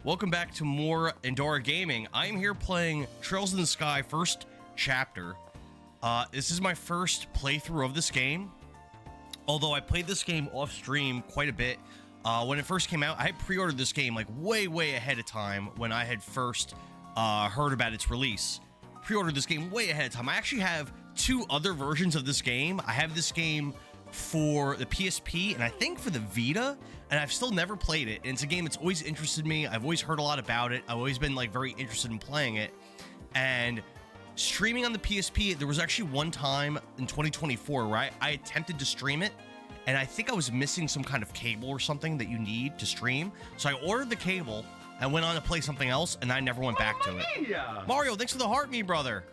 Welcome back to more Endora Gaming. I am here playing Trails in the Sky first chapter. This is my first playthrough of this game. Although I played this game off stream quite a bit. When it first came out, I had pre-ordered this game like way ahead of time when I had first heard about its release. Pre-ordered this game way ahead of time. I actually have two other versions of this game. I have this game for the PSP and I think for the Vita, and I've still never played it. And it's a game that's always interested me. I've always heard a lot about it. I've always been like very interested in playing it. And streaming on the PSP, there was actually one time in 2024, right? I attempted to stream it, and I think I was missing some kind of cable or something that you need to stream. So I ordered the cable and went on to play something else, and I never went back to it. Mario, thanks for the heart, me brother.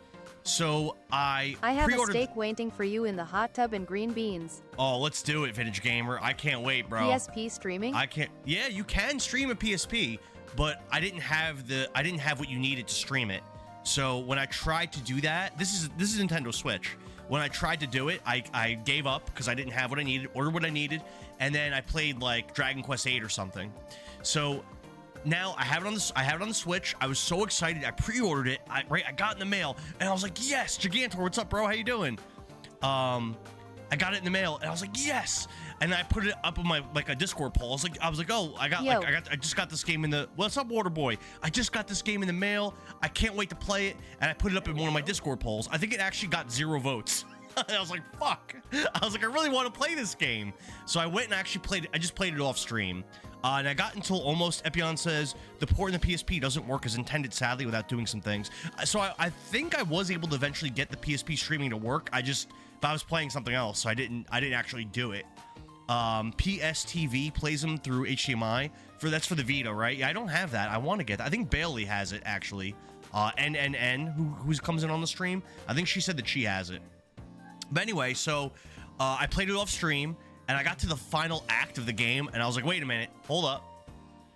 So I have a steak waiting for you in the hot tub and green beans. Oh, let's do it, Vintage Gamer. I can't wait, bro. PSP streaming? I can't. Yeah, you can stream a PSP, but I didn't have what you needed to stream it. So when I tried to do that, this is Nintendo Switch. When I tried to do it, I gave up because I didn't have what I needed, ordered what I needed, and then I played like Dragon Quest VIII or something. So now I have it on the Switch. I was so excited. I pre-ordered it. I got it in the mail, and I was like, yes, Gigantor, what's up, bro? How you doing? I got it in the mail, and I was like, yes. And I put it up on my a Discord poll. I was like, oh, I just got this game in the. What's up, Waterboy? I just got this game in the mail. I can't wait to play it. And I put it up in one of my Discord polls. I think it actually got 0 votes. And I was like, fuck. I was like, I really want to play this game. So I went and actually played it. I just played it off stream. And I got until almost, Epion says, the port in the PSP doesn't work as intended, sadly, without doing some things. So I think I was able to eventually get the PSP streaming to work. But I was playing something else, so I didn't actually do it. PSTV plays them through HDMI. That's for the Vita, right? Yeah, I don't have that. I want to get that. I think Bailey has it, actually. NNN, who comes in on the stream. I think she said that she has it. But anyway, so I played it off stream, and I got to the final act of the game, and I was like, wait a minute, hold up.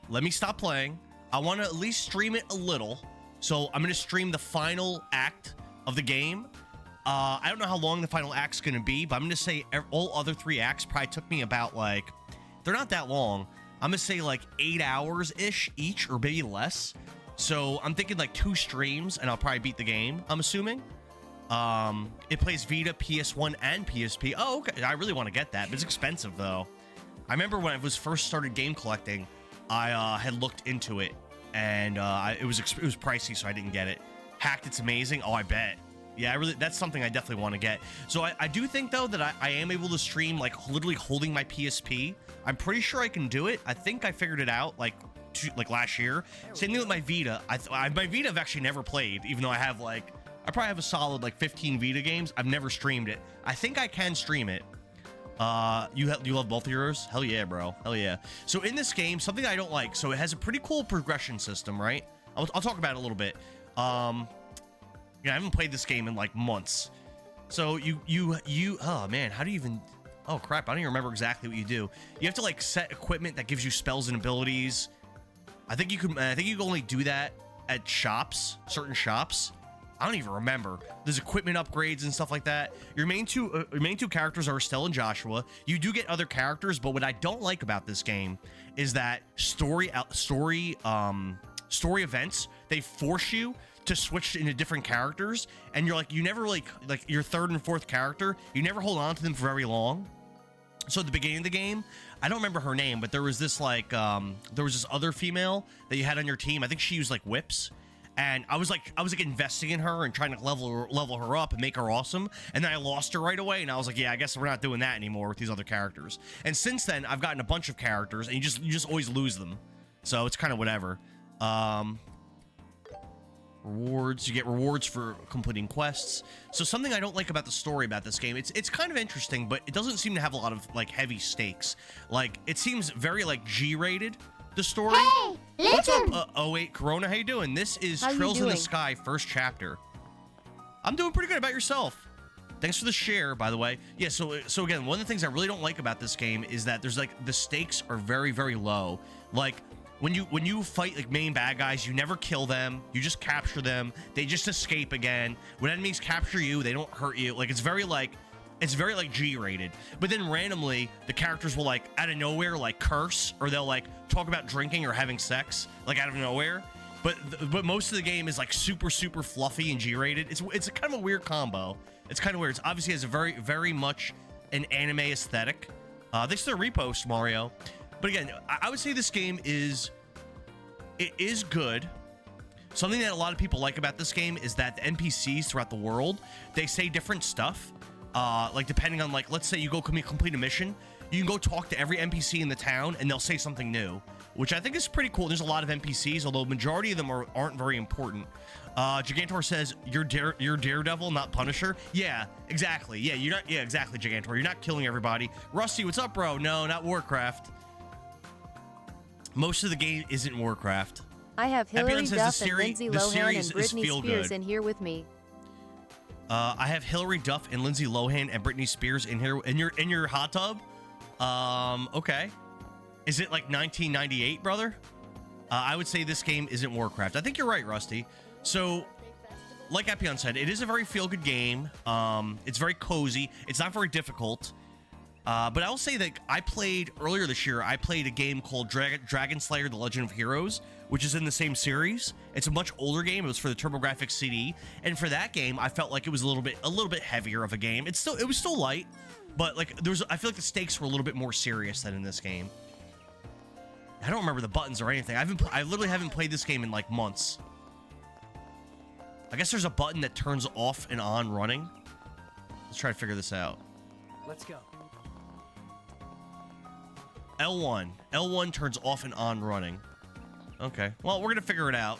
Let me stop playing. I want to at least stream it a little. So I'm going to stream the final act of the game. I don't know how long the final act's going to be, but I'm going to say all other 3 acts probably took me about, they're not that long. I'm going to say 8 hours-ish each, or maybe less. So I'm thinking 2 streams, and I'll probably beat the game, I'm assuming. It plays Vita, PS1, and PSP. Oh, okay. I really want to get that, but it's expensive, though. I remember when I was first started game collecting, I had looked into it, and it was pricey, so I didn't get it. Hacked, it's amazing. Oh, I bet. Yeah, that's something I definitely want to get. So I do think, though, that I am able to stream, literally holding my PSP. I'm pretty sure I can do it. I think I figured it out, last year. Same thing with my Vita. My Vita I've actually never played, even though I have, I probably have a solid, 15 Vita games. I've never streamed it. I think I can stream it. You love both of yours? Hell yeah, bro. Hell yeah. So in this game, something I don't like. So it has a pretty cool progression system, right? I'll talk about it a little bit. Yeah, I haven't played this game in months. So oh man, how do you even, oh crap, I don't even remember exactly what you do. You have to set equipment that gives you spells and abilities. I think you can only do that at shops, certain shops. I don't even remember. There's equipment upgrades and stuff like that. Your main two characters are Estelle and Joshua. You do get other characters, but what I don't like about this game is that story events, they force you to switch into different characters, and you never your 3rd and 4th character, you never hold on to them for very long. So at the beginning of the game, I don't remember her name, but there was this this other female that you had on your team. I think she used whips, and I was investing in her and trying to level her up and make her awesome. And then I lost her right away, and I was like, yeah, I guess we're not doing that anymore with these other characters. And since then, I've gotten a bunch of characters, and you just always lose them. So it's kind of whatever. Rewards, you get rewards for completing quests. So something I don't like about the story about this game, it's kind of interesting, but it doesn't seem to have a lot of heavy stakes. It seems very G-rated, the story. Hey, what's listen. up? Oh wait, Corona, how you doing? This is How you Trails in the doing? Sky first chapter. I'm doing pretty good. About yourself? Thanks for the share, by the way. Yeah, so again, one of the things I really don't like about this game is that there's the stakes are very, very low. When you fight main bad guys, you never kill them. You just capture them. They just escape again. When enemies capture you, they don't hurt you. It's very It's very like G-rated. But then randomly, the characters will like out of nowhere like curse, or they'll like talk about drinking or having sex like out of nowhere. But most of the game is like super fluffy and G-rated. It's a kind of a weird combo. It's kind of weird. It's obviously has a very much an anime aesthetic. They still repost Mario, but again, I would say this game is good. Something that a lot of people like about this game is that the NPCs throughout the world, they say different stuff. Like depending on like, let's say you go complete a mission, you can go talk to every NPC in the town and they'll say something new, which I think is pretty cool. There's a lot of NPCs, although majority of them aren't very important. Gigantor says, you're Daredevil, not Punisher. Yeah, exactly. Yeah, you're not. Yeah, exactly, Gigantor. You're not killing everybody. Rusty, what's up, bro? No, not Warcraft. Most of the game isn't Warcraft. I have Hilary Duff and Lindsay the Lohan series and is Britney feel Spears good. in here with me. I have Hilary Duff and Lindsay Lohan and Britney Spears in here in your hot tub. Okay. Is it like 1998, brother? I would say this game isn't Warcraft. I think you're right, Rusty. So, like Epion said, it is a very feel-good game. It's very cozy. It's not very difficult. But I will say that I played earlier this year. I played a game called Dragon Slayer: The Legend of Heroes, which is in the same series. It's a much older game. It was for the TurboGrafx CD, and for that game, I felt like it was a little bit heavier of a game. It was still light, but like I feel like the stakes were a little bit more serious than in this game. I don't remember the buttons or anything. I literally haven't played this game in like months. I guess there's a button that turns off and on running. Let's try to figure this out. Let's go. L1. L1 turns off and on running. Okay. Well, we're going to figure it out.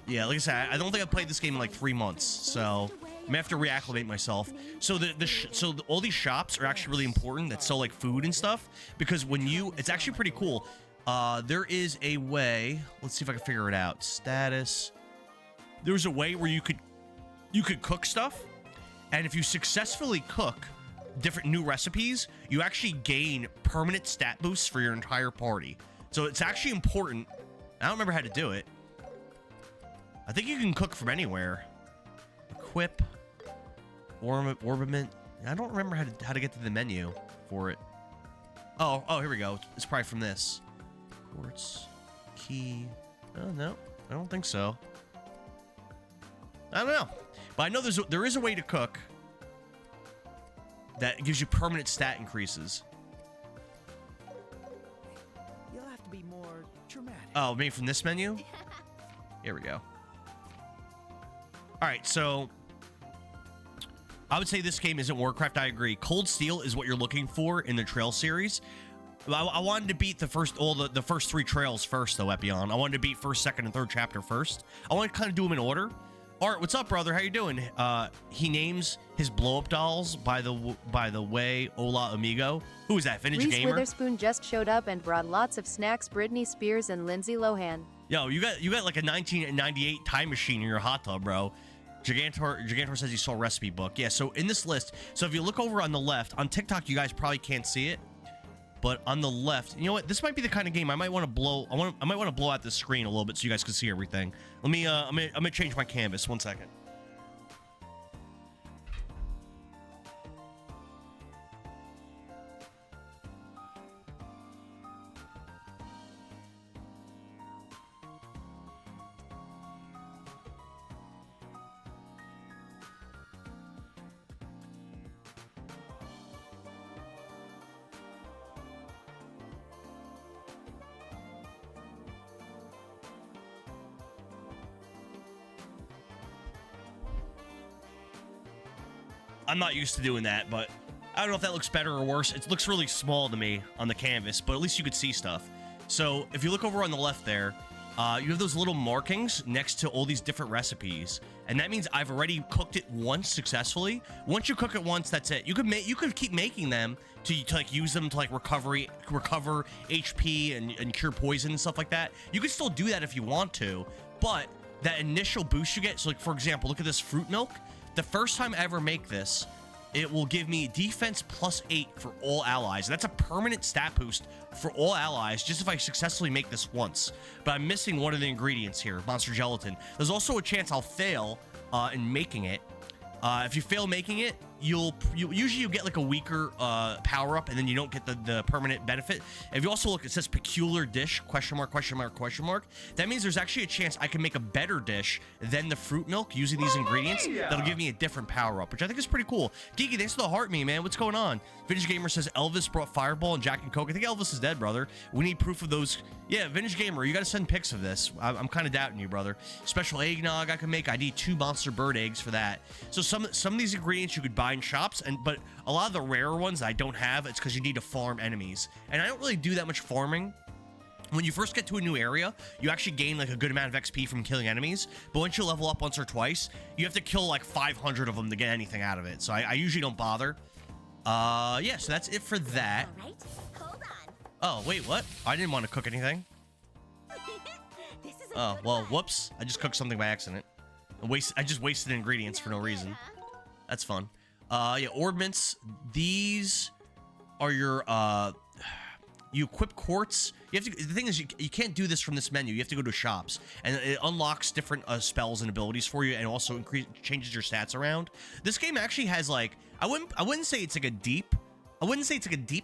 Yeah, like I said, I don't think I've played this game in like 3 months, so I'm gonna have to reacclimate myself. So all these shops are actually really important that sell like food and stuff, because it's actually pretty cool. There is a way, let's see if I can figure it out. Status. There's a way where you could cook stuff, and if you successfully cook different new recipes, you actually gain permanent stat boosts for your entire party. So it's actually important. I don't remember how to do it. I think you can cook from anywhere. Equip. Orbiment. I don't remember how to get to the menu for it. Oh, here we go. It's probably from this. Quartz. Key. Oh, no. I don't think so. I don't know. But I know there is a way to cook that gives you permanent stat increases. You'll have to be more dramatic. Oh, maybe from this menu? Here we go. All right, so I would say this game isn't Warcraft. I agree. Cold Steel is what you're looking for in the Trail series. I wanted to beat the first 3 trails first, though, Epion. I wanted to beat first, second, and third chapter first. I want to kind of do them in order. Art, what's up, brother? How you doing? He names his blow-up dolls by the way, Hola Amigo. Who is that? Vintage Reese Gamer? Witherspoon just showed up and brought lots of snacks. Britney Spears and Lindsay Lohan. Yo, you got like a 1998 time machine in your hot tub, bro. Gigantor says he saw a recipe book. Yeah, so in this list, so if you look over on the left, on TikTok, you guys probably can't see it, but on the left, you know what? This might be the kind of game I might want to blow. I might want to blow out the screen a little bit so you guys can see everything. Let me. I'm gonna change my canvas. 1 second. I'm not used to doing that, but I don't know if that looks better or worse. It looks really small to me on the canvas, but at least you could see stuff. So if you look over on the left there, you have those little markings next to all these different recipes, and that means I've already cooked it once successfully. Once you cook it once, that's it. You could keep making them to like use them to like recover HP and cure poison and stuff like that. You could still do that if you want to, but that initial boost you get. So like for example, look at this fruit milk. The first time I ever make this, it will give me defense +8 for all allies. That's a permanent stat boost for all allies just if I successfully make this once. But I'm missing one of the ingredients here, monster gelatin. There's also a chance I'll fail in making it, If you fail making it, you usually get like a weaker power up, and then you don't get the permanent benefit. If you also look, it says peculiar dish ? That means there's actually a chance I can make a better dish than the fruit milk using these ingredients. That'll give me a different power up, which I think is pretty cool. Geeky, thanks for the heart me, man. What's going on? Vintage Gamer says Elvis brought Fireball and Jack and Coke. I think Elvis is dead, brother. We need proof of those. Yeah, Vintage Gamer, you got to send pics of this. I'm kind of doubting you, brother. Special eggnog I can make. I need 2 monster bird eggs for that. So some of these ingredients you could buy in shops, but a lot of the rarer ones I don't have, it's because you need to farm enemies. And I don't really do that much farming. When you first get to a new area, you actually gain like a good amount of XP from killing enemies. But once you level up once or twice, you have to kill like 500 of them to get anything out of it. So I usually don't bother. Yeah, so that's it for that. All right, hold on. Oh, wait, what? I didn't want to cook anything. This is a Oh, good well, one. whoops. I just cooked something by accident. I just wasted ingredients for no reason. That's fun. Yeah, ornaments. These are your, you equip quartz. You have to, the thing is, you can't do this from this menu. You have to go to shops, and it unlocks different spells and abilities for you, and also changes your stats around. This game actually has like, I wouldn't say it's like a deep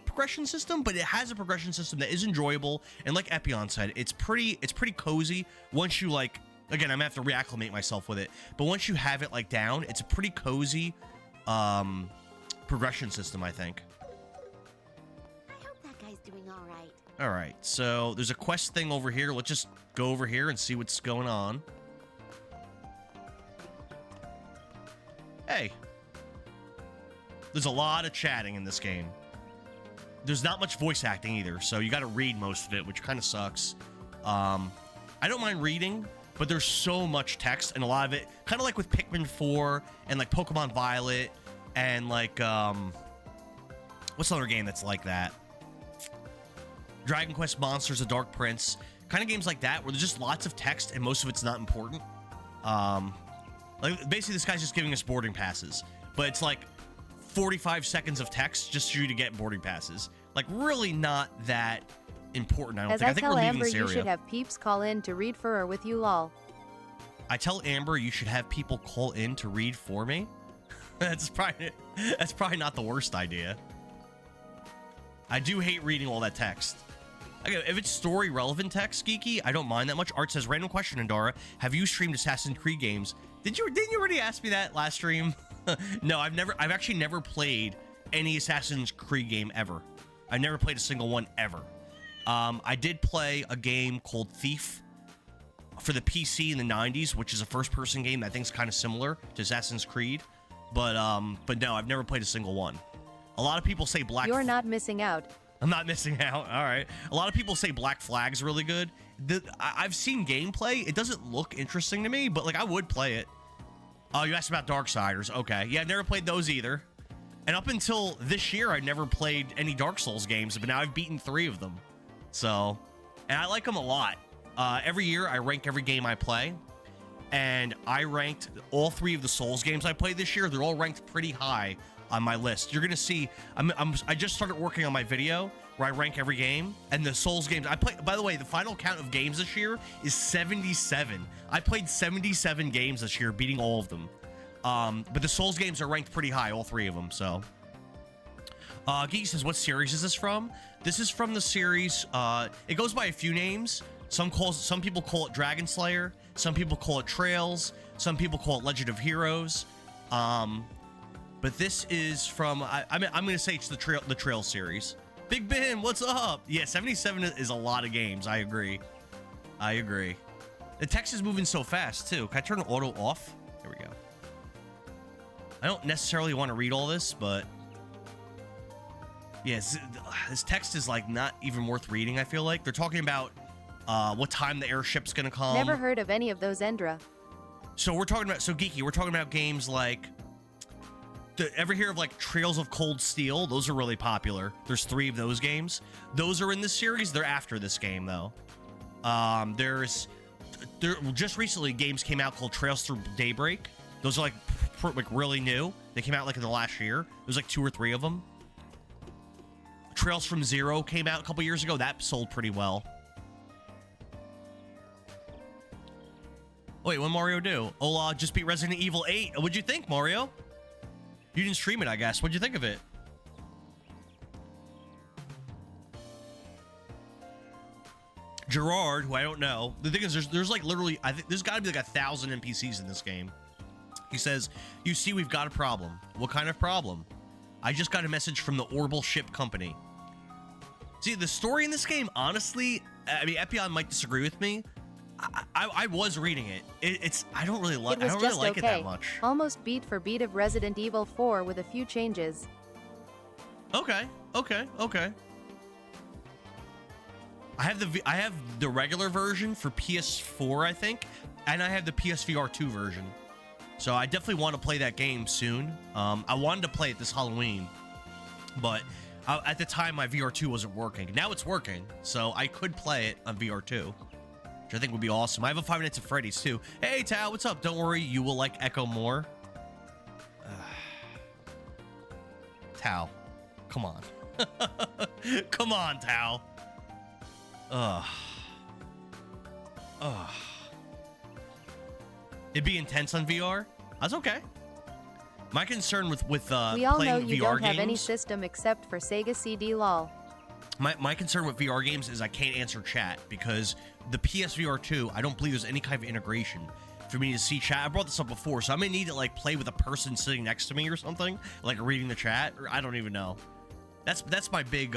progression system, but it has a progression system that is enjoyable. And like Epion said, it's pretty cozy once you like. Again, I'm gonna have to reacclimate myself with it, but once you have it like down, it's a pretty cozy progression system, I think. I hope that guy's doing all right. All right, so there's a quest thing over here. Let's just go over here and see what's going on. Hey, there's a lot of chatting in this game. There's not much voice acting either, so you got to read most of it, which kind of sucks. I don't mind reading, but there's so much text, and a lot of it, kind of like with Pikmin 4 and like Pokemon Violet and like, what's another game that's like that? Dragon Quest Monsters, The Dark Prince, kind of games like that where there's just lots of text and most of it's not important. Like basically this guy's just giving us boarding passes, but it's like 45 seconds of text just for you to get boarding passes. Like really not that important, I don't As think. I I think tell we're leaving Amber, this you area. should have peeps call in to read for her with you, lol. I tell Amber you should have people call in to read for me. That's probably not the worst idea. I do hate reading all that text. Okay, if it's story relevant text, Geeky, I don't mind that much. Art says, random question, Andara. Have you streamed Assassin's Creed games? Didn't you already ask me that last stream? No, I've actually never played any Assassin's Creed game ever. I've never played a single one ever. I did play a game called Thief for the PC in the 90s, which is a first-person game that I think is kind of similar to Assassin's Creed. But no, I've never played a single one. A lot of people say You're not missing out. I'm not missing out. All right. A lot of people say Black Flag's really good. I've seen gameplay. It doesn't look interesting to me, but like I would play it. Oh, you asked about Darksiders. Okay. Yeah, I've never played those either. And up until this year, I never played any Dark Souls games, but now I've beaten 3 of them. So, and I like them a lot. Every year, I rank every game I play. And I ranked all 3 of the Souls games I played this year. They're all ranked pretty high on my list. You're gonna see. I just started working on my video where I rank every game, and the Souls games I played. By the way, the final count of games this year is 77. I played 77 games this year, beating all of them. But the Souls games are ranked pretty high, all 3 of them. So, Geek says, "What series is this from?" This is from the series. It goes by a few names. Some people call it Dragon Slayer. Some people call it Trails. Some people call it Legend of Heroes. But this is from, I'm going to say it's the Trail series. Big Ben, what's up? Yeah, 77 is a lot of games. I agree. The text is moving so fast, too. Can I turn auto off? There we go. I don't necessarily want to read all this, but... yeah, this text is, like, not even worth reading, I feel like. They're talking about what time the airship's going to come. Never heard of any of those, Endra. So we're talking about... so, Geeky, we're talking about games like... ever hear of like Trails of Cold Steel? Those are really popular. There's 3 of those games. Those are in this series. They're after this game though. Just recently games came out called Trails Through Daybreak. Those are like really new. They came out like in the last year. There's like 2 or 3 of them. Trails from Zero came out a couple years ago. That sold pretty well. Wait, what Mario do? Ola just beat Resident Evil 8. What'd you think, Mario? You didn't stream it, I guess. What'd you think of it? Gerard, who I don't know. The thing is, there's like literally, I think there's got to be like 1,000 NPCs in this game. He says, "You see, we've got a problem." What kind of problem? I just got a message from the Orbital Ship Company. See, the story in this game, honestly, I mean, Epion might disagree with me. I was reading it. It's I don't really like it that much. Almost beat for beat of Resident Evil 4 with a few changes. Okay. I have the regular version for PS4, I think, and I have the PSVR 2 version. So I definitely want to play that game soon. I wanted to play it this Halloween, but at the time my VR2 wasn't working. Now it's working, so I could play it on VR2, which I think would be awesome. I have a 5 Nights at Freddy's too. Hey Tao, what's up? Don't worry, you will like Echo more. Tao, come on. Come on, Tao. It'd be intense on VR. That's okay. My concern with we all know playing you VR don't games, have any system except for Sega CD lol. My concern with VR games is I can't answer chat because the PSVR 2, I don't believe there's any kind of integration for me to see chat. I brought this up before, so I may need to like play with a person sitting next to me or something, like reading the chat, or I don't even know. That's my big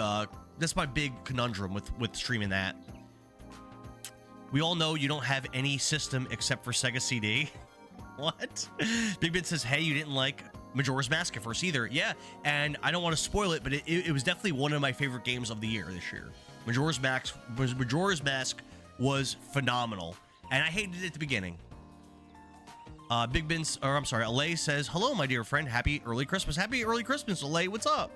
conundrum with streaming that. We all know you don't have any system except for Sega CD. What? Big Ben says, hey, you didn't like Majora's Mask at first either. Yeah, and I don't want to spoil it, but it was definitely one of my favorite games of the year this year. Majora's Mask was phenomenal, and I hated it at the beginning. Big Ben's, or I'm sorry, Alay says, hello, my dear friend. Happy early Christmas. Happy early Christmas, Alay. What's up?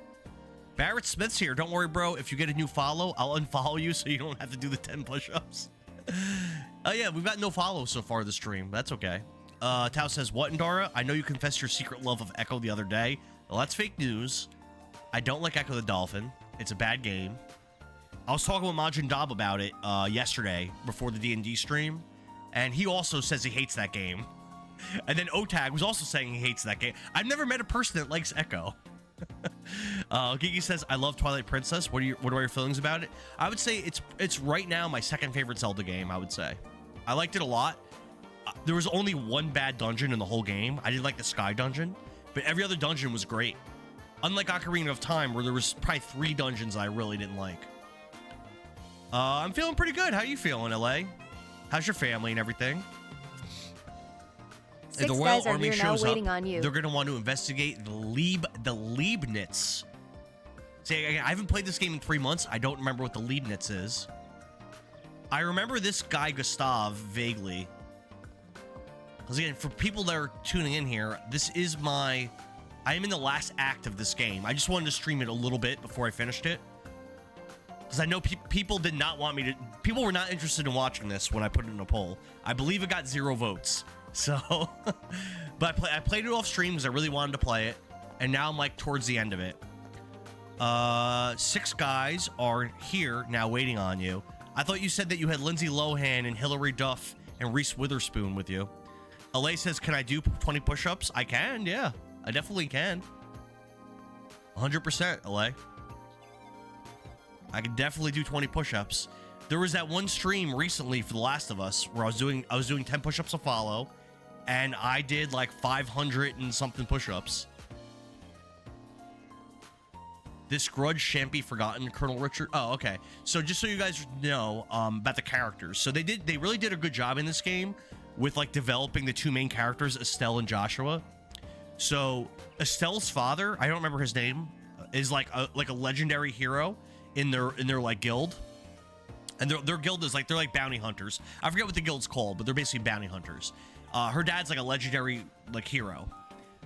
Barrett Smith's here. Don't worry, bro. If you get a new follow, I'll unfollow you so you don't have to do the 10 push-ups. Oh yeah, we've got no follows so far this stream. That's okay. Tao says, what, Ndara? I know you confessed your secret love of Echo the other day. Well, that's fake news. I don't like Echo the Dolphin. It's a bad game. I was talking with Majin Dab about it yesterday before the D&D stream, and he also says he hates that game. And then Otag was also saying he hates that game. I've never met a person that likes Echo. Gigi says, I love Twilight Princess. What are your feelings about it? I would say it's right now my second favorite Zelda game, I would say. I liked it a lot. There was only one bad dungeon in the whole game. I didn't like the Sky Dungeon, but every other dungeon was great. Unlike Ocarina of Time, where there was probably 3 dungeons I really didn't like. I'm feeling pretty good. How you feeling, LA? How's your family and everything? Six if the Royal Army shows up, they're going to want to investigate the Leibniz. See, I haven't played this game in 3 months. I don't remember what the Leibniz is. I remember this guy, Gustav, vaguely. Because again, for people that are tuning in here, I am in the last act of this game. I just wanted to stream it a little bit before I finished it. Because I know people did not want me to... People were not interested in watching this when I put it in a poll. I believe it got 0 votes. So... but I played it off stream because I really wanted to play it. And now I'm like towards the end of it. 6 guys are here now waiting on you. I thought you said that you had Lindsay Lohan and Hilary Duff and Reese Witherspoon with you. Alay says, can I do 20 push-ups? I can, yeah. I definitely can. 100%, Alay. I can definitely do 20 push-ups. There was that one stream recently for The Last of Us where I was doing 10 push-ups a follow, and I did like 500 and something push-ups. This grudge shan't be forgotten, Colonel Richard. Oh, okay. So just so you guys know about the characters. So they really did a good job in this game with like developing the 2 main characters, Estelle and Joshua. So Estelle's father, I don't remember his name, is like a legendary hero in their like guild. And their guild is like, they're like bounty hunters. I forget what the guild's called, but they're basically bounty hunters. Her dad's like a legendary like hero.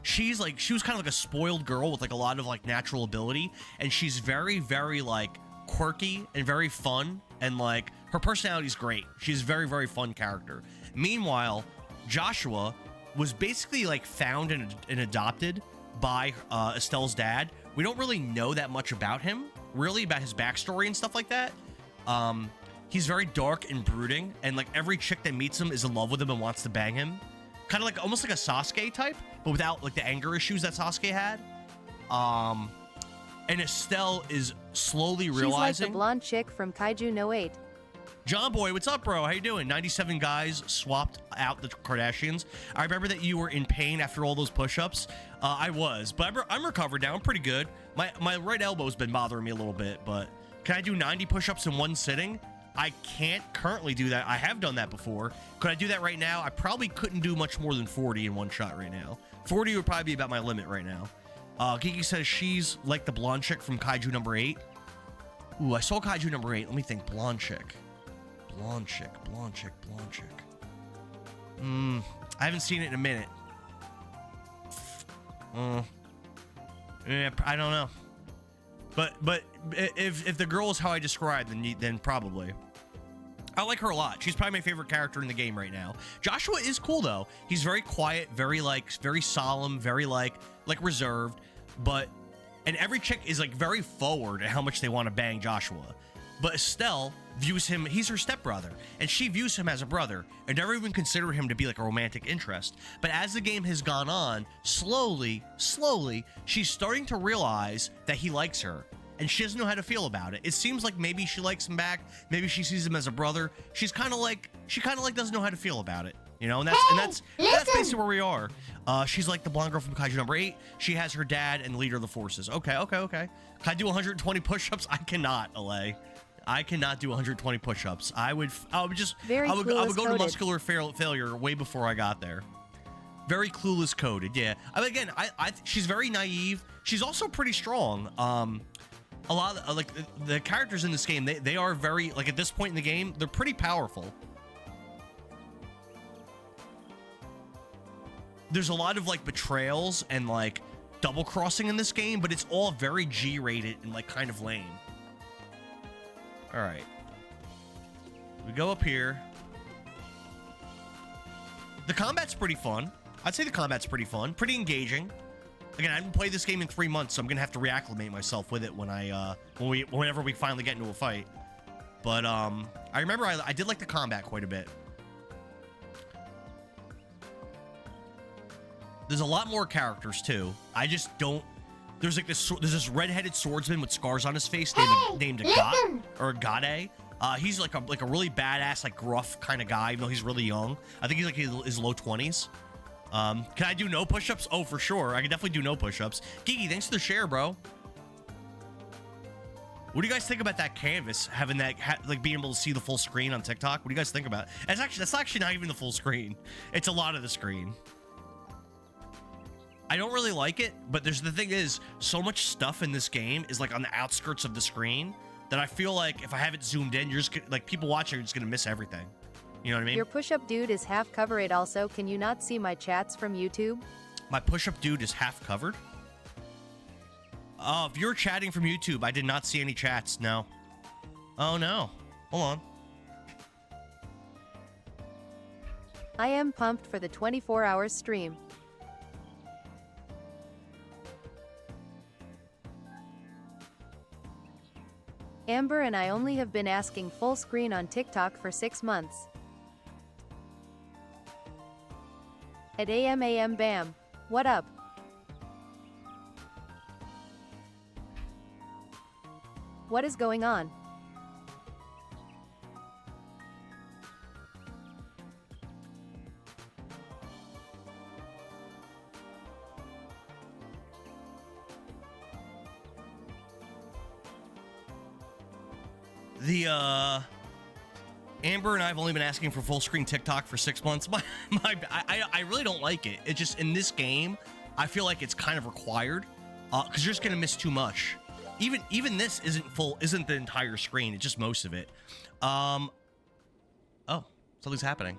She was kind of like a spoiled girl with like a lot of like natural ability, and she's very, very like quirky and very fun, and like her personality's great. She's a very, very fun character. Meanwhile, Joshua was basically like found and adopted by Estelle's dad. We don't really know that much about him, really, about his backstory and stuff like that. He's very dark and brooding, and like every chick that meets him is in love with him and wants to bang him. kind of like almost like a Sasuke type, but without like the anger issues that Sasuke had. And Estelle is slowly realizing. She's like the blonde chick from Kaiju No 8. John Boy, what's up, bro? How you doing? 97 guys swapped out the Kardashians. I remember that you were in pain after all those push-ups. I was, but I'm recovered now. I'm pretty good. My right elbow's been bothering me a little bit, but can I do 90 push-ups in one sitting? I can't currently do that. I have done that before. Could I do that right now? I probably couldn't do much more than 40 in one shot right now. 40 would probably be about my limit right now. Kiki says she's like the blonde chick from Kaiju number 8. Ooh, I saw Kaiju number 8. Let me think. Blonde chick. Blonde chick. I haven't seen it in a minute. Yeah, I don't know. But if the girl is how I described, then probably. I like her a lot. She's probably my favorite character in the game right now. Joshua is cool though. He's very quiet, very solemn, very like reserved, and every chick is like very forward at how much they want to bang Joshua. But Estelle views him, he's her stepbrother, and she views him as a brother and never even considered him to be like a romantic interest. But as the game has gone on, slowly, she's starting to realize that he likes her, and she doesn't know how to feel about it. It seems like maybe she likes him back, maybe she sees him as a brother. She kind of like doesn't know how to feel about it, you know. And that's basically where we are. She's like the blonde girl from Kaiju number 8. She has her dad and leader of the forces. Okay. Can I do 120 push-ups? I cannot, LA. I cannot do 120 push-ups. I would go to muscular failure way before I got there. Very clueless coded, yeah. I mean, again, she's very naive. She's also pretty strong. A lot of like the characters in this game, they are very, like, at this point in the game, they're pretty powerful. There's a lot of like betrayals and like double crossing in this game, but it's all very G-rated and like kind of lame. All right, we go up here. The combat's pretty fun. I'd say the combat's pretty fun, pretty engaging. Again, I haven't played this game in 3 months, so I'm gonna have to reacclimate myself with it whenever we finally get into a fight. But I remember I did like the combat quite a bit. There's a lot more characters too. I just don't. There's this red-headed swordsman with scars on his face named Gade. He's like a really badass, like gruff kind of guy, even though he's really young. I think he's like his low 20s. Can I do no push-ups? Oh, for sure. I can definitely do no push-ups. Geeky, thanks for the share, bro. What do you guys think about that canvas, having that, like being able to see the full screen on TikTok? What do you guys think about it? That's actually not even the full screen. It's a lot of the screen. I don't really like it, but the thing is, so much stuff in this game is like on the outskirts of the screen that I feel like if I have it zoomed in, you're just like, people watching are just gonna miss everything. You know what I mean? Your push-up dude is half covered. Also, can you not see my chats from YouTube? My push-up dude is half covered? Oh, if you're chatting from YouTube, I did not see any chats, no. Oh no, hold on. I am pumped for the 24-hour stream. Amber and I only have been asking full screen on TikTok for 6 months. At AM Bam. What up? What is going on? Amber and I have only been asking for full screen TikTok for 6 months. I really don't like it. It's just, in this game, I feel like it's kind of required, because you're just gonna miss too much. Even this isn't the entire screen. It's just most of it. Oh, something's happening.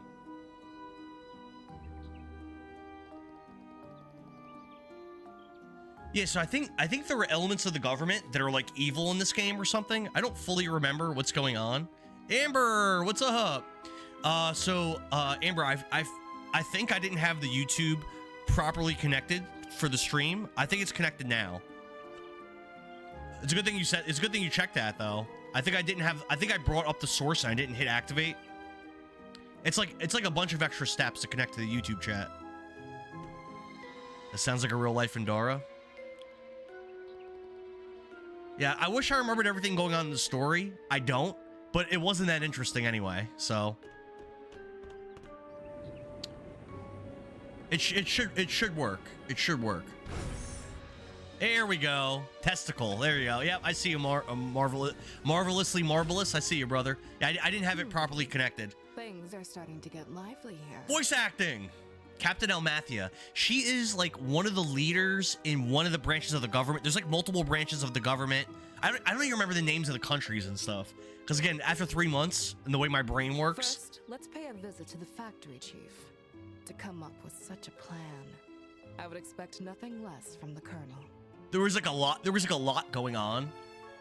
Yeah, so I think there were elements of the government that are like evil in this game or something. I don't fully remember what's going on. Amber, what's up? Amber, I think I didn't have the YouTube properly connected for the stream. I think it's connected now. It's a good thing you said. It's a good thing you checked that though. I think I brought up the source and I didn't hit activate. It's like a bunch of extra steps to connect to the YouTube chat. That sounds like a real life Endora. Yeah, I wish I remembered everything going on in the story. I don't, but it wasn't that interesting anyway, so. It should work. It should work. There we go. Testicle. There you go. Yep, I see you, marvelously marvelous. I see you, brother. Yeah, I didn't have it properly connected. Things are starting to get lively here. Voice acting. Captain Elmathia. She is like one of the leaders in one of the branches of the government. There's like multiple branches of the government. I don't even remember the names of the countries and stuff. Because again, after 3 months and the way my brain works. First, let's pay a visit to the factory chief. To come up with such a plan, I would expect nothing less from the colonel. There was like a lot going on,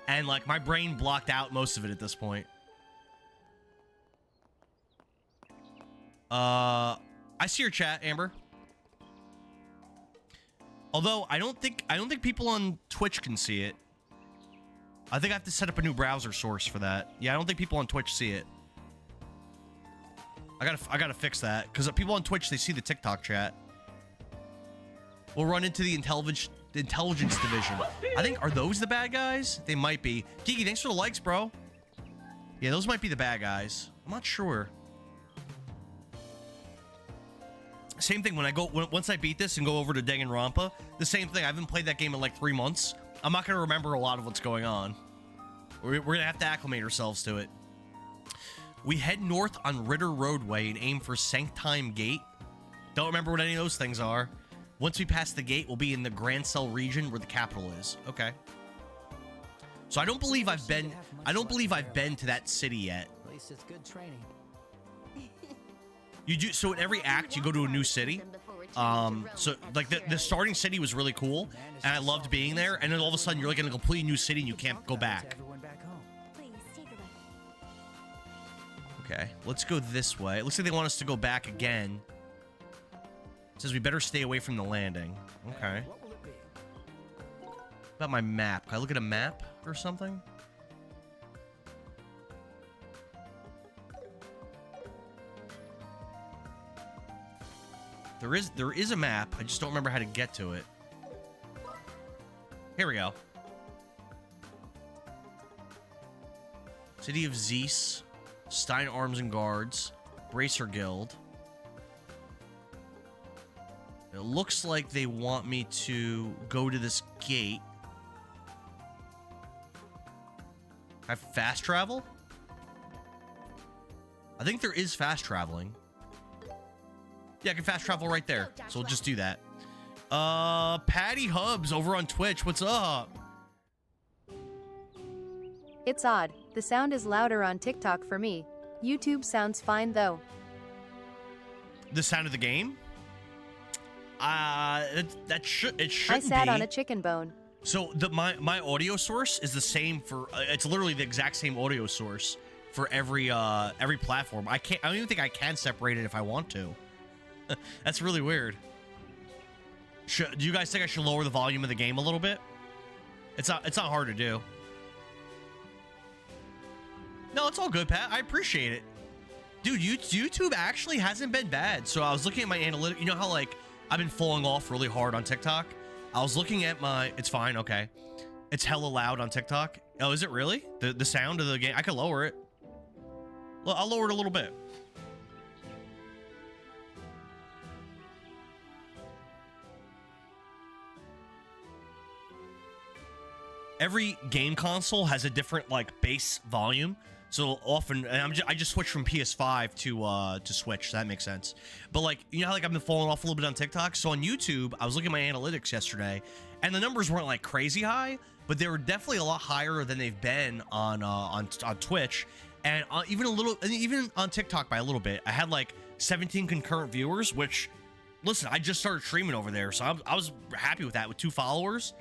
and like my brain blocked out most of it at this point. I see your chat, Amber. Although I don't think people on Twitch can see it. I think I have to set up a new browser source for that. Yeah, I don't think people on Twitch see it. I gotta fix that, because people on Twitch, they see the TikTok chat. We'll run into the intelligence division. I think, are those the bad guys? They might be. Geeky, thanks for the likes, bro. Yeah, those might be the bad guys. I'm not sure. Same thing when once I beat this and go over to Danganronpa, the same thing. I haven't played that game in like 3 months. I'm not gonna remember a lot of what's going on. We're gonna have to acclimate ourselves to it. We head north on Ritter Roadway and aim for Sanctime Gate. Don't remember what any of those things are. Once we pass the gate, we'll be in the Grand Cell region where the capital is. Okay. So I don't believe I've been to that city yet. At least it's good training. You do so in every act you go to a new city. So like the starting city was really cool and I loved being there, and then all of a sudden you're like in a completely new city and you can't go back. Okay, let's go this way. It looks like they want us to go back again. It says we better stay away from the landing. Okay. What will it be? About my map. Can I look at a map or something? There is a map. I just don't remember how to get to it. Here we go. City of Zeus, Stein Arms and Guards, Bracer Guild. It looks like they want me to go to this gate. I have fast travel? I think there is fast traveling. Yeah, I can fast travel right there. So we'll just do that. Patty Hubs over on Twitch. What's up? It's odd. The sound is louder on TikTok for me. YouTube sounds fine though. The sound of the game? It should be. I sat on a chicken bone. So my audio source is the same for it's literally the exact same audio source for every platform. I don't even think I can separate it if I want to. That's really weird. Do you guys think I should lower the volume of the game a little bit? It's not hard to do. No, it's all good, Pat. I appreciate it. Dude, YouTube actually hasn't been bad. So I was looking at my analytics. You know how like I've been falling off really hard on TikTok? I was looking at my... It's fine, okay. It's hella loud on TikTok. Oh, is it really? The sound of the game? I can lower it. Well, I'll lower it a little bit. Every game console has a different like base volume. So often, and I just switched from PS5 to Switch. So that makes sense. But like, you know how like I've been falling off a little bit on TikTok. So on YouTube, I was looking at my analytics yesterday, and the numbers weren't like crazy high, but they were definitely a lot higher than they've been on Twitch, and even on TikTok by a little bit. I had like 17 concurrent viewers, which, listen, I just started streaming over there, so I was happy with that with 2 followers.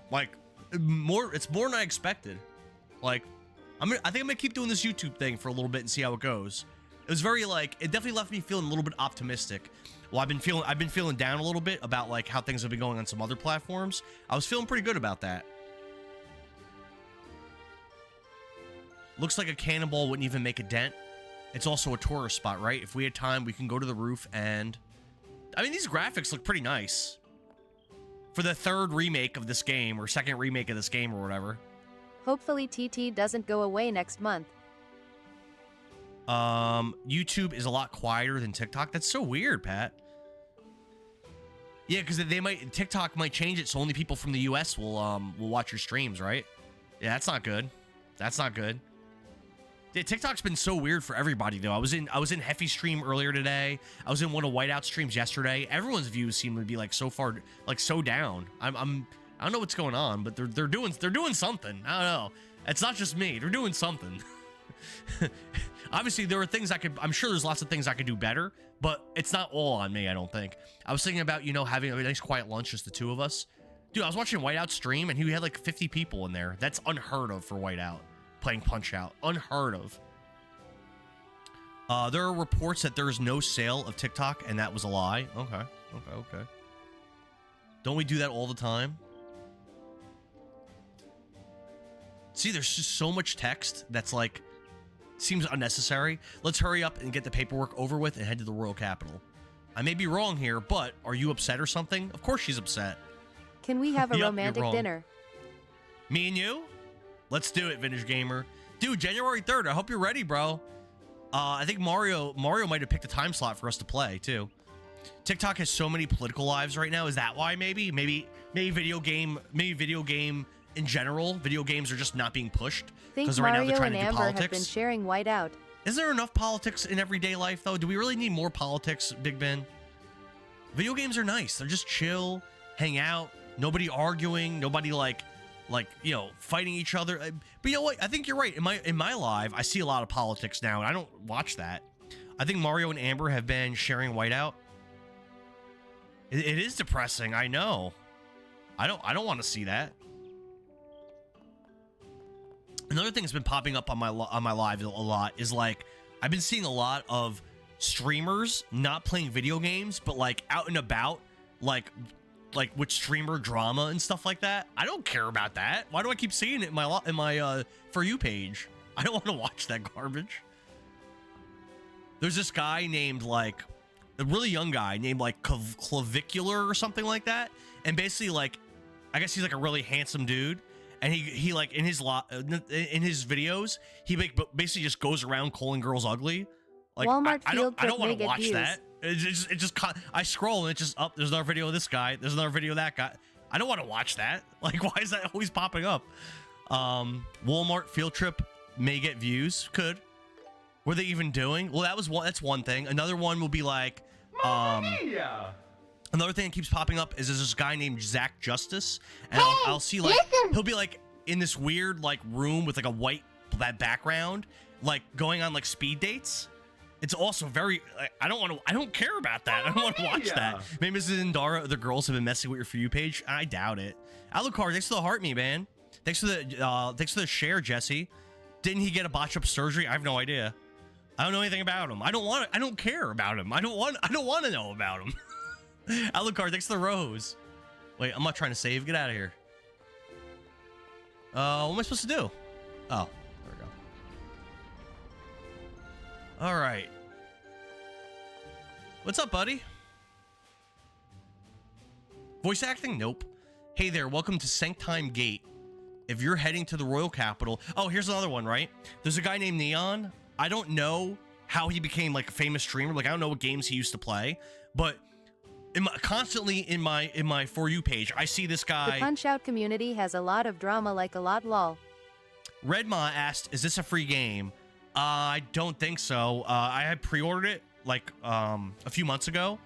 Like it's more than I expected. Like. I think I'm gonna keep doing this YouTube thing for a little bit and see how it goes. It was very like it definitely left me feeling a little bit optimistic. Well, I've been feeling down a little bit about like how things have been going on some other platforms. I was feeling pretty good about that. Looks like a cannonball wouldn't even make a dent. It's also a tourist spot, right? If we had time, we can go to the roof and... I mean, these graphics look pretty nice. for the third remake of this game or second remake of this game or whatever. Hopefully TT doesn't go away next month. YouTube is a lot quieter than TikTok. That's so weird, Pat. Yeah, because TikTok might change it so only people from the US will watch your streams, right? Yeah, that's not good. That's not good. Yeah, TikTok's been so weird for everybody though. I was in Heffy's stream earlier today. I was in one of Whiteout's streams yesterday. Everyone's views seem to be like so far like so down. I don't know what's going on, but they're doing something. I don't know. It's not just me. They're doing something. Obviously, there are things I'm sure there's lots of things I could do better, but it's not all on me, I don't think. I was thinking about, having a nice quiet lunch, just the two of us. Dude, I was watching Whiteout stream, and he had like 50 people in there. That's unheard of for Whiteout, playing Punch-Out. Unheard of. There are reports that there is no sale of TikTok, and that was a lie. Okay. Don't we do that all the time? See, there's just so much text that's like, seems unnecessary. Let's hurry up and get the paperwork over with and head to the Royal Capital. I may be wrong here, but are you upset or something? Of course she's upset. Can we have a Yep, romantic you're wrong. dinner? Me and you? Let's do it, Vintage Gamer. Dude, January 3rd. I hope you're ready, bro. I think Mario might have picked a time slot for us to play, too. TikTok has so many political lives right now. Is that why, maybe? Maybe video game in general, video games are just not being pushed Think because right now they're Mario trying and to do Amber politics. have been sharing Whiteout. Is there enough politics in everyday life, though? Do we really need more politics, Big Ben? Video games are nice. They're just chill, hang out, nobody arguing, nobody fighting each other. But you know what? I think you're right. In my live, I see a lot of politics now, and I don't watch that. I think Mario and Amber have been sharing Whiteout. It is depressing. I know. I don't want to see that. Another thing that's been popping up on my live a lot is like I've been seeing a lot of streamers not playing video games, but like out and about, like with streamer drama and stuff like that. I don't care about that. Why do I keep seeing it in my For You page? I don't want to watch that garbage. There's this guy named like a really young guy named like Clavicular or something like that, and basically like I guess he's like a really handsome dude. And he like in his videos, he basically just goes around calling girls ugly. Like Walmart I field don't want trip to watch views. that. It just I scroll and it just up. There's another video of this guy. There's another video of that guy. I don't want to watch that. Like, why is that always popping up? Walmart field trip may get views. Could. Were they even doing? Well, that's one thing. Another one will be like Another thing that keeps popping up is there's this guy named Zach Justice, and I'll see like he'll be like in this weird like room with like a white background, like going on like speed dates. It's also very I don't care about that. I don't want to watch that. Maybe Mrs. Indara, the girls have been messing with your For You page. I doubt it. Alucard, thanks for the heart me, man. Thanks for the share, Jesse. Didn't he get a botch up surgery? I have no idea. I don't know anything about him. I don't care about him. I don't want to know about him. Alucard, thanks for the rose. Wait, I'm not trying to save. Get out of here. What am I supposed to do? Oh, there we go. All right. What's up, buddy? Voice acting? Nope. Hey there, welcome to Sanctime Gate. If you're heading to the Royal Capital... Oh, here's another one, right? There's a guy named Neon. I don't know how he became like a famous streamer. Like, I don't know what games he used to play, but... constantly in my For You page, I see this guy. The Punch-Out community has a lot of drama, like a lot lol. Redma asked, "Is this a free game?" I don't think so. I had pre-ordered it like a few months ago,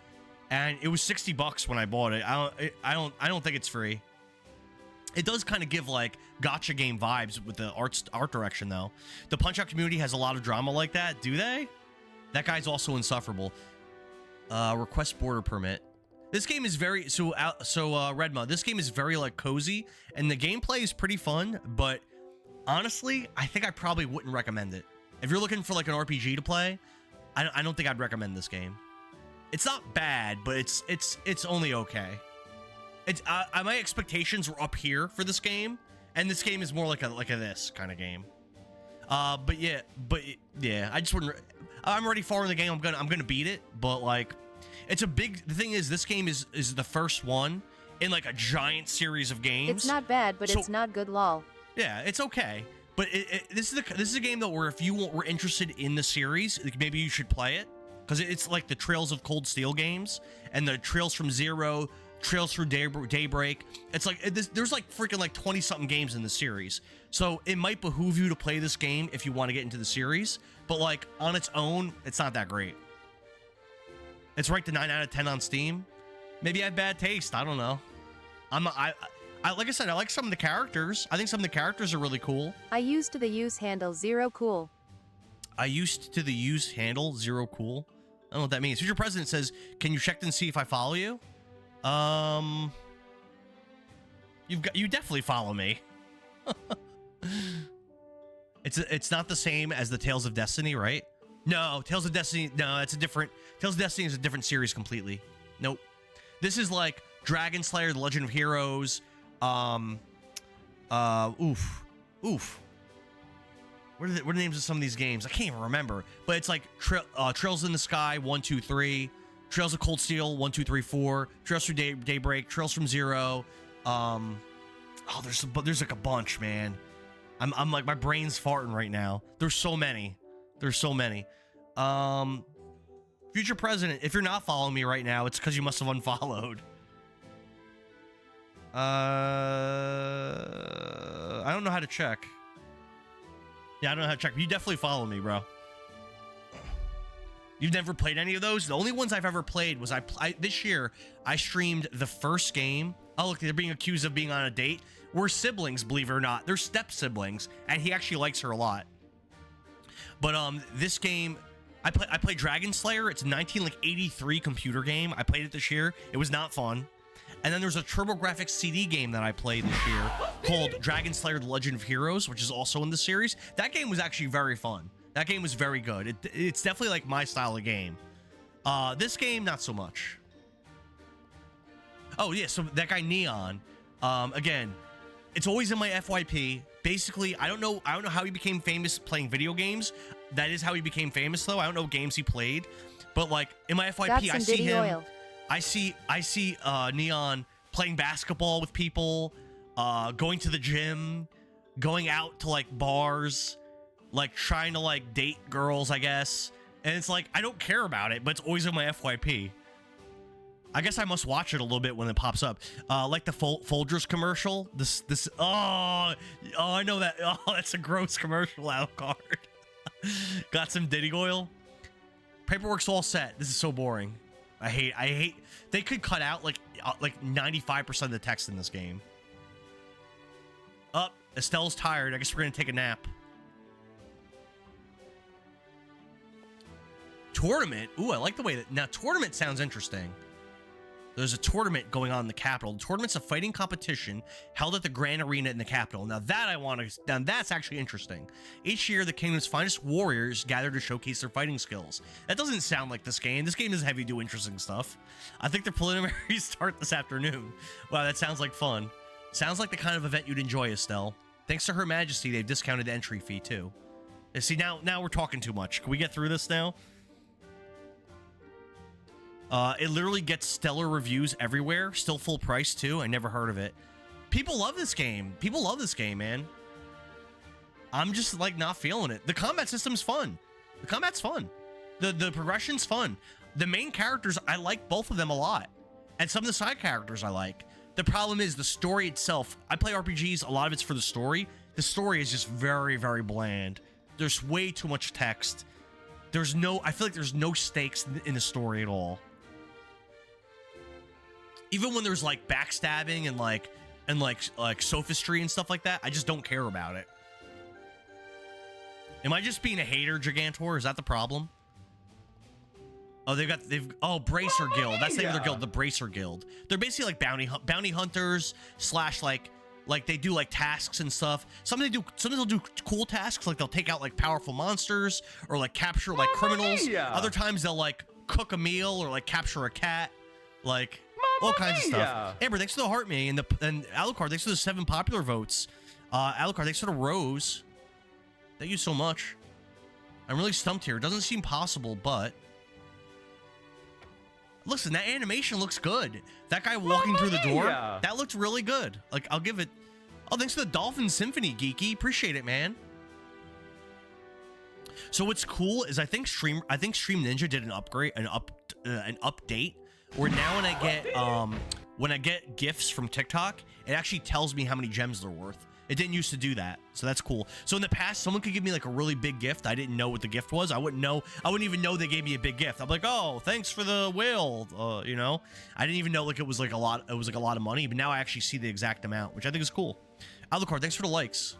and it was $60 when I bought it. I don't think it's free. It does kind of give like gacha game vibes with the art direction though. The Punch-Out community has a lot of drama like that. Do they? That guy's also insufferable. Request border permit. This game is very Redma. This game is very like cozy, and the gameplay is pretty fun. But honestly, I think I probably wouldn't recommend it. If you're looking for like an RPG to play, I don't think I'd recommend this game. It's not bad, but it's only okay. It's my expectations were up here for this game, and this game is more like a this kind of game. But yeah, I just wouldn't. I'm already far in the game. I'm gonna beat it, but like, it's a big. The thing is, this game is the first one in like a giant series of games. It's not bad, but So- it's not good lol. Yeah, it's okay. But this is a game though where if you were interested in the series, like, maybe you should play it, because it's like the Trails of Cold Steel games and the Trails from Zero, Trails through Daybreak. It's like there's like freaking like 20 something games in the series. So it might behoove you to play this game if you want to get into the series. But like on its own, it's not that great. It's ranked a 9 out of 10 on Steam. Maybe I have bad taste. I don't know. I like I said, I like some of the characters. I think some of the characters are really cool. I used the use handle zero cool. I used to the use handle zero cool. I don't know what that means. Future President says, "Can you check and see if I follow you?" You definitely follow me. It's not the same as the Tales of Destiny, right? No, Tales of Destiny. No, that's a different. Tales of Destiny is a different series completely. Nope. This is like Dragon Slayer, The Legend of Heroes. Oof. What are the names of some of these games? I can't even remember. But it's like Trails in the Sky 1, 2, 3, Trails of Cold Steel 1, 2, 3, 4, Trails through Daybreak, Trails from Zero. There's like a bunch, man. I'm like, my brain's farting right now. There's so many. Future President, if you're not following me right now, it's because you must have unfollowed. I don't know how to check. Yeah, I don't know how to check. But you definitely follow me, bro. You've never played any of those? The only ones I've ever played was this year, I streamed the first game. Oh, look, they're being accused of being on a date. We're siblings, believe it or not. They're step siblings, and he actually likes her a lot. But this game, I played Dragon Slayer. It's a 1983 computer game. I played it this year. It was not fun. And then there's a TurboGrafx CD game that I played this year called Dragon Slayer: The Legend of Heroes, which is also in the series. That game was actually very fun. That game was very good. It's definitely like my style of game. This game, not so much. Oh yeah, so that guy Neon, again, it's always in my FYP. Basically, I don't know how he became famous playing video games. That is how he became famous, though. I don't know what games he played, but like in my FYP, I see him. Oil. I see Neon playing basketball with people, going to the gym, going out to like bars, like trying to like date girls, I guess. And it's like, I don't care about it, but it's always in my FYP. I guess I must watch it a little bit when it pops up. Like the Folgers commercial. Oh, I know that. Oh, that's a gross commercial, Alucard. Got some Diddy oil. Paperwork's all set. This is so boring. I hate. They could cut out like 95% of the text in this game. Estelle's tired. I guess we're gonna take a nap. Tournament. Ooh, I like the way that now tournament sounds interesting. There's a tournament going on in the Capitol. The tournament's a fighting competition held at the Grand Arena in the Capitol. Now that's actually interesting. Each year, the kingdom's finest warriors gather to showcase their fighting skills. That doesn't sound like this game. This game doesn't have you do interesting stuff. I think the preliminaries start this afternoon. Wow, that sounds like fun. Sounds like the kind of event you'd enjoy, Estelle. Thanks to Her Majesty, they've discounted the entry fee too. See, now we're talking too much. Can we get through this now? It literally gets stellar reviews everywhere. Still full price, too. I never heard of it. People love this game. People love this game, man. I'm just, like, not feeling it. The combat system's fun. The combat's fun. The progression's fun. The main characters, I like both of them a lot. And some of the side characters I like. The problem is the story itself. I play RPGs. A lot of it's for the story. The story is just very, very bland. There's way too much text. I feel like there's no stakes in the story at all. Even when there's like backstabbing and like sophistry and stuff like that, I just don't care about it. Am I just being a hater, Gigantor? Is that the problem? Oh, Bracer Guild. That's the name of their guild, the Bracer Guild. They're basically like bounty hunters / like they do like tasks and stuff. Sometimes they'll do cool tasks, like they'll take out like powerful monsters or like capture like criminals. Other times they'll like cook a meal or like capture a cat, like all kinds of stuff. Amber, thanks for the heart me, and Alucard, thanks for the 7 popular votes. Alucard, thanks for the rose. Thank you so much. I'm really stumped here. It doesn't seem possible, but Listen, that animation looks good. That guy walking through the door, Yeah. that looked really good. Like, I'll give it. Oh, thanks for the Dolphin Symphony, Geeky. Appreciate it, man. So what's cool is I think Stream Ninja did an update where now when I get gifts from TikTok, it actually tells me how many gems they're worth. It didn't used to do that, so that's cool. So in the past, someone could give me like a really big gift. I didn't know what the gift was. I wouldn't even know they gave me a big gift. I'm like, oh, thanks for the whale. You know, I didn't even know like it was like a lot. It was like a lot of money, but now I actually see the exact amount, which I think is cool. Alucard, thanks for the likes.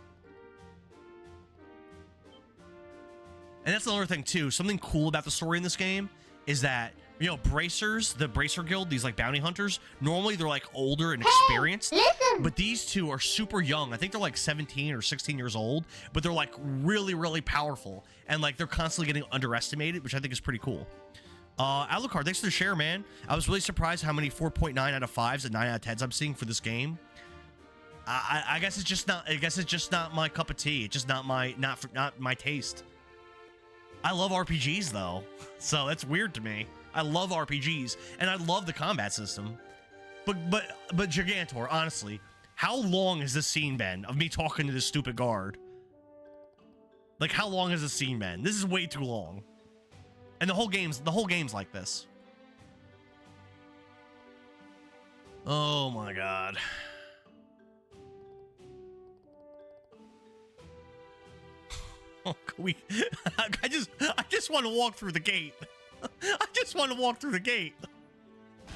And that's another thing too. Something cool about the story in this game is that, you know, bracers, the bracer guild, these like bounty hunters, normally they're like older and experienced, but these two are super young. I think they're like 17 or 16 years old, but they're like really, really powerful. And like they're constantly getting underestimated, which I think is pretty cool. Alucard, thanks for the share, man. I was really surprised how many 4.9 out of 5s and 9 out of 10s I'm seeing for this game. I guess it's just not, my cup of tea. It's just not my taste. I love RPGs though, so that's weird to me. I love RPGs and I love the combat system. But Gigantor, honestly, how long has this scene been of me talking to this stupid guard? Like, how long has this scene been? This is way too long. And the whole game's like this. Oh my god. Oh, I just want to walk through the gate. I just want to walk through the gate.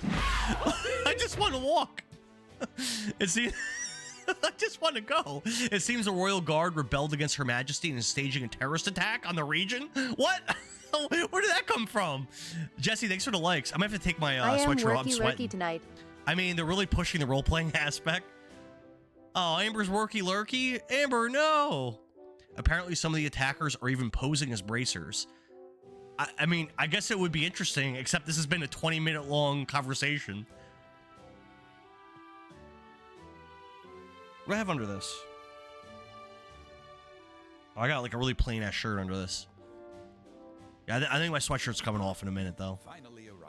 I just want to walk. It seems I just want to go. It seems the royal guard rebelled against Her Majesty and is staging a terrorist attack on the region. What? Where did that come from? Jesse, thanks for the likes. I'm gonna have to take my I am sweatshirt off. I'm worky sweating tonight. I mean, they're really pushing the role-playing aspect. Oh, Amber's worky lurky. Amber, no. Apparently, some of the attackers are even posing as bracers. I mean, I guess it would be interesting, except this has been a 20-minute long conversation. What do I have under this? Oh, I got like a really plain-ass shirt under this. Yeah, I think my sweatshirt's coming off in a minute, though. Finally arrived.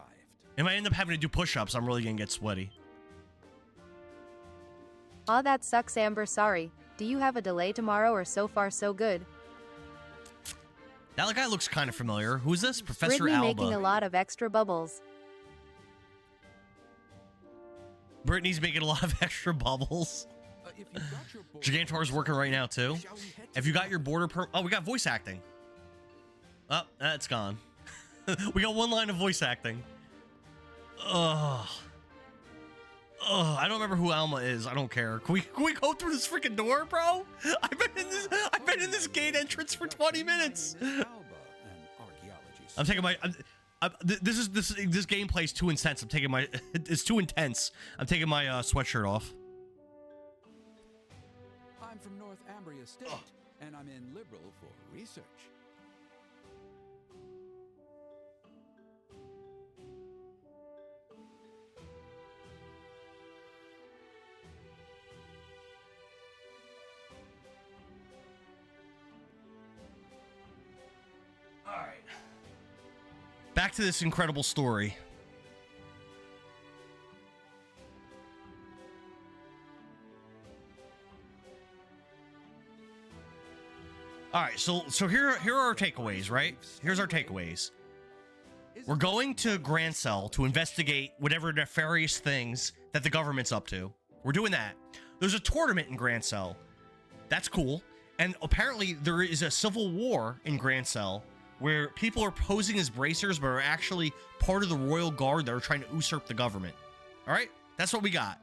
If I end up having to do push-ups, I'm really gonna get sweaty. Aw, that sucks, Amber. Sorry. Do you have a delay tomorrow or so far so good? That guy looks kind of familiar. Who's this? Professor Brittany Alba. making a lot of extra bubbles. Brittany's making a lot of extra bubbles. If you've got your board, Gigantor's working right now, too. shall we head If you got your border oh, we got voice acting. Oh, that's gone. We got one line of voice acting. Ugh. Ugh, I don't remember who Alma is. I don't care. Can we go through this freaking door, bro? I've been in this gate entrance for 20 minutes. Alba, an archaeology I'm taking my this gameplay is too intense. It's too intense. I'm taking my sweatshirt off. I'm from North Ambria State, and I'm in Liberal for research. All right. Back to this incredible story. All right, so here are our takeaways, right? Here's our takeaways. We're going to Grand Cell to investigate whatever nefarious things that the government's up to. We're doing that. There's a tournament in Grand Cell. That's cool. And apparently there is a civil war in Grand Cell where people are posing as bracers but are actually part of the royal guard that are trying to usurp the government. All right? That's what we got.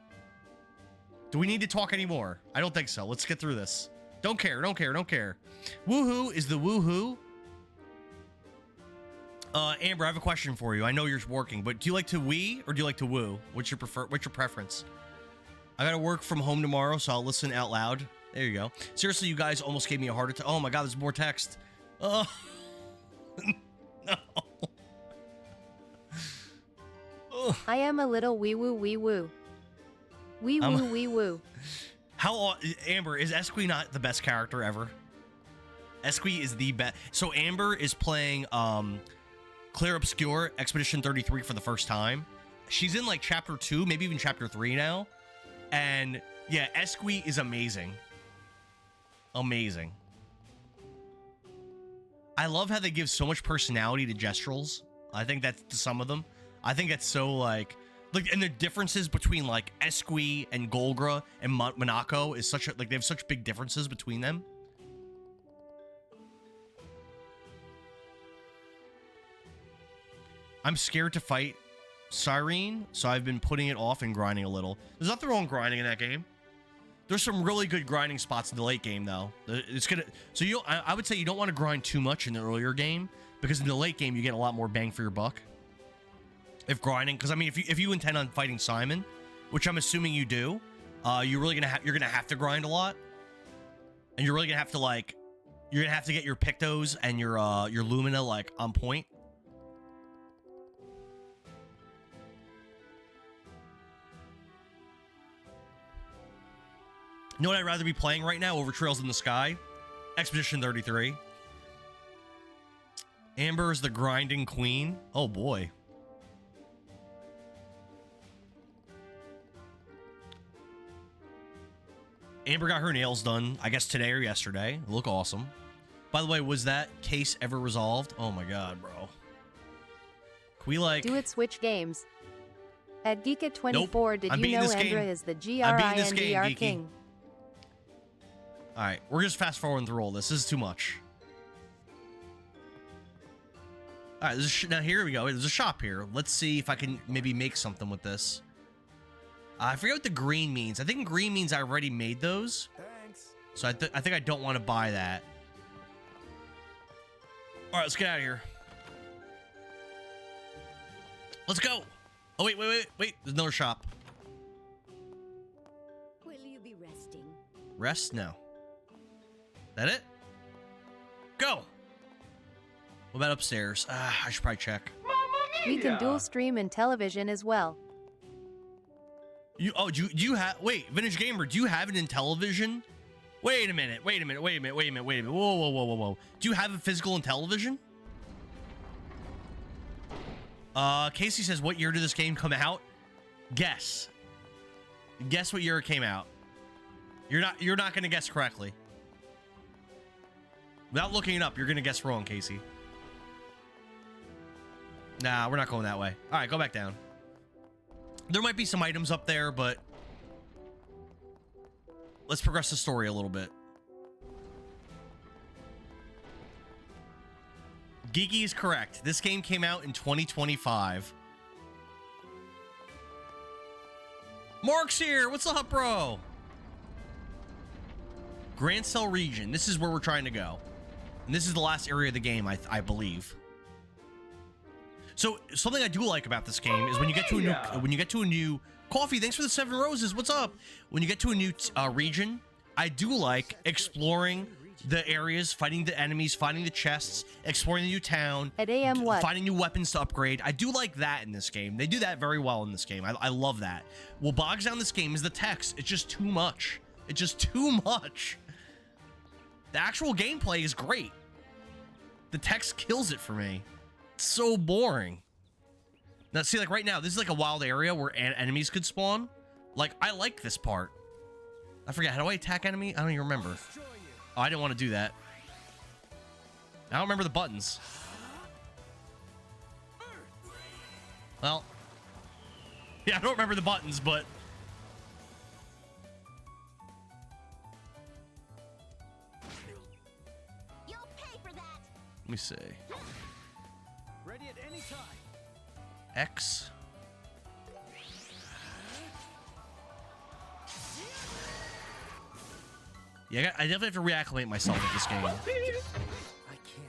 Do we need to talk anymore? I don't think so. Let's get through this. Don't care. Woohoo is the woohoo. Amber, I have a question for you. I know you're working, but do you like to wee or do you like to woo? What's your preference? I gotta work from home tomorrow, so I'll listen out loud. There you go. Seriously, you guys almost gave me a heart attack. Oh my god, there's more text. Oh. No. Oh. I am a little wee woo wee woo. Wee woo wee woo. Amber, is Esqui not the best character ever? Esqui is the best. So Amber is playing Claire Obscure Expedition 33 for the first time. She's in like chapter 2, maybe even chapter 3 now. And yeah, Esqui is amazing. Amazing. I love how they give so much personality to Gestrels. I think that's to some of them. I think that's so like, and the differences between like Esqui and Golgra and Monaco is such a, like, they have such big differences between them. I'm scared to fight Cyrene, so I've been putting it off and grinding a little. There's nothing wrong grinding in that game. There's some really good grinding spots in the late game, though. It's gonna, so you, I would say you don't want to grind too much in the earlier game, because in the late game you get a lot more bang for your buck. If grinding, because I mean, if you intend on fighting Simon, which I'm assuming you do, you're gonna have to grind a lot, and you're really gonna have to like, you're gonna have to get your Pictos and your Lumina like on point. You know what I'd rather be playing right now over Trails in the Sky? Expedition 33. Amber is the grinding queen. Oh boy. Amber got her nails done, I guess today or yesterday. Look awesome. By the way, was that case ever resolved? Oh my god, bro. Can we like... Do it switch games. At Geeka24, Nope. did I'm you beating know this game. Endra is the I'm beating this game, GRINDR Geeky. king? Alright, we're just fast forwarding through all this. This is too much. Alright, now here we go. There's a shop here. Let's see if I can maybe make something with this. I forget what the green means. I think green means I already made those. Thanks. So I think I don't want to buy that. Alright, let's get out of here. Let's go. Oh, wait. There's another shop. Will you be resting? Rest? No. That it? Go. What about upstairs? I should probably check. We can dual stream in television as well. Do you have, wait, Vintage Gamer, do you have it in television? Wait a minute. Whoa. Do you have a physical in television? Casey says, what year did this game come out? Guess what year it came out. You're not gonna guess correctly. Without looking it up, you're gonna guess wrong, Casey. Nah, we're not going that way. All right, go back down. There might be some items up there, but let's progress the story a little bit. Geeky is correct. This game came out in 2025. Mark's here. What's up, bro? Grand Cell region. This is where we're trying to go. And this is the last area of the game, I believe. So something I do like about this game is when you get to a new Coffee, thanks for the 7 roses. What's up? When you get to a new region, I do like exploring the areas, fighting the enemies, finding the chests, exploring the new town, At AM what? finding new weapons to upgrade. I do like that in this game. They do that very well in this game. I love that. What bogs down this game is the text. It's just too much. It's just too much. The actual gameplay is great. The text kills it for me. It's so boring. Now, see, like right now, this is like a wild area where enemies could spawn. Like, I like this part. I forget, how do I attack enemy? I don't even remember. Oh, I didn't want to do that. I don't remember the buttons. Well, yeah, I don't remember the buttons, but... You'll pay for that. Let me see. Ready at any time. X. Yeah, I definitely have to reacclimate myself with this game. I can't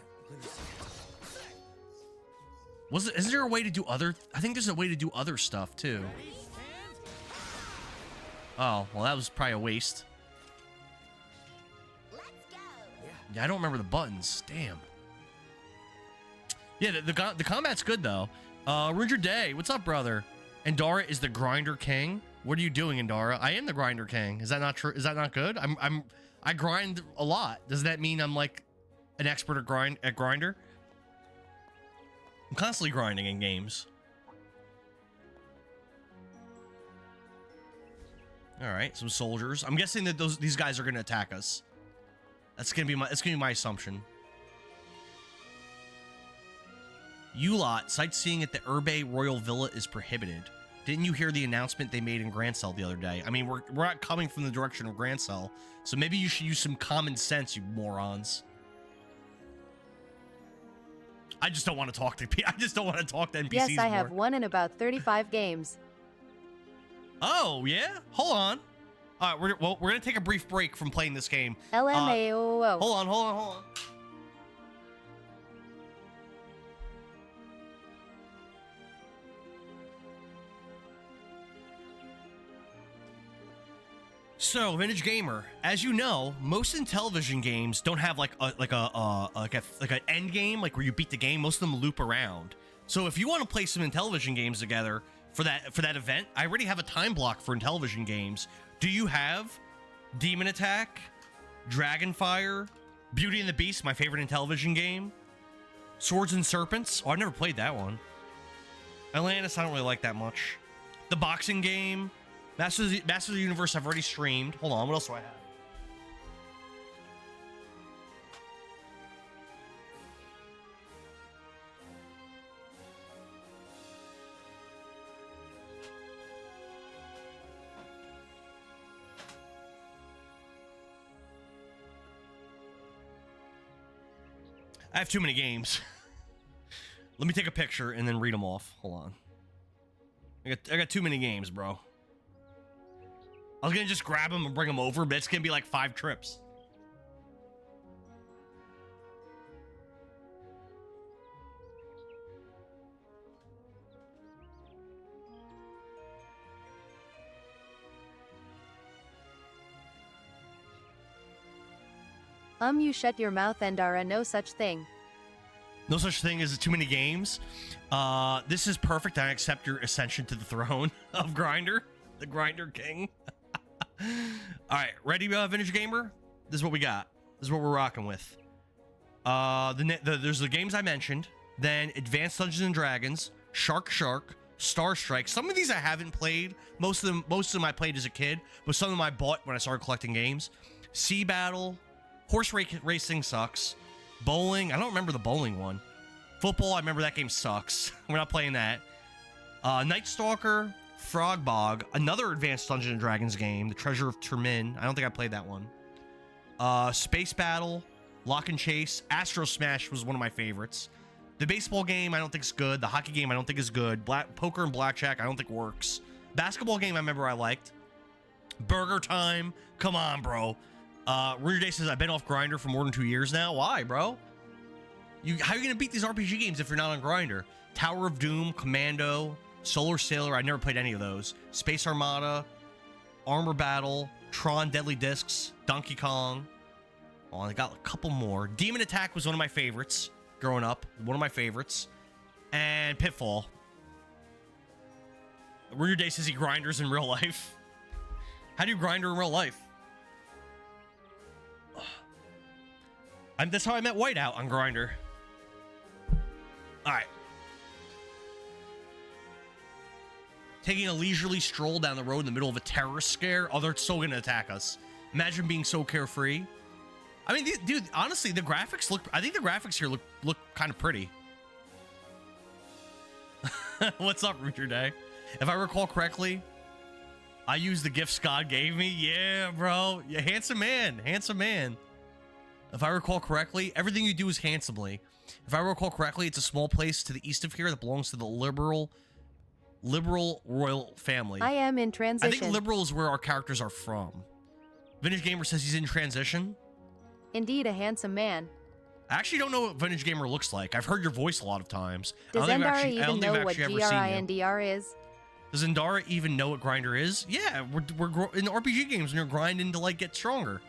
lose it. Isn't there a way to do other... I think there's a way to do other stuff, too. Oh, well, that was probably a waste. Let's go. Yeah, I don't remember the buttons. Damn. Yeah, the combat's good, though. Roger Day, what's up, brother? Endara is the Grinder King. What are you doing, Endara? I am the Grinder King. Is that not true? Is that not good? I grind a lot. Does that mean I'm like an expert at grinder? I'm constantly grinding in games. All right, some soldiers. I'm guessing that these guys are gonna attack us. That's gonna be my assumption. U-Lot, sightseeing at the Urbe Royal Villa is prohibited. Didn't you hear the announcement they made in Grancel the other day? I mean, we're not coming from the direction of Grancel, so maybe you should use some common sense, you morons. I just don't want to talk to I just don't want to talk to NPCs. Yes, I more. have won in about 35 games. Oh yeah, hold on. All right, we're gonna take a brief break from playing this game. LMAO. Hold on. So, Vintage Gamer, as you know, most Intellivision games don't have like an end game, like where you beat the game. Most of them loop around. So, if you want to play some Intellivision games together for that event, I already have a time block for Intellivision games. Do you have Demon Attack, Dragonfire, Beauty and the Beast, my favorite Intellivision game, Swords and Serpents? Oh, I've never played that one. Atlantis, I don't really like that much. The boxing game. Masters of the Universe, I've already streamed. Hold on, what else do I have? I have too many games. Let me take a picture and then read them off. Hold on. I got too many games, bro. I was gonna just grab them and bring them over, but it's gonna be like 5 trips. You shut your mouth, Endara, no such thing. No such thing as too many games. This is perfect. I accept your ascension to the throne of Grinder, the Grinder King. All right, ready, Vintage Gamer? This is what we got. This is what we're rocking with. There's the games I mentioned. Then Advanced Dungeons and Dragons, Shark, Star Strike. Some of these I haven't played. Most of them I played as a kid, but some of them I bought when I started collecting games. Sea Battle, Horse Racing sucks. Bowling, I don't remember the bowling one. Football, I remember that game sucks. We're not playing that. Night Stalker, Frog Bog, another Advanced Dungeons and Dragons game, The Treasure of Termin. I don't think I played that one. Space Battle, Lock and Chase, Astro Smash was one of my favorites. The baseball game, I don't think is good. The hockey game, I don't think is good. Poker and Blackjack, I don't think works. Basketball game, I remember I liked. Burger Time, come on, bro. Rudy Day says, I've been off Grinder for more than 2 years now. Why, bro? How are you gonna beat these RPG games if you're not on Grinder? Tower of Doom, Commando, Solar Sailor, I never played any of those. Space Armada, Armor Battle, Tron Deadly Discs, Donkey Kong. Oh, I got a couple more. Demon Attack was one of my favorites growing up. One of my favorites. And Pitfall. Rudy Day says he grinders in real life. How do you grinder in real life? That's how I met Whiteout on Grinder. All right. Taking a leisurely stroll down the road in the middle of a terrorist scare. Oh, they're so gonna attack us. Imagine being so carefree. I mean, dude, honestly, the graphics look... I think the graphics here look kind of pretty. What's up, Richard Day? If I recall correctly, I used the gifts God gave me. Yeah, bro. Yeah, handsome man. Handsome man. If I recall correctly, everything you do is handsomely. If I recall correctly, it's a small place to the east of here that belongs to the liberal royal family. I am in transition. I think liberal is where our characters are from. Vintage Gamer says he's in transition. Indeed, a handsome man. I actually don't know what Vintage Gamer looks like. I've heard your voice a lot of times. Does Endara even know what GRINDR is? Does Endara even know what Grinder is? Yeah, we're in RPG games and you're grinding to like get stronger.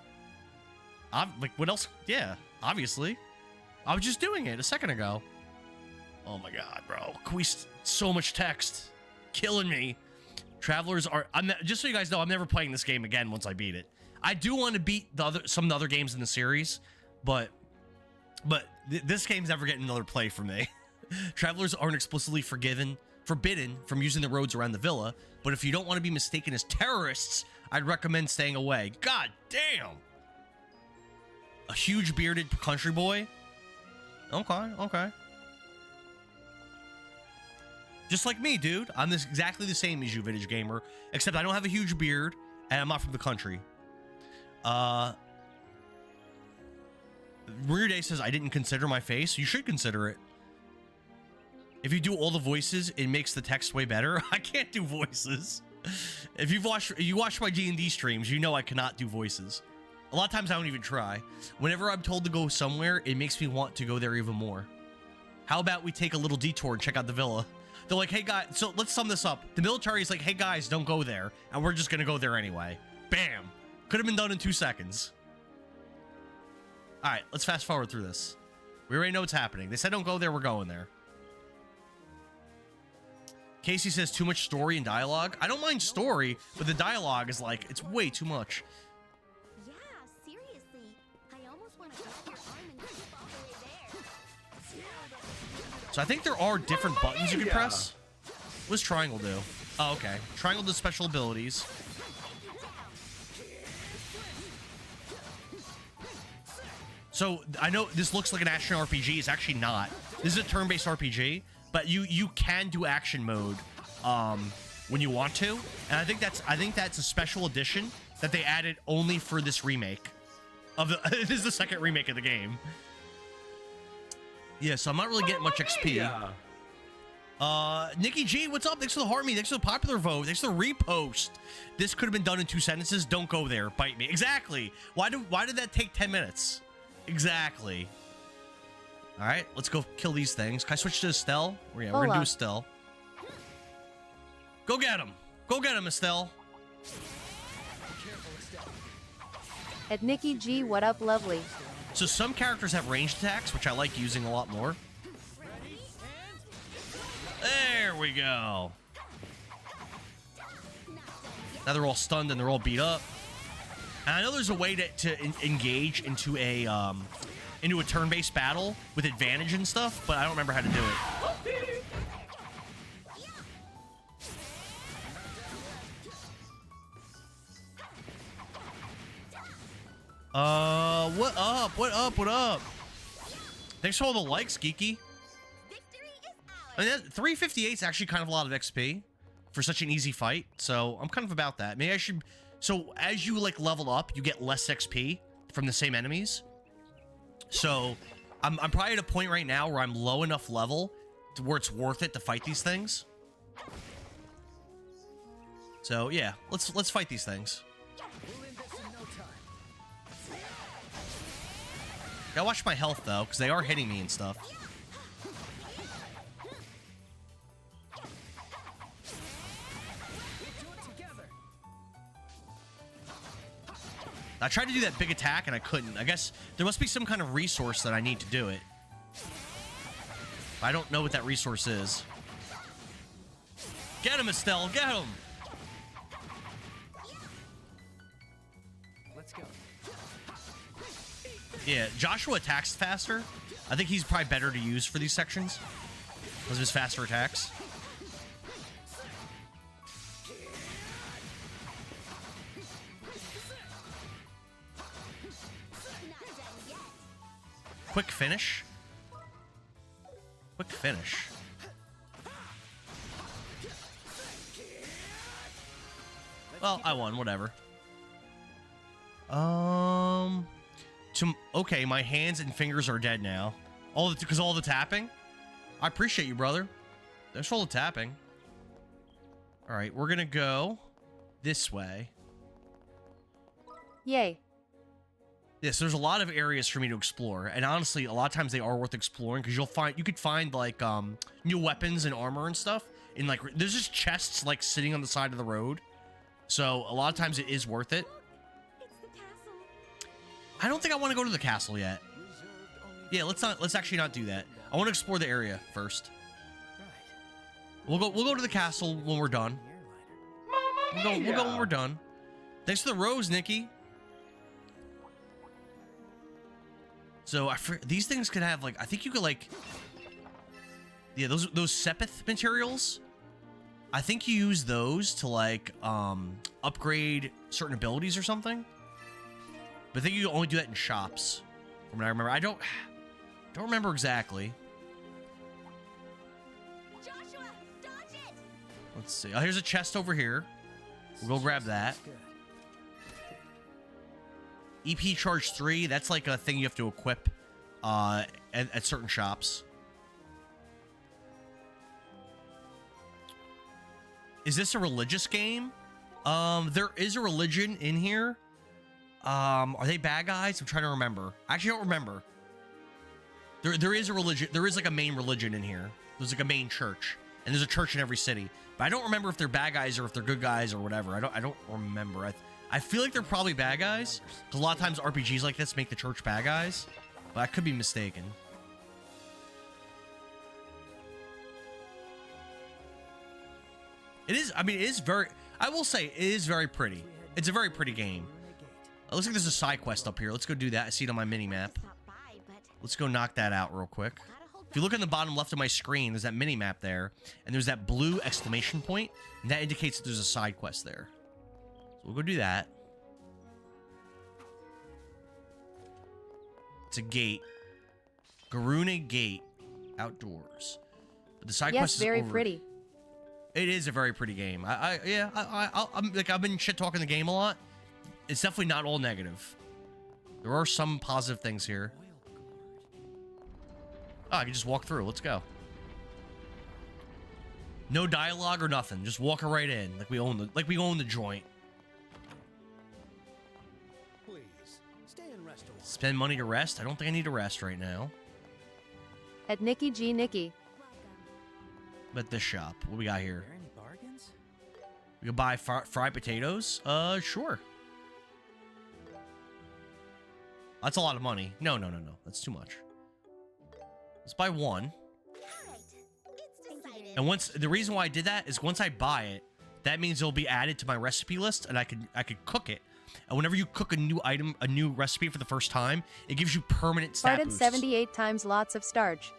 Like what else? Yeah, obviously. I was just doing it a second ago. Oh my god, bro. So much text. Killing me. Travelers are... just so you guys know, I'm never playing this game again once I beat it. I do want to beat some of the other games in the series, but this game's never getting another play from me. Travelers aren't explicitly forbidden from using the roads around the villa, but if you don't want to be mistaken as terrorists, I'd recommend staying away. God damn! A huge bearded country boy? Okay, okay. Just like me, dude. I'm exactly the same as you, Vintage Gamer, except I don't have a huge beard, and I'm not from the country. Weird Day says, I didn't consider my face. You should consider it. If you do all the voices, it makes the text way better. I can't do voices. If you watch my D&D streams, you know I cannot do voices. A lot of times I don't even try. Whenever I'm told to go somewhere, it makes me want to go there even more. How about we take a little detour and check out the villa? They're like, hey guys, so let's sum this up. The military is like, hey guys, don't go there. And we're just gonna go there anyway. Bam. Could have been done in 2 seconds. All right, let's fast forward through this. We already know what's happening. They said don't go there, we're going there. Casey says too much story and dialogue. I don't mind story, but the dialogue is like, it's way too much. Yeah, seriously. I almost want to grab your arm and keep all the way there. So I think there are different buttons you can press. What does triangle do? Oh, okay. Triangle does special abilities. So I know this looks like an action RPG. It's actually not. This is a turn-based RPG, but you can do action mode when you want to, and I think that's a special edition that they added only for this remake of the. This is the second remake of the game. Yeah, so I'm not really getting much XP. Nikki G, what's up? Thanks for the heart me. Thanks for the popular vote. Thanks for the repost. This could have been done in 2 sentences. Don't go there. Bite me. Exactly. Why did that take 10 minutes? Exactly. All right, let's go kill these things. Can I switch to Estelle? Oh, yeah, we're gonna do Estelle. Go get him. Go get him, Estelle. At Nikki G, what up, lovely? So some characters have ranged attacks, which I like using a lot more. There we go. Now they're all stunned and they're all beat up. And I know there's a way to engage into a turn-based battle with advantage and stuff, but I don't remember how to do it. What up? What up? What up? Thanks for all the likes, Geeky. I mean, 358 is actually kind of a lot of XP for such an easy fight, so I'm kind of about that. Maybe I should... So, as you, like, level up, you get less XP from the same enemies. So, I'm probably at a point right now where I'm low enough level to where it's worth it to fight these things. So, yeah, let's fight these things. Gotta watch my health, though, because they are hitting me and stuff. I tried to do that big attack and I couldn't. I guess there must be some kind of resource that I need to do it. I don't know what that resource is. Get him, Estelle, get him! Let's go. Yeah, Joshua attacks faster. I think he's probably better to use for these sections because of his faster attacks. Quick finish. Quick finish. Well, I won, whatever. Okay, my hands and fingers are dead now. Because all the tapping? I appreciate you, brother. Thanks for all the tapping. Alright, we're gonna go this way. Yay. Yes, there's a lot of areas for me to explore, and honestly, a lot of times they are worth exploring because you could find like new weapons and armor and stuff. In like, there's just chests like sitting on the side of the road, so a lot of times it is worth it. It's the castle. I don't think I want to go to the castle yet. Yeah, let's actually not do that. I want to explore the area first. We'll go to the castle when we're done. We'll go when we're done. Thanks for the rose, Nikki. So these things could have like, I think you could like, Yeah, those Sepith materials. I think you use those to like upgrade certain abilities or something. But I think you only do that in shops, from what I remember. I don't remember exactly. Joshua, dodge it! Let's see. Oh, here's a chest over here. We'll go grab that. Good. EP charge 3. That's like a thing you have to equip at certain shops. Is this a religious game? There is a religion in here. Are they bad guys? I'm trying to remember. I actually don't remember. There is a religion. There is like a main religion in here. There's like a main church, and there's a church in every city. But I don't remember if they're bad guys or if they're good guys or whatever. I don't remember. I feel like they're probably bad guys, because a lot of times RPGs like this make the church bad guys, but I could be mistaken. It is. I mean, it is very. I will say it is very pretty. It's a very pretty game. It looks like there's a side quest up here. Let's go do that. I see it on my mini map. Stop by, but Let's go knock that out real quick. gotta hold If you look on the bottom left of my screen, there's that mini map there, and there's that blue exclamation point, and that indicates that there's a side quest there. So we'll go do that. It's a gate. Garuna Gate. Outdoors. But the side Yes, quest is very over. pretty. It is a very pretty game. I'm like, I've been shit talking the game a lot. It's definitely not all negative. There are some positive things here. Oh, I can just walk through. Let's go. No dialogue or nothing. Just walk right in, like we own the joint. Please, stay and rest a while. Spend money to rest. I don't think I need to rest right now. At Nikki G. Nikki. But this shop, what we got Are here? there any bargains? We can buy fried potatoes. Sure. That's a lot of money. No. That's too much. Let's buy one. Alright, it's decided. And once the reason why I did that is once I buy it, that means it'll be added to my recipe list, and I could cook it. And whenever you cook a new item, a new recipe for the first time, it gives you permanent stat Farted boosts. 78 times lots of starch.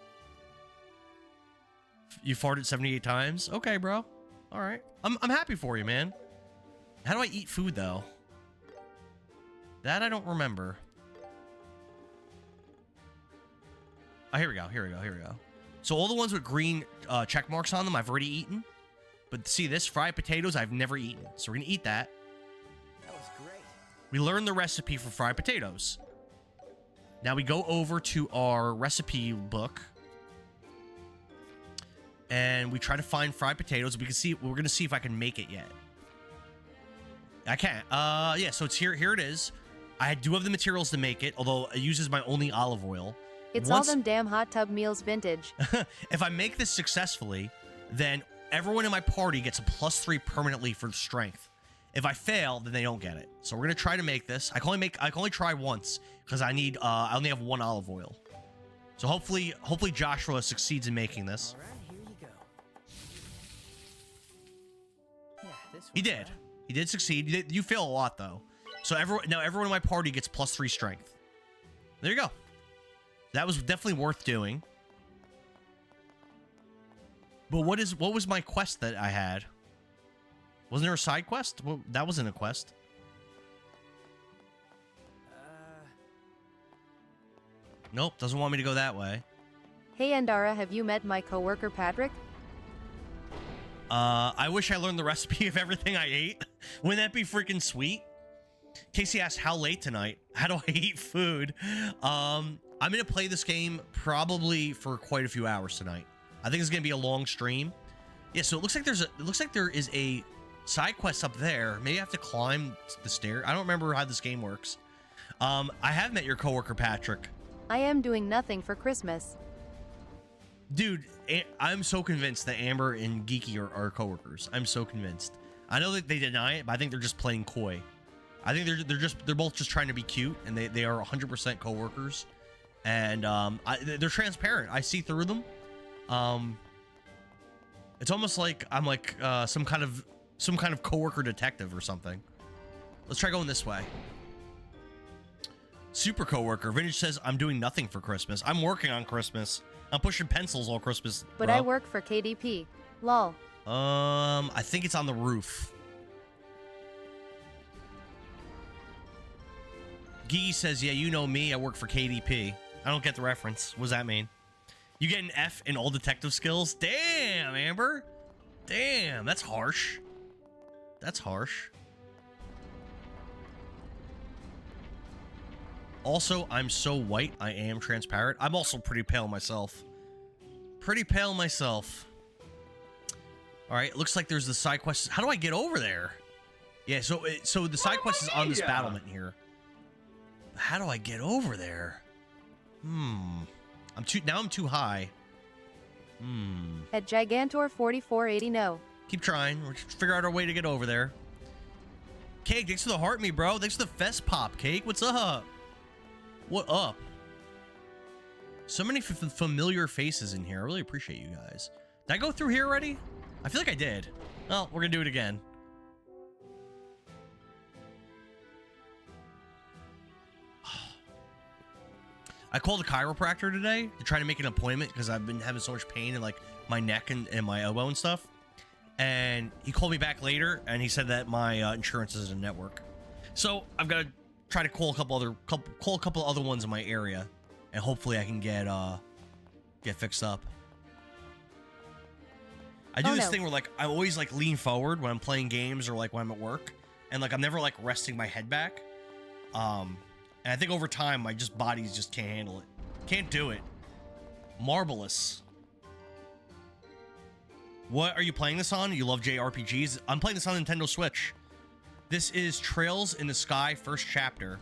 You farted 78 times? Okay, bro. All right. I'm happy for you, man. How do I eat food though? That I don't remember. Oh, here we go. So all the ones with green check marks on them, I've already eaten. But see this fried potatoes, I've never eaten. So we're gonna eat that. That was great. We learned the recipe for fried potatoes. Now we go over to our recipe book. And we try to find fried potatoes. We're gonna see if I can make it yet. I can't. Yeah, so it's here. Here it is. I do have the materials to make it, although it uses my only olive oil. It's Once- all them damn hot tub meals vintage. If I make this successfully, then everyone in my party gets a +3 permanently for strength. If I fail, then they don't get it. So we're gonna try to make this. I can only try once because I only have one olive oil. So hopefully Joshua succeeds in making this. All right, here you go. Yeah, this He one, did. huh? He did succeed. You fail a lot though. So everyone in my party gets +3 strength. There you go. That was definitely worth doing. But what was my quest that I had? Wasn't there a side quest? Well, that wasn't a quest. Nope, doesn't want me to go that way. Hey Andara, have you met my coworker Patrick? I wish I learned the recipe of everything I ate. Wouldn't that be freaking sweet? Casey asked, how late tonight? How do I eat food? I'm gonna play this game probably for quite a few hours tonight. I think it's gonna be a long stream. Yeah, so it looks like there is a side quest up there. Maybe I have to climb the stair. I don't remember how this game works. I have met your coworker Patrick. I am doing nothing for Christmas. Dude, I'm so convinced that Amber and Geeky are coworkers. I'm so convinced. I know that they deny it, but I think they're just playing coy. I think they're both just trying to be cute, and they are 100% coworkers. And they're transparent. I see through them. It's almost like I'm like some kind of coworker detective or something. Let's try going this way. Super coworker. Vintage says I'm doing nothing for Christmas. I'm working on Christmas. I'm pushing pencils all Christmas. But bro. I work for KDP. Lol. I think it's on the roof. Gee says, yeah, you know me. I work for KDP. I don't get the reference. What does that mean? You get an F in all detective skills? Damn, Amber. Damn, that's harsh. That's harsh. Also, I'm so white, I am transparent. I'm also pretty pale myself. Pretty pale myself. All right, looks like there's the side quest. How do I get over there? Yeah, so the side quest is on this battlement here. How do I get over there? I'm too high. At Gigantor 4480 no. Keep trying. We'll figure out our way to get over there. Cake, thanks for the heart me, bro. Thanks for the fest pop, Cake. What's up? What up? So many familiar faces in here. I really appreciate you guys. Did I go through here already? I feel like I did. Well, we're gonna do it again. I called a chiropractor today to try to make an appointment because I've been having so much pain in like my neck and my elbow and stuff. And he called me back later and he said that my insurance is in network. So I've got to try to call a couple other ones in my area, and hopefully I can get fixed up. I do this thing where like I always like lean forward when I'm playing games or like when I'm at work, and like I'm never like resting my head back. And I think over time my bodies just can't handle it. Can't do it. Marvelous. What are you playing this on? You love JRPGs? I'm playing this on Nintendo Switch. This is Trails in the Sky first chapter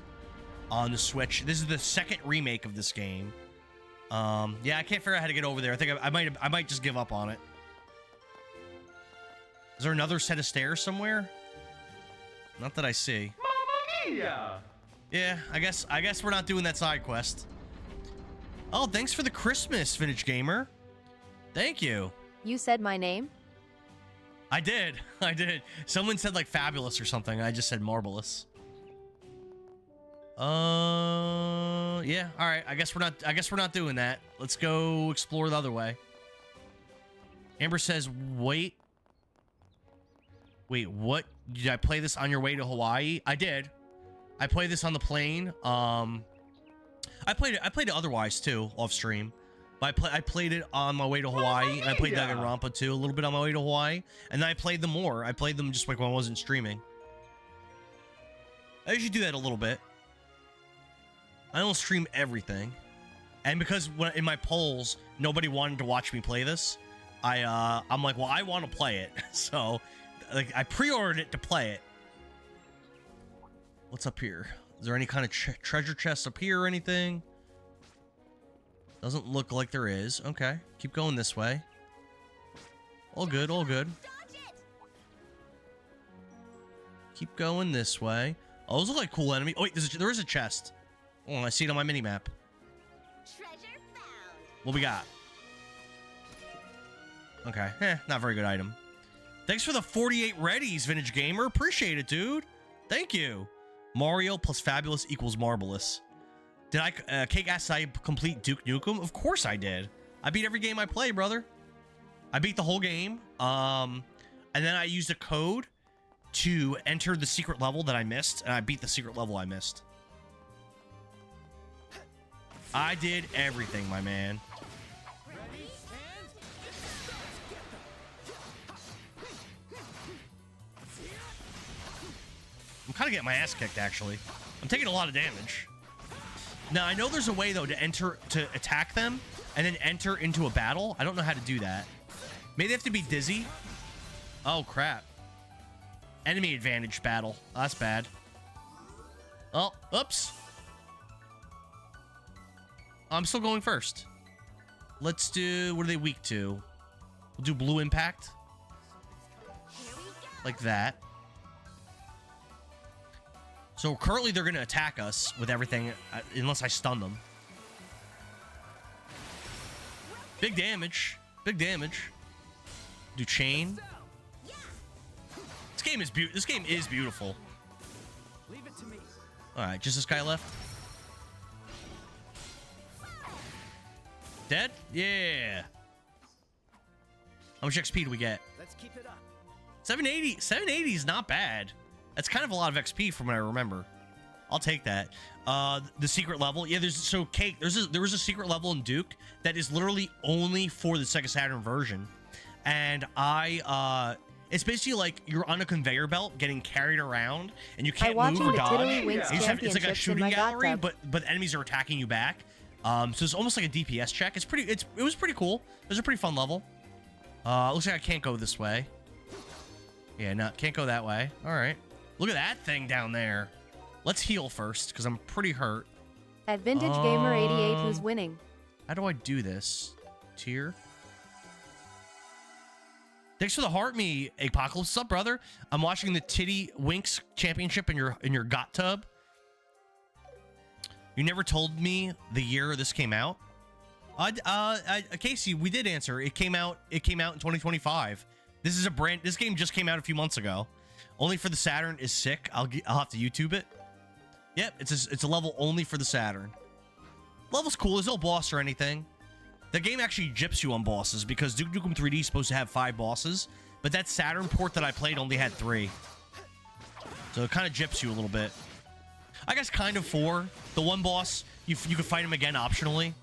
on the Switch. This is the second remake of this game. Yeah, I can't figure out how to get over there. I think I might just give up on it. Is there another set of stairs somewhere? Not that I see. Mamma mia! Yeah, I guess we're not doing that side quest. Oh, thanks for the Christmas, Vintage Gamer. Thank you. You said my name? I did. Someone said like fabulous or something. I just said marvelous. Yeah. All right. I guess we're not doing that. Let's go explore the other way. Amber says, wait, what? Did I play this on your way to Hawaii? I did. I played this on the plane. I played it otherwise too, off stream. But I played it on my way to Hawaii, and I played Danganronpa too, a little bit on my way to Hawaii. And then I played them more. I played them just like when I wasn't streaming. I usually do that a little bit. I don't stream everything. And because in my polls, nobody wanted to watch me play this, I'm like, well, I want to play it. So, like, I pre-ordered it to play it. What's up here? Is there any kind of treasure chest up here or anything? Doesn't look like there is. Okay. Keep going this way. All good, all good. Keep going this way. Oh, those look like cool enemy. Oh, wait, there is a chest. Oh, I see it on my mini-map. Treasure found. What we got? Okay. Not very good item. Thanks for the 48 readies, Vintage Gamer. Appreciate it, dude. Thank you. Mario plus Fabulous equals Marvelous. Did I, Cake asks, I complete Duke Nukem? Of course I did. I beat every game I play, brother. I beat the whole game. And then I used a code to enter the secret level that I missed, and I beat the secret level I missed. I did everything, my man. I'm kind of getting my ass kicked, actually. I'm taking a lot of damage. Now, I know there's a way, though, to attack them and then enter into a battle. I don't know how to do that. Maybe they have to be dizzy. Oh, crap. Enemy advantage battle. Oh, that's bad. Oh, oops. I'm still going first. Let's do... What are they weak to? We'll do blue impact. Like that. So currently they're going to attack us with everything unless I stun them. Big damage. Big damage. Do chain. This game is beautiful. Leave it to me. All right, just this guy left. Dead? Yeah. How much XP do we get? Let's keep it up. 780. 780 is not bad. That's kind of a lot of XP from what I remember. I'll take that. The secret level. Yeah, there was a secret level in Duke that is literally only for the Sega Saturn version. And it's basically like you're on a conveyor belt getting carried around and you can't move or dodge. It's like a shooting gallery, but enemies are attacking you back. So it's almost like a DPS check. It was pretty cool. It was a pretty fun level. Looks like I can't go this way. Yeah, no, can't go that way. All right. Look at that thing down there. Let's heal first, because I'm pretty hurt. At Vintage Gamer 88, who's winning? How do I do this? Tier. Thanks for the heart, me Apocalypse. What's up, brother? I'm watching the Titty Winks Championship in your got tub. You never told me the year this came out. Casey, we did answer. It came out in 2025. This game just came out a few months ago. Only for the Saturn is sick. I'll have to YouTube it. Yep, it's a level only for the Saturn. Level's cool. There's no boss or anything. The game actually gyps you on bosses because Duke Nukem 3D is supposed to have 5 bosses, but that Saturn port that I played only had 3. So it kind of gyps you a little bit. I guess kind of 4. The one boss, you can fight him again optionally.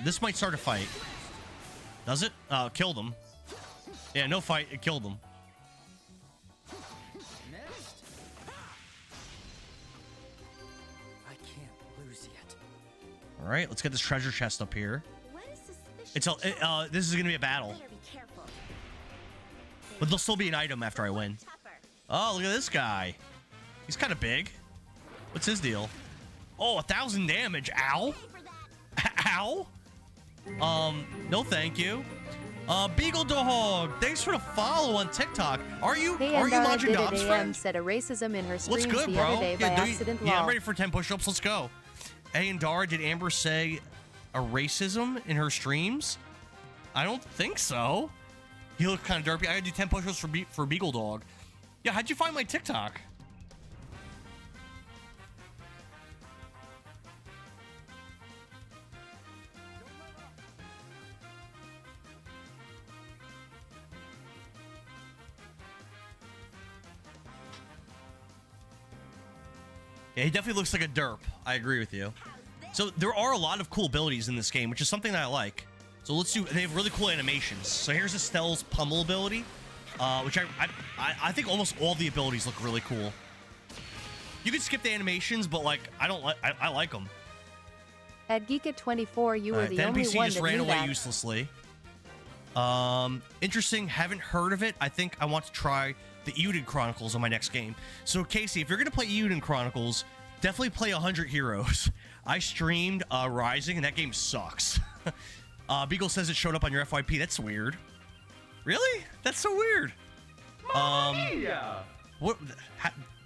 This might start a fight. Does it? Killed him. Yeah, no fight. It killed him. Next. I can't lose yet. All right, let's get this treasure chest up here. What is suspicious? This is gonna be a battle, Better be careful. but there'll still be an item after I win. Tougher. Oh, look at this guy. He's kind of big. What's his deal? Oh, 1,000 damage. Ow. Pay for that. Ow. No thank you. Beagle Dog, thanks for the follow on TikTok. Are you Hey, watching Andara Dom's did friend? AM said a racism in her What's streams good, the bro? other day by accident. Yeah, I'm lol. ready for 10 push-ups. Let's go. Hey, Andara, did Amber say a racism in her streams? I don't think so. You look kind of derpy. I gotta do 10 push-ups for Beagle Dog. Yeah, how'd you find my TikTok? Yeah, he definitely looks like a derp. I agree with you. So there are a lot of cool abilities in this game, which is something that I like. So let's do. They have really cool animations. So here's Estelle's pummel ability, which I think almost all the abilities look really cool. You can skip the animations, but like I like them. At Geek24, you were the The only NPC one just that ran knew away that. uselessly. Interesting. Haven't heard of it. I think I want to try the Euden Chronicles on my next game. So Casey, if you're gonna play Euden Chronicles, definitely play 100 Heroes. I streamed Rising, and that game sucks. Beagle says it showed up on your FYP. That's weird. Really? That's so weird. What?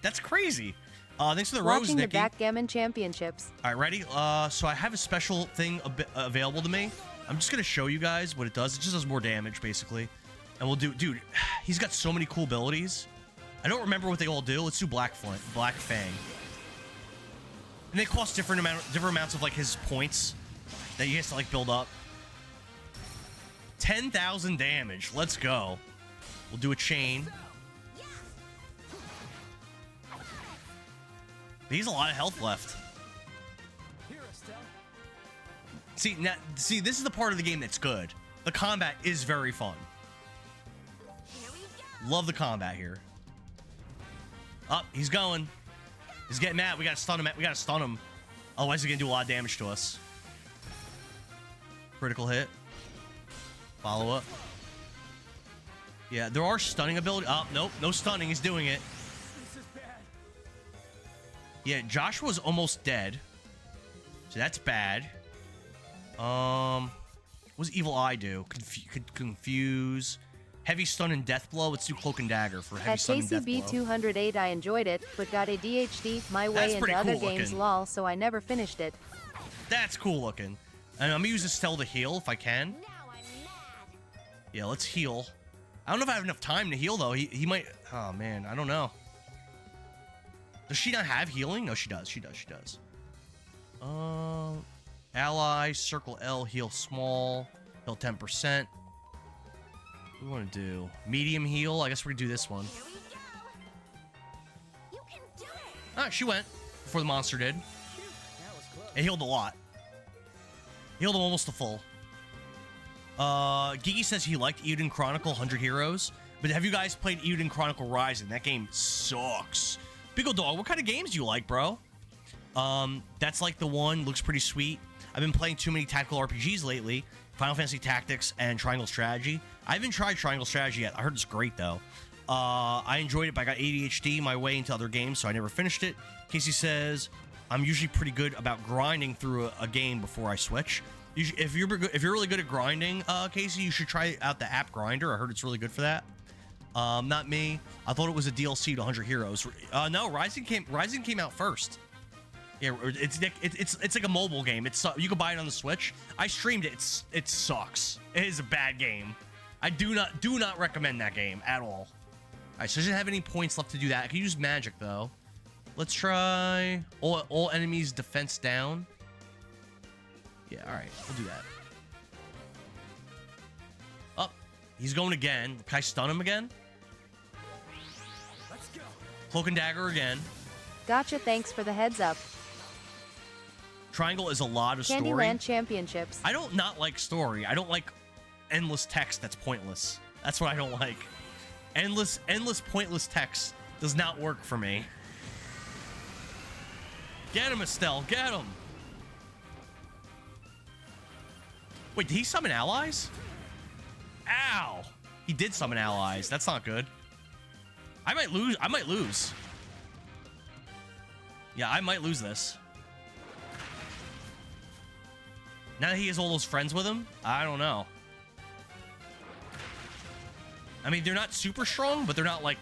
That's crazy. Thanks for the rose, Watching the Nikki. Backgammon Championships. All right, ready? So I have a special thing available to me. I'm just gonna show you guys what it does. It just does more damage, basically. And we'll do, dude. He's got so many cool abilities. I don't remember what they all do. Let's do Black Fang. And they cost different amounts of like his points that he has to like build up. 10,000 damage. Let's go. We'll do a chain. He has a lot of health left. Here, Estelle. See, this is the part of the game that's good. The combat is very fun. Here we go. Love the combat here. Up, he's going. He's getting mad. We gotta stun him. We gotta stun him. Otherwise, he's gonna do a lot of damage to us. Critical hit. Follow up. Yeah, there are stunning ability. Oh, nope, no stunning. He's doing it. This is bad. Yeah, Joshua's almost dead. So that's bad. What does Evil Eye do? Confuse. Heavy stun and death blow. Let's do Cloak and Dagger for heavy At stun and death blow. KCB208, I enjoyed it, but got ADHD my That's way into pretty other cool games, looking. lol, so I never finished it. That's cool looking. And I'm gonna use Estelle to heal if I can. Now I'm mad. Yeah, let's heal. I don't know if I have enough time to heal, though. He might... Oh, man. I don't know. Does she not have healing? No, she does. She does. Ally, circle L, heal small. Heal 10%. What do we want to do? Medium heal? I guess we're going to do this one. Here we go. You can do it. Alright, she went before the monster did. That was close. It healed a lot. Healed him almost to full. Geeky says he liked Euden Chronicle 100 Heroes. But have you guys played Euden Chronicle Rising? That game sucks. Biggle Dog, what kind of games do you like, bro? That's like the one. Looks pretty sweet. I've been playing too many tactical RPGs lately. Final Fantasy Tactics and Triangle Strategy. I haven't tried Triangle Strategy yet. I heard it's great, though. I enjoyed it, but I got ADHD my way into other games, so I never finished it. Casey says, I'm usually pretty good about grinding through a game before I switch. If you're really good at grinding, Casey, you should try out the app Grinder. I heard it's really good for that. Not me. I thought it was a DLC to 100 Heroes. No, Rising came out first. Yeah, it's like a mobile game. You can buy it on the Switch. I streamed it. It sucks. It is a bad game. I do not recommend that game at all. All right, so I shouldn't have any points left to do that. I can use magic though. Let's try all enemies defense down. Yeah, all right, we'll do that. Up, he's going again. Can I stun him again? Let's go. Cloak and dagger again. Gotcha, thanks for the heads up. Triangle is a lot of story. Candyland Championships. I don't not like story. I don't like endless text that's pointless. That's what I don't like. Endless pointless text does not work for me. Get him, Estelle. Get him. Wait, did he summon allies? Ow. He did summon allies. That's not good. I might lose. Yeah, I might lose this. Now that he has all those friends with him, I don't know. I mean, they're not super strong, but they're not like...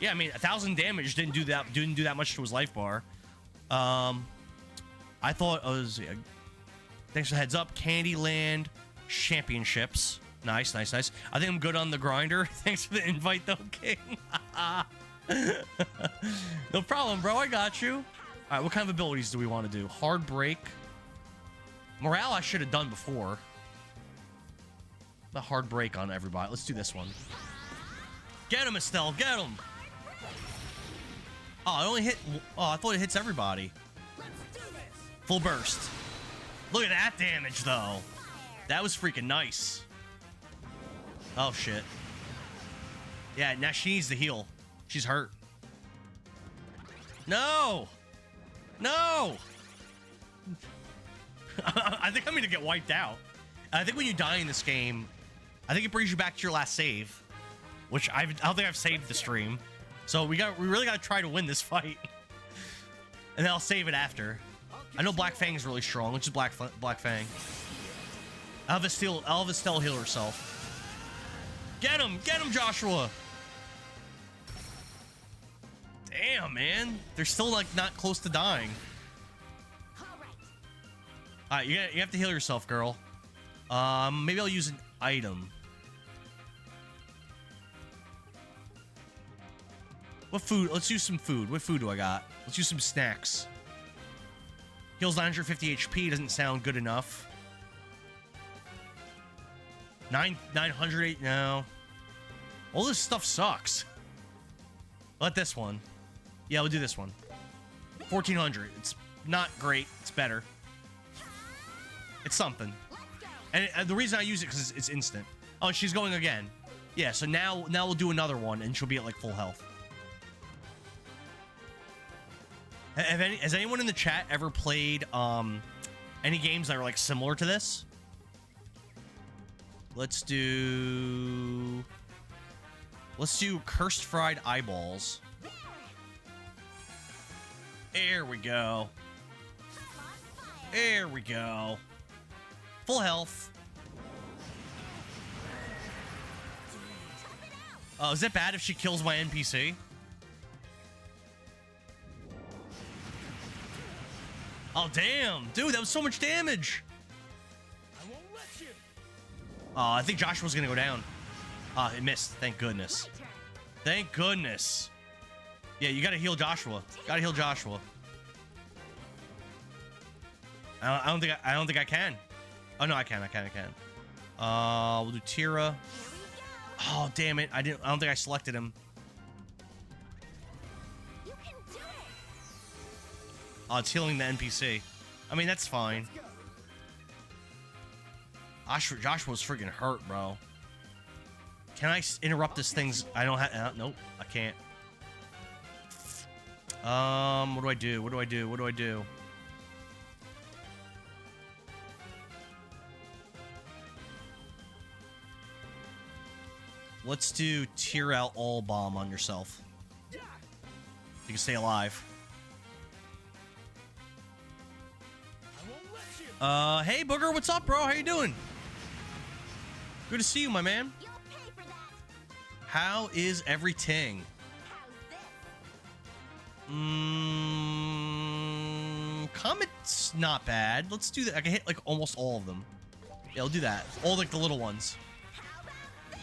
Yeah, I mean, 1,000 damage didn't do that much to his life bar. I thought it was... Thanks for the heads up. Candyland Championships. Nice. I think I'm good on the grinder. Thanks for the invite, though, King. No problem, bro. I got you. All right, what kind of abilities do we want to do? Hard break. Morale I should have done before. The hard break on everybody. Let's do this one. Get him, Estelle. Get him. Oh, it only hit... Oh, I thought it hits everybody. Full burst. Look at that damage, though. That was freaking nice. Oh, shit. Yeah, now she needs to heal. She's hurt. No! No! I think I'm going to get wiped out. I think when you die in this game, I think it brings you back to your last save, which I don't think I've saved the stream. So we really got to try to win this fight. And then I'll save it after. I know Black Fang is really strong, which is Black Fang. I'll have Estelle heal herself. Get him, Joshua. Damn, man. They're still like not close to dying. All right, you have to heal yourself, girl. Maybe I'll use an item. What food? Let's use some food. What food do I got? Let's use some snacks. Heals 950 HP. Doesn't sound good enough. 908. No. All this stuff sucks. Let this one. Yeah, we'll do this one. 1400. It's not great. It's better. It's something. And the reason I use it because it's instant. Oh, she's going again. Yeah, so now we'll do another one and she'll be at like full health. Has anyone in the chat ever played any games that are like similar to this? Let's do Cursed Fried Eyeballs. There we go. There we go. Full health. Oh, is it bad if she kills my NPC? Oh, damn. Dude, that was so much damage. I won't let you. Oh, I think Joshua's gonna go down. Ah, it missed. Thank goodness. Thank goodness. Yeah, you gotta heal Joshua. Gotta heal Joshua. I don't think I can. Oh no, I can. We'll do Tira. Oh damn it! I don't think I selected him. You can do it. Oh, it's healing the NPC. I mean, that's fine. Joshua's freaking hurt, bro. Can I interrupt this thing's... I don't have... nope, I can't. What do I do? What do I do? What do I do? Let's do tear out all bomb on yourself. You can stay alive. Hey Booger, what's up, bro? How you doing? Good to see you, my man. You'll pay for that. How is everything? How's this? Comet's not bad. Let's do that. I can hit like almost all of them. Yeah, I'll do that. All like the little ones. How about this?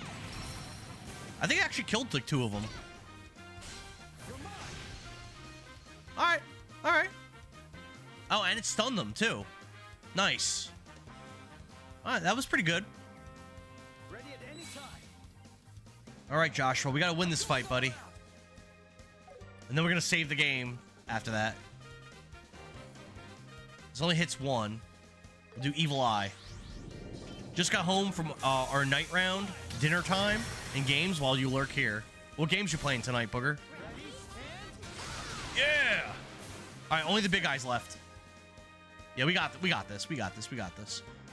I think I actually killed like 2 of them. Alright. Alright. Oh, and it stunned them too. Nice. Alright, that was pretty good. Ready at any time. Alright, Joshua, we gotta win this fight, buddy. And then we're gonna save the game after that. This only hits 1. We'll do Evil Eye. Just got home from our night round, dinner time, and games while you lurk here. What games you playing tonight, Booger? Yeah! Alright, only the big guys left. Yeah, we got this.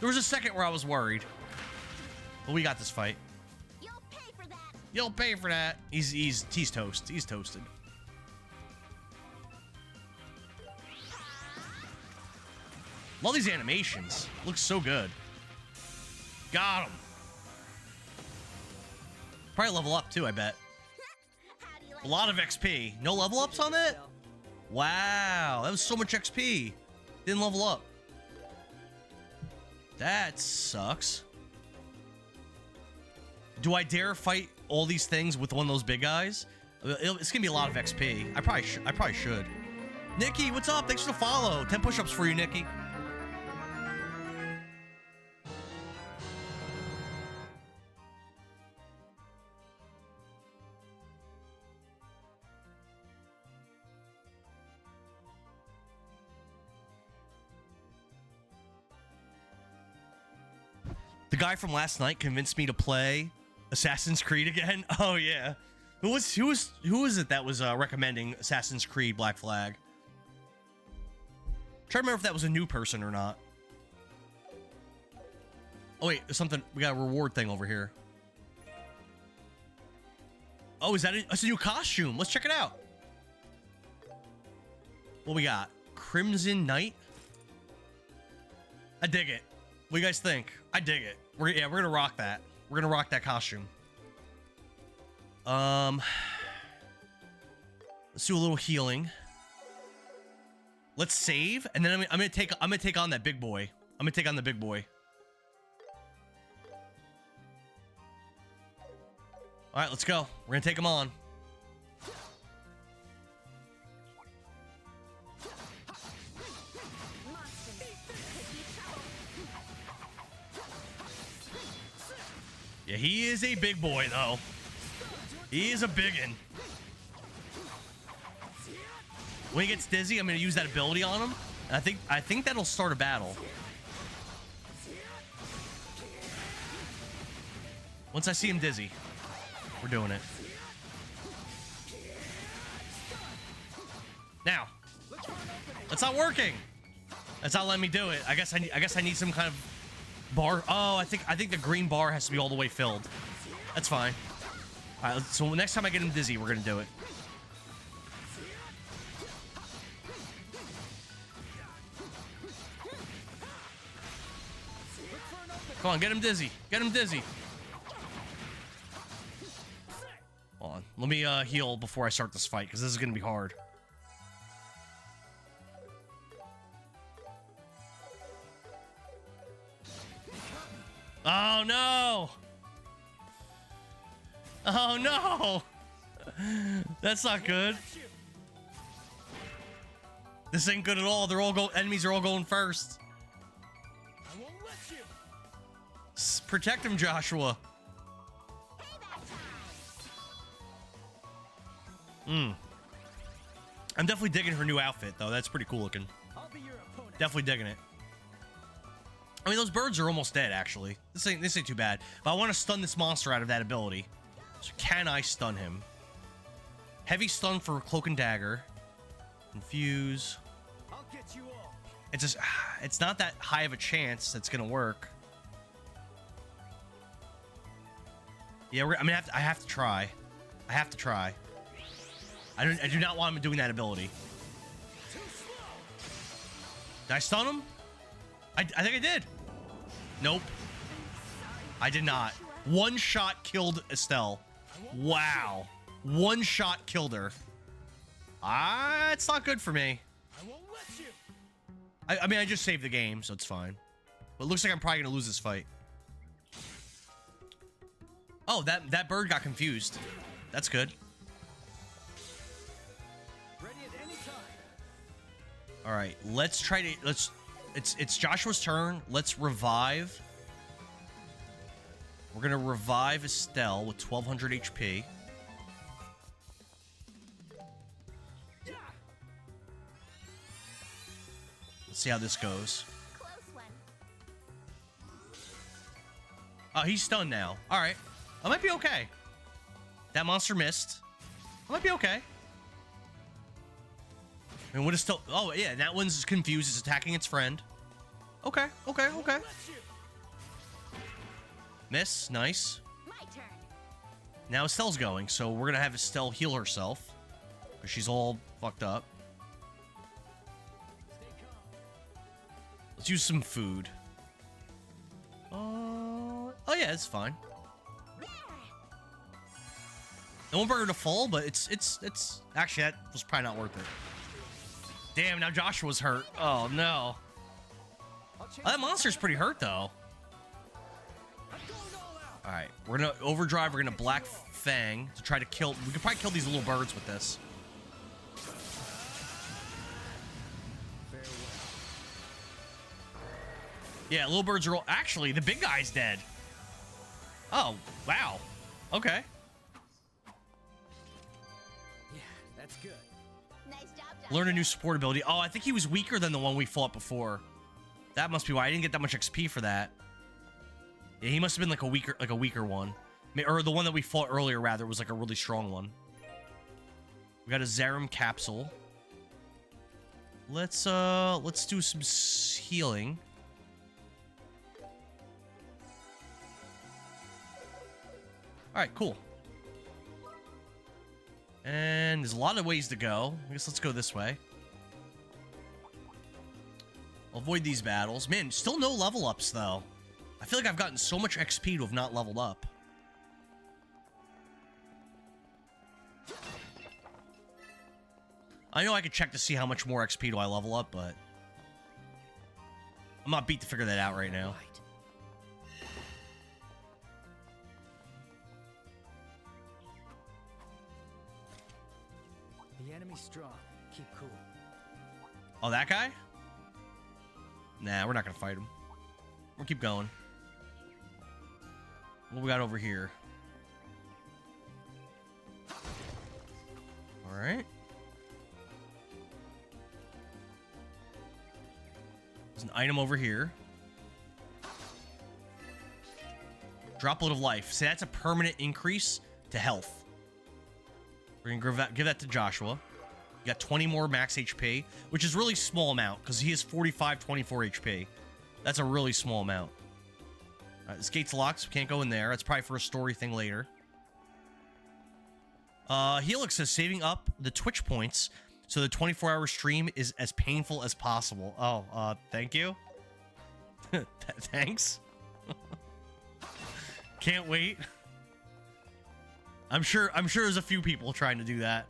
There was a second where I was worried. But we got this fight. You'll pay for that. You'll pay for that. He's toast. He's toasted. Love these animations. Looks so good. Got him. Probably level up too, I bet. How do you like A lot of XP. No level ups on that? Wow, that was so much XP. Didn't level up. That sucks. Do I dare fight all these things with one of those big guys? It's gonna be a lot of XP. I probably should. Nikki, what's up? Thanks for the follow. 10 push-ups for you, Nikki. The guy from last night convinced me to play Assassin's Creed again. Oh yeah, who was it that was recommending Assassin's Creed Black Flag? Try to remember if that was a new person or not. Oh wait, there's something. We got a reward thing over here. Oh, is that it's a new costume? Let's check it out. What we got? Crimson Knight. I dig it. What do you guys think? I dig it. We're gonna rock that. We're gonna rock that costume. Let's do a little healing. Let's save, and then I'm gonna take on that big boy. I'm gonna take on the big boy. All right, let's go. We're gonna take him on. Yeah, he is a big boy, though. He is a biggin. When he gets dizzy, I'm gonna use that ability on him. And I think that'll start a battle. Once I see him dizzy, we're doing it. Now, that's not working. That's not letting me do it. I guess I need some kind of bar. Oh, I think the green bar has to be all the way filled. That's fine. All right, so next time I get him dizzy, we're gonna do it. Come on, get him dizzy. Get him dizzy. Hold on. Let me heal before I start this fight, because this is gonna be hard. Oh no! Oh no! That's not good. This ain't good at all. They're all enemies are all going first. I won't let you. Protect him, Joshua. I'm definitely digging her new outfit, though. That's pretty cool looking. I'll be your opponent. Definitely digging it. I mean, those birds are almost dead, actually. This ain't too bad. But I want to stun this monster out of that ability. So can I stun him? Heavy stun for Cloak and Dagger. Confuse. I'll get you all. It's just, it's not that high of a chance that's gonna work. Yeah, I have to try. I have to try. I do not want him doing that ability. Did I stun him? I think I did. Nope. I did not. One shot killed Estelle. Wow. One shot killed her. It's not good for me. I won't let you. I mean, I just saved the game, so it's fine. But it looks like I'm probably gonna lose this fight. Oh, that bird got confused. That's good. Ready at any time. All right, let's try to it's Joshua's turn. Let's revive. We're gonna revive Estelle with 1200 HP. Let's see how this goes. Close one. Oh, he's stunned now. All right, I might be okay. That monster missed. I might be okay. And what is still? Oh yeah, that one's confused. It's attacking its friend. Okay, okay, okay. Let you. Miss, nice. My turn. Now Estelle's going, so we're gonna have Estelle heal herself because she's all fucked up. Let's use some food. Oh yeah, it's fine. I won't bring her to full, but it's actually that was probably not worth it. Damn, now Joshua's hurt. Oh no. I'll change That monster's pretty hurt though. I'm going all out. All right, we're gonna overdrive. We're gonna Black Fang to try to kill. We could probably kill these little birds with this. Yeah, little birds are all. Actually, the big guy's dead. Oh wow. Okay. Yeah, that's good. Nice job, Joshua. Learn a new support ability. Oh, I think he was weaker than the one we fought before. That must be why I didn't get that much XP for that. Yeah, he must have been like a weaker one. Or the one that we fought earlier, rather, was like a really strong one. We got a Zerum capsule. Let's do some healing. All right, cool. And there's a lot of ways to go. I guess let's go this way. Avoid these battles. Man, still no level ups, though. I feel like I've gotten so much XP to have not leveled up. I know I could check to see how much more XP do I level up, but I'm not beat to figure that out right now. The enemy's strong. Keep cool. Oh, that guy? Nah, we're not gonna fight him. We'll keep going. What we got over here? All right. There's an item over here. Droplet of life. See, that's a permanent increase to health. We're gonna give that to Joshua. You got 20 more max HP, which is really small amount because he has 45, 24 HP. That's a really small amount. All right, this gate's locked, so we can't go in there. That's probably for a story thing later. Helix says saving up the Twitch points so the 24-hour stream is as painful as possible. Oh, thank you. Thanks. Can't wait. I'm sure there's a few people trying to do that.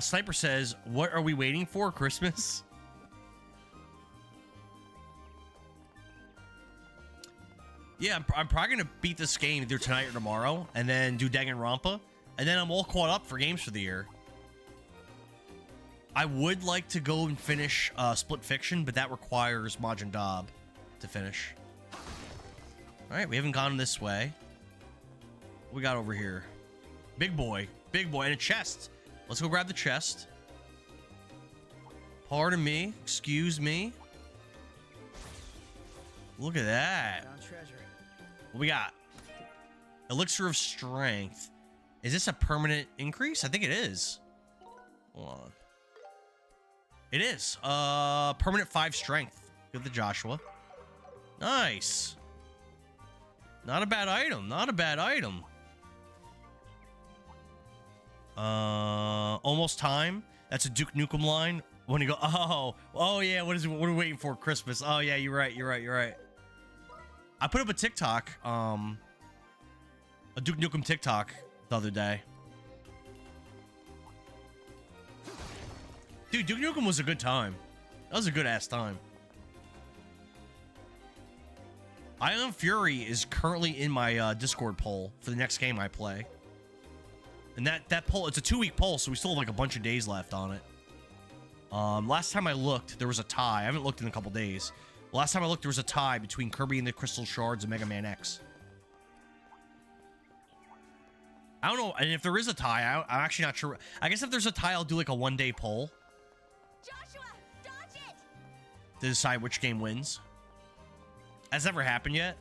Sniper says, what are we waiting for? Christmas? Yeah, I'm probably gonna beat this game either tonight or tomorrow, and then do Danganronpa, and then I'm all caught up for games for the year. I would like to go and finish Split Fiction, but that requires Majin Dob to finish. All right, we haven't gone this way. What we got over here? Big boy, and a chest. Let's go grab the chest. Pardon me, excuse me. Look at that. Found treasure. What we got? Elixir of Strength. Is this a permanent increase? I think it is. Hold on. It is. Permanent 5 strength. Give the Joshua. Nice. Not a bad item. Not a bad item. Almost time. That's a Duke Nukem line. When you go, oh yeah, what are we waiting for? Christmas. Oh yeah, you're right. I put up a TikTok, a Duke Nukem TikTok the other day. Dude, Duke Nukem was a good time. That was a good ass time. Ion Fury is currently in my Discord poll for the next game I play. And that poll, it's a 2-week poll, so we still have like a bunch of days left on it. Last time I looked, there was a tie. I haven't looked in a couple days. Last time I looked, there was a tie between Kirby and the Crystal Shards and Mega Man X. I don't know, and if there is a tie, I'm actually not sure. I guess if there's a tie, I'll do like a 1-day poll Joshua, dodge it! to decide which game wins. Has never happened yet.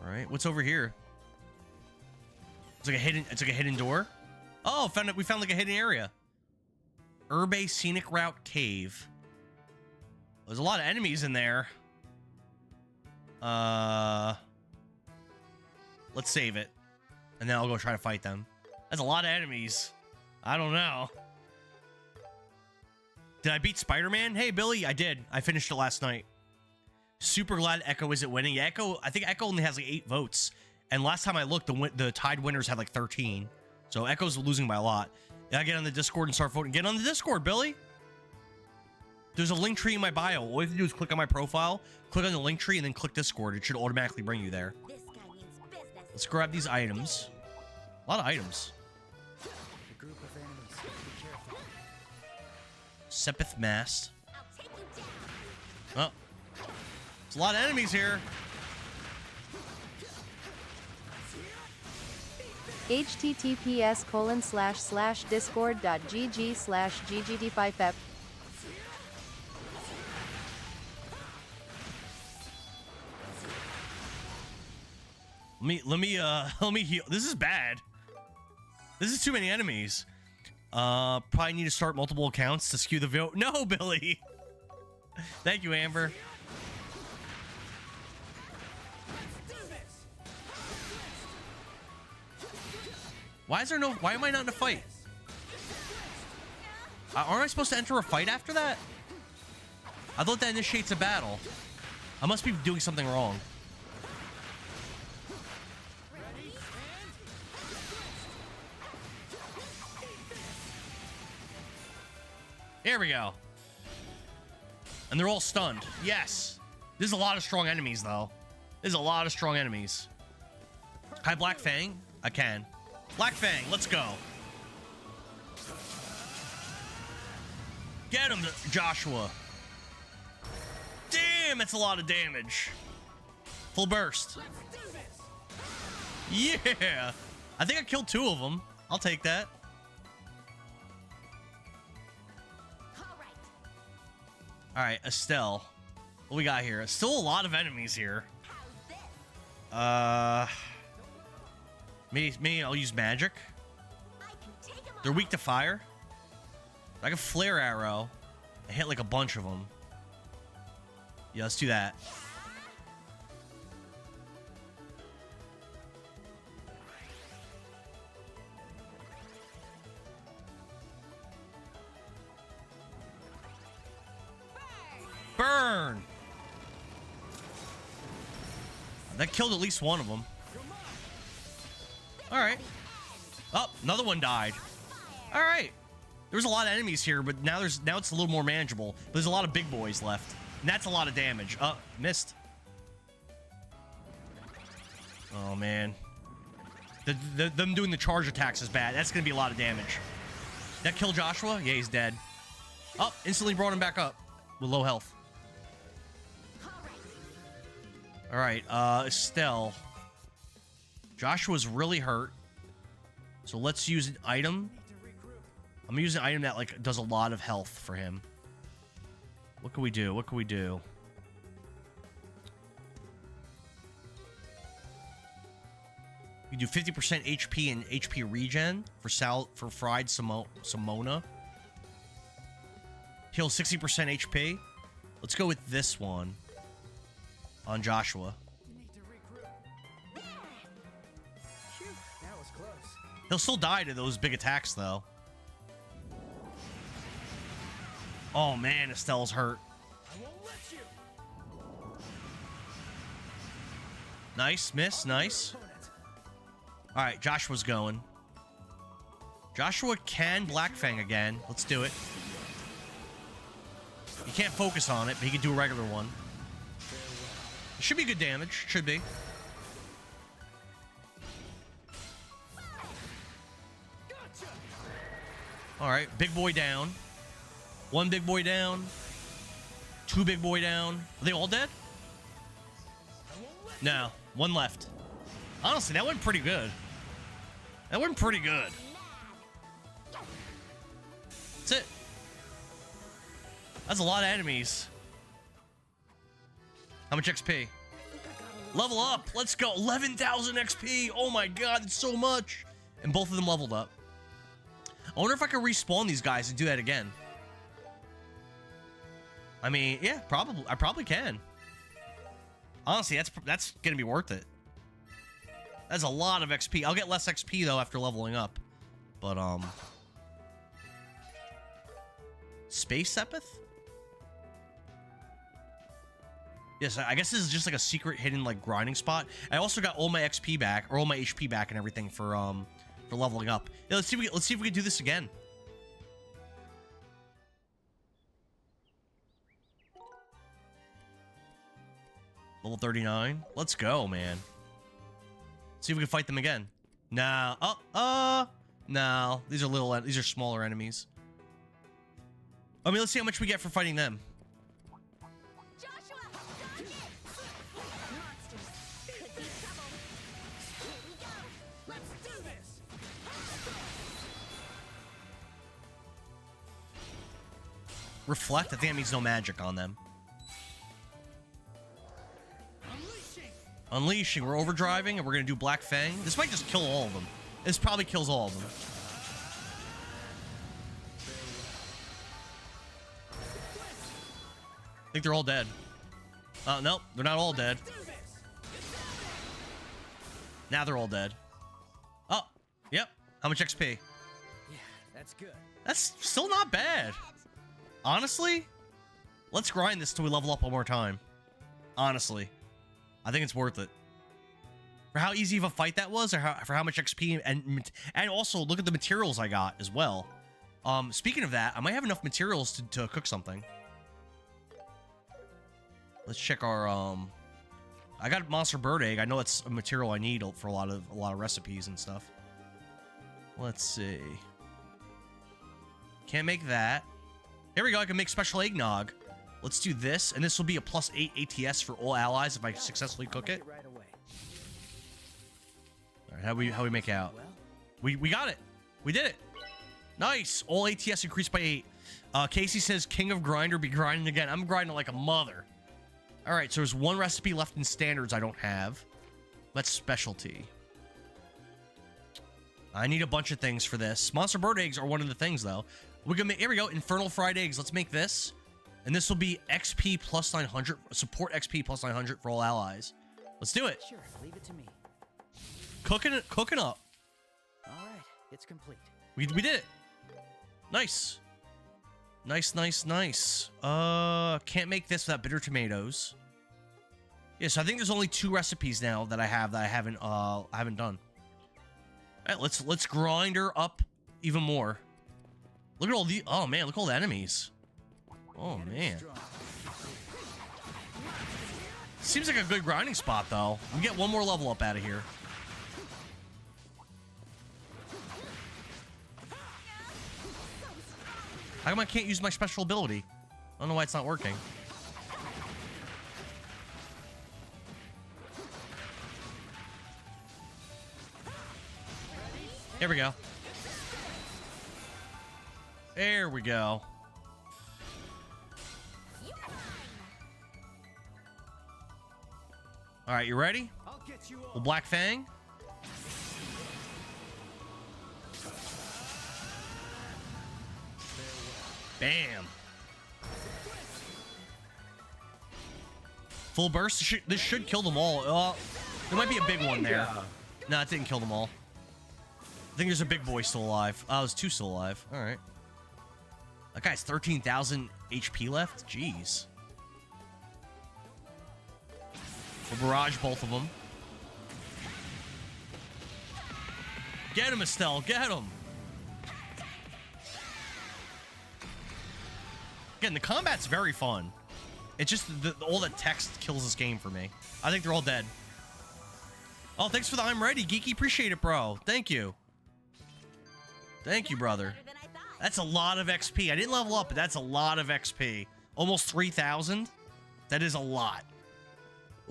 All right, what's over here? It's like a hidden door. Oh, we found like a hidden area. Urbe Scenic Route Cave. There's a lot of enemies in there. Let's save it, and then I'll go try to fight them. That's a lot of enemies. I don't know. Did I beat Spider-Man? Hey, Billy, I did. I finished it last night. Super glad Echo isn't winning. Yeah, I think Echo only has like 8 votes. And last time I looked, the tied winners had like 13. So Echo's losing by a lot. I get on the Discord and start voting. Get on the Discord, Billy. There's a link tree in my bio. All you have to do is click on my profile, click on the link tree, and then click Discord. It should automatically bring you there. This guy means business. Let's grab these items. A lot of items. A group of enemies. Be careful. Sepith Mast. I'll take you down. Oh. There's a lot of enemies here. https://discord.gg/ggd5ep. Let me heal. This is bad. This is too many enemies. Probably need to start multiple accounts to skew the vote. No, Billy. Thank you, Amber. Why am I not in a fight? Aren't I supposed to enter a fight after that? I thought that initiates a battle. I must be doing something wrong. Here we go. And they're all stunned. Yes. There's a lot of strong enemies, though. There's a lot of strong enemies. Hi, Black Fang. I can. Black Fang, let's go. Get him, Joshua. Damn, it's a lot of damage. Full burst. Yeah. I think I killed 2 of them. I'll take that. All right, Estelle. What we got here? Still a lot of enemies here. Maybe I'll use magic. They're weak to fire. I can flare arrow. I hit like a bunch of them. Yeah, let's do that. Burn! That killed at least one of them. All right. Oh, another one died. All right. There was a lot of enemies here, but now it's a little more manageable. But there's a lot of big boys left. And that's a lot of damage. Missed. Oh, man. Them doing the charge attacks is bad. That's going to be a lot of damage. That kill Joshua? Yeah, he's dead. Oh, instantly brought him back up with low health. All right, Estelle. Joshua's really hurt. So let's use an item. I'm gonna use an item that like does a lot of health for him. What can we do? What can we do? We do 50% HP and HP regen for fried Simona. Heal 60% HP. Let's go with this one on Joshua. You need to regroup. Phew, that was close. He'll still die to those big attacks, though. Oh, man, Estelle's hurt. I won't let you. Nice, miss, nice. Opponent. All right, Joshua's going. Joshua can Black Fang again. Let's do it. You can't focus on it, but he can do a regular one. It should be good damage. Should be. All right, big boy down. One big boy down. Two big boy down. Are they all dead? No, one left. Honestly, that went pretty good. That went pretty good. That's it. That's a lot of enemies. How much XP? Level up. Let's go. 11,000 XP. Oh my god, that's so much. And both of them leveled up. I wonder if I can respawn these guys and do that again. I mean, yeah, probably. I probably can. Honestly, that's gonna be worth it. That's a lot of XP. I'll get less XP though after leveling up. But Space Sepith? Yes, I guess this is just like a secret hidden like grinding spot. I also got all my XP back, or all my HP back and everything for leveling up. Yeah, let's see if we can do this again. Level 39. Let's go, man. See if we can fight them again. No. No. These are smaller enemies. I mean, let's see how much we get for fighting them. Joshua, dodge it! Monsters could be trouble. Here we go. Let's do this. Reflect? I think that means no magic on them. Unleashing. We're overdriving, and we're going to do Black Fang. This might just kill all of them. This probably kills all of them. I think they're all dead. Nope. They're not all dead. Now they're all dead. Oh, yep. How much XP? Yeah, that's good. That's still not bad. Honestly, let's grind this till we level up one more time. Honestly. I think it's worth it. For how easy of a fight that was, or for how much XP, and also look at the materials I got as well. Speaking of that, I might have enough materials to cook something. Let's check our I got monster bird egg. I know it's a material I need for a lot of recipes and stuff. Let's see. Can't make that. Here we go. I can make special eggnog. Let's do this, and this will be a +8 ATS for all allies if I successfully cook it. Right away. All right, how we make out? Well, We got it. We did it. Nice. All ATS increased by 8. Casey says King of Grinder be grinding again. I'm grinding like a mother. All right, so there's one recipe left in standards I don't have. That's specialty. I need a bunch of things for this. Monster bird eggs are one of the things though. We can make, here we go. Infernal fried eggs. Let's make this. And this will be XP plus 900, support XP plus 900 for all allies. Let's do it. sure, leave it to me. Cooking up. All right, it's complete. We did it. Nice. Nice. Can't make this without bitter tomatoes. Yeah, so I think there's only 2 recipes now that I haven't done. All right, let's grind her up even more. Look at all the, oh man, look at all the enemies. Oh man. Strong. Seems like a good grinding spot, though. We get one more level up out of here. How come I can't use my special ability? I don't know why it's not working. Here we go. There we go. All right, you ready? I'll get you all. Well, Black Fang. Bam. Full burst. This should kill them all. There might be a big one there. No, it didn't kill them all. I think there's a big boy still alive. Oh, there's two still alive. All right. That guy's 13,000 HP left. Jeez. We'll barrage both of them. Get him, Estelle. Get him. Again, the combat's very fun. It's just all the text kills this game for me. I think they're all dead. Oh, thanks for the I'm ready, Geeky. Appreciate it, bro. Thank you. Thank you, brother. Better than I thought. That's a lot of XP. I didn't level up, but that's a lot of XP. Almost 3,000. That is a lot.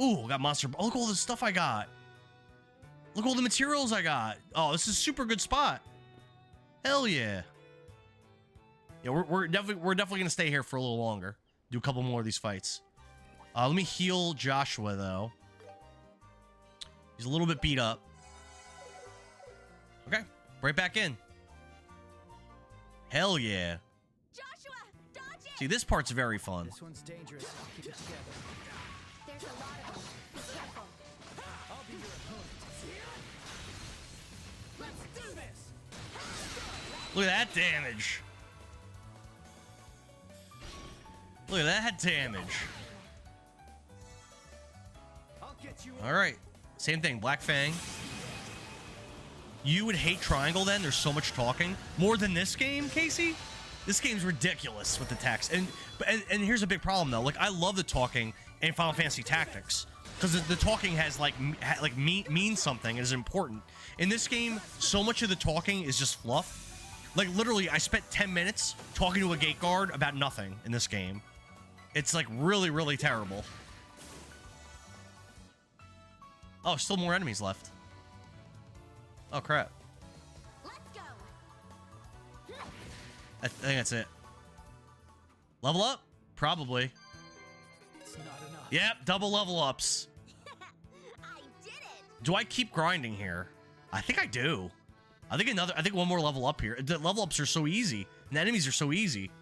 Ooh, I got monster. Oh, look at all the stuff I got. Look at all the materials I got. Oh, this is a super good spot. Hell yeah. Yeah, we're definitely gonna stay here for a little longer. Do a couple more of these fights. Let me heal Joshua though. He's a little bit beat up. Okay, right back in. Hell yeah. Joshua, dodge it. See, this part's very fun. This one's dangerous. I'll keep it together. There's a lot of them. Be careful. I'll be your opponent. Let's do this. Look at that damage. Look at that damage. I'll get you All right. Same thing. Black Fang. You would hate Triangle then? There's so much talking. More than this game, Casey? This game's ridiculous with the text. And here's a big problem, though. Like, I love the talking in Final Fantasy Tactics. Because the talking has, means something. It is important. In this game, so much of the talking is just fluff. Like, literally, I spent 10 minutes talking to a gate guard about nothing in this game. It's, like, really, really terrible. Oh, still more enemies left. Oh, crap. Let's go. I think that's it. Level up? Probably. It's not enough. Yep, double level ups. I did it. Do I keep grinding here? I think I do. I think one more level up here. The level ups are so easy, and the enemies are so easy.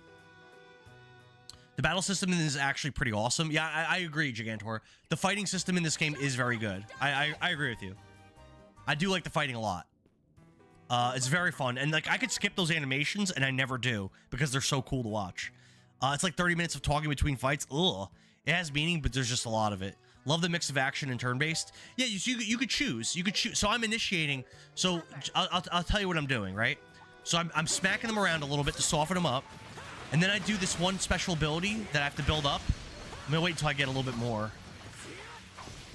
The battle system is actually pretty awesome. Yeah, I agree, Gigantor. The fighting system in this game is very good. I agree with you. I do like the fighting a lot. It's very fun, and like I could skip those animations, and I never do because they're so cool to watch. It's like 30 minutes of talking between fights. Ugh, it has meaning, but there's just a lot of it. Love the mix of action and turn-based. Yeah, you could choose. You could choose. So I'm initiating. So I'll tell you what I'm doing, right? So I'm smacking them around a little bit to soften them up, and then I do this one special ability that I have to build up. I'm gonna wait until I get a little bit more.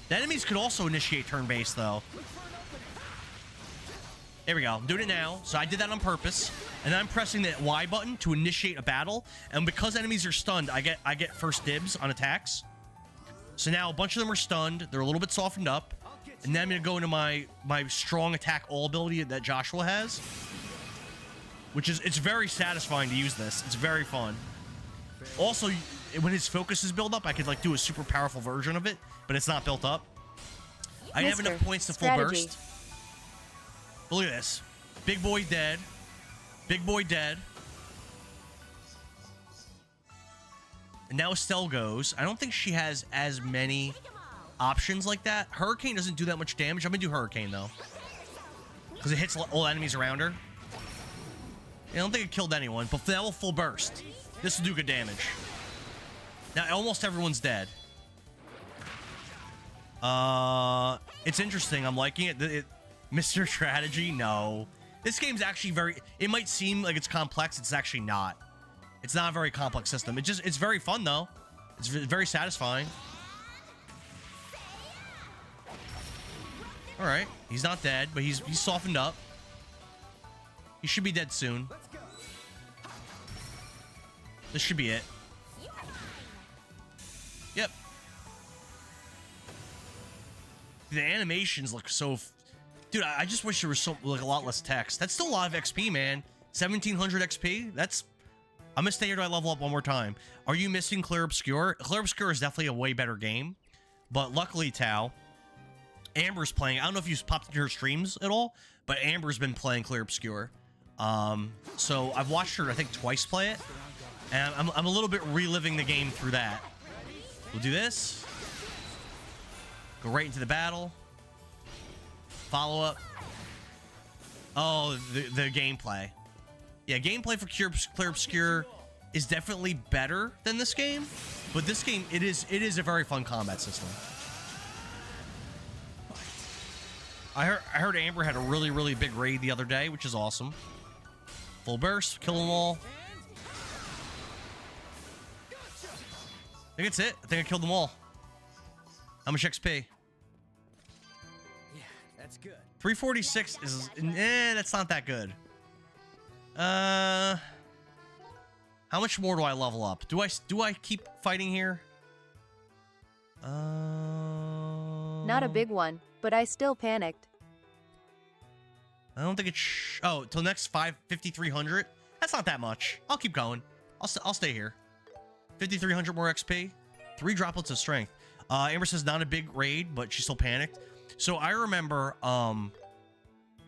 The enemies could also initiate turn-based though. There we go. I'm doing it now. So I did that on purpose. And then I'm pressing the Y button to initiate a battle. And because enemies are stunned, I get first dibs on attacks. So now a bunch of them are stunned. They're a little bit softened up. And then I'm going to go into my strong attack all ability that Joshua has. Which is, it's very satisfying to use this. It's very fun. Also, when his focus is built up, I could like do a super powerful version of it. But it's not built up. I have enough points to full burst. But look at this. Big boy dead. Big boy dead. And now Estelle goes. I don't think she has as many options like that. Hurricane doesn't do that much damage. I'm going to do Hurricane, though. Because it hits all enemies around her. I don't think it killed anyone, but that will full burst. This will do good damage. Now, almost everyone's dead. It's interesting. I'm liking it. Mr. Strategy? No. This game's actually very... It might seem like it's complex. It's actually not. It's not a very complex system. It's very fun, though. It's very satisfying. All right, he's not dead, but he's softened up. He should be dead soon. Let's go. This should be it. Yep. The animations look so... Dude, I just wish there was like a lot less text. That's still a lot of XP, man. 1700 XP? That's... I'm gonna stay here till I level up one more time. Are you missing Clear Obscure? Clear Obscure is definitely a way better game. But luckily, Tao, Amber's playing. I don't know if you've popped into her streams at all, but Amber's been playing Clear Obscure. So I've watched her, I think, twice play it. And I'm a little bit reliving the game through that. We'll do this. Go right into the battle. Follow up. Oh, the gameplay. Yeah, gameplay for Clear Obscure is definitely better than this game. But this game, it is a very fun combat system. I heard Amber had a really big raid the other day, which is awesome. Full burst, kill them all. I think it's it. I think I killed them all. How much XP? Yeah, that's good. 346 is... that's not that good. How much more do I level up? Do I keep fighting here? Not a big one, but I still panicked. I don't think it's... oh, till next 5,300? That's not that much. I'll keep going. I'll stay here. 5,300 more XP. 3 droplets of strength. Amber says not a big raid, but she still panicked. So I remember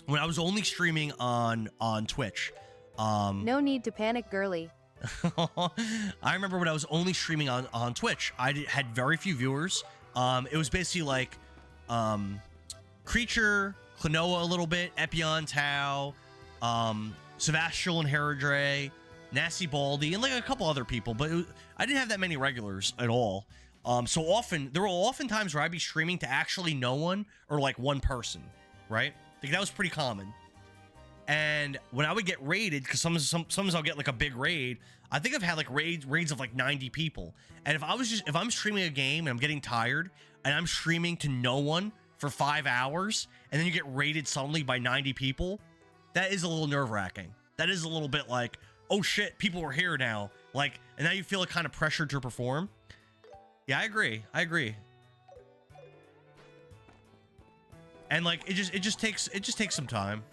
when I was only streaming on Twitch. No need to panic, girly. I remember when I was only streaming on Twitch. I had very few viewers. It was basically like Creature, Klonoa a little bit, Epion, Tao, Sebastial and Herodre, Nasty Baldy, and like a couple other people, but I didn't have that many regulars at all. So often, there were often times where I'd be streaming to actually no one or like one person, right? Like that was pretty common. And when I would get raided, because sometimes I'll get like a big raid, I think I've had like raids of like 90 people. And if I'm streaming a game and I'm getting tired and I'm streaming to no one for 5 hours and then you get raided suddenly by 90 people, that is a little nerve-wracking. That is a little bit like, oh shit, people are here now. Like, and now you feel like kind of pressured to perform. Yeah, I agree. And like it just takes some time.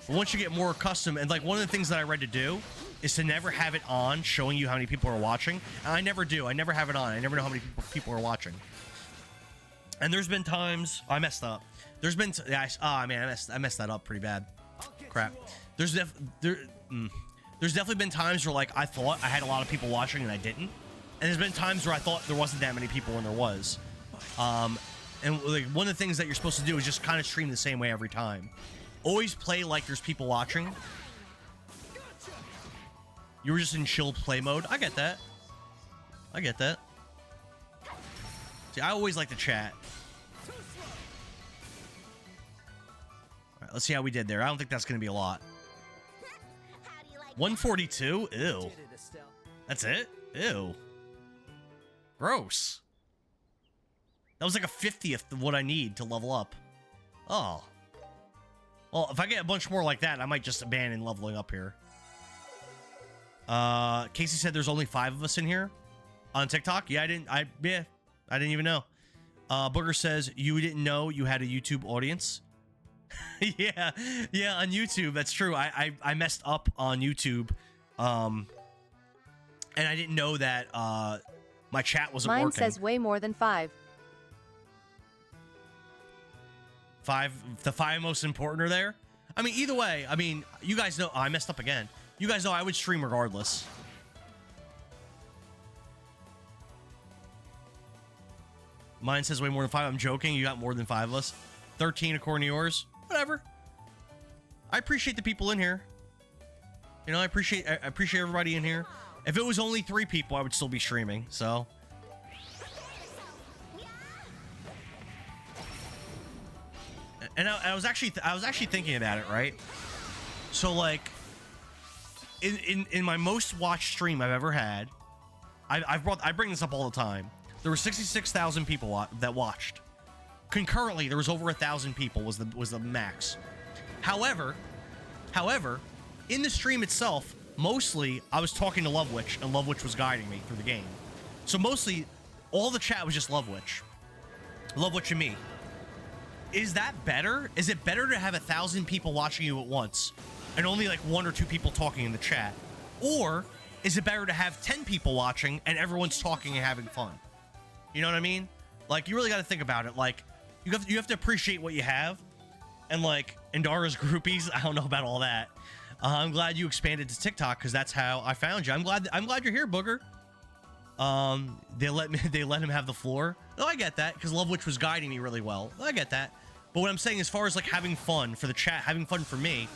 But once you get more accustomed, and like one of the things that I read to do is to never have it on showing you how many people are watching. And I never do. I never have it on. I never know how many people are watching. And there's been times I messed up. There's been I messed that up pretty bad. Crap. There's definitely been times where like I thought I had a lot of people watching and I didn't. And there's been times where I thought there wasn't that many people when there was. And like one of the things that you're supposed to do is just kind of stream the same way every time. Always play like there's people watching. You were just in chill play mode. I get that. See, I always like to chat. All right, let's see how we did there. I don't think that's going to be a lot. How do you like 142? Ew. Did it, Estelle. That's it? Ew. Gross. That was like a 50th of what I need to level up. Oh. Well, if I get a bunch more like that, I might just abandon leveling up here. Casey said there's only 5 of us in here on TikTok. Yeah, I didn't even know. Booger says you didn't know you had a YouTube audience. yeah, on YouTube, that's true. I messed up on YouTube, and I didn't know that my chat wasn't Mine working. says way more than 5. 5, the 5 most important are there. I mean, either way, I mean, you guys know. Oh, I messed up again. You guys know I would stream regardless. Mine says way more than 5. I'm joking. You got more than 5 of us. 13 according to yours. Whatever. I appreciate the people in here. You know, I appreciate everybody in here. If it was only 3 people, I would still be streaming. So. And I was actually thinking about it, right? So like, in my most watched stream I've ever had, I bring this up all the time. There were 66,000 people that watched, concurrently there was over 1,000 people was the max. However, in the stream itself, mostly I was talking to Lovewitch, and Lovewitch was guiding me through the game. So mostly, all the chat was just Lovewitch and me. Is that better? Is it better to have 1,000 people watching you at once and only like 1 or 2 people talking in the chat? Or is it better to have 10 people watching and everyone's talking and having fun? You know what I mean? Like, you really got to think about it. Like, you have to appreciate what you have. And like, Indara's groupies, I don't know about all that. I'm glad you expanded to TikTok because that's how I found you. I'm glad you're here, Booger. They let him have the floor. Oh, I get that because Lovewitch was guiding me really well. I get that. But what I'm saying, as far as like having fun for the chat, having fun for me,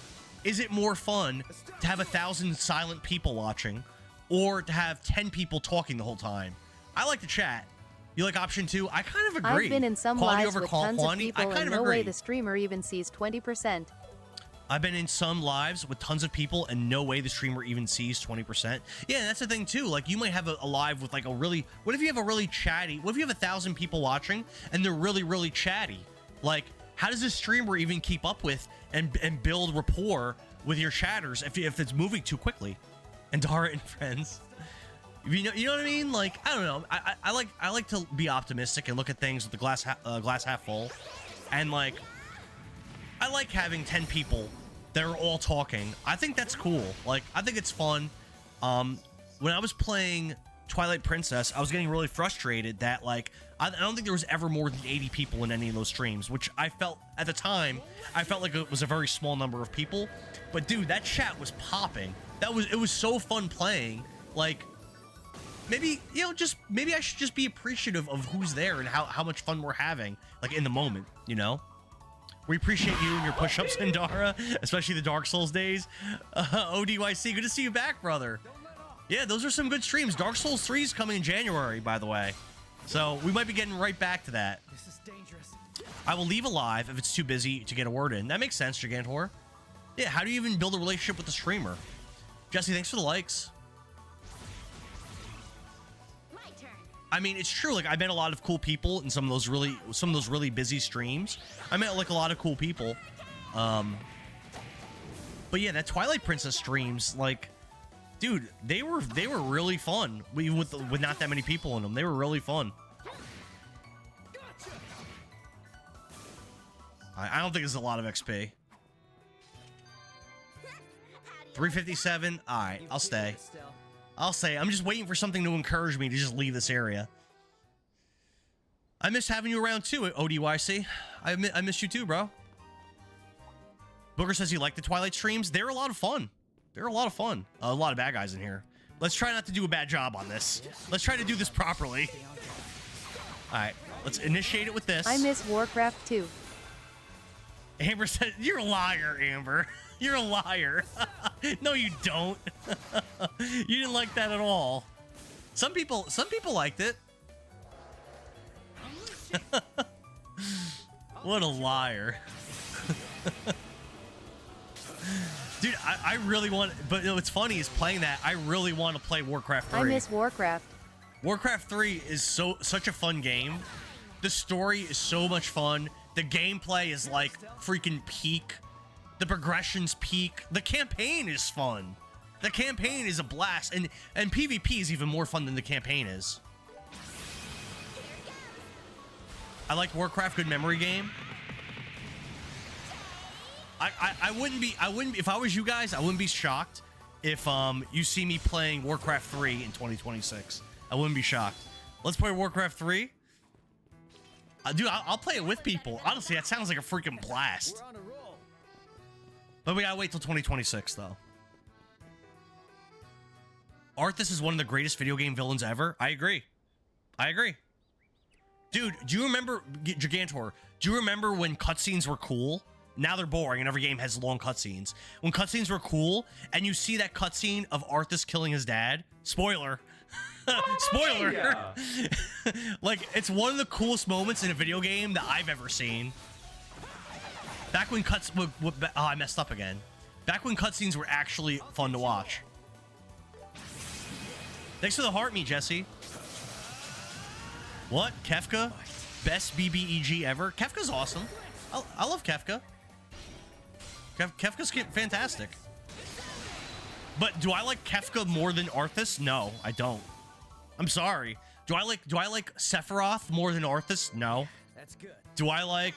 is it more fun to have 1,000 silent people watching or to have 10 people talking the whole time? I like the chat. You like option 2? I kind of agree. I've been in some Quality lives over with tons of quantity, people I kind and of no way agree. the streamer even sees 20%. I've been in some lives with tons of people and no way the streamer even sees 20%. Yeah, and that's the thing too. Like, you might have a live with like a really, what if you have a really chatty, what if you have 1,000 people watching and they're really, really chatty? Like, how does this streamer even keep up with and build rapport with your chatters if it's moving too quickly? And Dara and friends. You know what I mean? Like, I don't know. I like to be optimistic and look at things with the glass half full. And like, I like having 10 people that are all talking. I think that's cool. Like, I think it's fun. When I was playing Twilight Princess, I was getting really frustrated that like, I don't think there was ever more than 80 people in any of those streams, which I felt at the time, I felt like it was a very small number of people. But dude, that chat was popping. It was so fun playing. Like, maybe, you know, maybe I should just be appreciative of who's there and how much fun we're having, like in the moment, you know? We appreciate you and your push-ups, Indara, especially the Dark Souls days. ODYC, good to see you back, brother. Yeah, those are some good streams. Dark Souls 3 is coming in January, by the way. So we might be getting right back to that. This is dangerous. I will leave a live if it's too busy to get a word in. That makes sense, Gigantor. Yeah, how do you even build a relationship with the streamer? Jesse, thanks for the likes. My turn. I mean, it's true. Like, I met a lot of cool people in some of those really busy streams. I met like a lot of cool people. But yeah, that Twilight Princess streams, like, dude, they were really fun. Even with not that many people in them, they were really fun. I don't think it's a lot of XP. 357. All right, I'll stay. I'll say, I'm just waiting for something to encourage me to just leave this area. I miss having you around too, ODYC. I miss you too, bro. Booger says he liked the Twilight streams. They're a lot of fun. They're a lot of fun. A lot of bad guys in here. Let's try not to do a bad job on this. Let's try to do this properly. All right, let's initiate it with this. I miss Warcraft 2. Amber said, you're a liar, Amber. You're a liar. No, you don't. You didn't like that at all. Some people liked it. What a liar. Dude, I really want, but you know, what's funny is playing that, I really want to play Warcraft 3. I miss Warcraft. Warcraft 3 is such a fun game. The story is so much fun. The gameplay is like freaking peak. The progression's peak. The campaign is fun. The campaign is a blast, and PvP is even more fun than the campaign is. I like Warcraft, good memory game. I wouldn't be if I was you guys, I wouldn't be shocked if you see me playing Warcraft 3 in 2026. I wouldn't be shocked. Let's play Warcraft 3. Dude, I'll play it with people. Honestly, that sounds like a freaking blast. We're on a roll. But we gotta wait till 2026, though. Arthas is one of the greatest video game villains ever. I agree. I agree. Dude, do you remember, Gigantor, do you remember when cutscenes were cool? Now they're boring and every game has long cutscenes. When cutscenes were cool and you see that cutscene of Arthas killing his dad, spoiler. Spoiler. Like, it's one of the coolest moments in a video game that I've ever seen. Back when I messed up again. Back when cutscenes were actually fun to watch. Thanks for the heart, me, Jesse. What? Kefka? Best BBEG ever. Kefka's awesome. I love Kefka. Kefka's fantastic. But do I like Kefka more than Arthas? No, I don't. I'm sorry. Do I like Sephiroth more than Arthas? No. That's good. Do I like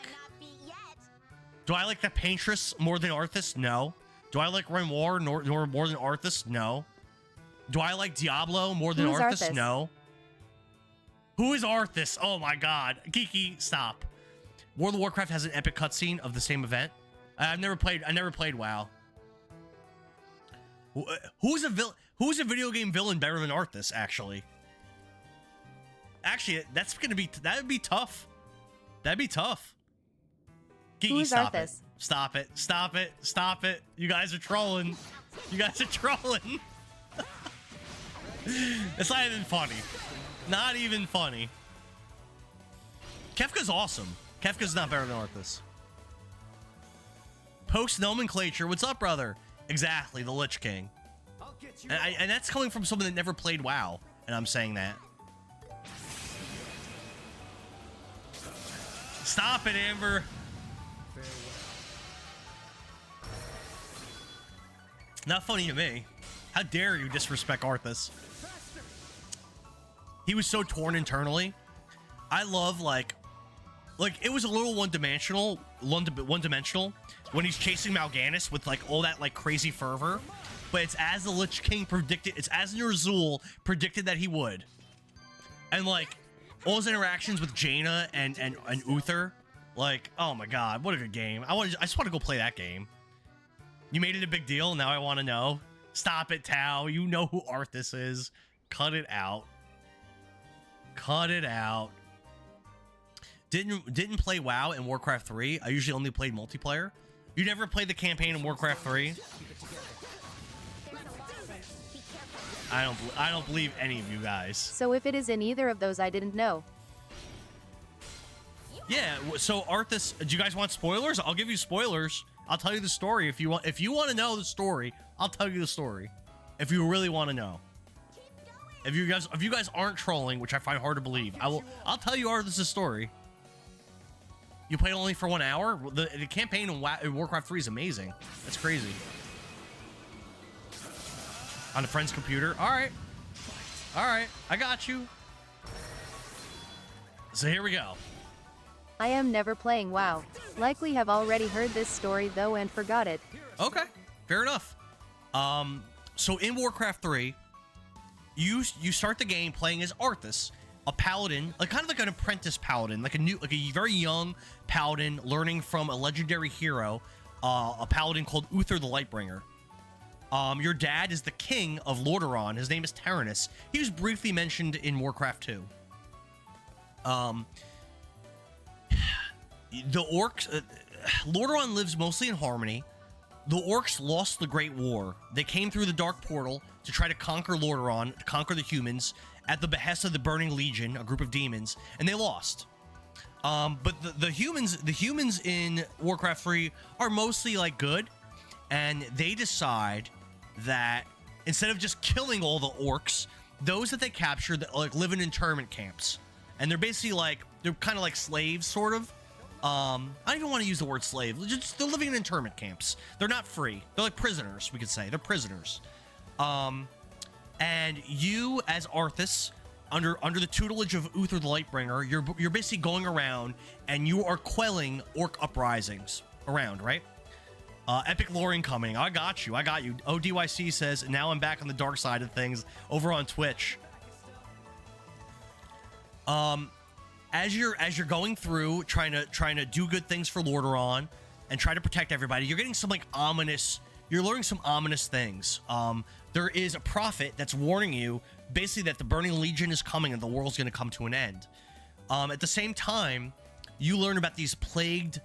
the Paintress more than Arthas? No. Do I like Renoir nor more than Arthas? No. Do I like Diablo more than Who's Arthas? Arthas? No. Who is Arthas? Oh my god. Kiki, stop. World of Warcraft has an epic cutscene of the same event. I never played WoW. Who's a video game villain better than Arthas, actually? Actually, that would be tough. That'd be tough. Kiki, Who's stop Arthas? it. Stop it. Stop it. Stop it. You guys are trolling. You guys are trolling. It's not even funny. Not even funny. Kefka's awesome. Kefka's not better than Arthas. Post nomenclature. What's up, brother? Exactly, the Lich King. I'll get you. And that's coming from someone that never played WoW, and I'm saying that. Stop it, Amber. Not funny to me. How dare you disrespect Arthas? He was so torn internally. I love like it was a little one-dimensional when he's chasing Mal'Ganis with like all that like crazy fervor, but it's as the Lich King predicted, it's as Ner'zhul predicted that he would, and like all his interactions with Jaina and Uther, like, oh my god, what a good game! I just want to go play that game. You made it a big deal. Now I want to know. Stop it, Tao. You know who Arthas is. Cut it out. Cut it out. Didn't play WoW in Warcraft 3. I usually only played multiplayer. You never played the campaign in Warcraft 3? I don't believe any of you guys. So if it is in either of those, I didn't know. Yeah, so Arthas, do you guys want spoilers? I'll give you spoilers. I'll tell you the story if you want. If you want to know the story, I'll tell you the story. If you really want to know. If you guys aren't trolling, which I find hard to believe, I'll tell you Arthas' story. You played only for 1 hour? The campaign in Warcraft 3 is amazing. That's crazy. On a friend's computer. All right. I got you. So here we go. I am never playing WoW. Likely have already heard this story though and forgot it. Okay, fair enough. So in Warcraft 3, you start the game playing as Arthas, a paladin, like kind of like an apprentice paladin, like a very young paladin learning from a legendary hero, a paladin called Uther the Lightbringer. Your dad is the king of Lordaeron. His name is Taranis. He was briefly mentioned in Warcraft 2. The orcs, Lordaeron lives mostly in harmony. The orcs lost the Great War. They came through the Dark Portal to try to conquer Lordaeron, to conquer the humans, at the behest of the Burning Legion, a group of demons, and they lost. But the humans in Warcraft 3 are mostly like good, and they decide that instead of just killing all the orcs, those that they capture that like live in internment camps, and they're basically like they're kind of like slaves, sort of. I don't even want to use the word slave. They're living in internment camps. They're not free. They're like prisoners, we could say. They're prisoners. And you, as Arthas, under the tutelage of Uther the Lightbringer, you're basically going around and you are quelling orc uprisings around, right? Epic lore incoming. I got you. ODYC says, now I'm back on the dark side of things over on Twitch. As you're going through trying to do good things for Lordaeron and try to protect everybody, you're getting some you're learning some ominous things. There is a prophet that's warning you basically that the Burning Legion is coming and the world's going to come to an end. At the same time, you learn about these plagued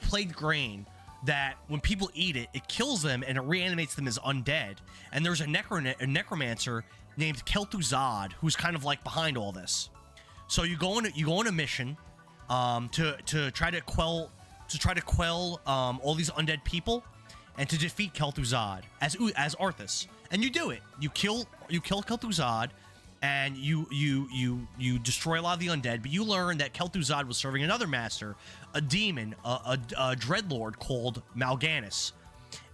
plagued grain that when people eat it, it kills them and it reanimates them as undead. And there's a necromancer named Kel'Thuzad who's kind of like behind all this. So you go on a mission to try to quell all these undead people and to defeat Kel'Thuzad as Arthas. And you do it. You kill Kel'Thuzad, and you destroy a lot of the undead. But you learn that Kel'Thuzad was serving another master, a demon, a dreadlord called Mal'Ganis.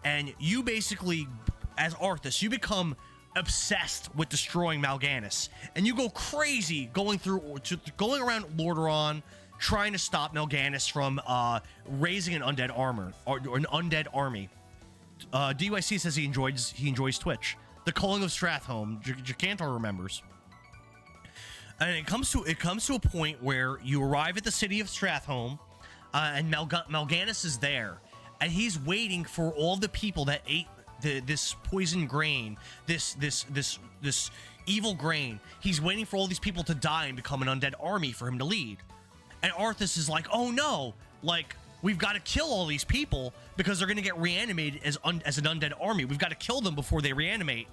And you basically, as Arthas, you become obsessed with destroying Mal'Ganis, and you go crazy going around Lordaeron, trying to stop Mal'Ganis from raising an undead armor or an undead army. DYC says he enjoys Twitch. The Culling of Stratholme, Jacantar remembers. And it comes to a point where you arrive at the city of Stratholme, and Mal'Ganis is there, and he's waiting for all the people that ate this poison grain, this evil grain. He's waiting for all these people to die and become an undead army for him to lead. And Arthas is like, oh no, like, we've got to kill all these people because they're going to get reanimated as an undead army. We've got to kill them before they reanimate.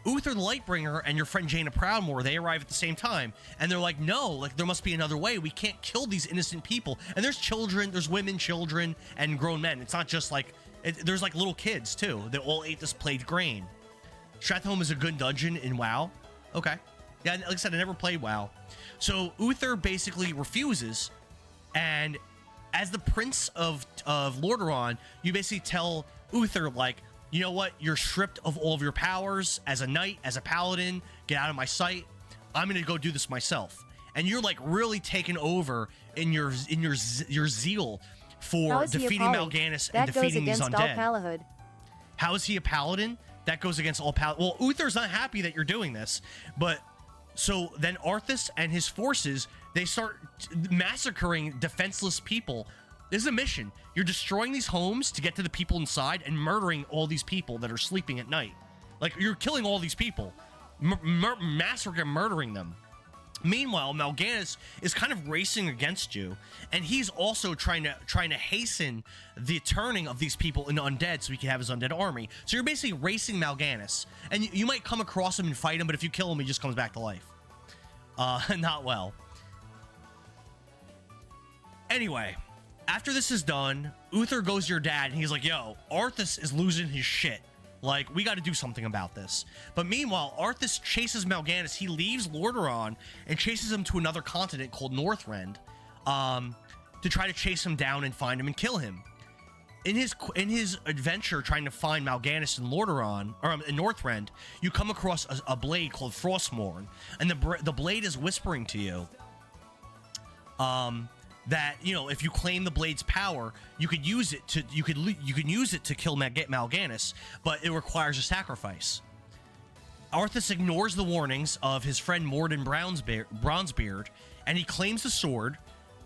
Uther the Lightbringer and your friend Jaina Proudmoore, they arrive at the same time, and they're like, no, like, there must be another way. We can't kill these innocent people. And there's children, there's women, children, and grown men. It's not just like, there's like little kids too. They all ate this plagued grain. Stratholme is a good dungeon in WoW. Okay. Yeah, like I said, I never played WoW. So Uther basically refuses, and as the Prince of Lordaeron, you basically tell Uther, like, you know what? You're stripped of all of your powers as a knight, as a paladin. Get out of my sight. I'm gonna go do this myself. And you're like really taken over in your zeal for defeating Mal'Ganis and defeating these undead. How is he a paladin? That goes against all Well, Uther's not happy that you're doing this, but so then Arthas and his forces, they start massacring defenseless people. This is a mission. You're destroying these homes to get to the people inside and murdering all these people that are sleeping at night. Like, you're killing all these people, massacring and murdering them. Meanwhile, Mal'Ganis is kind of racing against you, and he's also trying to hasten the turning of these people into undead so he can have his undead army. So you're basically racing Mal'Ganis, and you might come across him and fight him, but if you kill him, he just comes back to life. Not well. Anyway, after this is done, Uther goes to your dad, and he's like, yo, Arthas is losing his shit. Like, we got to do something about this. But meanwhile, Arthas chases Mal'Ganis. He leaves Lordaeron and chases him to another continent called Northrend, to try to chase him down and find him and kill him. In his adventure trying to find Mal'Ganis in Lordaeron, or in Northrend, you come across a blade called Frostmourne, and the blade is whispering to you, that, you know, if you claim the blade's power, you could use it to use it to kill Mal'Ganis, but it requires a sacrifice. Arthas ignores the warnings of his friend Morden Bronzebeard, and he claims the sword,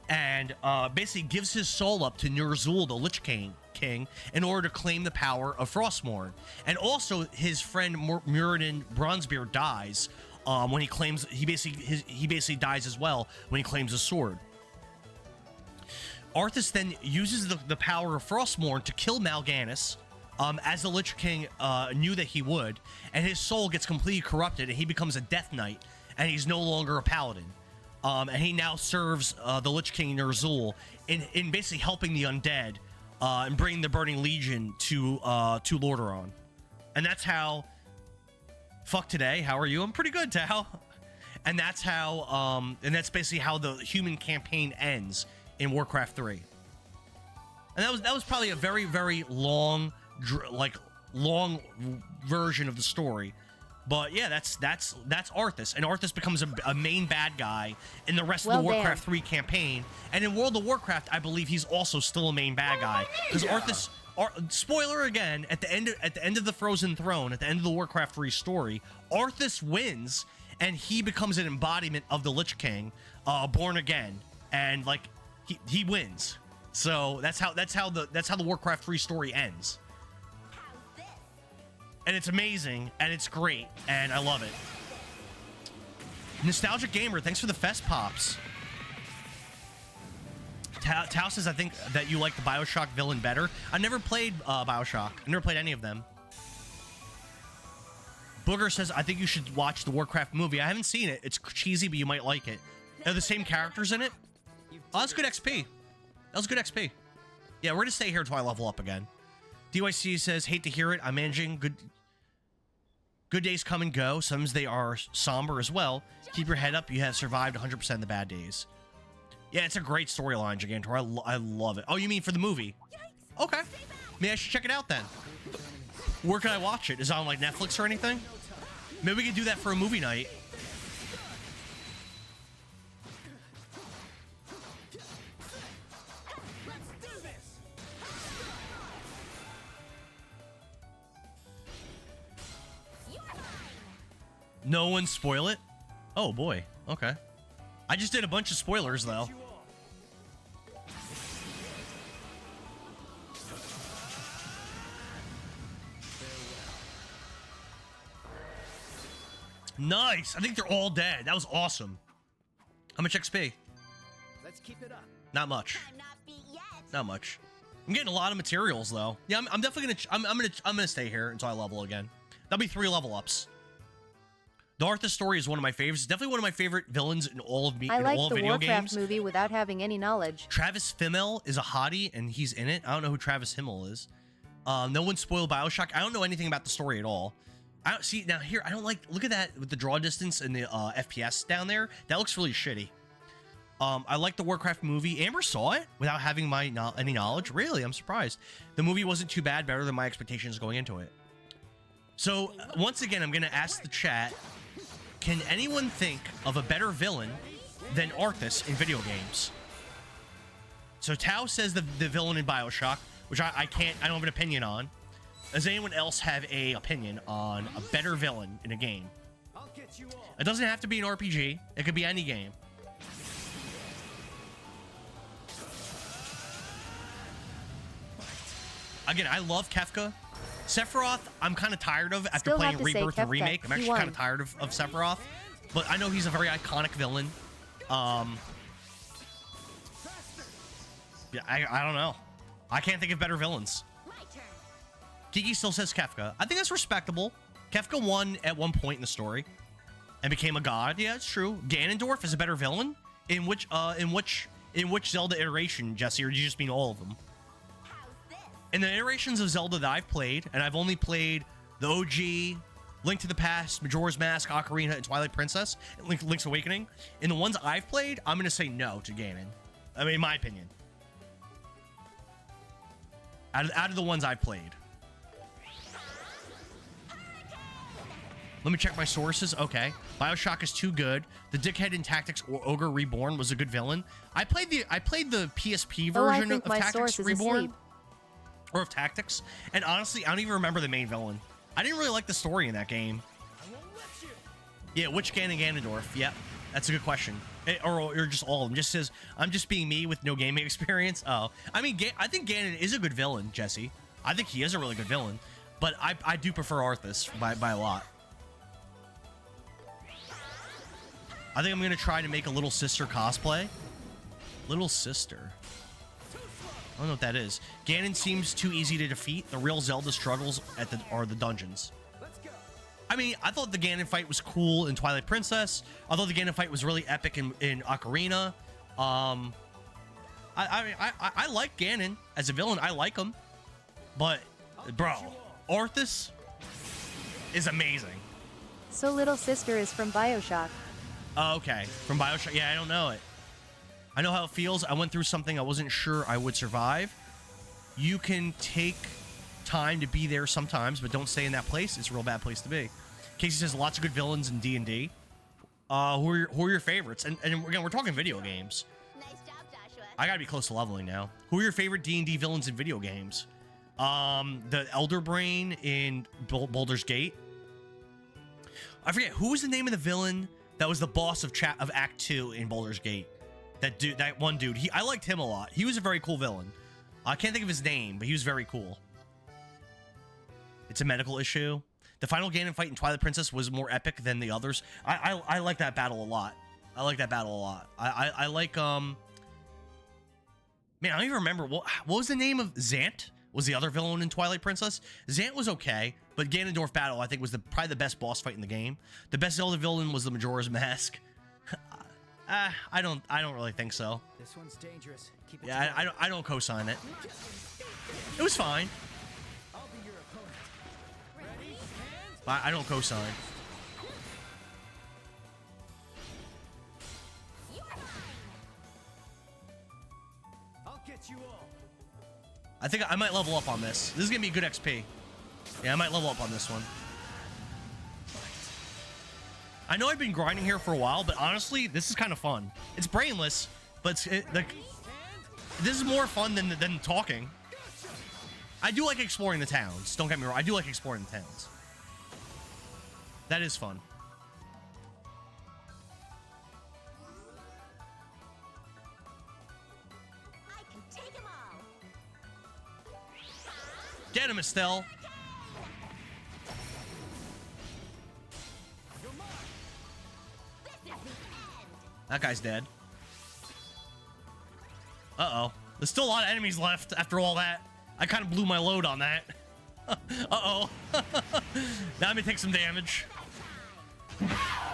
and basically gives his soul up to Ner'zhul, the Lich King, in order to claim the power of Frostmourne. And also, his friend Morden Bronzebeard dies when he claims he basically dies as well when he claims the sword. Arthas then uses the power of Frostmourne to kill Mal'Ganis, as the Lich King knew that he would, and his soul gets completely corrupted, and he becomes a Death Knight, and he's no longer a paladin. And he now serves the Lich King Ner'zhul in basically helping the undead and bringing the Burning Legion to Lordaeron. And that's how... Fuck today, how are you? I'm pretty good, Tao. And that's how... and that's basically how the human campaign ends in Warcraft 3. And that was probably a very, very long version of the story. But yeah, that's Arthas, and Arthas becomes a main bad guy in the rest of the Warcraft 3 campaign. And in World of Warcraft, I believe he's also still a main bad guy, because Arthas. Spoiler again, at the end of the Frozen Throne, at the end of the Warcraft 3 story, Arthas wins, and he becomes an embodiment of the Lich King, born again, and like he wins. So that's how the Warcraft 3 story ends. And it's amazing, and it's great, and I love it. Nostalgic Gamer, thanks for the Fest Pops. Tao says, I think that you like the Bioshock villain better. I never played Bioshock. I never played any of them. Booger says, I think you should watch the Warcraft movie. I haven't seen it. It's cheesy, but you might like it. Are the same characters in it? Oh, that's good XP. That was good XP. Yeah, we're going to stay here until I level up again. DYC says, hate to hear it. I'm managing good... Good days come and go. Sometimes they are somber as well. Keep your head up. You have survived 100% of the bad days. Yeah, it's a great storyline, Gigantor. I love it. Oh, you mean for the movie? Okay. Maybe I should check it out then. Where can I watch it? Is it on like Netflix or anything? Maybe we could do that for a movie night. No one spoil it? Oh boy. Okay. I just did a bunch of spoilers though. Nice. I think they're all dead. That was awesome. How much XP? Let's keep it up. Not much. I'm not beat yet. Not much. I'm getting a lot of materials though. Yeah, I'm definitely gonna. I'm gonna stay here until I level again. That'll be 3 level ups. The Arthas story is one of my favorites. It's definitely one of my favorite villains in all of I like all the video Warcraft games. movie without having any knowledge. Travis Fimmel is a hottie, and he's in it. I don't know who Travis Fimmel is. No one spoiled Bioshock. I don't know anything about the story at all. I don't see now here. I don't like. Look at that with the draw distance and the FPS down there. That looks really shitty. I like the Warcraft movie. Amber saw it without having any knowledge. Really, I'm surprised. The movie wasn't too bad. Better than my expectations going into it. So once again, I'm gonna ask the chat. Can anyone think of a better villain than Arthas in video games? So Tao says the villain in Bioshock, which I don't have an opinion on. Does anyone else have a opinion on a better villain in a game? I'll get you all. It doesn't have to be an RPG. It could be any game. Again, I love Kefka. Sephiroth, I'm kind of tired of after Still playing have to say Rebirth and Kefka. Remake. I'm He actually won. kind of tired of Sephiroth. But I know he's a very iconic villain. Yeah, I don't know. I can't think of better villains. My turn. Kiki still says Kefka. I think that's respectable. Kefka won at one point in the story and became a god. Yeah, it's true. Ganondorf is a better villain. In which Zelda iteration, Jesse, or do you just mean all of them? How's this? In the iterations of Zelda that I've played, and I've only played the OG, Link to the Past, Majora's Mask, Ocarina, and Twilight Princess, and Link's Awakening. In the ones I've played, I'm going to say no to Ganon. I mean, in my opinion. Out of the ones I've played. Let me check my sources. Okay. Bioshock is too good. The Dickhead in Tactics or Ogre Reborn was a good villain. I played the PSP Oh, I version think of my Tactics source is Reborn. asleep. Or of Tactics. And honestly, I don't even remember the main villain. I didn't really like the story in that game. I won't let you. Yeah, which Ganon Ganondorf? Yep. That's a good question. Or just all of them. Just says, I'm just being me with no gaming experience. Oh. I mean, I think Ganon is a good villain, Jesse. I think he is a really good villain. But I do prefer Arthas by a lot. I think I'm going to try to make a Little Sister cosplay. Little Sister. I don't know what that is. Ganon seems too easy to defeat. The real Zelda struggles are the dungeons. Let's go. I mean, I thought the Ganon fight was cool in Twilight Princess. I thought the Ganon fight was really epic in Ocarina. I like Ganon as a villain. I like him. But, bro, Arthas is amazing. So Little Sister is from Bioshock. Oh, okay. From Bioshock. Yeah, I don't know it. I know how it feels. I went through something I wasn't sure I would survive. You can take time to be there sometimes, but don't stay in that place. It's a real bad place to be. Casey says lots of good villains in D&D. Who are your favorites? And again, we're talking video games. Nice job, Joshua. I gotta be close to leveling now. Who are your favorite D&D villains in video games? The Elder Brain in Baldur's Gate. I forget who was the name of the villain that was the boss of Act 2 in Baldur's Gate. That one dude. I liked him a lot. He was a very cool villain. I can't think of his name, but he was very cool. It's a medical issue. The final Ganon fight in Twilight Princess was more epic than the others. I like that battle a lot. I like I like man, I don't even remember what was the name of Zant? Was the other villain in Twilight Princess? Zant was okay, but Ganondorf battle I think was probably the best boss fight in the game. The best Zelda villain was the Majora's Mask. I don't really think so. This one's dangerous. Keep it Yeah, together. I don't co-sign it. It was fine. I'll be your opponent. Ready? And I don't co-sign. I'll get you all. I think I might level up on this. This is gonna be good XP. Yeah, I might level up on this one. I know I've been grinding here for a while, but honestly, this is kind of fun. It's brainless, but like this is more fun than talking. I do like exploring the towns. Don't get me wrong. I do like exploring the towns. That is fun. I can take 'em all. Get him, Estelle. This is the end. That guy's dead. Uh-oh. There's still a lot of enemies left after all that. I kind of blew my load on that. Uh-oh. Now I'm gonna take some damage.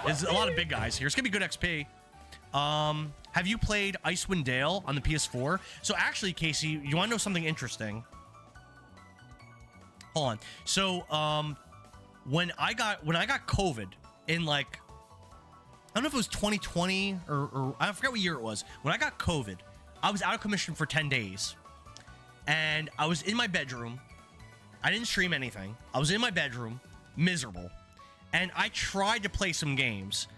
There's a lot of big guys here. It's gonna be good XP. Have you played Icewind Dale on the PS4? So actually, Casey, you wanna know something interesting? Hold on. So, when I got COVID in like, I don't know if it was 2020 or I forget what year it was. When I got COVID, I was out of commission for 10 days. And I was in my bedroom. I didn't stream anything. I was in my bedroom, miserable. And I tried to play some games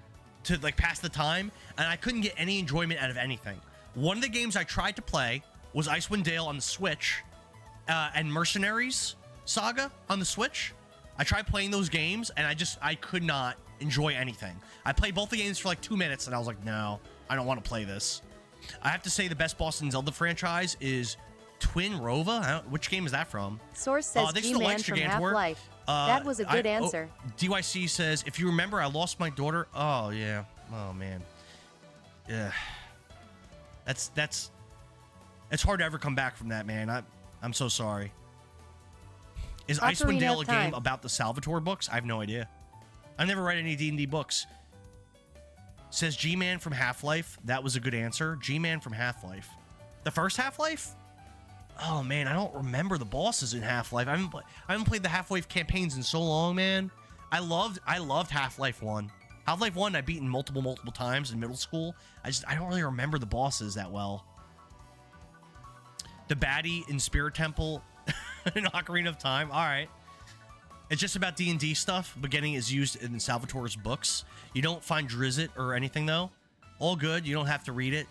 to like pass the time, and I couldn't get any enjoyment out of anything. One of the games I tried to play was Icewind Dale on the Switch, and Mercenaries Saga on the Switch. I tried playing those games, and I could not enjoy anything. I played both the games for like 2 minutes, and I was like, no, I don't want to play this. I have to say the best boss in Zelda franchise is Twin Rova. Which game is that from? Source says thanks for the G-Man likes, from Gigantor. Half-Life. That was a good answer. DYC says, if you remember, I lost my daughter. Oh, yeah. Oh, man. Yeah. It's hard to ever come back from that, man. I'm so sorry. Is Icewind Ocarina Dale of a game Time. about the Salvatore books? I have no idea. I never read any D&D books. Says G-Man from Half-Life. That was a good answer. G-Man from Half-Life. The first Half-Life? Oh, man, I don't remember the bosses in Half-Life. I haven't played the Half-Life campaigns in so long, man. I loved Half-Life 1. Half-Life 1 I beaten multiple times in middle school. I don't really remember the bosses that well. The baddie in Spirit Temple in Ocarina of Time. All right. It's just about D&D stuff. Beginning is used in Salvatore's books. You don't find Drizzt or anything, though. All good. You don't have to read it.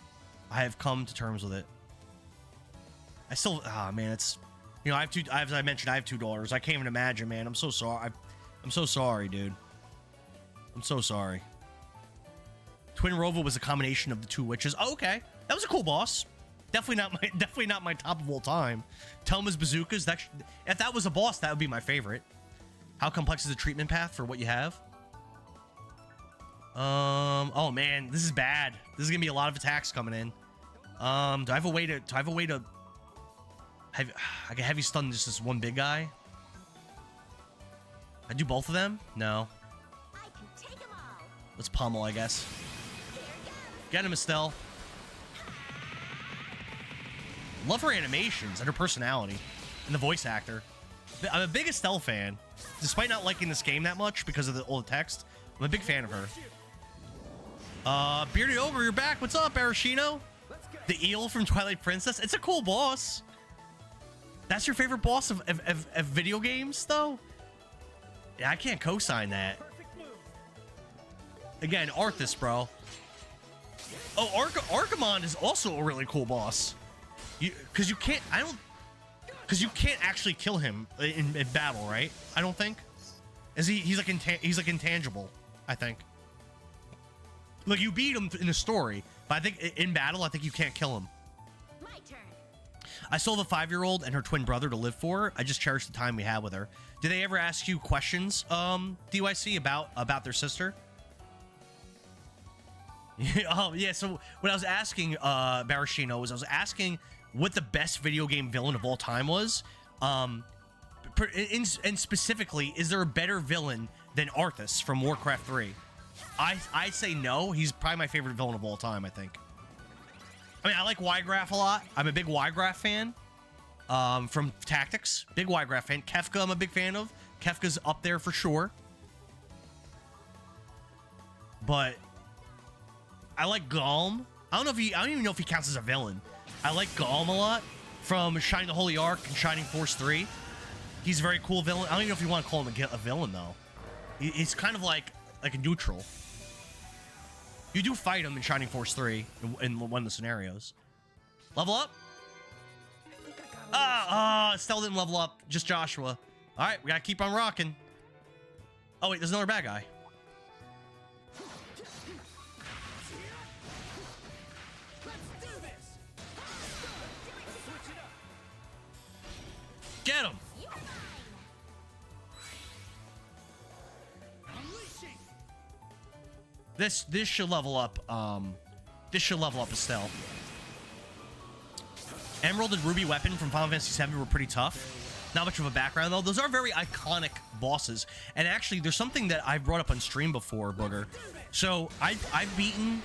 I have come to terms with it. I still, man, it's, you know, as I mentioned, I have 2 daughters. I can't even imagine, man. I'm so sorry. I'm so sorry, dude. I'm so sorry. Twin Rova was a combination of the 2 witches. Oh, okay. That was a cool boss. Definitely not my top of all time. Telma's bazookas. If that was a boss, that would be my favorite. How complex is the treatment path for what you have? Oh man, this is bad. This is gonna be a lot of attacks coming in. Do I have a way to I can heavy stun just this one big guy? I do both of them? No. I can take 'em all. Let's pummel, I guess. Here goes. Get him, Estelle. Love her animations and her personality and the voice actor. I'm a big Estelle fan. Despite not liking this game that much because of all the text, I'm a big fan of her. Bearded Ogre, you're back. What's up, Arashino? The eel from Twilight Princess. It's a cool boss. That's your favorite boss of video games, though? Yeah, I can't co-sign that. Again, Arthas, bro. Oh, Archimonde is also a really cool boss. Because you can't actually kill him in battle, right? I don't think. He's like intangible, I think. Like, you beat him in the story, but I think in battle, I think you can't kill him. My turn. I still have a 5-year-old and her twin brother to live for. I just cherish the time we had with her. Did they ever ask you questions, DYC, about their sister? Oh, yeah, so what I was asking, Barashino, was I was asking what the best video game villain of all time was. And specifically, is there a better villain than Arthas from Warcraft 3? I say no. He's probably my favorite villain of all time, I think. I mean, I like Ygraf a lot. I'm a big Ygraf fan. From Tactics. Big Ygraf fan. Kefka I'm a big fan of. Kefka's up there for sure. but I like Galm. I don't even know if he counts as a villain. I like Galm a lot from Shining the Holy Ark and Shining Force 3. He's a very cool villain. I don't even know if you want to call him a villain though. He's kind of like a neutral. You do fight him in Shining Force 3 in one of the scenarios. Level up? Estelle didn't level up. Just Joshua. All right, we gotta keep on rocking. Oh wait, there's another bad guy. Get him! This should level up. This should level up Estelle. Emerald and Ruby Weapon from Final Fantasy VII were pretty tough. Not much of a background though. Those are very iconic bosses. And actually, there's something that I've brought up on stream before, Booger. So I've beaten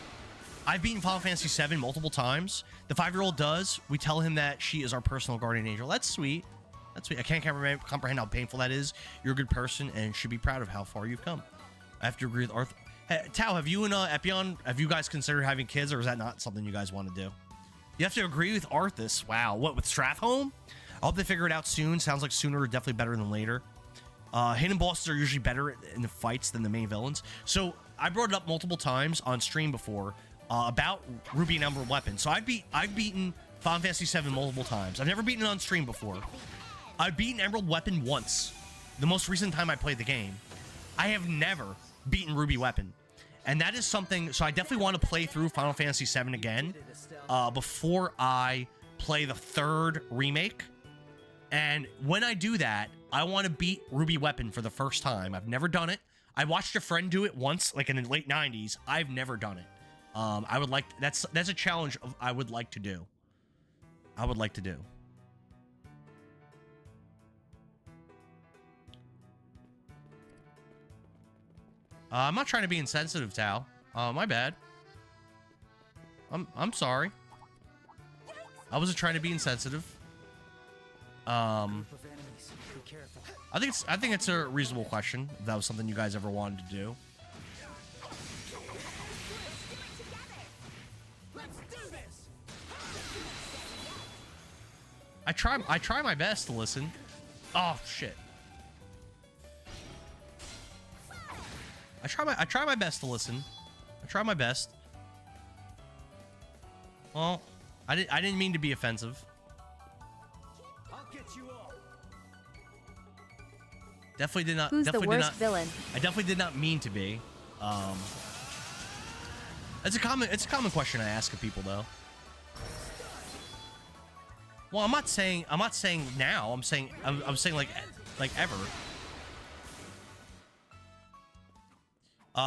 Final Fantasy VII multiple times. The 5-year-old does. We tell him that she is our personal guardian angel. That's sweet. That's sweet. I can't comprehend how painful that is. You're a good person and should be proud of how far you've come. I have to agree with Arthur. Hey, Tao, have you and Epion, have you guys considered having kids, or is that not something you guys want to do? You have to agree with Arthas. Wow. What, with Strathholm? I hope they figure it out soon. Sounds like sooner, definitely better than later. Hidden bosses are usually better in the fights than the main villains. So I brought it up multiple times on stream before about Ruby and Emerald Weapon. So I've beaten Final Fantasy VII multiple times. I've never beaten it on stream before. I've beaten Emerald Weapon once. The most recent time I played the game. I have never beaten Ruby Weapon. And that is something, so I definitely want to play through Final Fantasy VII again before I play the 3rd remake. And when I do that, I want to beat Ruby Weapon for the first time. I've never done it. I watched a friend do it once, like in the late 90s. I've never done it. I would like, that's a challenge I would like to do. I would like to do. I'm not trying to be insensitive, Tao. My bad. I'm sorry. I wasn't trying to be insensitive. I think it's a reasonable question. If that was something you guys ever wanted to do. I try my best to listen. Oh shit. I try my best to listen. I try my best. Well, I didn't mean to be offensive. I'll get you all. Definitely did not. Who's the definitely worst did not, villain? I definitely did not mean to be. It's a common question I ask of people though. Well, I'm not saying now. I'm saying like ever.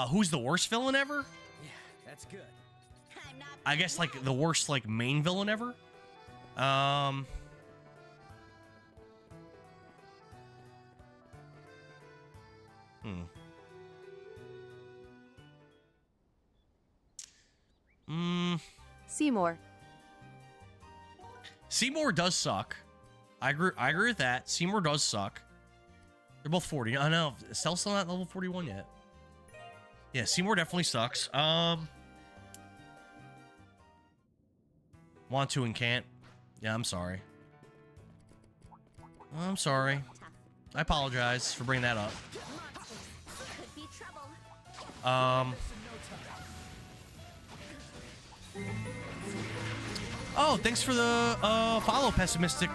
Who's the worst villain ever? Yeah, that's good. I'm not I guess like the worst like main villain ever. Seymour. Seymour does suck. I agree with that. Seymour does suck. They're both 40. I know. Estelle's still not level 41 yet. Yeah, Seymour definitely sucks. Want to and can't. Yeah, I'm sorry. I'm sorry. I apologize for bringing that up. could be trouble. Oh, thanks for the follow, Pessimistic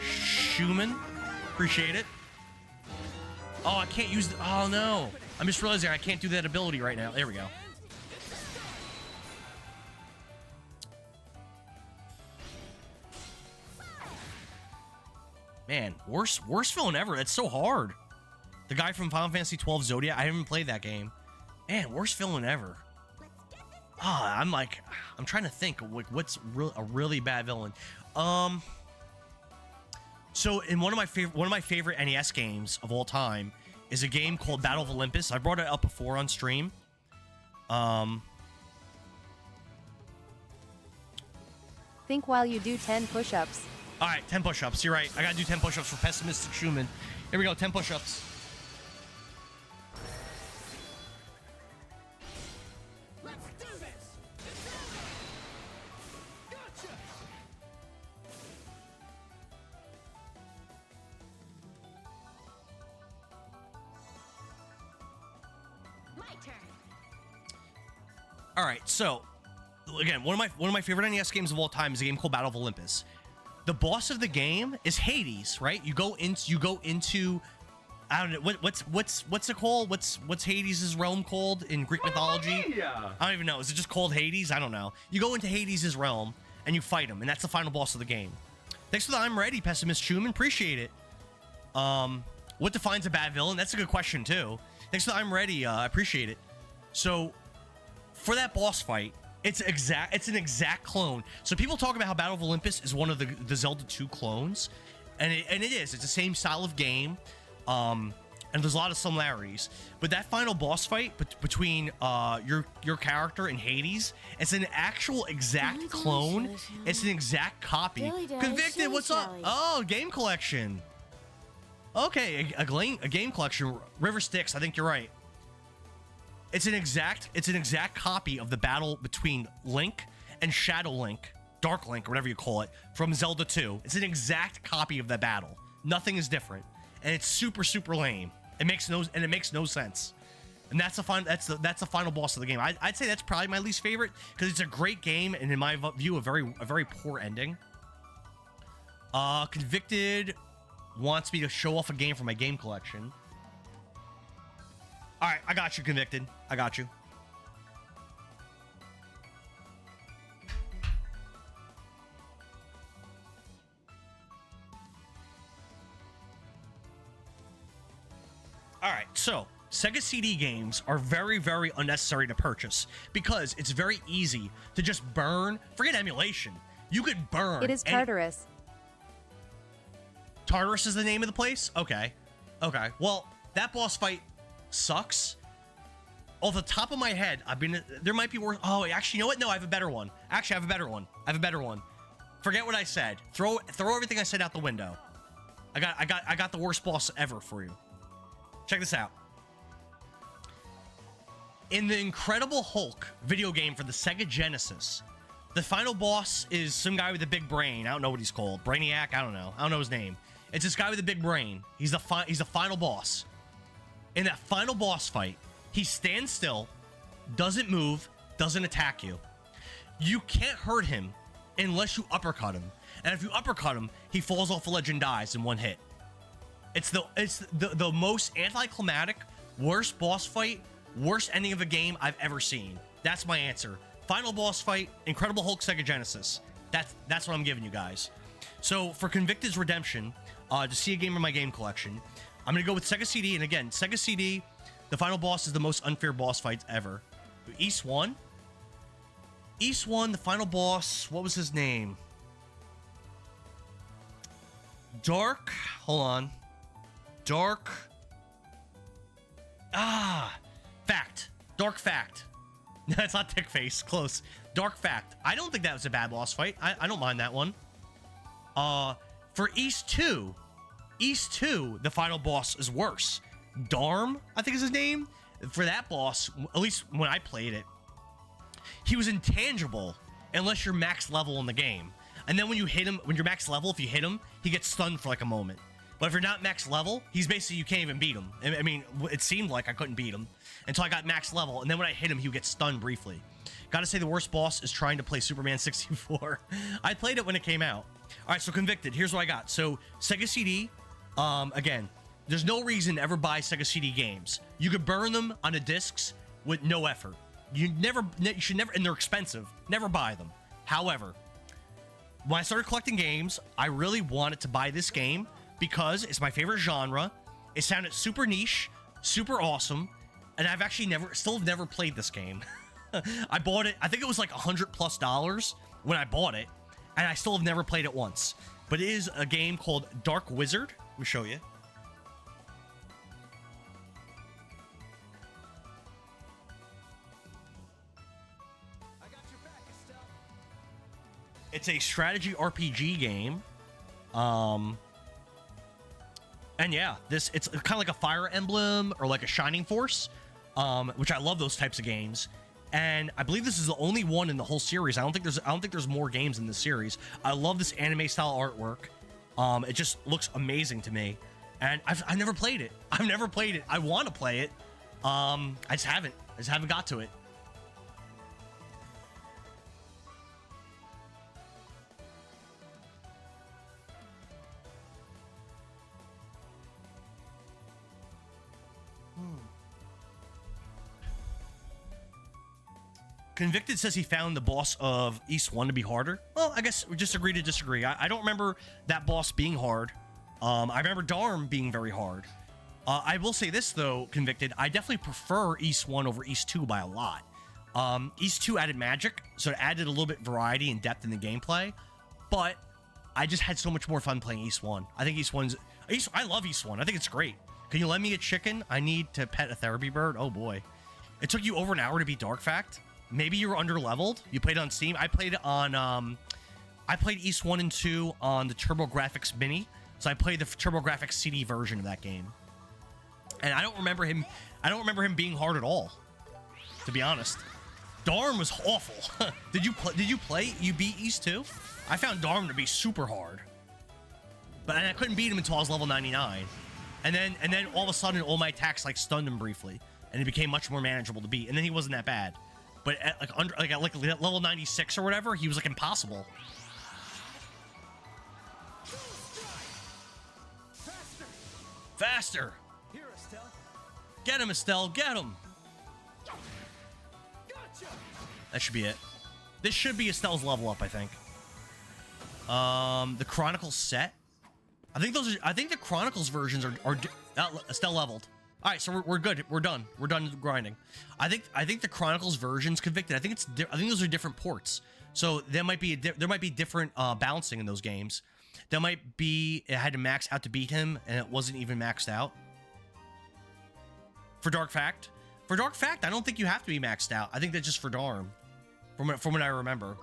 Schumann. Appreciate it. Oh, I can't use the... Oh, no. I'm just realizing I can't do that ability right now. There we go. Man, worst villain ever. That's so hard. The guy from Final Fantasy XII Zodiac. I haven't played that game. Man, worst villain ever. I'm trying to think like what's a really bad villain. So in one of my favorite NES games of all time is a game called Battle of Olympus. I brought it up before on stream. Think while you do 10 push-ups. All right, 10 push-ups. You're right. I gotta do 10 push-ups for Pessimistic Schumann. Here we go, 10 push-ups. All right, so again, one of my favorite NES games of all time is a game called Battle of Olympus. The boss of the game is Hades, right? You go into I don't know what's it called? What's Hades' realm called in Greek mythology? Yeah. I don't even know. Is it just called Hades? I don't know. You go into Hades' realm and you fight him, and that's the final boss of the game. Thanks for the I'm ready, Pessimist Schumann. Appreciate it. What defines a bad villain? That's a good question too. Thanks for the I'm ready. I appreciate it. So for that boss fight, it's an exact clone. So people talk about how Battle of Olympus is one of the Zelda 2 clones, and it is. It's the same style of game, and there's a lot of similarities. But that final boss fight between your character and Hades, it's an actual exact clone. It's an exact copy. Convicted, what's up? Oh, game collection. Okay, a game collection. River Styx, I think you're right. It's an exact copy of the battle between Link and Shadow Link, Dark Link, or whatever you call it, from Zelda 2. It's an exact copy of that battle. Nothing is different, and it's super lame. It makes no sense. And that's the final boss of the game. I'd say that's probably my least favorite because it's a great game, and in my view, a very poor ending. Convicted wants me to show off a game from my game collection. All right, I got you, Convicted. I got you. All right, so Sega CD games are very unnecessary to purchase because it's very easy to just burn. Forget emulation. You could burn. It is Tartarus. Tartarus is the name of the place? Okay. Well, that boss fight sucks. Off the top of my head, there might be worse. Oh, actually, you know what? No, I have a better one. Actually, I have a better one. Forget what I said. Throw everything I said out the window. I got the worst boss ever for you. Check this out. In the Incredible Hulk video game for the Sega Genesis, the final boss is some guy with a big brain. I don't know what he's called. Brainiac? I don't know his name. It's this guy with a big brain. He's the final boss. In that final boss fight, he stands still, doesn't move, doesn't attack you. You can't hurt him unless you uppercut him. And if you uppercut him, he falls off a ledge and dies in one hit. It's the most anticlimactic, worst boss fight, worst ending of a game I've ever seen. That's my answer. Final boss fight, Incredible Hulk Sega Genesis. That's what I'm giving you guys. So for Convicted's Redemption, to see a game in my game collection, I'm going to go with Sega CD. And again, Sega CD, the final boss is the most unfair boss fights ever. East 1, the final boss, what was his name? Dark Fact. That's not Tick Face, close. Dark Fact. I don't think that was a bad boss fight. I don't mind that one. For East 2, the final boss is worse. Darm, I think is his name. For that boss, at least when I played it, he was intangible unless you're max level in the game. And then when you hit him, when you're max level, if you hit him, he gets stunned for like a moment. But if you're not max level, he's basically, you can't even beat him. I mean, it seemed like I couldn't beat him until I got max level. And then when I hit him, he would get stunned briefly. Gotta say the worst boss is trying to play Superman 64. I played it when it came out. All right, so Convicted, here's what I got. So Sega CD, again, there's no reason to ever buy Sega CD games. You could burn them on the discs with no effort. You should never, and they're expensive. Never buy them. However, when I started collecting games, I really wanted to buy this game because it's my favorite genre. It sounded super niche, super awesome, and I've actually still never played this game. I bought it, I think it was like $100+ when I bought it, and I still have never played it once. But it is a game called Dark Wizard. Let me show you. It's a strategy RPG game. And yeah, it's kind of like a Fire Emblem or like a Shining Force, which I love those types of games. And I believe this is the only one in the whole series. I don't think there's more games in this series. I love this anime style artwork. It just looks amazing to me. And I've never played it. I want to play it. I just haven't got to it. Convicted says he found the boss of East 1 to be harder. Well, I guess we just agree to disagree. I don't remember that boss being hard. I remember Darm being very hard. I will say this, though, Convicted. I definitely prefer East 1 over East 2 by a lot. East 2 added magic, so it added a little bit variety and depth in the gameplay. But I just had so much more fun playing East 1. I think East 1's... I love East 1. I think it's great. Can you lend me a chicken? I need to pet a therapy bird. Oh, boy. It took you over an hour to beat Dark Fact. Maybe you were under-leveled. You played on Steam. I played on... I played East 1 and 2 on the TurboGrafx Mini. So I played the TurboGrafx CD version of that game. And I don't remember him being hard at all, to be honest. Darm was awful. Did you play? You beat East 2? I found Darm to be super hard. But I couldn't beat him until I was level 99. And then all of a sudden all my attacks like stunned him briefly. And it became much more manageable to beat. And then he wasn't that bad. But at at level 96 or whatever, he was like impossible. Faster! Here, Estelle. Get him, Estelle, get him! Gotcha. That should be it. This should be Estelle's level up, I think. The Chronicles set. I think the Chronicles versions are Estelle leveled. All right, so we're good. We're done. We're done grinding. I think the Chronicles version's Convicted. I think those are different ports. So there might be different balancing in those games. There might be it had to max out to beat him, and it wasn't even maxed out. For Dark Fact, I don't think you have to be maxed out. I think that's just for Darm, from what I remember.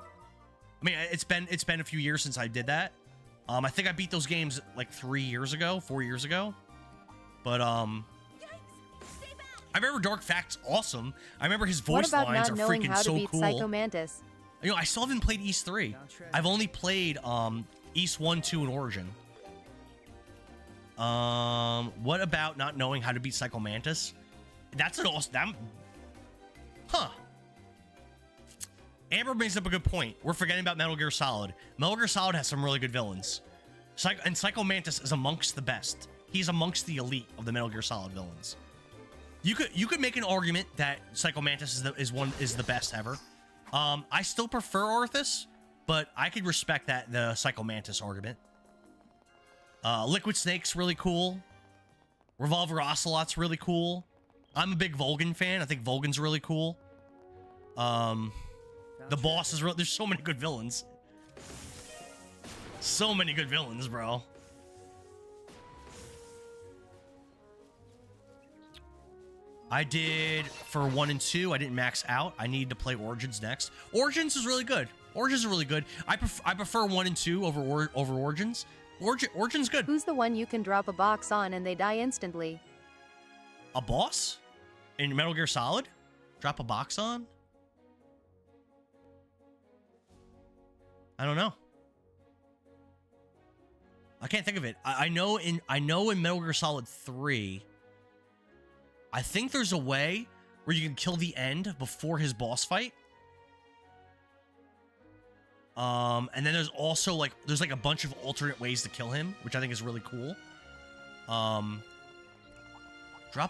I mean, it's been a few years since I did that. I think I beat those games like 4 years ago. But I remember Dark Fact's awesome. I remember his voice What about lines not are knowing freaking how to so beat cool. Psycho Mantis? You know, I still haven't played East 3. I've only played East 1, 2, and Origin. What about not knowing how to beat Psycho Mantis? That's an awesome... Huh. Amber brings up a good point. We're forgetting about Metal Gear Solid. Metal Gear Solid has some really good villains. And Psycho Mantis is amongst the best. He's amongst the elite of the Metal Gear Solid villains. You could make an argument that Psycho Mantis is the best ever. I still prefer Arthas, but I could respect the Psycho Mantis argument. Liquid Snake's really cool. Revolver Ocelot's really cool. I'm a big Volgan fan. I think Volgan's really cool. The boss is there's so many good villains. So many good villains, bro. I did for 1 and 2. I didn't max out. I need to play Origins next. Origins is really good. I prefer 1 and 2 over Origins. Origin's good. Who's the one you can drop a box on and they die instantly? A boss? In Metal Gear Solid? Drop a box on? I don't know. I can't think of it. I know in Metal Gear Solid 3, I think there's a way where you can kill the end before his boss fight. And then there's also there's a bunch of alternate ways to kill him, which I think is really cool. Drop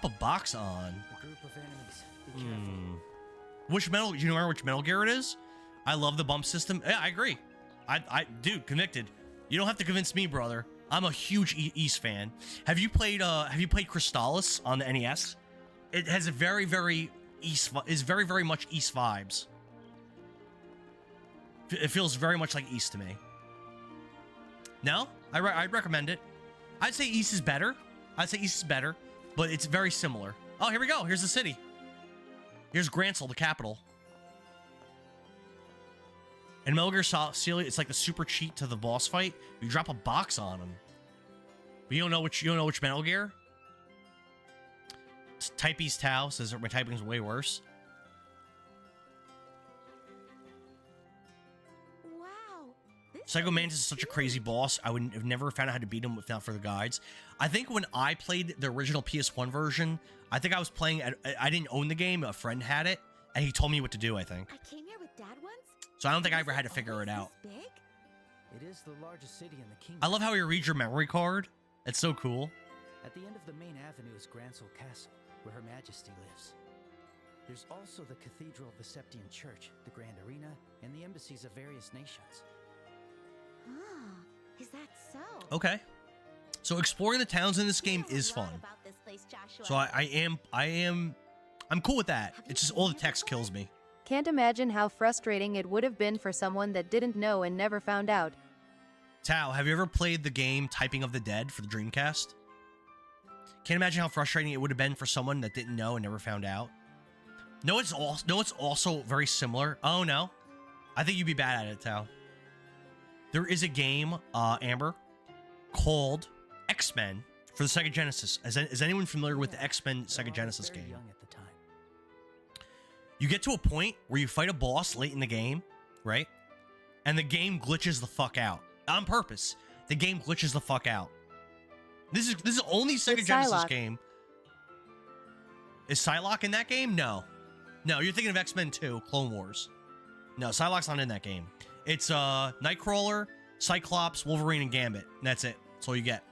a box on. A group of enemies. Be careful. Which Metal? Do you remember which Metal Gear it is? I love the bump system. Yeah, I agree. Dude, Convicted. You don't have to convince me, brother. I'm a huge East fan. Have you played Crystalis on the NES? It has a very, very East. Is very, very much East vibes. It feels very much like East to me. No, I'd recommend it. I'd say East is better. But it's very similar. Oh, here we go. Here's the city. Here's Gransel, the capital. And Metal Gear Solid, it's like the super cheat to the boss fight. You drop a box on him. But you don't know which Metal Gear? Type East Tau says that my typing's way worse. Wow. Psycho Mantis is such a crazy boss. I would have never found out how to beat him if not for the guides. I think when I played the original PS1 version, I think I was playing... I didn't own the game. A friend had it, and he told me what to do, I think. I came here with Dad once. So I don't think I ever had to figure it out. This big? It is the largest city in the kingdom. I love how he reads your memory card. It's so cool. At the end of the main avenue is Gransel Castle, where Her Majesty lives. There's also the Cathedral of the Septian Church, the Grand Arena, and the embassies of various nations. Oh, is that so? Okay. So exploring the towns in this game is fun. About this place, Joshua. So I'm cool with that. It's just all the text kills me. Can't imagine how frustrating it would have been for someone that didn't know and never found out. Tao, have you ever played the game Typing of the Dead for the Dreamcast? Can't imagine how frustrating it would have been for someone that didn't know and never found out. No, it's also very similar. Oh no, I think you'd be bad at it, Tao. There is a game, Amber, called X-Men for the Sega Genesis. Is anyone familiar with the X-Men Sega Genesis game? Young at the time. You get to a point where you fight a boss late in the game, right? And the game glitches the fuck out on purpose. The game glitches the fuck out. This is the only Sega With Genesis Psylocke. game. Is Psylocke in that game? No, you're thinking of X-Men 2, Clone Wars. No, Psylocke's not in that game. It's Nightcrawler, Cyclops, Wolverine, and Gambit. And that's it. That's all you get.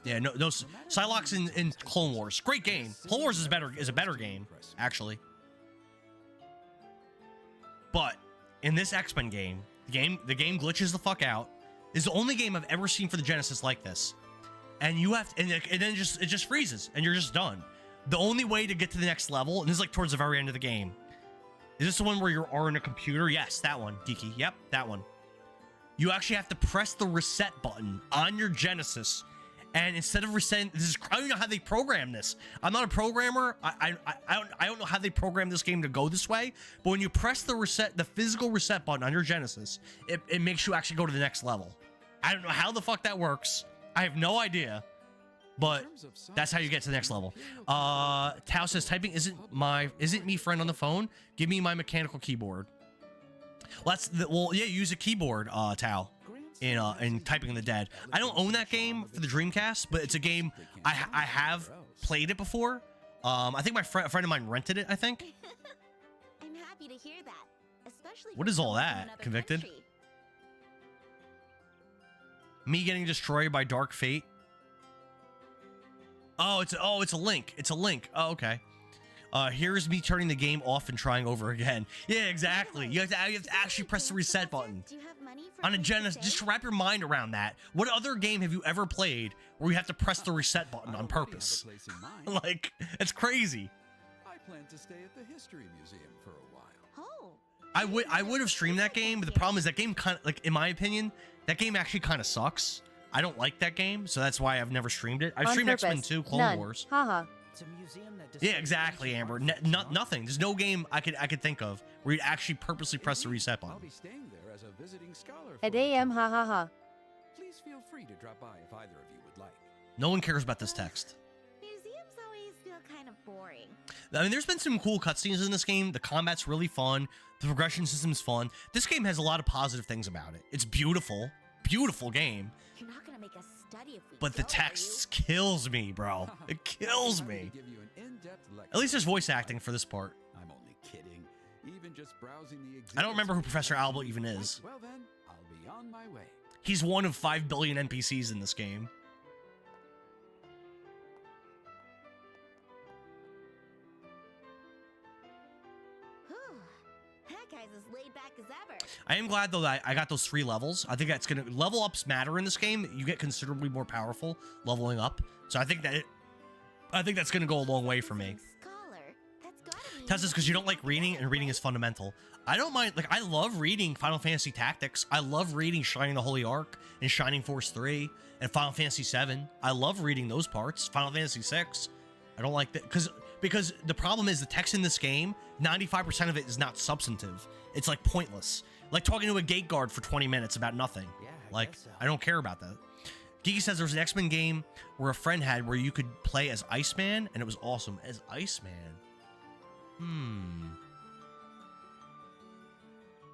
Yeah, no, Psylocke's in Clone Wars. Great game. Clone Wars is a better game, actually. But in this X-Men game, the game glitches the fuck out. It's the only game I've ever seen for the Genesis like this. And you have to, and then it just freezes and you're just done. The only way to get to the next level, and this is like towards the very end of the game. Is this the one where you are in a computer? Yes, that one, Geeky. Yep, that one. You actually have to press the reset button on your Genesis. And instead of resetting, I don't know how they program this. I'm not a programmer. I don't know how they program this game to go this way. But when you press the physical reset button on your Genesis, it makes you actually go to the next level. I don't know how the fuck that works. I have no idea. But that's how you get to the next level. Tao says typing isn't me friend on the phone. Give me my mechanical keyboard. Well, yeah, use a keyboard, Tao. In Typing in the Dead. I don't own that game for the Dreamcast, but it's a game I have played it before. I think a friend of mine rented it, I think. I'm happy to hear that. Especially What from is all someone from that? another Convicted? country. Me getting destroyed by Dark Fate. Oh, it's a link. It's a link. Oh, okay. Here's me turning the game off and trying over again. Yeah, exactly. You have to actually press the reset button. Do you have money for On a place to Genesis, stay? just wrap your mind around that. What other game have you ever played where you have to press the reset button on purpose? I already have a place in mind. Like, it's crazy. I plan to stay at the History Museum for a while. Oh. I would have streamed that game, but the problem is that game kind of, like, in my opinion, that game actually kind of sucks. I don't like that game, so that's why I've never streamed it. I've On streamed X-Men purpose. 2, Clone None. Wars. Haha. It's a museum that Yeah, displays exactly, ancient Amber. artifacts and Nothing. There's no game I could think of where you'd actually purposely press the reset I'll button. be staying there as a visiting scholar. At for a AM, time. ha ha ha. Please feel free to drop by if either of you would like. No one cares about this text. Museums always feel kind of boring. I mean, there's been some cool cutscenes in this game. The combat's really fun. The progression system's fun. This game has a lot of positive things about it. It's beautiful. Beautiful game. You're not gonna make us study if we But the go, are text kills me, bro. It kills Happy to me. give you an in-depth lecture. At least there's voice acting for this part. I'm only kidding. Even just browsing the I don't remember who exhibits- Professor Alba even is. Well then, I'll be on my way. He's one of 5 billion NPCs in this game. you? Whew. That guy's as laid back as ever. I am glad though that I got those 3 levels. I think that's gonna level ups matter in this game. You get considerably more powerful leveling up. So I think that's gonna go a long way for me. Scholar. That's gotta mean Tess is because you don't like reading, and reading is fundamental. I don't mind, like, I love reading Final Fantasy Tactics. I love reading Shining the Holy Ark and Shining Force 3 and Final Fantasy 7. I love reading those parts. Final Fantasy 6. I don't like that because the problem is the text in this game, 95% of it is not substantive. It's like pointless. Like talking to a gate guard for 20 minutes about nothing. Yeah, I Like, guess so. I don't care about that. Geeky says there's an X-Men game where a friend had where you could play as Iceman, and it was awesome. As Iceman.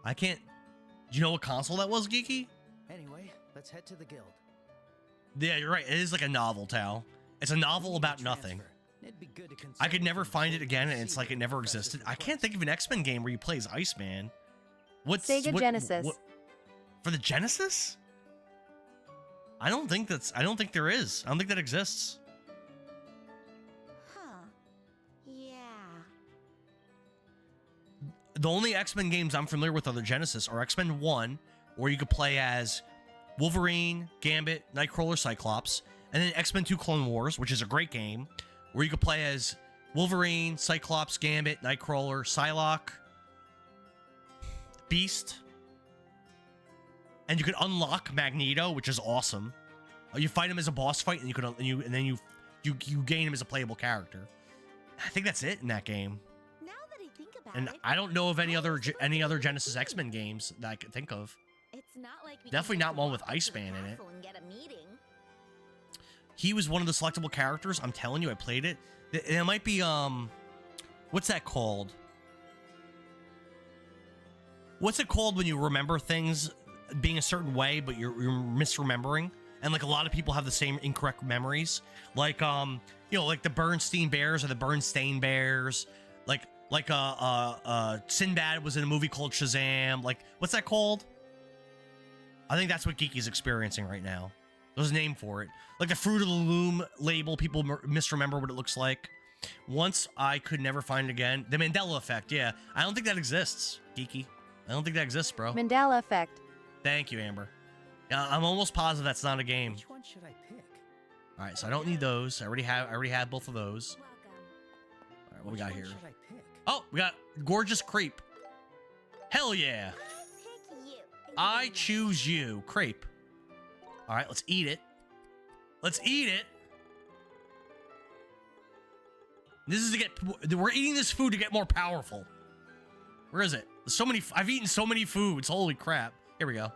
I can't... Do you know what console that was, Geeky? Anyway, let's head to the guild. Yeah, you're right. It is like a novel, Tao. It's a novel We need about to nothing. transfer. It'd be good to consult I could never with find it them again, to and it's see like it what never professor's existed. I can't request. think of an X-Men game where you play as Iceman. What's Sega Genesis. for the Genesis? I don't think there is. I don't think that exists. Huh. Yeah. the only X-Men games I'm familiar with on the Genesis are X-Men 1, where you could play as Wolverine, Gambit, Nightcrawler, Cyclops, and then X-Men 2 Clone Wars, which is a great game, where you could play as Wolverine, Cyclops, Gambit, Nightcrawler, Psylocke, Beast, and you could unlock Magneto, which is awesome. You fight him as a boss fight, and you gain him as a playable character. I think that's it in that game. Now that I think about And it, I don't know of any other Genesis X-Men games that I could think of. it's not like we Definitely can not just one walk with up to the Iceman in it. castle and get a meeting. He was one of the selectable characters. I'm telling you, I played it. It might be what's that called? What's it called when you remember things being a certain way, but you're misremembering? And like a lot of people have the same incorrect memories. Like like the Bernstein Bears or the Bernstein Bears. Like Sinbad was in a movie called Shazam. Like, what's that called? I think that's what Geeky's experiencing right now. There's a name for it. Like the Fruit of the Loom label, people misremember what it looks like. Once I could never find it again. The Mandela Effect, yeah. I don't think that exists, Geeky. I don't think that exists, bro. Mandela effect. Thank you, Amber. I'm almost positive that's not a game. Which one should I pick? All right, so I don't need those. I already have both of those. Welcome. All right, what we got Which one here? should I pick? Oh, we got Gorgeous Crepe. Hell yeah. Pick you. I choose you, Crepe. All right, let's eat it. Let's eat it. This is to get. We're eating this food to get more powerful. Where is it? There's so many. I've eaten so many foods. Holy crap. Here we go.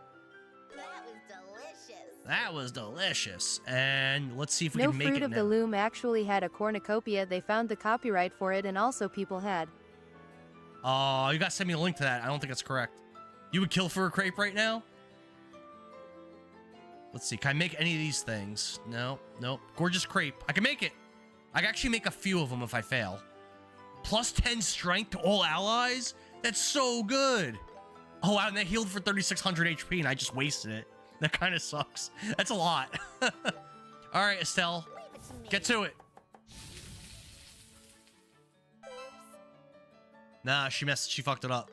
That was delicious. That was delicious. And let's see if we No can make Fruit it of now. the Loom actually had a cornucopia. They found the copyright for it, and also people had. Oh, you gotta send me a link to that. I don't think that's correct. You would kill for a crepe right now? Let's see. Can I make any of these things? No. Nope. Gorgeous Crepe. I can make it. I can actually make a few of them if I fail. Plus 10 strength to all allies? That's so good. Oh, wow. And they healed for 3,600 HP, and I just wasted it. That kind of sucks. That's a lot. All right, Estelle. Leave it to me. Get to it. Nah, she messed. She fucked it up.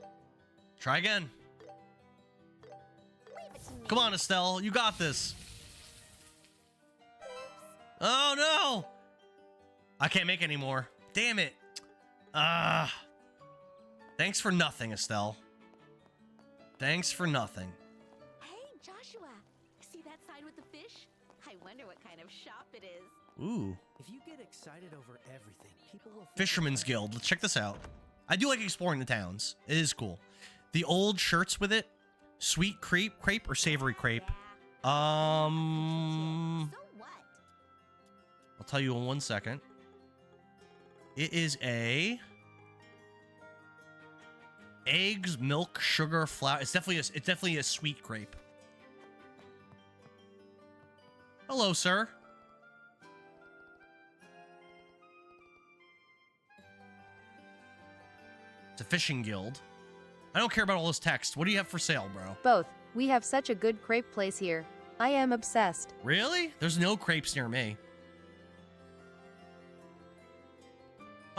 Try again. Leave it to me. Come on, Estelle. You got this. Oh, no. I can't make any more. Damn it. Thanks for nothing, Estelle. Thanks for nothing. Hey, Joshua. See that sign with the fish? I wonder what kind of shop it is. Ooh. If you get excited over everything, people will think Fisherman's Guild. Let's check this out. I do like exploring the towns. It is cool. The old shirts with it. Sweet crepe or savory crepe. So I'll what? tell you in 1 second. It is a eggs, milk, sugar, flour. It's definitely a sweet crepe. Hello, sir. It's a fishing guild. I don't care about all this text. What do you have for sale, bro? Both. We have such a good crepe place here. I am obsessed. Really? There's no crepes near me.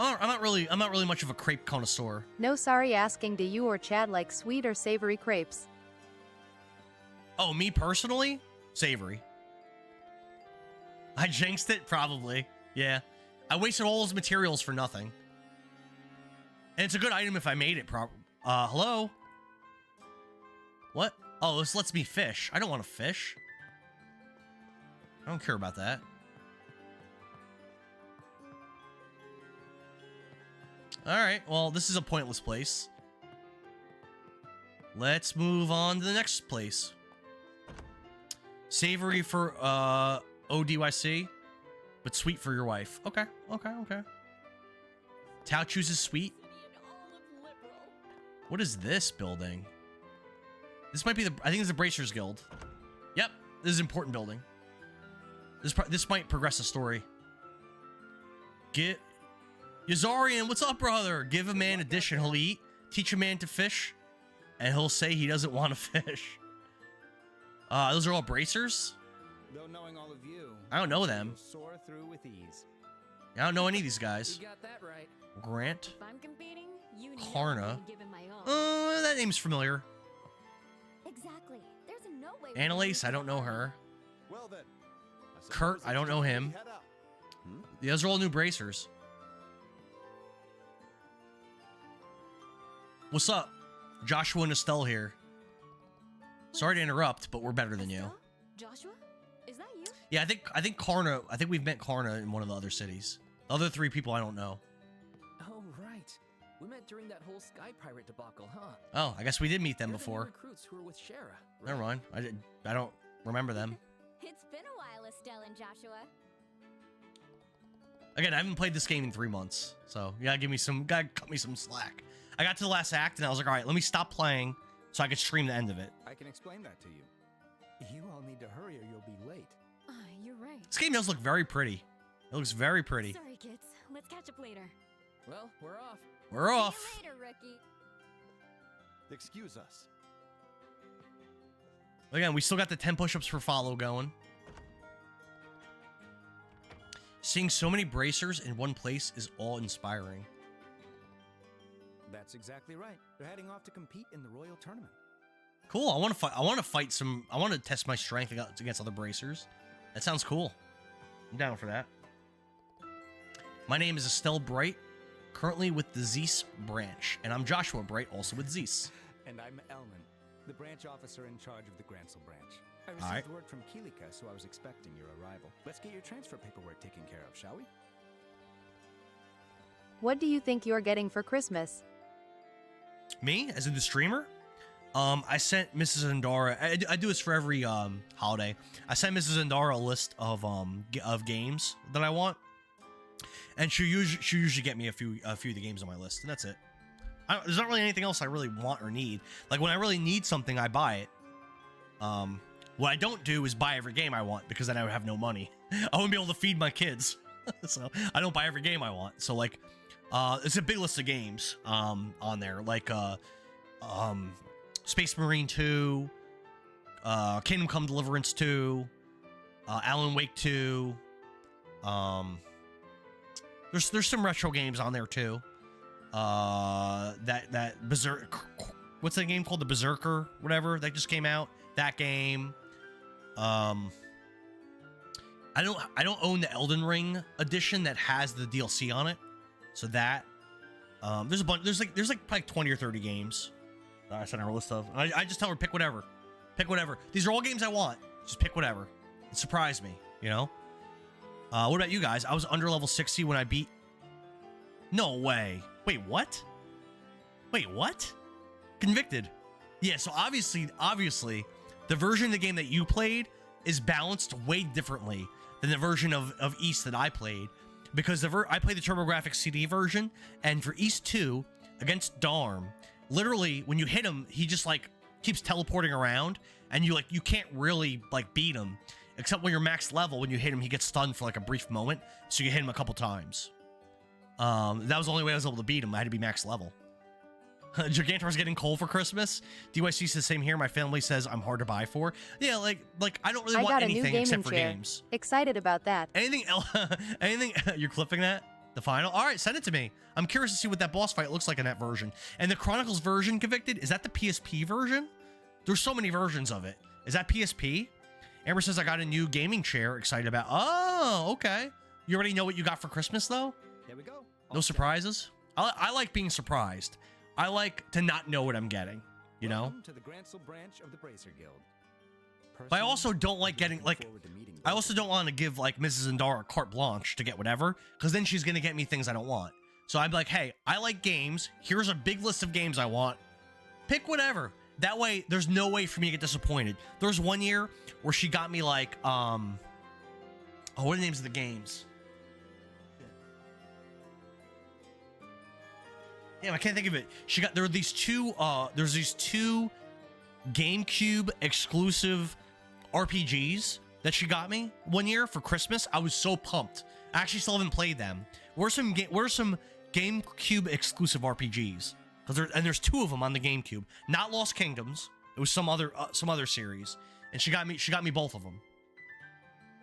Oh, I'm not really much of a crepe connoisseur. No sorry asking, do you or Chad like sweet or savory crepes? Oh, me personally? Savory. I jinxed it? Probably. Yeah. I wasted all those materials for nothing. And it's a good item if I made it hello? What? Oh, this lets me fish. I don't want to fish. I don't care about that. Alright, well, this is a pointless place. Let's move on to the next place. Savory for, ODYC, but sweet for your wife. Okay. Tao chooses sweet. What is this building? This might be I think it's the Bracers Guild. Yep, this is an important building. This might progress the story. Yazarian, what's up, brother? Give a man a dish and he'll eat. Teach a man to fish, and he'll say he doesn't want to fish. Those are all bracers? Though knowing all of you, I don't know them. you'll soar through with ease. I don't know any of these guys. You got that right. Grant. If I'm competing, You know Karna. I'm giving my all. That name's familiar. Exactly. There's no way. Annalise, I don't know her. Well then. Kurt, I don't know him. Those are all new bracers. What's up? Joshua and Estelle here. Sorry to interrupt, but we're better than you. Estelle? Joshua? Is that you? Yeah, I think Karna, I think we've met Karna in one of the other cities. The other 3 people I don't know. Oh, right. We met during that whole Sky Pirate debacle, huh? Oh, I guess we did meet them They're the new before. recruits who were with Shara. Never mind. I don't remember them. It's been a while, Estelle and Joshua. Again, I haven't played this game in 3 months, so you gotta cut me some slack. I got to the last act and I was like, all right, let me stop playing so I could stream the end of it. I can explain that to you. You all need to hurry or you'll be late. You're right. This game does look very pretty. It looks very pretty. Sorry, kids. Let's catch up later. Well, we're off. We're off. See you later, rookie. Excuse us. Again, we still got the 10 push-ups for follow going. Seeing so many bracers in one place is awe-inspiring. That's exactly right. They're heading off to compete in the Royal Tournament. Cool. I want to fight some. I want to test my strength against other bracers. That sounds cool. I'm down for that. My name is Estelle Bright, currently with the Zeus branch, and I'm Joshua Bright, also with Zeus. And I'm Elman, the branch officer in charge of the Gransel branch. I received Alright. word from Kilika, so I was expecting your arrival. Let's get your transfer paperwork taken care of, shall we? What do you think you're getting for Christmas? Me, as in the streamer, I sent Mrs. Zendara. I do this for every holiday. I sent Mrs. Zendara a list of games that I want, and she usually get me a few of the games on my list, and that's it. There's not really anything else I really want or need. Like when I really need something, I buy it. What I don't do is buy every game I want because then I would have no money. I wouldn't be able to feed my kids, so I don't buy every game I want. So like, it's a big list of games on there, like Space Marine 2, Kingdom Come Deliverance 2, Alan Wake 2. There's some retro games on there too. That Berserk, what's that game called? The Berserker, whatever, that just came out. That game. I don't own the Elden Ring edition that has the DLC on it. So that there's a bunch. There's like 20 or 30 games that I sent her a list of. I just tell her pick whatever, These are all games I want. Just pick whatever. It surprised me, you know. What about you guys? I was under level 60 when I beat. No way. Wait, what? Convicted. Yeah. So obviously, the version of the game that you played is balanced way differently than the version of East that I played. Because I played the TurboGrafx CD version, and for East 2 against Darm, literally when you hit him, he just like keeps teleporting around, and you can't really like beat him, except when you're max level. When you hit him, he gets stunned for like a brief moment, so you hit him a couple times. That was the only way I was able to beat him. I had to be max level. Gigantor's getting coal for Christmas. DYC says same here. My family says I'm hard to buy for. Yeah, like I don't really I want got a new anything gaming except for chair. games. Excited about that. Anything else? Anything? You're clipping that? The final? All right, send it to me. I'm curious to see what that boss fight looks like in that version. And the Chronicles version, Convicted, is that the PSP version? There's so many versions of it. Is that PSP? Amber says I got a new gaming chair. Excited about. Oh, okay. You already know what you got for Christmas though? There we go. No surprises. I like being surprised. I like to not know what I'm getting. You know. Welcome to the Gransel branch of the Bracer Guild. But I also don't like getting like. Forward to meeting I also don't want to give like Mrs. Zendara carte blanche to get whatever, because then she's gonna get me things I don't want. So I'd be like, hey, I like games. Here's a big list of games I want. Pick whatever. That way, there's no way for me to get disappointed. There was one year where she got me like, oh, what are the names of the games? Damn, I can't think of it. There were these two, there's these two GameCube exclusive RPGs that she got me one year for Christmas. I was so pumped. I actually still haven't played them. What are some GameCube exclusive RPGs? There's two of them on the GameCube. Not Lost Kingdoms. It was some other series, and she got me both of them.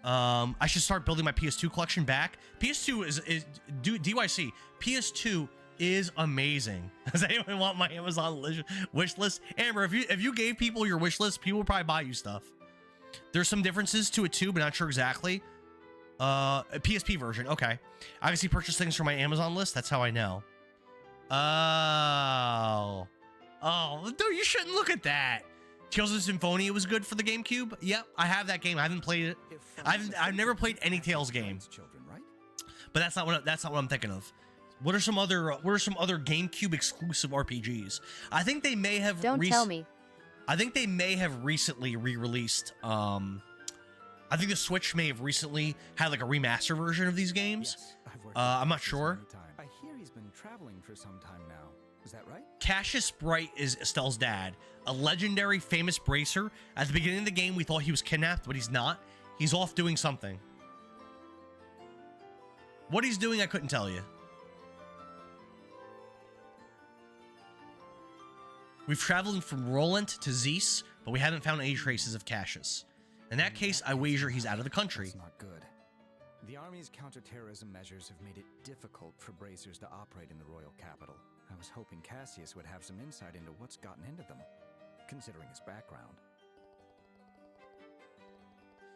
I should start building my PS2 collection back. PS2 is DYC. PS2 is amazing. Does anyone want my Amazon wish list? Amber, if you gave people your wish list, people would probably buy you stuff. There's some differences to it too, but not sure exactly. A PSP version, okay. I obviously purchase things from my Amazon list. That's how I know. Oh, dude, you shouldn't look at that. Tales of Symphonia was good for the GameCube. Yep, I have that game. I haven't played it. I've never played any Tales game. Children, right? But that's not what I'm thinking of. What are some other GameCube exclusive RPGs? I think they may have Don't tell me. I think they may have recently re-released I think the Switch may have recently had like a remaster version of these games. Yes, I've worked I'm with not this sure. many times. I hear he's been traveling for some time now. Is that right? Cassius Bright is Estelle's dad, a legendary famous bracer. At the beginning of the game, we thought he was kidnapped, but he's not. He's off doing something. What he's doing, I couldn't tell you. We've traveled from Roland to Zeus, but we haven't found any traces of Cassius. In that case, I wager he's out of the country. That's not good. The Army's counterterrorism measures have made it difficult for bracers to operate in the royal capital. I was hoping Cassius would have some insight into what's gotten into them, considering his background.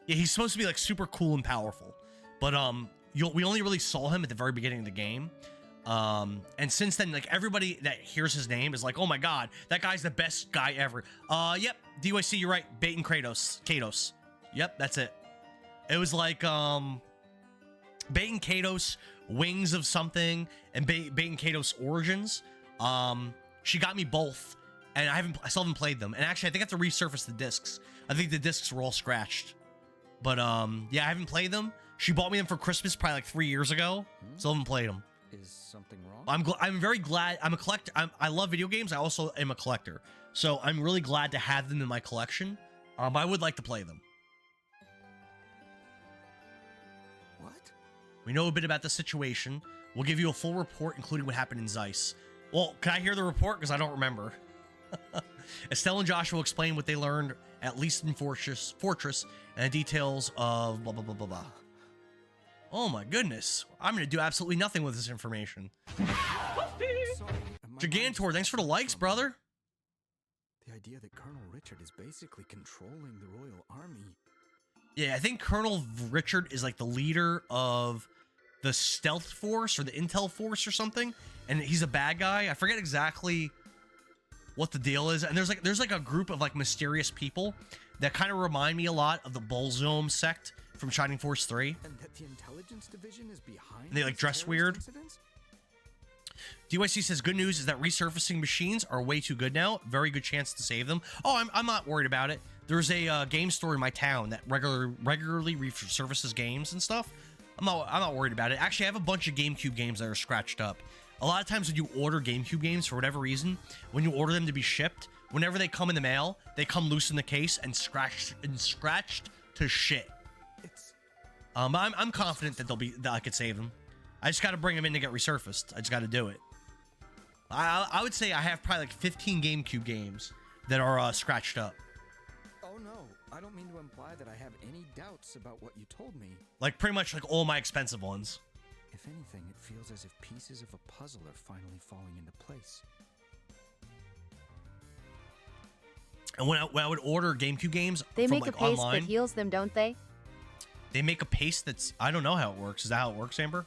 Yeah, he's supposed to be like super cool and powerful, but we only really saw him at the very beginning of the game. And since then, like everybody that hears his name is like, oh my god, that guy's the best guy ever. Yep, DYC, you're right. Baten Kaitos. Yep, that's it. It was like Baten Kaitos, Wings of something, and Baten Kaitos Origins. She got me both, and I still haven't played them. And actually, I think I have to resurface the discs. I think the discs were all scratched. But yeah, I haven't played them. She bought me them for Christmas probably like 3 years ago. Still haven't played them. Is something wrong? I'm very glad. I'm a collector. I love video games. I also am a collector. So I'm really glad to have them in my collection. I would like to play them. What? We know a bit about the situation. We'll give you a full report, including what happened in Zeiss. Well, can I hear the report? Because I don't remember. Estelle and Joshua will explain what they learned, at least in Fortress, and the details of blah, blah, blah, blah, blah. Oh my goodness. I'm going to do absolutely nothing with this information. Sorry, Gigantor, thanks for the likes, brother. The idea that Colonel Richard is basically controlling the Royal Army. Yeah, I think Colonel Richard is like the leader of the stealth force or the intel force or something, and he's a bad guy. I forget exactly what the deal is. And there's like a group of like mysterious people that kind of remind me a lot of the Bullzome sect from Shining Force 3. And that the intelligence division is behind. And they like these dress terrorist weird. incidents? DYC says good news is that resurfacing machines are way too good now. Very good chance to save them. Oh, I'm not worried about it. There's a game store in my town that regularly resurfaces games and stuff. I'm not worried about it. Actually, I have a bunch of GameCube games that are scratched up. A lot of times when you order GameCube games, for whatever reason, when you order them to be shipped, whenever they come in the mail, they come loose in the case and scratched to shit. I'm confident that that I could save them. I just got to bring them in to get resurfaced. I just got to do it. I would say I have probably like 15 GameCube games that are scratched up. Oh no, I don't mean to imply that I have any doubts about what you told me. Like pretty much like all my expensive ones. If anything, it feels as if pieces of a puzzle are finally falling into place. And when I would order GameCube games They from make like a paste online, that heals them, don't they? they make a paste that's, I don't know how it works. Is that how it works, Amber?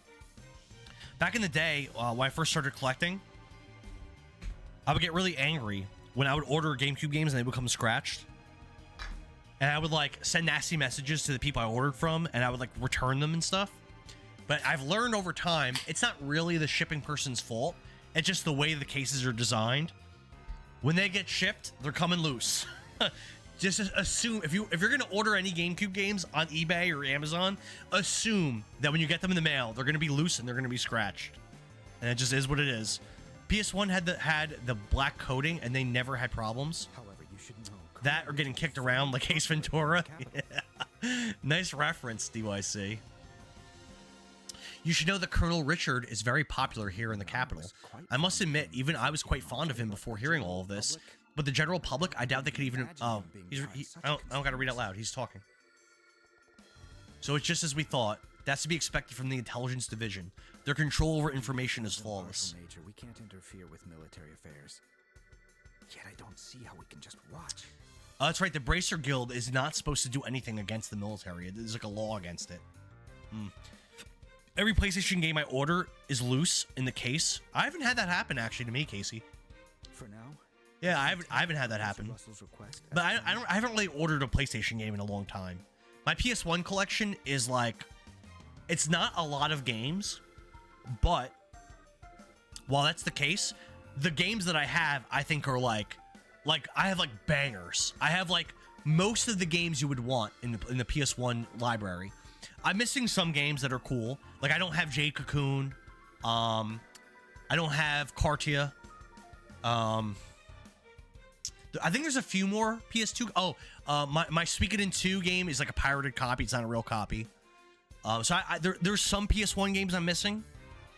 Back in the day, when I first started collecting, I would get really angry when I would order GameCube games and they would come scratched. And I would like send nasty messages to the people I ordered from, and I would like return them and stuff. But I've learned over time, it's not really the shipping person's fault. It's just the way the cases are designed. When they get shipped, they're coming loose. Just assume, if you're gonna order any GameCube games on eBay or Amazon, assume that when you get them in the mail, they're gonna be loose and they're gonna be scratched. And it just is what it is. PS1 had the black coating and they never had problems. However, you should know. That or getting kicked around like Ace Ventura. Yeah. Nice reference, DYC. You should know that Colonel Richard is very popular here in the capital. I must admit, even I was quite fond of him before hearing all of this. But the general public, I doubt they could even... Oh, I don't gotta read out loud. He's talking. So it's just as we thought. That's to be expected from the intelligence division. Their control over information is As a flawless. martial major, we can't interfere with military affairs. Yet I don't see how we can just watch. That's right. The Bracer Guild is not supposed to do anything against the military. There's like a law against it. Every PlayStation game I order is loose in the case. I haven't had that happen actually to me, Casey. For now, Yeah, I haven't had that happen. Russell's request. But I haven't really ordered a PlayStation game in a long time. My PS1 collection is like, it's not a lot of games, but while that's the case, the games that I have, I think are like I have like bangers. I have like most of the games you would want in the PS1 library. I'm missing some games that are cool. Like I don't have Jade Cocoon. I don't have Cartia. I think there's a few more PS2. Oh, my Suikoden 2 game is like a pirated copy. It's not a real copy. So there's some PS1 games I'm missing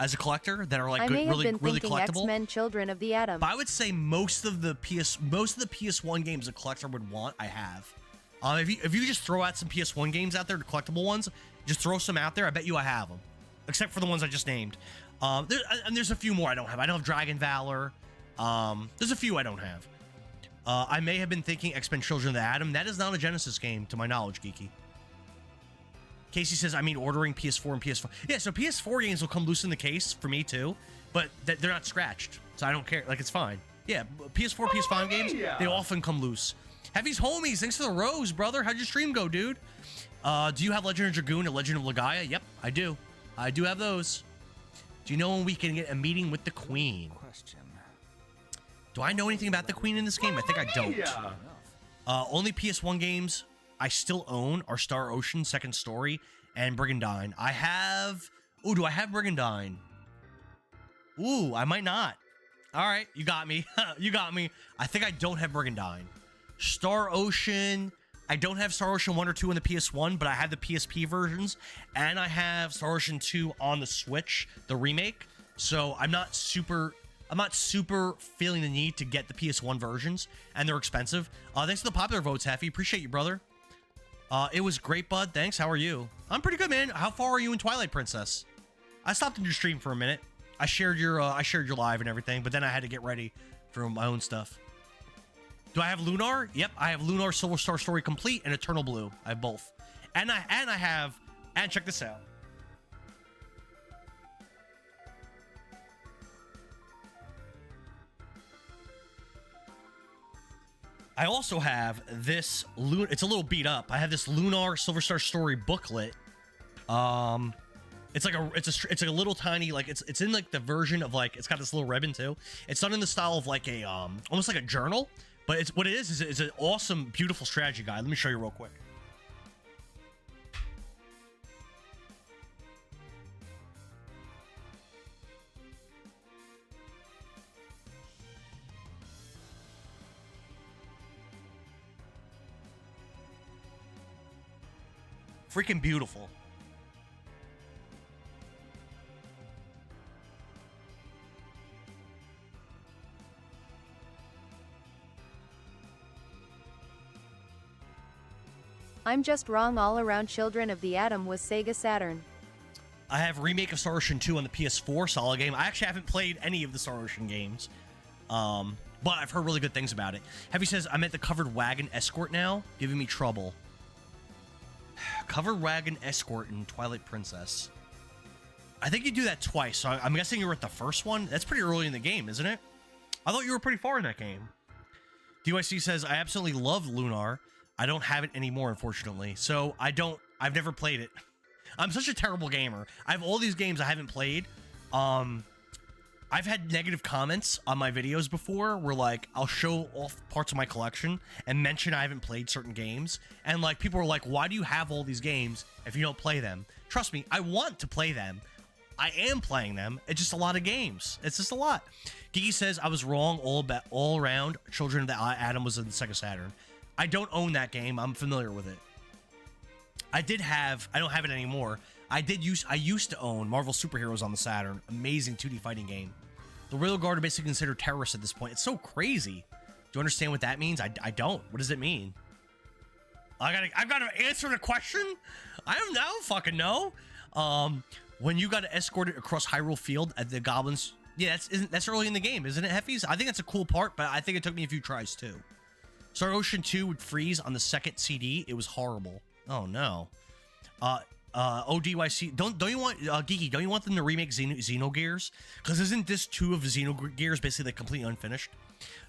as a collector that are like I may have been really thinking collectible. X-Men Children of the Atom. But I would say most of the PS1 games a collector would want, I have. If you just throw out some PS1 games out there, the collectible ones, just throw some out there. I bet you I have them, except for the ones I just named. There's a few more I don't have. I don't have Dragon Valor. There's a few I don't have. I may have been thinking X-Men Children of the Atom. That is not a Genesis game, to my knowledge, Geeky. Casey says, I mean, ordering PS4 and PS5. Yeah, so PS4 games will come loose in the case for me, too. But they're not scratched, so I don't care. Like, it's fine. Yeah, PS4, PS5 games, they often come loose. Heavy's homies, thanks for the rose, brother. How'd your stream go, dude? Do you have Legend of Dragoon and Legend of Legaia? Yep, I do. I do have those. Do you know when we can get a meeting with the Queen? Question. Do I know anything about the Queen in this game? I think I don't. Only PS1 games I still own are Star Ocean, Second Story, and Brigandine. I have... Ooh, do I have Brigandine? Ooh, I might not. All right, you got me. You got me. I think I don't have Brigandine. Star Ocean... I don't have Star Ocean 1 or 2 on the PS1, but I have the PSP versions, and I have Star Ocean 2 on the Switch, the remake. So I'm not super feeling the need to get the PS1 versions, and they're expensive. Thanks for the popular votes, Heffy. Appreciate you, brother. It was great, bud. Thanks. How are you? I'm pretty good, man. How far are you in Twilight Princess? I stopped in your stream for a minute. I shared your live and everything, but then I had to get ready for my own stuff. Do I have Lunar? Yep, I have Lunar, Silver Star Story Complete, and Eternal Blue. I have both. And check this out. I also have this, it's a little beat up. I have this Lunar Silver Star Story booklet. It's like a little tiny, like it's in like the version of like, it's got this little ribbon too. It's done in the style of like a, almost like a journal, but it's what it is it's an awesome, beautiful strategy guide. Let me show you real quick. Freaking beautiful. I'm just wrong all around. Children of the Atom was Sega Saturn. I have Remake of Star Ocean 2 on the PS4, solid game. I actually haven't played any of the Star Ocean games, but I've heard really good things about it. Heavy says, I'm at the Covered Wagon Escort now, giving me trouble. Covered Wagon Escort in Twilight Princess. I think you do that twice, so I'm guessing you were at the first one. That's pretty early in the game, isn't it? I thought you were pretty far in that game. DYC says, I absolutely love Lunar. I don't have it anymore, unfortunately. So I've never played it. I'm such a terrible gamer. I have all these games I haven't played. I've had negative comments on my videos before where like I'll show off parts of my collection and mention I haven't played certain games. And like people are like, why do you have all these games if you don't play them? Trust me, I want to play them. I am playing them. It's just a lot of games. It's just a lot. Geeky says I was wrong all around. Children of the Atom was in the Sega Saturn. I don't own that game. I'm familiar with it. I don't have it anymore. I used to own Marvel Superheroes on the Saturn. Amazing 2D fighting game. The Royal Guard are basically considered terrorists at this point. It's so crazy. Do you understand what that means? I don't. What does it mean? I've got to answer the question? I don't fucking know. When you got escorted across Hyrule Field at the goblins. Yeah, that's early in the game, isn't it, Heffies? I think that's a cool part, but I think it took me a few tries too. Star Ocean 2 would freeze on the second CD. It was horrible. Oh no. ODYC, don't you want Geeky? Don't you want them to remake Xenogears? Because isn't this 2 of Xenogears basically like completely unfinished?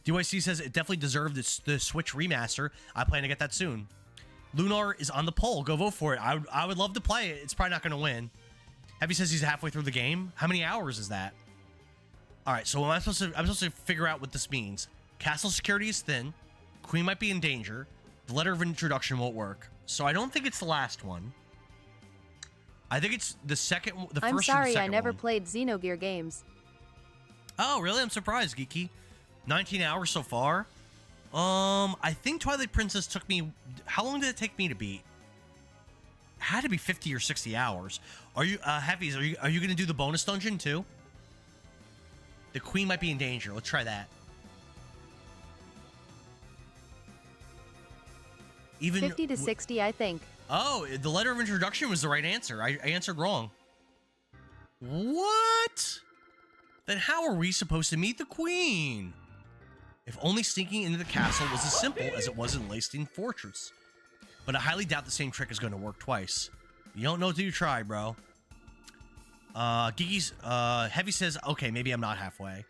DYC says it definitely deserved the Switch remaster. I plan to get that soon. Lunar is on the poll. Go vote for it. I would love to play it. It's probably not going to win. Heavy says he's halfway through the game. How many hours is that? All right, so I'm supposed to figure out what this means. Castle security is thin. Queen might be in danger. The letter of introduction won't work. So I don't think it's the last one. I think it's the second, the I'm first. sorry, or the I second never one. played Xenogear games. Oh, really? I'm surprised, Geeky. 19 hours so far. I think Twilight Princess took me. How long did it take me to beat? It had to be 50 or 60 hours. Are you, Heavies? Are you gonna do the bonus dungeon too? The Queen might be in danger. Let's try that. Even 50 to 60, I think. Oh, the letter of introduction was the right answer. I answered wrong. What? Then how are we supposed to meet the Queen? If only sneaking into the castle was as simple as it was in Leiston Fortress. But I highly doubt the same trick is going to work twice. You don't know till you try, bro. Geeky's, Heavy says, okay, maybe I'm not halfway.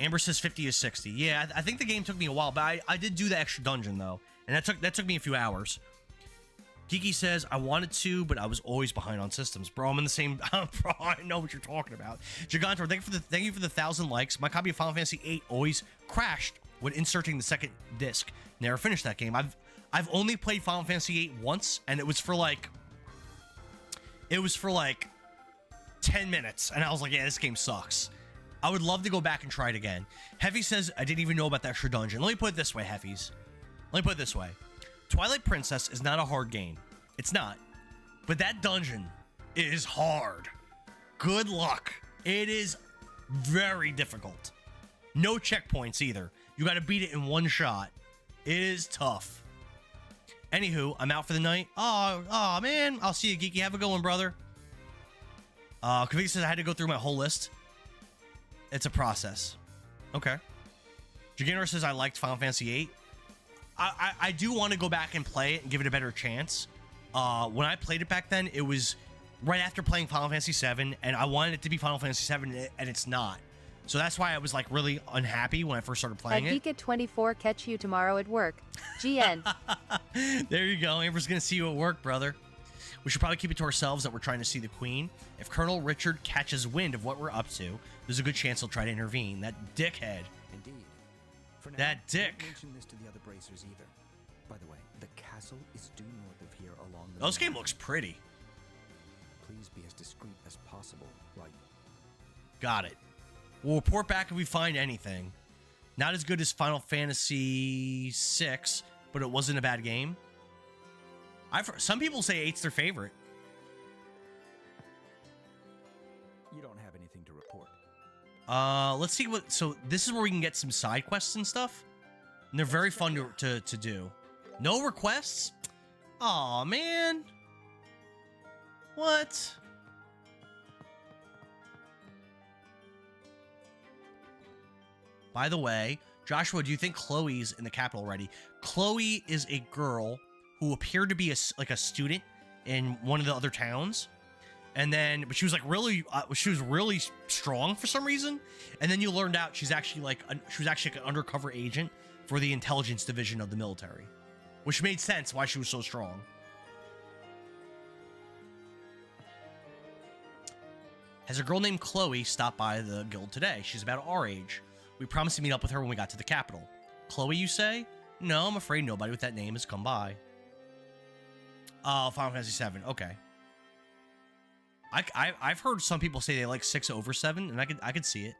Amber says 50 to 60. Yeah, I think the game took me a while, but I did do the extra dungeon, though. And that took me a few hours. Geeky says, I wanted to, but I was always behind on systems. Bro, I'm in the same... Bro, I know what you're talking about. Gigantor, thank you for the 1,000 likes. My copy of Final Fantasy VIII always crashed when inserting the second disc. Never finished that game. I've only played Final Fantasy VIII once, and it was for like 10 minutes. And I was like, yeah, this game sucks. I would love to go back and try it again. Heavy says, I didn't even know about that extra dungeon. Let me put it this way, Heffies. Let me put it this way. Twilight Princess is not a hard game. It's not. But that dungeon is hard. Good luck. It is very difficult. No checkpoints either. You got to beat it in one shot. It is tough. Anywho, I'm out for the night. Oh man. I'll see you, Geeky. Have a good one, brother. Kavik says I had to go through my whole list. It's a process. Okay. Gigantor says I liked Final Fantasy VIII. I do want to go back and play it and give it a better chance. When I played it back then, it was right after playing Final Fantasy VII, and I wanted it to be Final Fantasy VII, and it's not. So that's why I was like really unhappy when I first started playing At it. Geek24, catch you tomorrow at work. GN. There you go. Amber's gonna see you at work, brother. We should probably keep it to ourselves that we're trying to see the Queen. If Colonel Richard catches wind of what we're up to, there's a good chance he'll try to intervene. That dickhead. Indeed. For now, That dick. Don't mention this to the other bracers either. By the way, the castle is due north of here along the... Oh, this game looks pretty. Please be as discreet as possible, right? Got it. We'll report back if we find anything. Not as good as Final Fantasy VI, but it wasn't a bad game. Some people say 8's their favorite. You don't have anything to report. Let's see what... So this is where we can get some side quests and stuff. And they're very fun to do. No requests? Aw, man. What? By the way, Joshua, do you think Chloe's in the capital already? Chloe is a girl who appeared to be a student in one of the other towns. And then, but she was like really, she was really strong for some reason. And then you learned out she was actually like an undercover agent for the intelligence division of the military, which made sense why she was so strong. Has a girl named Chloe stopped by the guild today? She's about our age. We promised to meet up with her when we got to the capital. Chloe, you say? No, I'm afraid nobody with that name has come by. Oh, Final Fantasy VII. Okay. I've heard some people say they like 6 over 7, and I could see it.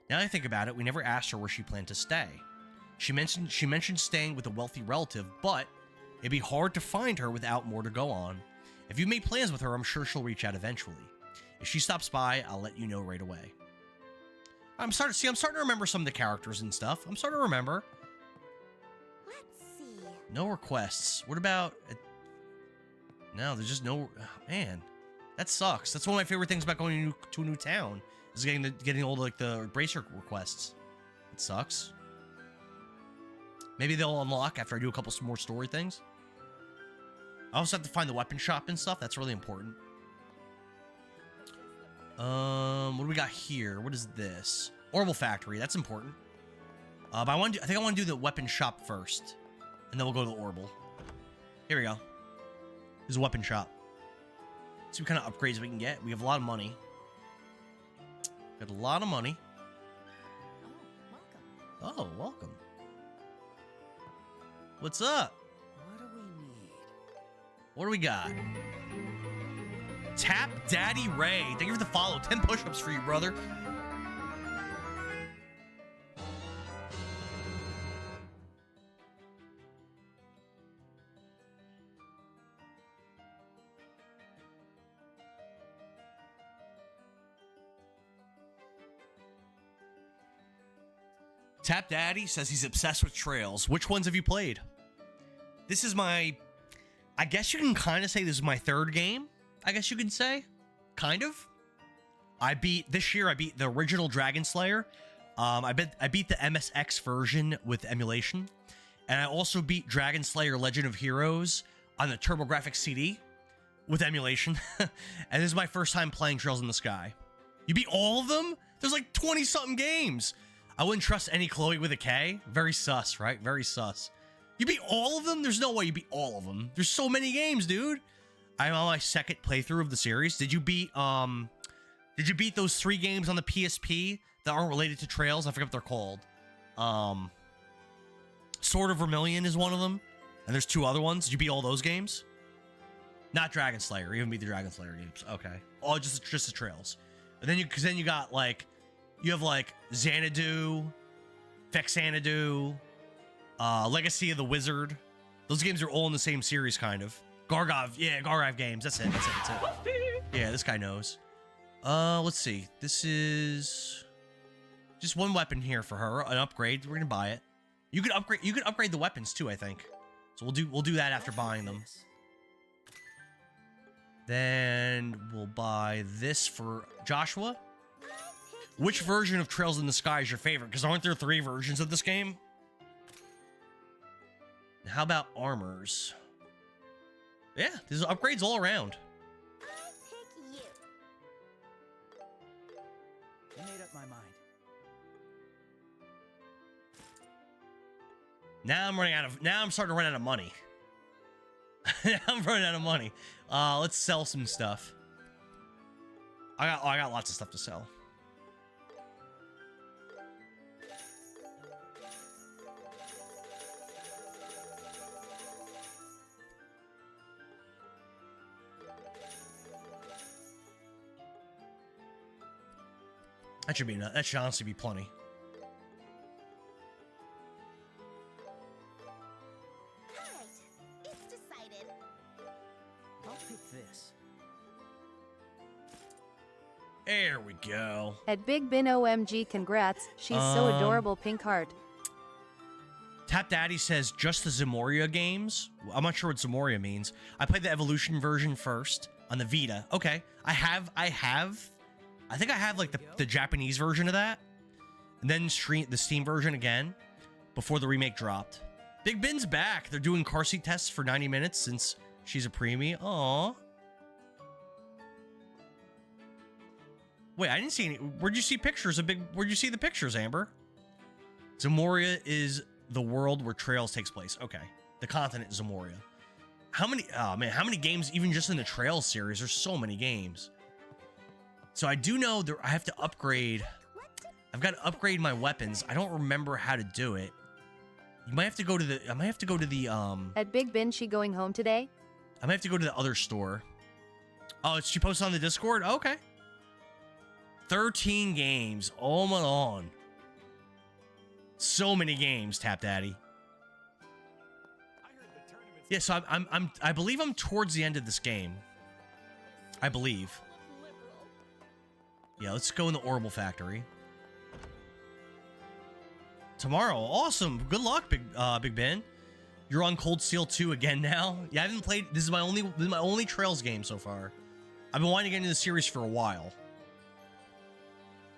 Now that I think about it, we never asked her where she planned to stay. She mentioned staying with a wealthy relative, but it'd be hard to find her without more to go on. If you made plans with her, I'm sure she'll reach out eventually. If she stops by, I'll let you know right away. I'm starting to remember some of the characters and stuff. I'm starting to remember. Let's see. No requests. What about... No, there's just no... Oh, man. That sucks. That's one of my favorite things about going to a new town is getting all the bracer requests. It sucks. Maybe they'll unlock after I do a couple more story things. I also have to find the weapon shop and stuff. That's really important. What do we got here? What is this? Orbital Factory. That's important. But I think I want to do the weapon shop first, and then we'll go to the Orbital. Here we go. There's a weapon shop. See what kind of upgrades we can get. We have a lot of money. Got a lot of money. Oh, welcome. What's up? What do we need? What do we got? Tap Daddy Ray. Thank you for the follow. 10 push-ups for you, brother. Tap Daddy says he's obsessed with Trails. Which ones have you played? This is my... I guess you can kind of say this is my third game. I guess you could say. Kind of. This year I beat the original Dragon Slayer. I beat the MSX version with emulation. And I also beat Dragon Slayer Legend of Heroes on the TurboGrafx CD with emulation. And this is my first time playing Trails in the Sky. You beat all of them? There's like 20-something games. I wouldn't trust any Chloe with a K. Very sus, right? Very sus. You beat all of them? There's no way you beat all of them. There's so many games, dude. I'm on my second playthrough of the series. Did you beat those 3 games on the PSP that aren't related to Trails? I forget what they're called. Sword of Vermilion is one of them. And there's 2 other ones. Did you beat all those games? Not Dragon Slayer. You haven't beat the Dragon Slayer games. Okay. Oh, just the Trails. And then you got like, you have like Xanadu, Vexanadu, Legacy of the Wizard. Those games are all in the same series, kind of. Gargov, yeah, Gargov games. That's it. Yeah, this guy knows. Let's see. This is just one weapon here for her, an upgrade. We're gonna buy it. You could upgrade the weapons too, I think. So we'll do that after buying them. Then we'll buy this for Joshua. Which version of Trails in the Sky is your favorite? Because aren't there 3 versions of this game? How about armors? Yeah, there's upgrades all around. I pick you. You made up my mind. Now I'm starting to run out of money. Now I'm running out of money. Let's sell some stuff. I got lots of stuff to sell. That should be enough. That should honestly be plenty. Alright, it's decided. I'll pick this. There we go. At Big Bin OMG, congrats. She's so adorable, pink heart. Tap Daddy says just the Zamoria games. I'm not sure what Zamoria means. I played the Evolution version first on the Vita. Okay. I think I have like the Japanese version of that. And then the Steam version again before the remake dropped. Big Bin's back. They're doing car seat tests for 90 minutes since she's a preemie. Aww. Wait, I didn't see any. Where'd you see pictures of Where'd you see the pictures, Amber? Zamoria is the world where Trails takes place. Okay. The continent is Zamoria. How many games even just in the Trails series? There's so many games. So I do know I have to upgrade. I've got to upgrade my weapons. I don't remember how to do it. You might have to go to the. I might have to go to the. At Big Bin, she going home today? I might have to go to the other store. Oh, she posted on the Discord. Okay. 13 games. Oh my on. So many games, Tap Daddy. Yeah, so I believe I'm towards the end of this game. I believe. Yeah, let's go in the Orbital Factory. Tomorrow, awesome. Good luck, Big Ben. You're on Cold Steel 2 again now. Yeah, I haven't played. This is my only Trails game so far. I've been wanting to get into the series for a while.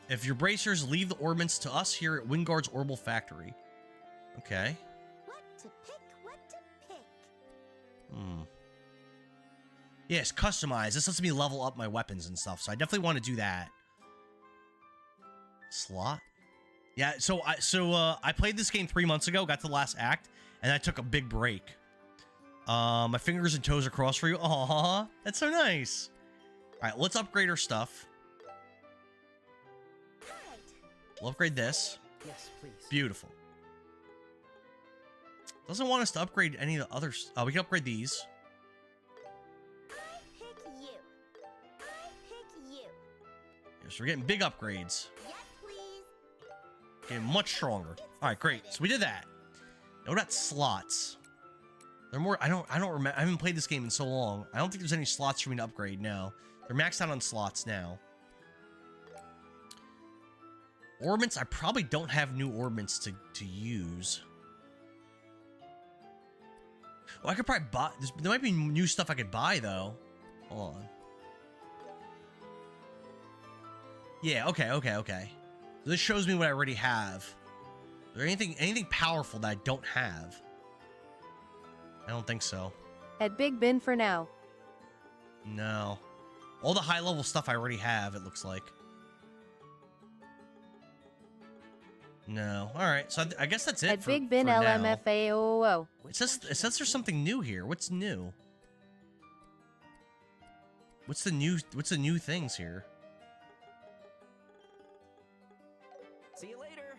If your bracers, leave the orbits to us here at Wingard's Orbital Factory. Okay. What to pick, what to pick. Yes, customize. This lets me level up my weapons and stuff, so I definitely want to do that. Slot? Yeah, so I played this game 3 months ago, got to the last act, and I took a big break. My fingers and toes are crossed for you. Aw, that's so nice. All right, let's upgrade our stuff. Alright. We'll upgrade this. Yes, please. Beautiful. Doesn't want us to upgrade any of the others. We can upgrade these. I pick you. I pick you. Yeah, so we're getting big upgrades. Yes, please. Getting much stronger. All right, great. So we did that. Now what about slots? They're more. I don't remember. I haven't played this game in so long. I don't think there's any slots for me to upgrade now. They're maxed out on slots now. Orbits. I probably don't have new orbits to use. Well, I could probably buy. There might be new stuff I could buy though. Hold on. Yeah. Okay. So this shows me what I already have. Is there anything powerful that I don't have? I don't think so. At Big Ben for now. No. All the high level stuff I already have, it looks like. No. All right. So I guess that's it. At for, Big Ben for now. LMFAOO. It says there's something new here. What's new? What's the new things here? See you later.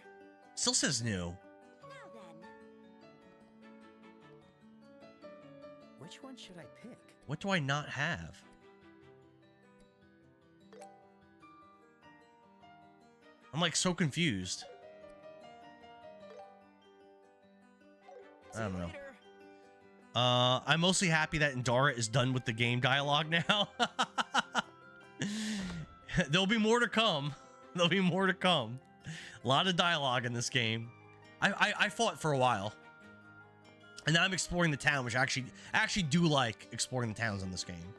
Still says new. Now then. Which one should I pick? What do I not have? I'm like so confused. I don't know. I'm mostly happy that Indara is done with the game dialogue now. There'll be more to come. There'll be more to come. A lot of dialogue in this game. I fought for a while. And now I'm exploring the town, which I actually do like exploring the towns in this game.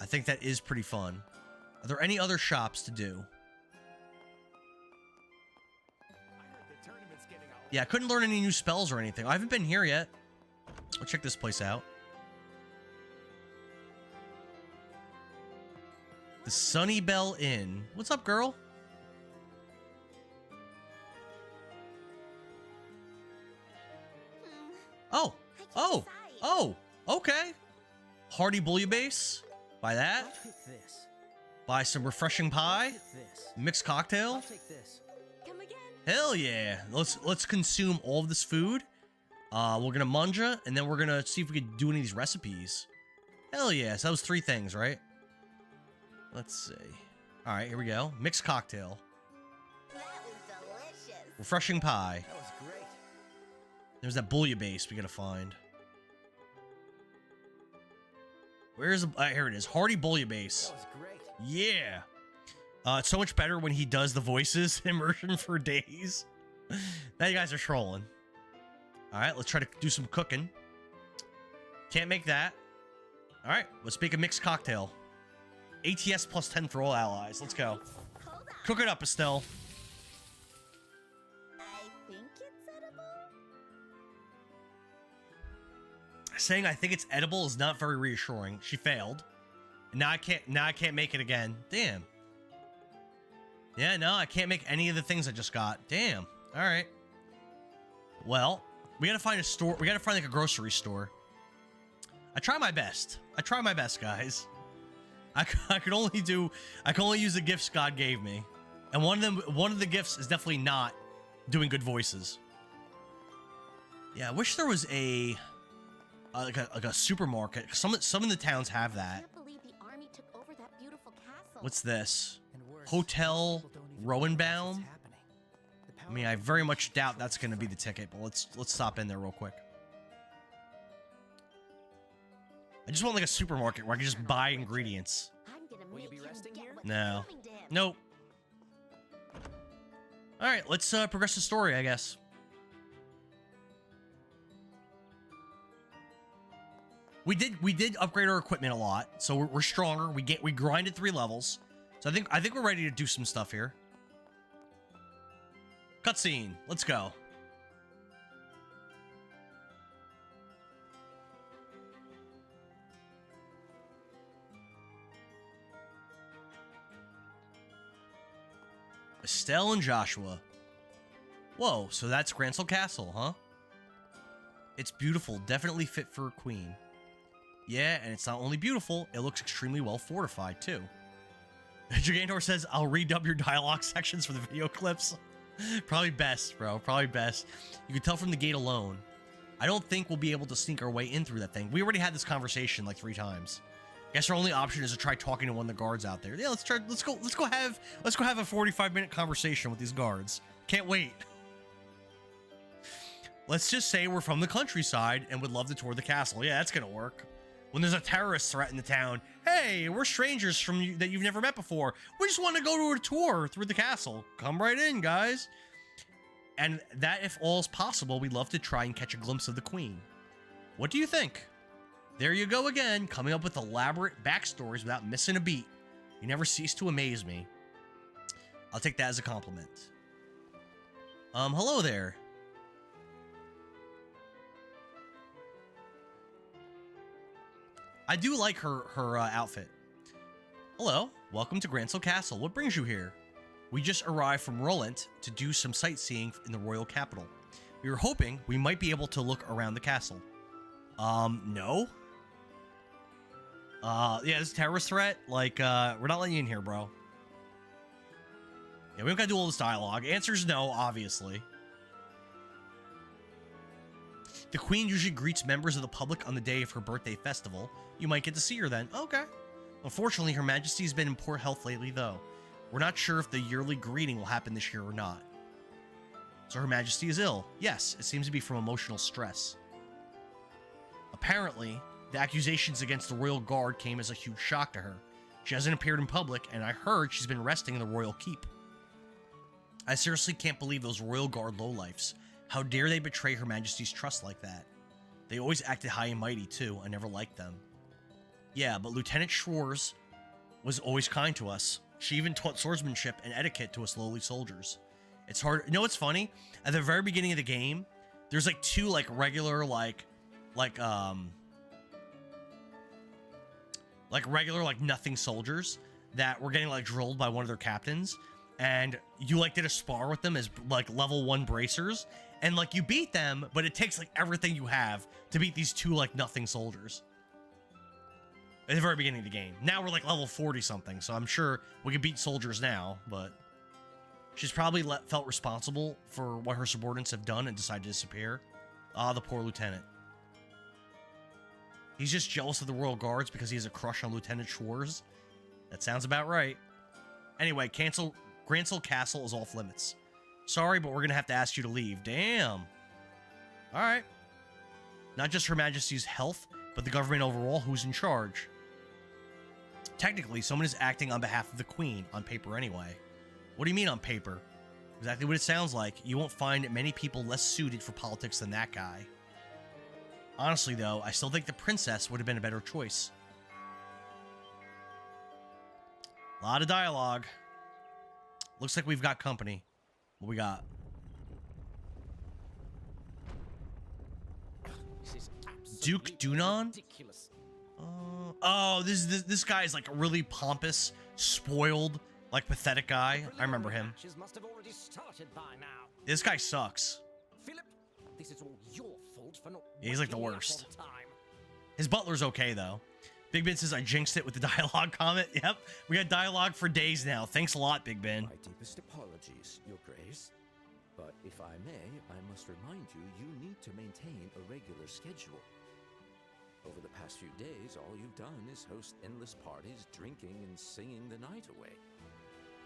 I think that is pretty fun. Are there any other shops to do? Yeah, I couldn't learn any new spells or anything. I haven't been here yet. Let's check this place out. The Sunny Bell Inn. What's up, girl? Oh, I can't oh, decide. oh, okay. Hearty bouillabaisse. Buy I'll that. take this. Buy some refreshing pie. Take this. Mixed cocktail. I'll take this. Come again. Hell yeah. Let's consume all of this food. We're gonna manja, and then we're gonna see if we can do any of these recipes. Hell yeah. So that was 3 things, right? Let's see. All right, here we go. Mixed cocktail. That was delicious. Refreshing pie. That was great. There's that bouillabaisse we gotta find. Where's the... here it is. Hearty bouillabaisse. That was great. Yeah. It's so much better when he does the voices immersion for days. Now you guys are trolling. All right, let's try to do some cooking. Can't make that. All right, let's make a mixed cocktail. ATS plus 10 for all allies. Let's go. Hold on. Cook it up, Estelle. I think it's edible. Saying I think it's edible is not very reassuring. She failed. Now I can't make it again. Damn. Yeah, no, I can't make any of the things I just got. Damn. All right. Well, we gotta find a store. We gotta find like a grocery store. I try my best. I try my best, guys. I can only use the gifts God gave me, and one of the gifts is definitely not doing good voices. Yeah, I wish there was a like a supermarket. Some of the towns have I that. can't believe the army took over that beautiful castle. What's this? And worse, Hotel people don't even realize Roenbaum? what's happening. The I mean, I very much doubt that's going to be the ticket, but let's stop in there real quick. I just want like a supermarket where I can just buy ingredients. I'm gonna Will you make be him resting get here? what's No. coming to him. Nope. All right, let's progress the story, I guess. We did upgrade our equipment a lot, so we're stronger. We grinded 3 levels, so I think we're ready to do some stuff here. Cutscene. Let's go. Estelle and Joshua. Whoa, so that's Grancel Castle, huh? It's beautiful, definitely fit for a queen. Yeah, and it's not only beautiful, it looks extremely well fortified, too. Gigantor says, I'll redub your dialogue sections for the video clips. Probably best, bro. Probably best. You can tell from the gate alone. I don't think we'll be able to sneak our way in through that thing. We already had this conversation like 3 times. Guess our only option is to try talking to one of the guards out there. Yeah, let's go have a 45-minute conversation with these guards. Can't wait. Let's just say we're from the countryside and would love to tour the castle. Yeah, that's gonna work. When there's a terrorist threat in the town, hey, we're strangers from you that you've never met before. We just want to go to a tour through the castle. Come right in, guys. And that, if all is possible, we'd love to try and catch a glimpse of the queen. What do you think? There you go again, coming up with elaborate backstories without missing a beat. You never cease to amaze me. I'll take that as a compliment. Hello there. I do like her outfit. Hello, welcome to Grancel Castle. What brings you here? We just arrived from Roland to do some sightseeing in the royal capital. We were hoping we might be able to look around the castle. No? Yeah, this terrorist threat, like, we're not letting you in here, bro. Yeah, we don't gotta do all this dialogue. Answer's no, obviously. The queen usually greets members of the public on the day of her birthday festival. You might get to see her then. Okay. Unfortunately, Her Majesty's been in poor health lately, though. We're not sure if the yearly greeting will happen this year or not. So Her Majesty is ill. Yes, it seems to be from emotional stress. Apparently, the accusations against the Royal Guard came as a huge shock to her. She hasn't appeared in public, and I heard she's been resting in the Royal Keep. I seriously can't believe those Royal Guard lowlifes. How dare they betray Her Majesty's trust like that? They always acted high and mighty, too. I never liked them. Yeah, but Lieutenant Schwarz was always kind to us. She even taught swordsmanship and etiquette to us lowly soldiers. It's hard. You know what's funny? At the very beginning of the game, there's like 2 like regular regular nothing soldiers that were getting like drilled by one of their captains, and you like did a spar with them as like level 1 bracers, and like you beat them, but it takes like everything you have to beat these 2 like nothing soldiers at the very beginning of the game. Now we're like level 40 something, so I'm sure we can beat soldiers now, but she's probably felt responsible for what her subordinates have done and decided to disappear. Ah, the poor lieutenant. He's just jealous of the Royal Guards because he has a crush on Lieutenant Schwarz. That sounds about right. Anyway, Grancel Castle is off limits. Sorry, but we're going to have to ask you to leave. Damn. All right. Not just Her Majesty's health, but the government overall. Who's in charge? Technically, someone is acting on behalf of the Queen, on paper anyway. What do you mean on paper? Exactly what it sounds like. You won't find many people less suited for politics than that guy. Honestly, though, I still think the princess would have been a better choice. A lot of dialogue. Looks like we've got company. What we got? Duke Dunon? Ridiculous. Oh, this guy is like a really pompous, spoiled, like pathetic guy. I remember him. Must have already started by now. This guy sucks. Philip, this is all your fault for not. Yeah, he's like the waking me up worst. on time. His butler's okay though. Big Ben says I jinxed it with the dialogue comment. Yep, we got dialogue for days now. Thanks a lot, Big Ben. My deepest apologies, Your Grace. But if I may, I must remind you, you need to maintain a regular schedule. Over the past few days, all you've done is host endless parties, drinking and singing the night away.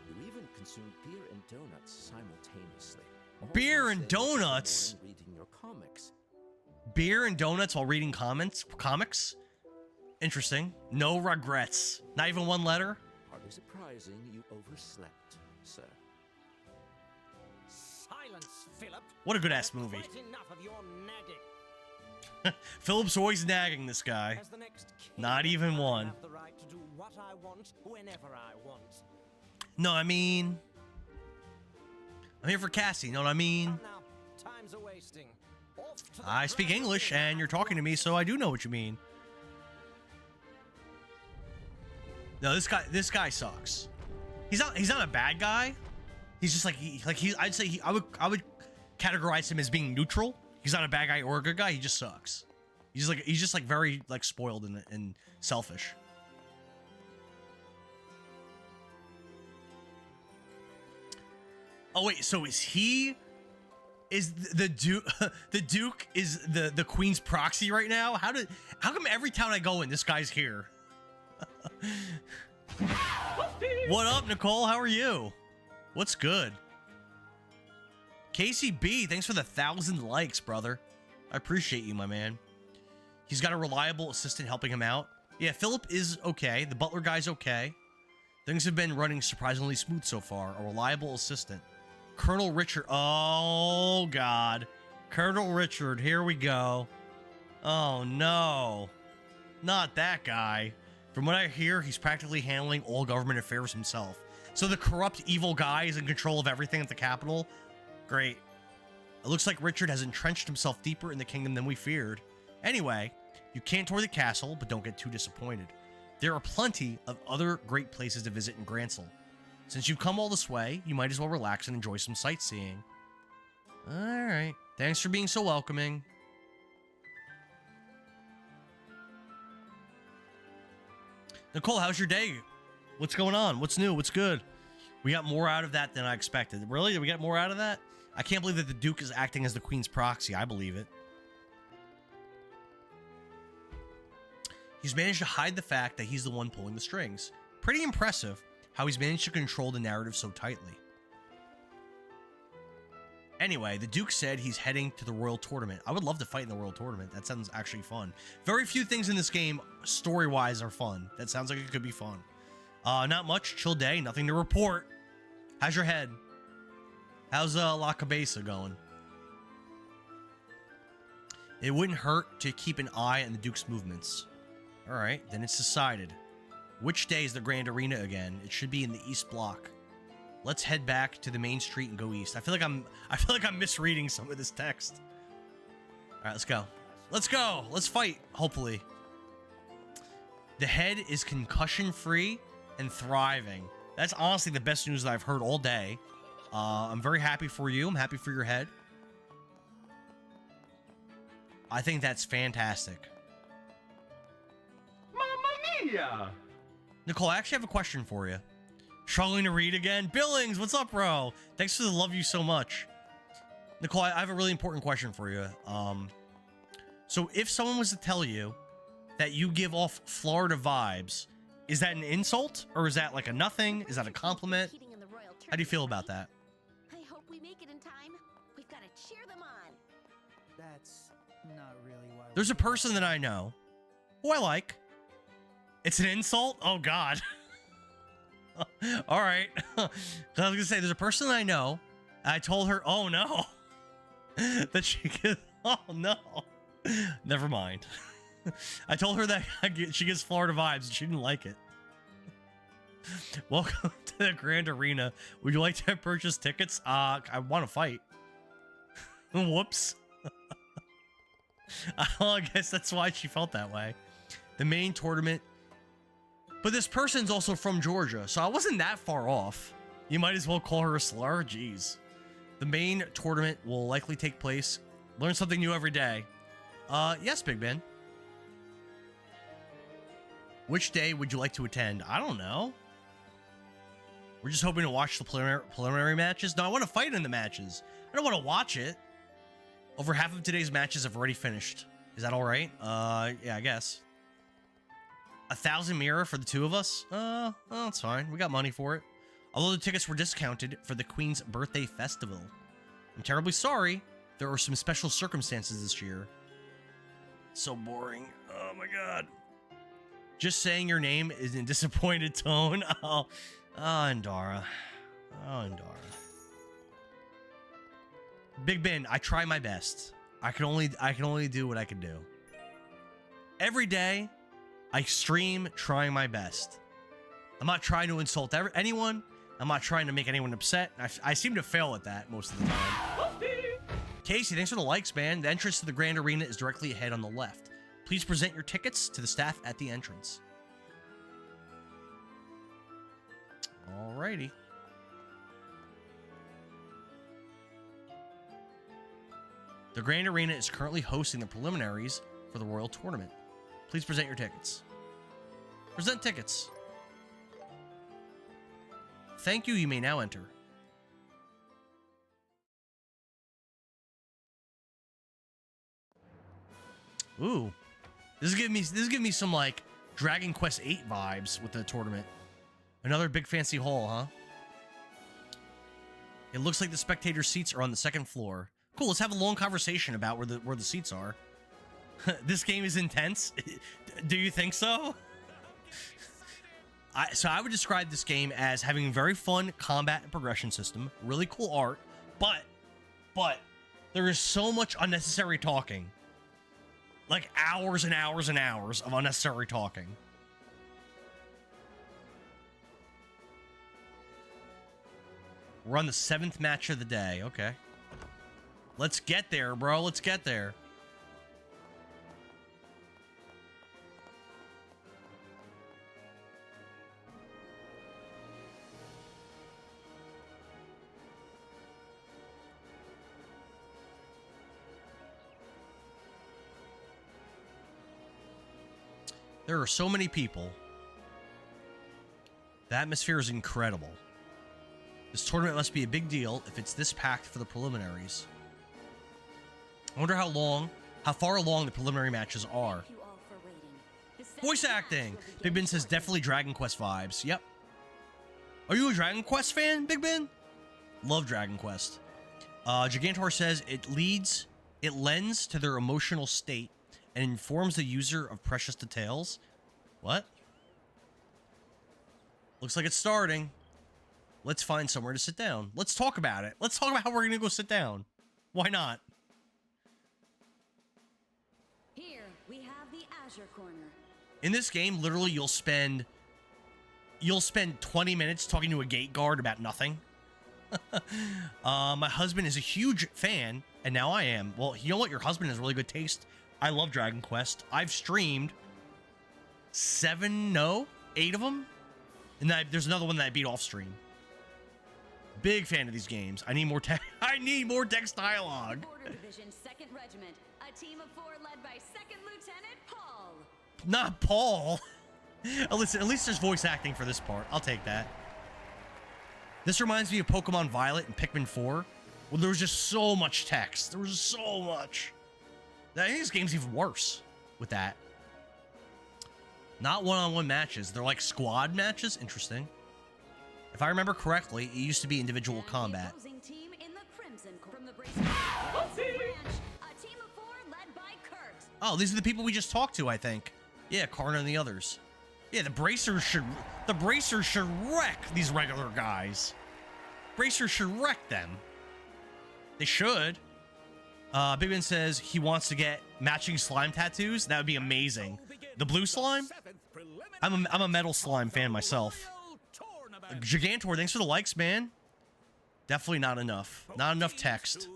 You even consumed beer and donuts simultaneously. Beer All and while staying up till donuts? morning reading your comics. Beer and donuts while reading comics? Interesting. No regrets. Not even one letter? Hardly surprising you overslept, sir. Silence, Philip. What a good-ass movie. Quite enough of your nagging. Philip's always nagging this guy. As the next king, Not even I one. have the right to do what I want, whenever I want. No, I mean, I'm here for Cassie. You know what I mean? Come now, time's a wasting. Off to the I speak grand English, arena and you're talking to me, so I do know what you mean. No, this guy sucks. He's not a bad guy. He's just like I'd say I would categorize him as being neutral. He's not a bad guy or a good guy. He just sucks. He's just like very like spoiled and selfish. Oh wait, so is the Duke the Duke is the Queen's proxy right now? How come every town I go in this guy's here? What up, Nicole? How are you? What's good? KCB, thanks for the 1,000 likes, brother. I appreciate you, my man. He's got a reliable assistant helping him out. Yeah, Philip is okay. The butler guy's okay. Things have been running surprisingly smooth so far. A reliable assistant. Colonel Richard. Oh, God. Colonel Richard, here we go. Oh, no. Not that guy. From what I hear, he's practically handling all government affairs himself. So the corrupt, evil guy is in control of everything at the capital? Great. It looks like Richard has entrenched himself deeper in the kingdom than we feared. Anyway, you can't tour the castle, but don't get too disappointed. There are plenty of other great places to visit in Gransel. Since you've come all this way, you might as well relax and enjoy some sightseeing. Alright. Thanks for being so welcoming. Nicole, how's your day? What's going on? What's new? What's good? We got more out of that than I expected. Really? Did we get more out of that? I can't believe that the Duke is acting as the Queen's proxy. I believe it. He's managed to hide the fact that he's the one pulling the strings. Pretty impressive how he's managed to control the narrative so tightly. Anyway, the Duke said he's heading to the Royal Tournament. I would love to fight in the Royal Tournament. That sounds actually fun. Very few things in this game, story-wise, are fun. That sounds like it could be fun. Not much. Chill day. Nothing to report. How's your head? How's La Cabeza going? It wouldn't hurt to keep an eye on the Duke's movements. Alright, then it's decided. Which day is the Grand Arena again? It should be in the East Block. Let's head back to the main street and go east. I feel like I'm misreading some of this text. Alright, let's go. Let's go! Let's fight, hopefully. The head is concussion-free and thriving. That's honestly the best news that I've heard all day. I'm very happy for you. I'm happy for your head. I think that's fantastic. Mamma mia! Nicole, I actually have a question for you. Struggling to read again? Billings, what's up, bro? Thanks for the love you so much. Nicole, I have a really important question for you. So if someone was to tell you that you give off Florida vibes, is that an insult? Or is that like a nothing? Is that a compliment? How do you feel about that? I hope we make it in time. We've got to cheer them on. That's not really why. There's a person that I know who I like. It's an insult? Oh, God. All right. I was going to say, there's a person that I know. I told her, oh, no. That she could, oh, no. Never mind. I told her that she gets Florida vibes and she didn't like it. Welcome to the Grand Arena. Would you like to purchase tickets? I want to fight. Whoops. I guess that's why she felt that way. The main tournament. But this person's also from Georgia, so I wasn't that far off. You might as well call her a slur. Jeez. The main tournament will likely take place. Learn something new every day. Yes, Big Ben. Which day would you like to attend? I don't know. We're just hoping to watch the preliminary matches. No, I want to fight in the matches. I don't want to watch it. Over half of today's matches have already finished. Is that all right? Yeah, I guess. 1,000 mirror for the two of us? Well, it's fine. We got money for it. Although the tickets were discounted for the Queen's birthday festival. I'm terribly sorry. There are some special circumstances this year. So boring. Oh my god. Just saying your name is in disappointed tone. Oh, Andara. Oh, Andara. Big Ben, I try my best. I can only do what I can do. Every day, I stream trying my best. I'm not trying to insult anyone. I'm not trying to make anyone upset. I seem to fail at that most of the time. Casey, thanks for the likes, man. The entrance to the Grand Arena is directly ahead on the left. Please present your tickets to the staff at the entrance. Alrighty. The Grand Arena is currently hosting the preliminaries for the Royal Tournament. Please present your tickets. Present tickets. Thank you. You may now enter. Ooh. This is giving me some like Dragon Quest VIII vibes with the tournament. Another big fancy hall, huh? It looks like the spectator seats are on the second floor. Cool, let's have a long conversation about where the seats are. This game is intense. Do you think so? So I would describe this game as having a very fun combat and progression system, really cool art, but there is so much unnecessary talking. Like hours and hours and hours of unnecessary talking. We're on the 7th match of the day. Okay. Let's get there, bro. Let's get there. There are so many people. The atmosphere is incredible. This tournament must be a big deal if it's this packed for the preliminaries. I wonder how far along the preliminary matches are. Voice acting! Big Ben says definitely Dragon Quest vibes. Yep. Are you a Dragon Quest fan, Big Ben? Love Dragon Quest. Gigantor says it lends to their emotional state and informs the user of precious details. What? Looks like it's starting. Let's find somewhere to sit down. Let's talk about it. Let's talk about how we're gonna go sit down. Why not? Here we have the Azure Corner. In this game, literally you'll spend 20 minutes talking to a gate guard about nothing. My husband is a huge fan, and now I am. Well, you know what? Your husband has really good taste. I love Dragon Quest. I've streamed 8 of them. And there's another one that I beat off stream. Big fan of these games. I need more text dialogue. Border Division 2nd Regiment, a team of 4 led by 2nd Lieutenant Paul. Not Paul. Listen, at least there's voice acting for this part. I'll take that. This reminds me of Pokemon Violet and Pikmin 4. Well, there was just so much text. There was so much. I think this game's even worse with that. Not one-on-one matches. They're like squad matches. Interesting. If I remember correctly, it used to be individual combat. Team in the Crimson from the branch, a team of 4 led by Kurt. Oh, these are the people we just talked to, I think. Yeah, Karna and the others. Yeah, the bracers should wreck these regular guys. Bracers should wreck them. They should. Big Ben says he wants to get matching slime tattoos. That would be amazing. The blue slime? I'm a metal slime fan myself. Gigantor, thanks for the likes, man. Definitely not enough. Not enough text.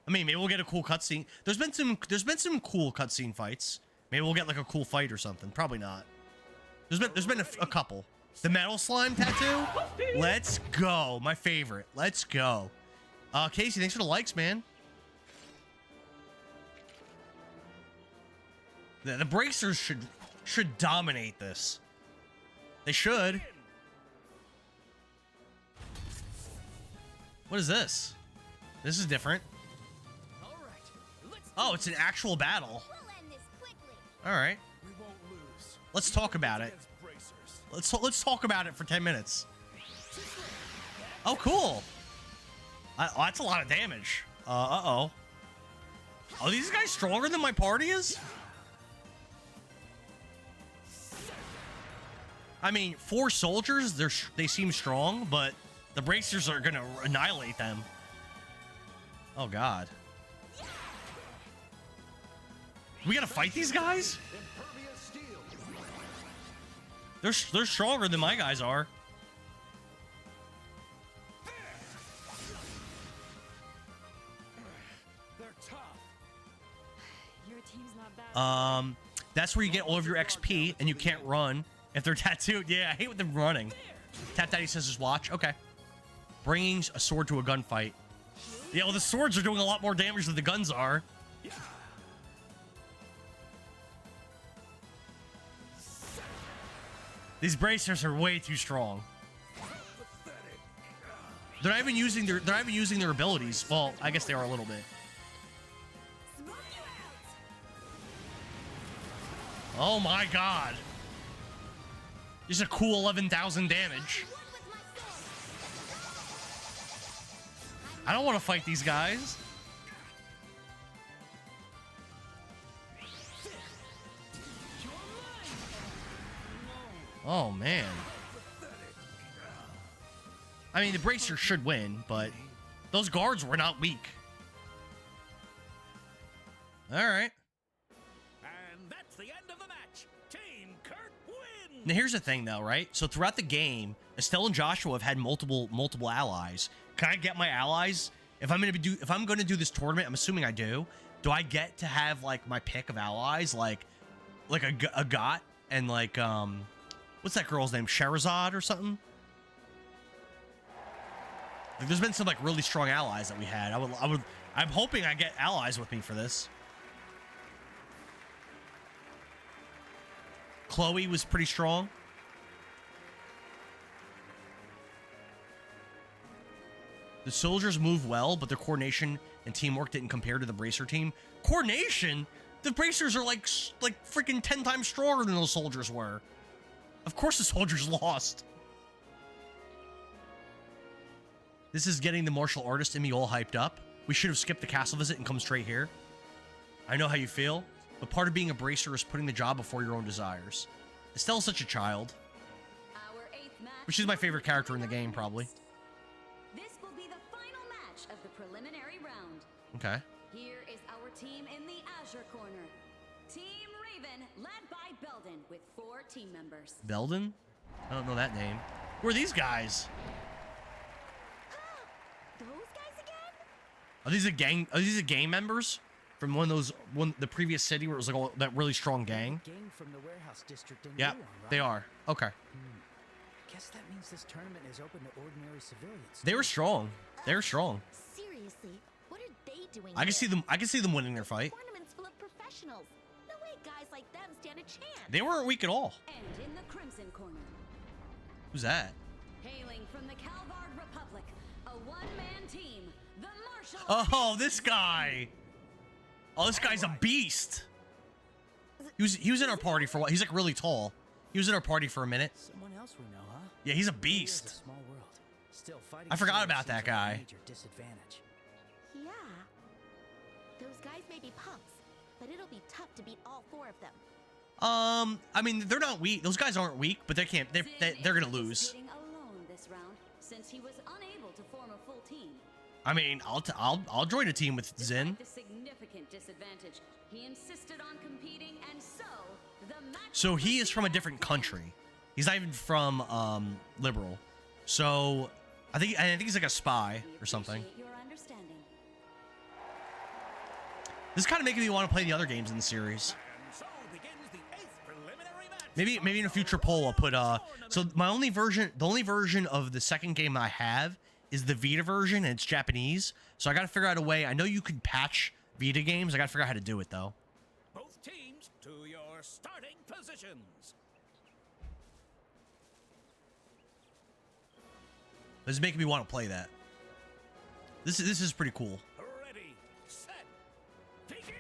I mean, maybe we'll get a cool cutscene. There's been some cool cutscene fights. Maybe we'll get like a cool fight or something. Probably not. There's been a couple. The metal slime tattoo? Let's go. My favorite. Let's go. Casey, thanks for the likes, man. The bracers should dominate this. They should. What is this? This is different. Oh, it's an actual battle. All right. Let's talk about it. Let's talk about it for 10 minutes. Oh, cool. That's a lot of damage. Uh-oh. Are these guys stronger than my party is? I mean, 4 soldiers, they seem strong, but the bracers are gonna annihilate them. Oh god. We gotta fight these guys? They're stronger than my guys are. They're tough. Your team's not bad. That's where you get all of your XP and you can't run if they're tattooed. Yeah, I hate with them running. Tap Daddy says his watch. Okay. Bringing a sword to a gunfight. Yeah, well, the swords are doing a lot more damage than the guns are. These bracers are way too strong. They're not even using their abilities. Well, I guess they are a little bit. Oh my god. Just a cool 11,000 damage. I don't want to fight these guys. Oh, man. I mean, the Bracer should win, but those guards were not weak. All right. And that's the end of the match. Team Kurt wins. Now, here's the thing, though, right? So throughout the game, Estelle and Joshua have had multiple allies. Can I get my allies? If I'm gonna do this tournament, I'm assuming I do. Do I get to have like my pick of allies, like a Got and like what's that girl's name? Sherazade or something? Like, there's been some like really strong allies that we had. I'm hoping I get allies with me for this. Chloe was pretty strong. The soldiers move well, but their coordination and teamwork didn't compare to the Bracer team. Coordination? The Bracers are like freaking 10 times stronger than those soldiers were. Of course the soldiers lost. This is getting the martial artist in me all hyped up. We should have skipped the castle visit and come straight here. I know how you feel, but part of being a Bracer is putting the job before your own desires. Estelle's such a child. Our 8th match. But she's my favorite character in the game, probably. This will be the final match of the preliminary round. Okay. Here is our team in the Azure corner. Team Raven, led by Belden, with 4 team members. Belden? I don't know that name. Who are these guys? Those guys again? Are these a gang members from the previous city where it was like all, that really strong gang? Gang from the warehouse district in Yeah, Leon, right? they are. Okay. Guess that means this tournament is open to ordinary civilians. They were strong. They were strong. Seriously, what are they doing? I can see them winning their fight. Tournaments full of professionals. No way guys like them stand a chance. They weren't weak at all. And in the Crimson corner, Who's that? hailing from the Calvard Republic, a one-man team, the Martial. Oh, this guy. Oh, this guy's a beast. He was in our party for a while. He's like really tall. He was in our party for a minute. Someone else we know, huh? Yeah, he's a Maybe it's beast. a small world. Still, fighting I forgot Sirius about that seems like a guy. major disadvantage. Yeah. Those guys may be punks, but it'll be tough to beat all 4 of them. I mean, they're not weak. Those guys aren't weak, but they can't. They're gonna lose. Participating alone this round, since he was unable to form a full team. I mean, I'll join a team with Zin. Despite the significant disadvantage, he insisted on competing, and so the match. So he is from a different country. He's not even from Liberal. So I think he's like a spy We or something. appreciate your understanding. This is kind of making me want to play the other games in the series. And so begins the 8th preliminary match. Maybe in a future poll I'll put so the only version of the second game I have is the Vita version, and it's Japanese. So I got to figure out a way. I know you can patch Vita games. I got to figure out how to do it though. Both teams to your starting positions. This is making me want to play that. This is pretty cool. Ready, set, begin.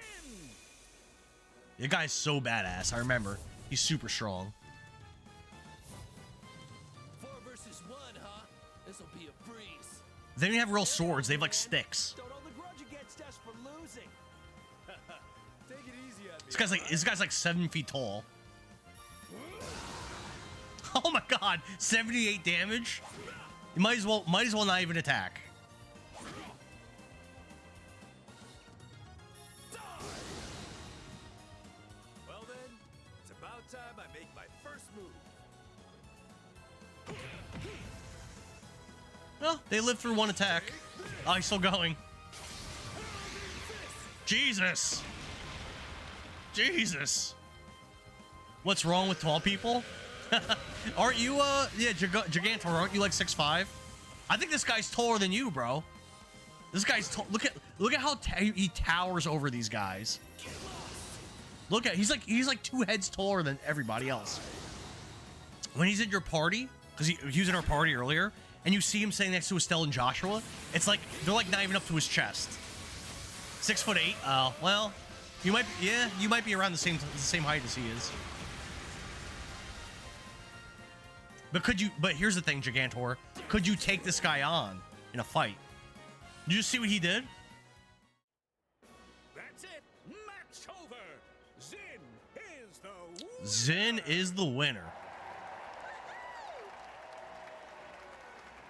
The guy's so badass. I remember. He's super strong. 4 versus 1, huh? This'll be a breeze. They don't even have real swords. They have like sticks. Don't hold a grudge against us for losing. Take it easy on me. This guy's like 7 feet tall. Oh my god, 78 damage. You might as well not even attack. Well, they lived through one attack. Oh, he's still going. Jesus. Jesus. What's wrong with tall people? Aren't you, yeah, Gigantor, aren't you like 6'5"? I think this guy's taller than you, bro. This guy's tall. Look at how he towers over these guys. Look at, he's like 2 heads taller than everybody else. When he's in your party, because he was in our party earlier, and you see him sitting next to Estelle and Joshua, it's like, they're like not even up to his chest. 6'8". Oh, well, you might be around the same height as he is. But here's the thing, Gigantor. Could you take this guy on in a fight? Did you see what he did? That's it. Match over. Zin is the winner.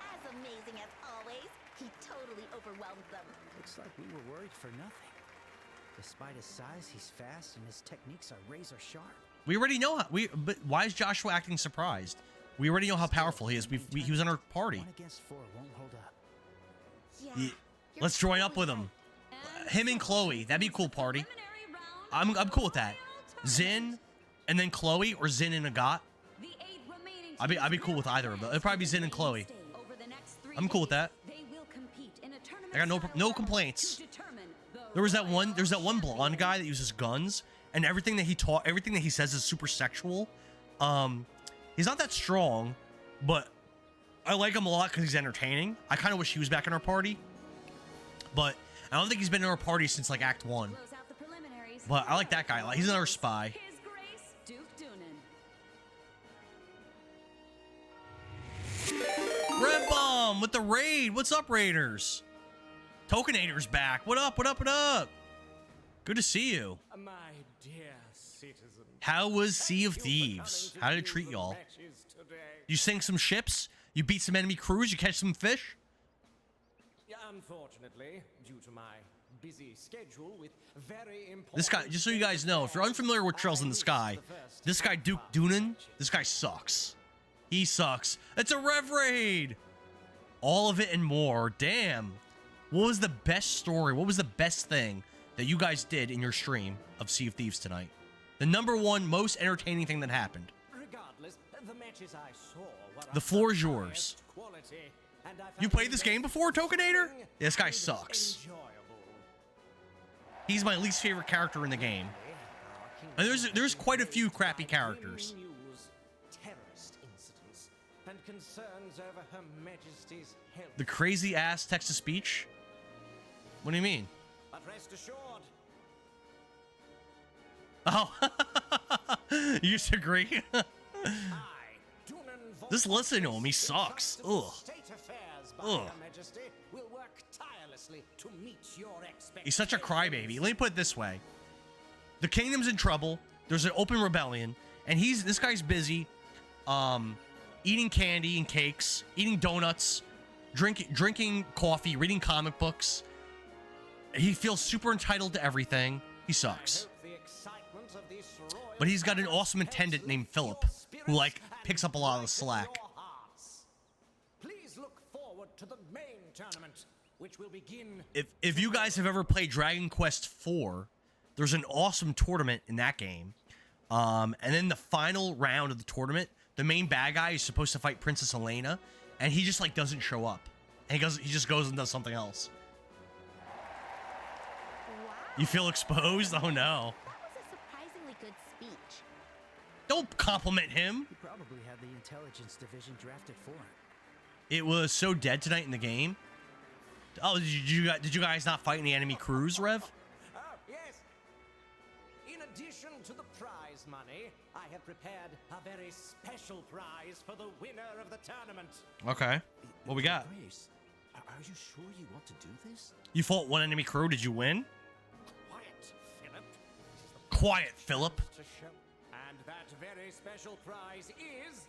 As amazing as always, he totally overwhelmed them. Looks like we were worried for nothing. Despite his size, he's fast and his techniques are razor sharp. We already know how. But why is Joshua acting surprised? We already know how powerful he is. He was in our party. 1 against 4 won't hold up. Yeah. Let's join up with him. Him and Chloe. That'd be a cool party. I'm cool with that. Zin, and then Chloe, or Zin and Agat. I'd be cool with either of them. It'd probably be Zin and Chloe. I'm cool with that. I got no complaints. There's that one blonde guy that uses guns, and everything that he says is super sexual. He's not that strong, but I like him a lot because he's entertaining. I kind of wish he was back in our party, but I don't think he's been in our party since like Act 1. But I like that guy. He's another spy. Red Bomb with the raid. What's up, Raiders? Tokenator's back. What up? What up? What up? Good to see you. My dear citizen. How was Sea of Thieves? How did it treat y'all? You sink some ships? You beat some enemy crews? You catch some fish? Unfortunately, due to my busy schedule with very important... This guy, just so you guys know, if you're unfamiliar with Trails in the Sky, this guy, Duke Dunan, this guy sucks. He sucks. It's a Rev Raid! All of it and more. Damn. What was the best story? What was the best thing that you guys did in your stream of Sea of Thieves tonight? The #1 most entertaining thing that happened. Regardless, the matches I saw were The floor is yours. quality, and I You found played this game before, Tokenator? Yeah, this guy sucks. enjoyable. He's my least favorite character in the game. And there's quite a few crappy characters. News, terrorist incidents, and concerns over Her Majesty's health. The crazy ass text to speech? What do you mean? But rest assured, Oh, you disagree? I, Dunan Just listen to him, he sucks. Ugh. State affairs by Ugh. Her Majesty will work tirelessly to meet your expectations. He's such a crybaby. Let me put it this way. The kingdom's in trouble. There's an open rebellion. And this guy's busy eating candy and cakes, eating donuts, drinking coffee, reading comic books. He feels super entitled to everything. He sucks. But he's got an awesome attendant named Philip, who like picks up a lot of the slack. Please look forward to the main tournament, which will begin. If you guys have ever played Dragon Quest IV, there's an awesome tournament in that game. And then the final round of the tournament, the main bad guy is supposed to fight Princess Elena, and he just like doesn't show up. And he just goes and does something else. You feel exposed? Oh no. That was a surprisingly good speech. Don't compliment him. He probably had the intelligence division drafted for him. It was so dead tonight in the game. Oh, did you guys not fight any enemy crews, Rev? Oh, yes. In addition to the prize money, I have prepared a very special prize for the winner of the tournament. Okay. What we got? Grace, are you sure you want to do this? You fought one enemy crew. Did you win? Quiet, Philip. Quiet, Philip. To show. And that very special prize is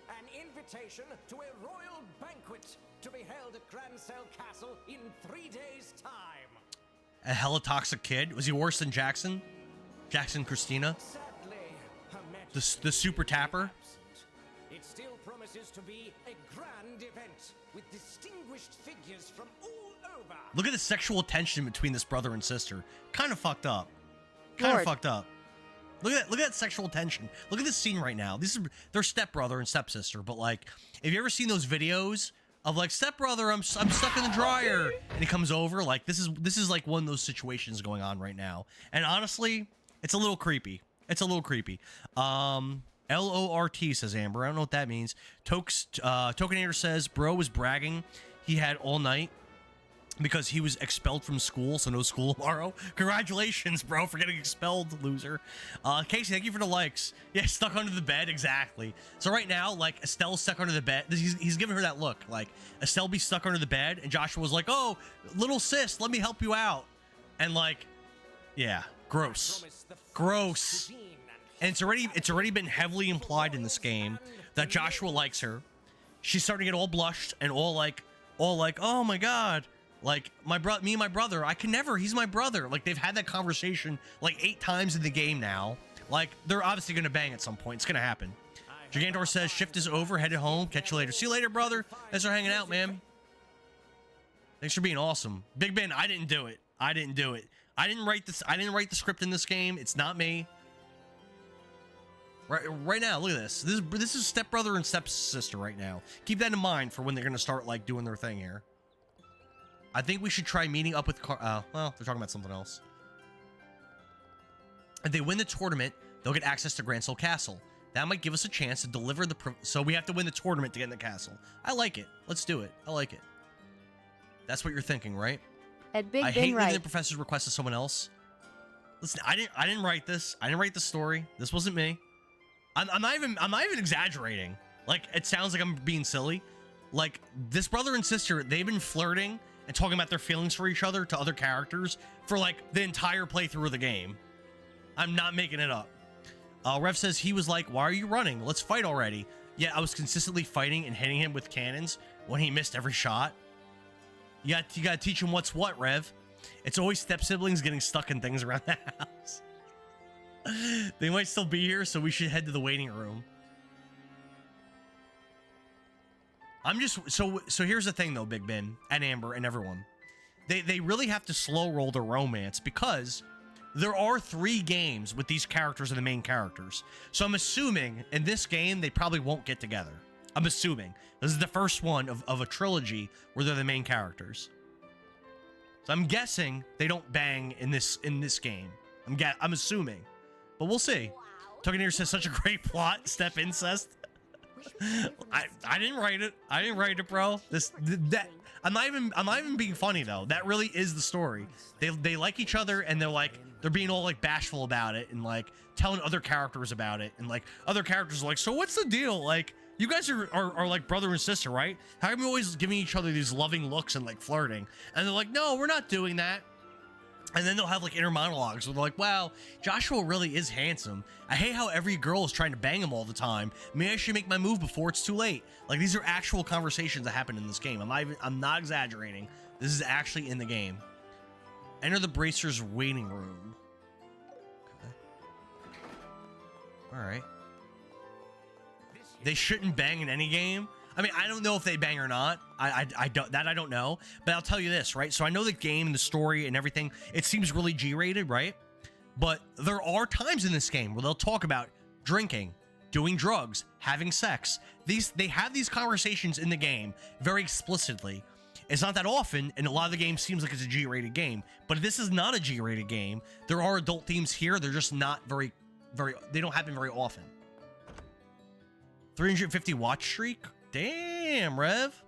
an invitation to a royal banquet to be held at Grancel Castle in 3 days' time. A hella toxic kid. Was he worse than Jackson? Jackson Christina? Sadly, The super tapper. It still promises to be a grand event with distinguished figures from all over. Look at the sexual tension between this brother and sister. Kind of fucked up. Kind of Lord. fucked up. Look at that sexual tension. Look at this scene right now. This is their stepbrother and stepsister. But like, have you ever seen those videos of like stepbrother, I'm stuck in the dryer, and he comes over? Like this is like one of those situations going on right now. And honestly, it's a little creepy. It's a little creepy. LORT says Amber. I don't know what that means. Tokenator says bro was bragging he had all night because he was expelled from school, so no school tomorrow. Congratulations, bro, for getting expelled, loser. Casey, thank you for the likes. Yeah, stuck under the bed, exactly. So right now, like, Estelle's stuck under the bed. He's giving her that look, like, Estelle be stuck under the bed, and Joshua was like, oh, little sis, let me help you out. And, like, yeah, gross. Gross. And it's already been heavily implied in this game that Joshua likes her. She's starting to get all blushed and all like, oh my god. Like, me and my brother, I can never, he's my brother. Like, they've had that conversation like 8 times in the game now. Like, they're obviously going to bang at some point. It's going to happen. Gigantor says, shift is over, headed home. Catch you later. See you later, brother. Thanks for hanging out, man. Thanks for being awesome. Big Ben, I didn't do it. I didn't do it. I didn't write the script in this game. It's not me. Right now, look at this. This is stepbrother and stepsister right now. Keep that in mind for when they're going to start, like, doing their thing here. I think we should try meeting up with well, they're talking about something else. If they win the tournament, they'll get access to Grand Soul Castle. That might give us a chance to deliver so we have to win the tournament to get in the castle. I like it. Let's do it. I like it. That's what you're thinking, right? At Big I Ben hate when right. the professor's request to someone else. Listen, I didn't write this. I didn't write the story. This wasn't me. I'm not even exaggerating. Like, it sounds like I'm being silly. Like, this brother and sister, they've been flirting and talking about their feelings for each other to other characters for like the entire playthrough of the game. I'm not making it up. Rev says he was like, why are you running? Let's fight already. Yeah, I was consistently fighting and hitting him with cannons when he missed every shot. You gotta teach him what's what, Rev. It's always step siblings getting stuck in things around the house. They might still be here, so we should head to the waiting room. I'm just so here's the thing though, Big Ben and Amber and everyone. They really have to slow roll their romance because there are 3 games with these characters and the main characters. So I'm assuming in this game they probably won't get together. I'm assuming. This is the first one of a trilogy where they're the main characters. So I'm guessing they don't bang in this game. I'm assuming. But we'll see. Tokenator says such a great plot, step incest. I didn't write it. I didn't write it, bro. I'm not even being funny though. That really is the story. They like each other and they're being all like bashful about it and like telling other characters about it and like other characters are like, so what's the deal? Like, you guys are like brother and sister, right? How come you always giving each other these loving looks and like flirting? And they're like, no, we're not doing that. And then they'll have like inner monologues where they're like, wow, Joshua really is handsome. I hate how every girl is trying to bang him all the time. Maybe I should make my move before it's too late. Like, these are actual conversations that happen in this game. I'm not exaggerating. This is actually in the game. Enter the Bracers waiting room. Okay. All right. They shouldn't bang in any game. I mean, I don't know if they bang or not. I don't know. But I'll tell you this, right? So I know the game and the story and everything, it seems really G-rated, right? But there are times in this game where they'll talk about drinking, doing drugs, having sex. They have these conversations in the game very explicitly. It's not that often, and a lot of the game seems like it's a G-rated game. But this is not a G-rated game. There are adult themes here. They're just not very, they don't happen very often. 350 watch streak? Damn, Rev.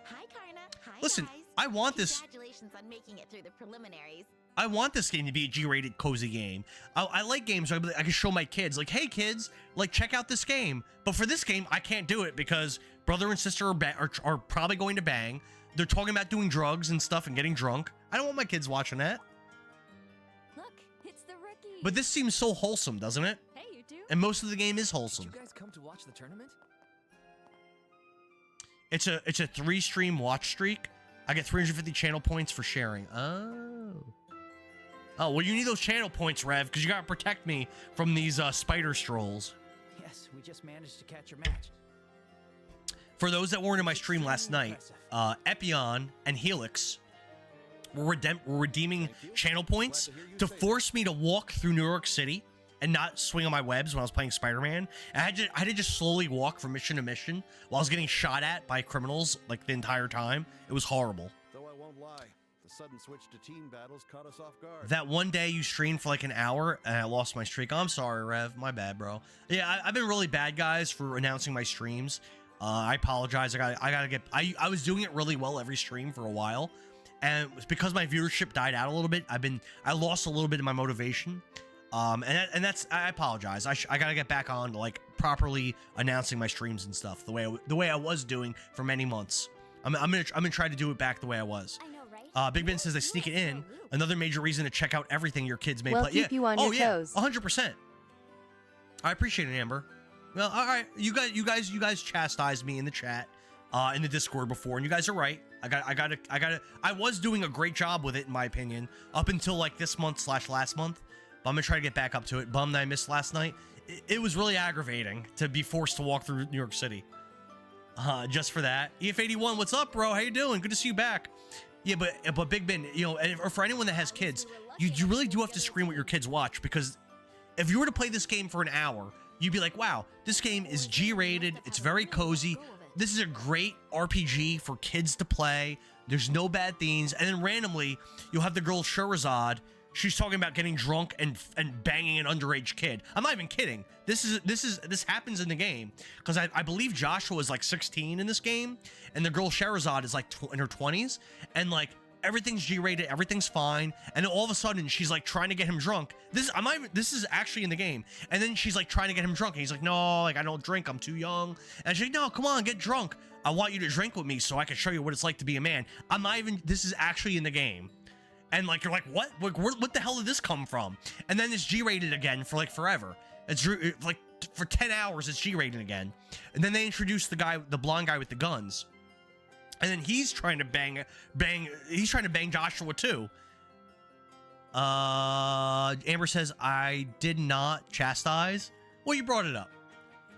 Hi, Karna. Hi, Listen, guys. I want this. Congratulations on making it through the preliminaries. I want this game to be a G-rated cozy game. I like games where I can show my kids, like, hey kids, like, check out this game. But for this game, I can't do it because brother and sister are probably going to bang. They're talking about doing drugs and stuff and getting drunk. I don't want my kids watching that. Look, it's the rookie. But this seems so wholesome, doesn't it? Hey, you two. And most of the game is Did wholesome. you guys come to watch the tournament? It's a 3-stream watch streak. I get 350 channel points for sharing. Oh. Oh, well, you need those channel points, Rev, because you gotta protect me from these spider strolls. Yes, we just managed to catch your match. For those that weren't in my stream last night, Epion and Helix were redeeming channel points to force me to walk through New York City and not swing on my webs when I was playing Spider-Man. And I had to just slowly walk from mission to mission while I was getting shot at by criminals like the entire time. It was horrible. Though I won't lie, the sudden switch to team battles caught us off guard. That one day you streamed for like an hour and I lost my streak. I'm sorry, Rev. My bad, bro. Yeah, I've been really bad, guys, for announcing my streams. I apologize. I was doing it really well every stream for a while, and because my viewership died out a little bit, I lost a little bit of my motivation. And that's I apologize. I gotta get back on to like properly announcing my streams and stuff the way I was doing for many months. I'm gonna try to do it back the way I was. I know, right? Big Ben says I sneak it in. Another major reason to check out everything your kids may We'll play. keep you on your toes. 100%. I appreciate it, Amber. Well, all right, you guys chastised me in the chat, in the Discord before, and you guys are right. I was doing a great job with it, in my opinion, up until like this month / last month. But I'm gonna try to get back up to it. Bummed I missed last night. It was really aggravating to be forced to walk through New York City. Just for that. EF81, what's up, bro? How you doing? Good to see you back. Yeah, but Big Ben, you know, and for anyone that has kids, you really do have to screen what your kids watch, because if you were to play this game for an hour, you'd be like, wow, this game is G-rated. It's very cozy. This is a great RPG for kids to play. There's no bad themes. And then randomly, you'll have the girl Sherazade. She's talking about getting drunk and banging an underage kid. I'm not even kidding. This happens in the game, because I believe Joshua is like 16 in this game, and the girl Sherazade is like in her 20s, and like everything's G-rated, everything's fine, and then all of a sudden she's like trying to get him drunk. This is actually in the game, and then she's like trying to get him drunk, and he's like, no, like I don't drink, I'm too young, and she's like, no, come on, get drunk. I want you to drink with me so I can show you what it's like to be a man. I'm not even. This is actually in the game. And like you're like, what? Like, what the hell did this come from? And then it's G-rated again for like forever. It's like for 10 hours it's G-rated again. And then they introduce the blonde guy with the guns. And then he's trying to bang Joshua too. Amber says I did not chastise. Well, you brought it up.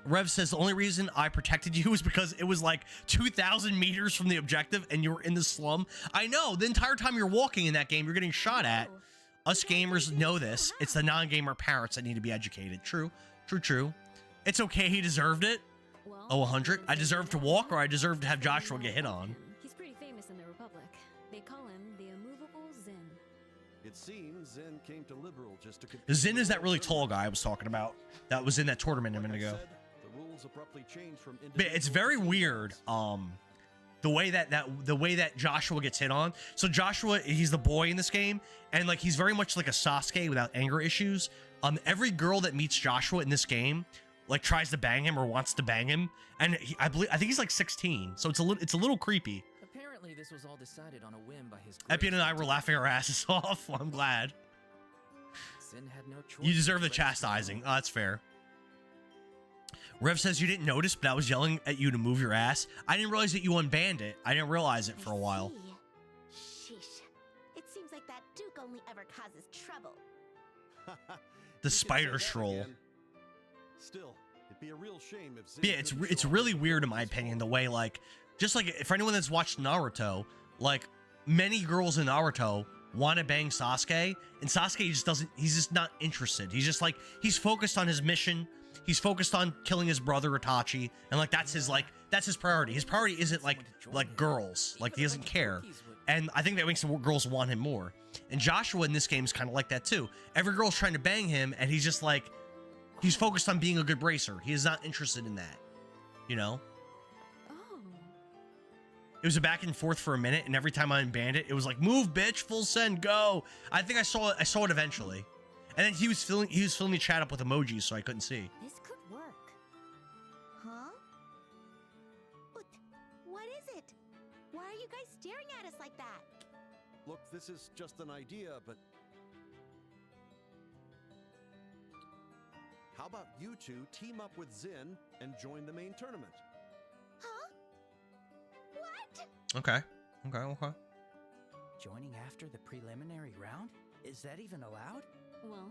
Rev says the only reason I protected you was because it was like 2,000 meters from the objective and you were in the slum. I know, the entire time you're walking in that game, you're getting shot at. Us gamers know this. It's the non-gamer parents that need to be educated. True. It's okay, he deserved it. Oh, 100? I deserve to walk, or I deserve to have Joshua get hit on? He's pretty famous in the Republic. They call him the immovable Zin. It seems Zen came to Liberal just to Zin is that really tall guy I was talking about that was in that tournament a minute ago. The rules abruptly changed from But it's very weird, the way that Joshua gets hit on. So Joshua, he's the boy in this game, and like he's very much like a Sasuke without anger issues. Every girl that meets Joshua in this game like tries to bang him or wants to bang him, and I think he's like 16, so it's a little creepy. Apparently, this was all decided on a whim by his. Epion and I were laughing our asses off. Well, I'm glad. Sin had no choice. You deserve the chastising. Oh, that's fair. Rev says you didn't notice, but I was yelling at you to move your ass. I didn't realize that you unbanned it. I didn't realize it for a while. Sheesh. It seems like that Duke only ever causes trouble. The spider stroll. Still, it'd be a real shame if Zen Yeah, it's really weird in my opinion, the way like, just like for anyone that's watched Naruto, like many girls in Naruto want to bang Sasuke, and Sasuke just doesn't, he's just not interested. He's just like, he's focused on his mission. He's focused on killing his brother Itachi, and like that's his priority. His priority isn't like girls. Like he doesn't care. And I think that makes the girls want him more. And Joshua in this game is kind of like that too. Every girl's trying to bang him, and he's just like, he's focused on being a good bracer. He is not interested in that, you know? Oh. It was a back and forth for a minute, and every time I unbanned it, it was like, move, bitch, full send, go. I think I saw it eventually. And then he was filling the chat up with emojis, so I couldn't see. This could work. Huh? What is it? Why are you guys staring at us like that? Look, this is just an idea, but how about you two team up with Zin and join the main tournament? Huh? What? Okay. Joining after the preliminary round? Is that even allowed? Well,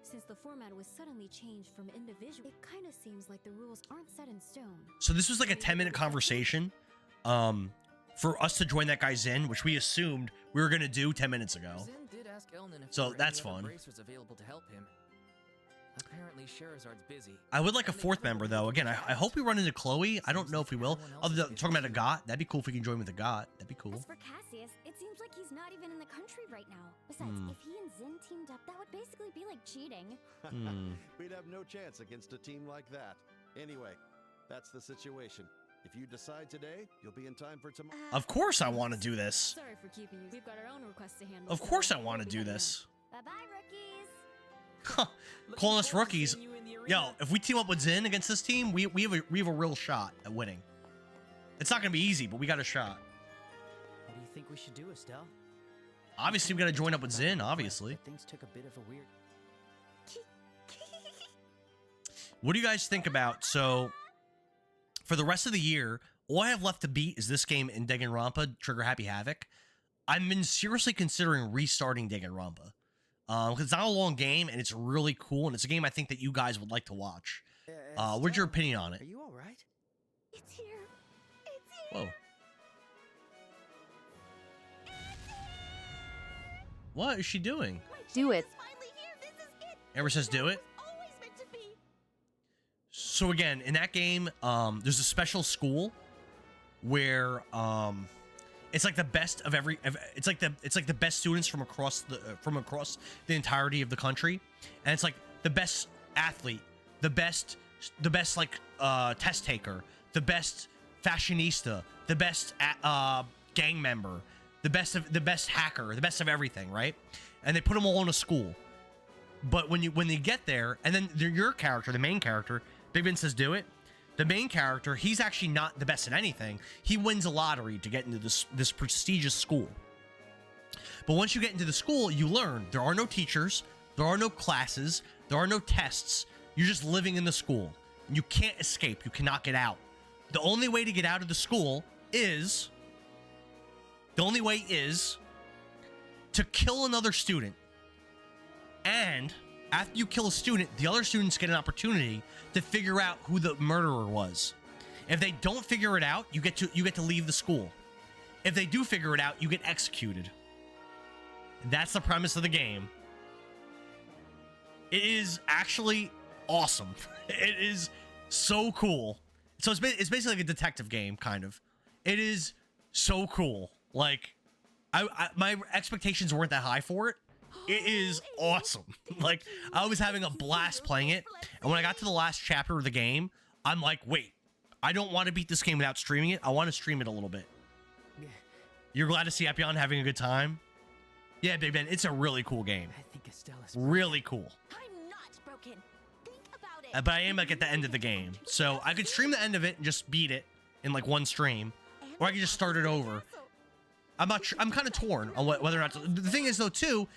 since the format was suddenly changed from individual, it kind of seems like the rules aren't set in stone. So this was like a 10-minute conversation for us to join that guy Zin, which we assumed we were going to do 10 minutes ago. Zin did ask Elnan if So there were that's any other fun. bracers available to help him. Apparently, Sherazard's busy. I would like a fourth member, though. Again, I hope we run into Chloe. I don't know if we will. Other than talking about a Got, that'd be cool if we can join with a Got. That'd be cool. As for Cassius, it seems like he's not even in the country right now. Besides, if he and Zin teamed up, that would basically be like cheating. We'd have no chance against a team like that. Anyway, that's the situation. If you decide today, you'll be in time for tomorrow. Of course I want to do this. Sorry for keeping you. We've got our own requests to handle. Of course I want to do this. Bye-bye, rookies. Calling us rookies. Yo, if we team up with Zin against this team, we have a real shot at winning. It's not going to be easy, but we got a shot. What do you think we should do, Estelle? Obviously, we got to join up with Zin, obviously. Things took a bit of a weird... What do you guys think about, so, for the rest of the year, all I have left to beat is this game in Danganronpa, Trigger Happy Havoc. I've been seriously considering restarting Danganronpa. Because it's not a long game, and it's really cool, and it's a game I think that you guys would like to watch. What's your opinion on it? Are you all right? It's here. It's here. Whoa. What is she doing? Do it. Finally here. This is it. Amber says do it. Always meant to be. So again, in that game, there's a special school where it's like the best of every. It's like the best students from across the entirety of the country, and it's like the best athlete, the best like test taker, the best fashionista, the best gang member, the best hacker, the best of everything, right? And they put them all in a school. But when they get there, and then your character, the main character, Big Ben says do it. The main character, he's actually not the best at anything. He wins a lottery to get into this prestigious school. But once you get into the school, you learn there are no teachers, there are no classes, there are no tests. You're just living in the school. You can't escape. You cannot get out. The only way to get out of the school is to kill another student. And after you kill a student, the other students get an opportunity to figure out who the murderer was. If they don't figure it out, you get to leave the school. If they do figure it out, you get executed. That's the premise of the game. It is actually awesome. It is so cool. So it's basically like a detective game, kind of. It is so cool. Like, my expectations weren't that high for it. It is awesome. Like, I was having a blast playing it. And when I got to the last chapter of the game, I'm like, wait, I don't want to beat this game without streaming it. I want to stream it a little bit. You're glad to see Epion having a good time? Yeah, Big Ben, it's a really cool game. I think Estella's Really cool. I'm not broken. Think about it. But I am like at the end of the game. So I could stream the end of it and just beat it in like one stream. Or I could just start it over. I'm not sure. I'm kind of torn on whether or not to. The thing is though too,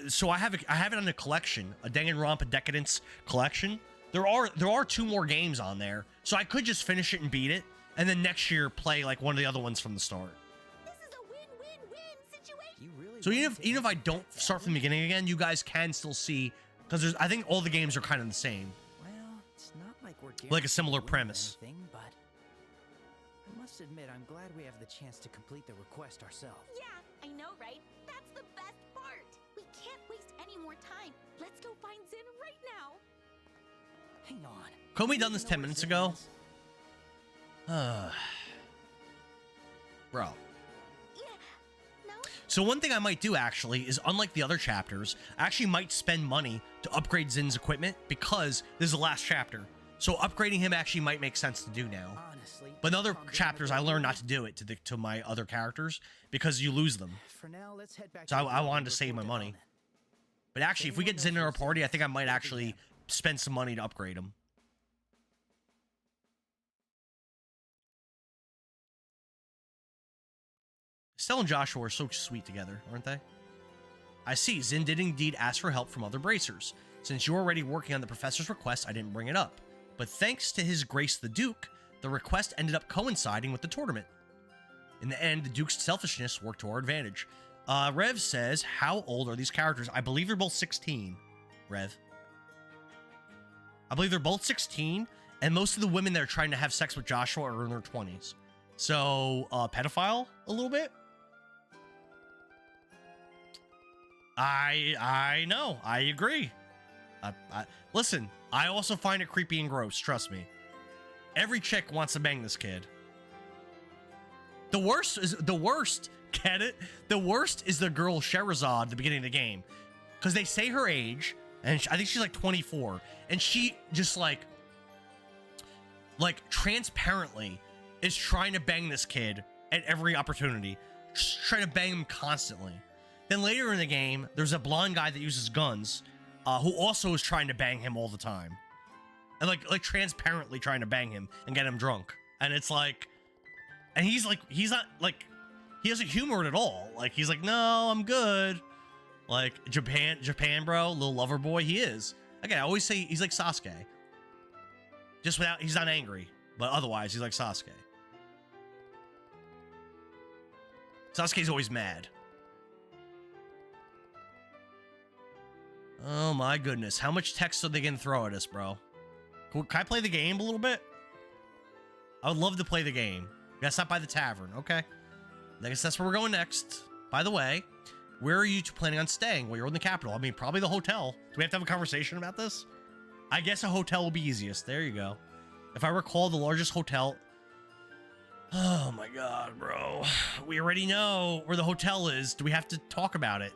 so I have it on a collection, a Danganronpa Decadence collection. There are 2 more games on there, so I could just finish it and beat it, and then next year play like one of the other ones from the start. This is a win-win-win situation. You really So even if I don't start from the beginning again, you guys can still see, because I think all the games are kind of the same, Well, it's not like we're like a similar guaranteed to win premise. anything, but I must admit, I'm glad we have the chance to complete the request ourselves. Yeah, I know, right? That's the best part. We can't waste any more time. Let's go find Zin right now. Hang on. Couldn't we done this 10 minutes ago? Bro. Yeah. No? So one thing I might do actually is, unlike the other chapters, I actually might spend money to upgrade Zin's equipment because this is the last chapter. So upgrading him actually might make sense to do now. Honestly, But in other chapters, I learned not to do it to my other characters because you lose them. For now, let's head back. So to the I building wanted to and save my report money. Elnan. But actually, if we get Zin in our party, I think I might actually spend some money to upgrade him. Estelle and Joshua are so sweet together, aren't they? I see. Zin did indeed ask for help from other bracers. Since you're already working on the professor's request, I didn't bring it up. But thanks to His Grace the Duke, the request ended up coinciding with the tournament. In the end, the Duke's selfishness worked to our advantage. Rev says, how old are these characters? I believe they're both 16, Rev. I believe they're both 16, and most of the women that are trying to have sex with Joshua are in their 20s. So, pedophile a little bit? I know. I agree. Listen, I also find it creepy and gross. Trust me. Every chick wants to bang this kid. The worst, get it? The worst is the girl Sherazade at the beginning of the game. Because they say her age, and I think she's like 24. And she just like transparently is trying to bang this kid at every opportunity. Just trying to bang him constantly. Then later in the game, there's a blonde guy that uses guns, who also is trying to bang him all the time. And like transparently trying to bang him and get him drunk. And it's like, and he's not like, he doesn't humor it at all. Like, he's like, no, I'm good. Like, Japan, bro, little lover boy, he is. Again, I always say he's like Sasuke. Just without, he's not angry, but otherwise he's like Sasuke. Sasuke's always mad. Oh my goodness. How much text are they going to throw at us, bro? Can I play the game a little bit? I would love to play the game. Gotta stop by the tavern. Okay. I guess that's where we're going next. By the way, where are you two planning on staying while you're in the capital? I mean, probably the hotel. Do we have to have a conversation about this? I guess a hotel will be easiest. There you go. If I recall, the largest hotel... Oh my god, bro. We already know where the hotel is. Do we have to talk about it?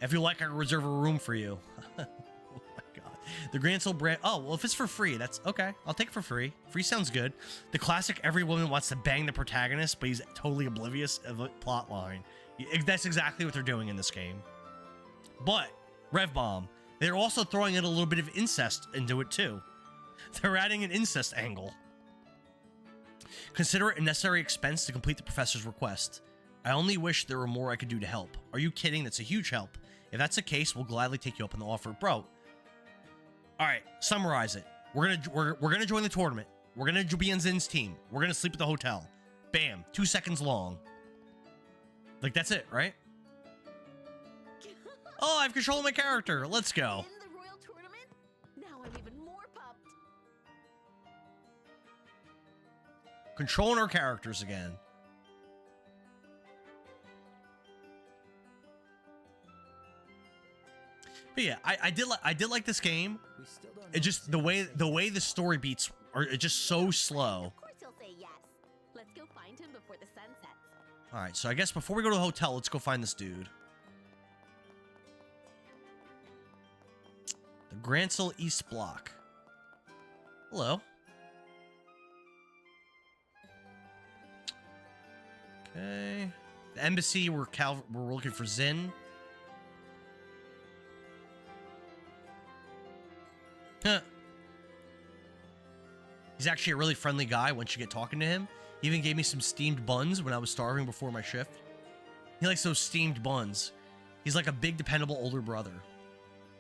If you like, I can reserve a room for you. Oh my god. The Grand Soul brand. Oh, well, if it's for free, that's okay. I'll take it for free. Free sounds good. The classic, every woman wants to bang the protagonist, but he's totally oblivious of the plot line. That's exactly what they're doing in this game. But, Rev Bomb, they're also throwing in a little bit of incest into it too. They're adding an incest angle. Consider it a necessary expense to complete the professor's request. I only wish there were more I could do to help. Are you kidding? That's a huge help. If that's the case, we'll gladly take you up on the offer. Bro. Alright, summarize it. We're gonna join the tournament. We're gonna be on Zin's team. We're gonna sleep at the hotel. Bam. 2 seconds long. Like, that's it, right? Oh, I have control of my character. Let's go. In the royal tournament? Now I'm even more pumped. Controlling our characters again. But yeah, I did like this game. It just the way the story beats are just so slow. Of course he'll say yes. Let's go find him before the sun sets. All right, so I guess before we go to the hotel, let's go find this dude. The Grancel East Block. Hello. Okay. The embassy. We're looking for Zin. Huh. He's actually a really friendly guy once you get talking to him. He even gave me some steamed buns when I was starving before my shift. He likes those steamed buns. He's like a big, dependable older brother.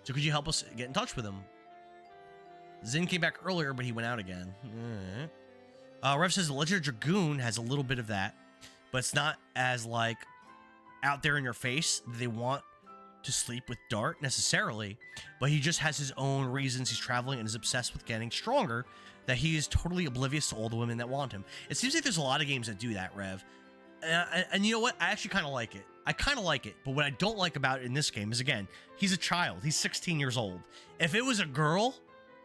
So could you help us get in touch with him? Zin came back earlier, but he went out again. Rev says the Legend of Dragoon has a little bit of that, but it's not as, like, out there in your face. They want to sleep with Dart necessarily, but he just has his own reasons he's traveling and is obsessed with getting stronger, that he is totally oblivious to all the women that want him. It seems like there's a lot of games that do that, Rev. And you know what? I actually kind of like it. I kind of like it, but what I don't like about it in this game is, again, he's a child. He's 16 years old. If it was a girl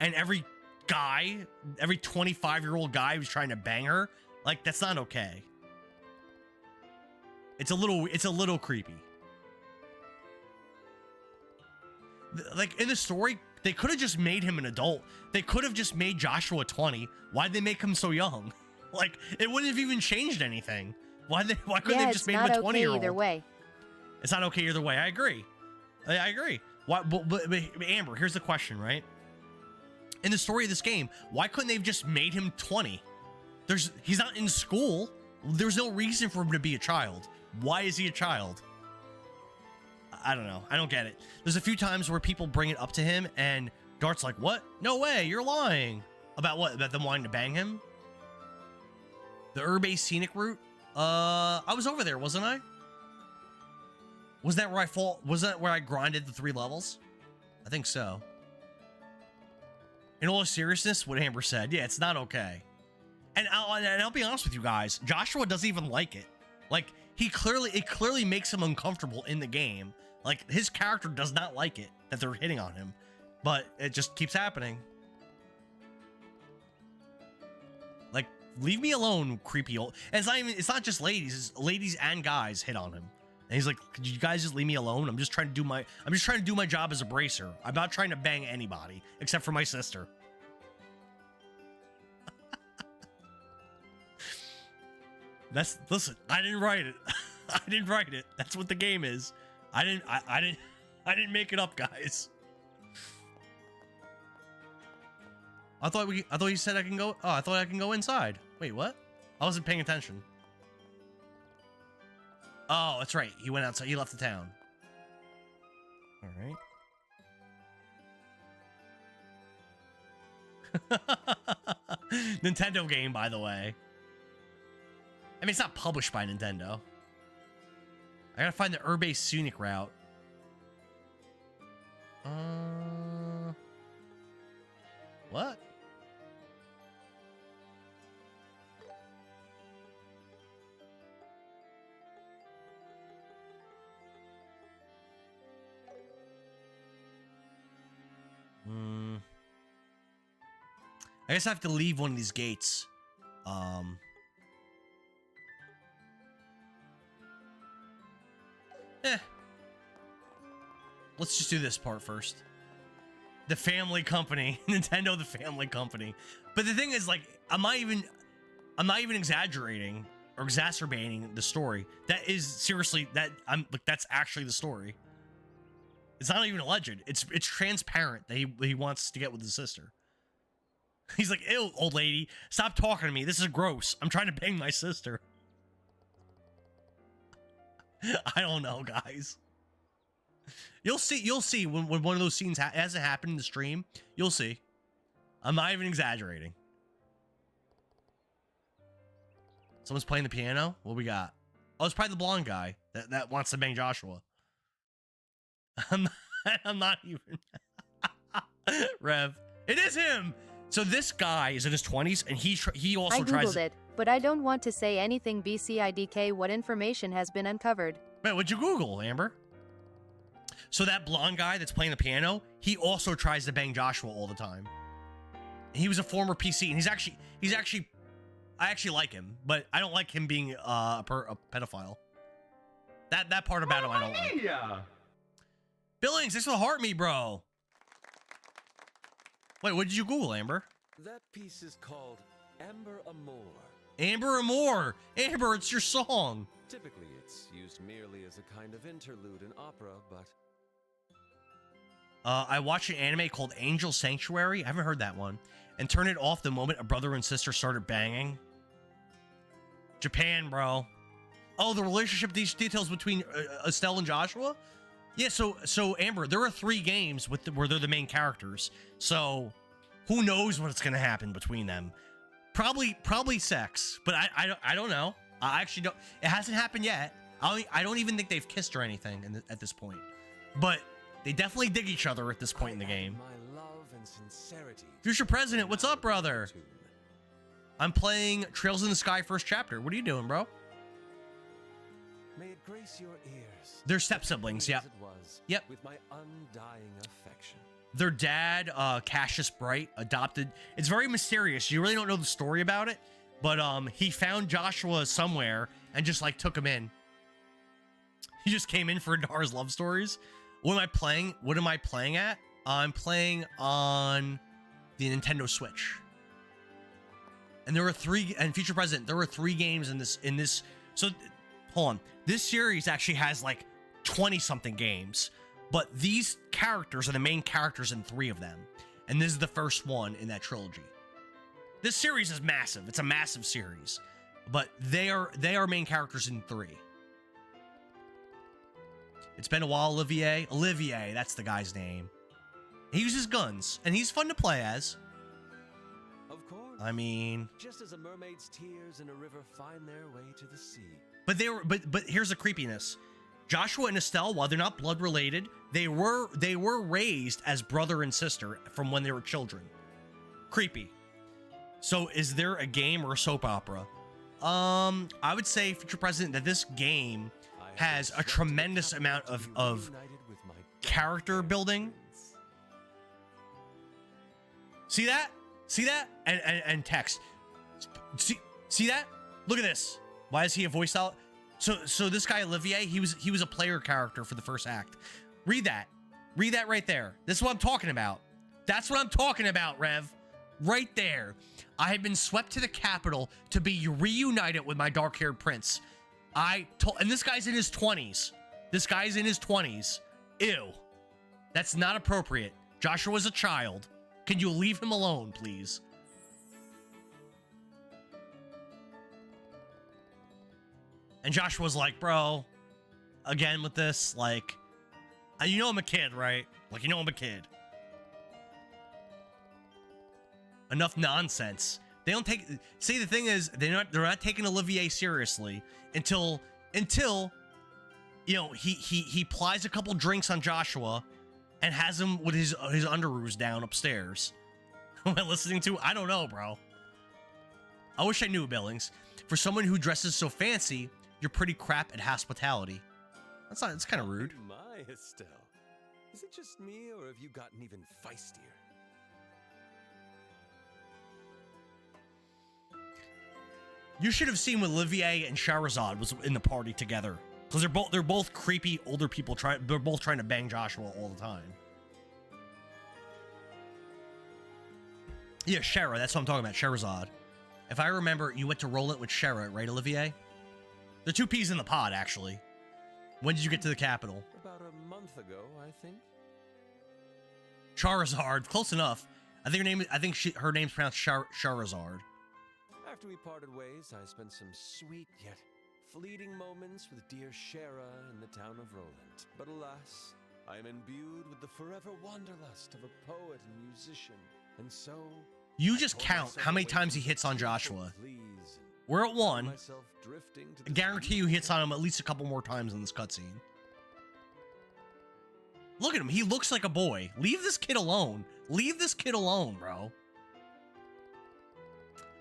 and every 25-year-old guy was trying to bang her, like, that's not okay. It's a little creepy. Like, in the story, they could have just made him an adult. They could have just made Joshua 20. Why'd they make him so young? Like, it wouldn't have even changed anything. Why couldn't they just made him a 20-year-old? Either way. It's not okay either way. I agree. I agree. Why? But Amber, here's the question, right? In the story of this game, why couldn't they have just made him 20? He's not in school. There's no reason for him to be a child. Why is he a child? I don't know. I don't get it. There's a few times where people bring it up to him and Dart's like, what? No way, you're lying. About what? About them wanting to bang him? The Urbe Scenic Route? I was over there, wasn't I? Was that where I fall? Was that where I grinded the 3 levels? I think so. In all seriousness, what Amber said, yeah, it's not okay. And I'll be honest with you guys, Joshua doesn't even like it. Like, it clearly makes him uncomfortable in the game. Like, his character does not like it that they're hitting on him, but it just keeps happening. Like, leave me alone, creepy old. And it's not just ladies, it's ladies and guys hit on him. And he's like, could you guys just leave me alone? I'm just trying to do my job as a bracer. I'm not trying to bang anybody except for my sister. Listen, I didn't write it. I didn't write it. That's what the game is. I didn't make it up, guys. I thought you said I can go. Oh, I thought I can go inside. Wait, what? I wasn't paying attention. Oh, that's right. He went outside. He left the town. All right. Nintendo game, by the way. I mean, it's not published by Nintendo. I gotta find the Urbe Scenic route. What? I guess I have to leave one of these gates. Let's just do this part first. The family company. Nintendo, the family company. But the thing is, like, I'm not even exaggerating or exacerbating the story. That is seriously that's actually the story. It's not even alleged. It's transparent that he wants to get with his sister. He's like, ew, old lady, stop talking to me. This is gross. I'm trying to bang my sister. I don't know, guys. You'll see when one of those scenes hasn't happened in the stream. You'll see. I'm not even exaggerating. Someone's playing the piano. What we got? Oh, it's probably the blonde guy that wants to bang Joshua. I'm not even. Rev, it is him. So this guy is in his 20s, and he also I googled it, but I don't want to say anything. BCIDK, what information has been uncovered? Wait, what'd you Google, Amber? So that blonde guy that's playing the piano, he also tries to bang Joshua all the time. He was a former PC, and he's actually, I actually like him, but I don't like him being a pedophile. That part about him I don't like. Billings, thanks for the heart me, bro. Wait, what did you Google, Amber? That piece is called Amber Amor. Amber Amor. Amber, it's your song. Typically, it's used merely as a kind of interlude in opera, but... I watched an anime called Angel Sanctuary. I haven't heard that one. And turned it off the moment a brother and sister started banging. Japan, bro. Oh, the relationship details between Estelle and Joshua? Yeah, so Amber, there are 3 games where they're the main characters. So who knows what's gonna happen between them? Probably sex, but I don't know. I actually don't. It hasn't happened yet. I don't even think they've kissed or anything at this point. But they definitely dig each other at this point in the game. My love and sincerity. Future President, what's up, brother? I'm playing Trails in the Sky first chapter. What are you doing, bro? May it grace your ears. They're step siblings, yep. Yep. With my undying affection. Their dad, Cassius Bright, adopted. It's very mysterious. You really don't know the story about it, but he found Joshua somewhere and just like took him in. He just came in for Adara's love stories. What am I playing? What am I playing at? I'm playing on the Nintendo Switch. And there were 3, and Future President, there were 3 games in this. So hold on. This series actually has like 20 something games, but these characters are the main characters in 3 of them. And this is the first one in that trilogy. This series is massive. It's a massive series, but they are main characters in 3. It's been a while, Olivier. Olivier, that's the guy's name. He uses guns, and he's fun to play as. Of course. I mean, just as a mermaid's tears in a river find their way to the sea. But here's the creepiness. Joshua and Estelle, while they're not blood related, they were raised as brother and sister from when they were children. Creepy. So is there a game or a soap opera? I would say, Future President, that this game has a tremendous amount of character building. See that? See that? And text. See that? Look at this. Why is he a voice out? So this guy Olivier, he was a player character for the first act. Read that. Read that right there. This is what I'm talking about. That's what I'm talking about, Rev. Right there. I had been swept to the capital to be reunited with my dark-haired prince. And this guy's in his 20s. This guy's in his 20s. Ew. That's not appropriate. Joshua's a child. Can you leave him alone, please? And Joshua's like, bro, again with this, like, you know I'm a kid, right? Like, you know I'm a kid. Enough nonsense. They don't take. See, the thing is, they're not taking Olivier seriously until you know he plies a couple drinks on Joshua and has him with his underoos down upstairs. Who am I listening to? I don't know, bro. I wish I knew, Billings. For someone who dresses so fancy, you're pretty crap at hospitality. That's not. It's kind of rude. My Estelle, is it just me, or have you gotten even feistier? You should have seen when Olivier and Shahrazad was in the party together, because they're both creepy older people. They're both trying to bang Joshua all the time. Yeah, Shara. That's what I'm talking about. Shahrazad. If I remember, you went to roll it with Shara, right, Olivier? They're two peas in the pod, actually. When did you get to the capital? About a month ago, I think. Charizard, close enough. I think her name's pronounced Charizard. After we parted ways, I spent some sweet yet fleeting moments with dear Shara in the town of Roland. But alas, I am imbued with the forever wanderlust of a poet and musician, and so you just count how many times he hits on Joshua. We're at 1. I guarantee you he hits on him at least a couple more times in this cutscene. Look at him. He looks like a boy. Leave this kid alone. Leave this kid alone, bro.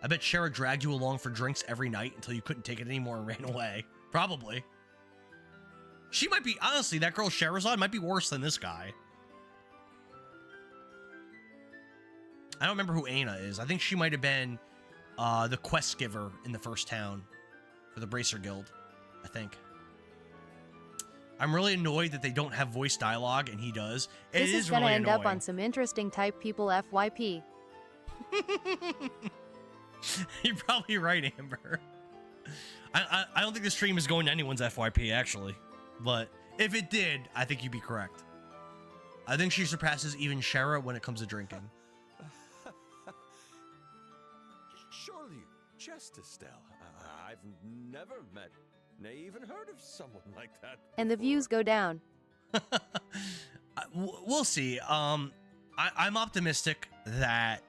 I bet Shara dragged you along for drinks every night until you couldn't take it anymore and ran away. Probably. She might be, honestly, that girl Shahrazad might be worse than this guy. I don't remember who Aina is. I think she might have been the quest giver in the first town for the Bracer Guild, I think. I'm really annoyed that they don't have voice dialogue, and he does. This is gonna end up on some interesting type people FYP. You're probably right, Amber. I don't think the stream is going to anyone's FYP, actually. But if it did, I think you'd be correct. I think she surpasses even Shara when it comes to drinking. Surely you jest, Estelle. I've never met, nay, even heard of someone like that. And the views go down. We'll see. I'm optimistic that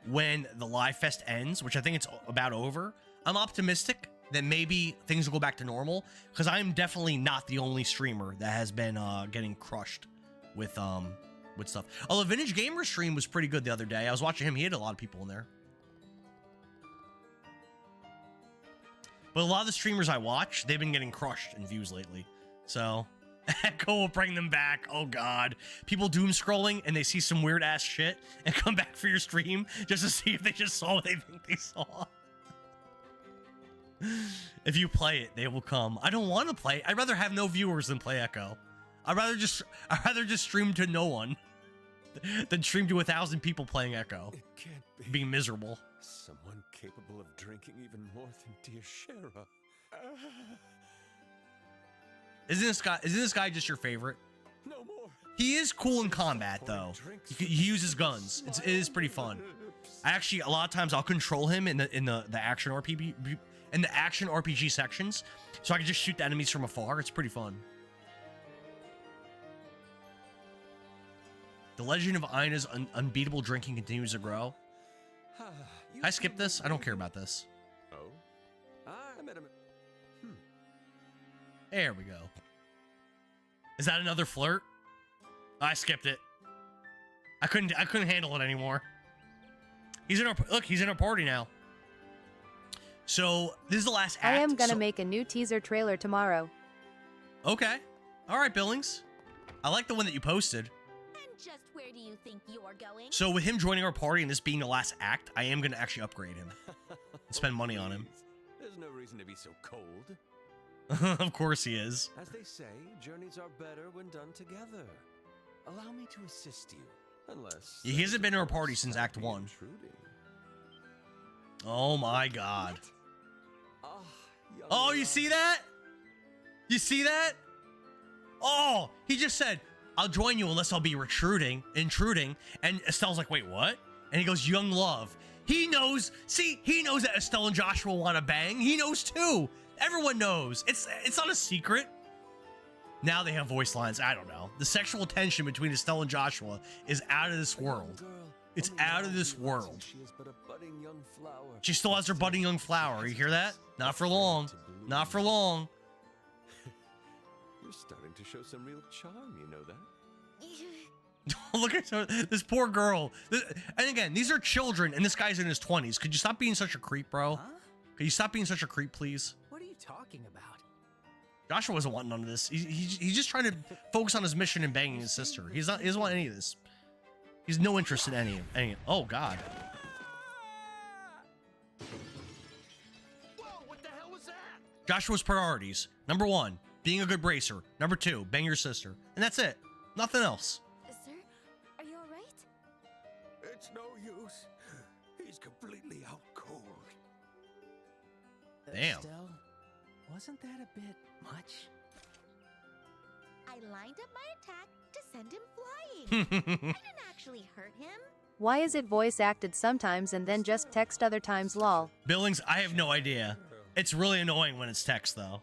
when the Live Fest ends, which I think it's about over, I'm optimistic that maybe things will go back to normal, because I'm definitely not the only streamer that has been getting crushed with stuff. Although Vintage Gamer stream was pretty good the other day. I was watching him. He had a lot of people in there. But a lot of the streamers I watch, they've been getting crushed in views lately. So Echo will bring them back. Oh god. People doom scrolling and they see some weird ass shit and come back for your stream just to see if they just saw what they think they saw. If you play it, they will come. I don't want to play it. I'd rather have no viewers than play Echo. I'd rather just stream to no one than stream to 1,000 people playing Echo. It can't be. Being miserable. Someone capable of drinking even more than dear Shara. Isn't this guy just your favorite? No more. He is cool in combat, though. He uses guns. It is pretty fun. I actually, a lot of times, I'll control him in the action RPG sections, so I can just shoot the enemies from afar. It's pretty fun. The legend of Aina's unbeatable drinking continues to grow. I skip this. I don't care about this. Oh, I met him. There we go. Is that another flirt? I skipped it. I couldn't handle it anymore. He's in our party now. So this is the last act. I am gonna make a new teaser trailer tomorrow. Okay. All right, Billings. I like the one that you posted. And just where do you think you're going? So with him joining our party and this being the last act, I am gonna actually upgrade him and spend money on him. There's no reason to be so cold. Of course he is. As they say, journeys are better when done together. Allow me to assist you, unless... He hasn't been to our party since Act 1. Intruding. Oh my god. Ah, young Oh, you love. see that? You see that? Oh, he just said, I'll join you unless I'll be intruding. And Estelle's like, wait, what? And he goes, young love. He knows. See, he knows that Estelle and Joshua want to bang. He knows too. Everyone knows. It's not a secret. Now they have voice lines. I don't know. The sexual tension between Estelle and Joshua is out of this world. It's out of this world. She is but a budding young flower. She still has her budding young flower. You hear that? Not for long. Not for long. You're starting to show some real charm, you know that? Look at this poor girl. And again, these are children, and this guy's in his 20s. Could you stop being such a creep, bro? Huh? Could you stop being such a creep, please? What are you talking about? Joshua wasn't wanting none of this. He's just trying to focus on his mission and banging his sister. He doesn't want any of this. He's no interest in any of Oh, God. Whoa, what the hell was that? Joshua's priorities. Number 1, being a good bracer. Number 2, bang your sister. And that's it. Nothing else. Sir, are you alright? It's no use. He's completely out cold. Damn. Estelle, wasn't that a bit much? I lined up my attack to send him flying. I didn't actually hurt him. Why is it voice acted sometimes and then just text other times lol? Billings, I have no idea. It's really annoying when it's text, though.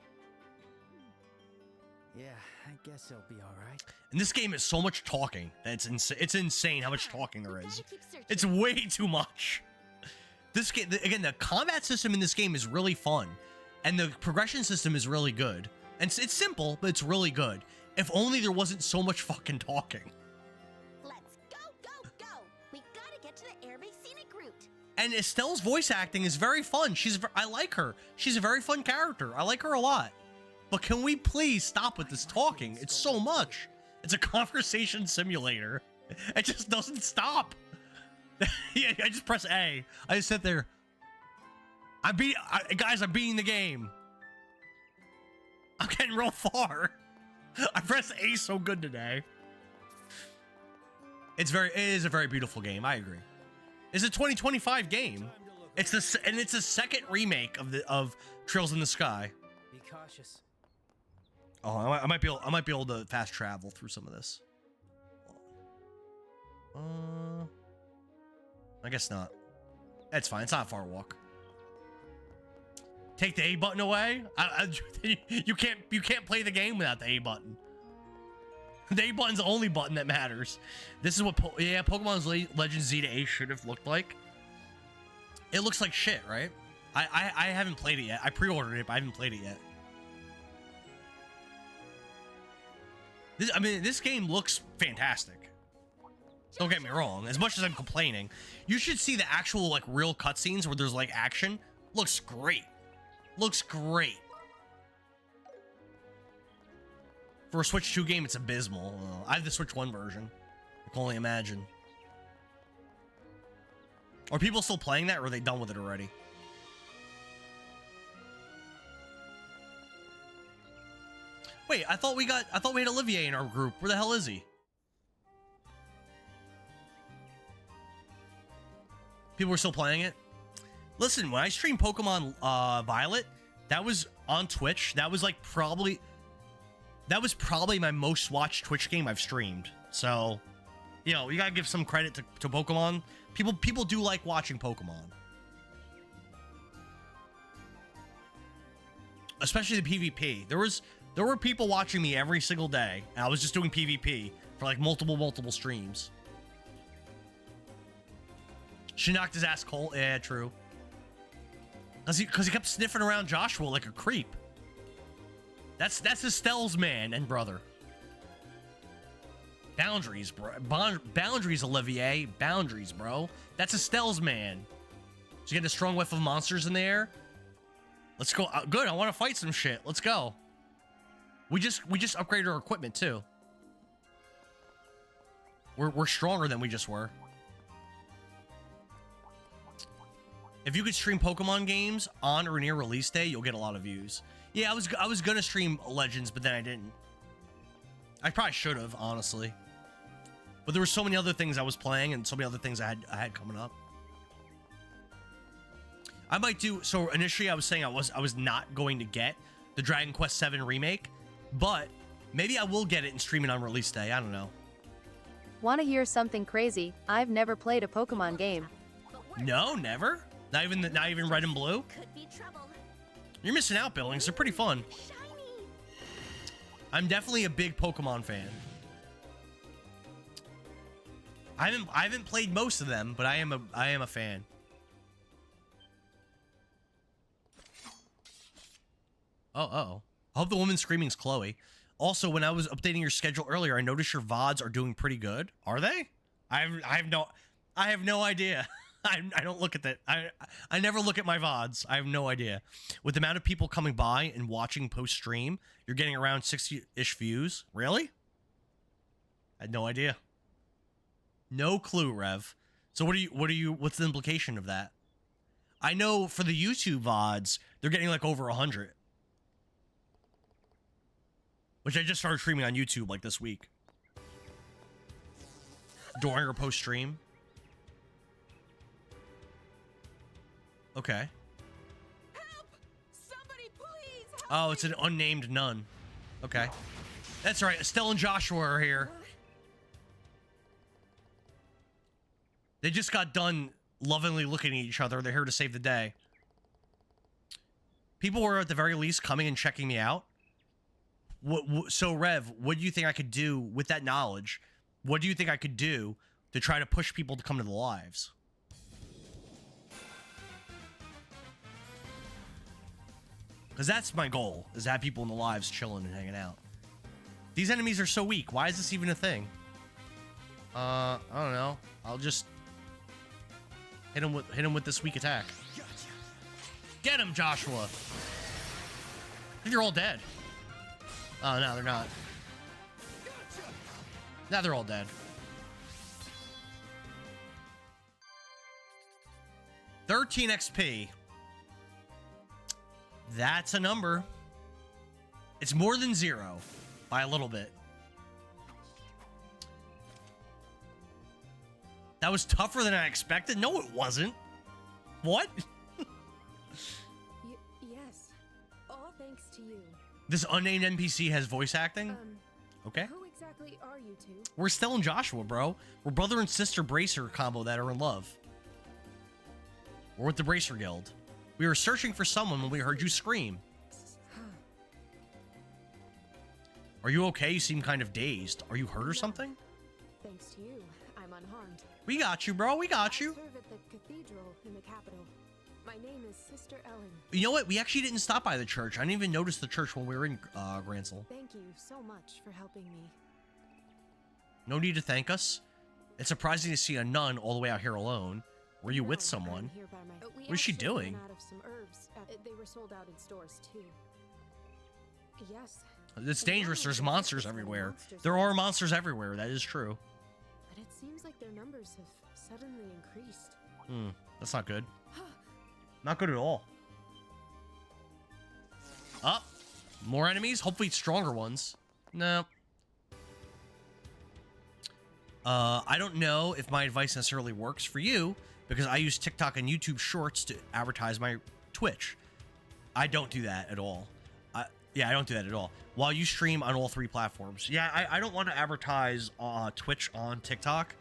Yeah, I guess he'll be alright. And this game is so much talking that it's insane how much talking there We is. gotta keep searching. It's way too much. This game, again, the combat system in this game is really fun, and the progression system is really good. And it's simple, but it's really good. If only there wasn't so much fucking talking. Let's go, go, go! We gotta get to the airbase scenic route. And Estelle's voice acting is very fun. I like her. She's a very fun character. I like her a lot. But can we please stop with this talking? It's so much. It's a conversation simulator. It just doesn't stop. Yeah, I just press A. I just sit there. Guys, I'm beating the game. I'm getting real far. I pressed A so good today. It is a very beautiful game. I agree. It's a 2025 game. It's a second remake of Trails in the Sky. Be cautious. Oh, I might be able to fast travel through some of this. I guess not. That's fine. It's not a far walk. Take the A button away. You can't play the game without the A button. The A button's the only button that matters. This is what Pokemon's Legends Z to A should have looked like. It looks like shit, right? I haven't played it yet. I pre-ordered it, but I haven't played it yet. This game looks fantastic. Don't get me wrong. As much as I'm complaining, you should see the actual like real cutscenes where there's like action. Looks great. Looks great. For a Switch 2 game, it's abysmal. I have the Switch 1 version. I can only imagine. Are people still playing that, or are they done with it already? Wait, I thought we had Olivier in our group. Where the hell is he? People are still playing it? Listen, when I streamed Pokemon Violet, that was on Twitch. That was probably my most watched Twitch game I've streamed. So, you know, you gotta give some credit to Pokemon. People do like watching Pokemon. Especially the PvP. There were people watching me every single day, and I was just doing PvP for like multiple streams. She knocked his ass cold. Yeah, true. Cause he kept sniffing around Joshua like a creep. That's Estelle's man and brother. Boundaries, bro. Boundaries, Olivier. Boundaries, bro. That's Estelle's man. So you get a strong whiff of monsters in there. Let's go. Good. I want to fight some shit. Let's go. We just upgraded our equipment too. We're stronger than we just were. If you could stream Pokemon games on or near release day, you'll get a lot of views. Yeah, I was gonna stream Legends, but then I didn't. I probably should have, honestly. But there were so many other things I was playing and so many other things I had coming up. I might do. So initially, I was saying I was not going to get the Dragon Quest VII remake, but maybe I will get it and stream it on release day. I don't know. Want to hear something crazy? I've never played a Pokemon game. No, never. Not even Red and Blue. Could be trouble. You're missing out, Billings. They're pretty fun. Shiny. I'm definitely a big Pokemon fan. I haven't played most of them, but I am a fan. Oh. I hope the woman screaming's Chloe. Also, when I was updating your schedule earlier, I noticed your VODs are doing pretty good. Are they? I have no idea. I don't look at that. I never look at my VODs. I have no idea. With the amount of people coming by and watching post-stream, you're getting around 60-ish views. Really? I had no idea. No clue, Rev. So what's the implication of that? I know for the YouTube VODs, they're getting like over 100. Which I just started streaming on YouTube like this week. During or post-stream. Okay. Help! Somebody please help Oh, it's an unnamed nun. Okay. That's right. Estelle and Joshua are here. They just got done lovingly looking at each other. They're here to save the day. People were at the very least coming and checking me out. So, Rev, what do you think I could do with that knowledge? What do you think I could do to try to push people to come to the lives? Because that's my goal, is to have people in the lives chilling and hanging out. These enemies are so weak. Why is this even a thing? I don't know. I'll just hit him with this weak attack. Get him, Joshua. You're all dead. Oh, no, they're not. Now they're all dead. $13 XP. That's a number. It's more than 0 by a little bit. That was tougher than I expected. No, it wasn't. What? Yes. All thanks to you. This unnamed NPC has voice acting? Okay. Who exactly are you two? We're Stella and Joshua, bro. We're brother and sister bracer combo that are in love. We're with the Bracer Guild. We were searching for someone when we heard you scream. Are you okay? You seem kind of dazed. Are you hurt or something? Thanks to you, I'm unharmed. We got you, bro. We got you. I serve at the cathedral in the capital. My name is Sister Ellen. You know what? We actually didn't stop by the church. I didn't even notice the church when we were in Gransel. Thank you so much for helping me. No need to thank us. It's surprising to see a nun all the way out here alone. Were you with someone? What is she doing? Out of some herbs. They were sold out in stores too. Yes. It's dangerous. There's monsters everywhere. There are monsters everywhere. That is true. But it seems like their numbers have suddenly increased. That's not good. Not good at all. More enemies? Hopefully stronger ones. No. I don't know if my advice necessarily works for you because I use TikTok and YouTube Shorts to advertise my Twitch. I don't do that at all. I don't do that at all. While you stream on all 3 platforms. Yeah, I don't want to advertise Twitch on TikTok.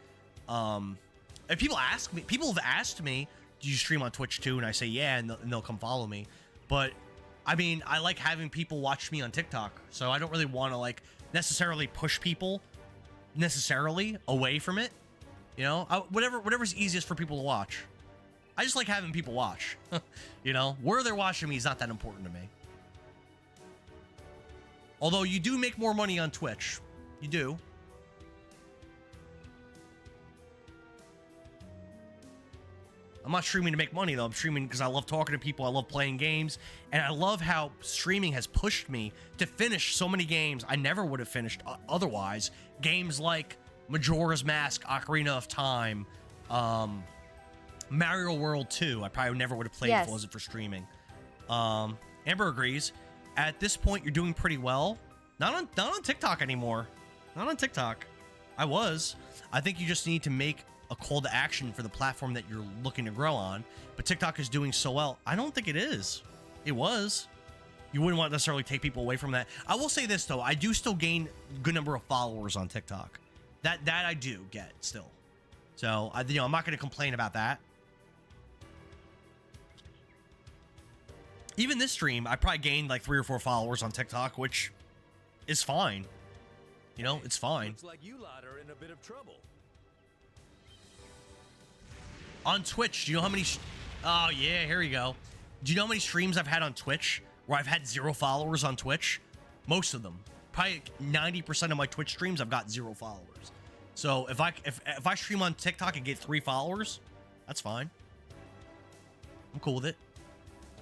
If people have asked me, do you stream on Twitch too? And I say, yeah, and they'll come follow me. But, I mean, I like having people watch me on TikTok. So I don't really want to, like, necessarily push people necessarily away from it. You know, whatever's easiest for people to watch. I just like having people watch. You know, where they're watching me is not that important to me. Although you do make more money on Twitch. You do. I'm not streaming to make money though. I'm streaming because I love talking to people. I love playing games, and I love how streaming has pushed me to finish so many games I never would have finished otherwise. Games like Majora's Mask, Ocarina of Time, Mario World 2. I probably never would have played if it wasn't for streaming. Amber agrees. At this point, you're doing pretty well. Not on TikTok anymore. Not on TikTok. I was. I think you just need to make a call to action for the platform that you're looking to grow on. But TikTok is doing so well. I don't think it is. It was. You wouldn't want to necessarily take people away from that. I will say this though. I do still gain a good number of followers on TikTok. That I do get still. So I'm not going to complain about that. Even this stream, I probably gained like 3 or 4 followers on TikTok, which is fine. You know, it's fine. Looks like you lot are in a bit of trouble. On Twitch, do you know how many... Oh, yeah, here you go. Do you know how many streams I've had on Twitch where I've had 0 followers on Twitch? Most of them. Probably 90% of my Twitch streams, I've got 0 followers. So if I stream on TikTok and get 3 followers, that's fine. I'm cool with it.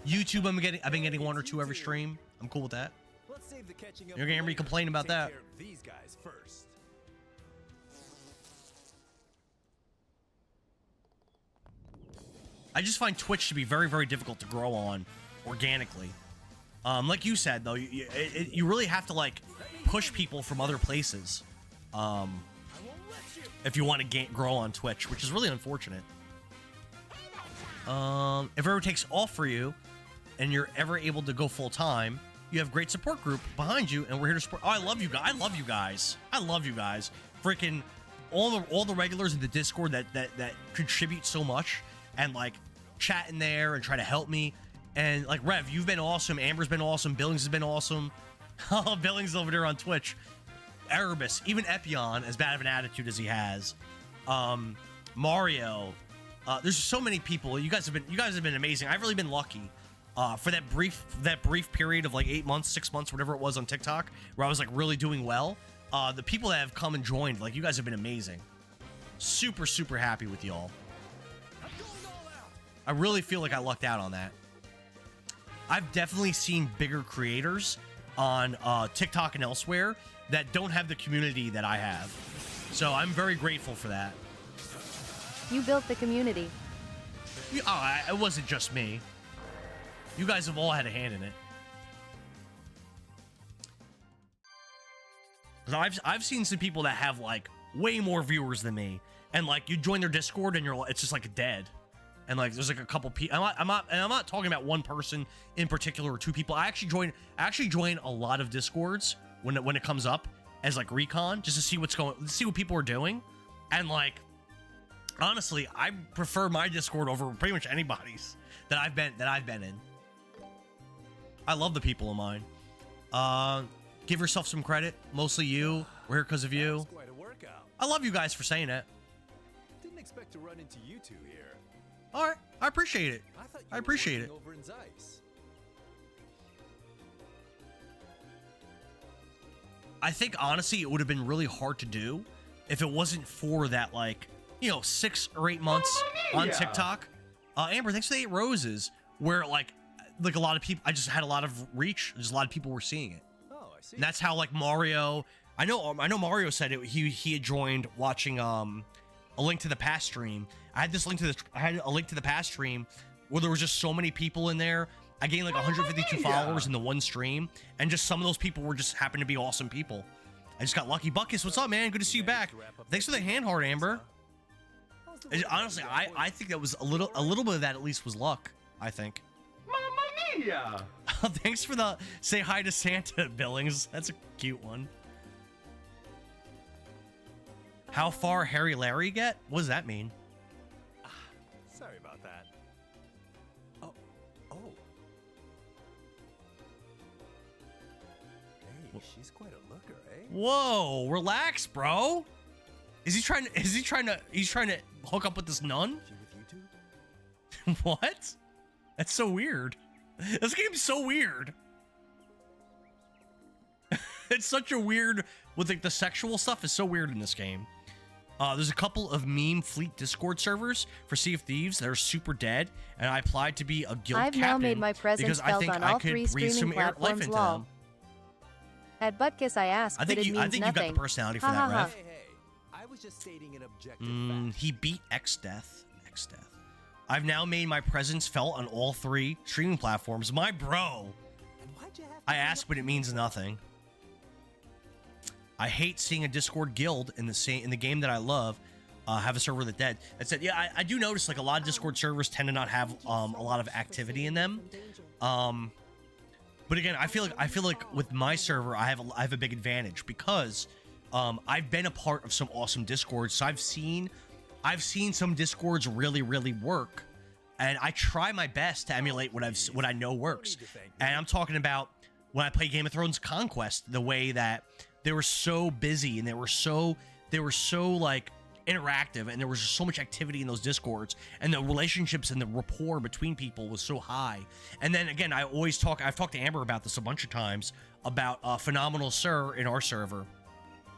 YouTube, I've been getting 1 or 2 every stream. I'm cool with that. Let's save the catching up. You're gonna hear me complain about that. Take care of these guys first. I just find Twitch to be very, very difficult to grow on organically. Like you said, though, you really have to like push people from other places if you want to grow on Twitch, which is really unfortunate. If it ever takes off for you and you're ever able to go full time, you have a great support group behind you, and we're here to support. Oh, I love you guys. I love you guys. I love you guys. Freaking all the regulars in the Discord that contribute so much and like chat in there and try to help me. And like Rev, you've been awesome. Amber's been awesome. Billings has been awesome. Oh, Billings over there on Twitch. Erebus, even Epion, as bad of an attitude as he has. Mario. There's so many people. You guys have been amazing. I've really been lucky. For that brief period of like 8 months, 6 months, whatever it was on TikTok, where I was like really doing well. The people that have come and joined, like you guys have been amazing. Super, super happy with y'all. I really feel like I lucked out on that. I've definitely seen bigger creators on TikTok and elsewhere that don't have the community that I have. So I'm very grateful for that. You built the community. It wasn't just me. You guys have all had a hand in it. I've seen some people that have like way more viewers than me, and like you join their Discord and it's just like dead, and like there's like a couple people. I'm not talking about one person in particular or 2 people. I actually join a lot of Discords when it comes up as like recon, just to see see what people are doing, and like honestly, I prefer my Discord over pretty much anybody's that I've been in. I love the people of mine. Give yourself some credit. Mostly you. We're here because of you. Quite a workout. I love you guys for saying it. Didn't expect to run into you 2 here. All right, I appreciate it. I appreciate it. Over in Zeiss. I think honestly, it would have been really hard to do if it wasn't for that, like, 6 or 8 months on TikTok. Amber, thanks for the 8 roses. Where like a lot of people, I just had a lot of reach. Just a lot of people were seeing it. Oh, I see. And that's how like Mario. I know Mario said it. He had joined watching A Link to the Past stream. I had a Link to the Past stream where there was just so many people in there. I gained like 152 followers in the one stream, and just some of those people were just happened to be awesome people. I just got lucky. Buckus, what's up, man? Good to see you back. Thanks for the hand heart, Amber. Honestly, I think that was a little bit of that at least was luck. I think. Mamma mia! Thanks for the say hi to Santa, Billings. That's a cute one. How far Harry Larry get? What does that mean? Sorry about that. Oh. Hey, she's quite a looker, eh? Whoa, relax, bro. He's trying to hook up with this nun? She with you two? What? That's so weird. This game's so weird. It's such a weird with like the sexual stuff is so weird in this game. There's a couple of meme fleet Discord servers for Sea of Thieves that are super dead, and I applied to be a guild I've captain now made my presence because I felt think on I all could 3 breathe some streaming life platforms. into Lol. them. At Buttkiss I asked, I think but you, it means I think nothing. you got the personality for Ha, that, ha, ha. Rev. I was just stating an objective He beat X-Death. X-Death. I've now made my presence felt on all 3 streaming platforms. My bro. I asked, but it means nothing. I hate seeing a Discord guild in the game that I love have a server that's dead. That said, yeah, I do notice like a lot of Discord servers tend to not have a lot of activity in them. But again, I feel like with my server, I have a big advantage because I've been a part of some awesome Discords. So I've seen some Discords really work, and I try my best to emulate what I know works. And I'm talking about when I play Game of Thrones Conquest, the way that they were so busy and they were so like interactive, and there was so much activity in those Discords, and the relationships and the rapport between people was so high. And then again, I've talked to Amber about this a bunch of times about Phenomenal Sir in our server,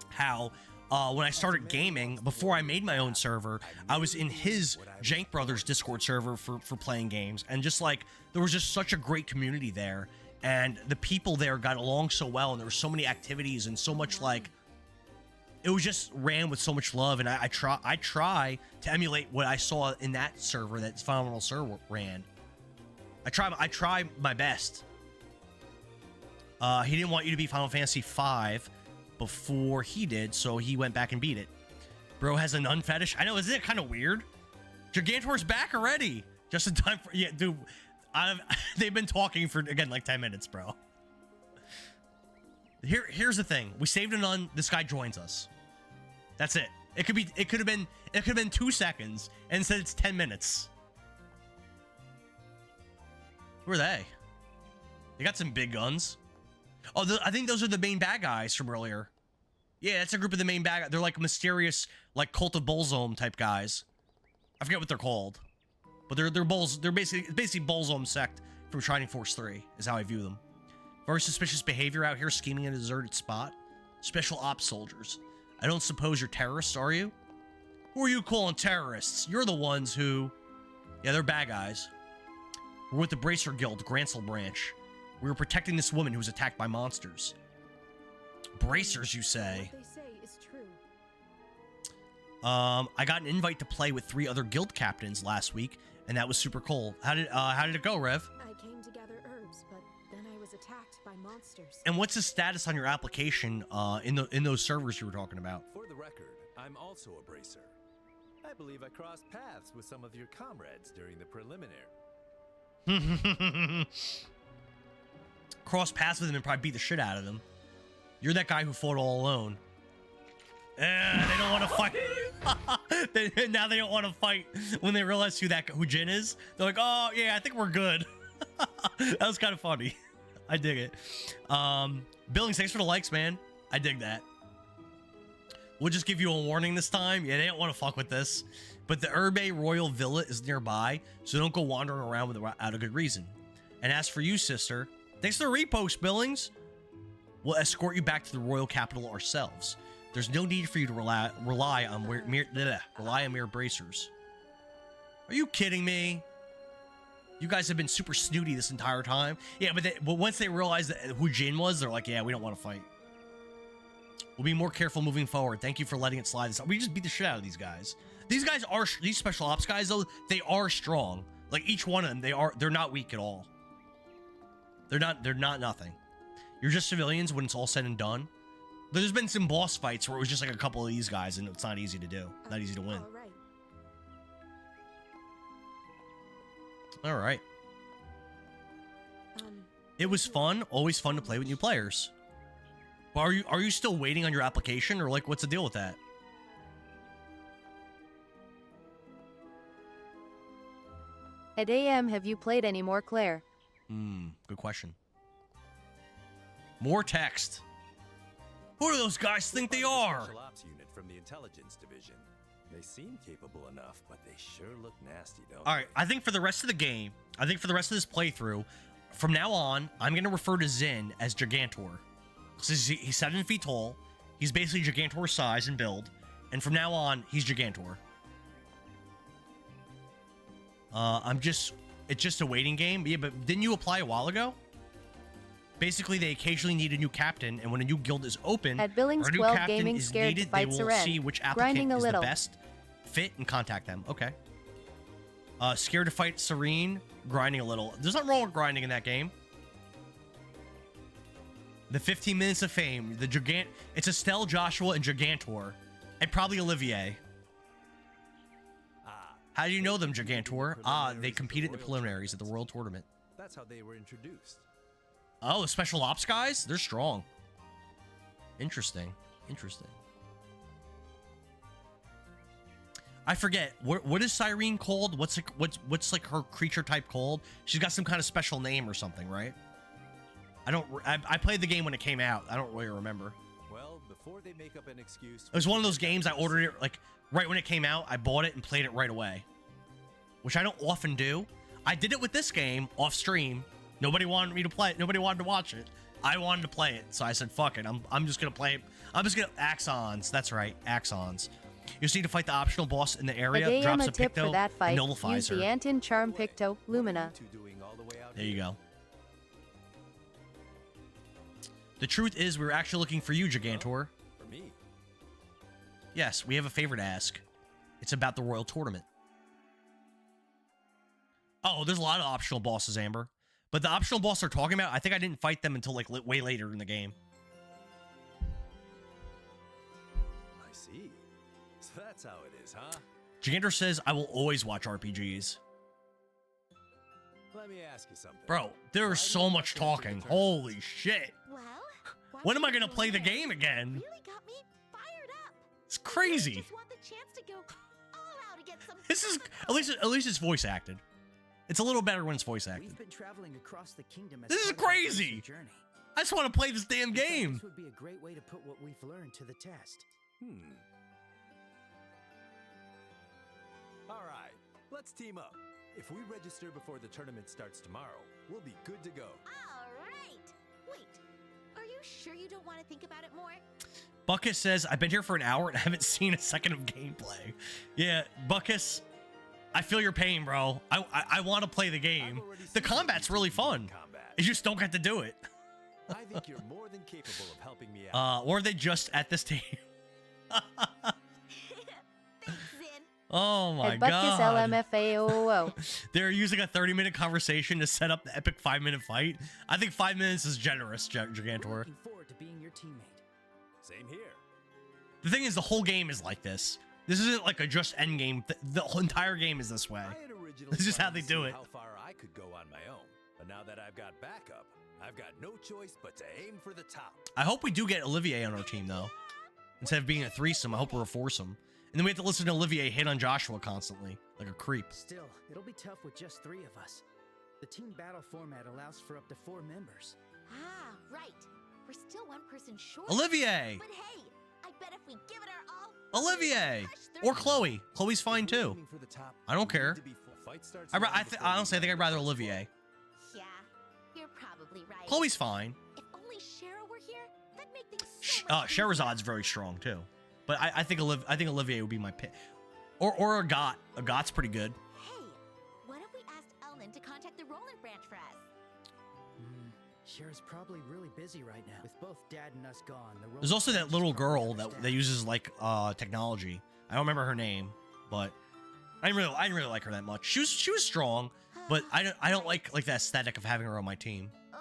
how when I started gaming, before I made my own server, I was in his Jank Brothers Discord server for playing games, and just like there was just such a great community there, and the people there got along so well, and there were so many activities and so much like it was just ran with so much love. And I try to emulate what I saw in that server that Phenomenal Sir ran. I try my best. He didn't want you to beat Final Fantasy V before he did, so he went back and beat it. Bro has a nun fetish. I know, isn't it kind of weird? Gigantor's back already. Just in time for dude. They've been talking for again like 10 minutes, bro. Here's the thing. We saved a nun. This guy joins us. That's it. It could have been 2 seconds, and instead it's 10 minutes. Who are they? They got some big guns. Oh, I think those are the main bad guys from earlier. Yeah, that's a group of the main bad guys. They're like mysterious, like Cult of Bolzome type guys. I forget what they're called, but they're basically Bolzome sect from Shining Force 3 is how I view them. Very suspicious behavior out here, scheming in a deserted spot. Special ops soldiers. I don't suppose you're terrorists, are you? Who are you calling terrorists? You're the ones who... Yeah, they're bad guys. We're with the Bracer Guild, Grancel branch. We were protecting this woman who was attacked by monsters. Bracers, you say? What they say is true. I got an invite to play with 3 other guild captains last week, and that was super cool. How did it go, Rev? I came to gather herbs, but then I was attacked by monsters. And what's the status on your application in those servers you were talking about? For the record, I'm also a bracer. I believe I crossed paths with some of your comrades during the preliminary. Cross paths with him and probably beat the shit out of them. You're that guy who fought all alone. They don't want to fight. Now they don't want to fight when they realize who Jin is. They're like, oh yeah, I think we're good. That was kind of funny. I dig it. Billings, thanks for the likes, man. I dig that. We'll just give you a warning this time. Yeah, they don't want to fuck with this. But the Urbe Royal Villa is nearby, so don't go wandering around without a good reason. And as for you, sister, thanks for the repost, Billings. We'll escort you back to the royal capital ourselves. There's no need for you to rely on mere bracers. Are you kidding me? You guys have been super snooty this entire time. Yeah, but once they realized who Jin was, they're like, yeah, we don't want to fight. We'll be more careful moving forward. Thank you for letting it slide this time. We just beat the shit out of these guys. These special ops guys, though, they are strong. Like each one of them, they're not weak at all. They're not nothing. You're just civilians when it's all said and done. There's been some boss fights where it was just like a couple of these guys, and it's not easy to do. Not easy to win. All right. It was fun. Always fun to play with new players. But are you still waiting on your application, or like what's the deal with that? At AM, have you played any more, Claire? Good question. More text. Who do those guys think they are? Special ops unit from the intelligence division. They seem capable enough, but they sure look nasty, don't they? All right, I think for the rest of the game, I think for the rest of this playthrough, from now on, I'm going to refer to Zin as Gigantor. He's 7 feet tall. He's basically Gigantor's size and build. And from now on, he's Gigantor. It's just a waiting game. Yeah, but didn't you apply a while ago? Basically, they occasionally need a new captain, and when a new guild is open, At Billings or a new 12 captain Gaming is scared to needed, they fight will Seren. see which Grinding applicant a is the little. best fit and contact them. Okay. Scared to fight Serene, grinding a little. There's nothing wrong with grinding in that game. The 15 minutes of fame, it's Estelle, Joshua, and Gigantor, and probably Olivier. How do you know them, Gigantor? They competed in the preliminaries at the World Tournament. That's how they were introduced. Oh, the special ops guys? They're strong. Interesting. I forget what is Cyrene called? What's like her creature type called? She's got some kind of special name or something, right? I played the game when it came out. I don't really remember. Well, before they make up an excuse. It was one of those games I ordered it like right when it came out. I bought it and played it right away, which I don't often do. I did it with this game off stream. Nobody wanted me to play it. Nobody wanted to watch it. I wanted to play it, so I said, "Fuck it. I'm just gonna play it. I'm just gonna Axons. That's right, Axons. You just need to fight the optional boss in the area. A Drops a tip Picto for that fight. and nullifies Use her. the Antin Charm Picto Lumina. There you go. The truth is, we were actually looking for you, Gigantor. For me. Yes, we have a favor to ask. It's about the Royal Tournament. Oh, there's a lot of optional bosses, Amber. But the optional boss they're talking about, I think I didn't fight them until like way later in the game. I see. So that's how it is, huh? Gigantor says, I will always watch RPGs. Let me ask you something. Bro, there's so much talking. Holy shit. Well, When am I going to play the game again? really got me fired up. It's crazy. Just want the chance to go all out against some. This is, at least it's voice acted. It's a little better when it's voice acted. We've been traveling across the kingdom as This is part of our crazy. basic journey. I just want to play this damn We thought game. This would be a great way to put what we've learned to the test. All right, let's team up. If we register before the tournament starts tomorrow, we'll be good to go. All right. Wait. Are you sure you don't want to think about it more? Buckus says, I've been here for an hour and I haven't seen a second of gameplay. Yeah, Buckus, I feel your pain, bro. I want to play the game. The combat's really fun. You just don't get to do it. I think you're more than capable of helping me out. Or are they just at this team? Oh my At Butkus god. LMFAOO. They're using a 30-minute conversation to set up the epic 5-minute fight. I think 5 minutes is generous, Gigantor. Looking forward to being your teammate. Same here. The thing is, the whole game is like this. This isn't like a just end game. The whole entire game is this way. I had originally This is how planned they to do see it. How far I could go on my own, but now that I've got backup, I've got no choice but to aim for the top. I hope we do get Olivier on our team, though. Instead of being a threesome, I hope we're a foursome. And then we have to listen to Olivier hit on Joshua constantly, like a creep. Still, it'll be tough with just 3 of us. The team battle format allows for up to 4 members. Ah, right. We're still one person short. Olivier! But hey, I bet if we give it our all, Olivier! Or Chloe. Chloe's fine, too. I don't care. Honestly, I think I'd rather Olivier. Yeah, you're probably right. Chloe's fine. If only Shara were here, that'd make things so much Sherazad's very strong, too. But I think Olivier would be my pick. Or a Got. A Got's pretty good. Hey, what if we asked Elnan to contact the Roland branch for us? Shara's probably really busy right now. With both Dad and us gone, the There's also that little girl that uses like technology. I don't remember her name, but I didn't really like her that much. She was strong, but I don't like the aesthetic of having her on my team. Oh,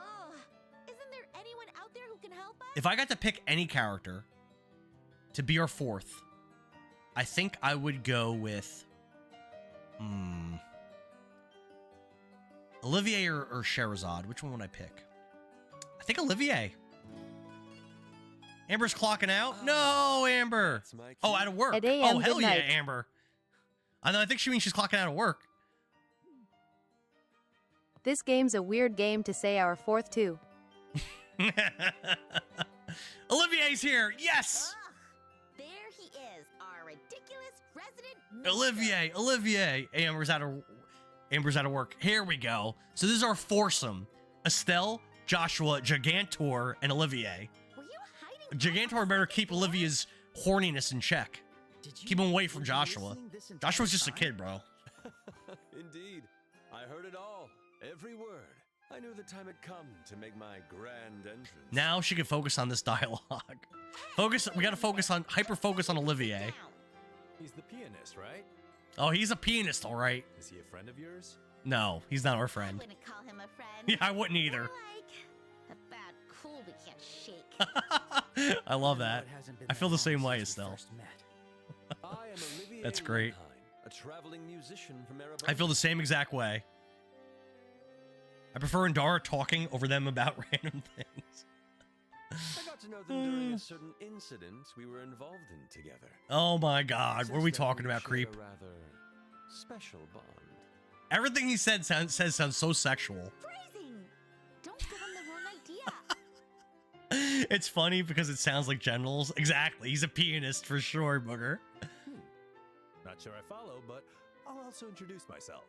isn't there anyone out there who can help us? If I got to pick any character to be our 4th, I think I would go with Olivier or Sherazade. Which one would I pick? I think Olivier. Amber's clocking out. No, Amber. Oh, out of work. At AM, Oh, hell good yeah, night. Amber. I think she means she's clocking out of work. This game's a weird game to say our 4th too. Olivier's here. Yes. There he is, our ridiculous resident. Olivier. Amber's out of work. Here we go. So this is our foursome: Estelle, Joshua, Gigantor, and Olivier. Were you hiding? Gigantor better keep Olivia's horniness in check. Keep him away from Joshua. Joshua's just a kid, bro. Indeed. I heard it all. Every word. I knew the time had come to make my grand entrance. Now she can focus on this dialogue. We gotta focus on, hyper-focus on Olivier. He's the pianist, right? Oh, he's a pianist, all right. Is he a friend of yours? No, he's not our friend. I wouldn't call him a friend. Yeah, I wouldn't either. More like a bad cool we can't shake. I love that. I feel the same way, Estelle. I am Olivier That's great. Lienheim, a traveling musician from Erebos. I feel the same exact way. I prefer Indara talking over them about random things. I got to know them during a certain incident we were involved in together. Oh my god, what are we Since then, talking about, share creep? A rather special bond. Everything he says sounds so sexual. Phrasing. Don't give him the wrong idea. It's funny because it sounds like genitals. Exactly, he's a pianist for sure, booger. Not sure I follow, but I'll also introduce myself.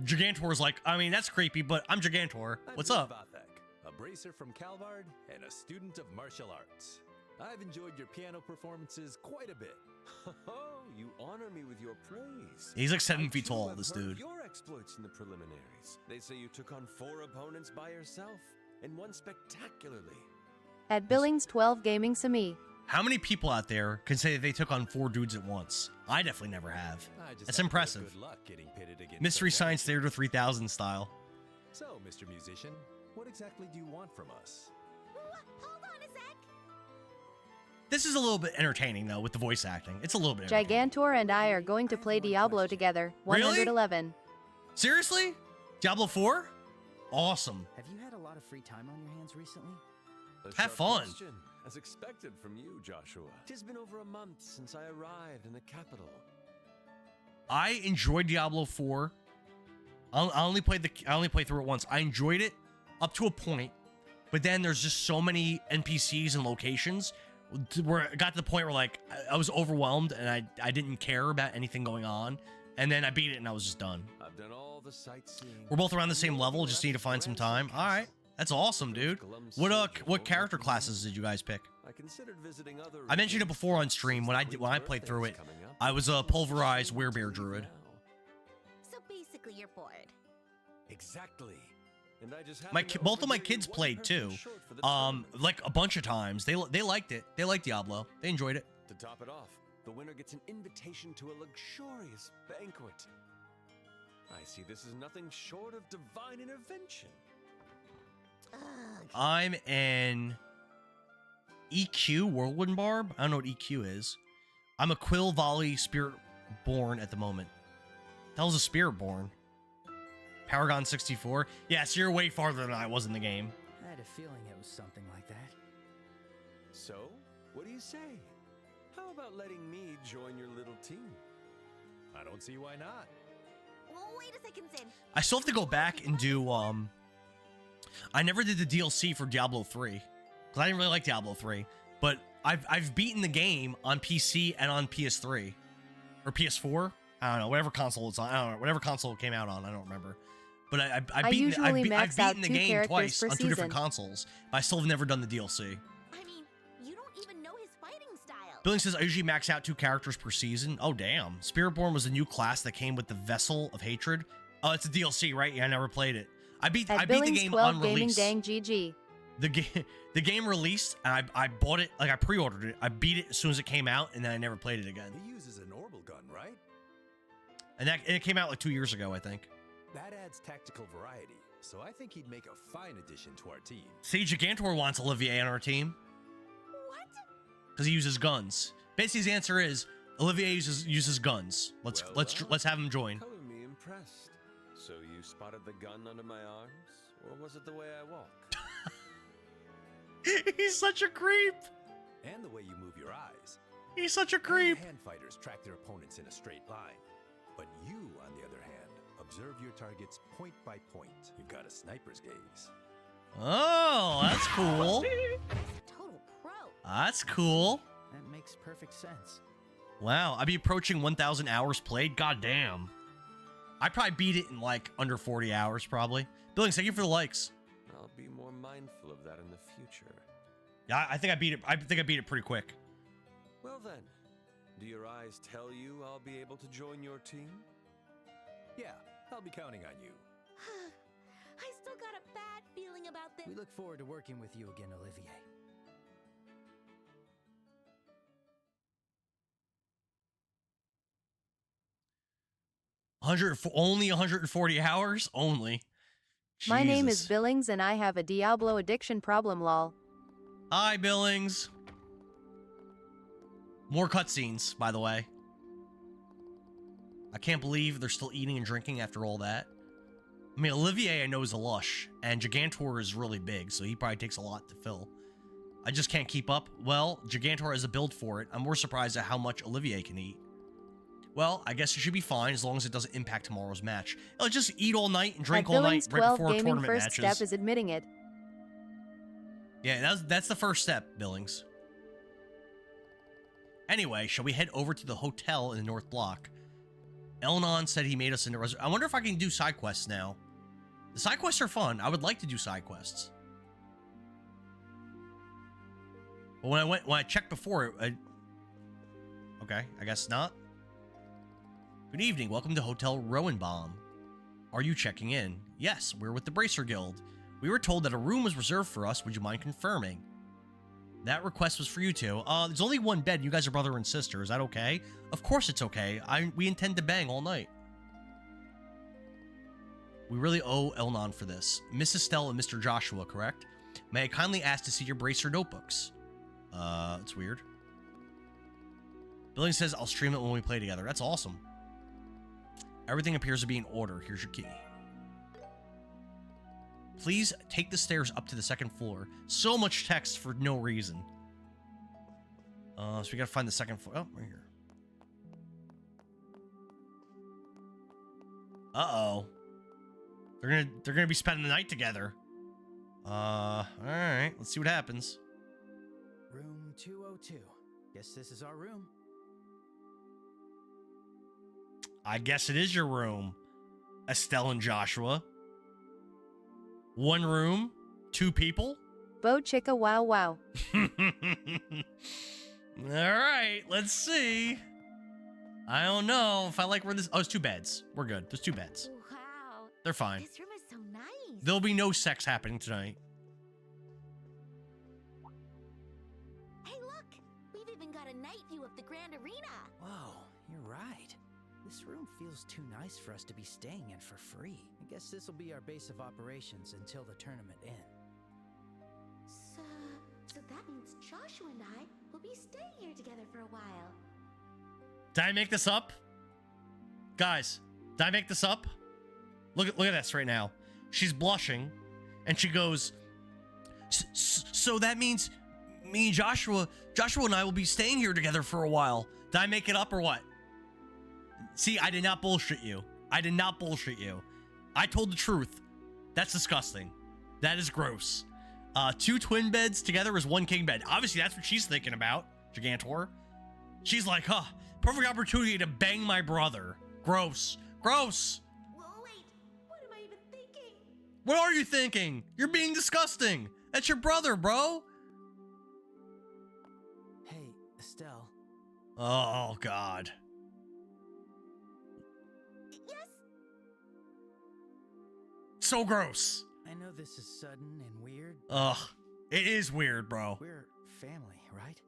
Gigantor's like, I mean, that's creepy, but I'm Gigantor. I'm What's Lee up? Vathek, a bracer from Calvard and a student of martial arts. I've enjoyed your piano performances quite a bit. Oh, you honor me with your praise. He's like 7 I, feet too, tall, have this heard dude. Your exploits in the preliminaries. They say you took on 4 opponents by yourself and won spectacularly. At Billings 12 Gaming Sami. How many people out there can say that they took on 4 dudes at once? I definitely never have. That's impressive. Good luck getting pitted against Mystery the Science Theater 3000 style. So, Mr. Musician, what exactly do you want from us? Hold on a sec. This is a little bit entertaining, though, with the voice acting. It's a little bit entertaining. Gigantor and I are going to play Diablo together. Really? 111. Seriously? Diablo 4? Awesome. Have you had a lot of free time on your hands recently? A Have sharp fun. question, as expected from you, Joshua. 'Tis been over a month since I arrived in the capital. I enjoyed Diablo 4. I only played through it once. I enjoyed it up to a point, but then there's just so many NPCs and locations where it got to the point where like I was overwhelmed and I didn't care about anything going on, and then I beat it and I was just done. I've done all the sightseeing. We're both around the same level. Just need to find some time. All right, that's awesome, dude. What character classes did you guys pick? I considered visiting other. I mentioned it before on stream when I played through it. I was a pulverized werebear druid. So basically, you're bored. Exactly. And I just Both of my kids played too. Like a bunch of times. They liked it. They liked Diablo. They enjoyed it. To top it off, the winner gets an invitation to a luxurious banquet. I see this is nothing short of divine intervention. I'm an EQ Whirlwind Barb. I don't know what EQ is. I'm a Quill Volley Spirit Born at the moment. That was a Spirit Born. Paragon 64. Yeah, so you're way farther than I was in the game. I had a feeling it was something like that. So, what do you say? How about letting me join your little team? I don't see why not. Well, wait a second, Zin. I still have to go back and do, I never did the DLC for Diablo 3. Because I didn't really like Diablo 3. But I've beaten the game on PC and on PS3. Or PS4? I don't know. Whatever console it's on. I don't know. Whatever console it came out on. I don't remember. But I've beaten the game twice on 2 different consoles. But I still have never done the DLC. I mean, you don't even know his fighting style. Billing says, I usually max out 2 characters per season. Oh, damn. Spiritborn was a new class that came with the Vessel of Hatred. Oh, it's a DLC, right? Yeah, I never played it. I beat the game 12 on Gaming release. Dang GG. The game released, and I bought it, like I pre-ordered it. I beat it as soon as it came out, and then I never played it again. He uses an orbital gun, right? And it came out like 2 years ago, I think. That adds tactical variety, so I think he'd make a fine addition to our team. See, Gigantor wants Olivier on our team. What? Because he uses guns. Basically, his answer is Olivier uses guns. Let's have him join. Color me impressed. So you spotted the gun under my arms, or was it the way I walk? He's such a creep. And the way you move your eyes. He's such a creep. Hand fighters track their opponents in a straight line. But you, on the other hand, observe your targets point by point. You've got a sniper's gaze. Oh, that's cool. Total pro. That's cool. That makes perfect sense. Wow, I'd be approaching 1,000 hours played. God damn. I probably beat it in like under 40 hours, probably. Billings, thank you for the likes. I'll be more mindful of that in the future. Yeah, I think I beat it. I think I beat it pretty quick. Well then, Do your eyes tell you I'll be able to join your team? Yeah, I'll be counting on you. I still got a bad feeling about this. We look forward to working with you again, Olivier. Only 140 hours? Only. My name is Jesus. Billings and I have a Diablo addiction problem, lol. Hi, Billings. More cutscenes, by the way. I can't believe they're still eating and drinking after all that. I mean, Olivier I know is a lush, and Gigantor is really big, so he probably takes a lot to fill. I just can't keep up. Well, Gigantor has a build for it. I'm more surprised at how much Olivier can eat. Well, I guess it should be fine as long as it doesn't impact tomorrow's match. I'll just eat all night and drink At all Billings night right 12 before gaming tournament first matches. step is admitting it. Yeah, that's the first step, Billings. Anyway, shall we head over to the hotel in the North Block? Elnon said he made us into I wonder if I can do side quests now. The side quests are fun. I would like to do side quests. But when I checked before, okay, I guess not. Good evening. Welcome to Hotel Rowenbaum. Are you checking in? Yes, we're with the Bracer Guild. We were told that a room was reserved for us. Would you mind confirming? That request was for you two. There's only one bed. You guys are brother and sister. Is that okay? Of course it's okay. We intend to bang all night. We really owe Elnon for this. Miss Estelle and Mr. Joshua, correct? May I kindly ask to see your Bracer notebooks? It's weird. Billy says I'll stream it when we play together. That's awesome. Everything appears to be in order. Here's your key. Please take the stairs up to the second floor. So much text for no reason. So we gotta find the second floor. Oh, right here. Uh-oh. They're gonna be spending the night together. Alright. Let's see what happens. Room 202. Guess this is our room. I guess it is your room, Estelle and Joshua. One room, two people. Bo chicka wow wow. All right, let's see. I don't know if I like where this. Oh, it's two beds. We're good. There's two beds. Wow. They're fine. This room is so nice. There'll be no sex happening tonight. Hey, look! We've even got a night view of the Grand Arena. Whoa, you're right. This room feels too nice for us to be staying in for free. I guess this will be our base of operations until the tournament ends. So that means Joshua and I will be staying here together for a while. Did I make this up? Guys, did I make this up? Look at this right now. She's blushing, and she goes, so that means me and Joshua and I will be staying here together for a while. Did I make it up or what? See, I did not bullshit you. I did not bullshit you. I told the truth. That's disgusting. That is gross. Two twin beds together is one king bed. Obviously, that's what she's thinking about, Gigantor. She's like, huh, perfect opportunity to bang my brother. Gross. Gross. Whoa, wait, what am I even thinking? What are you thinking? You're being disgusting. That's your brother, bro. Hey, Estelle. Oh, God. Yes? So gross. I know this is sudden and weird. Ugh. It is weird, bro. We're family, right?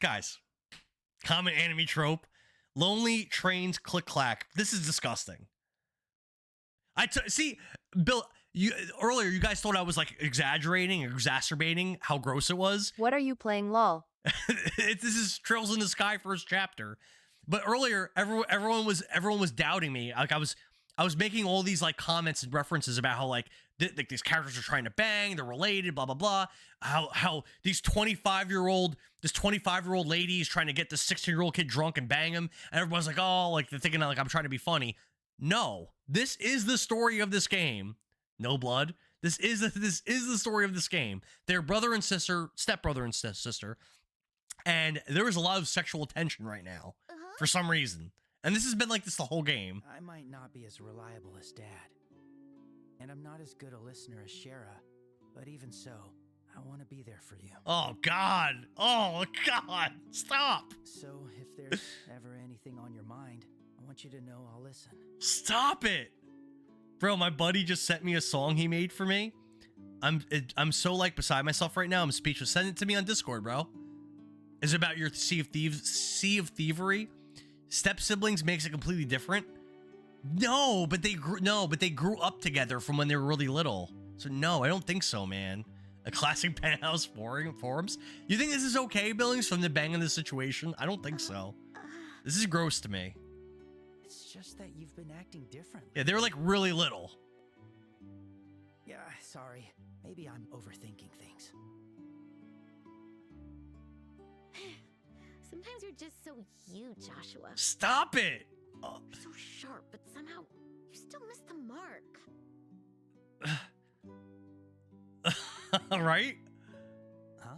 Guys, common anime trope. Lonely trains click-clack. This is disgusting. See, Bill, earlier you guys thought I was like exaggerating, exacerbating how gross it was. What are you playing, lol? This is Trails in the Sky first chapter. But earlier, everyone was doubting me. Like I was making all these like comments and references about how like these characters are trying to bang, they're related, blah blah blah. How this 25-year-old lady is trying to get this 16-year-old kid drunk and bang him, and everyone's like, oh, like they're thinking like I'm trying to be funny. No, this is the story of this game. No blood. This is the story of this game. They're brother and sister, stepbrother and sister, and there is a lot of sexual tension right now for some reason. And this has been like this the whole game. I might not be as reliable as Dad, and I'm not as good a listener as Shara, but even so, I want to be there for you. Oh God. Oh God. Stop. So if there's ever anything on your mind, I want you to know I'll listen. Stop it. Bro, my buddy just sent me a song he made for me. I'm so like beside myself right now. I'm speechless. Send it to me on Discord, bro. Is it about your Sea of Thievery? Step siblings makes it completely different. No, but they grew up together from when they were really little. So no, I don't think so, man. A classic penthouse forums. You think this is okay, Billings, from the bang of the situation? I don't think so. This is gross to me. It's just that you've been acting different. Yeah, they were like really little. Yeah, sorry. Maybe I'm overthinking things. Sometimes you're just so you, Joshua. Stop it! You're so sharp, but somehow you still miss the mark. Right? Huh?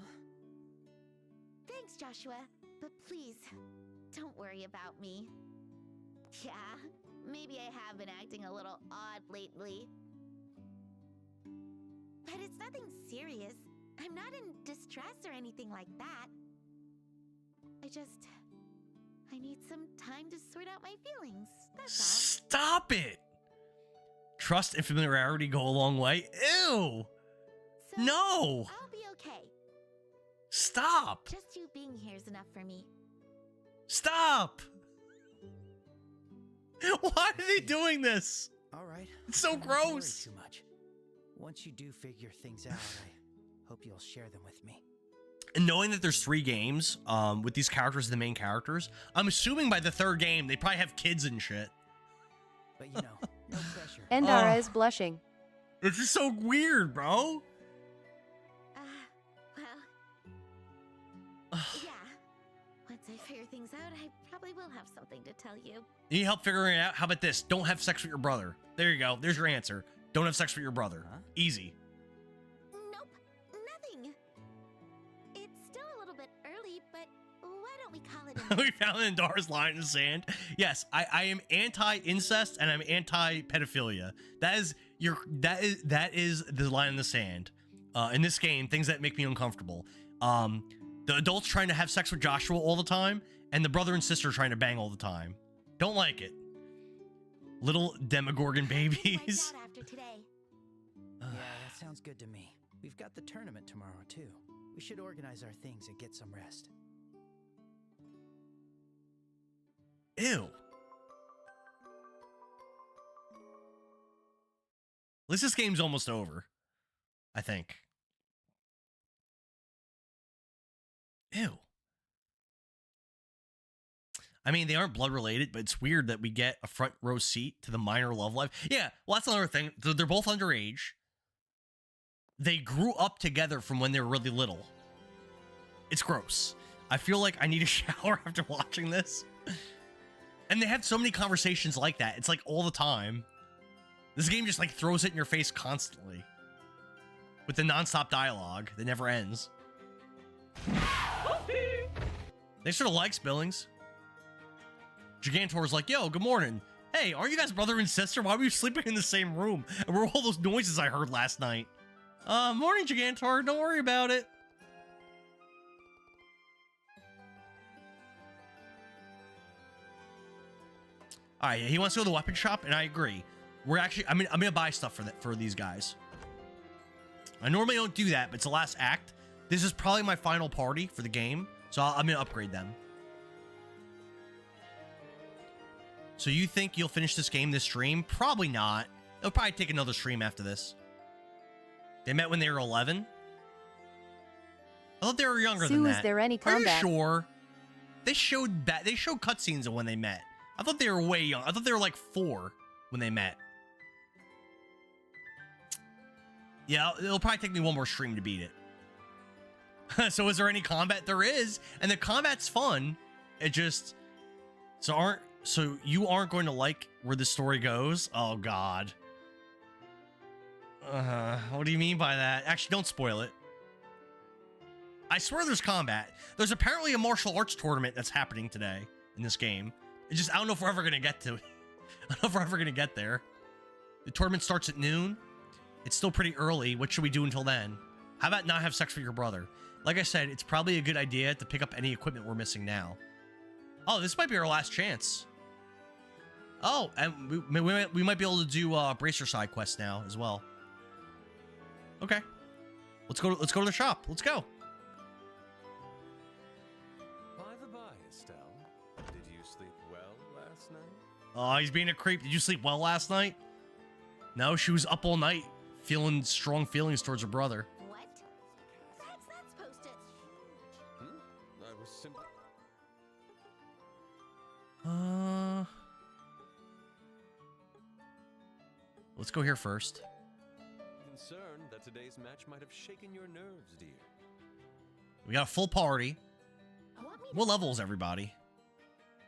Thanks, Joshua. But please, don't worry about me. Yeah, maybe I have been acting a little odd lately. But it's nothing serious. I'm not in distress or anything like that. I need some time to sort out my feelings. That's all. Stop it! Trust and familiarity go a long way. Ew! So, No! I'll be okay. Stop! Just you being here is enough for me. Stop! Why are they doing this? All right. It's so Don't worry gross. too much. Once you do figure things out, I hope you'll share them with me. And knowing that there's 3 games with these characters as the main characters, I'm assuming by the 3rd game they probably have kids and shit. But you know, no pressure. Endara is blushing. It's just so weird, bro. Well, yeah. Once I figure things out, I probably will have something to tell you. You need help figuring it out? How about this? Don't have sex with your brother. There you go. There's your answer. Don't have sex with your brother. Huh? Easy. Nope, nothing. It's still a little bit early, but why don't we call it a We found Endara's line in the sand. Yes, I am anti-incest and I'm anti-pedophilia. That is the line in the sand. In this game, things that make me uncomfortable. The adults trying to have sex with Joshua all the time, and the brother and sister trying to bang all the time. Don't like it. Little Demogorgon babies. after today. Yeah, that sounds good to me. We've got the tournament tomorrow, too. We should organize our things and get some rest. Ew. At least this game's almost over. I think. Ew. I mean, they aren't blood related, but it's weird that we get a front row seat to the minor love life. Yeah, well, that's another thing. They're both underage. They grew up together from when they were really little. It's gross. I feel like I need a shower after watching this. And they have so many conversations like that. It's like all the time. This game just like throws it in your face constantly. With the nonstop dialogue that never ends. Thanks for the likes, Billings. Gigantor's like, yo, good morning. Hey, aren't you guys brother and sister? Why were you sleeping in the same room? And where were all those noises I heard last night? Morning, Gigantor. Don't worry about it. All right, he wants to go to the weapon shop, and I agree. I'm gonna buy stuff for these guys. I normally don't do that, but it's the last act. This is probably my final party for the game, so I'm gonna upgrade them. So you think you'll finish this game this stream? Probably not. They'll probably take another stream after this. They met when they were 11. I thought they were younger than that. Is there any Are combat? you sure? They showed cutscenes of when they met. I thought they were way young. I thought they were like 4 when they met. Yeah, it'll probably take me one more stream to beat it. So is there any combat? There is, and the combat's fun. It just so you aren't going to like where the story goes? Oh God. What do you mean by that? Actually, don't spoil it. I swear there's combat. There's apparently a martial arts tournament that's happening today in this game. I don't know if we're ever gonna get to it. I don't know if we're ever gonna get there. The tournament starts at noon. It's still pretty early. What should we do until then? How about not have sex with your brother? Like I said, it's probably a good idea to pick up any equipment we're missing now. Oh, this might be our last chance. Oh, and we might be able to do Bracer side quest now as well. Okay. Let's go to the shop. Let's go. By the by, Estelle, did you sleep well last night? Oh, he's being a creep. Did you sleep well last night? No, she was up all night, feeling strong feelings towards her brother. What? That's posted. I was simply... Let's go here first. concerned that today's match might have shaken your nerves, dear. We got a full party. What level is everybody?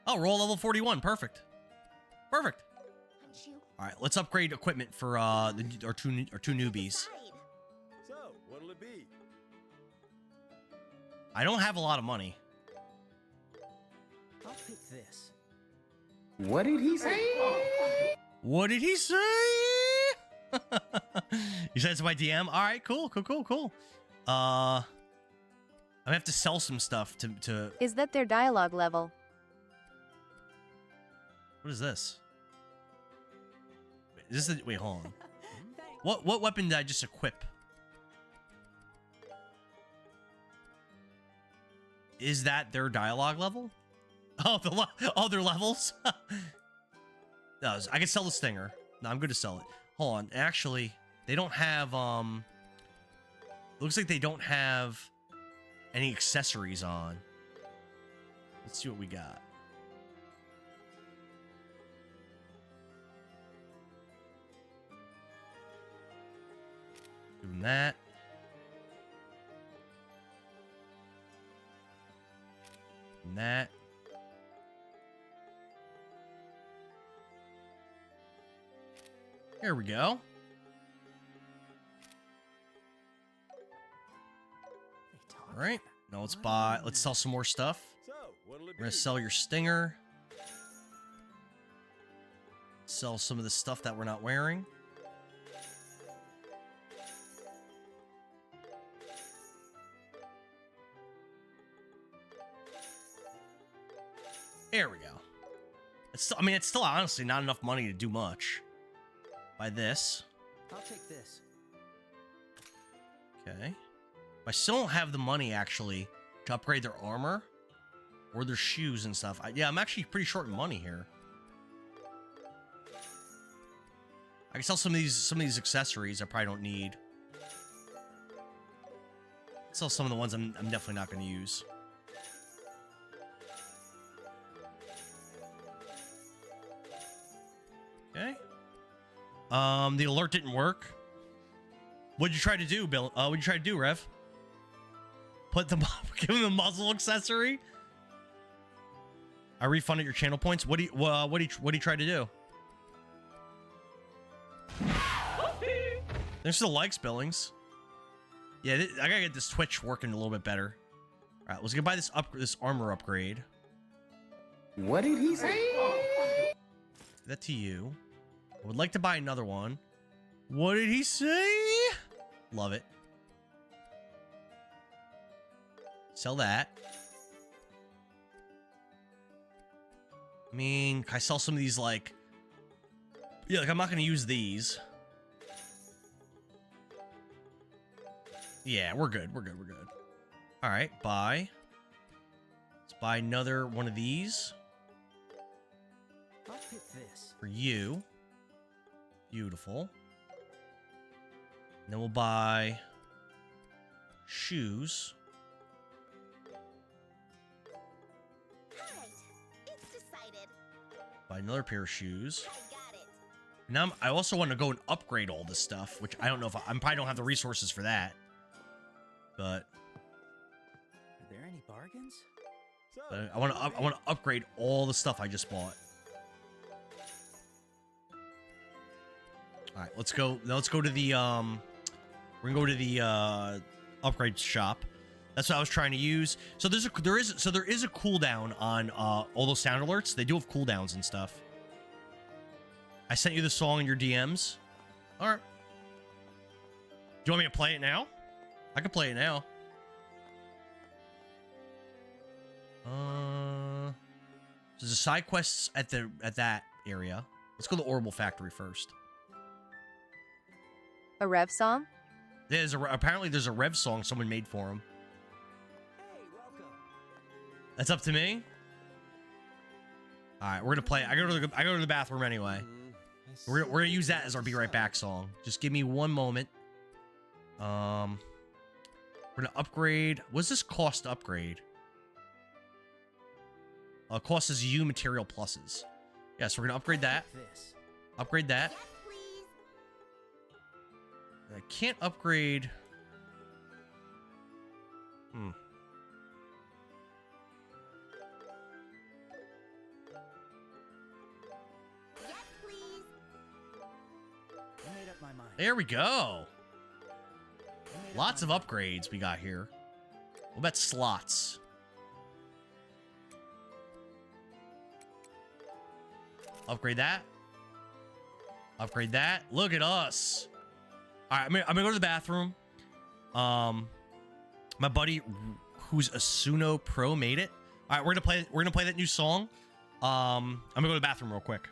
Oh, we're all level 41. Perfect. Perfect. All right, let's upgrade equipment for our two newbies. So, what'll it be? I don't have a lot of money. I'll pick this. What did he say? What did he say? You said it's my DM? All right, cool. I'm gonna have to sell some stuff to... Is that their dialogue level? What is this? Is this wait, hold on. What weapon did I just equip? Is that their dialogue level? Oh, their levels? No, I can sell the stinger. No, I'm good to sell it. Hold on. Actually, they don't have, looks like they don't have any accessories on. Let's see what we got. Doing that. Doing that. There we go. All right. Now let's sell some more stuff. We're gonna sell your stinger. Sell some of the stuff that we're not wearing. There we go. It's still honestly not enough money to do much. Buy this. I'll take this. Okay. I still don't have the money, actually, to upgrade their armor or their shoes and stuff. Yeah, I'm actually pretty short in money here. I can sell some of these accessories I probably don't need. Sell some of the ones I'm definitely not going to use. Okay. The alert didn't work. What'd you try to do, Bill? What'd you try to do, Rev? Give him the muzzle accessory. I refunded your channel points. What do you try to do? There's still likes, Billings. Yeah, I gotta get this Twitch working a little bit better. All right, let's go buy this armor upgrade. What did he say? That to you. I would like to buy another one. What did he say? Love it. Sell that. I mean, can I sell some of these, like... Yeah, like, I'm not going to use these. Yeah, we're good. We're good. All right, buy. Let's buy another one of these. I'll pick this. For you. Beautiful. And then we'll buy shoes. Alright, it's decided. Buy another pair of shoes. Now I also want to go and upgrade all this stuff, which I don't know if I probably don't have the resources for that. But Are there any bargains? I want to upgrade all the stuff I just bought. All right, let's go. Now let's go to the we're gonna go to the upgrade shop. That's what I was trying to use. So there is a cooldown on all those sound alerts. They do have cooldowns and stuff. I sent you the song in your DMs. All right. Do you want me to play it now? I could play it now. There's a side quests at that area. Let's go to the Orbital Factory first. A Rev song? Apparently there's a Rev song someone made for him. That's up to me. All right, we're gonna play. I go to the bathroom anyway. We're gonna use that as our "Be Right Back" song. Just give me one moment. We're gonna upgrade. What's this cost to upgrade? Cost is U material pluses. Yeah, so we're gonna upgrade that. Upgrade that. I can't upgrade. There we go. Lots of upgrades we got here. What about slots? Upgrade that. Upgrade that. Look at us. All right, I'm gonna go to the bathroom. My buddy, who's a Suno Pro, made it. All right, we're gonna play that new song. I'm gonna go to the bathroom real quick.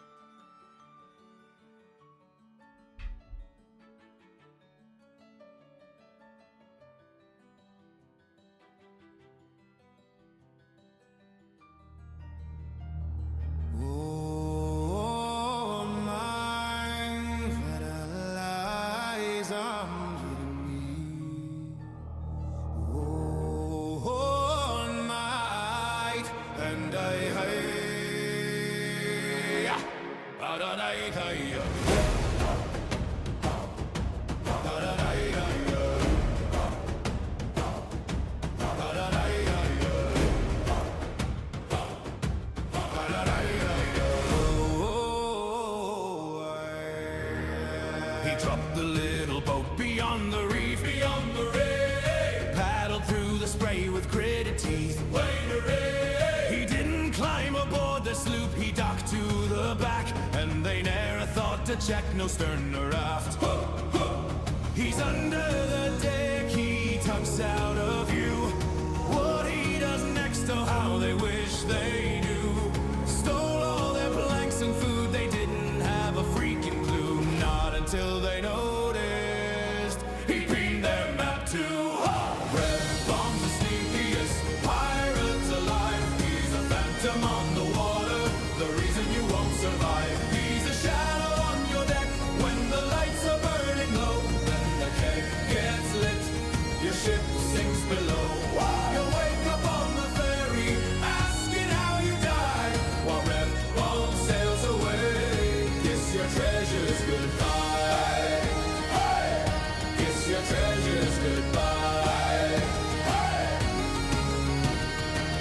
Check no stern or aft. He's under the deck, he tucks out a view. What he does next, oh how they wish they knew. Stole all their planks and food, they didn't have a freaking clue. Not until they noticed he beamed their map too. Red Bomb's the sneakiest pirate alive. He's a phantom on the water, the reason you won't survive. He's a shadow when the lights are burning low, then the keg gets lit, your ship sinks below. You'll wake up on the ferry, asking how you died, while Red Bomb sails away. Kiss your treasures goodbye. Hey! Kiss your treasures goodbye. Hey!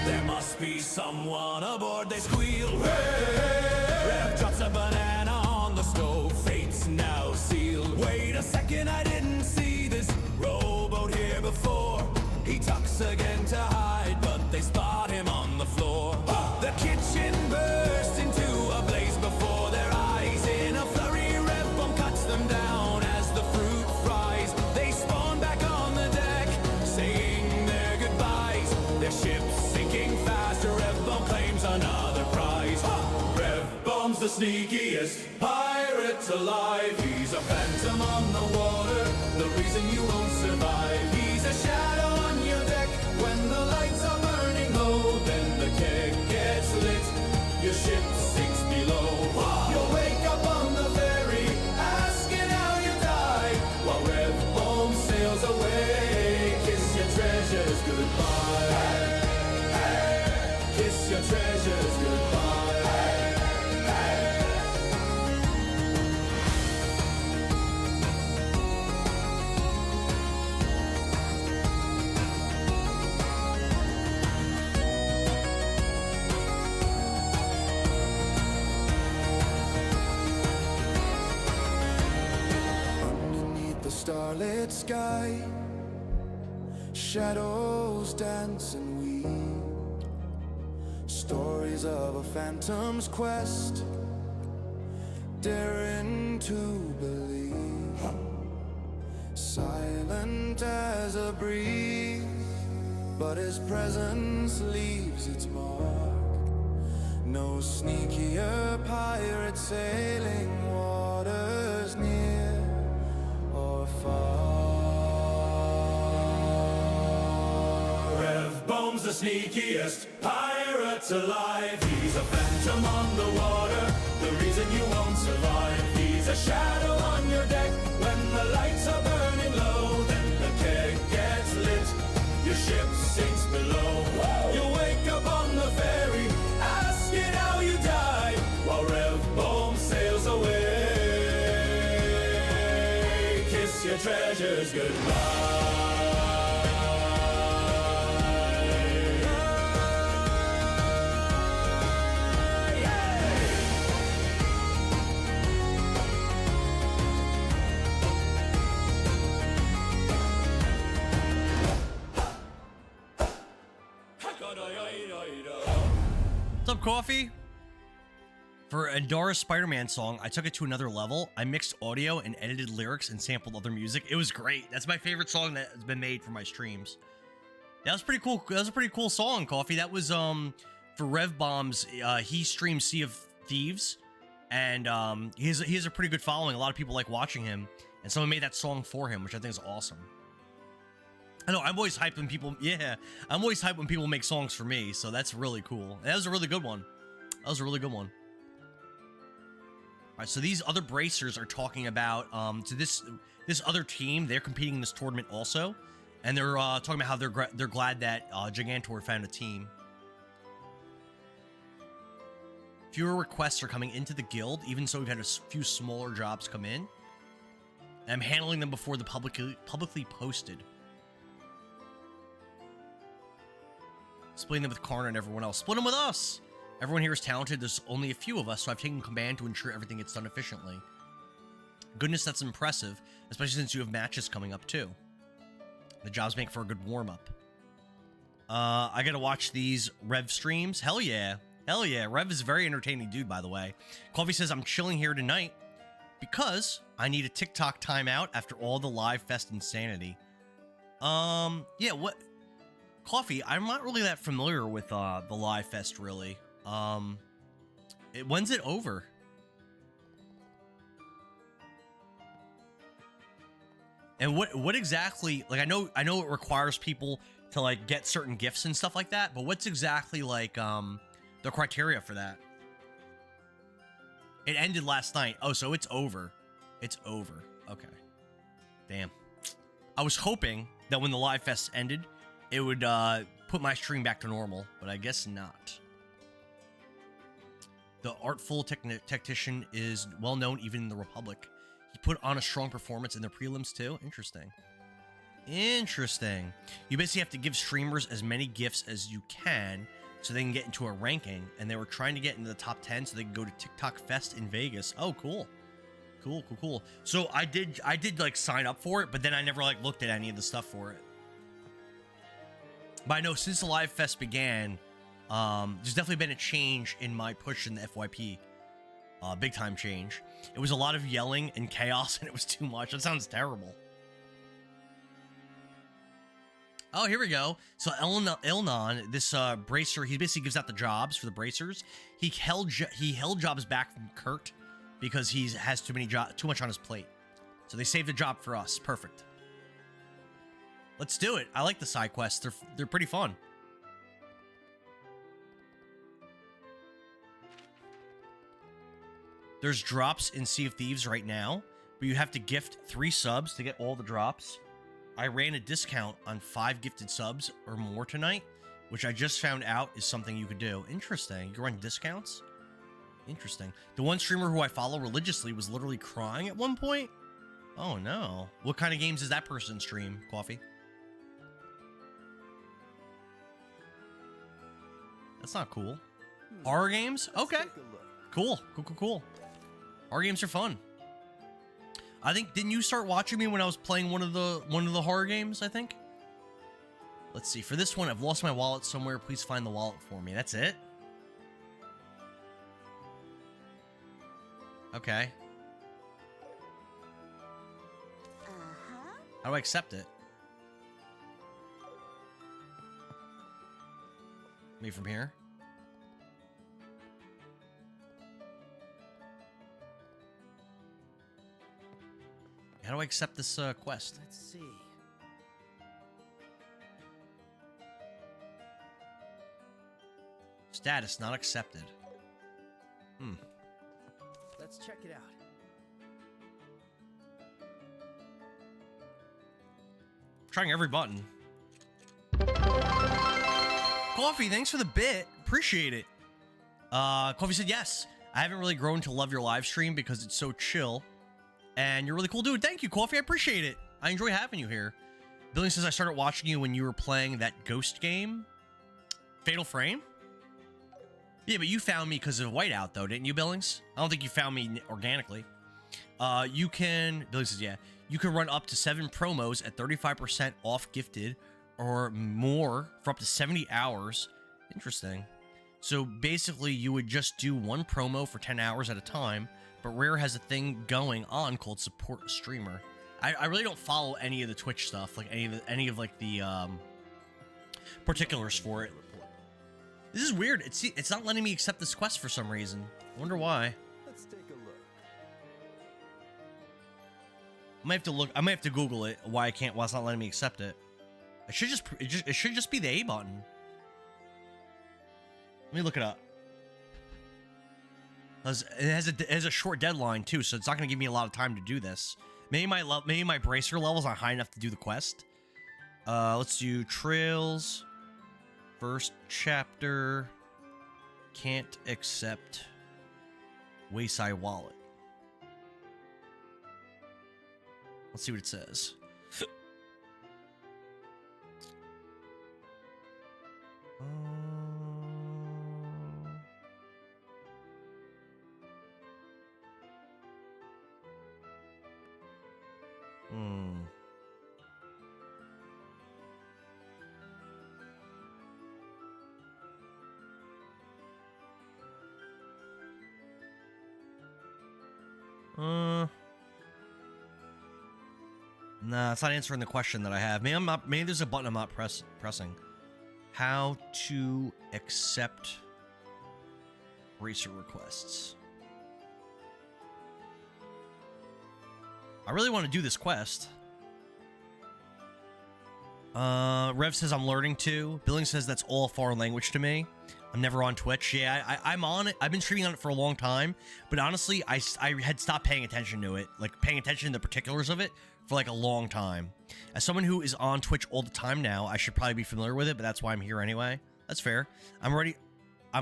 There must be someone aboard, they squeal. Hey! Rev drops a banana on the stove, fate's now sealed. Wait a second, I didn't see this rowboat here before. He tucks again to hide, but they spot him on the floor. The kitchen bursts into a blaze before their eyes. In a flurry, Rev Bomb cuts them down as the fruit fries. They spawn back on the deck, saying their goodbyes. Their ship's sinking faster, Rev Bomb claims another prize. Rev Bomb's the sneakiest pirate alive. He's a phantom on the water, the reason you won't survive. He's a shadow on your deck when the lights are burning low. Then the keg gets lit, your ship sinks below. You'll wake up on the ferry, asking how you died, while Rev Bomb sails away. Kiss your treasures goodbye. Kiss your treasures goodbye. Starlit sky, shadows dance and weave, stories of a phantom's quest, daring to believe. silent as a breeze, but his presence leaves its mark. No sneakier pirate sailing waters near or far. Rev Bomb's the sneakiest pirate alive. He's a phantom on the water, the reason you won't survive. He's a shadow on your deck when the lights are burning low. Then the keg gets lit, your ship sinks below. You wake up on the ferry, asking how you died, while Rev Bomb sails away. Kiss your treasures goodbye. What's up, Coffee? For Endara's Spider-Man song, I took it to another level. I mixed audio and edited lyrics and sampled other music. It was great. That's my favorite song that has been made for my streams. That was pretty cool. That was a pretty cool song, Coffee. That was for Rev Bombs. He streams Sea of Thieves, and he has a pretty good following. A lot of people like watching him, and someone made that song for him, which I think is awesome. I know, I'm always hyped when people, I'm always hyped when people make songs for me, so that's really cool. That was a really good one. That was a really good one. All right, so these other bracers are talking about, to this other team, they're competing in this tournament also, and they're talking about how they're glad that Gigantor found a team. Fewer requests are coming into the guild, even so we've had a few smaller jobs come in. And I'm handling them before the publicly posted. Splitting them with Karna and everyone else. Split them with us! Everyone here is talented. There's only a few of us, so I've taken command to ensure everything gets done efficiently. Goodness, that's impressive, especially since you have matches coming up too. The jobs make for a good warm-up. I gotta watch these Rev streams. Hell yeah. Hell yeah. Rev is a very entertaining dude, by the way. Coffee says, I'm chilling here tonight because I need a TikTok timeout after all the live fest insanity. Yeah, what... Coffee, I'm not really that familiar with the live fest, really. When's it over? And what exactly, like, I know it requires people to like get certain gifts and stuff like that, but what's exactly like the criteria for that? It ended last night. Oh, so it's over. It's over. Okay. Damn. I was hoping that when the live fest ended, it would put my stream back to normal, but I guess not. The artful tactician is well known even in the Republic. He put on a strong performance in the prelims too. Interesting. Interesting. You basically have to give streamers as many gifts as you can so they can get into a ranking, and they were trying to get into the top 10 so they can go to TikTok Fest in Vegas. Oh, cool. Cool. So I did like sign up for it, but then I never like looked at any of the stuff for it. But I know since the Live Fest began, there's definitely been a change in my push in the FYP. Big time change. It was a lot of yelling and chaos, and it was too much. That sounds terrible. Oh, here we go. So Elnon, this bracer, he basically gives out the jobs for the bracers. He held jobs back from Kurt because he has too much on his plate. So they saved a job for us. Perfect. Let's do it. I like the side quests. They're pretty fun. There's drops in Sea of Thieves right now, but you have to gift 3 subs to get all the drops. I ran a discount on 5 gifted subs or more tonight, which I just found out is something you could do. Interesting. You can run discounts? Interesting. The one streamer who I follow religiously was literally crying at one point. Oh no. What kind of games does that person stream, Coffee? That's not cool. Horror games? Okay. Cool. Horror games are fun. I think, didn't you start watching me when I was playing one of the horror games, I think? Let's see. For this one, I've lost my wallet somewhere. Please find the wallet for me. That's it? Okay. How do I accept it? Me from here? How do I accept this quest? Let's see. Status not accepted. Let's check it out. Trying every button. Coffee, thanks for the bit. Appreciate it. Coffee said yes. I haven't really grown to love your live stream because it's so chill. And you're a really cool dude. Thank you, Coffee. I appreciate it. I enjoy having you here. Billy says I started watching you when you were playing that ghost game. Fatal Frame? Yeah, but you found me because of Whiteout, though, didn't you, Billings? I don't think you found me organically. You can... Billy says, yeah. You can run up to 7 promos at 35% off gifted or more for up to 70 hours. Interesting. So basically, you would just do one promo for 10 hours at a time, but Rare has a thing going on called Support a Streamer. I really don't follow any of the Twitch stuff, like any of like the particulars for it. This is weird. It's not letting me accept this quest for some reason. I wonder why. Let's take a look. I might have to look. I might have to Google it. Why it's not letting me accept it. It should just be the A button. Let me look it up. It has a short deadline too, so it's not going to give me a lot of time to do this. Maybe my bracer levels aren't high enough to do the quest. Let's do Trails. First chapter. Can't accept Wayside Wallet. Let's see what it says. Nah, it's not answering the question that I have. Maybe there's a button I'm not pressing. How to accept racer requests. I really want to do this quest. Rev says I'm learning to. Billing says that's all foreign language to me. I'm never on Twitch. Yeah, I'm on it. I've been streaming on it for a long time, but honestly, I had stopped paying attention to it, like paying attention to the particulars of it for like a long time. As someone who is on Twitch all the time now, I should probably be familiar with it, but that's why I'm here anyway. That's fair. I'm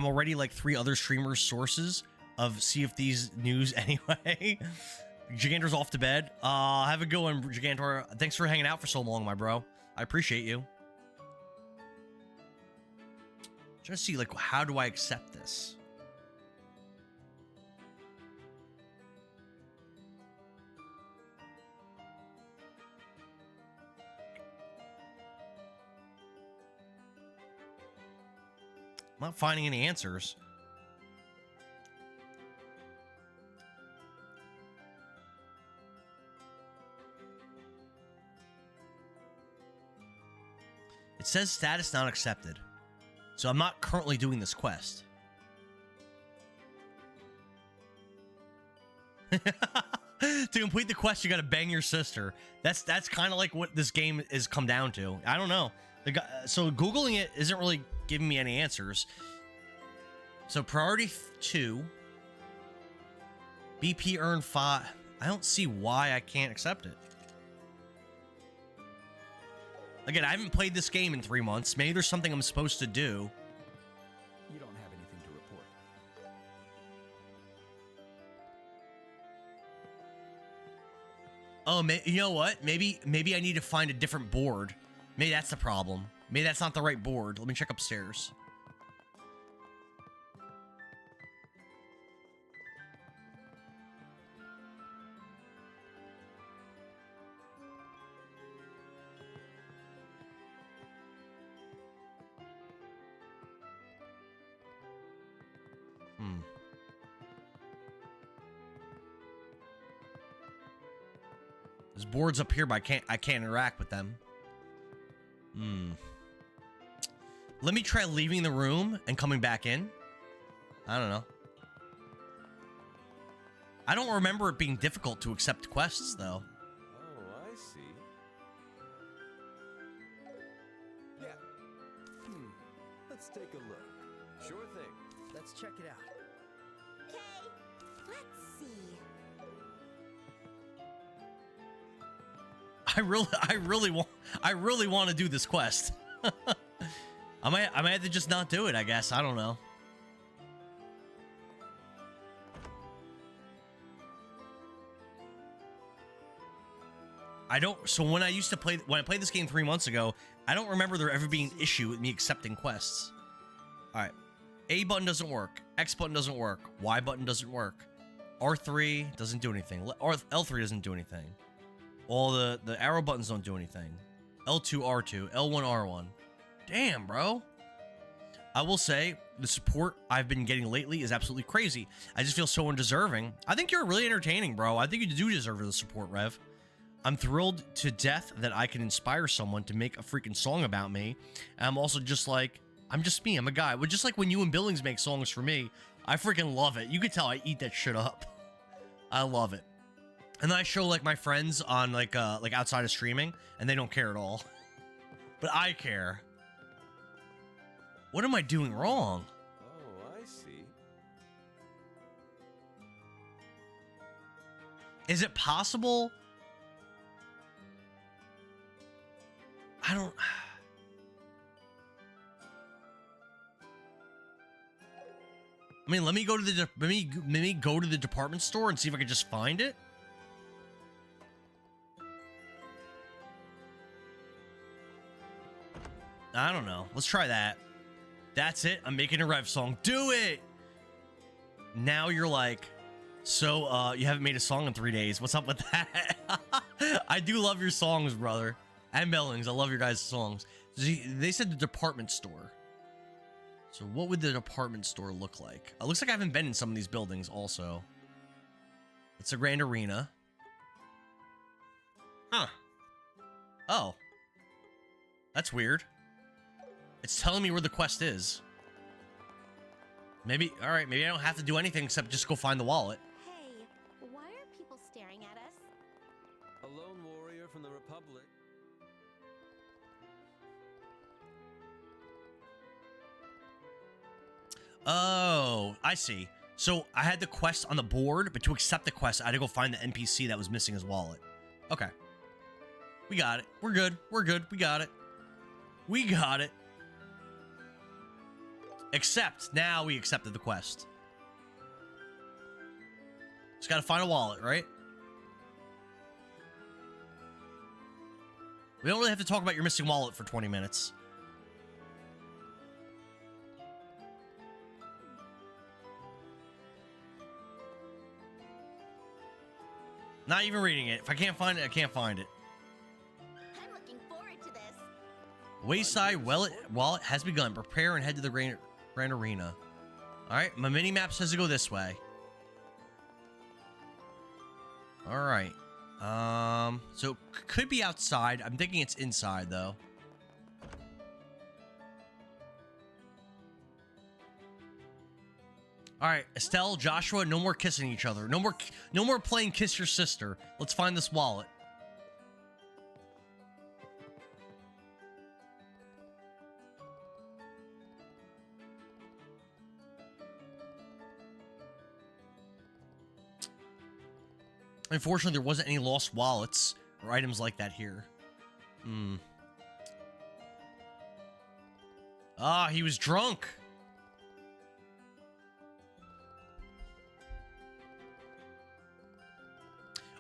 already like 3 other streamers' sources of Sea of Thieves news anyway. Gigantor's off to bed. Have a good one, Gigantor. Thanks for hanging out for so long, my bro. I appreciate you. Trying to see, like, how do I accept this? I'm not finding any answers. It says status not accepted. So I'm not currently doing this quest. To complete the quest, you gotta bang your sister. That's kind of like what this game has come down to. I don't know. So Googling it isn't really giving me any answers. So priority 2. BP earn 5. I don't see why I can't accept it. Again, I haven't played this game in 3 months. Maybe there's something I'm supposed to do. You don't have anything to report. Oh, you know what? Maybe I need to find a different board. Maybe that's the problem. Maybe that's not the right board. Let me check upstairs. There's boards up here, but I can't interact with them. Let me try leaving the room and coming back in. I don't know. I don't remember it being difficult to accept quests, though. Oh, I see. Yeah. Let's take a look. Sure thing. Let's check it out. Okay, let's see. I really want to do this quest. I might have to just not do it, I guess. I don't know. So when I played this game 3 months ago, I don't remember there ever being an issue with me accepting quests. All right. A button doesn't work. X button doesn't work. Y button doesn't work. R3 doesn't do anything. L3 doesn't do anything. All the arrow buttons don't do anything. L2, R2, L1, R1. Damn, bro. I will say, the support I've been getting lately is absolutely crazy. I just feel so undeserving. I think you're really entertaining, bro. I think you do deserve the support, Rev. I'm thrilled to death that I can inspire someone to make a freaking song about me. And I'm also just like, I'm just me. I'm a guy. But just like when you and Billings make songs for me, I freaking love it. You can tell I eat that shit up. I love it. And then I show like my friends on like outside of streaming, and they don't care at all. But I care. What am I doing wrong? Oh, I see. Is it possible? I don't... I mean, let me go to the let me go to the department store and see if I can just find it. I don't know. Let's try that. That's it. I'm making a Rev song. Do it. Now you're like, so you haven't made a song in 3 days. What's up with that? I do love your songs, brother. And Billings, I love your guys' songs. They said the department store. So what would the department store look like? It looks like I haven't been in some of these buildings also. It's a Grand Arena. Huh. Oh. That's weird. It's telling me where the quest is. Maybe, all right, maybe I don't have to do anything except just go find the wallet. Hey, why are people staring at us? A lone warrior from the Republic. Oh, I see. So I had the quest on the board, but to accept the quest, I had to go find the NPC that was missing his wallet. Okay. We got it. We're good. We're good. We got it. We got it. Except, now we accepted the quest. Just gotta find a wallet, right? We don't really have to talk about your missing wallet for 20 minutes. Not even reading it. If I can't find it, I can't find it. I'm looking forward to this. Wayside wallet has begun. Prepare and head to the Grand Arena. All right, my mini map says to go this way. All right. So could be outside. I'm thinking it's inside though. All right, Estelle, Joshua, no more kissing each other. No more playing kiss your sister. Let's find this wallet. Unfortunately, there wasn't any lost wallets or items like that here. Ah, he was drunk.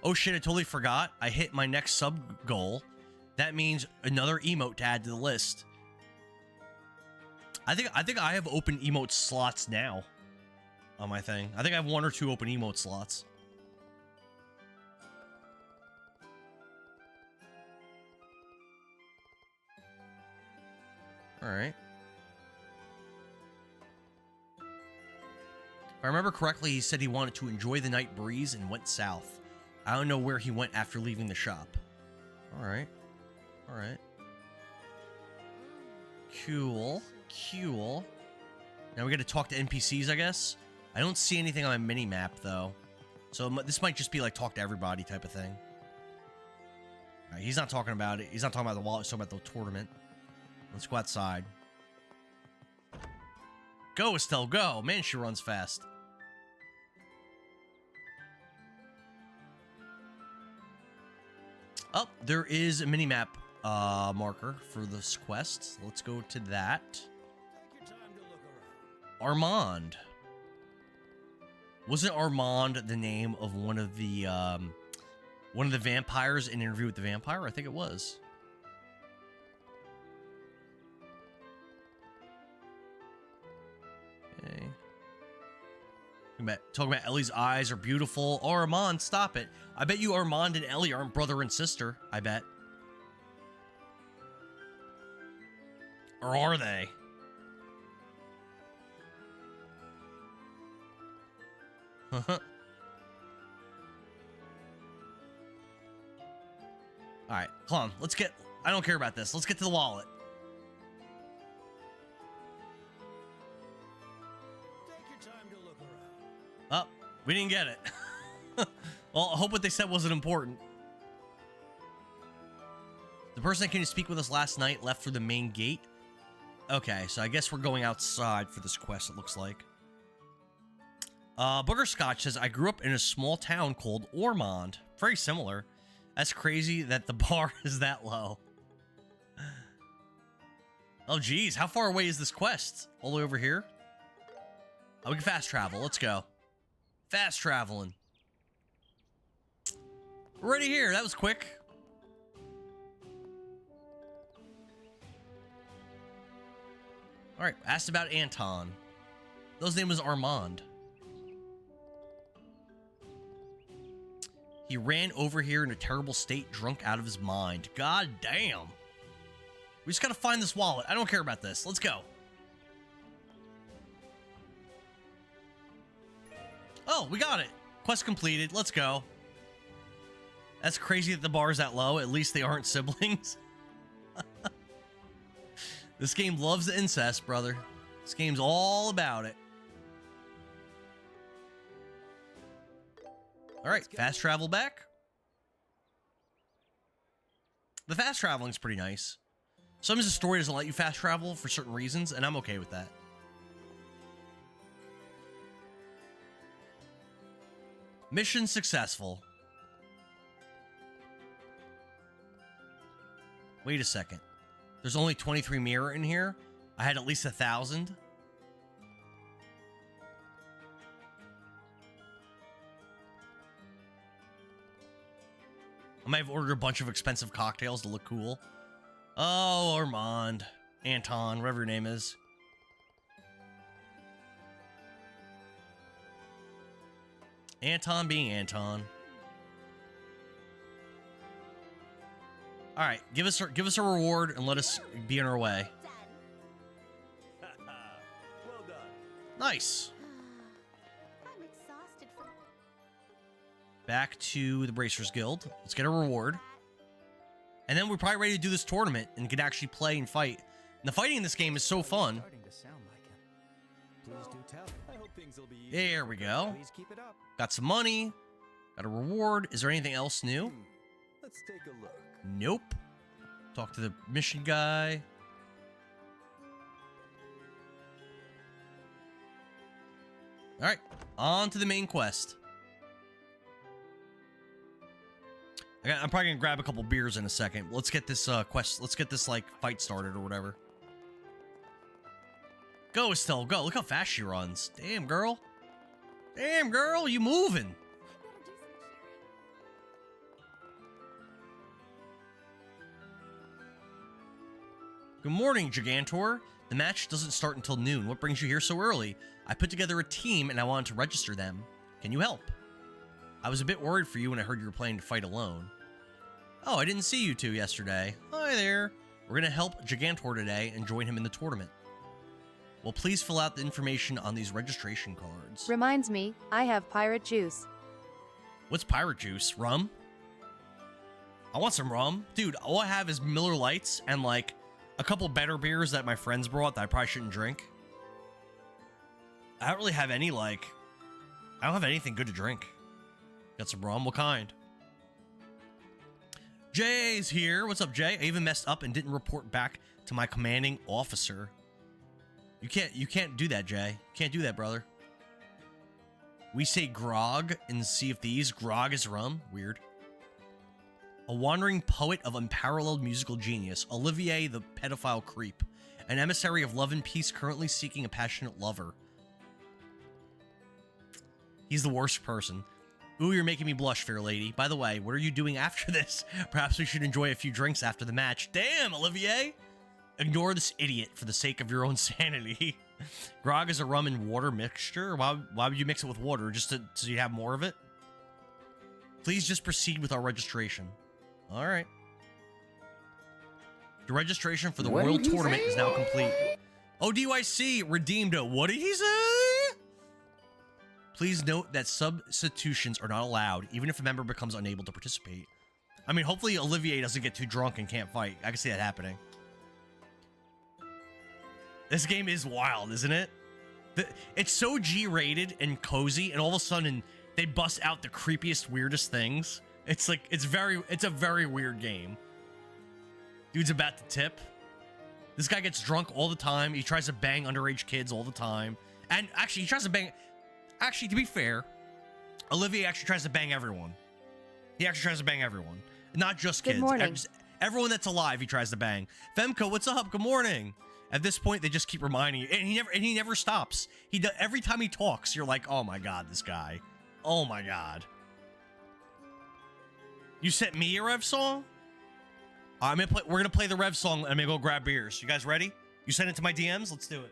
Oh shit, I totally forgot. I hit my next sub goal. That means another emote to add to the list. I think I have open emote slots now on my thing. I think I have 1 or 2 open emote slots. All right. If I remember correctly, he said he wanted to enjoy the night breeze and went south. I don't know where he went after leaving the shop. Alright. Alright. Cool. Cool. Now we gotta talk to NPCs, I guess. I don't see anything on my mini-map, though. So this might just be like talk to everybody type of thing. Alright, he's not talking about it. He's not talking about the wallet. He's talking about the tournament. Let's go outside. Go, Estelle, go. Man, she runs fast. Oh, there is a mini-map marker for this quest. Let's go to that. Armand. Wasn't Armand the name of one of the vampires in Interview with the Vampire? I think it was. Okay. Talking about Ellie's eyes are beautiful. Oh, Armand, stop it. I bet you Armand and Ellie aren't brother and sister. I bet. Or are they? Alright, come on. Let's get... I don't care about this. Let's get to the wallet. Oh, we didn't get it. Well, I hope what they said wasn't important. The person that came to speak with us last night left through the main gate. Okay, so I guess we're going outside for this quest, it looks like. Booger Scotch says, I grew up in a small town called Ormond. Very similar. That's crazy that the bar is that low. Oh, geez. How far away is this quest? All the way over here? Oh, we can fast travel. Let's go. Fast traveling. We're already here. That was quick. All right. Asked about Anton. His name was Armand. He ran over here in a terrible state, drunk out of his mind. God damn. We just gotta find this wallet. I don't care about this. Let's go. Oh, we got it. Quest completed. Let's go. That's crazy that the bar's that low. At least they aren't siblings. This game loves the incest, brother. This game's all about it. All right, fast travel back. The fast traveling's pretty nice. Sometimes the story doesn't let you fast travel for certain reasons, and I'm okay with that. Mission successful. Wait a second. There's only 23 mirror in here. I had at least 1,000. I might have ordered a bunch of expensive cocktails to look cool. Oh, Armand. Anton, whatever your name is. Anton being Anton. All right, give us a reward and let us be on our way. Well done. Nice. I'm exhausted from... Back to the Bracers Guild. Let's get a reward. And then we're probably ready to do this tournament and can actually play and fight. And the fighting in this game is so fun. Starting to sound like him. Please do tell. I hope things will be easy. There we go. Please keep it up. Got some money. Got a reward. Is there anything else new? Let's take a look. Nope. Talk to the mission guy. All right, on to the main quest. I'm probably gonna grab a couple beers in a second. Let's get this quest. Let's get this like fight started or whatever. Go, Estelle, go! Look how fast she runs. Damn, girl. Damn, girl, you moving? Good morning, Gigantor. The match doesn't start until noon. What brings you here so early? I put together a team and I wanted to register them. Can you help? I was a bit worried for you when I heard you were planning to fight alone. Oh, I didn't see you two yesterday. Hi there. We're going to help Gigantor today and join him in the tournament. Well, please fill out the information on these registration cards. Reminds me, I have pirate juice. What's pirate juice? Rum? I want some rum. Dude, all I have is Miller Lights and like a couple better beers that my friends brought that I probably shouldn't drink. I don't really have any like, I don't have anything good to drink. Got some rum? What kind? Jay's here. What's up, Jay? I even messed up and didn't report back to my commanding officer. You can't do that, Jay. You can't do that, brother. We say grog in Sea of Thieves. Grog is rum. Weird. A wandering poet of unparalleled musical genius, Olivier the pedophile creep, an emissary of love and peace currently seeking a passionate lover. He's the worst person. Ooh, you're making me blush, fair lady. By the way, what are you doing after this? Perhaps we should enjoy a few drinks after the match. Damn, Olivier! Ignore this idiot for the sake of your own sanity. Grog is a rum and water mixture. Why would you mix it with water? Just so you have more of it? Please just proceed with our registration. All right. The registration for the World Tournament is now complete. Oh, DYC redeemed it. What did he say? Please note that substitutions are not allowed, even if a member becomes unable to participate. I mean, hopefully Olivier doesn't get too drunk and can't fight. I can see that happening. This game is wild, isn't it? It's so G-rated and cozy, and all of a sudden they bust out the creepiest, weirdest things. It's like, it's a very weird game. Dude's about to tip. This guy gets drunk all the time. He tries to bang underage kids all the time. And actually, he tries to bang... Actually, to be fair, Olivier actually tries to bang everyone. He actually tries to bang everyone. Not just kids. Good morning. Everyone that's alive, he tries to bang. Femco, what's up? Good morning. At this point, they just keep reminding you. And he never stops. Every time he talks, you're like, oh my god, this guy. Oh my god. You sent me a Rev song? We're gonna play the Rev song and I'm gonna go grab beers. You guys ready? You sent it to my DMs? Let's do it.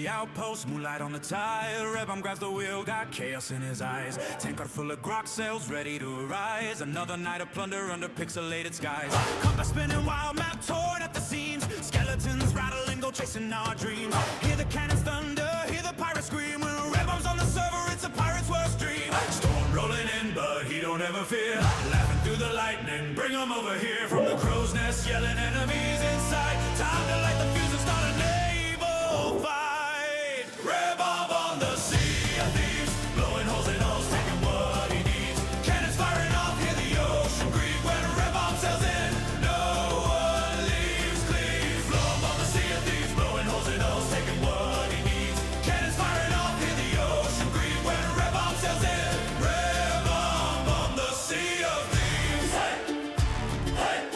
Outpost, moonlight on the tire. Rebom grabs the wheel, got chaos in his eyes. Tankard full of grok cells, ready to arise. Another night of plunder under pixelated skies. Compass spinning, wild map torn at the seams. Skeletons rattling, go chasing our dreams. Hear the cannons thunder, hear the pirates scream. When Rebom's on the server, it's a pirate's worst dream. Storm rolling in, but he don't ever fear. Laughing through the lightning, bring him over here. From the crow's nest, yelling enemies inside. Time to light the fuse and start a naval fight. Rebom on the Sea of Thieves, blowing holes in holes, taking what he needs. Cannons firing off, hear the ocean grieve. When Rebom sails in, no one leaves clean. Blow up on the Sea of Thieves, blowing holes in holes, taking what he needs. Cannons firing off, hear the ocean grieve. When Rebom sails in, Rebom on the Sea of Thieves. Hey, hey,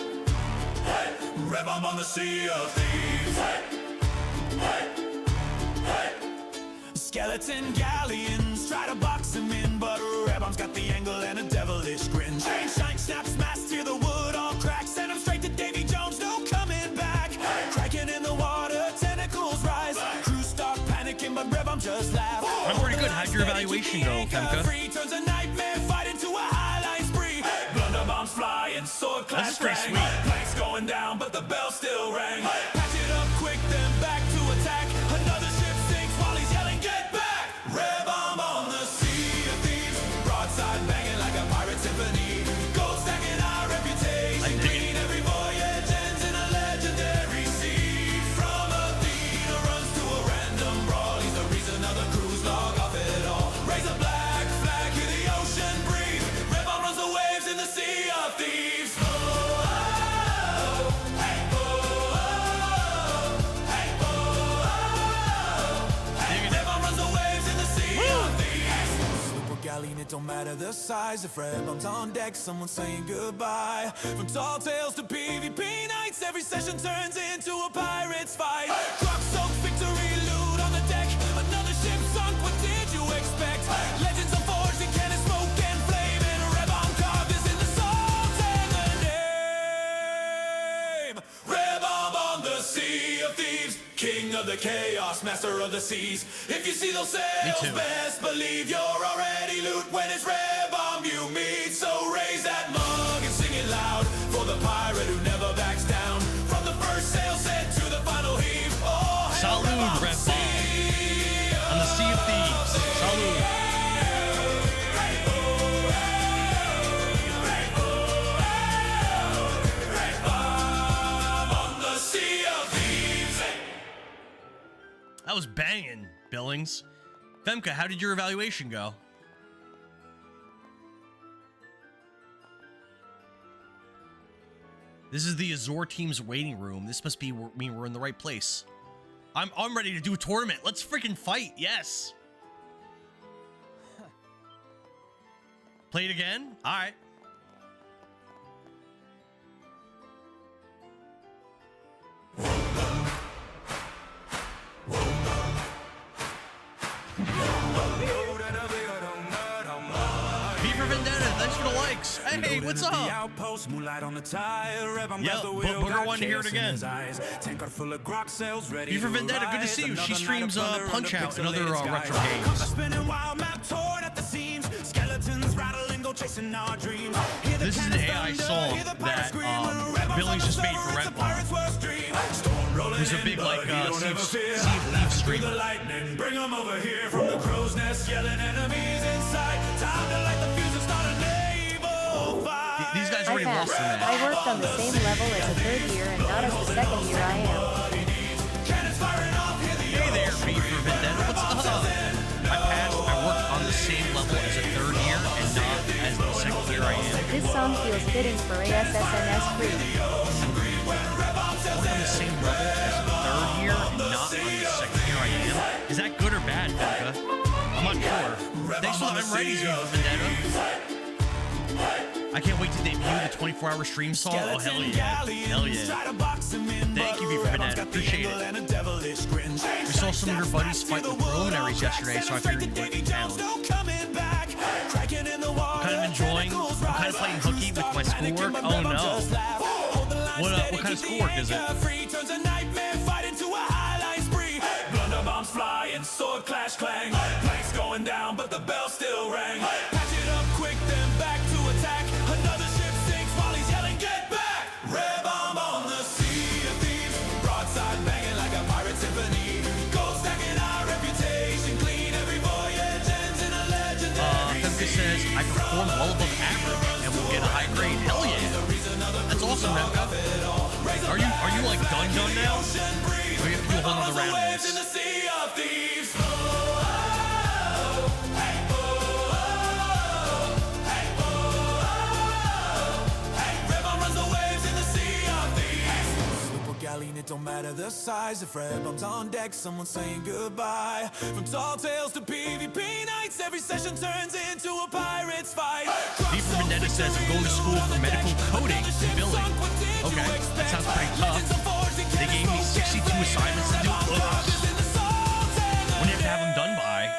hey. Rebom on the Sea of Thieves. Hey, hey. Skeleton galleons try to box him in, but Rebom's got the angle and a devilish grin. Chain, shine, snap, smash, tear the wood all cracks. Send him straight to Davy Jones, no coming back. Cracking in the water, tentacles rise. Crew start panicking, but Rebom just laugh. I'm pretty good. How'd your evaluation go, Femka? Turns a nightmare fight into a highlight spree. Blunderbombs fly and sword clash pretty rang. Planks going down, but the bell still rang. Patch it up quick, then back to attack. Another ship sinks while he's yelling, get back! Rebom on the Sea of Thieves, broadside banging like a pirate symphony. Gold stacking our reputation, green every voyage ends in a legendary sea. From Athena runs to a random brawl, he's the reason other crews log off it all. Raise a black flag, hear the ocean breathe. Rebom runs the waves in the Sea of Thieves. Galleon, it don't matter the size. If Rebom's on deck, someone's saying goodbye. From tall tales to PvP nights, every session turns into a pirate's fight. Grok soaked victory loot on the deck. Another ship sunk, what did you expect? Legends are forged in cannon, smoke and flame. And Rebom carved is in the salt and the name. Rebom on the Sea of Thieves, king of the the chaos, master of the seas. If you see those sails, best believe you're already loot when it's red bomb you meet. So raise that mug and sing it loud for the pirate who never backs down. From the first sail set to the final heave. Oh, Salud, Red Bomb. On the Sea of Thieves. Salud. That was banging, Billings. Femka, how did your evaluation go? This is the Azor team's waiting room. This must mean we're in the right place. I'm ready to do a tournament. Let's freaking fight. Yes. Play it again? All right. Thanks for the likes. Hey, what's up? Yeah, Booger wanted to hear it again. V for Vendetta, good to see you. She streams Punch Out and other retro games. This is an AI song that Billings just made for Red Bomb. Who's a big like Sea of Thieves streamer. Bring them over here from the crow's nest, yelling enemies inside. Time to light the fuse and start a naval fight. These guys already lost in that. I worked on the same level as a third year and not as the second year I am. Hey there, V for Vendetta. What's up? I worked on the same level as a third year and not as the second year I am. This song feels fitting for ASSNS free. Work on the same level as a third year and not on the second year I am. Is that good or bad, Becca? I'm not sure. Thanks for the I'm ready, V for Vendetta. I can't wait to debut the 24-hour stream song. Oh, hell yeah. Hell yeah. Thank you, V for Vendetta. Appreciate it. We saw some of your buddies fight with preliminaries yesterday, so I figured you'd be in town. I'm kind of enjoying, I'm kind of playing hooky with my schoolwork. Oh, no. What kind of schoolwork is it? Bombs flying, sword clash clang, planks going down, but the bell still rang. Patch it up quick, then back to attack. Another ship sinks while he's yelling, get back! Red bomb on the Sea of Thieves, broadside banging like a pirate symphony. Gold stacking our reputation clean, every voyage ends in a legendary. Femka says, I perform well above average and will get a high grade. Hell yeah! That's awesome, Femka. Are you like done now? Or you have to do a whole nother round of this? It don't matter the size. If Red Bomb's on deck, someone's saying goodbye. From tall tales to PvP nights, every session turns into a pirate's fight. V for Vendetta says, I'm going to school for medical coding and billing. Okay, that sounds pretty tough. They gave me 62 assignments to do. When do you have to have them done by?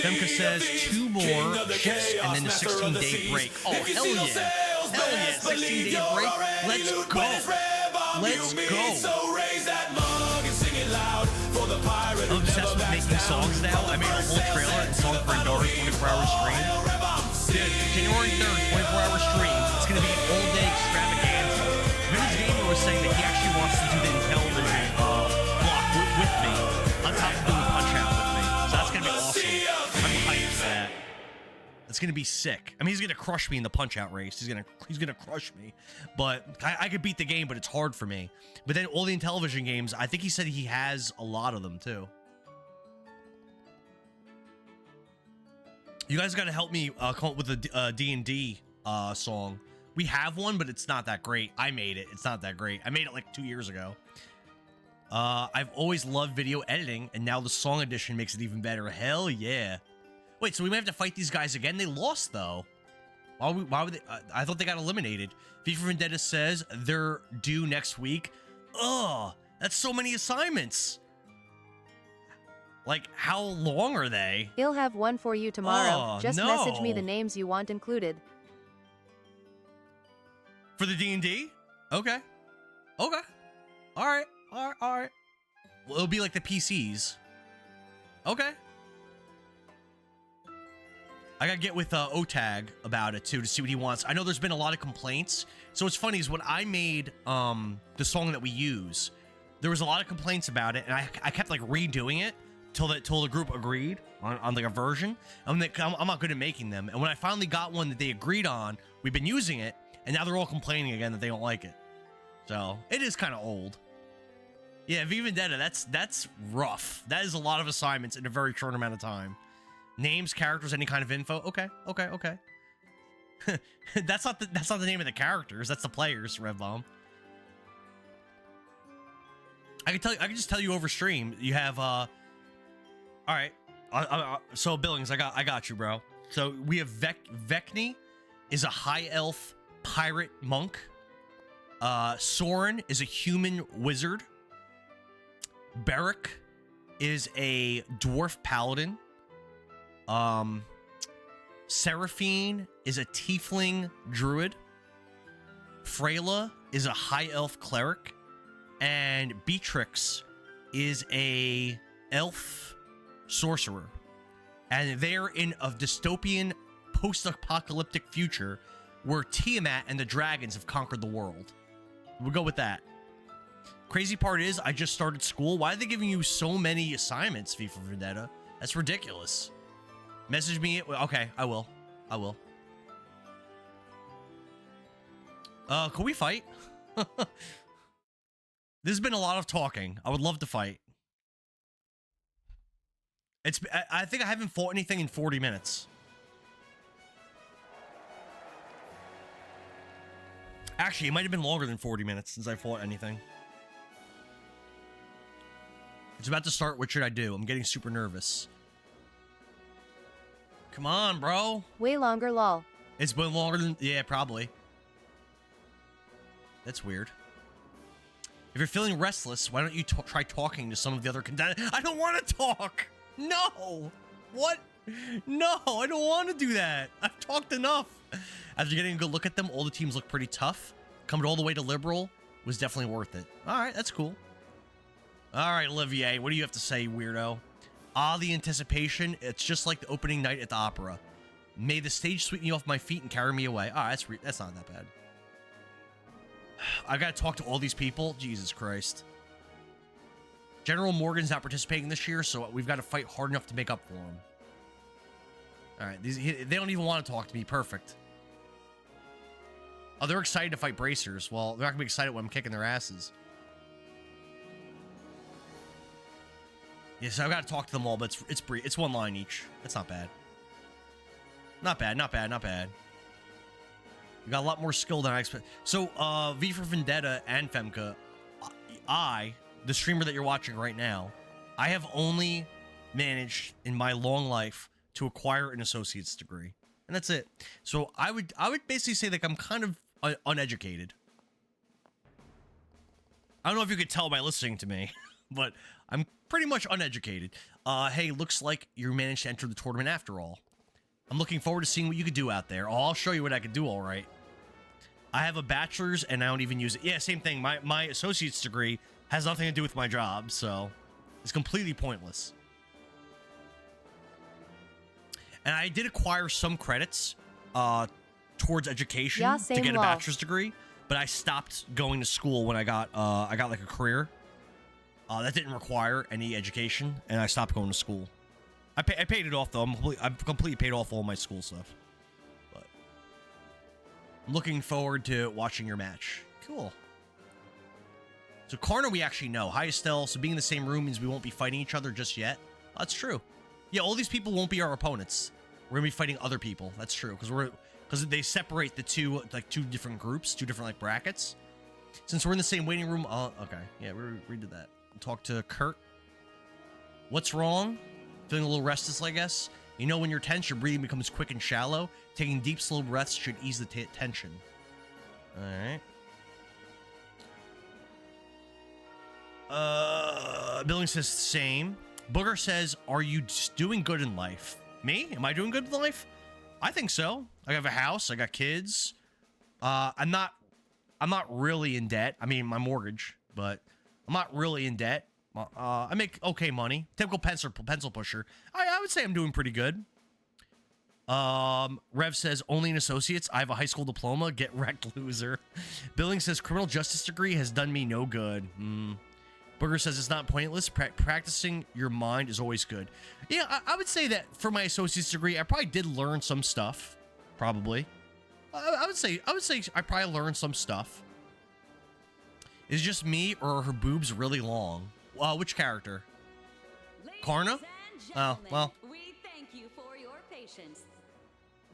Femka says 2 more shifts and then the 16-day break. Oh, hell yeah. Hell yeah, 16-day break. Let's go. Let's go. I'm obsessed with making songs now. I made a whole trailer and song for Endara's 24-hour stream. Dude, January 3rd, 24-hour stream. It's going to be an all-day extravaganza. Vince Gamer was saying that he actually wants to do the Intellivision block with me, on top of doing Punch Out with me. So that's going to be awesome. I'm hyped for that. It's gonna be sick. I mean, he's gonna crush me in the Punch Out race. He's gonna crush me. But I could beat the game, but it's hard for me. But then all the Intellivision games, I think he said he has a lot of them too. You guys gotta help me come up with a D&D song. We have one, but it's not that great. I made it. It's not that great. I made it like 2 years ago. I've always loved video editing, and now the song edition makes it even better. Hell yeah. Wait, so we might have to fight these guys again? They lost, though. Why would they? I thought they got eliminated. V for Vendetta says they're due next week. Ugh, that's so many assignments. Like, how long are they? He'll have one for you tomorrow. Oh, Just no. message me the names you want included. For the D&D? Okay. Okay. All right. All right. Well, it'll be like the PCs. Okay. I gotta get with Otag about it too to see what he wants. I know there's been a lot of complaints. So what's funny is when I made the song that we use, there was a lot of complaints about it, and I kept like redoing it till the group agreed on like a version. I'm not good at making them, and when I finally got one that they agreed on, we've been using it, and now they're all complaining again that they don't like it. So it is kind of old. Yeah, V Vendetta, that's rough. That is a lot of assignments in a very short amount of time. Names, characters, any kind of info. Okay. that's not the name of the characters. That's the players. Revbomb. I can just tell you over stream. You have all right. So Billings, I got you, bro. So we have Vecni is a high elf pirate monk. Soren is a human wizard. Beric is a dwarf paladin. Seraphine is a tiefling druid. Freyla is a high elf cleric. And Beatrix is a elf sorcerer. And they're in a dystopian post-apocalyptic future where Tiamat and the dragons have conquered the world. We'll go with that. Crazy part is, I just started school. Why are they giving you so many assignments, V for Vendetta? That's ridiculous. Message me. Okay, I will. Can we fight? There's been a lot of talking. I would love to fight. I think I haven't fought anything in 40 minutes. Actually, it might have been longer than 40 minutes since I fought anything. It's about to start. What should I do? I'm getting super nervous. Come on, bro. Way longer, lol. It's been longer than... Yeah, probably. That's weird. If you're feeling restless, why don't you try talking to some of the other contenders? I don't want to talk. No. What? No, I don't want to do that. I've talked enough. After getting a good look at them, all the teams look pretty tough. Coming all the way to Liberal was definitely worth it. All right, that's cool. All right, Olivier, what do you have to say, weirdo? The anticipation. It's just like the opening night at the opera. May the stage sweep me off my feet and carry me away. All right, that's not that bad. I gotta talk to all these people. Jesus Christ. General Morgan's not participating this year, so we've got to fight hard enough to make up for him. All right, they don't even want to talk to me. Perfect. Oh, they're excited to fight Bracers. Well, they're not gonna be excited when I'm kicking their asses. Yes, I've got to talk to them all, but it's one line each. That's not bad. Not bad. You got a lot more skill than I expected. So, V for Vendetta and Femke, the streamer that you're watching right now, I have only managed in my long life to acquire an associate's degree, and that's it. So I would basically say like I'm kind of uneducated. I don't know if you could tell by listening to me, but I'm pretty much uneducated. Hey, looks like you managed to enter the tournament after all. I'm looking forward to seeing what you could do out there. I'll show you what I could do, all right. I have a bachelor's and I don't even use it. Yeah, same thing. My associate's degree has nothing to do with my job, so it's completely pointless. And I did acquire some credits towards education to get a bachelor's degree, but I stopped going to school when I got like a career. That didn't require any education, and I stopped going to school. I paid it off though. I've completely paid off all my school stuff. But I'm looking forward to watching your match. Cool. So Karna we actually know. Hi Estelle. So being in the same room means we won't be fighting each other just yet. That's true. Yeah, all these people won't be our opponents. We're gonna be fighting other people. That's true because they separate the two different groups, two different like brackets. Since we're in the same waiting room. Okay. Yeah, we did that. Talk to Kurt. What's wrong? Feeling a little restless, I guess. You know, when you're tense, your breathing becomes quick and shallow. Taking deep, slow breaths should ease the tension. All right. Billing says same. Booger says, "Are you doing good in life?" Me? Am I doing good in life? I think so. I have a house. I got kids. I'm not really in debt. I mean, my mortgage, but I'm not really in debt. I make okay money. Typical pencil pusher. I would say I'm doing pretty good. Rev says, only in associates. I have a high school diploma. Get wrecked, loser. Billing says, criminal justice degree has done me no good. Booger says, it's not pointless. Practicing your mind is always good. Yeah, I would say that for my associate's degree, I probably did learn some stuff. Probably. I would say I probably learned some stuff. Is it just me, or are her boobs really long? Which character? Karna? Oh, well. We thank you for your patience.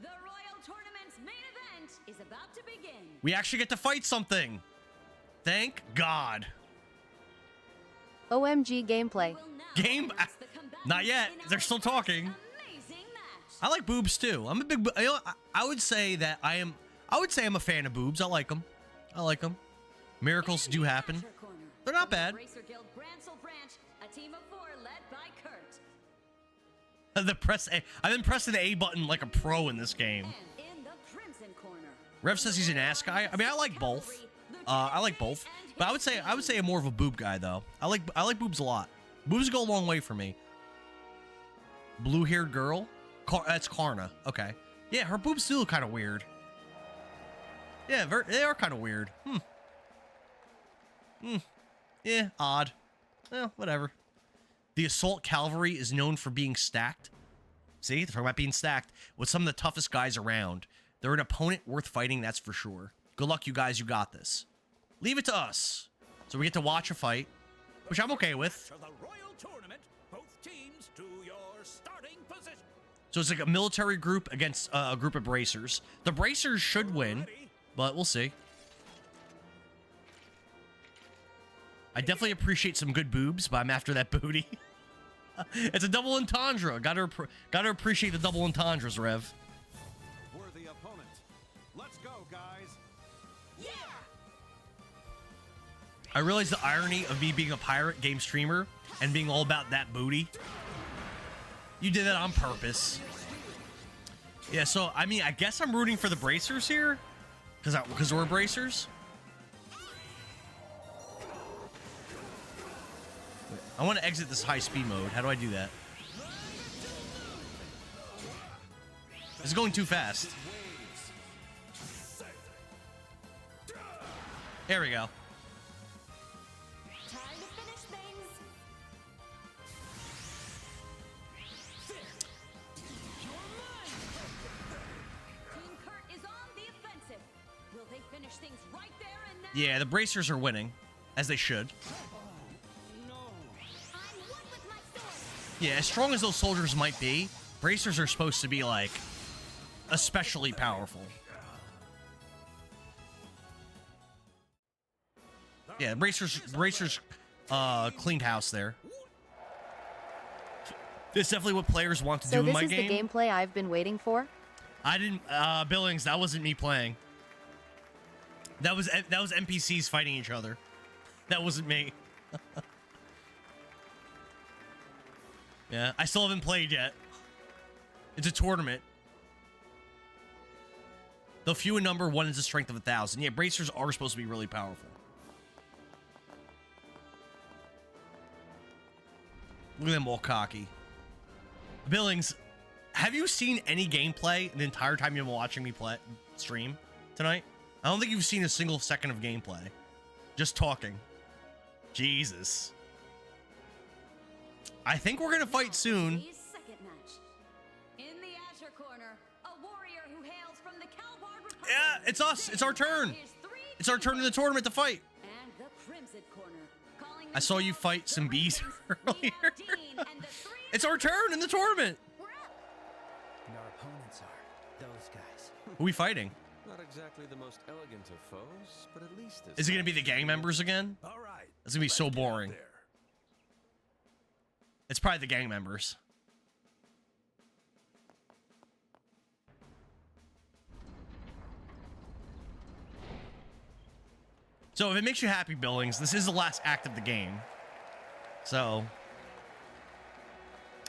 The Royal Tournament's main event is about to begin. We actually get to fight something. Thank God. OMG gameplay. Game? Not yet. They're still talking. I like boobs too. I'm a big. You know, I would say that I am. I would say I'm a fan of boobs. I like them. I like them. Miracles do happen. They're not bad. Racer Guild Bransel Branch, a team of 4 led by Kurt. The press A. I've been pressing the A button like a pro in this game. In the Crimson Corner. Rev says he's an ass guy. I mean, I like both. I like both, but I would say I'm more of a boob guy though. I like boobs a lot. Boobs go a long way for me. Blue-haired girl. That's Karna. Okay. Yeah, her boobs do look kind of weird. Yeah, they are kind of weird. Yeah, odd. Well, whatever. The Assault Cavalry is known for being stacked. See, they're talking about being stacked with some of the toughest guys around. They're an opponent worth fighting, that's for sure. Good luck, you guys. You got this. Leave it to us. So we get to watch a fight, which I'm okay with. To the Royal Tournament, both teams to your starting position. So it's like a military group against a group of bracers. The bracers should win, but we'll see. I definitely appreciate some good boobs, but I'm after that booty. It's a double entendre. Gotta appreciate the double entendres, Rev. Worthy opponent. Let's go, guys. Yeah. I realize the irony of me being a pirate game streamer and being all about that booty. You did that on purpose. Yeah, so I mean, I guess I'm rooting for the bracers here, because we're bracers. I want to exit this high speed mode. How do I do that? It's going too fast. There we go. Time to finish things. Team Kurt is on the offensive. Will they finish things right there and now? Yeah, the bracers are winning, as they should. Yeah, as strong as those soldiers might be, bracers are supposed to be, like, especially powerful. Yeah, bracers cleaned house there. It's definitely what players want to do in my game. So this is the gameplay I've been waiting for? I didn't, Billings, that wasn't me playing. That was NPCs fighting each other. That wasn't me. Yeah, I still haven't played yet. It's a tournament. Though few in number, one is the strength of 1,000. Yeah, bracers are supposed to be really powerful. Look at them all cocky. Billings, have you seen any gameplay the entire time you've been watching me stream tonight? I don't think you've seen a single second of gameplay. Just talking. Jesus. I think we're gonna fight soon. Second match. In the Azure Corner, a warrior who hails from the Calvard Republic. Yeah, it's us. It's our turn. It's our turn in the tournament to fight. And the Crimson Corner, calling I saw you fight some bees earlier. It's our turn in the tournament. And our opponents are those guys. Who are we fighting? Not exactly the most elegant of foes, but at least it's Is it gonna be the gang members again? All right. It's gonna be so boring. It's probably the gang members. So if it makes you happy, Billings, this is the last act of the game. So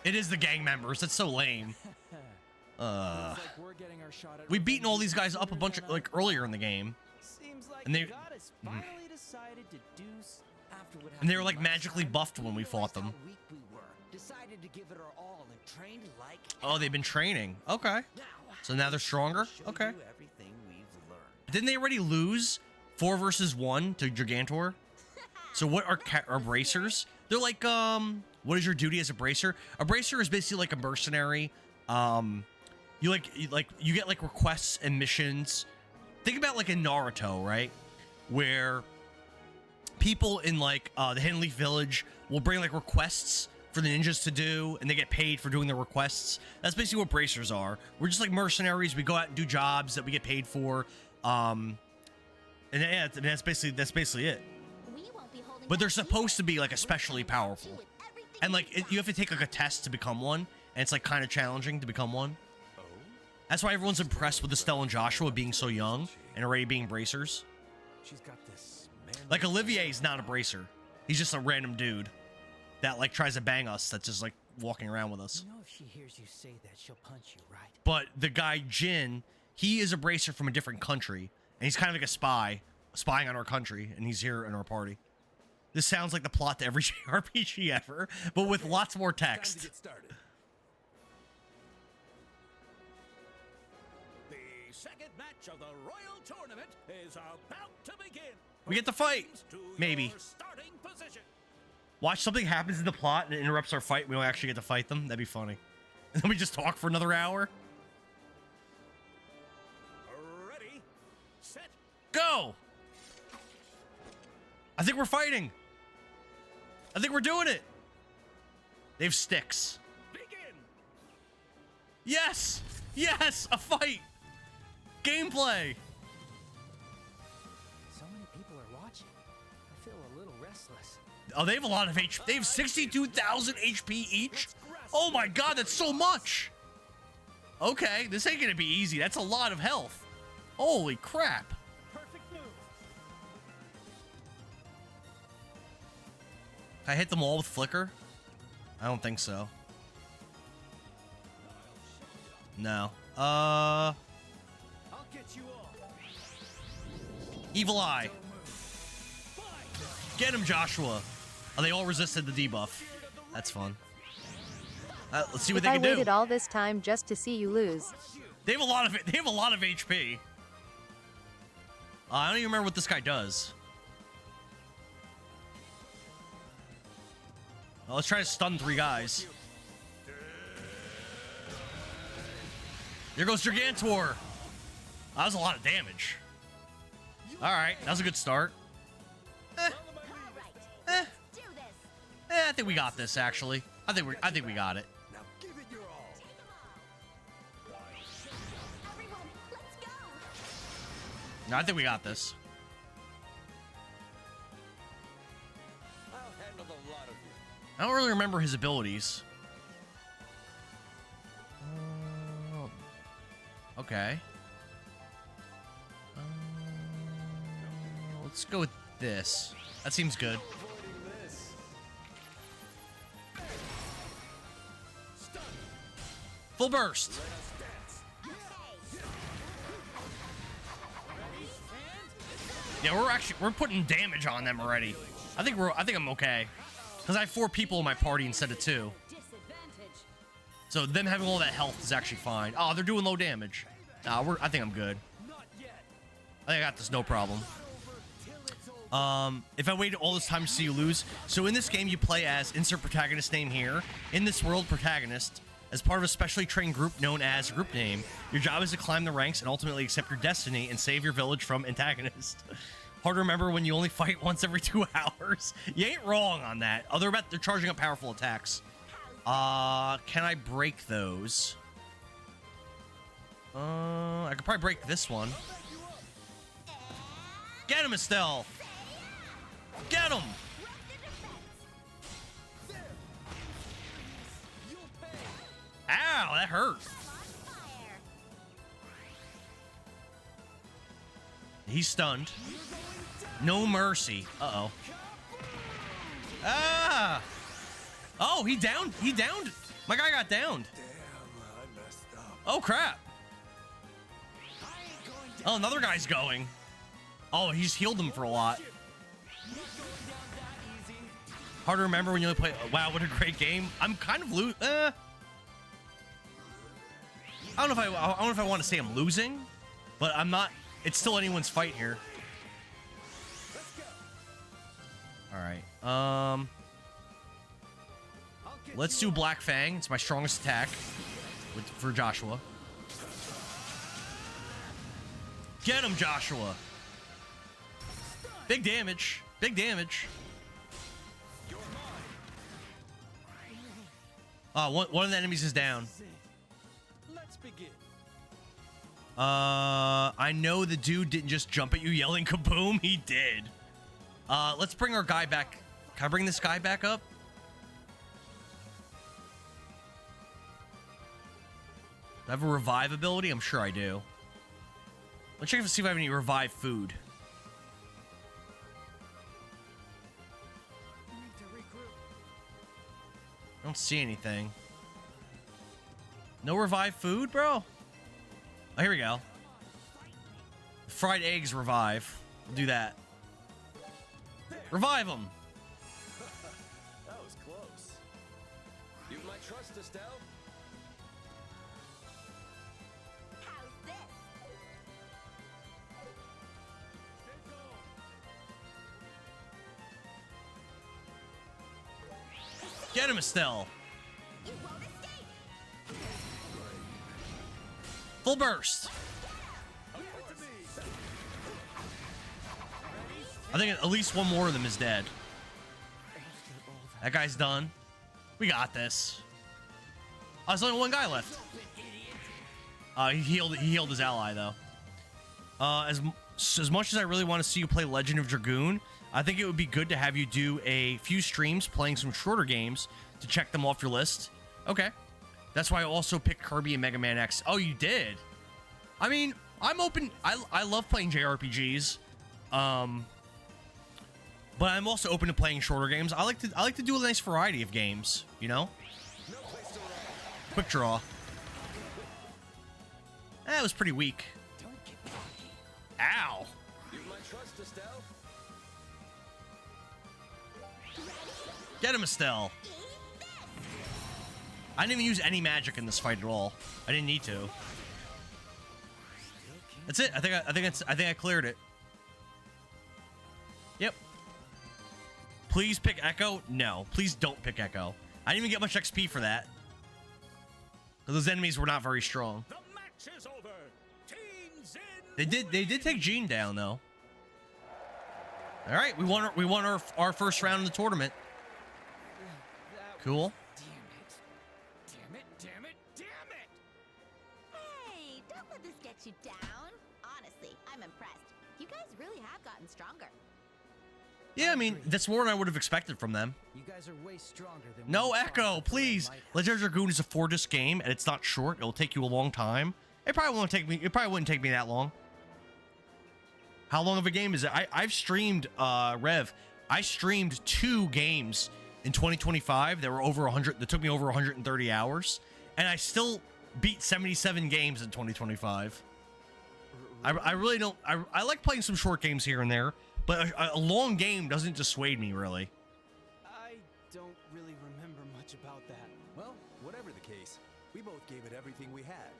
it is the gang members. That's so lame. We've beaten all these guys up a bunch of, like, earlier in the game. Seems like And they God has finally decided to do And they were like magically buffed when we fought them. Decided to give it our all and trained like Oh, they've been training. Okay. So now they're stronger? Okay. everything we've learned. Didn't they already lose 4 versus 1 to Gigantor? So what are bracers? They're like, what is your duty as a bracer? A bracer is basically like a mercenary. You get like requests and missions. Think about like in Naruto, right? Where people in like the Hidden Leaf Village will bring like requests for the ninjas to do, and they get paid for doing the requests. That's basically what bracers are. We're just like mercenaries. We go out and do jobs that we get paid for. And yeah, that's basically it. But they're supposed to be like especially powerful, and like you have to take like a test to become one, and it's like kind of challenging to become one. That's why everyone's impressed with Estelle and Joshua being so young and already being bracers. She's got this Like Olivier's not a bracer. He's just a random dude that like tries to bang us. That's just like walking around with us. You know, if she hears you say that, she'll punch you, right? But the guy Jin, he is a bracer from a different country, and he's kind of like a spy, spying on our country, and he's here in our party. This sounds like the plot to every JRPG ever, but with lots more text. Time to get started. The second match of the Royal Tournament is about to begin. We get to fight, maybe. Starting position. Watch something happens in the plot and it interrupts our fight. We don't actually get to fight them. That'd be funny. And then we just talk for another hour. Ready, set, go! I think we're fighting. I think we're doing it. They have sticks. begin. Yes! Yes! A fight! Gameplay! So many people are watching. I feel a little restless. Oh, they have a lot of HP. They have 62,000 HP each? Oh my god, that's so much! Okay, this ain't gonna be easy. That's a lot of health. Holy crap. Perfect move. Can I hit them all with Flicker? I don't think so. No. I'll get you all. Evil Eye. Get him, Joshua. Oh, they all resisted the debuff. That's fun. Let's see what they I can do. waited all this time just to see you lose. They have a lot of HP. I don't even remember what this guy does. Well, let's try to stun 3 guys. There goes Gigantor. That was a lot of damage. All right, that was a good start. I think we got this. Actually, I think we got it. Now give it your all. Everyone, let's go. No, I think we got this. I'll handle the lot of you. I don't really remember his abilities. Okay. Let's go with this. That seems good. Full burst. Yeah, we're putting damage on them already. I think I'm okay. Because I have 4 people in my party instead of 2. So them having all that health is actually fine. Oh, they're doing low damage. Nah, I think I'm good. I think I got this, no problem. If I waited all this time to see you lose. So in this game, you play as insert protagonist name here. In this world, protagonist. As part of a specially trained group known as Group Name, your job is to climb the ranks and ultimately accept your destiny and save your village from antagonists. Hard to remember when you only fight once every 2 hours. You ain't wrong on that. Oh, they're charging up powerful attacks. Can I break those? I could probably break this one. Get him, Estelle! Get him! Ow, that hurt. He's stunned. No mercy. Uh-oh. Ah! Oh, he downed. My guy got downed. Damn, I messed up. Oh, crap. Oh, another guy's going. Oh, he's healed him for a lot. Hard to remember when you only play. Wow, what a great game. I'm kind of I don't know if I want to say I'm losing, but I'm not. It's still anyone's fight here. All right. Let's do Black Fang. It's my strongest attack for Joshua. Get him, Joshua. Big damage. Big damage. One of the enemies is down. Let's begin. I know the dude didn't just jump at you yelling kaboom. He did. Let's bring our guy back. Can I bring this guy back up? Do I have a revive ability? I'm sure I do. Let's check to see if I have any revive food. I don't see anything. No revive food, bro? Oh, here we go. Fried eggs revive. We'll do that. Revive them. That was close. You've my trust, Estelle. How's this? Get him, Estelle. You won't escape. Full burst. I think at least one more of them is dead. That guy's done. We got this. Oh, there's only one guy left. He healed his ally though. As much as I really want to see you play Legend of Dragoon, I think it would be good to have you do a few streams playing some shorter games to check them off your list. Okay. That's why I also picked Kirby and Mega Man X. Oh, you did? I mean, I'm open. I love playing JRPGs. But I'm also open to playing shorter games. I like to do a nice variety of games, you know? Quick draw. That was pretty weak. Ow. You've my trust, Estelle. Get him, Estelle. I didn't even use any magic in this fight at all. I didn't need to. That's it. I think I cleared it. Yep. Please pick Echo. No, please don't pick Echo. I didn't even get much XP for that. Those enemies were not very strong. The match is over. Teams in. They did take Gene down though. All right, we won our first round of the tournament. Cool. Damn it. Hey, don't let this get you down. Honestly, I'm impressed. You guys really have gotten stronger. Yeah, I mean, that's more than I would have expected from them. You guys are way stronger than No Echo, please. Legend of Dragoon is a 4-disc game, and it's not short. It'll take you a long time. It probably wouldn't take me that long. How long of a game is it? I've streamed Rev. I streamed 2 games in 2025 that were over 100. That took me over 130 hours, and I still beat 77 games in 2025. I really don't. I like playing some short games here and there. But a long game doesn't dissuade me, really. I don't really remember much about that. Well, whatever the case, we both gave it everything we had.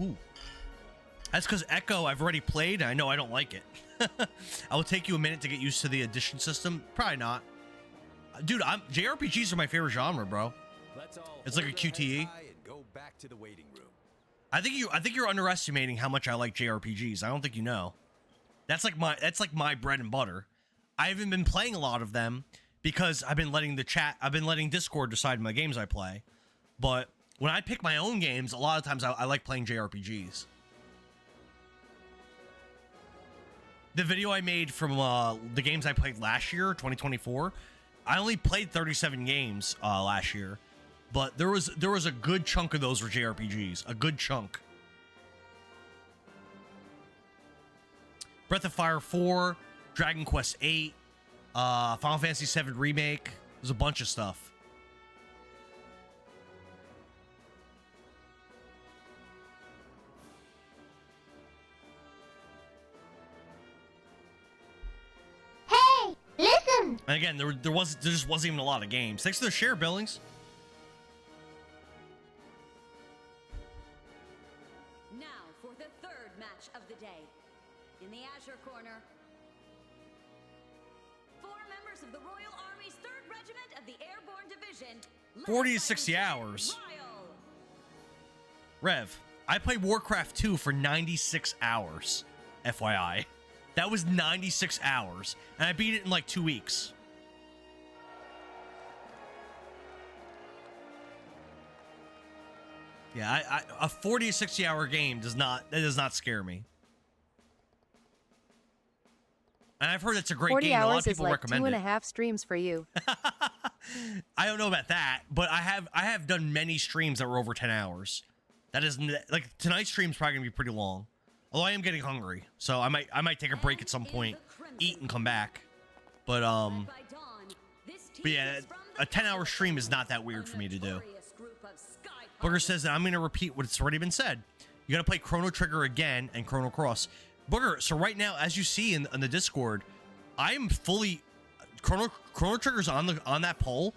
Ooh. That's because Echo I've already played, and I know I don't like it. I will take you a minute to get used to the addition system. Probably not. Dude, JRPGs are my favorite genre, bro. It's like a QTE. And go back to the waiting room. I think you're underestimating how much I like JRPGs. I don't think you know. That's like my bread and butter. I haven't been playing a lot of them because I've been letting Discord decide my games I play. But when I pick my own games, a lot of times I like playing JRPGs. The video I made from the games I played last year, 2024, I only played 37 games last year. But there was a good chunk of those were JRPGs. A good chunk. Breath of Fire 4, Dragon Quest 8, Final Fantasy 7 Remake. There's a bunch of stuff. Hey, And again, there just wasn't even a lot of games. Thanks to the share, Billings. Now for the third match of the day. In the Azure corner, 4 members of the Royal Army's 3rd Regiment of the Airborne Division. 40 to 60 hours. Rev, I played Warcraft 2 for 96 hours. FYI. That was 96 hours. And I beat it in like 2 weeks. Yeah, a 40 to 60 hour game does not scare me. And I've heard it's a great 40 game. A lot hours of is people like recommend it. 2.5 streams for you. I don't know about that, but I have done many streams that were over 10 hours. That is like tonight's stream's probably gonna be pretty long. Although I am getting hungry, so I might take a break at some point, eat and come back. But yeah, a 10-hour stream is not that weird for me to do. Booger says that I'm gonna repeat what's already been said. You gotta play Chrono Trigger again and Chrono Cross. Booger, so right now, as you see in the Discord, I am fully Chrono Trigger's on that poll.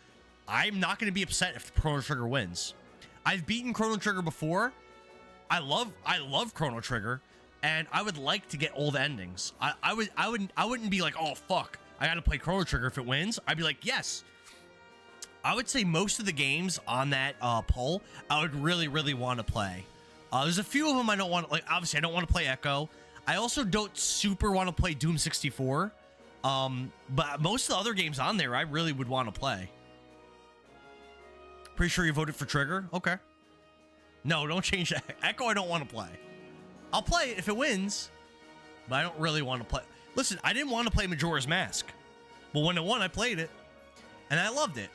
I'm not gonna be upset if Chrono Trigger wins. I've beaten Chrono Trigger before. I love Chrono Trigger, and I would like to get all the endings. I wouldn't be like, oh fuck, I gotta play Chrono Trigger if it wins. I'd be like, yes. I would say most of the games on that poll I would really want to play. There's a few of them I don't want to, like, obviously I don't want to play Echo. I also don't super want to play Doom 64. But most of the other games on there I really would want to play. Pretty sure you voted for Trigger? Okay. No, don't change that. Echo I don't want to play. I'll play it if it wins, but I don't really want to play. Listen, I didn't want to play Majora's Mask, but when it won, I played it, and I loved it.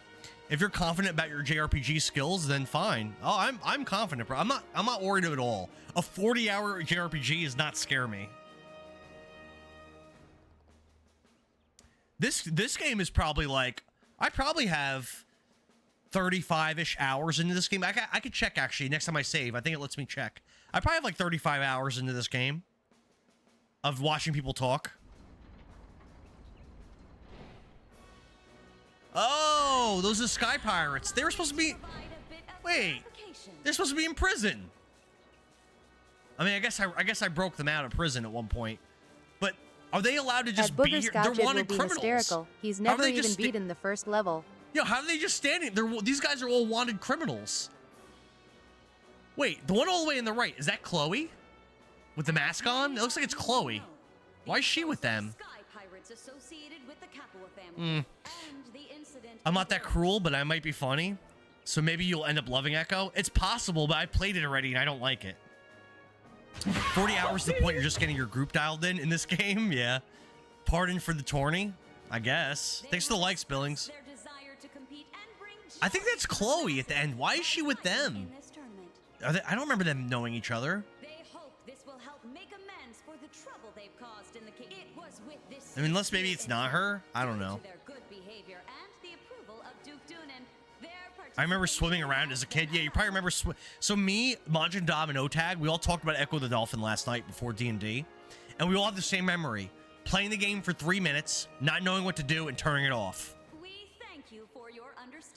If you're confident about your JRPG skills, then fine. Oh, I'm confident, bro. I'm not worried at all. A 40-hour JRPG does not scare me. This game is probably like, I probably have 35-ish hours into this game. I could check actually next time I save. I think it lets me check. I probably have like 35 hours into this game of watching people talk. Oh, those are Sky Pirates. They were supposed to be... Wait, they're supposed to be in prison. I mean, I guess I broke them out of prison at one point. But are they allowed to just be here? They're wanted criminals. Hysterical. He's never even beaten the first level. Yo, how are they just standing? These guys are all wanted criminals. Wait, the one all the way in the right, is that Chloe? With the mask on? It looks like it's Chloe. Why is she with them? I'm not that cruel, but I might be funny. So maybe you'll end up loving Echo. It's possible, but I played it already and I don't like it. 40 hours to the point you're just getting your group dialed in this game? Yeah. Pardon for the tourney? I guess. Thanks for the likes, Billings. I think that's Chloe at the end. Why is she with them? I don't remember them knowing each other. I mean, unless maybe it's not her. I don't know. I remember swimming around as a kid. Yeah, you probably remember. So me, Majin Dom, and Otag, we all talked about Echo the Dolphin last night before D&D. And we all have the same memory. Playing the game for 3 minutes, not knowing what to do, and turning it off.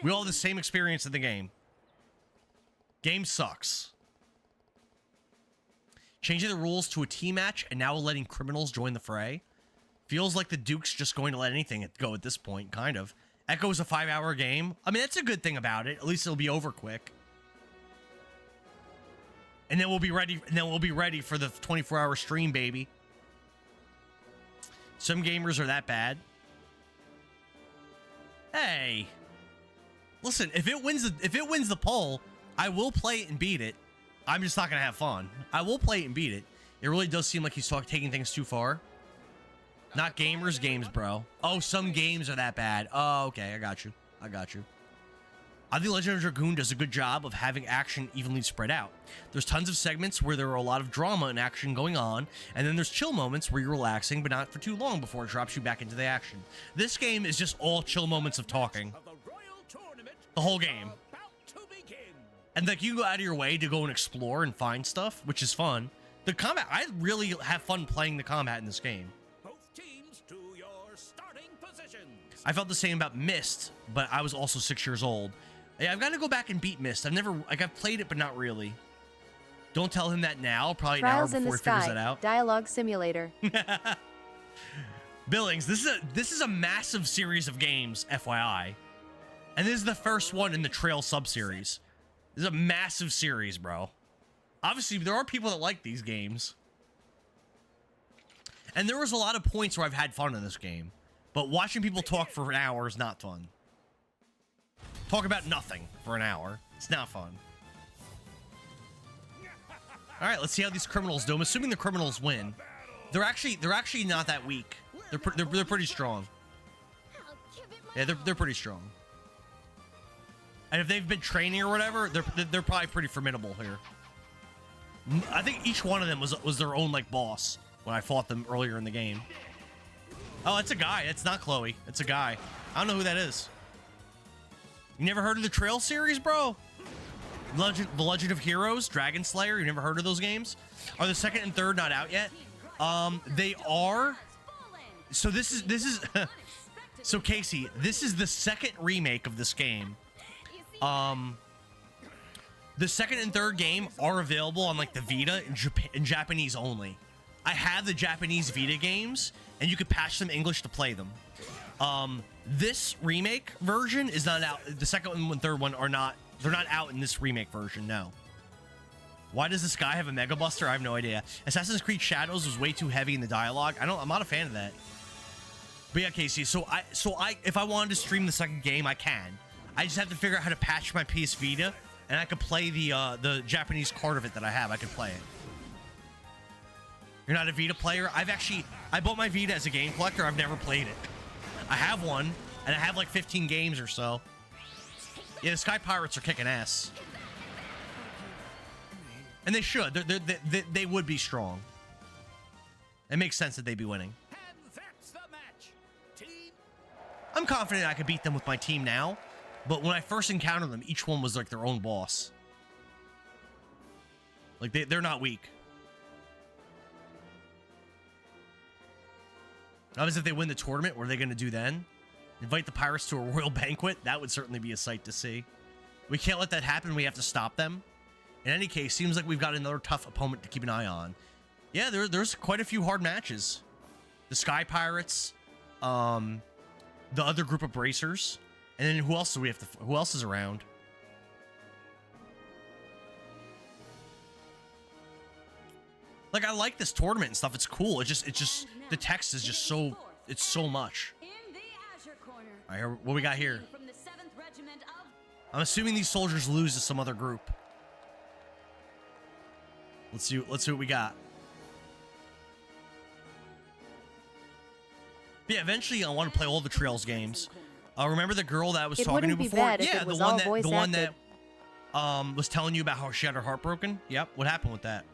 We all have the same experience in the game. Game sucks. Changing the rules to a team match and now letting criminals join the fray. Feels like the Duke's just going to let anything go at this point, kind of. Echo's a 5-hour game. I mean, that's a good thing about it. At least it'll be over quick. And then we'll be ready. And then we'll be ready for the 24-hour stream, baby. Some gamers are that bad. Hey, listen. If it wins the poll, I will play it and beat it. I'm just not gonna have fun. I will play it and beat it. It really does seem like he's taking things too far. Not gamers, games, bro. Oh, some games are that bad. Oh, okay. I got you. I think Legend of Dragoon does a good job of having action evenly spread out. There's tons of segments where there are a lot of drama and action going on, and then there's chill moments where you're relaxing, but not for too long before it drops you back into the action. This game is just all chill moments of talking. The whole game. And like you go out of your way to go and explore and find stuff, which is fun. The combat, I really have fun playing the combat in this game. I felt the same about Myst, but I was also 6 years old. Yeah, I've got to go back and beat Myst. I've played it, but not really. Don't tell him that now. Probably an hour Trials in before the he figures Sky, that out. Dialogue Simulator. Billings, this is a massive series of games, FYI. And this is the first one in the Trail sub-series. This is a massive series, bro. Obviously, there are people that like these games. And there was a lot of points where I've had fun in this game. But watching people talk for an hour is not fun. Talk about nothing for an hour. It's not fun. All right, let's see how these criminals do. I'm assuming the criminals win. They're actually not that weak. They're pretty strong. Yeah, they're pretty strong. And if they've been training or whatever, they're probably pretty formidable here. I think each one of them was their own like boss when I fought them earlier in the game. Oh, it's a guy. It's not Chloe. It's a guy. I don't know who that is. You never heard of the Trail series, bro? The Legend of Heroes, Dragon Slayer. You never heard of those games? Are the second and third not out yet? They are. So this is so Casey, this is the second remake of this game. The second and third game are available on like the Vita in Japanese only. I have the Japanese Vita games, and you could patch them English to play them. This remake version is not out. The second one and third one are not. They're not out in this remake version. No. Why does this guy have a Mega Buster? I have no idea. Assassin's Creed Shadows was way too heavy in the dialogue. I'm not a fan of that. But yeah, Casey. So if I wanted to stream the second game, I can. I just have to figure out how to patch my PS Vita, and I could play the Japanese card of it that I have. I could play it. You're not a Vita player? I bought my Vita as a game collector. I've never played it. I have one, and I have like 15 games or so. Yeah, the Sky Pirates are kicking ass. And they should. They would be strong. It makes sense that they'd be winning. I'm confident I could beat them with my team now, but when I first encountered them, each one was like their own boss. Like they're not weak. Obviously, if they win the tournament, what are they going to do then? Invite the Pirates to a royal banquet? That would certainly be a sight to see. We can't let that happen. We have to stop them. In any case, seems like we've got another tough opponent to keep an eye on. Yeah, there's quite a few hard matches. The Sky Pirates, the other group of Bracers, and then who else do we have to? Who else is around? Like, I like this tournament and stuff. It's cool. It's just the text is just so, it's so much. All right, what we got here? I'm assuming these soldiers lose to some other group. Let's see what we got. But yeah, eventually I want to play all the Trails games. Remember the girl that I was talking to before? Yeah, the one that was telling you about how she had her heart broken. Yep. What happened with that?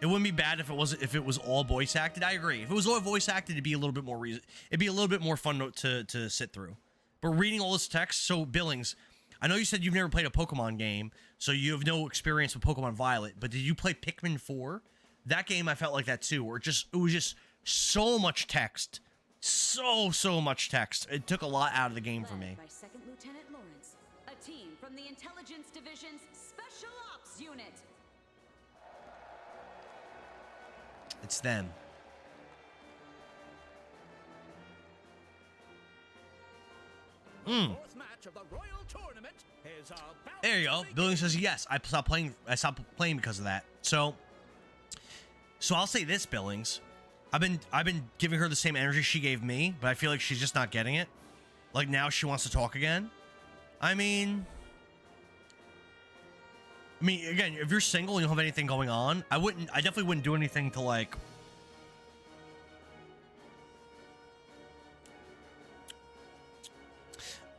It wouldn't be bad if it was all voice acted. I agree. If it was all voice acted, it'd be a little bit more it'd be a little bit more fun to sit through. But reading all this text, so Billings, I know you said you've never played a Pokemon game, so you have no experience with Pokemon Violet. But did you play Pikmin 4? That game, I felt like that too, where it was just so much text, so much text. It took a lot out of the game for me. By Second Lieutenant Lawrence, a team from the Intelligence Division's Special Ops Unit. It's them. There you go. Billy says yes. I stopped playing because of that. So I'll say this, Billings. I've been giving her the same energy she gave me, but I feel like she's just not getting it. Like now she wants to talk again. I mean, again, if you're single and you don't have anything going on, I definitely wouldn't do anything to like.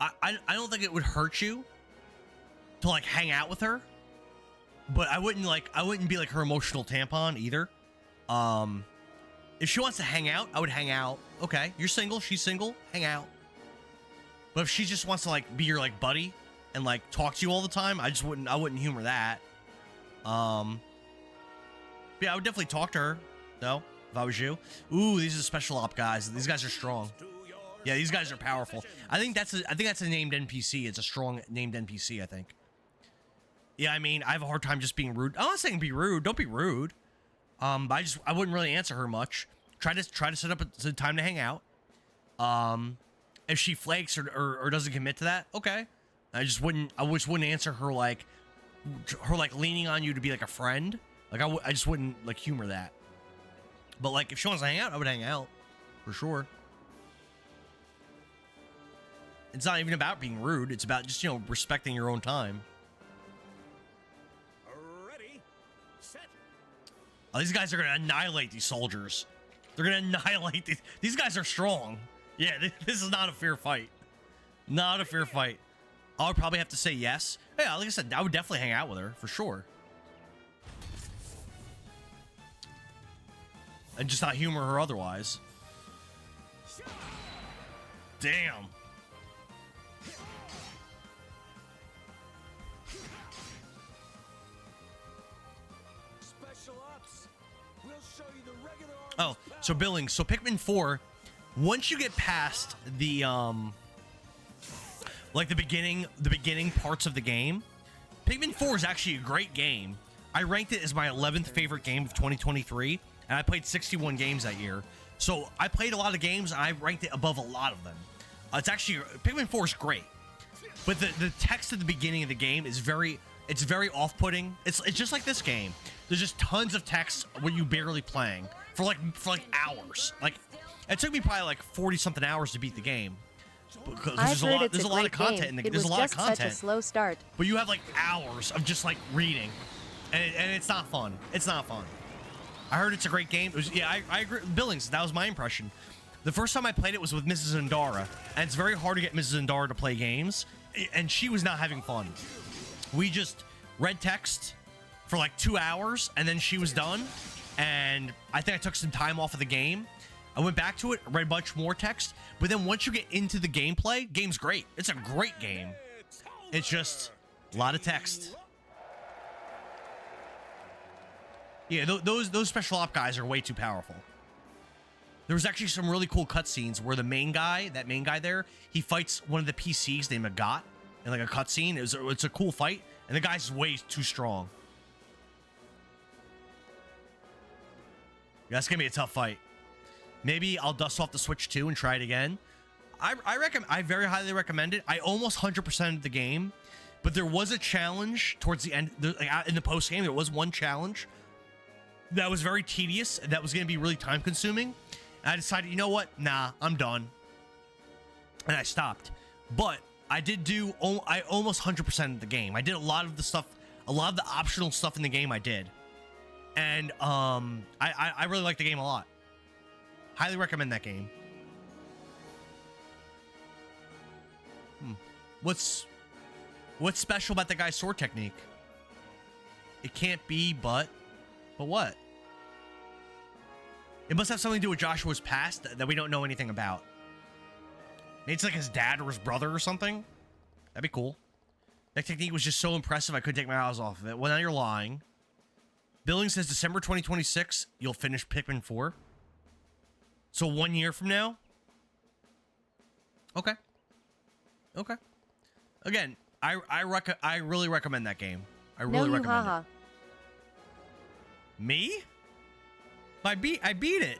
I don't think it would hurt you to like hang out with her, but I wouldn't be like her emotional tampon either. If she wants to hang out, I would hang out. Okay, you're single, she's single, hang out. But if she just wants to like be your like buddy and like talk to you all the time, I wouldn't humor that. Yeah, I would definitely talk to her though if I was you. Ooh, these are special op guys. These guys are strong. Yeah, these guys are powerful. I think that's a named NPC. It's a strong named NPC, I think. Yeah, I mean, I have a hard time just being rude. I'm not saying be rude. Don't be rude. But I wouldn't really answer her much. Try to set up a time to hang out. If she flakes or doesn't commit to that, okay. I just wouldn't answer her like leaning on you to be like a friend. Like I just wouldn't like humor that. But like if she wants to hang out, I would hang out for sure. It's not even about being rude. It's about just, you know, respecting your own time. Ready, set. Oh, these guys are gonna annihilate these soldiers. They're gonna annihilate these guys are strong. Yeah, this is not a fair fight. Not a fair fight. I would probably have to say yes. Yeah, like I said, I would definitely hang out with her for sure. And just not humor her otherwise. Damn. Special ops. We'll show you the regular Oh, so Billings. So Pikmin 4, once you get past the like the beginning parts of the game, Pikmin 4 is actually a great game. I ranked it as my 11th favorite game of 2023, and I played 61 games that year. So I played a lot of games, and I ranked it above a lot of them. It's actually Pikmin 4 is great, but the text at the beginning of the game is very off-putting. It's just like this game. There's just tons of text where you barely playing for like hours. Like it took me probably like 40-something hours to beat the game. Because there's a lot of content in the game. There's a lot of content. Such a slow start. But you have like hours of just like reading, and it's not fun. It's not fun. I heard it's a great game. It was, yeah, I agree. Billings, that was my impression. The first time I played it was with Mrs. Zendara, and it's very hard to get Mrs. Zendara to play games, and she was not having fun. We just read text for like 2 hours, and then she was done, and I think I took some time off of the game. I went back to it, read much more text, but then once you get into the gameplay, game's great. It's a great game. It's just a lot of text. Yeah, those special op guys are way too powerful. There was actually some really cool cutscenes where the main guy, that main guy there, he fights one of the PCs named Agat in like a cutscene. It's a cool fight, and the guy's way too strong. Yeah, that's gonna be a tough fight. Maybe I'll dust off the Switch 2 and try it again. I very highly recommend it. I almost 100%ed the game, but there was a challenge towards the end. In the post game, there was one challenge that was very tedious. That was going to be really time consuming. And I decided, you know what? Nah, I'm done. And I stopped. But I almost 100%ed the game. I did a lot of the stuff, a lot of the optional stuff in the game I did. And I really like the game a lot. Highly recommend that game. What's special about that guy's sword technique? It can't be but what? It must have something to do with Joshua's past that we don't know anything about. Maybe it's like his dad or his brother or something. That'd be cool. That technique was just so impressive I couldn't take my eyes off of it. Well, now you're lying. Billing says December 2026, you'll finish Pikmin 4. So 1 year from now? Okay. Okay. Again, I really recommend that game. I really recommend it. Me? I beat it.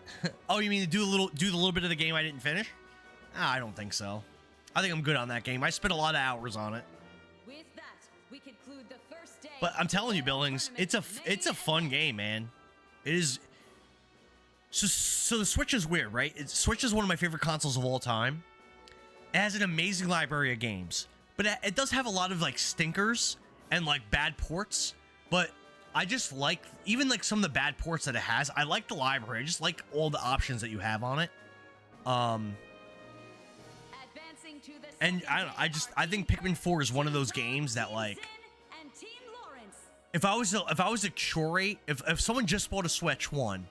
Oh, you mean to do the little bit of the game I didn't finish? I don't think so. I think I'm good on that game. I spent a lot of hours on it. With that, we conclude the first day. But I'm telling you, Billings, it's a fun game, man. It is. So the Switch is weird, right? Switch is one of my favorite consoles of all time. It has an amazing library of games, but it does have a lot of like stinkers and like bad ports. But I just like even like some of the bad ports that it has. I like the library. I just like all the options that you have on it. And I don't know, I think Pikmin 4 is one of those games that like if I was to curate, if someone just bought a Switch 1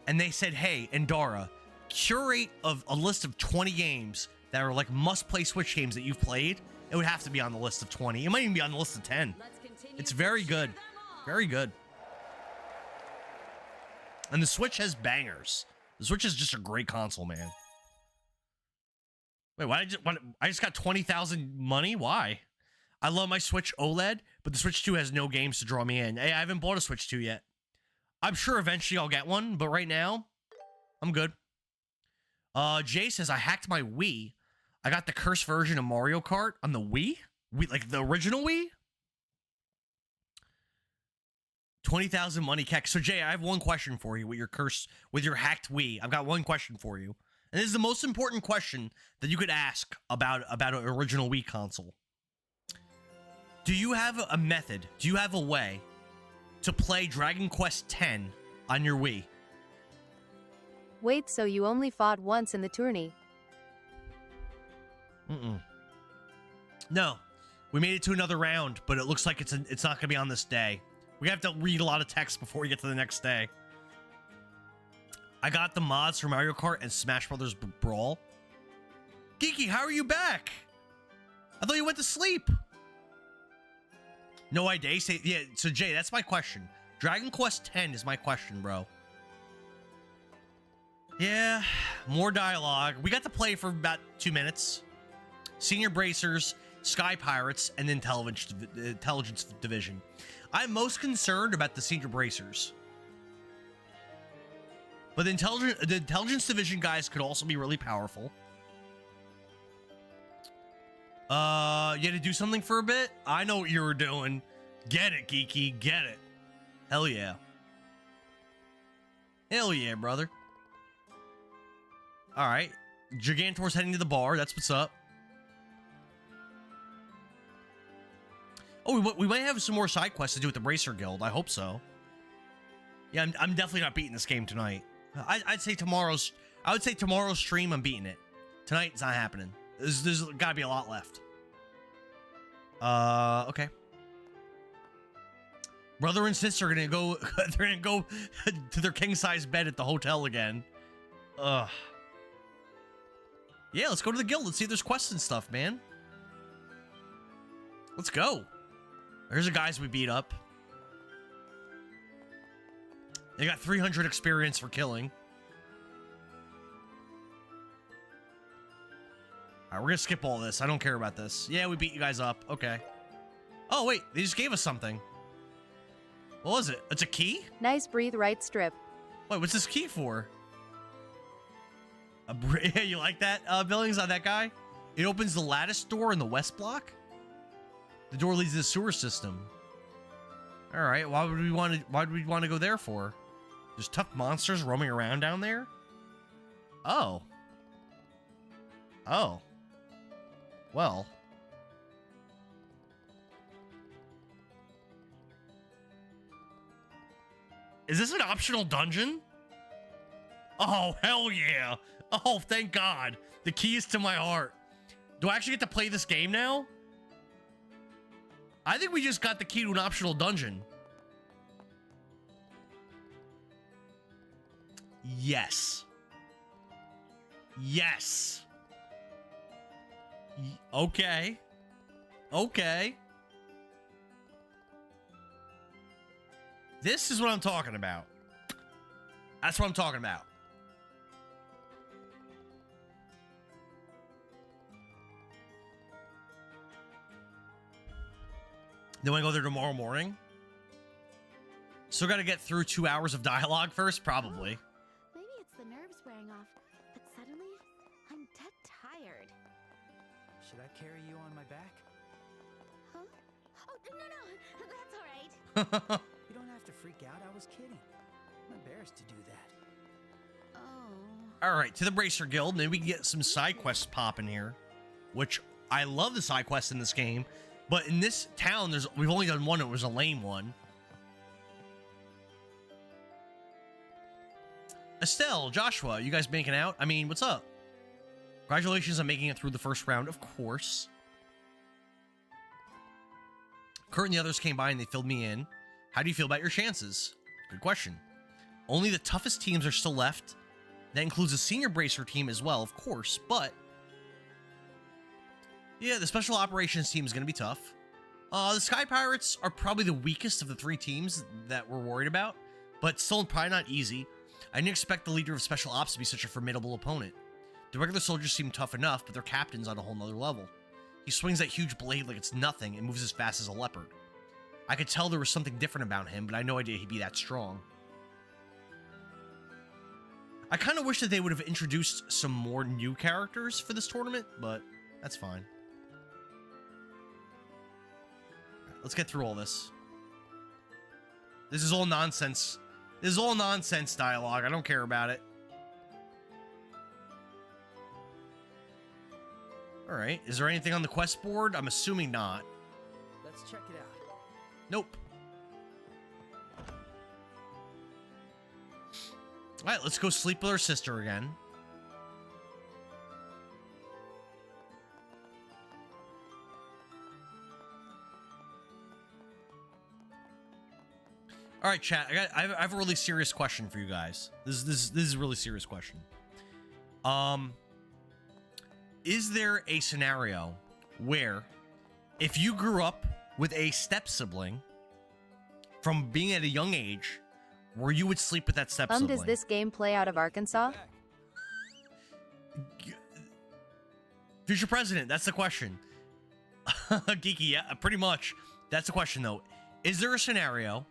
and they said, hey, Endara, curate of a list of 20 games that are like must-play Switch games that you've played, it would have to be on the list of 20. It might even be on the list of 10. It's very good. Very good. And the Switch has bangers. The Switch is just a great console, man. Wait, why I just got 20,000 money? Why? I love my Switch OLED, but the Switch 2 has no games to draw me in. Hey, I haven't bought a Switch 2 yet. I'm sure eventually I'll get one, but right now, I'm good. Jay says, I hacked my Wii. I got the cursed version of Mario Kart on the Wii? Like the original Wii? 20,000 money cack. So Jay, I have one question for you with your hacked Wii. I've got one question for you. And this is the most important question that you could ask about an original Wii console. Do you have a method? Do you have a way to play Dragon Quest X on your Wii? Wait, so you only fought once in the tourney? No. We made it to another round, but it looks like it's not going to be on this day. We have to read a lot of text before we get to the next day. I got the mods for Mario Kart and Smash Brothers Brawl. Geeky, how are you back? I thought you went to sleep. No idea. Yeah, so Jay, that's my question. Dragon Quest X is my question, bro. Yeah, more dialogue. We got to play for about 2 minutes. Senior Bracers, Sky Pirates, and the Intelligence Division. I'm most concerned about the Senior Bracers. But the Intelligence Division guys could also be really powerful. You had to do something for a bit? I know what you were doing. Get it, Geeky. Get it. Hell yeah. Hell yeah, brother. Alright. Gigantor's heading to the bar. That's what's up. Oh, we might have some more side quests to do with the Bracer Guild. I hope so. Yeah, I'm definitely not beating this game tonight. I'd say tomorrow's stream, I'm beating it. Tonight, it's not happening. There's gotta be a lot left. Okay. Brother and sister are gonna go. They're gonna go to their king-size bed at the hotel again. Ugh. Yeah, let's go to the guild. Let's see if there's quests and stuff, man. Let's go. There's the guys we beat up. They got 300 experience for killing. Alright, we're gonna skip all this. I don't care about this. Yeah, we beat you guys up. Okay. Oh, wait. They just gave us something. What was it? It's a key? Nice breathe right strip. Wait, what's this key for? Yeah, you like that, Billings, on that guy? It opens the lattice door in the west block? The door leads to the sewer system. Alright, why would we want to go there for? There's tough monsters roaming around down there? Oh. Oh. Well. Is this an optional dungeon? Oh, hell yeah. Oh, thank God. The key is to my heart. Do I actually get to play this game now? I think we just got the key to an optional dungeon. Yes. Yes. Okay. Okay. This is what I'm talking about. That's what I'm talking about. Then we go there tomorrow morning. Still got to get through 2 hours of dialogue first, probably. Maybe it's the nerves wearing off, but suddenly I'm dead tired. Should I carry you on my back? Huh? Oh, no, that's all right. You don't have to freak out. I was kidding. I'm embarrassed to do that. Oh. All right, to the Bracer Guild. Maybe we can get some side quests popping here, which I love the side quests in this game. But in this town, we've only done one. It was a lame one. Estelle, Joshua, you guys making out? I mean, what's up? Congratulations on making it through the first round, of course. Kurt and the others came by and they filled me in. How do you feel about your chances? Good question. Only the toughest teams are still left. That includes a senior Bracer team as well, of course, but yeah, the special operations team is going to be tough. The Sky Pirates are probably the weakest of the three teams that we're worried about, but still probably not easy. I didn't expect the leader of special ops to be such a formidable opponent. The regular soldiers seem tough enough, but their captain's on a whole nother level. He swings that huge blade like it's nothing and moves as fast as a leopard. I could tell there was something different about him, but I had no idea he'd be that strong. I kind of wish that they would have introduced some more new characters for this tournament, but that's fine. Right, let's get through all this. This is all nonsense. This is all nonsense dialogue. I don't care about it. All right. Is there anything on the quest board? I'm assuming not. Let's check it out. Nope. All right, let's go sleep with our sister again. All right, chat. I have a really serious question for you guys. This is a really serious question. Is there a scenario where, if you grew up with a step sibling from being at a young age, where you would sleep with that step sibling? Does this game play out of Arkansas? Future president, that's the question. Geeky, yeah, pretty much. That's the question, though. Is there a scenario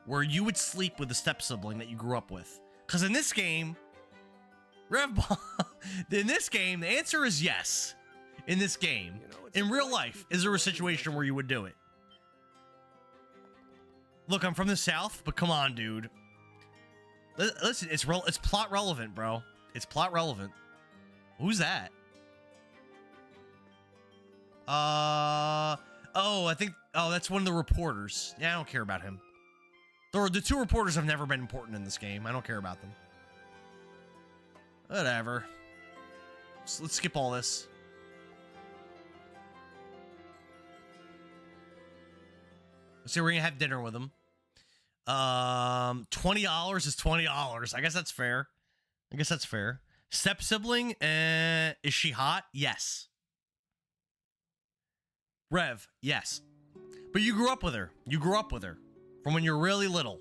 where you would sleep with a step sibling that you grew up with? Because in this game, in this game, the answer is yes. In this game, in real life, is there a situation where you would do it? Look, I'm from the South, but come on, dude. Listen, it's plot relevant, bro. It's plot relevant. Who's that? Oh, that's one of the reporters. Yeah, I don't care about him. The two reporters have never been important in this game. I don't care about them. Whatever. So let's skip all this. Let's say we're gonna have dinner with him. $20 is $20. I guess that's fair. Step sibling, is she hot? Yes. Rev, yes. But you grew up with her. From when you're really little.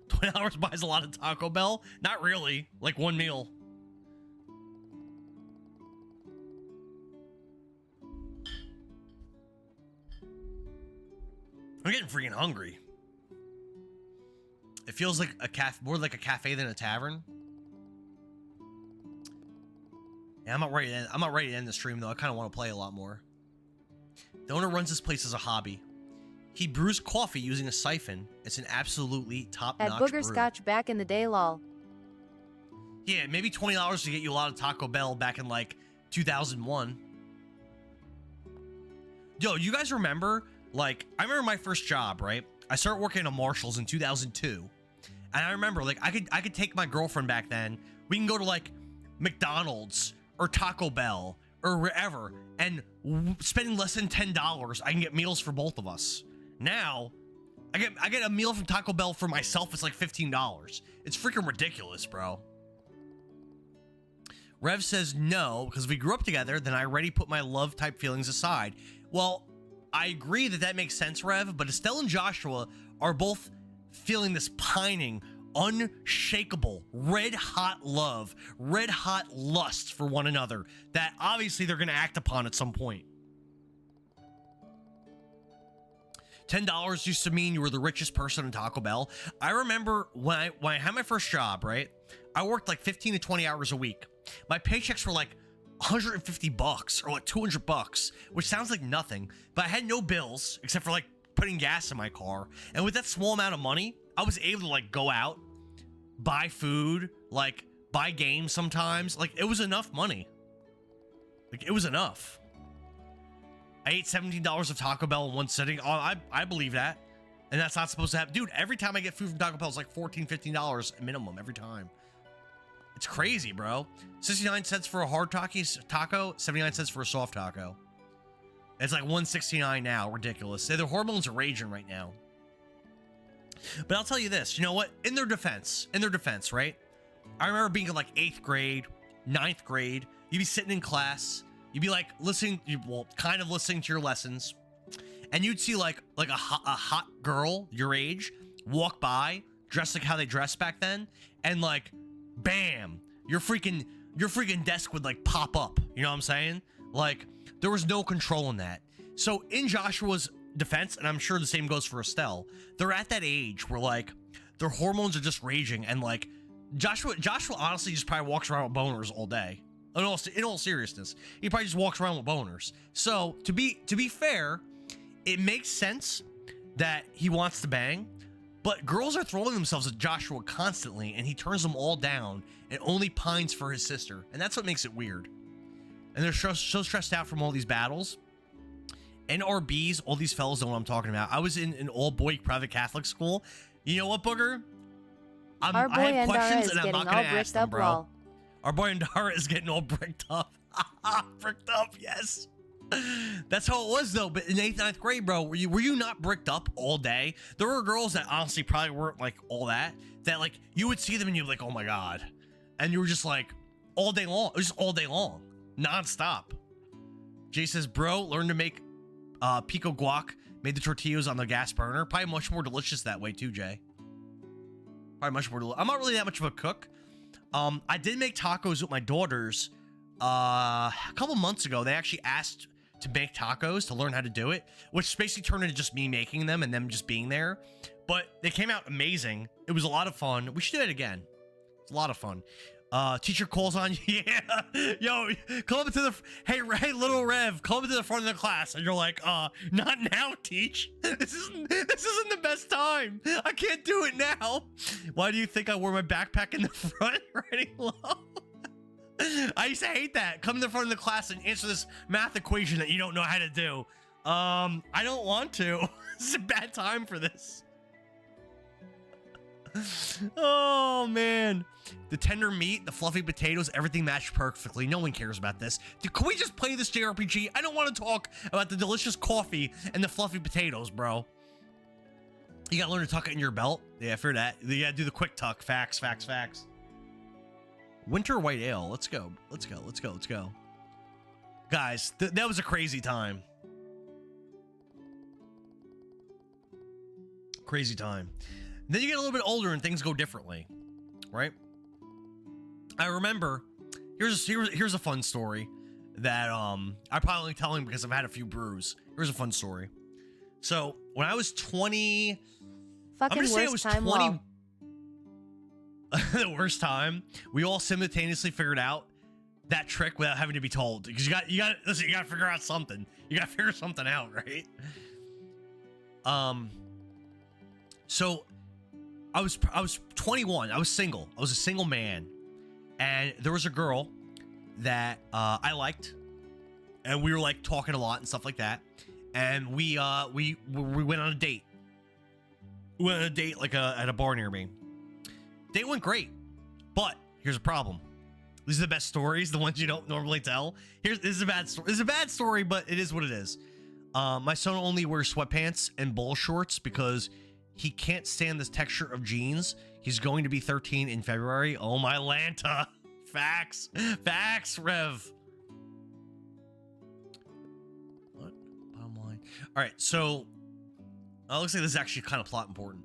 $20 buys a lot of Taco Bell? Not really. Like one meal. I'm getting freaking hungry. It feels like more like a cafe than a tavern. Yeah, I'm not ready to end the stream though. I kind of want to play a lot more. The owner runs this place as a hobby. He brews coffee using a siphon. It's an absolutely top-notch At brew. Booger Scotch back in the day, lol. Yeah, maybe $20 to get you a lot of Taco Bell back in like 2001. Yo, you guys remember? Like, I remember my first job, right? I started working at Marshall's in 2002. And I remember, like, I could take my girlfriend back then. We can go to, like, McDonald's or Taco Bell or wherever. And spending less than $10, I can get meals for both of us. Now, I get a meal from Taco Bell for myself. It's like $15. It's freaking ridiculous, bro. Rev says no, because we grew up together, then I already put my love type feelings aside. Well, I agree that makes sense, Rev, but Estelle and Joshua are both feeling this pining, unshakable, red-hot love, red-hot lust for one another that obviously they're going to act upon at some point. $10 used to mean you were the richest person in Taco Bell. I remember when I had my first job, right? I worked like 15 to 20 hours a week. My paychecks were like $150 or like $200, which sounds like nothing, but I had no bills except for like putting gas in my car. And with that small amount of money, I was able to like go out, buy food, like buy games sometimes. Like it was enough money. Like it was enough. I ate $17 of Taco Bell in one sitting. Oh, I believe that. And that's not supposed to happen. Dude, every time I get food from Taco Bell, it's like $14, $15 minimum every time. It's crazy, bro. 69 cents for a hard taco, 79 cents for a soft taco. It's like $1.69 now. Ridiculous. Their hormones are raging right now. But I'll tell you this. You know what? In their defense, right? I remember being in like 8th grade, 9th grade. You'd be sitting in class. You'd be like kind of listening to your lessons. And you'd see like a hot girl your age walk by, dressed like how they dressed back then. And like, bam, you're freaking your freaking desk would like pop up. You know what I'm saying? Like there was no control in that. So in Joshua's defense, and I'm sure the same goes for Estelle, they're at that age where like their hormones are just raging, and like Joshua honestly just probably walks around with boners all day. In all seriousness, he probably just walks around with boners. So to be fair, it makes sense that he wants to bang, but girls are throwing themselves at Joshua constantly, and he turns them all down and only pines for his sister, and that's what makes it weird. And they're so stressed out from all these battles. NRBs, all these fellas know what I'm talking about. I was in an all-boy private Catholic school. You know what, Booger? Our boy I have Andara questions, is and I'm getting not all going to ask bricked them, up bro. raw. Our boy Andara is getting all bricked up. Bricked up, yes. That's how it was, though. But in 8th, 9th grade, bro, were you not bricked up all day? There were girls that honestly probably weren't like all that like you would see them and you'd be like, oh my God. And you were just like all day long. It was just all day long, nonstop. Jay says, bro, learn to make pico guac. Made the tortillas on the gas burner. Probably much more delicious that way too, Jay. Probably much more delicious. I'm not really that much of a cook. I did make tacos with my daughters a couple months ago. They actually asked to make tacos to learn how to do it, which basically turned into just me making them and them just being there. But they came out amazing. It was a lot of fun. We should do it again. It's a lot of fun. Teacher calls on you. Yeah. Yo, come up to the, hey, little Rev, come up to the front of the class. And you're like, not now, teach. This isn't the best time. I can't do it now. Why do you think I wore my backpack in the front writing low? I used to hate that. Come to the front of the class and answer this math equation that you don't know how to do. I don't want to. This is a bad time for this. Oh, man. The tender meat, the fluffy potatoes, everything matched perfectly. No one cares about this. Can we just play this JRPG? I don't want to talk about the delicious coffee and the fluffy potatoes, bro. You gotta learn to tuck it in your belt. Yeah, for that. You gotta do the quick tuck. Facts. Winter white ale. Let's go. Guys, that was a crazy time. Crazy time. Then you get a little bit older and things go differently, right? I remember, here's a fun story that I probably only telling because I've had a few brews. Here's a fun story. So when I was 20, I'm gonna say it was 20. The worst time. We all simultaneously figured out that trick without having to be told, because you got listen. You got to figure out something. You got to figure something out, right? So I was 21. I was single. I was a single man, and there was a girl that I liked, and we were like talking a lot and stuff like that. And we went on a date. We went on a date like at a bar near me. Date went great, but here's a problem. These are the best stories, the ones you don't normally tell. This is a bad story. This is a bad story, but it is what it is. My son only wears sweatpants and bowl shorts because he can't stand this texture of jeans. He's going to be 13 in February. Oh my Lanta. Facts, Rev. What? Bottom line. All right, so it looks like this is actually kind of plot important.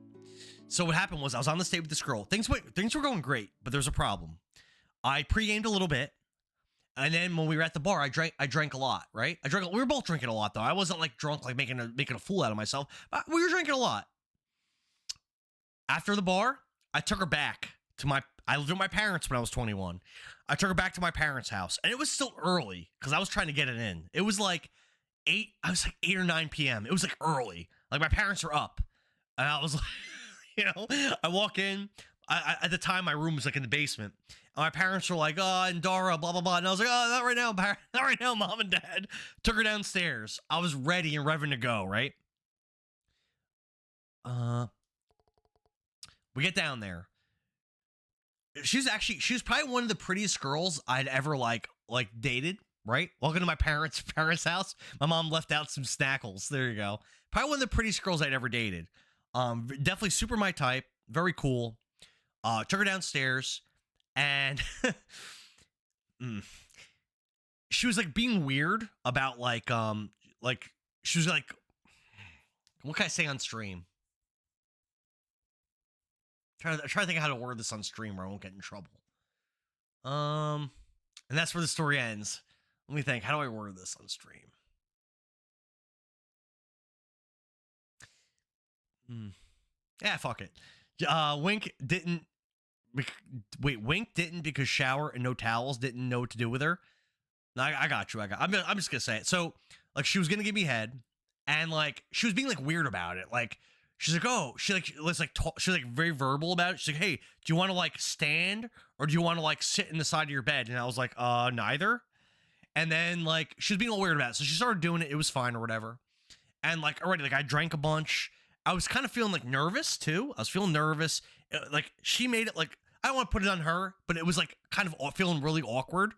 So what happened was I was on this date with this girl. Things were going great, but there's a problem. I pre-gamed a little bit, and then when we were at the bar, I drank a lot, right? We were both drinking a lot, though. I wasn't like drunk, like making a fool out of myself. But we were drinking a lot. After the bar, I took her back to I lived with my parents when I was 21. I took her back to my parents' house, and it was still early because I was trying to get it in. It was like 8 or 9 p.m. It was like early. Like my parents were up, and I was like, you know, I walk in. At the time, my room was like in the basement. And my parents were like, "Oh, and Dara, blah blah blah," and I was like, "Oh, not right now, not right now, Mom and Dad." Took her downstairs. I was ready and revving to go. Right. We get down there. She was probably one of the prettiest girls I'd ever like dated. Right. Welcome to my parents' house. My mom left out some snackles. There you go. Probably one of the prettiest girls I'd ever dated. Definitely super my type. Very cool. Took her downstairs, and she was like being weird about like she was like, what can I say on stream? Try to think of how to word this on stream where I won't get in trouble. And that's where the story ends. Let me think. How do I word this on stream? Yeah, fuck it. Wink didn't. Wait, Wink didn't because shower and no towels didn't know what to do with her. No, I got you. I'm just gonna say it. So, like, she was gonna give me head, and like she was being like weird about it. Like, she's like, oh, she was like very verbal about it. She's like, hey, do you want to like stand or do you want to like sit in the side of your bed? And I was like, neither. And then like she was being all weird about it, so she started doing it. It was fine or whatever. And like already, like I drank a bunch. I was kind of feeling like nervous too. I was feeling nervous. Like she made it like, I don't want to put it on her, but it was like kind of feeling really awkward.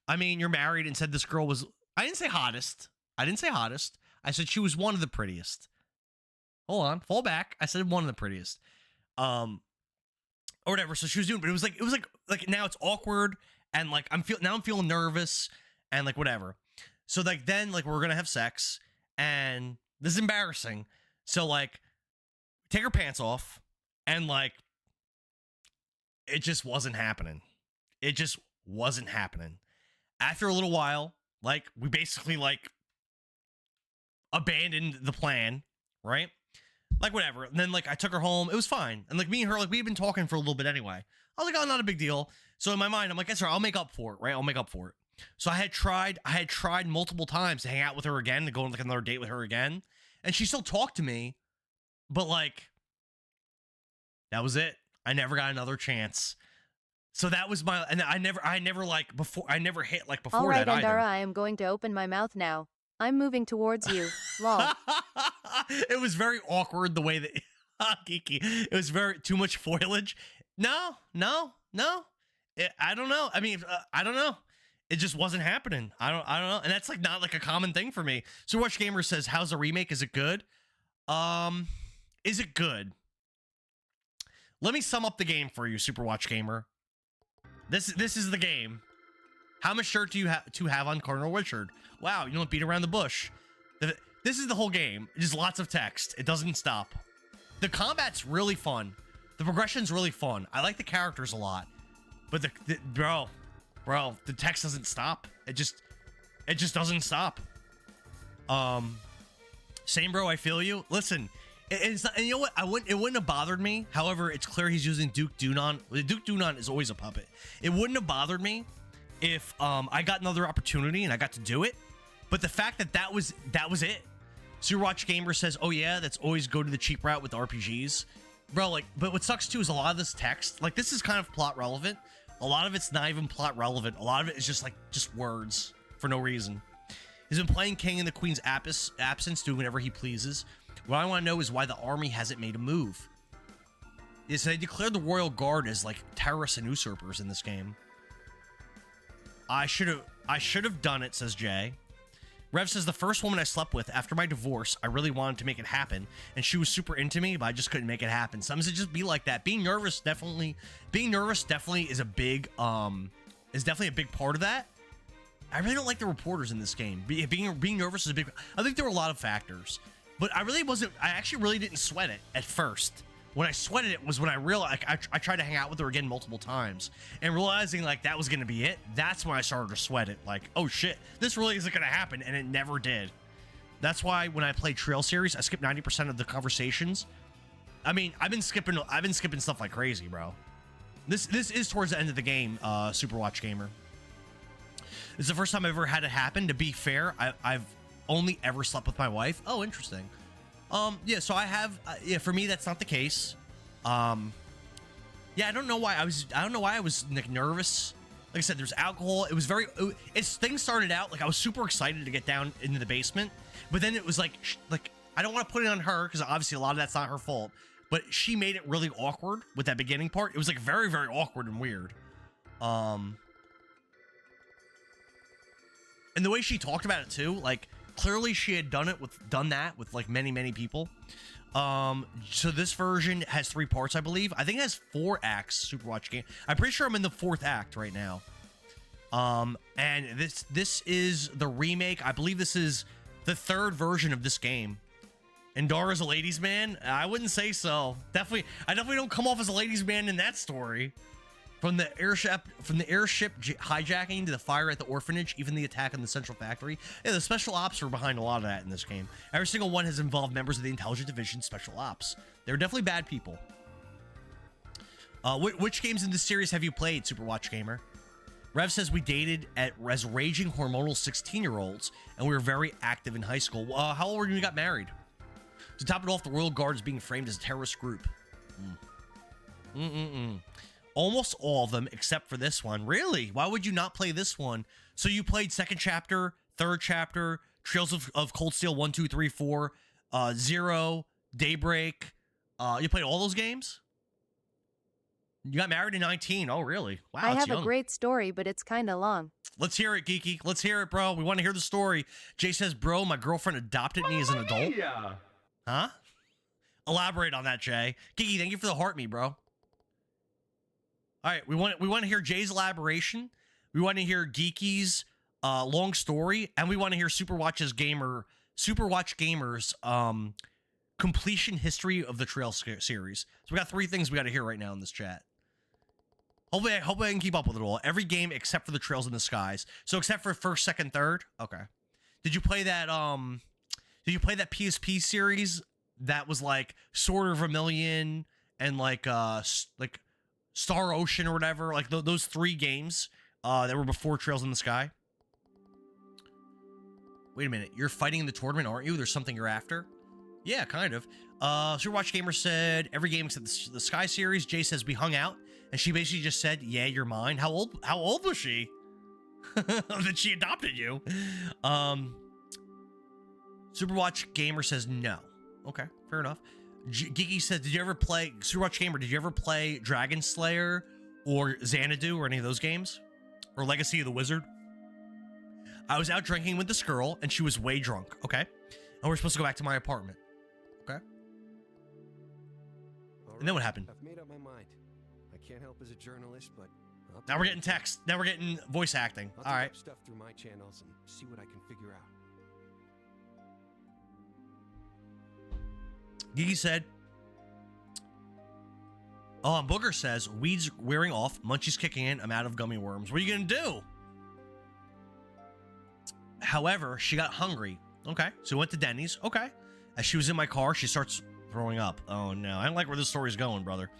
I mean, you're married and said this girl was, I didn't say hottest. I said she was one of the prettiest. Hold on, fall back. I said one of the prettiest. Or whatever. So she was doing, but it was like now it's awkward and like I'm feeling nervous and like whatever. So like then like we're going to have sex and this is embarrassing. So like take her pants off and like it just wasn't happening. It just wasn't happening. After a little while, like we basically like abandoned the plan, right? Like whatever. And then like I took her home. It was fine. And like me and her, like we had been talking for a little bit anyway. I was like, oh, not a big deal. So in my mind, I'm like, that's right, I'll make up for it, right? I'll make up for it. So I had tried multiple times to hang out with her again, to go on like another date with her again. And she still talked to me, but like that was it. I never got another chance. So that was my, and I never hit like before. All right, that Andara, either. I am going to open my mouth now. I'm moving towards you. Lol. It was very awkward the way that Geeky. It was very too much foliage. No. I don't know. I mean, I don't know. It just wasn't happening. I don't know. And that's like not like a common thing for me. So Watch Gamer says, how's the remake? Is it good? Is it good? Let me sum up the game for you, Super Watch Gamer. This is the game. How much shirt do you have on Cardinal Richard? Wow, you don't beat around the bush. This is the whole game. Just lots of text. It doesn't stop. The combat's really fun. The progression's really fun. I like the characters a lot. But bro, the text doesn't stop. It just doesn't stop. Same bro, I feel you. Listen, it's not, and you know what? It wouldn't have bothered me. However, it's clear he's using Duke Dunon. Duke Dunon is always a puppet. It wouldn't have bothered me if I got another opportunity and I got to do it. But the fact that was it. Superwatch Gamer says, "Oh yeah, that's always go to the cheap route with RPGs." Bro, like, but what sucks too is a lot of this text, like this is kind of plot relevant. A lot of it's not even plot relevant. A lot of it is just words for no reason. He's been playing King in the Queen's absence, doing whatever he pleases. What I want to know is why the army hasn't made a move. Yes, they declared the Royal Guard as like terrorists and usurpers in this game. I should have done it, says Jay. Rev says, the first woman I slept with after my divorce, I really wanted to make it happen, and she was super into me, but I just couldn't make it happen. Sometimes it just be like that. Being nervous definitely is a big part of that. I really don't like the reporters in this game. Being nervous is a big. I think there were a lot of factors, but I actually really didn't sweat it at first. When I sweated it was when I realized I tried to hang out with her again multiple times, and realizing like that was gonna be it. That's when I started to sweat it. Like, oh shit, this really isn't gonna happen, and it never did. That's why when I played Trail Series, I skipped 90% of the conversations. I mean, I've been skipping stuff like crazy, bro. This is towards the end of the game, Superwatch Gamer. This is the first time I've ever had it happen. To be fair, I've only ever slept with my wife. Oh, interesting. Yeah, so I have, for me, that's not the case. Yeah, I don't know why I was like nervous. Like I said, there's alcohol. It was things started out, like I was super excited to get down into the basement, but then it was like I don't want to put it on her because obviously a lot of that's not her fault, but she made it really awkward with that beginning part. It was like very, very awkward and weird. And the way she talked about it too, like, clearly she had done that with like many people. So this version has 3 parts, I believe. I think it has 4 acts, Superwatch game. I'm pretty sure I'm in the 4th act right now. And this is the remake. I believe this is the 3rd version of this game. And Dara's a ladies' man? I wouldn't say so. I definitely don't come off as a ladies' man in that story. From the airship hijacking to the fire at the orphanage, even the attack on the central factory. Yeah, the special ops are behind a lot of that in this game. Every single one has involved members of the Intelligent Division Special Ops. They're definitely bad people. Which games in this series have you played, Superwatch Gamer? Rev says we dated as raging hormonal 16-year-olds, and we were very active in high school. How old were you when you got married? To top it off, the Royal Guard is being framed as a terrorist group. Almost all of them, except for this one. Really? Why would you not play this one? So you played second chapter, third chapter, Trails of Cold Steel 1, 2, 3, 4, Zero, Daybreak. You played all those games? You got married in 19. Oh, really? Wow, I have young. a great story, but it's kind of long. Let's hear it, Geeky. Let's hear it, bro. We want to hear the story. Jay says, bro, my girlfriend adopted me as an adult. Huh? Elaborate on that, Jay. Geeky, thank you for the heart me, bro. All right, we want to hear Jay's elaboration. We want to hear Geeky's long story, and we want to hear Superwatch Gamer's completion history of the Trail series. So we got 3 things we got to hear right now in this chat. Hopefully I can keep up with it all. Every game except for the Trails in the Skies. So except for first, second, third. Okay. Did you play that? Did you play that PSP series that was like Sword of Vermilion and like Star Ocean or whatever? Like those 3 games that were before Trails in the Sky. Wait a minute. You're fighting in the tournament, aren't you? There's something you're after? Yeah, kind of. Superwatch Gamer said every game except the Sky series. Jay says we hung out, and she basically just said, "Yeah, you're mine." How old was she? That she adopted you? Superwatch Gamer says no. Okay, fair enough. Geeky says, "Did you ever play Superwatch Gamer? Did you ever play Dragon Slayer or Xanadu or any of those games, or Legacy of the Wizard?" I was out drinking with this girl, and she was way drunk. Okay, and we're supposed to go back to my apartment. Okay. And then what happened? I've made up my mind. I can't help as a journalist, but now we're getting text. Now we're getting voice acting. I'll All right. Up stuff through my channels and see what I can figure out. Geeky said, "Oh, and Booger says weeds wearing off, munchies kicking in. I'm out of gummy worms. What are you gonna do?" However, she got hungry. Okay, so we went to Denny's. Okay. As she was in my car, she starts throwing up. Oh, no. I don't like where this story's going, brother.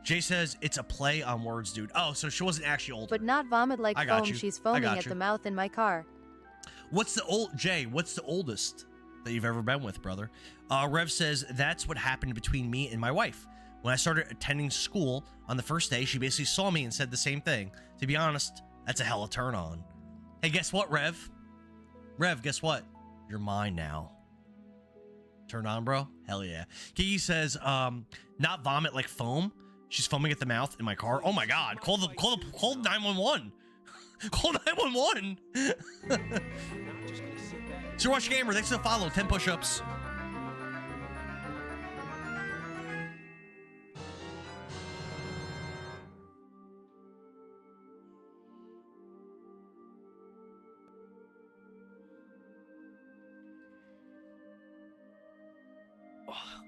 Jay says it's a play on words, dude. Oh, so she wasn't actually older. But not vomit like I got foam. you. She's I foaming got at you. the mouth in my car. What's the oldest that you've ever been with, brother? Rev says that's what happened between me and my wife. When I started attending school on the first day, she basically saw me and said the same thing. To be honest, that's a hella turn on. Hey, guess what, Rev? Rev, guess what? You're mine now. Turn on, bro? Hell yeah. Kiki says, not vomit like foam. She's foaming at the mouth in my car. Oh my god. Call 911. Call 911. Superwatch Gamer, thanks for the follow. 10 push-ups.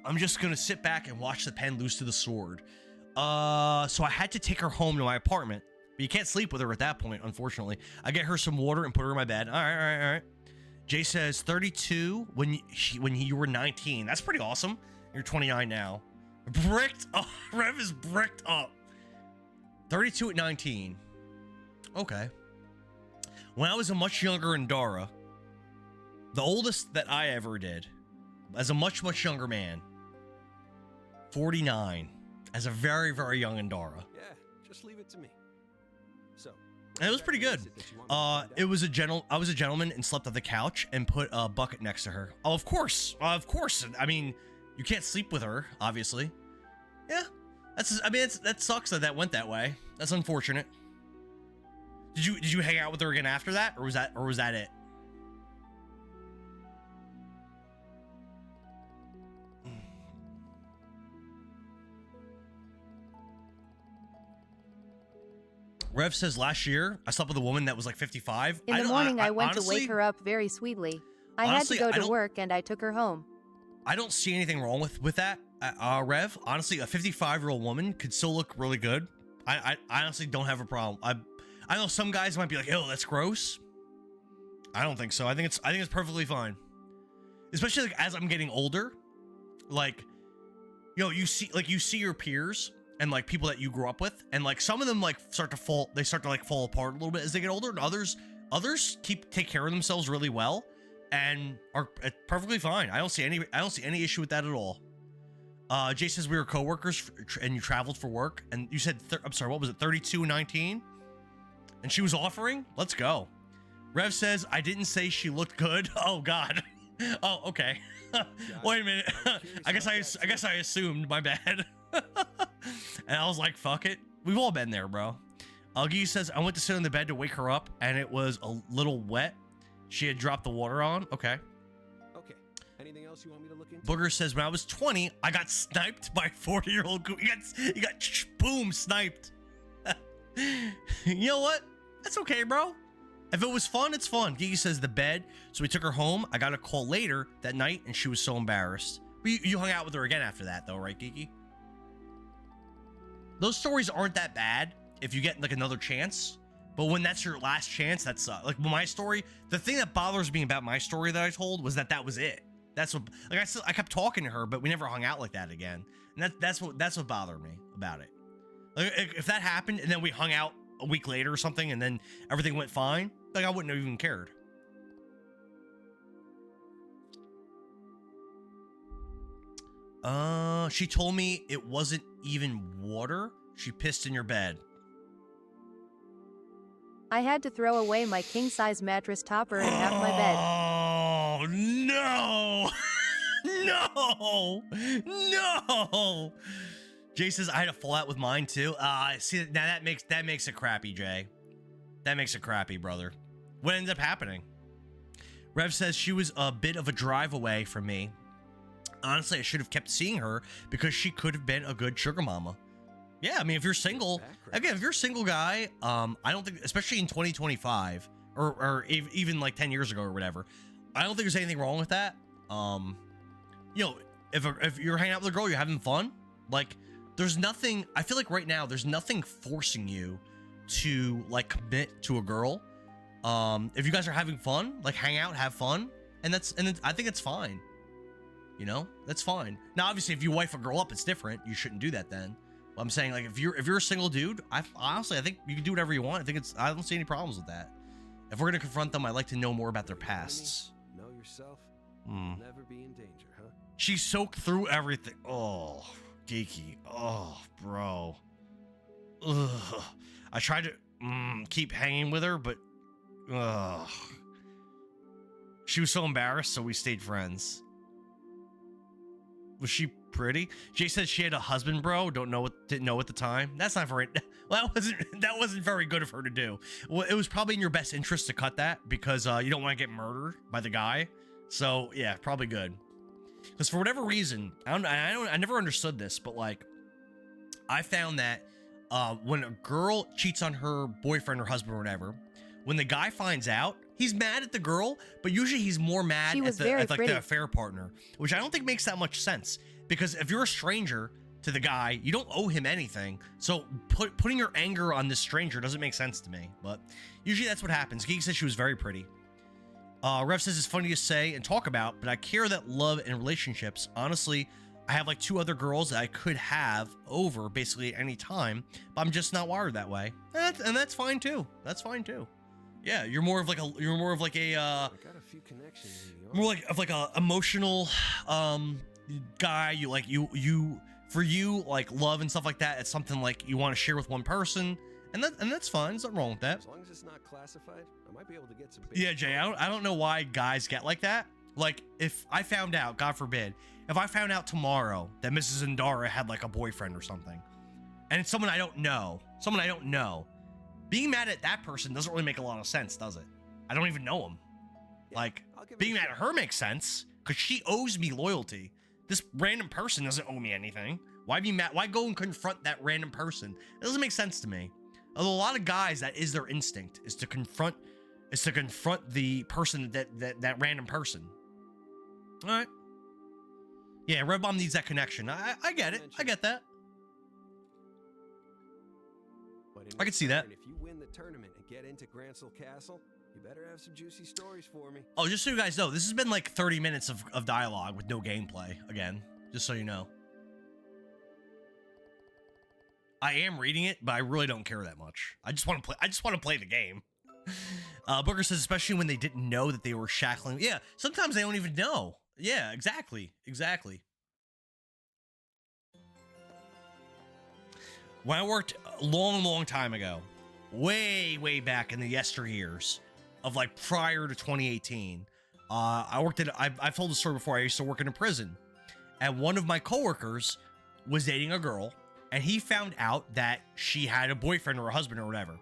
I'm just gonna sit back and watch the pen lose to the sword. So I had to take her home to my apartment, but you can't sleep with her at that point, unfortunately. I get her some water and put her in my bed. All right. Jay says 32 when you were 19. That's pretty awesome. You're 29 now. Bricked up. Rev is bricked up. 32 at 19. Okay. When I was a much younger Indara, the oldest that I ever did, as a much younger man, 49, as a very, very young Indara. Yeah, just leave it to me. So, And it was pretty good. I was a gentleman and slept on the couch and put a bucket next to her. Oh, of course. I mean, you can't sleep with her, obviously. Yeah. That sucks that went that way. That's unfortunate. Did you hang out with her again after that, or was that it? Rev says last year I slept with a woman that was like 55. In the morning, I went to wake her up very sweetly. I had to go to work, and I took her home. I don't see anything wrong with that, Rev. Honestly, a 55-year-old woman could still look really good. I honestly don't have a problem. I know some guys might be like, "Oh, that's gross." I don't think so. I think it's perfectly fine. Especially like as I'm getting older, like, you know, you see your peers and like people that you grew up with, and like some of them like start to fall apart a little bit as they get older, and others take care of themselves really well and are perfectly fine. I don't see any issue with that at all. Jay says we were coworkers and you traveled for work, and you said I'm sorry, what was it, 32 and 19? And she was offering? Let's go. Rev says I didn't say she looked good. Oh God. Oh, okay. Wait a minute. I guess I assumed. My bad. And I was like, fuck it. We've all been there, bro. Algie says I went to sit on the bed to wake her up, and it was a little wet. She had dropped the water on. Okay. Okay. Anything else you want me to look into? Booger says when I was 20, I got sniped by a 40-year-old. You got boom sniped. You know what? That's okay, bro. If it was fun, it's fun. Gigi says the bed. So we took her home. I got a call later that night, and she was so embarrassed. You hung out with her again after that, though, right, Gigi? Those stories aren't that bad if you get like another chance. But when that's your last chance, that's like my story. The thing that bothers me about my story that I told was that was it. That's what, like I kept talking to her, but we never hung out like that again. And that's what bothered me about it. Like if that happened and then we hung out a week later or something, and then everything went fine, like I wouldn't have even cared. She told me it wasn't even water. She pissed in your bed. I had to throw away my king-size mattress topper in half my bed. Oh, no. No. Jay says I had a fallout with mine too. See, now that makes it crappy, Jay. That makes it crappy, brother. What ended up happening? Rev says she was a bit of a drive away from me. Honestly, I should have kept seeing her because she could have been a good sugar mama. Yeah, I mean, if you're single, again, if you're a single guy, I don't think, especially in 2025 or even like 10 years ago or whatever, I don't think there's anything wrong with that. You know, if you're hanging out with a girl, you're having fun, like there's nothing, I feel like right now, there's nothing forcing you to like commit to a girl. If you guys are having fun, like hang out, have fun, and I think it's fine. You know, that's fine. Now, obviously, if you wife a girl up, it's different. You shouldn't do that then. But I'm saying, like, if you're a single dude, honestly, I think you can do whatever you want. I don't see any problems with that. If we're gonna confront them, I'd like to know more about their pasts. Know yourself. Never be in danger, huh? She soaked through everything. Oh, geeky. Oh, bro. Ugh. I tried to keep hanging with her, but ugh. She was so embarrassed, so we stayed friends. Was she pretty? Jay said she had a husband, bro. Didn't know at the time. That's not very. Well, that wasn't very good of her to do. Well, it was probably in your best interest to cut that because you don't want to get murdered by the guy. So yeah, probably good. Because for whatever reason, I never understood this, but like, I found that when a girl cheats on her boyfriend or husband or whatever, when the guy finds out, he's mad at the girl, but usually he's more mad at the affair partner, which I don't think makes that much sense. Because if you're a stranger to the guy, you don't owe him anything. So putting your anger on this stranger doesn't make sense to me. But usually that's what happens. Geek says she was very pretty. Rev says it's funny to say and talk about, but I care that love and relationships. Honestly, I have like 2 other girls that I could have over basically at any time, but I'm just not wired that way. And that's fine too. That's fine too. Yeah, you're more of like a I got a few connections in New York. more of like a emotional guy. You for you like love and stuff like that. It's something like you want to share with one person, and that's fine. There's nothing wrong with that. As long as it's not classified, I might be able to get some. Yeah, Jay, I don't know why guys get like that. Like if I found out, God forbid, if I found out tomorrow that Mrs. Zendara had like a boyfriend or something, and it's someone I don't know, being mad at that person doesn't really make a lot of sense, does it? I don't even know him. Yeah, like, being mad at her makes sense, because she owes me loyalty. This random person doesn't owe me anything. Why be mad? Why go and confront that random person? It doesn't make sense to me. Although a lot of guys, that is their instinct, is to confront the person that random person. All right. Yeah, Red Bomb needs that connection. I get it. I get that. But in I can see that. return, if you win the tournament and get into Grancel Castle, you better have some juicy stories for me. Oh, just so you guys know, this has been like 30 minutes of dialogue with no gameplay, again. Just so you know. I am reading it, but I really don't care that much. I just want to play the game. Booker says, especially when they didn't know that they were shackling. Yeah, sometimes they don't even know. Yeah, exactly. Exactly. When I worked a long time ago, way back in the yesteryears of like prior to 2018, I worked at, I've told the story before, I used to work in a prison. And one of my coworkers was dating a girl, and he found out that she had a boyfriend or a husband or whatever.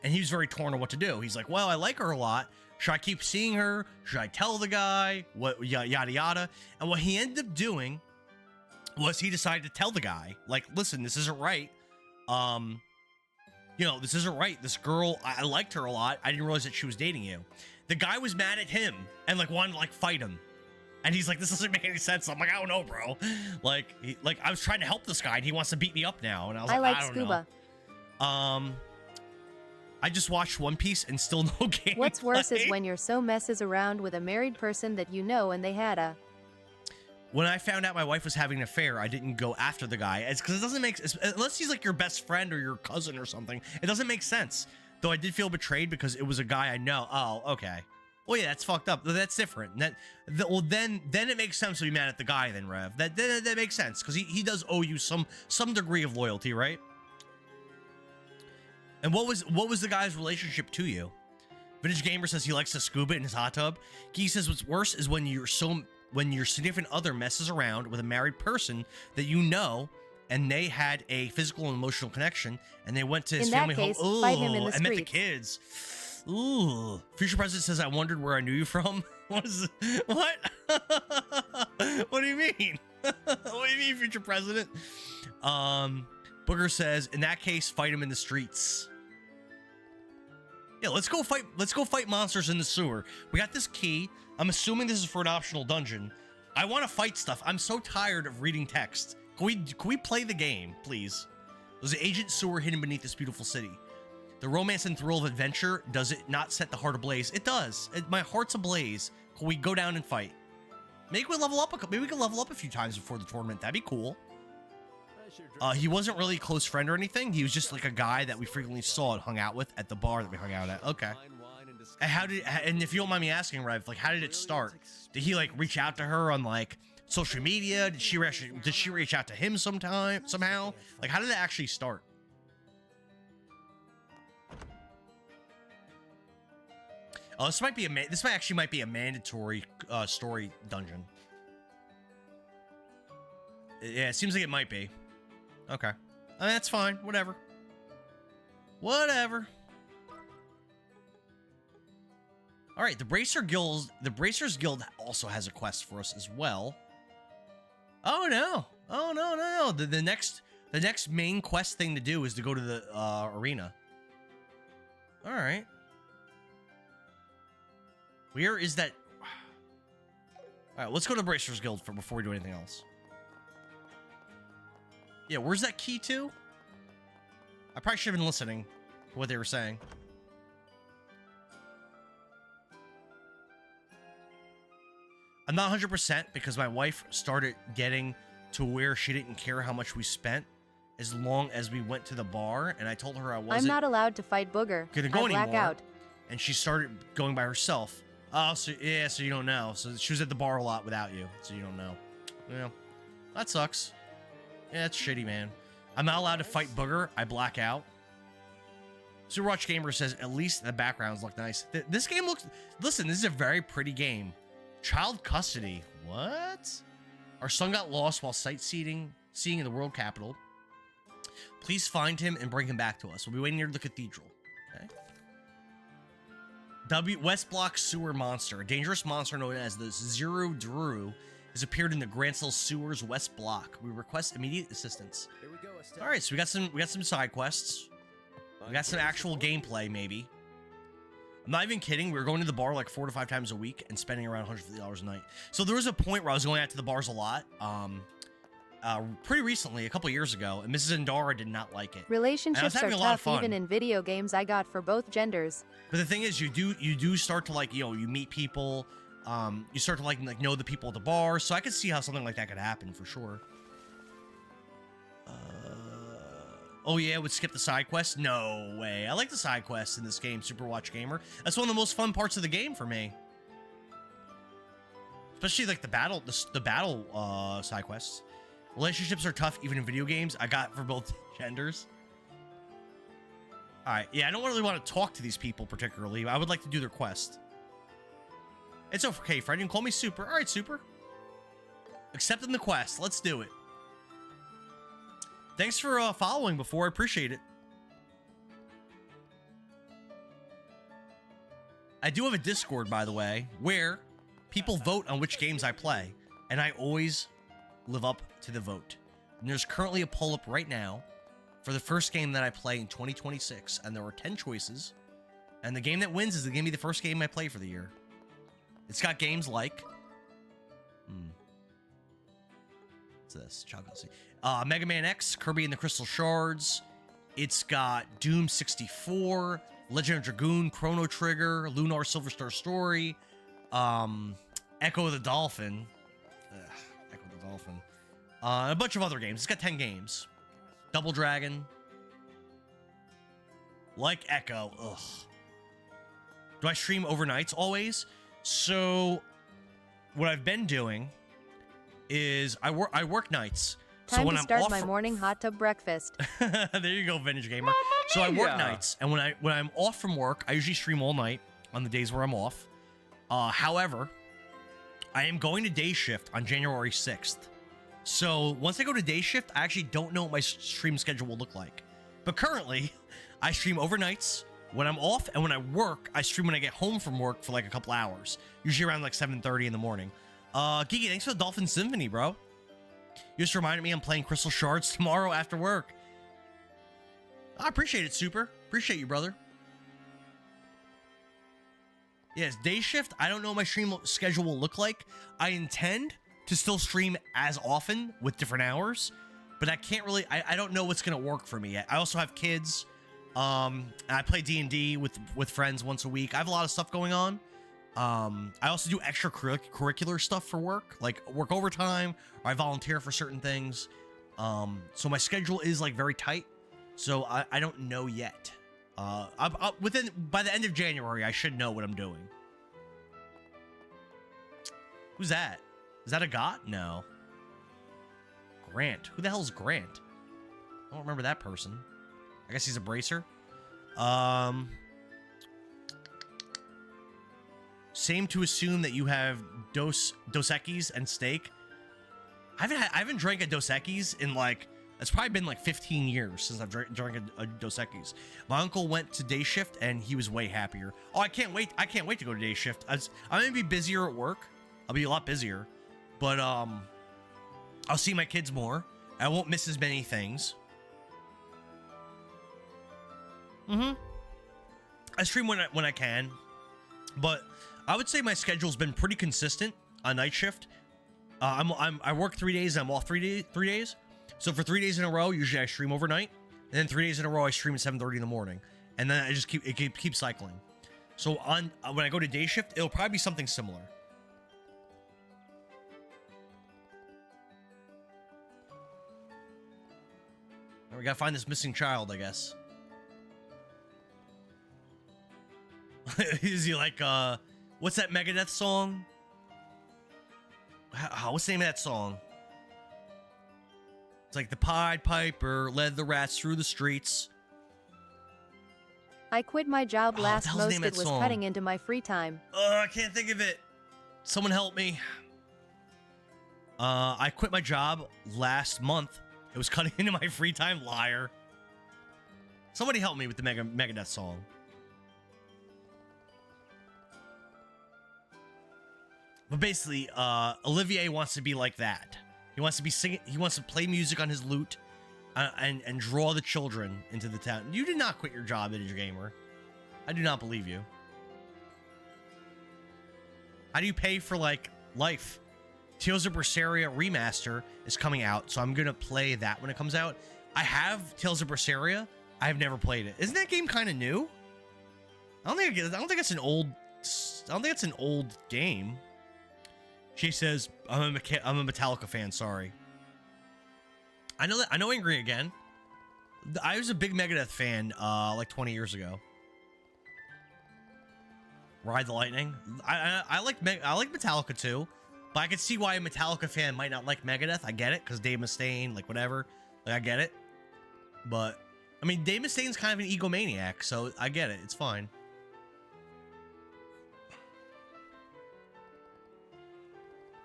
And he was very torn on what to do. He's like, well, I like her a lot. Should I keep seeing her? Should I tell the guy? What, yada, yada. And what he ended up doing was he decided to tell the guy, like, listen, this isn't right. You know, this isn't right. This girl, I liked her a lot. I didn't realize that she was dating you. The guy was mad at him and like wanted to like fight him. And he's like, this doesn't make any sense. I'm like, I don't know, bro. Like, I was trying to help this guy and he wants to beat me up now. And I was like, I don't Scuba. know. I just watched One Piece and still no game. What's worse is when you're so messes around with a married person that you know and they had a... When I found out my wife was having an affair, I didn't go after the guy. It's because it doesn't make sense. Unless he's like your best friend or your cousin or something. It doesn't make sense. Though I did feel betrayed because it was a guy I know. Oh, okay. Well, yeah, that's fucked up. That's different. Well, then it makes sense to be mad at the guy then, Rev. That makes sense because he does owe you some degree of loyalty, right? And what was the guy's relationship to you? Vintage Gamer says he likes to scuba in his hot tub. Key says what's worse is when your significant other messes around with a married person that you know, and they had a physical and emotional connection, and they went to his family home. Fight him in the and met the streets. kids. Ooh. Future President says, I wondered where I knew you from. What is it? What? What do you mean? What do you mean, Future President? Booger says, in that case, fight him in the streets. Yeah, let's go fight monsters in the sewer. We got this key. I'm assuming this is for an optional dungeon. I want to fight stuff. I'm so tired of reading text. Can we play the game, please? There's an ancient sewer hidden beneath this beautiful city. The romance and thrill of adventure, does it not set the heart ablaze? It does. My heart's ablaze. Can we go down and fight? Maybe we level up a few times before the tournament. That'd be cool. He wasn't really a close friend or anything. He was just like a guy that we frequently saw and hung out with at the bar that we hung out at. Okay. And if you don't mind me asking, Rev, like, how did it start? Did he like reach out to her on like social media? Did she reach out to him somehow? Like, how did it actually start? Oh, this might actually be a mandatory story dungeon. Yeah, it seems like it might be. Okay. I mean, that's fine. Whatever. Whatever. All right, the Bracers Guild also has a quest for us as well. Oh no. Oh no. The next main quest thing to do is to go to the arena. All right. Where is that? All right, let's go to the Bracers Guild before we do anything else. Yeah, where's that key to? I probably should have been listening to what they were saying. I'm not 100% because my wife started getting to where she didn't care how much we spent as long as we went to the bar, and I told her I wasn't I'm not allowed to fight Booger. gonna go I black anymore. out. And she started going by herself. Oh, so you don't know. So she was at the bar a lot without you, so you don't know. Yeah, that sucks. Yeah, it's shitty, man. I'm not allowed to fight Booger. I black out. Superwatch Gamer says, at least the backgrounds look nice. This game looks... Listen, this is a very pretty game. Child custody. What? Our son got lost while seeing in the world capital. Please find him and bring him back to us. We'll be waiting near the cathedral. Okay. West Block Sewer Monster. A dangerous monster known as the Zero Drew has appeared in the Grancel Sewers West Block. We request immediate assistance. Here we go, Estelle. All right, so we got some side quests. We got some actual gameplay, maybe. I'm not even kidding. We were going to the bar like 4 to 5 times a week and spending around $150 a night. So there was a point where I was going out to the bars a lot. pretty recently, a couple years ago, and Mrs. Endara did not like it. Relationships are having a lot of tough fun. even in video games I got for both genders. But the thing is, you do start to like, you meet people. You start to like know the people at the bar. So I could see how something like that could happen for sure. Oh yeah, would skip the side quests? No way. I like the side quests in this game, Superwatch Gamer. That's one of the most fun parts of the game for me. Especially like the battle side quests. Relationships are tough even in video games. I got for both genders. All right, yeah, I don't really want to talk to these people particularly. I would like to do their quest. It's okay, friend. You can call me Super. All right, Super. Accepting the quest. Let's do it. Thanks for following before. I appreciate it. I do have a Discord, by the way, where people vote on which games I play, and I always live up to the vote. And there's currently a poll up right now for the first game that I play in 2026, and there are 10 choices, and the game that wins is going to be the first game I play for the year. It's got games like what's this? Mega Man X, Kirby and the Crystal Shards. It's got Doom 64, Legend of Dragoon, Chrono Trigger, Lunar Silver Star Story, Echo the Dolphin. Echo the Dolphin. A bunch of other games. It's got 10 games. Double Dragon. Like Echo. Ugh. Do I stream overnights always? So, what I've been doing is I work nights. Time so when to I'm start off my morning hot tub breakfast. there you go, Vintage Gamer. So I work nights, and when I'm off from work, I usually stream all night on the days where I'm off. However, I am going to day shift on January 6th. So once I go to day shift, I actually don't know what my stream schedule will look like. But currently, I stream overnights when I'm off, and when I work, I stream when I get home from work for like a couple hours. Usually around like 7:30 in the morning. Geeky, thanks for the Dolphin Symphony, bro. You just reminded me I'm playing Crystal Shards tomorrow after work. I appreciate it, Super. Appreciate you, brother. Yes, day shift. I don't know what my stream schedule will look like. I intend to still stream as often with different hours, but I can't really, I don't know what's going to work for me yet. I also have kids. I play D&D with friends once a week. I have a lot of stuff going on. I also do extracurricular stuff for work, like work overtime, or I volunteer for certain things. So my schedule is like very tight. So I don't know yet. By the end of January, I should know what I'm doing. Who's that? Is that a GOT? No. Grant. Who the hell is Grant? I don't remember that person. I guess he's a bracer. Same to assume that you have Dos Equis and steak. I haven't drank a Dos Equis in like, it's probably been like 15 years since I've drank a Dos Equis. My uncle went to day shift and he was way happier. Oh, I can't wait to go to day shift. I'm gonna be busier at work. I'll be a lot busier, but I'll see my kids more. I won't miss as many things. I stream when I can, but I would say my schedule's been pretty consistent on night shift. I work 3 days and I'm off 3 days. So for 3 days in a row, usually I stream overnight, and then 3 days in a row I stream at 7:30 in the morning, and then I just keep cycling. So when I go to day shift, it'll probably be something similar. Now we gotta find this missing child, I guess. Is he like what's that Megadeth song? What's the name of that song? It's like the Pied Piper led the rats through the streets. I quit my job last hell's the name most of it that was song? cutting into my free time. I can't think of it. Someone help me. I quit my job last month. It was cutting into my free time, liar. Somebody help me with the Megadeth song. But basically, Olivier wants to be like that. He wants to be singing. He wants to play music on his lute, and draw the children into the town. You did not quit your job, Vintage Gamer. I do not believe you. How do you pay for like life? Tales of Berseria Remaster is coming out, so I'm gonna play that when it comes out. I have Tales of Berseria. I have never played it. Isn't that game kind of new? I don't think it's an old. I don't think it's an old game. She says, "I'm a Metallica fan." Sorry. I know that. I know Angry Again. I was a big Megadeth fan, like 20 years ago. Ride the Lightning. I like Metallica too, but I can see why a Metallica fan might not like Megadeth. I get it, because Dave Mustaine, like whatever. Like I get it, but I mean, Dave Mustaine's kind of an egomaniac, so I get it. It's fine.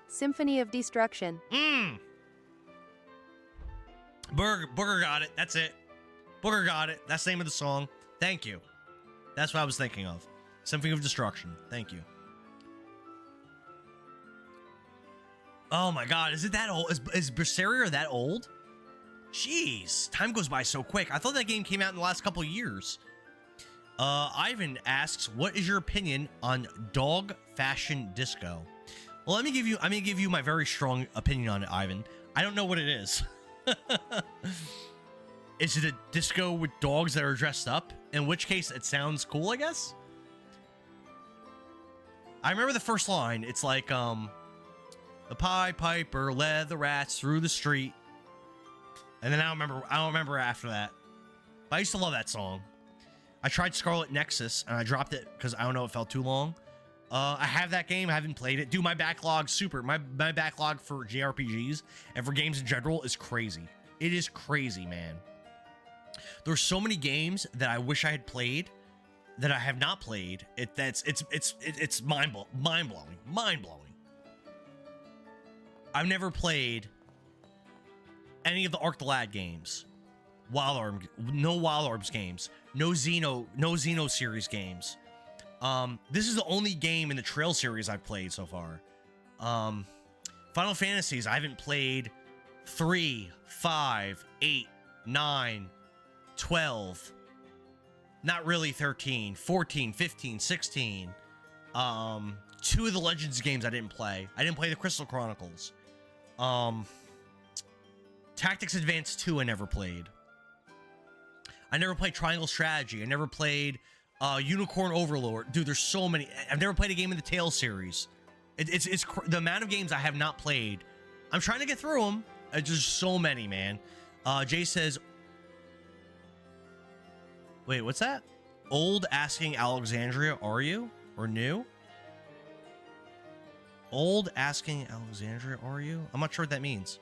Symphony of Destruction. Booger got it. That's it. Booger got it. That's the name of the song. Thank you. That's what I was thinking of. Symphony of Destruction. Thank you. Oh my God, is it that old? Is Berseria that old? Jeez, time goes by so quick. I thought that game came out in the last couple years. Ivan asks, "What is your opinion on dog fashion disco?" Well, I'm gonna give you my very strong opinion on it, Ivan. I don't know what it is. Is it a disco with dogs that are dressed up? In which case, it sounds cool, I guess. I remember the first line. It's like, the Pied Piper led the rats through the street. And then I don't remember after that. But I used to love that song. I tried Scarlet Nexus, and I dropped it because I don't know, it felt too long. I have that game. I haven't played it. Dude, my backlog, my backlog for JRPGs and for games in general is crazy. It is crazy, man. There's so many games that I wish I had played that I have not played. It's mind-blowing. I've never played any of the Arc the Lad games. No Wild Arms games. No Xeno series games. This is the only game in the Trail series I've played so far. Final Fantasies, I haven't played 3, 5, 8, 9, 12. Not really 13, 14, 15, 16. 2 of the Legends games I didn't play. I didn't play the Crystal Chronicles. Tactics Advance 2 I never played. I never played Triangle Strategy. I never played Unicorn Overlord. Dude, there's so many. I've never played a game in the Tales series. It's the amount of games I have not played. I'm trying to get through them. There's just so many, man. Jay says, wait, what's that? Old asking Alexandria, are you? Or new? Old asking Alexandria, are you? I'm not sure what that means.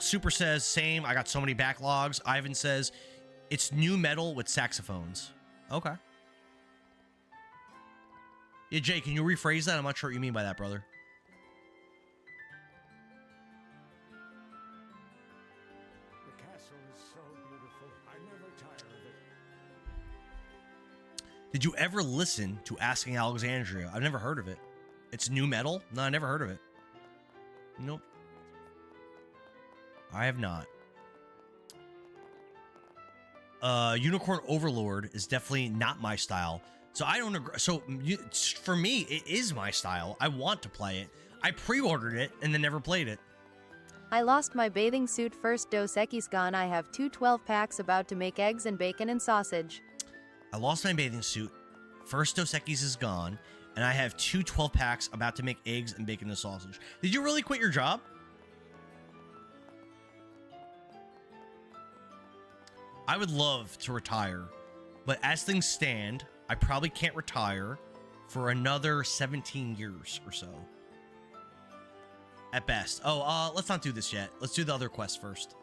Super says, same. I got so many backlogs. Ivan says, it's new metal with saxophones. Okay. Yeah, Jay, can you rephrase that? I'm not sure what you mean by that, brother. The castle is so beautiful. I never tire of it. Did you ever listen to Asking Alexandria? I've never heard of it. It's new metal? No, I never heard of it. Nope. I have not. Unicorn Overlord is definitely not my style. So I don't agree. So for me, it is my style. I want to play it. I pre-ordered it and then never played it. I lost my bathing suit. First Dos Equis gone. I have 2 12-packs about to make eggs and bacon and sausage. I lost my bathing suit. First Dos Equis is gone. And I have 2 12-packs about to make eggs and bacon and sausage. Did you really quit your job? I would love to retire, but as things stand, I probably can't retire for another 17 years or so. At best. Oh, let's not do this yet. Let's do the other quest first.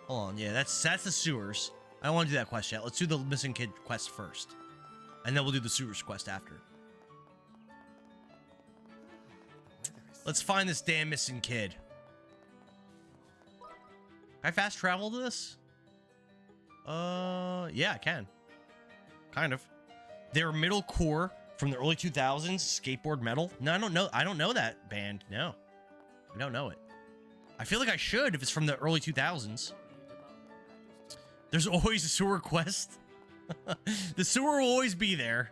Hold on, yeah, that's the sewers. I don't want to do that quest yet. Let's do the missing kid quest first. And then we'll do the sewers quest after. Let's find this damn missing kid. Can I fast travel to this? Yeah, I can. Kind of. They're middle core from the early 2000s, skateboard metal. No, I don't know. I don't know that band. No, I don't know it. I feel like I should if it's from the early 2000s. There's always a sewer quest. The sewer will always be there.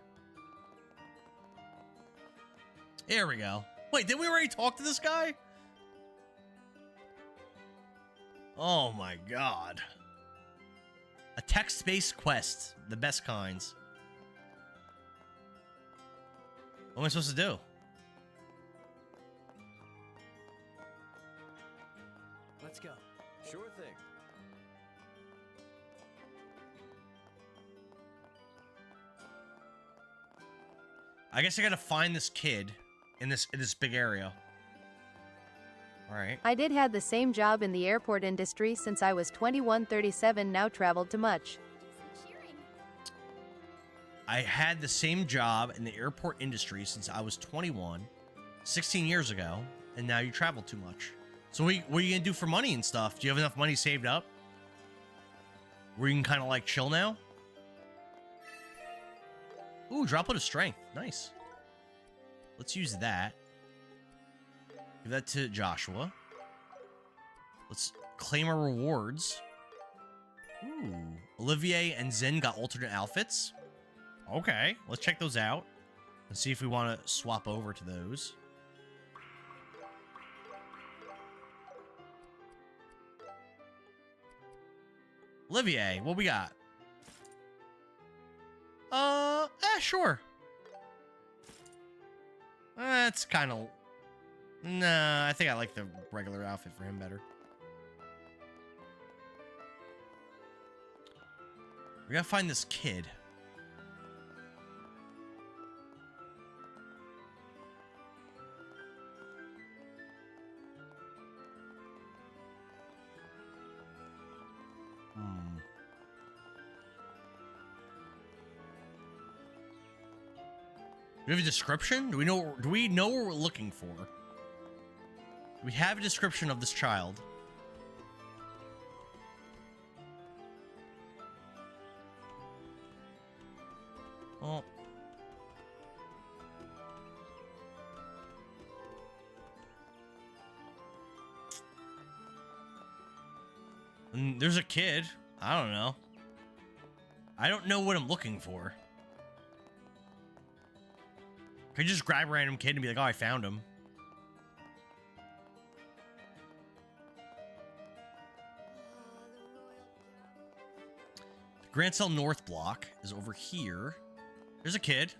Here we go. Wait, did we already talk to this guy? Oh my god. A text-based quest. The best kinds. What am I supposed to do? Let's go. Sure thing. I guess I gotta find this kid in this big area. All right. I did had the same job in the airport industry since I was 21, 37, now traveled too much. I had the same job in the airport industry since I was 21, 16 years ago, and now you travel too much. So what are you gonna do for money and stuff? Do you have enough money saved up where you can kind of like chill now? Ooh, droplet of strength. Nice. Let's use that. Give that to Joshua. Let's claim our rewards. Ooh. Olivier and Zen got alternate outfits. Okay, let's check those out and see if we want to swap over to those. Olivier, what we got? Sure. That's kind of... Nah, I think I like the regular outfit for him better. We gotta find this kid. Do we have a description? Do we know what we're looking for? Do we have a description of this child? Oh. And there's a kid. I don't know. I don't know what I'm looking for. Could you just grab a random kid and be like, oh, I found him. The Grand Cell North block is over here. There's a kid.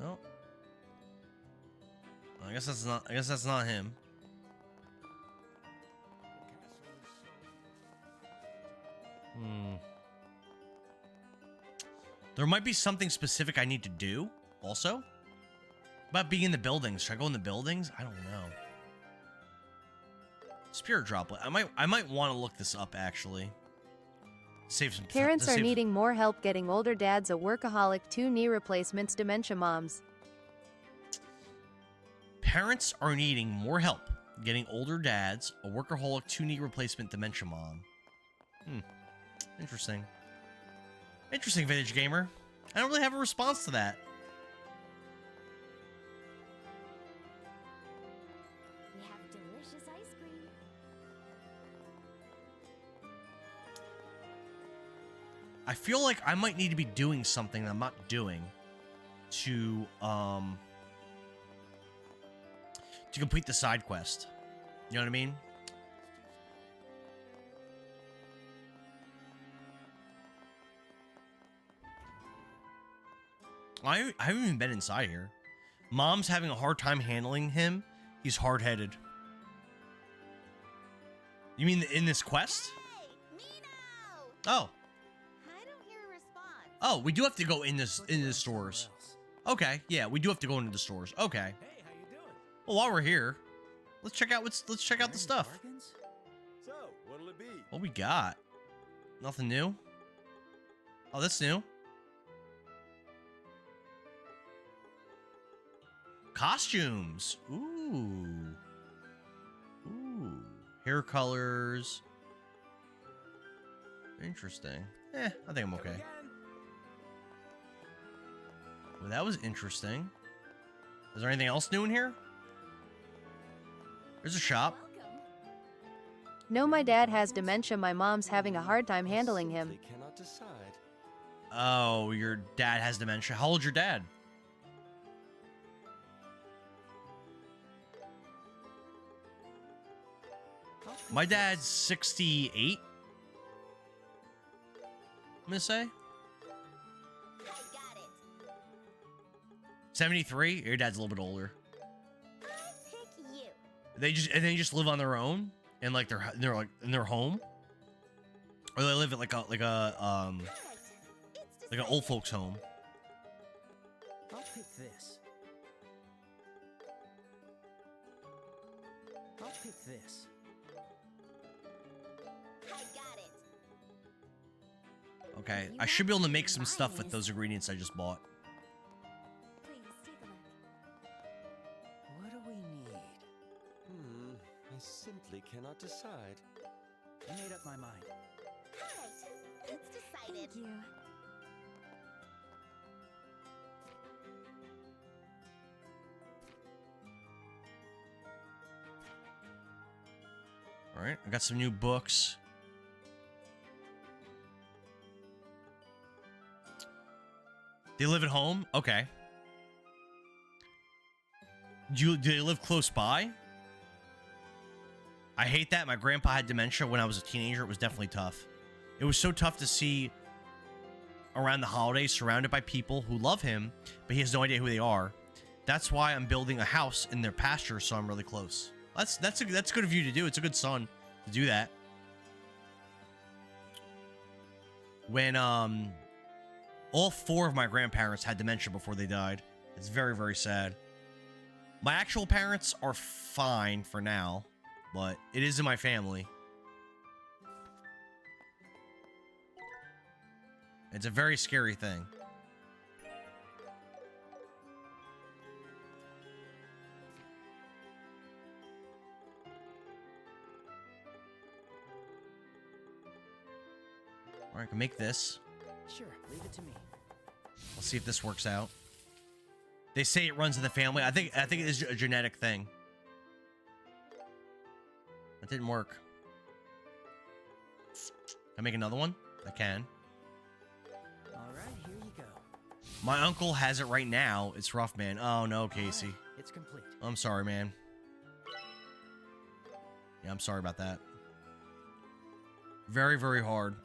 Oh. I guess that's not him. There might be something specific I need to do also. About being in the buildings. Should I go in the buildings? I don't know. Spirit droplet. I might want to look this up actually. Save some time. Parents are needing more help getting older dads a workaholic, 2 knee replacements, dementia moms. Parents are needing more help getting older dads a workaholic, 2 knee replacement, dementia mom. Interesting. Interesting, Vintage Gamer. I don't really have a response to that. We have delicious ice cream. I feel like I might need to be doing something that I'm not doing to complete the side quest. You know what I mean? I haven't even been inside here. Mom's having a hard time handling him. He's hard-headed. You mean in this quest? Hey, Mino! Oh. I don't hear a response. Oh, we do have to go in the stores. Okay, yeah, we do have to go into the stores. Okay. Hey, how you doing? Well, while we're here, let's check out the stuff. So, what'll it be? What we got? Nothing new. Oh, that's new. Costumes. Ooh. Hair colors. Interesting. I think I'm okay. Well, that was interesting. Is there anything else new in here? There's a shop. No, my dad has dementia. My mom's having a hard time handling him. Cannot decide. Oh, your dad has dementia. How old's your dad? My dad's 68. I'm gonna say. 73. Your dad's a little bit older. They just live on their own and like they're like in their home, or they live at like an old folks home. I'll pick this. I'll pick this. Okay, I should be able to make some stuff with those ingredients I just bought. What do we need? I simply cannot decide. I made up my mind. It's decided. Thank you. All right, I got some new books. They live at home? Okay. Do they live close by? I hate that. My grandpa had dementia when I was a teenager. It was definitely tough. It was so tough to see around the holidays surrounded by people who love him, but he has no idea who they are. That's why I'm building a house in their pasture, so I'm really close. That's good of you to do. It's a good son to do that. When all 4 of my grandparents had dementia before they died. It's very, very sad. My actual parents are fine for now, but it is in my family. It's a very scary thing. All right, I can make this. Sure, leave it to me. We'll see if this works out. They say it runs in the family. I think it is a genetic thing. That didn't work. Can I make another one? I can. All right, here you go. My uncle has it right now. It's rough, man. Oh no, Casey. It's complete. I'm sorry, man. Yeah, I'm sorry about that. Very, very hard.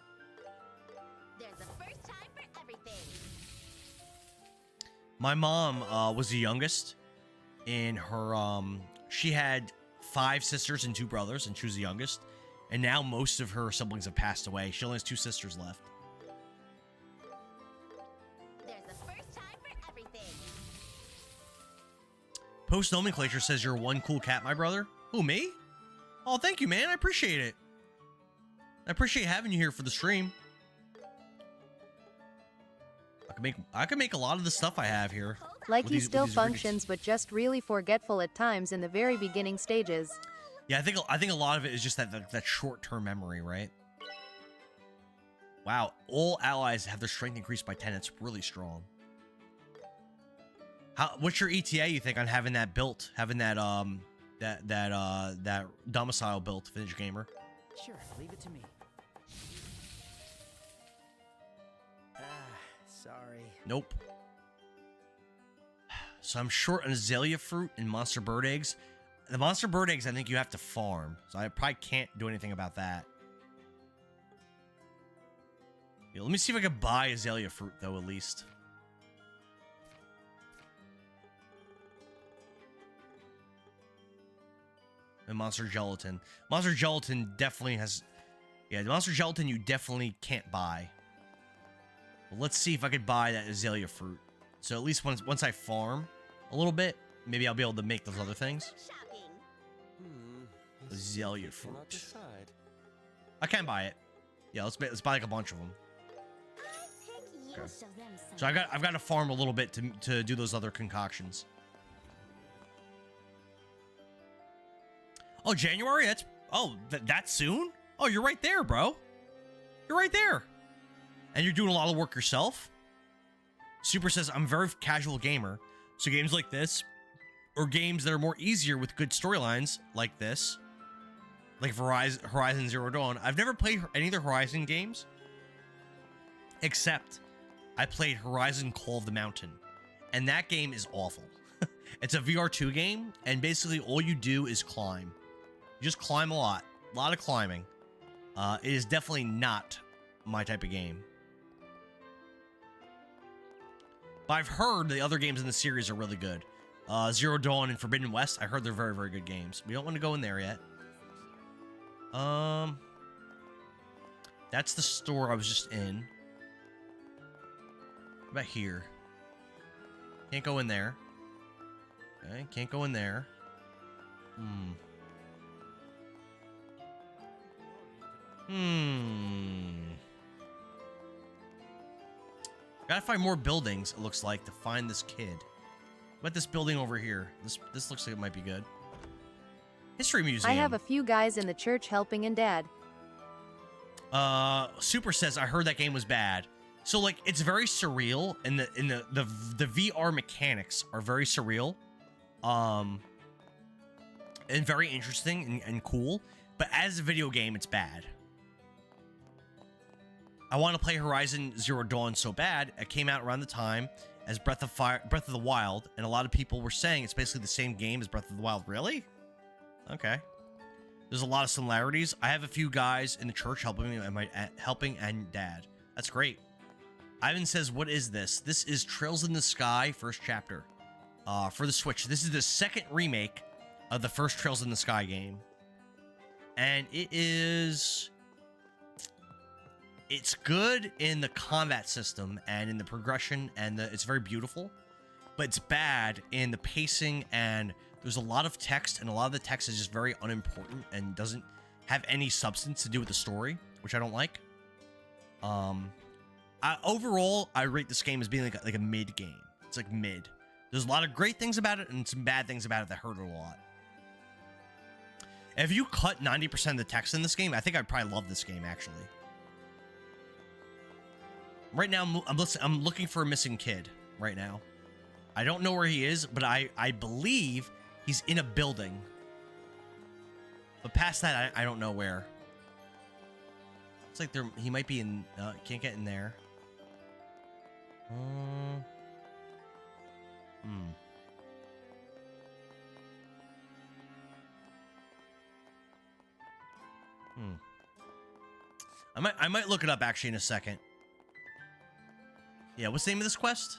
There's a first time for everything. My mom was the youngest in her she had 5 sisters and 2 brothers, and she was the youngest. And now most of her siblings have passed away. She only has 2 sisters left. There's a first time for everything. Post nomenclature says you're one cool cat, my brother. Who, me? Oh, thank you, man. I appreciate it. I appreciate having you here for the stream. I can make a lot of the stuff I have here. Like with he these- still with these ingredients. functions, but just really forgetful at times in the very beginning stages. Yeah, I think a lot of it is just that short-term memory, right? Wow, all allies have their strength increased by 10. It's really strong. What's your ETA you think on having that built? Having that that domicile built, Vintage Gamer? Sure, leave it to me. Sorry. Nope. So I'm short on azalea fruit and monster bird eggs. The monster bird eggs, I think you have to farm. So I probably can't do anything about that. Yeah, let me see if I can buy azalea fruit, though, at least. And monster gelatin. Monster gelatin definitely has... Yeah, the monster gelatin you definitely can't buy. Well, let's see if I could buy that azalea fruit. So at least once I farm a little bit, maybe I'll be able to make those other things. Azalea fruit. I can buy it. Yeah, let's buy like a bunch of them. Okay. So I've got to farm a little bit to do those other concoctions. Oh, January? That's soon? Oh, you're right there, bro. You're right there. And you're doing a lot of work yourself? Super says, I'm a very casual gamer. So games like this, or games that are more easier with good storylines like this, like Horizon Zero Dawn. I've never played any of the Horizon games, except I played Horizon Call of the Mountain. And that game is awful. It's a VR2 game, and basically all you do is climb. You just climb a lot. A lot of climbing. It is definitely not my type of game. But I've heard the other games in the series are really good. Zero Dawn and Forbidden West, I heard they're very, very good games. We don't want to go in there yet. That's the store I was just in. What about here? Can't go in there. Okay, can't go in there. Gotta find more buildings, it looks like, to find this kid. What about this building over here? This looks like it might be good. History Museum. I have a few guys in the church helping and dad. Super says, I heard that game was bad. So, like, it's very surreal, and the VR mechanics are very surreal. And very interesting and cool. But as a video game, it's bad. I want to play Horizon Zero Dawn so bad. It came out around the time as Breath of the Wild, and a lot of people were saying it's basically the same game as Breath of the Wild. Really? Okay. There's a lot of similarities. I have a few guys in the church helping me and dad. That's great. Ivan says, what is this? This is Trails in the Sky first chapter for the Switch. This is the second remake of the first Trails in the Sky game. And it's good in the combat system and in the progression, and it's very beautiful, but it's bad in the pacing, and there's a lot of text, and a lot of the text is just very unimportant and doesn't have any substance to do with the story, which I don't like. Overall, I rate this game as being like a mid game. It's like mid. There's a lot of great things about it and some bad things about it that hurt it a lot. If you cut 90% of the text in this game, I think I'd probably love this game, actually. Right now, I'm looking for a missing kid right now. I don't know where he is, but I believe he's in a building. But past that, I don't know where. It's like he might be in... can't get in there. I might look it up actually in a second. Yeah, what's the name of this quest?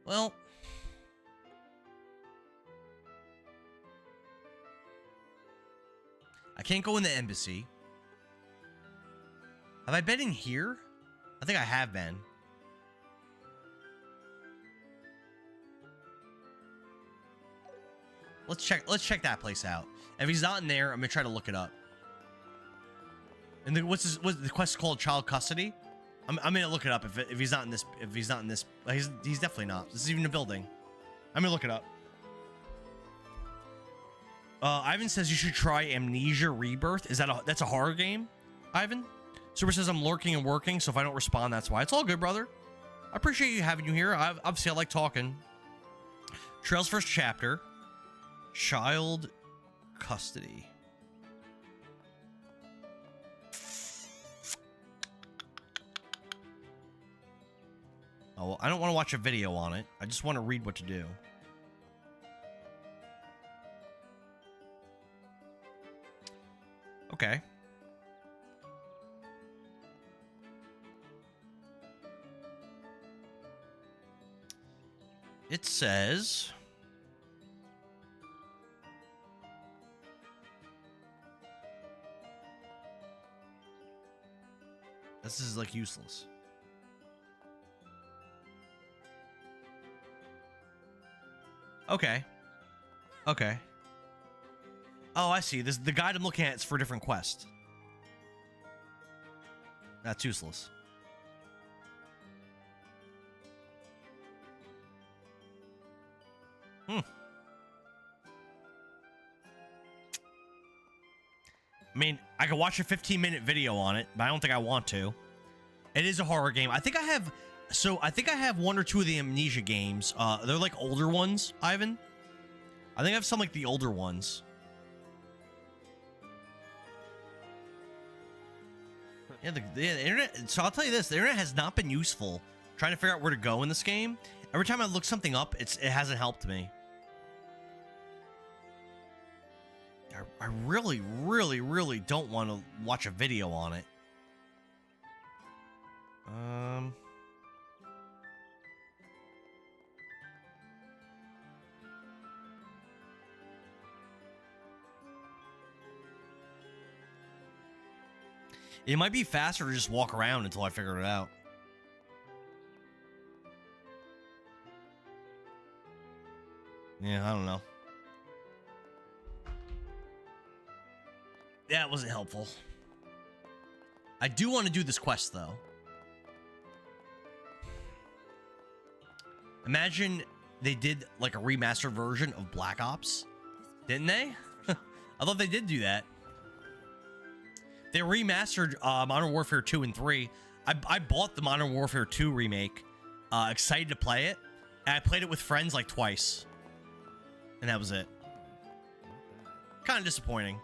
Well, I can't go in the embassy. Have I been in here? I think I have been. Let's check that place out. If he's not in there, I'm gonna try to look it up. And what's the quest called? Child custody? I'm gonna look it up if he's not in this. If he's not in this, he's definitely not. This is even a building. I'm gonna look it up. Ivan says you should try Amnesia Rebirth. That's a horror game, Ivan? Super says I'm lurking and working, so if I don't respond, that's why. It's all good, brother. I appreciate you having you here. Obviously, I like talking. Trails first chapter. Child custody. Oh, well, I don't want to watch a video on it. I just want to read what to do. Okay. It says... This is like useless. Okay. Okay. Oh, I see. The guide I'm looking at is for a different quest. That's useless. I mean, I could watch a 15-minute video on it, but I don't think I want to. It is a horror game. I think I have one or two of the Amnesia games. They're like older ones, Ivan. I think I have some like the older ones. Yeah, the internet. So I'll tell you this: the internet has not been useful trying to figure out where to go in this game. Every time I look something up, it hasn't helped me. I really, really, really don't want to watch a video on it. It might be faster to just walk around until I figure it out. Yeah, I don't know. That wasn't helpful. I do want to do this quest, though. Imagine they did like a remastered version of Black Ops. Didn't they? I thought they did do that. They remastered Modern Warfare 2 and 3. I bought the Modern Warfare 2 remake. Excited to play it. And I played it with friends like twice. And that was it. Kind of disappointing.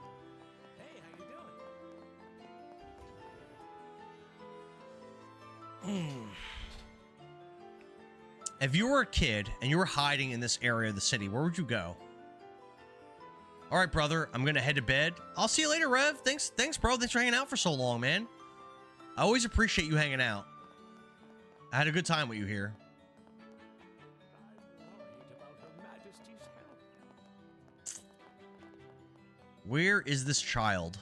If you were a kid and you were hiding in this area of the city, where would you go? All right, brother, I'm gonna head to bed. I'll see you later, Rev. Thanks, bro. Thanks for hanging out for so long, man. I always appreciate you hanging out. I had a good time with you here. Where is this child?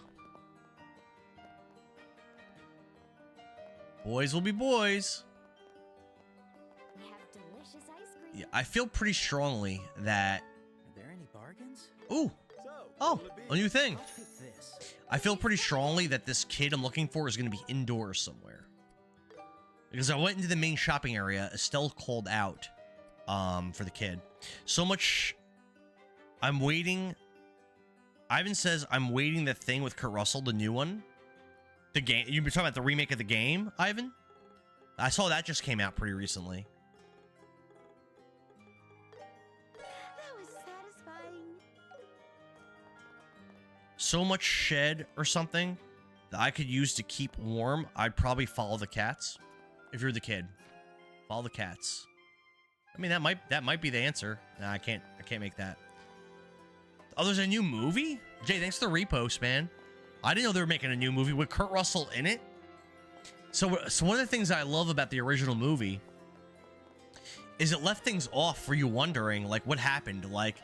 Boys will be boys. We have delicious ice cream. Yeah, I feel pretty strongly that... Are there any bargains? Ooh. Oh, a new thing. I feel pretty strongly that this kid I'm looking for is going to be indoors somewhere. Because I went into the main shopping area. Estelle called out for the kid. So much... I'm waiting... Ivan says, I'm waiting the thing with Kurt Russell, the new one. The game. You've been talking about the remake of the game, Ivan? I saw that just came out pretty recently. That was satisfying. So much shed or something that I could use to keep warm. I'd probably follow the cats. If you're the kid, follow the cats. I mean, that might be the answer. Nah, I can't make that. Oh, there's a new movie? Jay, thanks for the repost, man. I didn't know they were making a new movie with Kurt Russell in it. So one of the things I love about the original movie is it left things off for you wondering, like, what happened? Like,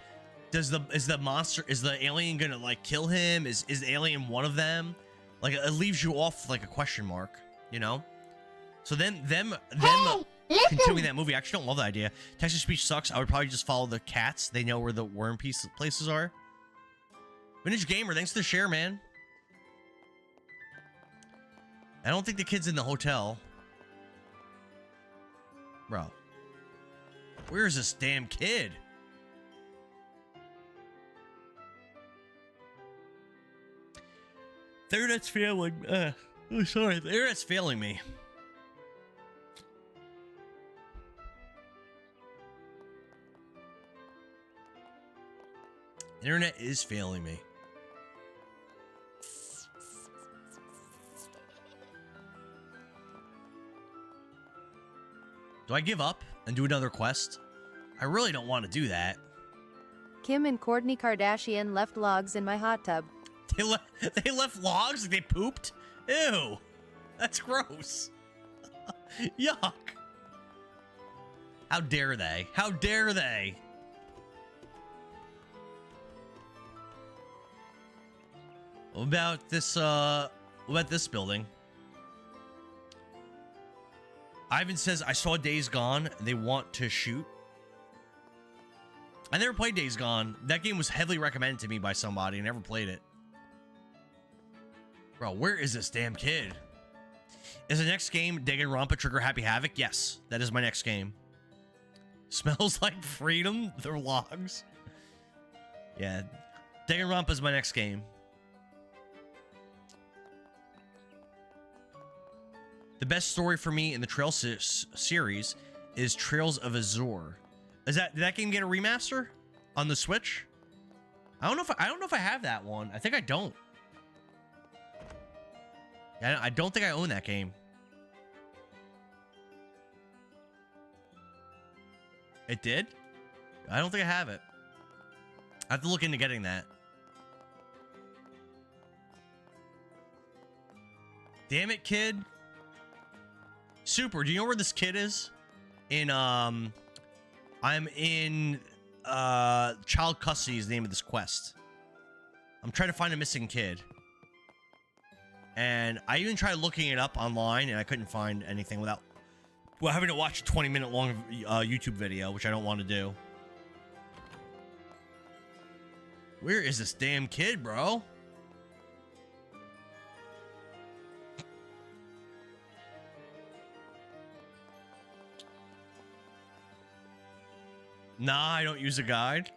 is the alien gonna, like, kill him? Is the alien one of them? Like, it leaves you off, like, a question mark, you know? So then them continuing that movie, I actually don't love that idea. Text-to-speech sucks. I would probably just follow the cats. They know where the worm places are. Vintage Gamer, thanks for the share, man. I don't think the kid's in the hotel. Bro. Where's this damn kid? The internet's failing. Oh, sorry. The internet's failing me. The internet is failing me. Do I give up and do another quest? I really don't want to do that. Kim and Kourtney Kardashian left logs in my hot tub. They left logs? Like they pooped? Ew. That's gross. Yuck. How dare they? How dare they? What about this building? Ivan says, I saw Days Gone. They want to shoot. I never played Days Gone. That game was heavily recommended to me by somebody. I never played it. Bro, where is this damn kid? Is the next game Danganronpa Trigger Happy Havoc? Yes, that is my next game. Smells like freedom. They're logs. Yeah, Danganronpa is my next game. The best story for me in the Trail series is Trails of Azure. Did that game get a remaster on the Switch? I don't know if I have that one. I think I don't. I don't think I own that game. It did? I don't think I have it. I have to look into getting that. Damn it, kid. Super, do you know where this kid is? I'm in child custody is the name of this quest. I'm trying to find a missing kid. And I even tried looking it up online and I couldn't find anything without having to watch a 20-minute long YouTube video, which I don't want to do. Where is this damn kid, bro? Nah, I don't use a guide.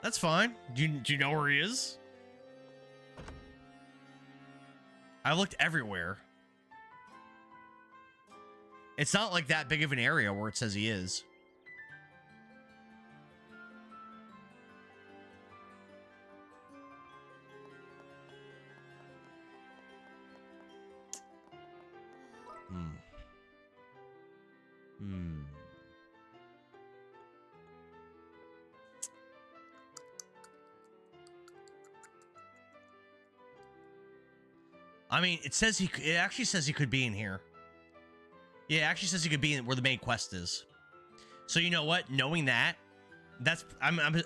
That's fine. Do you know where he is? I looked everywhere. It's not like that big of an area where it says he is. I mean, it actually says he could be in here. Yeah, it actually says he could be in where the main quest is. So you know what? Knowing that,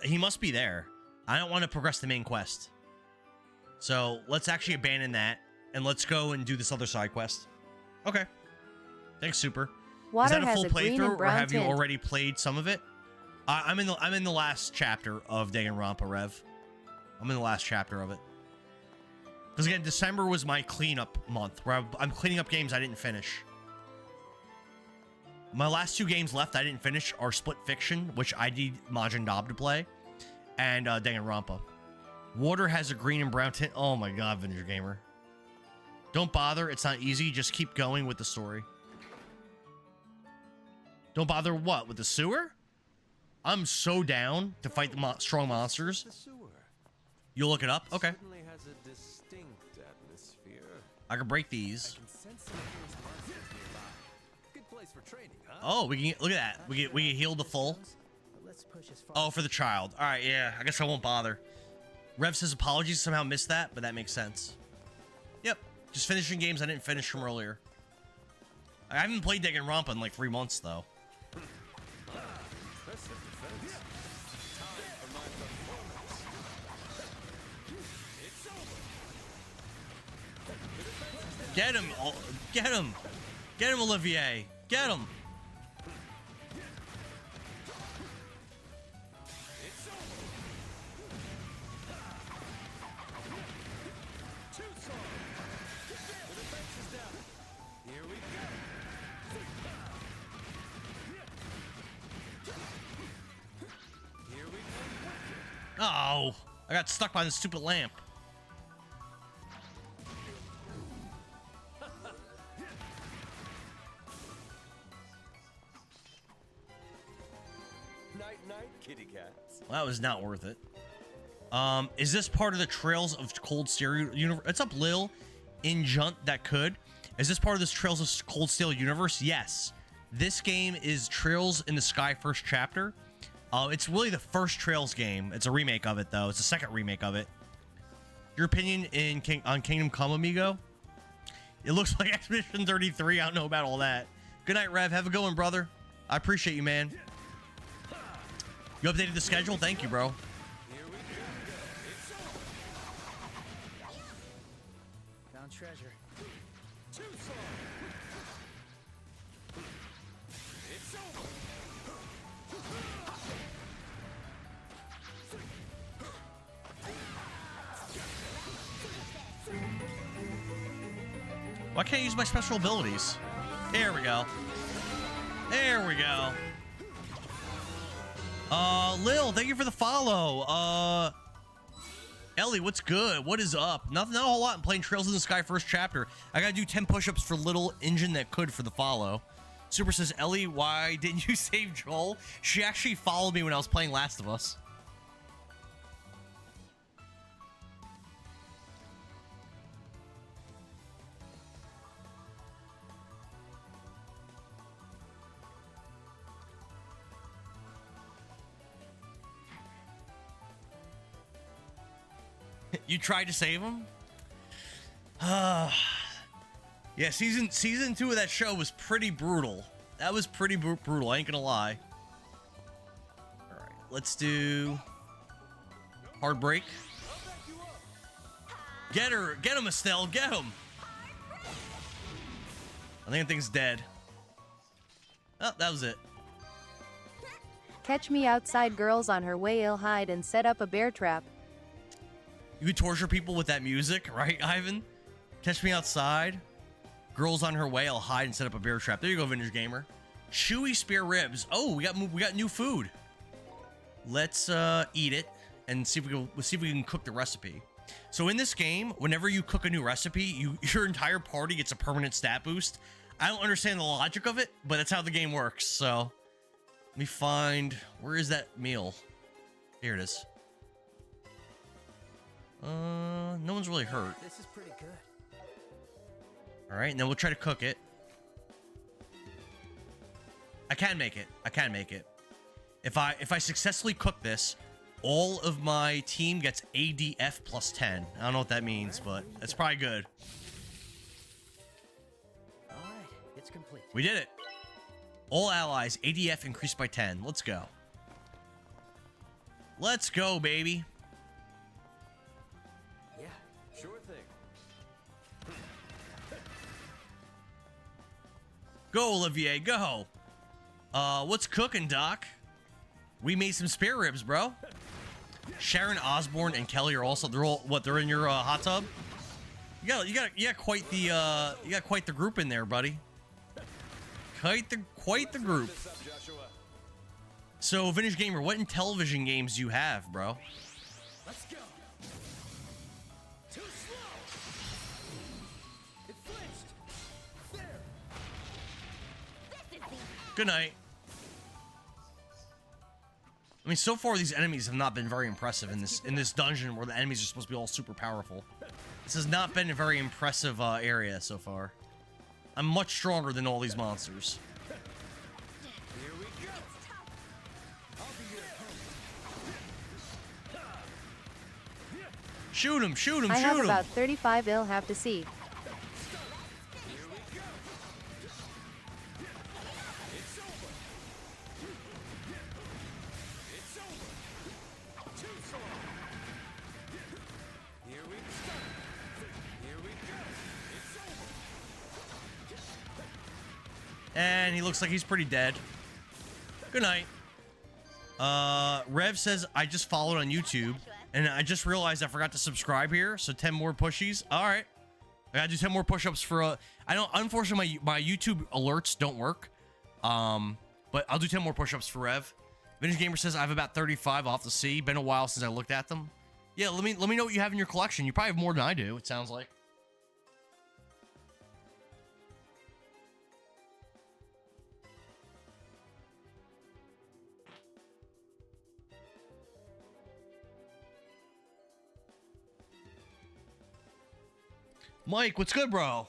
he must be there. I don't want to progress the main quest. So let's actually abandon that and let's go and do this other side quest. Okay. Thanks, Super. Water is that a has full a green and playthrough, or brown have you tint. already played some of it? I'm in the last chapter of Danganronpa, Rev. I'm in the last chapter of it. Because again, December was my cleanup month, where I'm cleaning up games I didn't finish. My last 2 games left I didn't finish are Split Fiction, which I need Majin Dob to play, and Danganronpa. Water has a green and brown tint. Oh my god, Vintage Gamer. Don't bother, it's not easy, just keep going with the story. Don't bother what? With the sewer? I'm so down to fight the strong monsters. The sewer. You'll look it up? Okay. Certainly has a distinct atmosphere. I can break these. I can sense some fierce monsters nearby. Good place for training, huh? Oh, we can look at that. We get healed to full. Oh, for the child. All right, yeah. I guess I won't bother. Rev says apologies. Somehow missed that, but that makes sense. Yep, just finishing games I didn't finish from earlier. I haven't played Danganronpa in like 3 months though. Get him! Get him! Get him, Olivier! Get him! Oh, I got stuck by the stupid lamp. Night, night, kitty cats. Well, that was not worth it. Is this part of the Trails of Cold Steel universe? It's up, Lil. In Junt that could. Is this part of this Trails of Cold Steel universe? Yes. This game is Trails in the Sky first chapter. It's really the first Trails game. It's a remake of it, though. It's the second remake of it. Your opinion on Kingdom Come, amigo? It looks like Expedition 33. I don't know about all that. Good night, Rev. Have a good one, brother. I appreciate you, man. You updated the schedule? Thank you, bro. Found treasure. Why can't I use my special abilities? There we go. There we go. Lil, thank you for the follow. Ellie, what's good? What is up? Not a whole lot. I'm playing Trails in the Sky first chapter. I gotta do 10 push-ups for Little Engine That Could for the follow. Super says, Ellie, why didn't you save Joel? She actually followed me when I was playing Last of Us. You tried to save him? Yeah, season 2 of that show was pretty brutal. That was pretty brutal, I ain't gonna lie. Alright, let's do hard break. Get her! Get him, Estelle! Get him! I think that thing's dead. Oh, that was it. Catch me outside, girls on her way, I'll hide and set up a bear trap. You could torture people with that music, right, Ivan? Catch me outside. Girls on her way, I'll hide and set up a bear trap. There you go, Vintage Gamer. Chewy spare ribs. Oh, we got new food. Let's eat it and see if we can cook the recipe. So in this game, whenever you cook a new recipe, your entire party gets a permanent stat boost. I don't understand the logic of it, but that's how the game works. So let me find, where is that meal? Here it is. No one's really hurt. This is pretty good. All right, and then we'll try to cook it. I can make it. If I successfully cook this, all of my team gets ADF plus 10. I don't know what that means, but it's probably good. All right, it's complete. We did it. All allies, ADF increased by 10. Let's go. Let's go, baby. Yeah, sure thing. Go, Olivier, go. What's cooking, Doc? We made some spare ribs, bro. Sharon Osbourne and Kelly are also, they're in your hot tub? You got quite the group in there, buddy. Quite the group. So, Vintage Gamer, what Intellivision games do you have, bro? Let's go. Too slow. It flinched. There. Good night. I mean, so far these enemies have not been very impressive in this dungeon where the enemies are supposed to be all super powerful. This has not been a very impressive area so far. I'm much stronger than all these monsters. Here we go. I'll be your opponent. Shoot him, shoot him, I shoot have him. about 35 I'll have to see. It's over. It's over. Too slow. Here we go. Here we go. It's over. And he looks like he's pretty dead. Good night. Rev says, I just followed on YouTube, and I just realized I forgot to subscribe here, so 10 more pushies. All right. I gotta do 10 more push-ups for, unfortunately, my YouTube alerts don't work, but I'll do 10 more push-ups for Rev. Vintage Gamer says, I have about 35, I'll have to see. Been a while since I looked at them. Yeah, let me know what you have in your collection. You probably have more than I do, it sounds like. Mike, what's good, bro?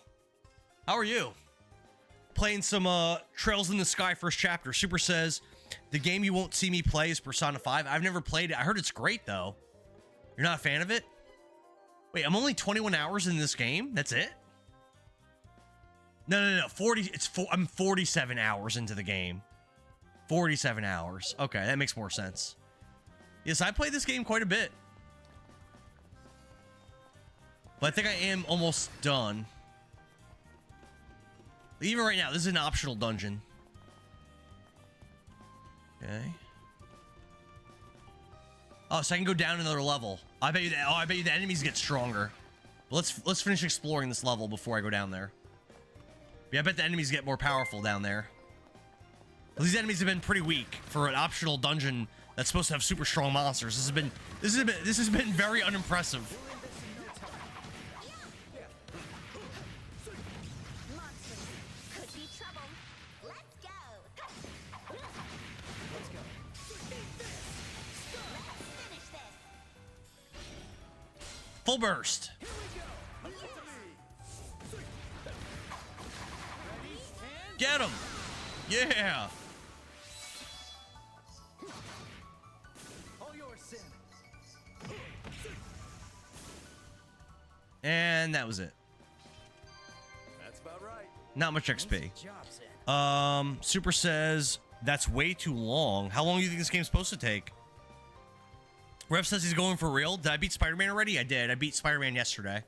How are you? Playing some Trails in the Sky first chapter. Super says, the game you won't see me play is Persona 5. I've never played it. I heard it's great, though. You're not a fan of it? Wait, I'm only 21 hours in this game? That's it? No. 40. I'm 47 hours into the game. 47 hours. Okay, that makes more sense. Yes, I played this game quite a bit. But I think I am almost done. Even right now, this is an optional dungeon. Okay. Oh, so I can go down another level. I bet you the enemies get stronger. But let's finish exploring this level before I go down there. Yeah, I bet the enemies get more powerful down there. These enemies have been pretty weak for an optional dungeon that's supposed to have super strong monsters. This has been very unimpressive. Full burst. Get him. Yeah. All yours, Sin. And that was it. That's about right. Not much XP. Jobs in. Super says, that's way too long. How long do you think this game's supposed to take? Rev says he's going for real. Did I beat Spider-Man already? I did. I beat Spider-Man yesterday.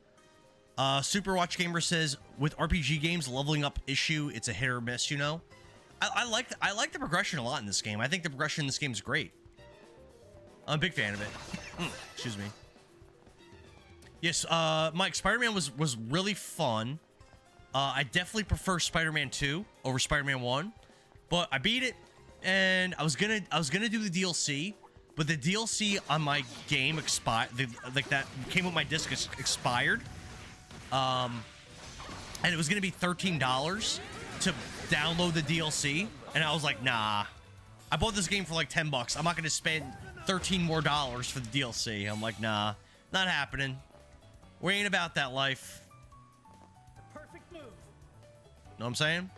Super Watch Gamer says, with RPG games, leveling up issue, it's a hit or miss, you know? I like the progression a lot in this game. I think the progression in this game is great. I'm a big fan of it. Excuse me. Yes, Mike, Spider-Man was really fun. I definitely prefer Spider-Man 2 over Spider-Man 1, but I beat it, and I was gonna do the DLC, but the DLC on my game expired. Like that came with my disc expired, and it was gonna be $13 to download the DLC, and I was like, nah. I bought this game for like $10. I'm not gonna spend $13 more for the DLC. I'm like, nah, not happening. We ain't about that life. Perfect move. Know what I'm saying?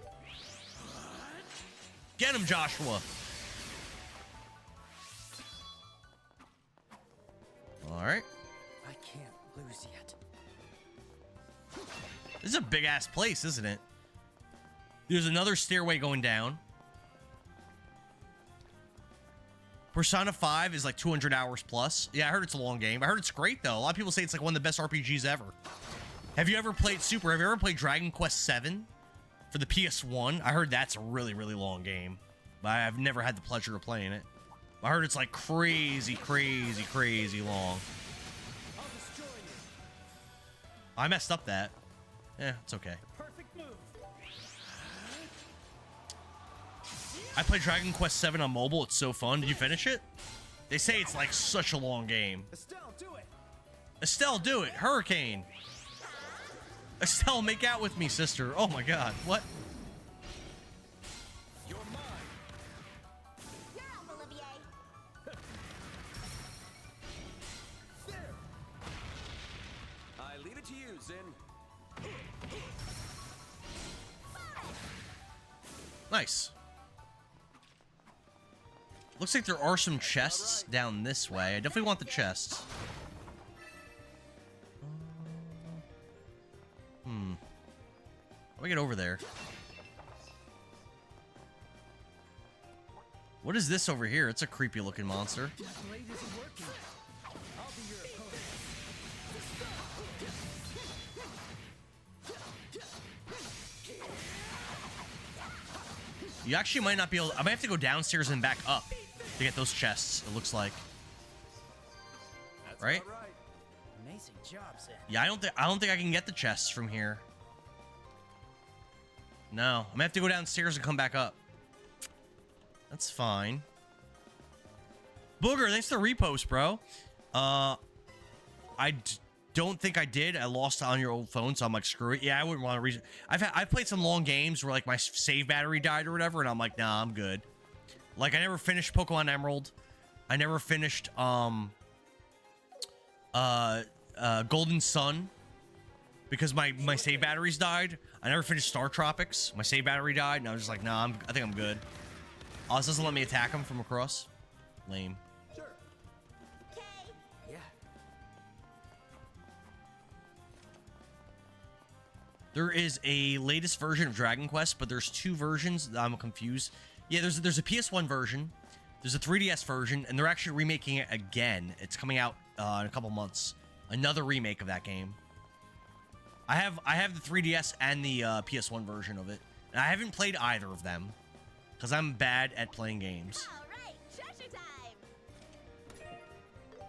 Get him, Joshua. All right. I can't lose yet. This is a big ass place, isn't it? There's another stairway going down. Persona 5 is like 200 hours plus. Yeah, I heard it's a long game. I heard it's great, though. A lot of people say it's like one of the best RPGs ever. Have you ever played Have you ever played Dragon Quest VII for the PS1? I heard that's a really, really long game. But I've never had the pleasure of playing it. I heard it's like crazy, crazy, crazy long. I messed up that. Yeah, it's okay. Perfect move. I played Dragon Quest VII on mobile. It's so fun. Did you finish it? They say it's like such a long game. Estelle, do it. Estelle, do it. Hurricane. Estelle, make out with me, sister. Oh my god. What? You're mine. You're up, Olivier. There. I leave it to you, Zin. Nice. Looks like there are some chests down this way. I definitely want the chests. How do I get over there? What is this over here? It's a creepy looking monster. Blade isn't working. I'll be your opponent. You actually might not be able... I might have to go downstairs and back up to get those chests, it looks like. That's Right? about right. Amazing job, Zin. Yeah, I don't think I can get the chests from here. No, I'm gonna have to go downstairs and come back up. That's fine. Booger, thanks for the repost, bro. Don't think I did. I lost it on your old phone, so I'm like, screw it. Yeah, I wouldn't want to reason. I've played some long games where like my save battery died or whatever, and I'm like, nah, I'm good. Like I never finished Pokemon Emerald. I never finished Golden Sun because my save batteries died. I never finished Star Tropics. My save battery died, and I was just like, nah, I think I'm good. Oh, this doesn't let me attack him from across. Lame. Sure. Yeah. There is a latest version of Dragon Quest, but there's two versions. I'm confused. Yeah, there's a PS1 version, there's a 3DS version, and they're actually remaking it again. It's coming out in a couple months. Another remake of that game. I have the 3DS and the PS1 version of it, and I haven't played either of them because I'm bad at playing games. All right, treasure time.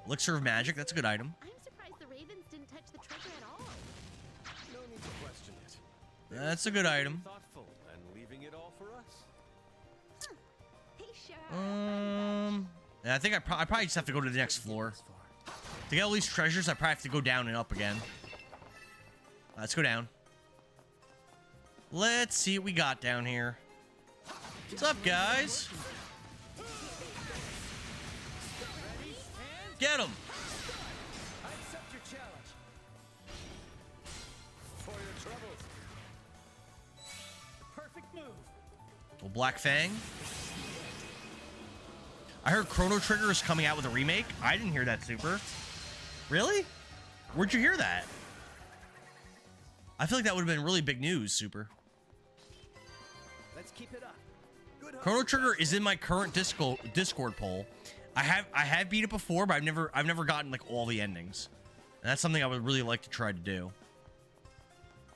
Elixir of Magic, that's a good item. I'm surprised the Ravens didn't touch the treasure at all. No need to question it. That's a good item. Thoughtful and leaving it all for us. They sure Yeah, I think I probably just have to go to the next floor. To get all these treasures, I probably have to go down and up again. Let's go down. Let's see what we got down here. What's up, guys? Get him! I accept your challenge. For your troubles. The perfect move. Well, Black Fang. I heard Chrono Trigger is coming out with a remake. I didn't hear that, Super. Really? Where'd you hear that? I feel like that would have been really big news, Super. Let's keep it up. Good Chrono Trigger is in my current Discord poll. I have beat it before, but I've never gotten like all the endings. And that's something I would really like to try to do.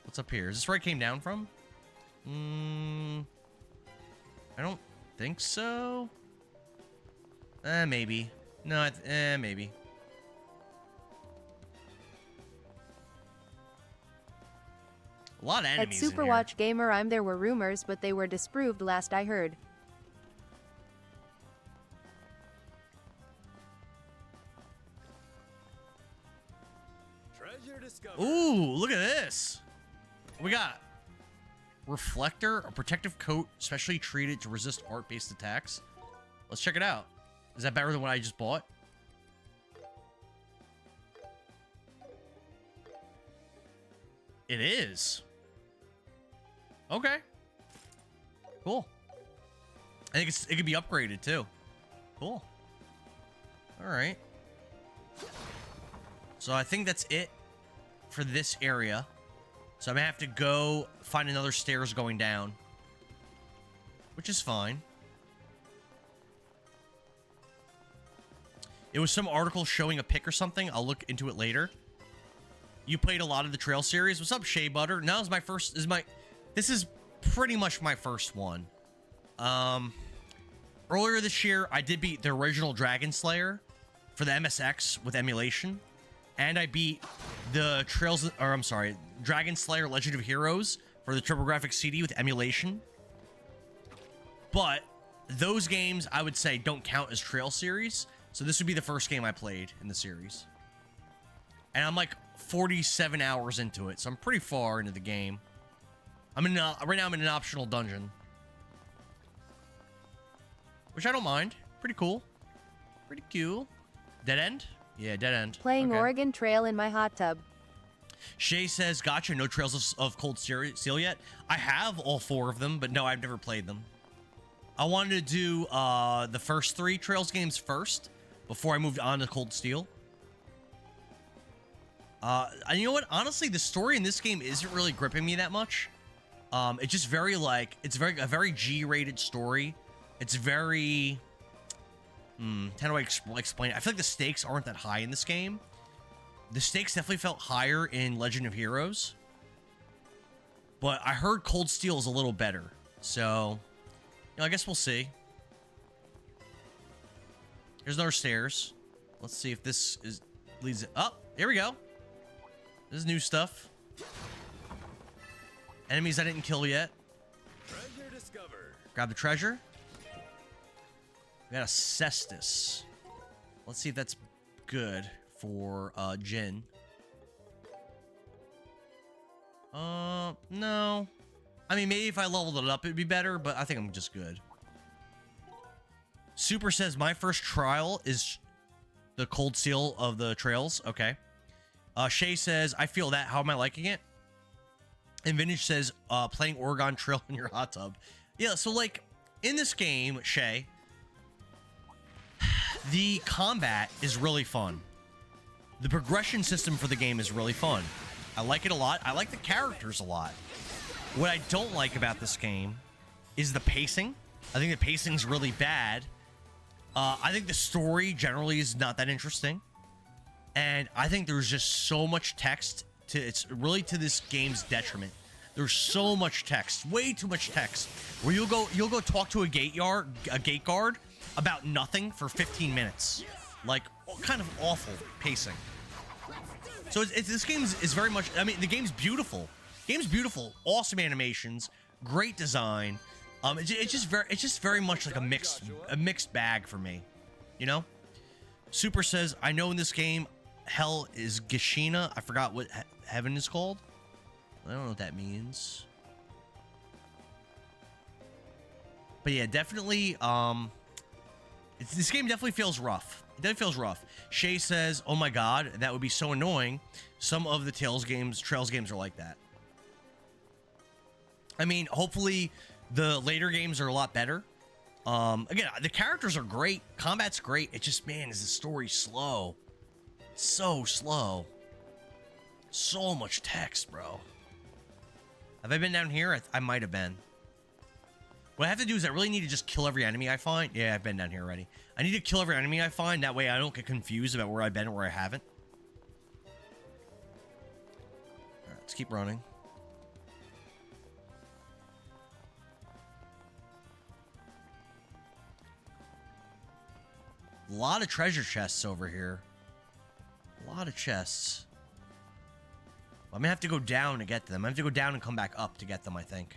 What's up here? Is this where I came down from? I don't think so. Maybe. No, maybe. A lot of enemies At Superwatch Gamer there were rumors, but they were disproved last I heard. Treasure discovered. Ooh, look at this. We got Reflector, a protective coat specially treated to resist art-based attacks. Let's check it out. Is that better than what I just bought? It is. Okay. Cool. I think it could be upgraded too. Cool. All right. So I think that's it for this area. So I'm gonna have to go find another stairs going down, which is fine. It was some article showing a pic or something. I'll look into it later. You played a lot of the Trail series. What's up, Shea Butter? No, it's my first. This is pretty much my first one. Earlier this year, I did beat the original Dragon Slayer for the MSX with emulation, and I beat the Dragon Slayer Legend of Heroes for the TurboGrafx CD with emulation. But those games, I would say, don't count as Trail series. So this would be the first game I played in the series. And I'm like 47 hours into it, so I'm pretty far into the game. Right now I'm in an optional dungeon, which I don't mind. Pretty cool. Pretty cool. Dead end? Yeah, dead end. Playing Okay. Oregon Trail in my hot tub. Shay says, gotcha, no Trails of Cold Steel yet. I have all 4 of them, but no, I've never played them. I wanted to do the first 3 Trails games first before I moved on to Cold Steel. And you know what? Honestly, the story in this game isn't really gripping me that much. It's just very a very G-rated story. It's very, how do I explain it? I feel like the stakes aren't that high in this game. The stakes definitely felt higher in Legend of Heroes, but I heard Cold Steel is a little better. So, I guess we'll see. There's another stairs. Let's see if this leads it up. Here we go. This is new stuff. Enemies I didn't kill yet. Treasure discovered. Grab the treasure. We got a Cestus. Let's see if that's good for Jin. No. I mean, maybe if I leveled it up, it'd be better, but I think I'm just good. Super says, my first trial is the Cold Steel of the Trails. Okay. Shay says, I feel that. How am I liking it? And Vintage says, playing Oregon Trail in your hot tub. Yeah, so like, in this game, Shay, the combat is really fun. The progression system for the game is really fun. I like it a lot. I like the characters a lot. What I don't like about this game is the pacing. I think the pacing's really bad. I think the story generally is not that interesting. And I think there's just so much text it's really to this game's detriment. There's so much text, way too much text, where you'll go talk to a gate guard about nothing for 15 minutes. Like, kind of awful pacing. So this game is very much, I mean, the game's beautiful. Awesome animations, great design. It's just very much like a mixed bag for me, you know? Super says, I know in this game, hell is Geshina. I forgot what heaven is called. I don't know what that means. But yeah, definitely, this game definitely feels rough. It definitely feels rough. Shay says, oh my god, that would be so annoying. Some of the Trails games are like that. I mean, hopefully the later games are a lot better. Again, the characters are great. Combat's great. It just, man, is the story slow. So slow. So much text, bro. Have I been down here? I might have been. What I have to do is I really need to just kill every enemy I find. Yeah, I've been down here already. I need to kill every enemy I find. That way I don't get confused about where I've been and where I haven't. All right, let's keep running. A lot of treasure chests over here. A lot of chests. I'm gonna have to go down to get them. I have to go down and come back up to get them, I think.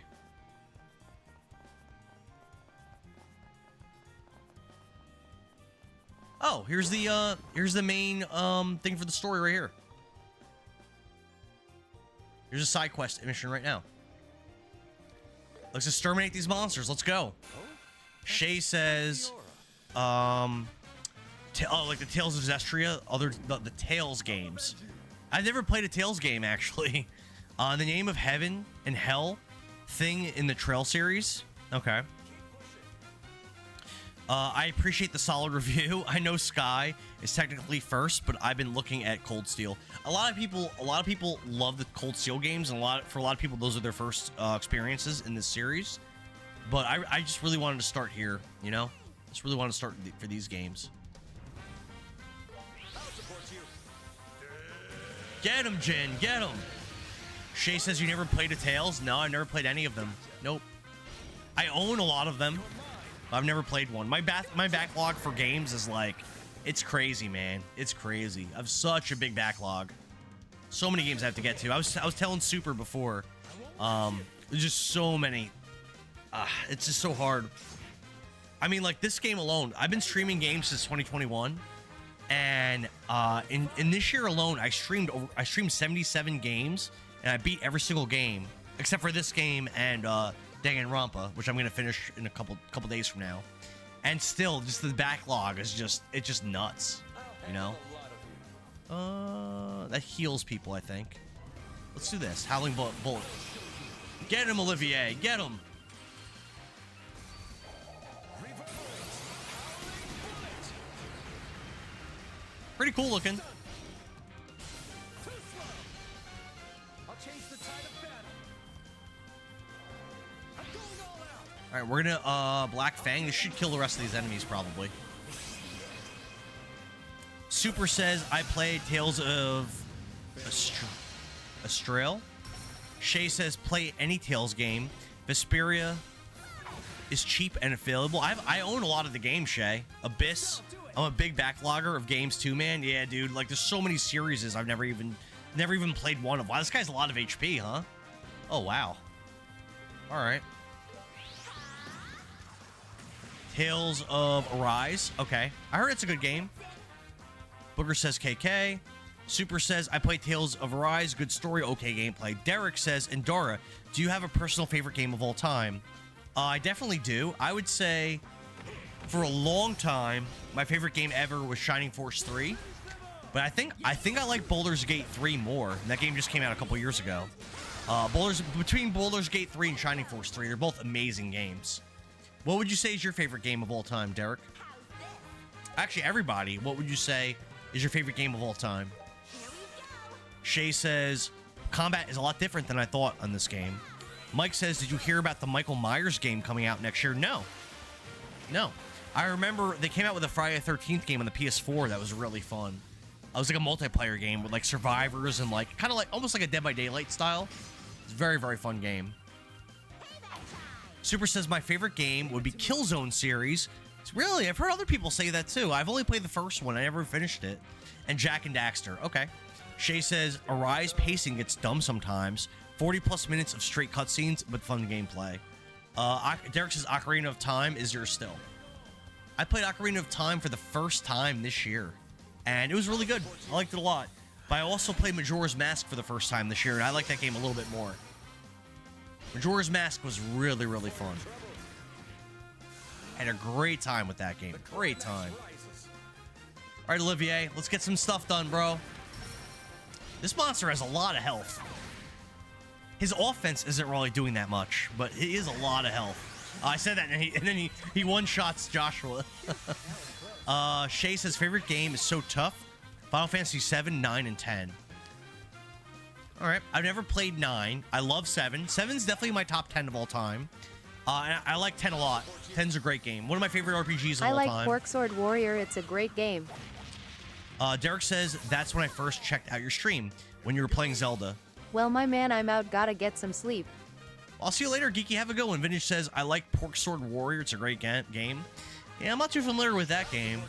Oh, here's the main thing for the story right here. Here's a side quest mission right now. Let's exterminate these monsters. Let's go. Shay says, like the Tales of Zestria, the Tales games. I've never played a Tales game actually. The Name of Heaven and Hell thing in the Trail series. Okay. I appreciate the solid review. I know Sky is technically first, but I've been looking at Cold Steel. A lot of people love the Cold Steel games, and for a lot of people, those are their first experiences in this series. But I just really wanted to start here, you know? Just really wanted to start for these games. Get him, Jin. Get him. Shay says you never played a Tales? No, I've never played any of them. Nope. I own a lot of them. I've never played one. My backlog for games is like, it's crazy, man. It's crazy. I have such a big backlog. So many games I have to get to. I was telling Super before. There's just so many. It's just so hard. I mean, like this game alone, I've been streaming games since 2021, and in this year alone, I streamed 77 games, and I beat every single game except for this game and Danganronpa, which I'm gonna finish in a couple days from now. And still, just the backlog is just nuts, you know. That heals people, I think. Let's do this. Howling Bullet. Get him, Olivier. Get him. Pretty cool looking. All right, we're gonna Black Fang. This should kill the rest of these enemies probably. Super says I played Tales of Astrael. Shay says play any Tales game. Vesperia is cheap and available. I own a lot of the games, Shay. Abyss. I'm a big backlogger of games too, man. Yeah, dude. Like there's so many series I've never even played one of. Wow, this guy's a lot of HP, huh? Oh wow. All right. Tales of Arise. Okay. I heard it's a good game. Booger says KK. Super says, I played Tales of Arise. Good story, okay gameplay. Derek says, Endora, do you have a personal favorite game of all time? I definitely do. I would say, for a long time, my favorite game ever was Shining Force 3. But I think I like Baldur's Gate 3 more. That game just came out a couple years ago. Between Baldur's Gate 3 and Shining Force 3, they're both amazing games. What would you say is your favorite game of all time, Derek? Actually, everybody, what would you say is your favorite game of all time? Shay says, combat is a lot different than I thought on this game. Mike says, did you hear about the Michael Myers game coming out next year? No. No. I remember they came out with a Friday the 13th game on the PS4 that was really fun. It was like a multiplayer game with like survivors and like kind of like almost like a Dead by Daylight style. It's a very, very fun game. Super says my favorite game would be Killzone series. It's really, I've heard other people say that too. I've only played the first one. I never finished it. And Jack and Daxter. Okay. Shay says Arise pacing gets dumb sometimes. 40 plus minutes of straight cutscenes, but fun gameplay. Derek says Ocarina of Time is yours still. I played Ocarina of Time for the first time this year, and it was really good. I liked it a lot. But I also played Majora's Mask for the first time this year, and I like that game a little bit more. Majora's Mask was really, really fun. Had a great time with that game. Great time. All right, Olivier, let's get some stuff done, bro. This monster has a lot of health. His offense isn't really doing that much, but it is a lot of health. I said that, and then he one-shots Joshua. Shay says, favorite game is so tough. Final Fantasy 7, 9, and 10. All right. I've never played 9. I love 7. 7's definitely my top 10 of all time. And I like 10 a lot. 10's a great game. One of my favorite RPGs of I all like time. Pork Sword Warrior. It's a great game. Derek says, that's when I first checked out your stream, when you were playing Zelda. Well, my man, I'm out. Gotta get some sleep. I'll see you later, Geeky. Have a good one. Vintage says, I like Pork Sword Warrior. It's a great game. Yeah, I'm not too familiar with that game.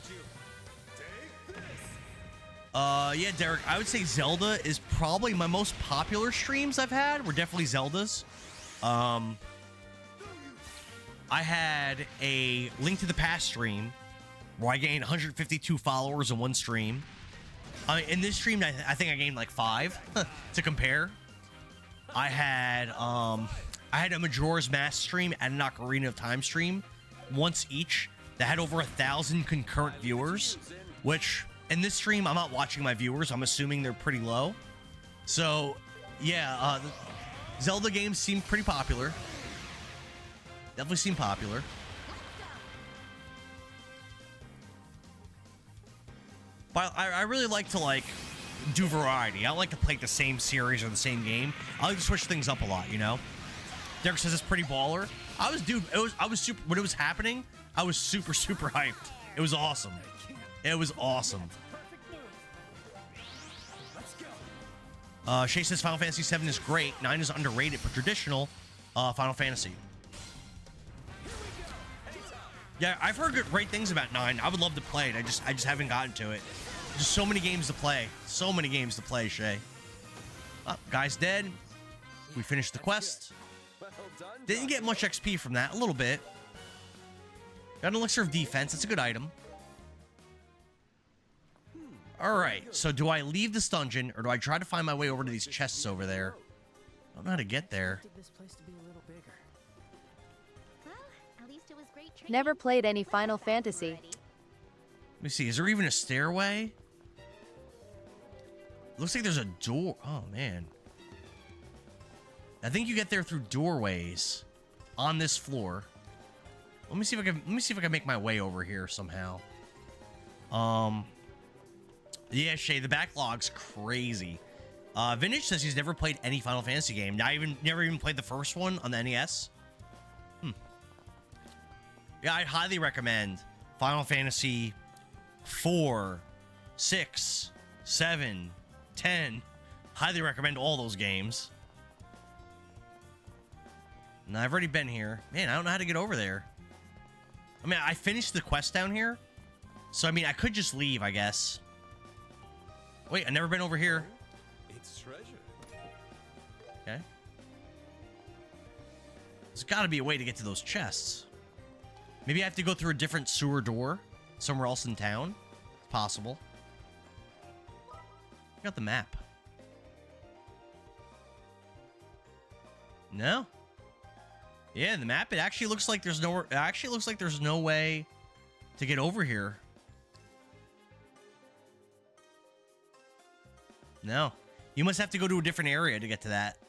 Yeah, Derek, I would say Zelda is probably my most popular streams I've had. Were definitely Zelda's. I had a Link to the Past stream where I gained 152 followers in one stream. In this stream, I think I gained like 5 to compare. I had a Majora's Mask stream and an Ocarina of Time stream, once each, that had over 1,000 concurrent viewers, which in this stream, I'm not watching my viewers. I'm assuming they're pretty low. So, yeah, Zelda games seem pretty popular. Definitely seem popular. But I really like to, do variety. I don't like to play the same series or the same game. I like to switch things up a lot, you know? Derek says it's pretty baller. I was super, when it was happening, I was super, super hyped. It was awesome. It was awesome. Shay says Final Fantasy 7 is great. 9 is underrated, but traditional Final Fantasy. Yeah, I've heard great things about 9. I would love to play it. I just haven't gotten to it. Just so many games to play. So many games to play, Shay. Oh, guy's dead. We finished the quest. Didn't get much XP from that. A little bit. Got an elixir of defense. It's a good item. Alright, so do I leave this dungeon, or do I try to find my way over to these chests over there? I don't know how to get there. Never played any Final Fantasy. Let me see, is there even a stairway? Looks like there's a door. Oh, man. I think you get there through doorways on this floor. Let me see if I can make my way over here somehow. Yeah, Shay, the backlog's crazy. Vintage says he's never played any Final Fantasy game. Never even played the first one on the NES. Yeah, I'd highly recommend Final Fantasy 4, 6, 7, 10. Highly recommend all those games. And I've already been here. Man, I don't know how to get over there. I mean, I finished the quest down here. So, I mean, I could just leave, I guess. Wait, I've never been over here. It's treasure. Okay. There's got to be a way to get to those chests. Maybe I have to go through a different sewer door somewhere else in town. It's possible. I got the map. No. Yeah, the map. It actually looks like there's no. It actually looks like there's no way to get over here. No. You must have to go to a different area to get to that.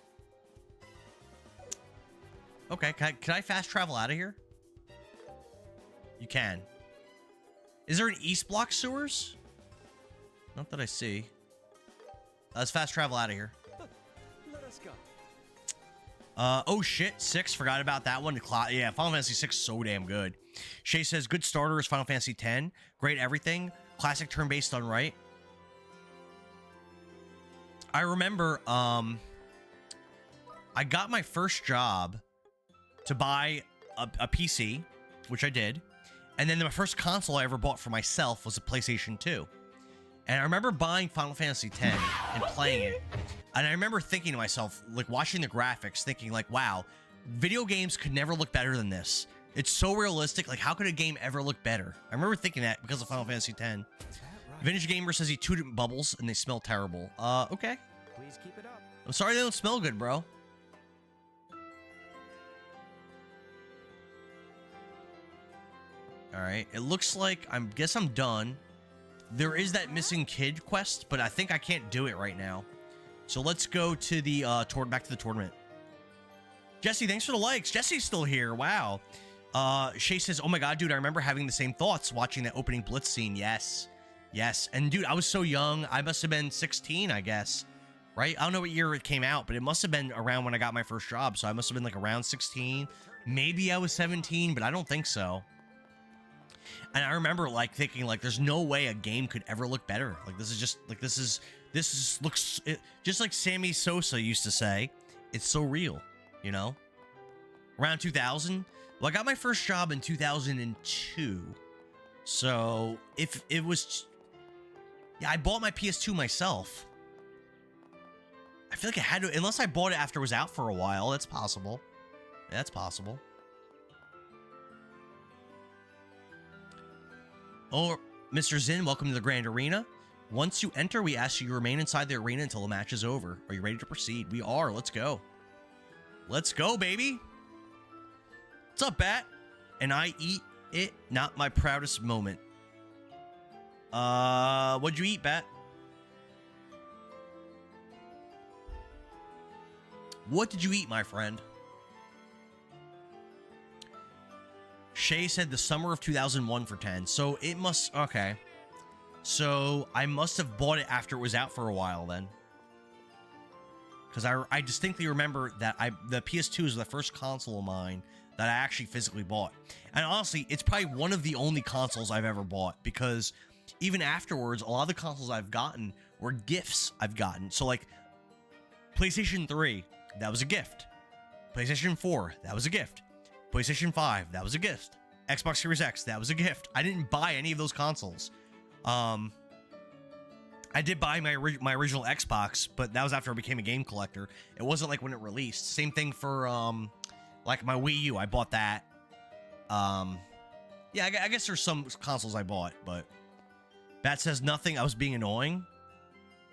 Okay, can I fast travel out of here? You can. Is there an East Block sewers? Not that I see. Let's fast travel out of here. Let us go. Oh shit, 6. Forgot about that one. Yeah, Final Fantasy 6 so damn good. Shay says, good starter is Final Fantasy 10. Great everything. Classic turn-based done right. I remember, I got my first job to buy a PC, which I did. And then my first console I ever bought for myself was a PlayStation 2. And I remember buying Final Fantasy X and playing it. And I remember thinking to myself, like watching the graphics, thinking like, wow, video games could never look better than this. It's so realistic. Like, how could a game ever look better? I remember thinking that because of Final Fantasy X. Vintage Gamer says he tooted bubbles and they smell terrible. Okay. Please keep it up. I'm sorry they don't smell good, bro. All right. It looks like guess I'm done. There is that missing kid quest, but I think I can't do it right now. So let's go to the back to the tournament. Jesse, thanks for the likes. Jesse's still here. Wow. Shay says, "Oh my god, dude, I remember having the same thoughts watching that opening Blitz scene." Yes. Yes. And dude, I was so young. I must have been 16, I guess. right? I don't know what year it came out, but it must have been around when I got my first job. So I must have been like around 16. Maybe I was 17, but I don't think so. And I remember like thinking like, there's no way a game could ever look better. Like this is just like, looks just like Sammy Sosa used to say, it's so real, you know? Around 2000. Well, I got my first job in 2002. So if it was, yeah, I bought my PS2 myself. I feel like I had to, unless I bought it after it was out for a while. That's possible. That's possible. Oh, Mr. Zin, welcome to the Grand Arena. Once you enter, we ask you to remain inside the arena until the match is over. Are you ready to proceed? We are. Let's go. Let's go, baby. What's up, Bat? And I eat it, not my proudest moment. What'd you eat, Bat? What did you eat, my friend? Shay said the summer of 2001 for 10. So it must... Okay. So I must have bought it after it was out for a while then. Because I distinctly remember that the PS2 is the first console of mine that I actually physically bought. And honestly, it's probably one of the only consoles I've ever bought. Because even afterwards, a lot of the consoles I've gotten were gifts I've gotten. So like, PlayStation 3, that was a gift. PlayStation 4, that was a gift. PlayStation 5, that was a gift. Xbox Series X, that was a gift. I didn't buy any of those consoles. I did buy my original Xbox, but that was after I became a game collector. It wasn't like when it released. Same thing for like my Wii U. I bought that. Yeah, I guess there's some consoles I bought, but Bat says nothing. I was being annoying.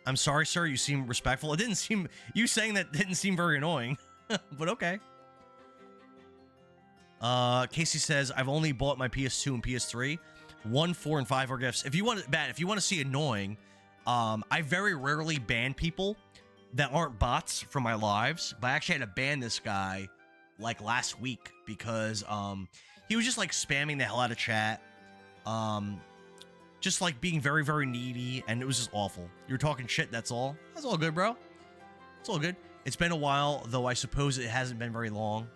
I'm sorry, sir. You seem respectful. It didn't seem, you saying that didn't seem very annoying, but okay. Casey says, I've only bought my PS2 and PS3. 1, 4, and 5 are gifts. If you want, Bat, if you want to see annoying, I very rarely ban people that aren't bots from my lives, but I actually had to ban this guy like last week because he was just like spamming the hell out of chat, just like being very, very needy, and it was just awful. You're talking shit, that's all. That's all good, bro. It's all good. It's been a while, though I suppose it hasn't been very long.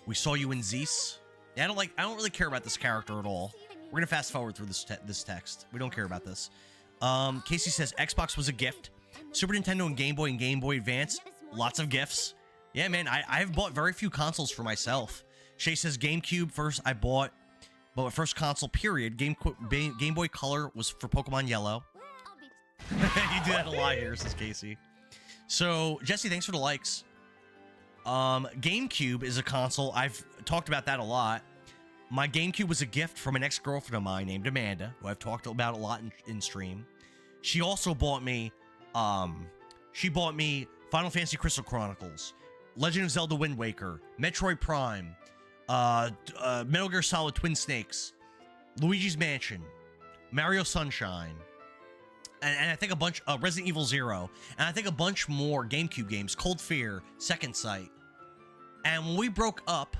We saw you in Zeus. Yeah, I don't really care about this character at all. We're gonna fast forward through this text. We don't care about this. Casey says Xbox was a gift. Super Nintendo and Game Boy Advance, lots of gifts. Yeah, man, I've bought very few consoles for myself. Shay says GameCube first I bought, but my first console period. Game Boy Color was for Pokemon Yellow. You do that a lot here, says Casey. So Jesse, thanks for the likes. GameCube is a console. I've talked about that a lot. My GameCube was a gift from an ex-girlfriend of mine named Amanda, who I've talked about a lot in stream. She also bought me, Final Fantasy Crystal Chronicles, Legend of Zelda Wind Waker, Metroid Prime, Metal Gear Solid Twin Snakes, Luigi's Mansion, Mario Sunshine, and I think a bunch, Resident Evil 0, and I think a bunch more GameCube games, Cold Fear, Second Sight. And when we broke up,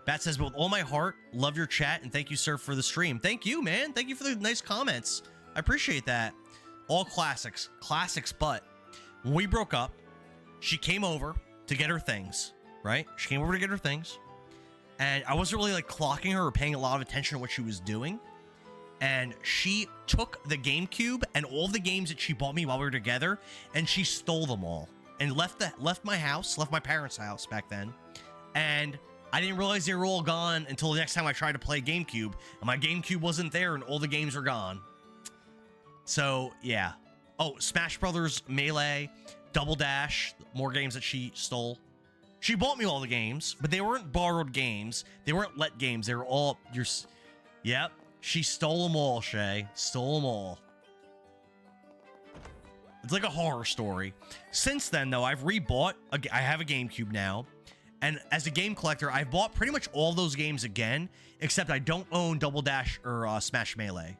Bat says, with all my heart, love your chat, and thank you, sir, for the stream. Thank you, man. Thank you for the nice comments. I appreciate that. All classics. Classics, but when we broke up, she came over to get her things, right? She came over to get her things, and I wasn't really, like, clocking her or paying a lot of attention to what she was doing, and she took the GameCube and all the games that she bought me while we were together, and she stole them all, and left my house, left my parents' house back then, and I didn't realize they were all gone until the next time I tried to play GameCube, and my GameCube wasn't there, and all the games were gone. So, yeah. Oh, Smash Brothers, Melee, Double Dash, more games that she stole. She bought me all the games, but they weren't borrowed games. They weren't let games. They were all yours. Yep. She stole them all, Shay. Stole them all. It's like a horror story. Since then, though, I've rebought. I have a GameCube now. And as a game collector, I've bought pretty much all those games again, except I don't own Double Dash or Smash Melee.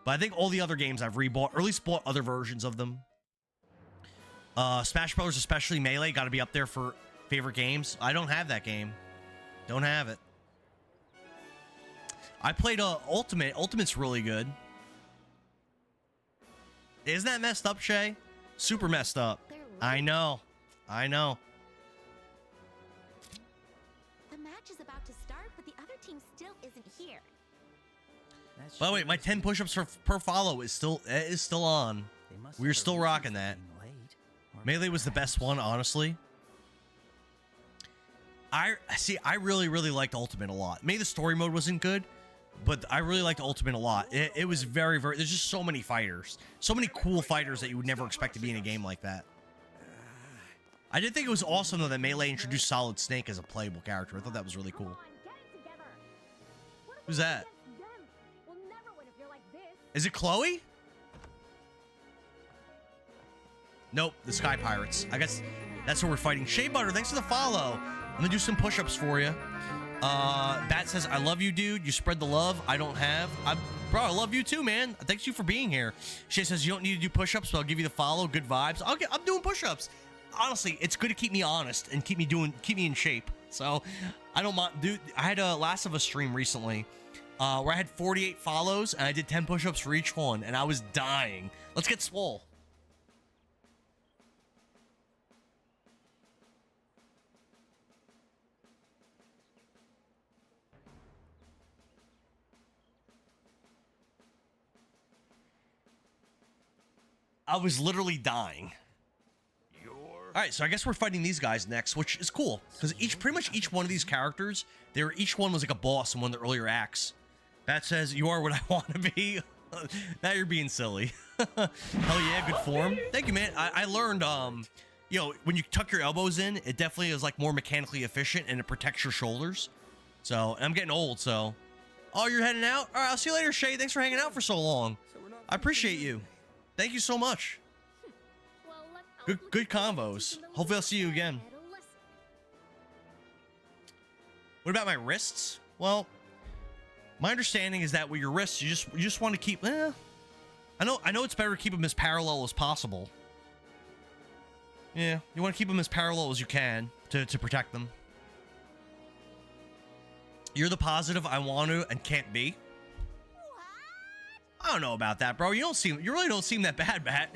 But I think all the other games I've rebought, or at least bought other versions of them. Smash Brothers, especially Melee, got to be up there for favorite games. I don't have that game. Don't have it. I played Ultimate. Ultimate's really good. Isn't that messed up, Shay? Super messed up. I know. I know. The match is about to start, but the other team still isn't here. By the way, my 10 push-ups per follow is still on. We're still rocking that. Melee was the best one, honestly. I really liked Ultimate a lot. Maybe the story mode wasn't good, but I really liked Ultimate a lot. It was very, there's just so many fighters. So many cool fighters that you would never expect to be in a game like that. I did think it was awesome, though, that Melee introduced Solid Snake as a playable character. I thought that was really cool. Who's that? Is it Chloe? Nope, the Sky Pirates. I guess that's who we're fighting. Shea Butter, thanks for the follow. I'm gonna do some push-ups for you. Bat says, I love you, dude. You spread the love I don't have. Bro, I love you too, man. Thanks you for being here. Shay says, you don't need to do push-ups, but I'll give you the follow. Good vibes. I'm doing push-ups. Honestly, it's good to keep me honest and keep me in shape. So I don't mind, dude. I had a Last of Us stream recently where I had 48 follows and I did 10 push-ups for each one and I was dying. Let's get swole. I was literally dying. All right, so I guess we're fighting these guys next, which is cool because pretty much each one of these characters, each one was like a boss in one of the earlier acts. That says you are what I want to be. Now you're being silly. Hell yeah, good form. Thank you, man. I learned, you know, when you tuck your elbows in, it definitely is like more mechanically efficient and it protects your shoulders. So, and I'm getting old, so. Oh, you're heading out? All right, I'll see you later, Shay. Thanks for hanging out for so long. I appreciate you. Thank you so much. Good combos. Hopefully I'll see you again. What about my wrists? Well, my understanding is that with your wrists, you just want to keep. I know it's better to keep them as parallel as possible. Yeah, you want to keep them as parallel as you can to protect them. You're the positive I want to and can't be. I don't know about that, bro. You really don't seem that bad, Bat.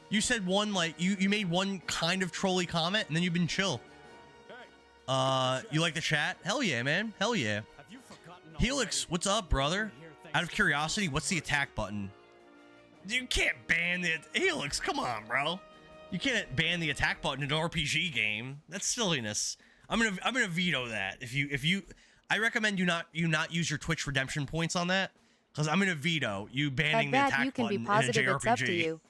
You said one, like, you made one kind of trolly comment, and then you've been chill. You like the chat? Hell yeah, man. Hell yeah. Helix, what's up, brother? Out of curiosity, what's the attack button? You can't ban it. Helix, come on, bro. You can't ban the attack button in an RPG game. That's silliness. I'm gonna veto that. If you, I recommend you not use your Twitch redemption points on that. Because I'm going to veto you banning the attack button in a JRPG. It's up to you.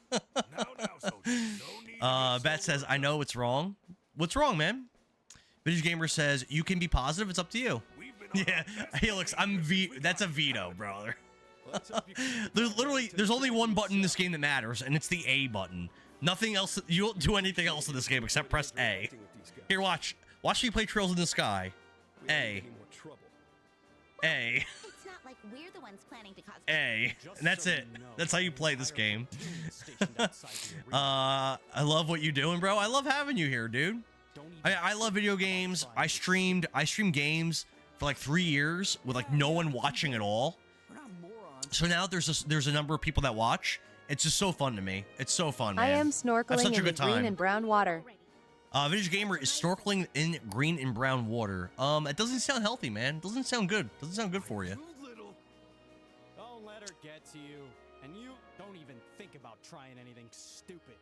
Bat says, I know it's wrong. What's wrong, man? Vintage Gamer says, you can be positive. It's up to you. Yeah, Helix, that's a veto, brother. There's only one button in this game that matters, and it's the A button. Nothing else. You don't do anything else in this game except press A. Here, watch. Watch me play Trails in the Sky. A. A. Like we're the ones planning to cause A. And that's it. That's how you play this game. I love what you're doing, bro. I love having you here, dude. I love video games. I streamed games for like 3 years with like no one watching at all. So now there's a number of people that watch. It's just so fun to me. It's so fun, man. I am snorkeling in the green and brown water. Vintage Gamer is snorkeling in green and brown water. It doesn't sound healthy, man. It doesn't sound good. Doesn't sound good for you. Get to you, and you don't even think about trying anything stupid.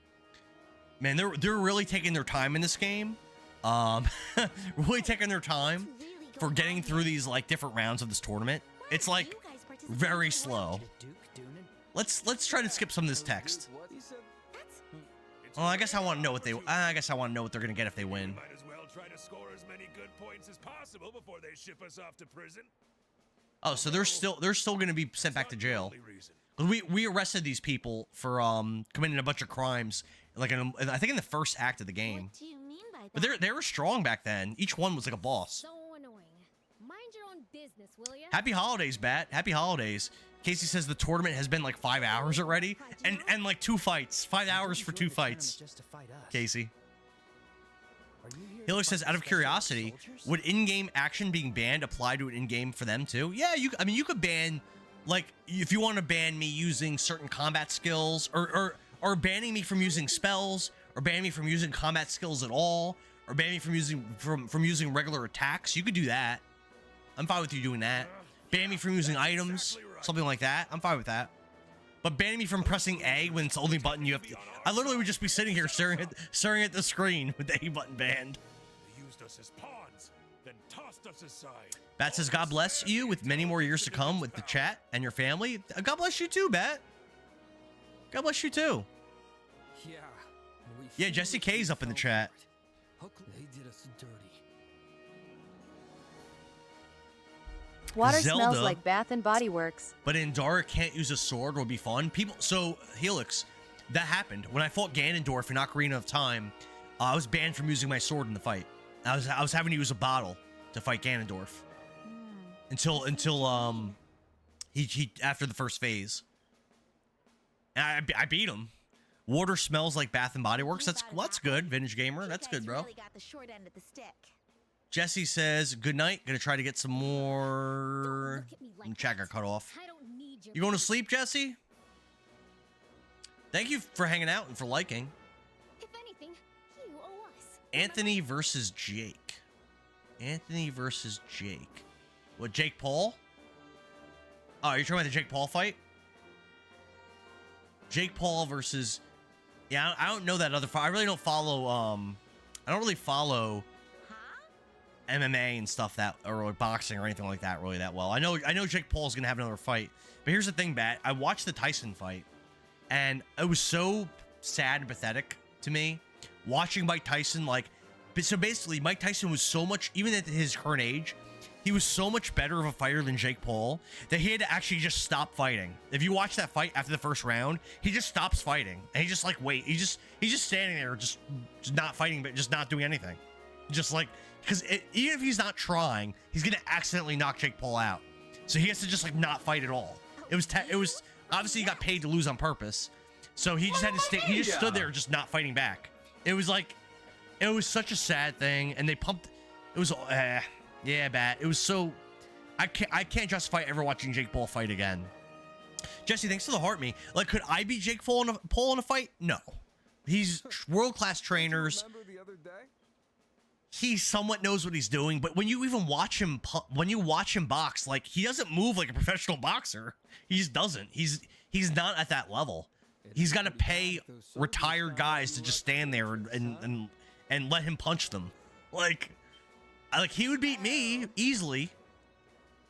Man, they're really taking their time in this game. Really taking their time for getting through these like different rounds of this tournament. It's like very slow. Let's try to skip some of this text. Well, I guess I want to know what they're gonna get if they win. Might as well try to score as many good points as possible before they ship us off to prison. Oh, so they're still going to be sent back to jail. We arrested these people for committing a bunch of crimes, like I think in the first act of the game. What do you mean by that? But they were strong back then. Each one was like a boss. So annoying. Mind your own business, will ya? Happy holidays, Bat. Happy holidays. Casey says the tournament has been like 5 hours already, and like 2 fights. 5 hours for 2 fights. Casey. Helix says, out of curiosity, would in-game action being banned apply to an in-game for them too? Yeah, I mean, you could ban, like, if you want to ban me using certain combat skills, or or banning me from using spells, or banning me from using combat skills at all, or banning me from using regular attacks. You could do that. I'm fine with you doing that. Ban me from using items, something like that. I'm fine with that. But banning me from pressing A when it's the only button you have to... I literally would just be sitting here staring at the screen with the A button banned. They used us as pawns, then tossed us aside. Bat says, God bless you with many more years to come with the chat and your family. God bless you too, Bat. God bless you too. Yeah, Jesse K's up in the chat. They did us dirty. Water Zelda, smells like Bath and Body Works. But Indara can't use a sword would be fun. People, so Helix, that happened when I fought Ganondorf in Ocarina of Time. I was banned from using my sword in the fight. I was having to use a bottle to fight Ganondorf until he after the first phase. And I beat him. Water smells like Bath and Body Works. That's good, Vintage Gamer. That's good, bro. Really got the short end of the stick. Jesse says, good night. Gonna try to get some more... Chat got cut off. You going to sleep, Jesse? Thank you for hanging out and for liking. If anything, you owe us. Anthony versus Jake. Anthony versus Jake. What, Jake Paul? Oh, you're talking about the Jake Paul fight? Jake Paul versus... Yeah, I don't know that other fight. I really don't follow... I don't really follow... MMA and stuff that, or boxing or anything like that really that well. I know Jake Paul's gonna have another fight, but here's the thing, Bat. I watched the Tyson fight, and it was so sad and pathetic to me watching Mike Tyson. Like, so basically, Mike Tyson was so much, even at his current age, he was so much better of a fighter than Jake Paul that he had to actually just stop fighting. If you watch that fight after the first round, he just stops fighting, and he just like wait. He's just standing there, just not fighting, but just not doing anything, just like. Because even if he's not trying, he's gonna accidentally knock Jake Paul out. So he has to just like not fight at all. It was obviously he got paid to lose on purpose. So he just had to stay. He just stood there just not fighting back. It was like, it was such a sad thing. And they pumped. It was yeah, Bat. It was so. I can't justify ever watching Jake Paul fight again. Jesse, thanks for the heart me. Like, could I beat Jake Paul in a fight? No. He's world-class trainers. Remember the other day? He somewhat knows what he's doing, but when you even watch him, box, like, he doesn't move like a professional boxer. He just doesn't. He's not at that level. He's got to pay retired guys to just stand there and let him punch them. Like he would beat me easily.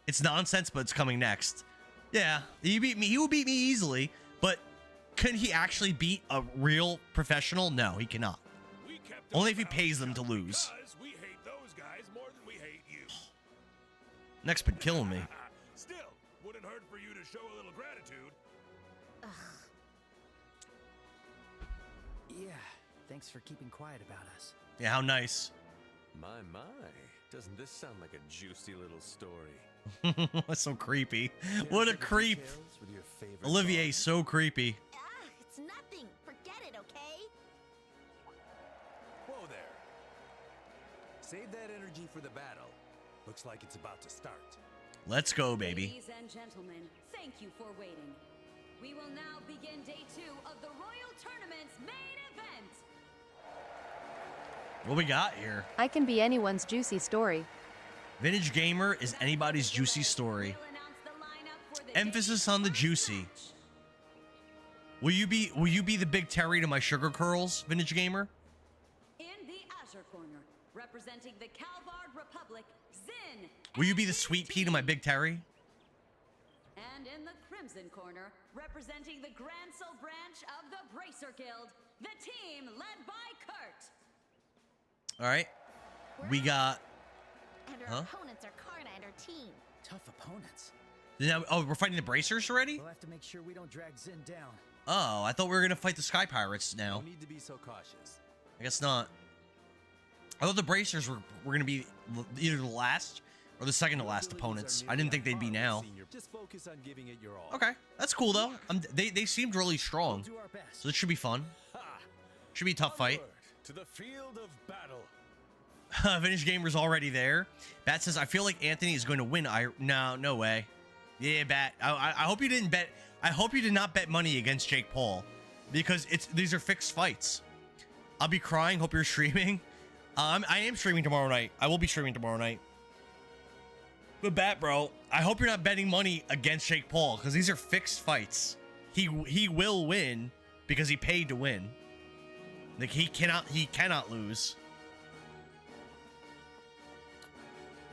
It's nonsense, but it's coming next. Yeah, he beat me. He will beat me easily, but can he actually beat a real professional? No, he cannot. Only if he pays them to lose. We hate those guys more than we hate you. Next been killing me. Still, wouldn't hurt for you to show a little gratitude. Yeah, thanks for keeping quiet about us. Yeah, how nice. My. Doesn't this sound like a juicy little story? That's so creepy. What a creep. Olivier's so creepy. It's nothing. Forget it, okay? Whoa there. Save that energy for the battle. Looks like it's about to start. Let's go, baby. Ladies and gentlemen, thank you for waiting. We will now begin day 2 of the Royal Tournament's main event. What we got here? I can be anyone's juicy story. Vintage Gamer is anybody's juicy story. Emphasis on the juicy. Will you be the Big Terry to my sugar curls, Vintage Gamer? In the Azure Corner, representing the Calvard Republic, Zin. Will you be the Sweet Pea to my Big Terry? And in the Crimson Corner, representing the Gransel branch of the Bracer Guild, the team led by Kurt. All right. We got... And our opponents are Karna and her team. Tough opponents. Now, we're fighting the Bracers already? We'll have to make sure we don't drag Zin down. Oh, I thought we were going to fight the Sky Pirates now. No need to be so cautious. I guess not. I thought the Bracers were going to be either the last or the second to last opponents. I didn't think they'd be now. Just focus on giving it your all. Okay, that's cool though. They seemed really strong, so it should be fun. Should be a tough fight. To the field of battle. Vintage Gamer's already there. Bat says, I feel like Anthony is going to win. No way. Yeah, Bat. I hope you didn't bet. I hope you did not bet money against Jake Paul. because these are fixed fights. I'll be crying. Hope you're streaming. I am streaming tomorrow night. I will be streaming tomorrow night. But Bat, bro, I hope you're not betting money against Jake Paul because these are fixed fights. He will win because he paid to win. Like he cannot lose.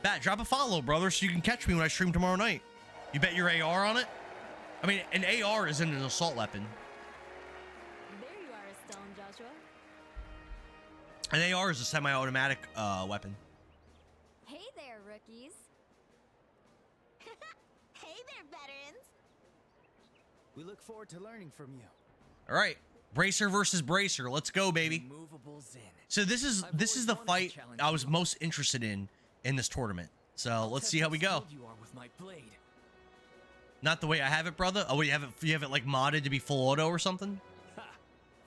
Bat, drop a follow, brother, so you can catch me when I stream tomorrow night. You bet your AR on it? I mean, an AR isn't an assault weapon. There you are, Stone Joshua. An AR is a semi-automatic weapon. Hey there, rookies. Hey there, veterans. We look forward to learning from you. All right, Bracer versus Bracer. Let's go, baby. So this is the fight I was most interested in this tournament. So let's see how we go. You are with my blade. Not the way I have it, brother. Oh, you have it like modded to be full auto or something.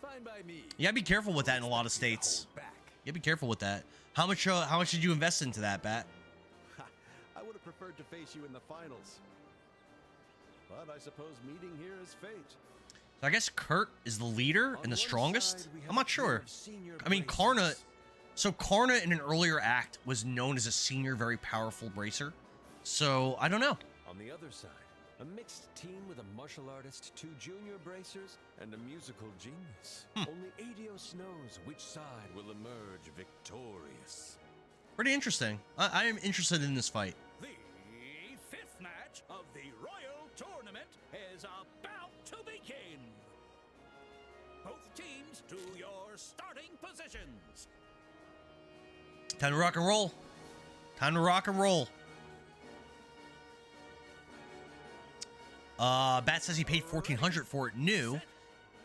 Fine by me. You gotta be careful with that in a lot of states. You gotta be careful with that. How much did you invest into that, Bat? I would have preferred to face you in the finals. But I suppose meeting here is fate. So I guess Kurt is the leader and the strongest? I'm not sure. I mean, Karna... So Karna in an earlier act was known as a senior, very powerful bracer. So, I don't know. On the other side, a mixed team with a martial artist, 2 junior bracers, and a musical genius. Only Adios knows which side will emerge victorious. Pretty interesting. I am interested in this fight. The 5th match of the Royal Tournament is about to begin. Both teams to your starting positions. Time to rock and roll. Time to rock and roll. Bat says he paid $1,400 for it new,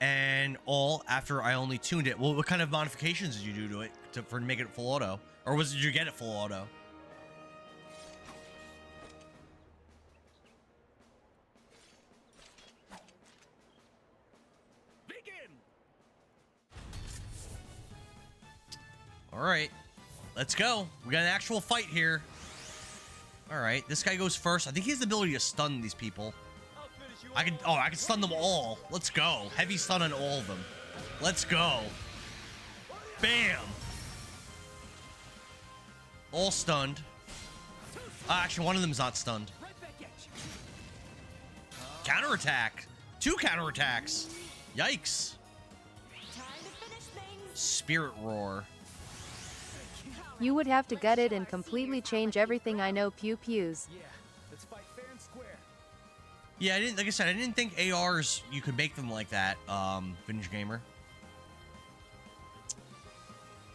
and all after I only tuned it. Well, what kind of modifications did you do to it for make it full auto, or did you get it full auto? Begin. All right, let's go. We got an actual fight here. All right, this guy goes first. I think he has the ability to stun these people. I can stun them all. Let's go. Heavy stun on all of them. Let's go. Bam. All stunned. Actually, one of them's not stunned. Counterattack. 2 counterattacks. Yikes. Spirit Roar. You would have to gut it and completely change everything. I know pew pews. Let's fight fair and square. Yeah, like I said, I didn't think ARs, you could make them like that, Vintage Gamer.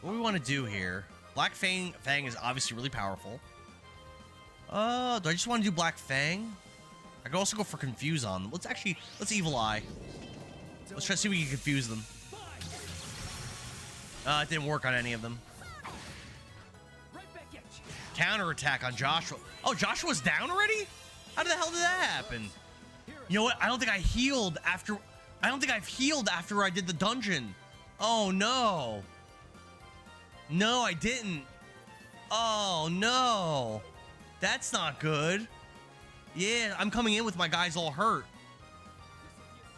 What do we want to do here? Black Fang is obviously really powerful. Do I just want to do Black Fang? I could also go for Confuse on them. Let's Evil Eye. Let's try to see if we can confuse them. It didn't work on any of them. Counterattack on Joshua. Oh, Joshua's down already? How the hell did that happen? You know what? I don't think I've healed after I did the dungeon. Oh no. No, I didn't. Oh no. That's not good. Yeah, I'm coming in with my guys all hurt.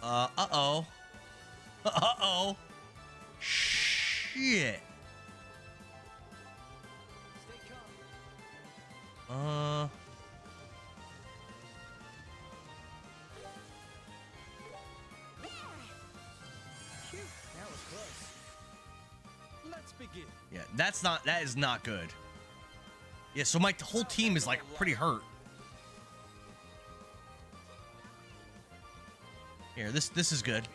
Uh-oh. Uh-oh. Shit. That was close. Let's begin. Yeah, that is not good. Yeah, so my whole team is like pretty hurt. Here, this is good.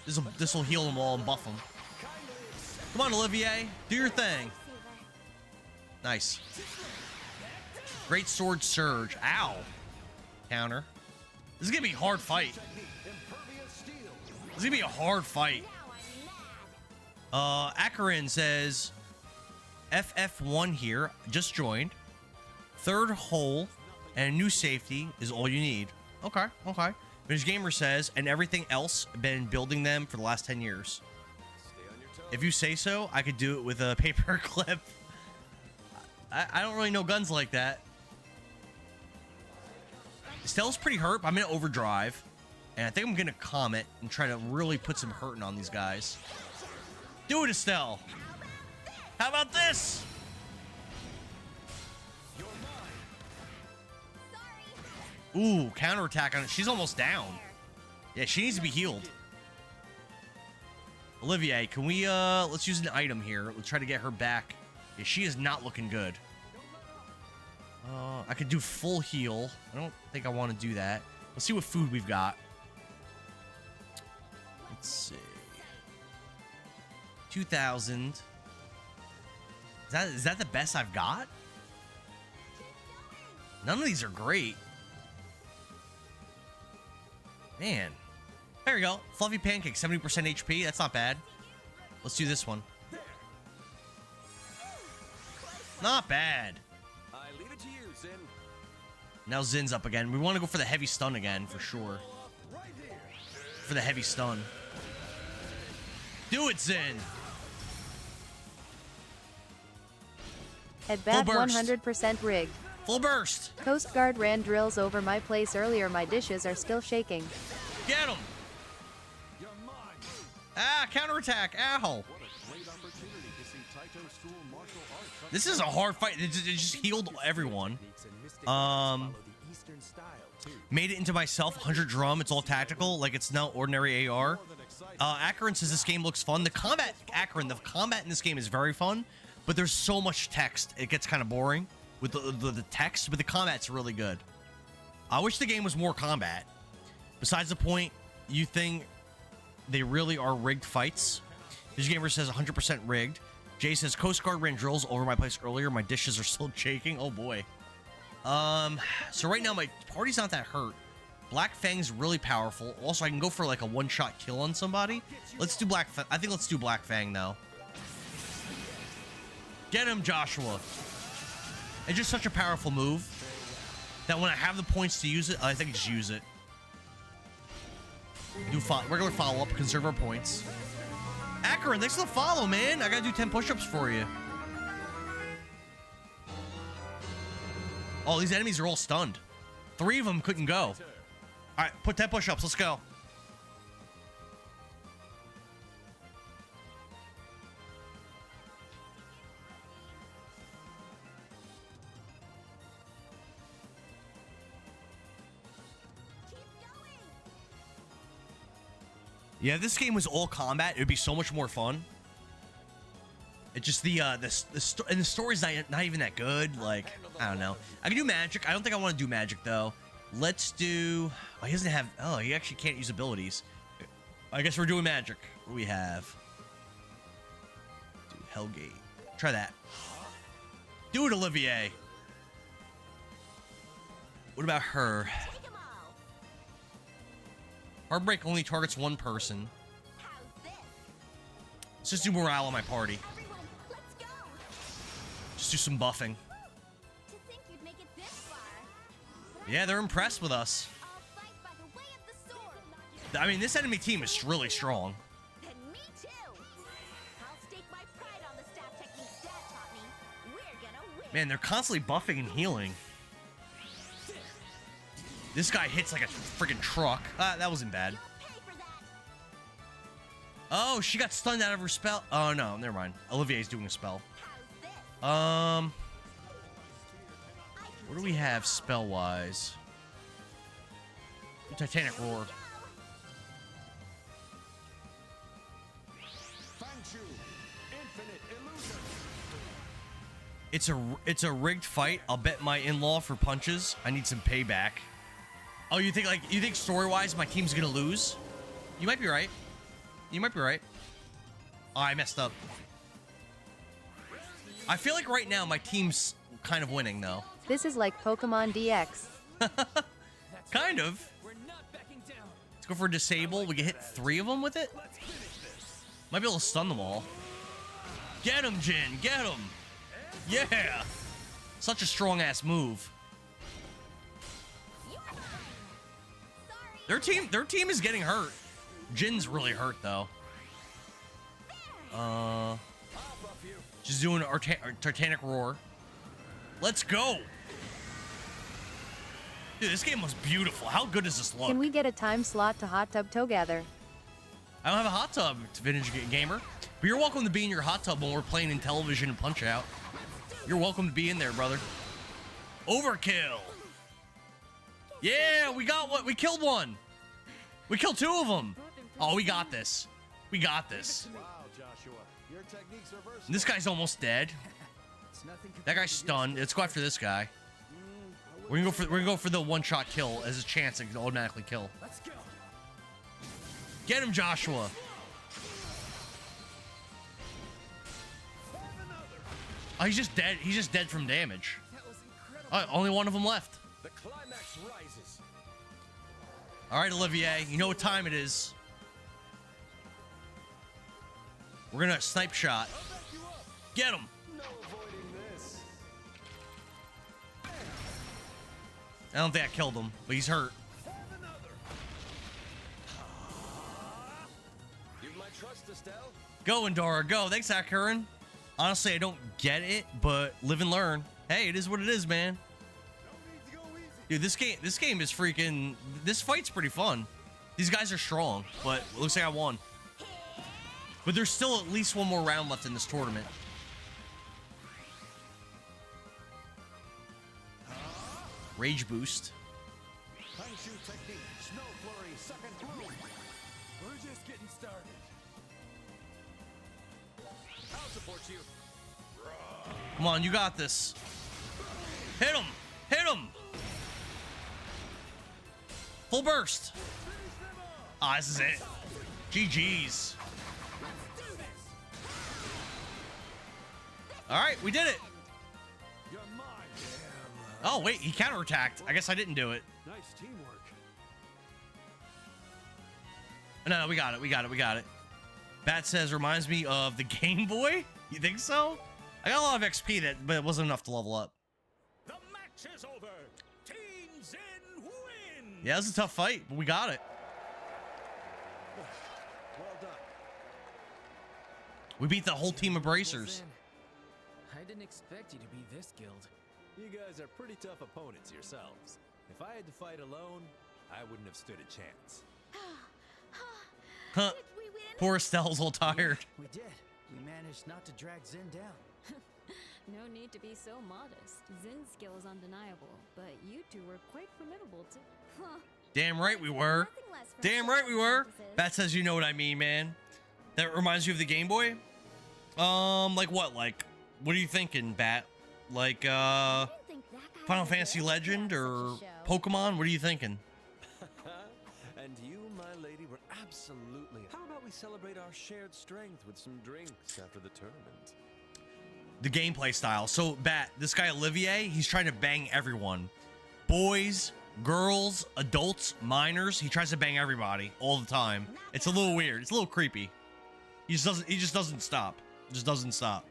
This will heal them all and buff them. Come on, Olivier, do your thing. Nice. Great Sword Surge. Ow. Counter. This is gonna be a hard fight. This is gonna be a hard fight. Akarin says, FF1 here, just joined. 3rd hole and a new safety is all you need. Okay, okay. Vintage Gamer says, and everything else, been building them for the last 10 years. If you say so, I could do it with a paper clip. I don't really know guns like that. Stella's pretty hurt, but I'm in overdrive. And I think I'm gonna Comet and try to really put some hurting on these guys. Do it, Estelle. How about this? Ooh, counterattack on it. She's almost down. Yeah, she needs to be healed. Olivier, can we, let's use an item here. Let's try to get her back. Yeah, she is not looking good. I could do full heal. I don't think I want to do that. Let's see what food we've got. Let's see. 2,000. Is that the best I've got? None of these are great. Man. There we go. Fluffy pancake, 70% HP. That's not bad. Let's do this one. Not bad. I leave it to you, Zin. Now Zin's up again. We want to go for the heavy stun again, for sure. For the heavy stun. Do it, Zin. At bat Full burst. 100% rigged. Full burst. Coast Guard ran drills over my place earlier. My dishes are still shaking. Get him. Ah, counterattack. Ow. This is a hard fight. It just healed everyone. Made it into myself. 100 drum. It's all tactical. Like it's no ordinary AR. Akron says this game looks fun. The combat in this game is very fun, but there's so much text. It gets kind of boring with the text, but the combat's really good. I wish the game was more combat. Besides the point, you think they really are rigged fights? This gamer says 100% rigged. Jay says Coast Guard ran drills over my place earlier. My dishes are still shaking. Oh boy. So right now my party's not that hurt. Black Fang's really powerful. Also, I can go for like a one-shot kill on somebody. Let's do Black Fang. I think let's do Black Fang though. Get him, Joshua. It's just such a powerful move that when I have the points to use it, I think just use it. Do regular follow-up, conserve our points. Akron, thanks for the follow, man. I gotta do 10 push-ups for you. Oh, these enemies are all stunned. 3 of them couldn't go. All right, put 10 push-ups. Let's go. Yeah, if this game was all combat, it would be so much more fun. It just and the story's not even that good. Like, I don't know. I can do magic. I don't think I want to do magic though. Let's do. Oh, he doesn't have. Oh, he actually can't use abilities. I guess we're doing magic. What do we have? Do Hellgate. Try that. Do it, Olivier. What about her? Heartbreak only targets one person. Let's just do morale on my party. Just do some buffing. Yeah, they're impressed with us. I mean, this enemy team is really strong. Man, they're constantly buffing and healing. This guy hits like a freaking truck. That wasn't bad. Oh, she got stunned out of her spell. Oh, no, never mind. Olivier's doing a spell. What do we have spell-wise? Titanic Roar. It's a rigged fight. I'll bet my in-law for punches. I need some payback. Oh, you think story-wise my team's gonna lose? You might be right. You might be right. Oh, I messed up. I feel like right now my team's kind of winning though. This is like Pokemon DX. Kind of. Let's go for disable. We can hit 3 of them with it. Might be able to stun them all. Get him, Jin. Get him. Yeah. Such a strong-ass move. Their team is getting hurt. Jin's really hurt though. Just doing our Titanic Roar. Let's go. Dude, this game was beautiful. How good does this look? Can we get a time slot to hot tub together? I don't have a hot tub, Vintage Gamer. But you're welcome to be in your hot tub when we're playing in Television and Punch Out. You're welcome to be in there, brother. Overkill. Yeah, we got what? We killed one. We killed two of them. Oh, we got this. We got this. Wow, Joshua. Your techniques are versatile. This guy's almost dead. That guy's stunned. Let's go after this guy. We're gonna go for the one-shot kill as a chance to automatically kill. Let's go. Get him, Joshua. Oh, he's just dead. He's just dead from damage. Only one of them left. The climax rises. All right, Olivier, you know what time it is. We're gonna snipe shot. Get him. No avoiding this. I don't think I killed him, but he's hurt. You've my trust, Estelle. Go, Endora, go. Thanks, Akurin. Honestly, I don't get it, but live and learn. Hey, it is what it is, man. Dude, this game is freaking. This fight's pretty fun. These guys are strong, but it looks like I won. But there's still at least one more round left in this tournament. Rage boost. Hanshu technique, snow flurry, second bloom. We're just getting started. I'll support you. Come on, you got this. Hit him! Hit him! Full burst. Ah, this is it. GG's. All right, we did it. Oh, wait, he counterattacked. I guess I didn't do it. Nice teamwork. No, we got it. We got it. We got it. Bat says, reminds me of the Game Boy. You think so? I got a lot of XP, but it wasn't enough to level up. The match is over. Team Zen win. Yeah, it was a tough fight, but we got it. Well done. We beat the whole team of bracers. I didn't expect you to be this skilled. You guys are pretty tough opponents yourselves. If I had to fight alone, I wouldn't have stood a chance. Huh. Poor Estelle's all tired. We did. We managed not to drag Zin down. No need to be so modest. Zin's skill is undeniable, but you two were quite formidable too. Huh. Damn right we were. Damn right we were. Bat says, you know what I mean, man. That reminds you of the Game Boy? Like what? Like, what are you thinking, Bat? Like, Final Fantasy Legend or Pokemon? What are you thinking? And you, my lady, were absolutely. How about we celebrate our shared strength with some drinks after the tournament? The gameplay style. So, Bat, this guy Olivier, he's trying to bang everyone. Boys, girls, adults, minors. He tries to bang everybody all the time. It's a little weird. It's a little creepy. He just doesn't stop. Just doesn't stop.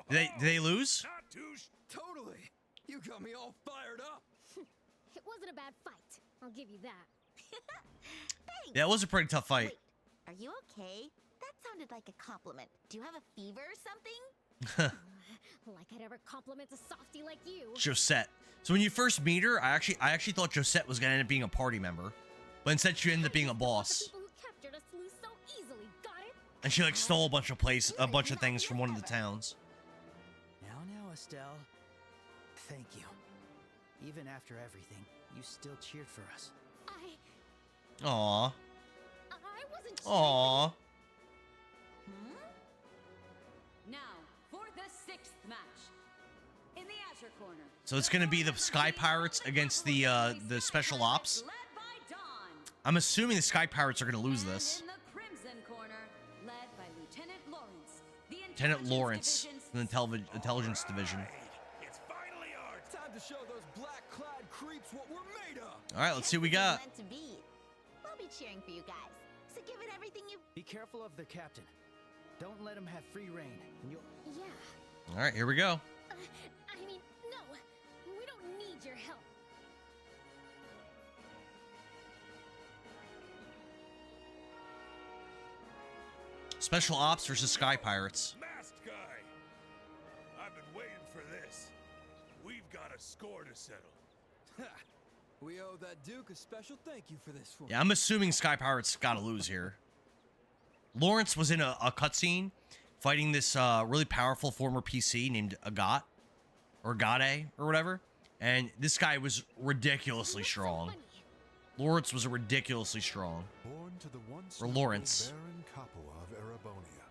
Did they lose? Totally. You got me all fired up. It wasn't a bad fight. I'll give you that. Thanks. Yeah, it was a pretty tough fight. Wait, are you okay? That sounded like a compliment. Do you have a fever or something? Like I'd ever compliment a softie like you. Josette. So when you first meet her, I actually thought Josette was gonna end up being a party member, but instead she ended up being a boss. People who captured us lose so easily, got it? And she like stole a bunch of things from one of the towns. Now, Estelle. Thank you. Even after everything, you still cheered for us. Aww. I wasn't. Aww. Now, for the 6th match. In the Azure Corner. So it's gonna be the Sky Pirates against the Special Ops. I'm assuming the Sky Pirates are gonna lose this. In the Crimson Corner, led by Lieutenant Lawrence. The Lieutenant Lawrence from the Intelligence Division. It's finally our time to show those black-clad creeps what we're made of. All right, let's see what we got. Meant to be. We'll be cheering for you guys. So give it everything you. Be careful of their captain. Don't let him have free reign. And you'll... Yeah. All right, here we go. I mean, no. We don't need your help. Special Ops versus Sky Pirates. Masked guy. I've been waiting We owe that Duke a special thank you for this one. Yeah, I'm assuming Sky Pirates got to lose here. Lawrence was in a cutscene fighting this really powerful former PC named Agat, or Agate, or whatever. And this guy was ridiculously strong. Lawrence was ridiculously strong. Born to the once Or Lawrence. Baron Capua of Erebonia.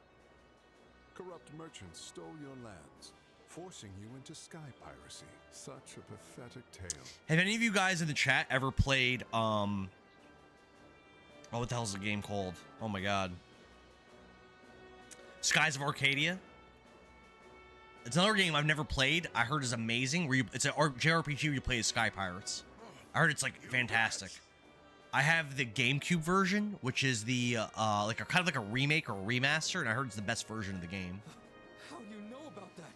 Corrupt merchants stole your lands, forcing you into sky piracy. Such a pathetic tale. Have any of you guys in the chat ever played, oh, what the hell's the game called? Oh my god. Skies of Arcadia? It's another game I've never played. I heard is amazing. It's a JRPG where you play as Sky Pirates. I heard it's like fantastic. I have the GameCube version, which is the like a kind of like a remake or a remaster, and I heard it's the best version of the game. How do you know about that?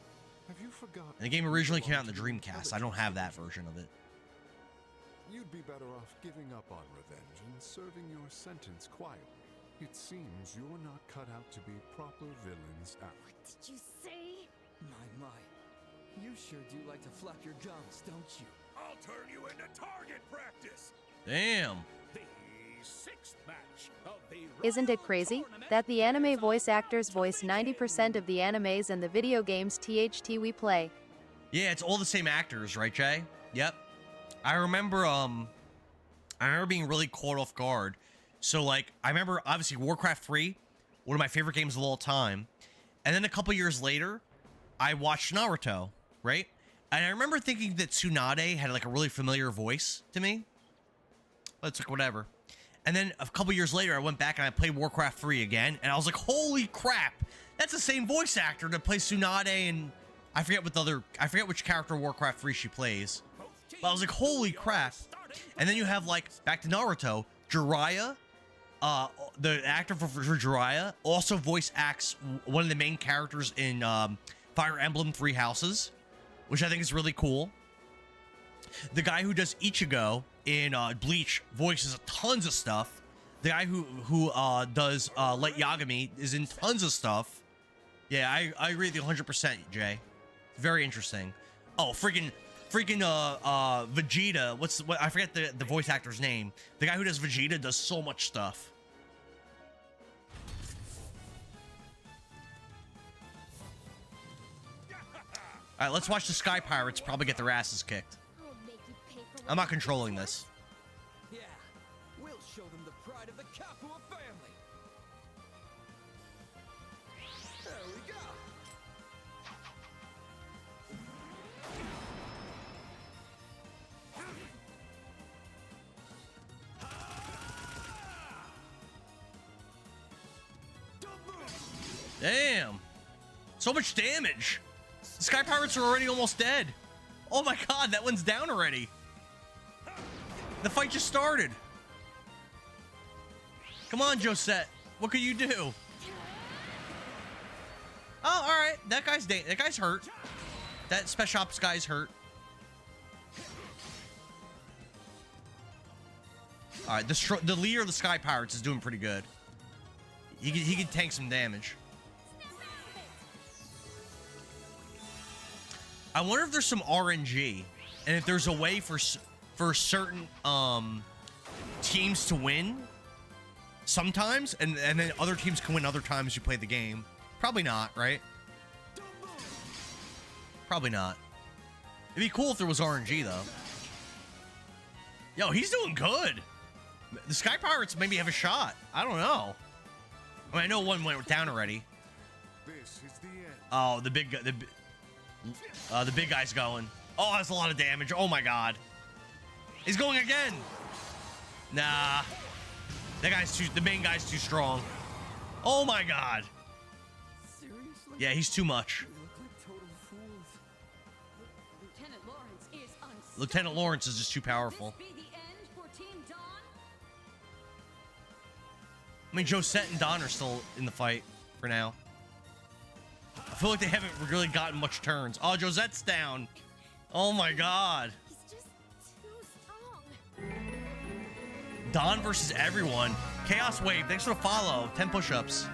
Have you forgotten? And the game originally came out in the Dreamcast. I don't have that version of it. You'd be better off giving up on revenge and serving your sentence quietly. It seems you're not cut out to be proper villains after. What did you say? My. You sure do like to flap your gums, don't you? I'll turn you into target practice. Damn. The sixth match of the Isn't it crazy that the anime voice actors voice 90% of the animes and the video games THT we play? Yeah, it's all the same actors, right, Jay? Yep. I remember being really caught off guard. So like, I remember obviously Warcraft 3, one of my favorite games of all time. And then a couple years later, I watched Naruto, right? And I remember thinking that Tsunade had like a really familiar voice to me. But it's like whatever. And then a couple years later, I went back and I played Warcraft 3 again, and I was like, holy crap, that's the same voice actor that plays Tsunade, and I forget which character in Warcraft 3 she plays. But I was like, holy crap. And then you have like, back to Naruto, Jiraiya, the actor for Jiraiya also voice acts one of the main characters in Fire Emblem Three Houses, which I think is really cool. The guy who does Ichigo in Bleach voices tons of stuff. The guy who does Light Yagami is in tons of stuff. Yeah, I agree with you 100%, Jay. Very interesting. Oh, freaking Vegeta. What I forget the voice actor's name. The guy who does Vegeta does so much stuff. All right, let's watch the Sky Pirates probably get their asses kicked. I'm not controlling this. Yeah, we'll show them the pride of the Capua family. There we go. Damn. So much damage. The Sky Pirates are already almost dead. Oh my god, that one's down already. The fight just started. Come on, Josette. What could you do? Oh, all right. That guy's hurt. That Special Ops guy's hurt. All right, the leader of the Sky Pirates is doing pretty good. He can tank some damage. I wonder if there's some RNG, and if there's a way for certain teams to win sometimes, and then other teams can win other times you play the game. Probably not, right? Probably not. It'd be cool if there was RNG though. Yo, he's doing good. The Sky Pirates maybe have a shot. I don't know. I mean, I know one went down already. This is the end. Oh, the big guy's going. Oh, that's a lot of damage. Oh my god. He's going again. Nah. The main guy's too strong. Oh my god. Seriously? Yeah, he's too much. We look like total fools. Lieutenant Lawrence is unstoppable. Lieutenant Lawrence is just too powerful. Could this be the end for Team Dawn? I mean, Josette and Don are still in the fight for now. I feel like they haven't really gotten much turns. Oh, Josette's down. Oh my god. He's just too strong. Don versus everyone. Chaos Wave, thanks for the follow. 10 push-ups.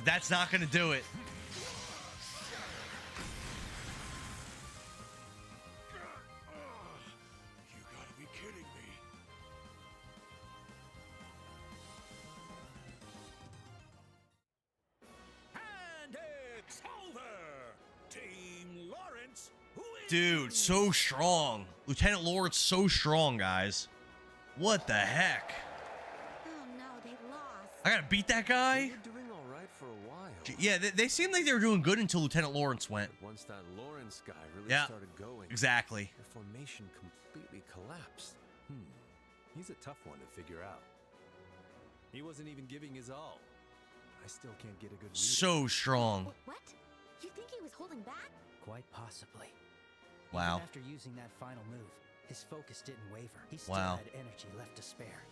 That's not gonna do it. Dude, so strong. Lieutenant Lawrence, so strong, guys. What the heck? Oh no, they lost. I gotta beat that guy? Doing all right for a while. Yeah, they seemed like they were doing good until Lieutenant Lawrence went. But once that Lawrence guy really Yeah, started going, exactly. the formation completely collapsed. He's a tough one to figure out. He wasn't even giving his all. I still can't get a good read. So strong. What? You think he was holding back? Quite possibly. Wow. Even after using that final move, his focus didn't waver. He still Wow. had energy left to spare.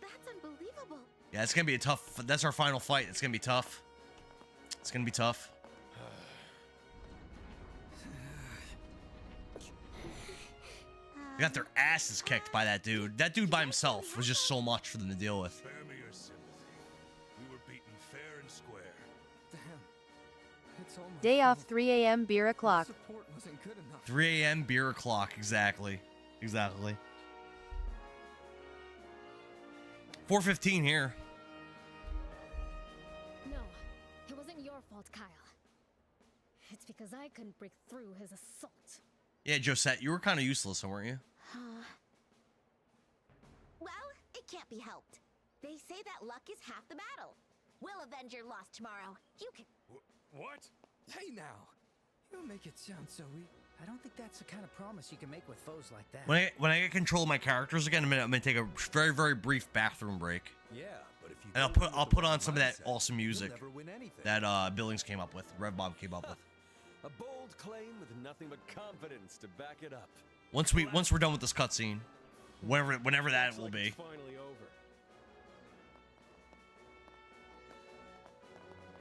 That's unbelievable. Yeah, it's gonna be a tough. That's our final fight. It's gonna be tough. It's gonna be tough. They got their asses kicked by that dude. That dude by himself was just so much for them to deal with. Spare me your sympathy. We were beaten fair and square. Damn. It's almost Day off 3 a.m. beer o'clock. support wasn't good enough. 3 a.m. beer o'clock. Exactly. Exactly. 4:15 here. No, it wasn't your fault, Kyle. It's because I couldn't break through his assault. Yeah, Josette, you were kind of useless, weren't you? Well, it can't be helped. They say that luck is half the battle. We'll avenge your loss tomorrow. You can. What? Hey now. You don't make it sound so weak. I don't think that's the kind of promise you can make with foes like that. When I get control of my characters again in a minute, I'm gonna take a very, very brief bathroom break. Yeah, but if you And I'll put on some of that awesome music never win anything. that Billings came up with, Rev Bob came up with. A bold claim with nothing but confidence to back it up. Once we're done with this cutscene, whenever that will be. Finally over.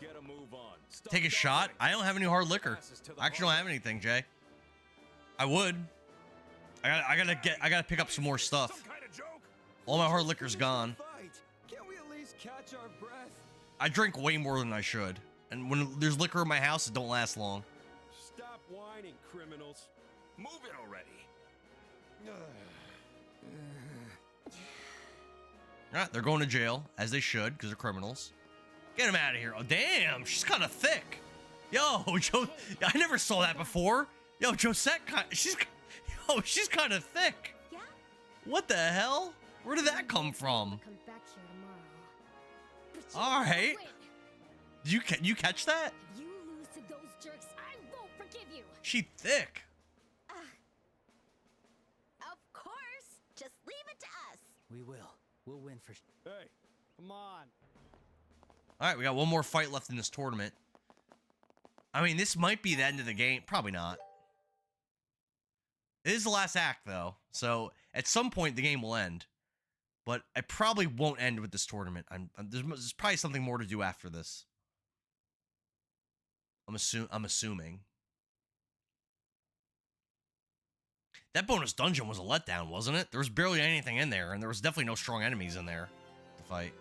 Get a move on. Stop Take a shot. I don't have any hard liquor. I actually don't have anything, Jay. I would. I gotta pick up some more stuff. All my hard liquor's gone. Can't we at least catch our breath? I drink way more than I should, and when there's liquor in my house, it don't last long. Stop whining, criminals. Move it already. Alright, they're going to jail, as they should, because they're criminals. Get them out of here. Oh, damn, she's kind of thick. Yo, Joe, I never saw that before. Yo, Josette, she's kind of thick. Yeah? What the hell? Where did that come from? Come back here tomorrow. All right. You catch that? If you lose to those jerks, I won't forgive you. She thick. Of course. Just leave it to us. We will. We'll win for Hey, come on. All right, we got one more fight left in this tournament. I mean, this might be the end of the game. Probably not. It is the last act, though. So at some point, the game will end. But I probably won't end with this tournament. There's probably something more to do after this. I'm assuming. That bonus dungeon was a letdown, wasn't it? There was barely anything in there, and there was definitely no strong enemies in there to fight.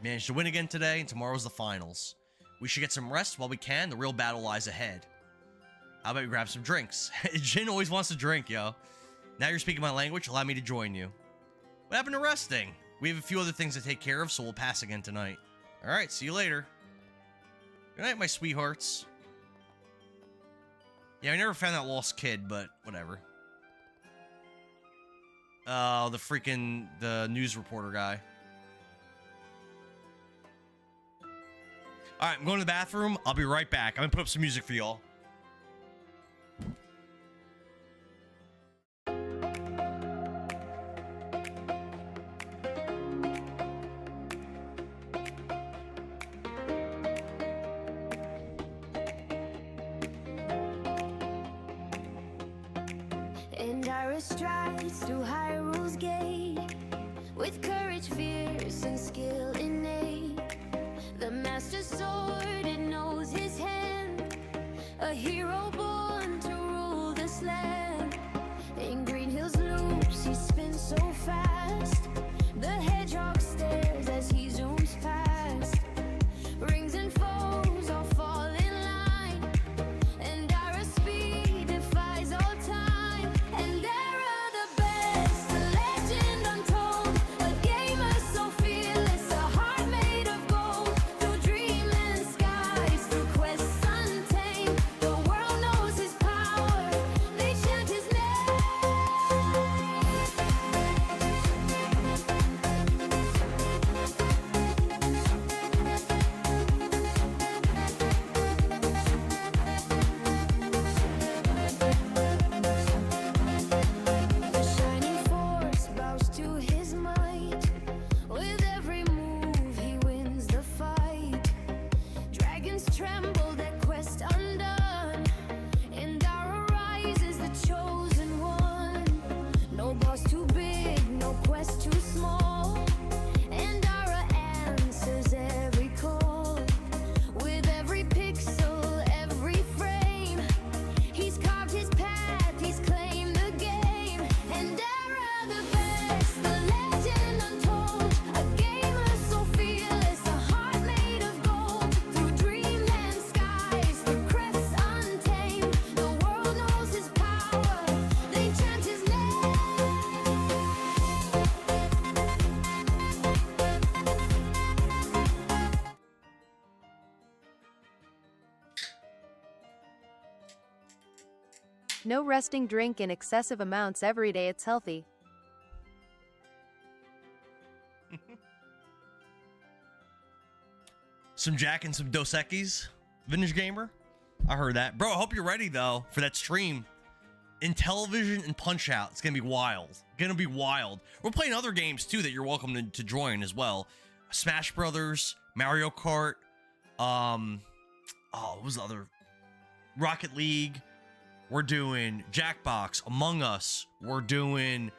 Managed to win again today, and tomorrow's the finals. We should get some rest while we can. The real battle lies ahead. How about we grab some drinks? Jin always wants to drink, yo. Now you're speaking my language, allow me to join you. What happened to resting? We have a few other things to take care of, so we'll pass again tonight. Alright, see you later. Good night, my sweethearts. Yeah, I never found that lost kid, but whatever. The news reporter guy. Alright, I'm going to the bathroom. I'll be right back. I'm gonna put up some music for y'all. And Dara strides through Hyrule's gate with courage fierce and skill innate. The master sword, it knows his hand. A hero born to rule this land. In Green Hills loops, he spins so fast. The hedgehog stares as he zooms past. Rings and foes all fall in line. And Dara's speed defies all time. And Dara the best, a legend untold. A gamer so fearless, a No resting drink in excessive amounts every day, it's healthy. Some Jack and some Dos Equis, Vintage Gamer. I heard that. Bro, I hope you're ready, though, for that stream. Intellivision and Punch-Out. It's going to be wild. Going to be wild. We're playing other games, too, that you're welcome to join as well. Smash Brothers, Mario Kart, what was the other? Rocket League. We're doing Jackbox, Among Us. We're doing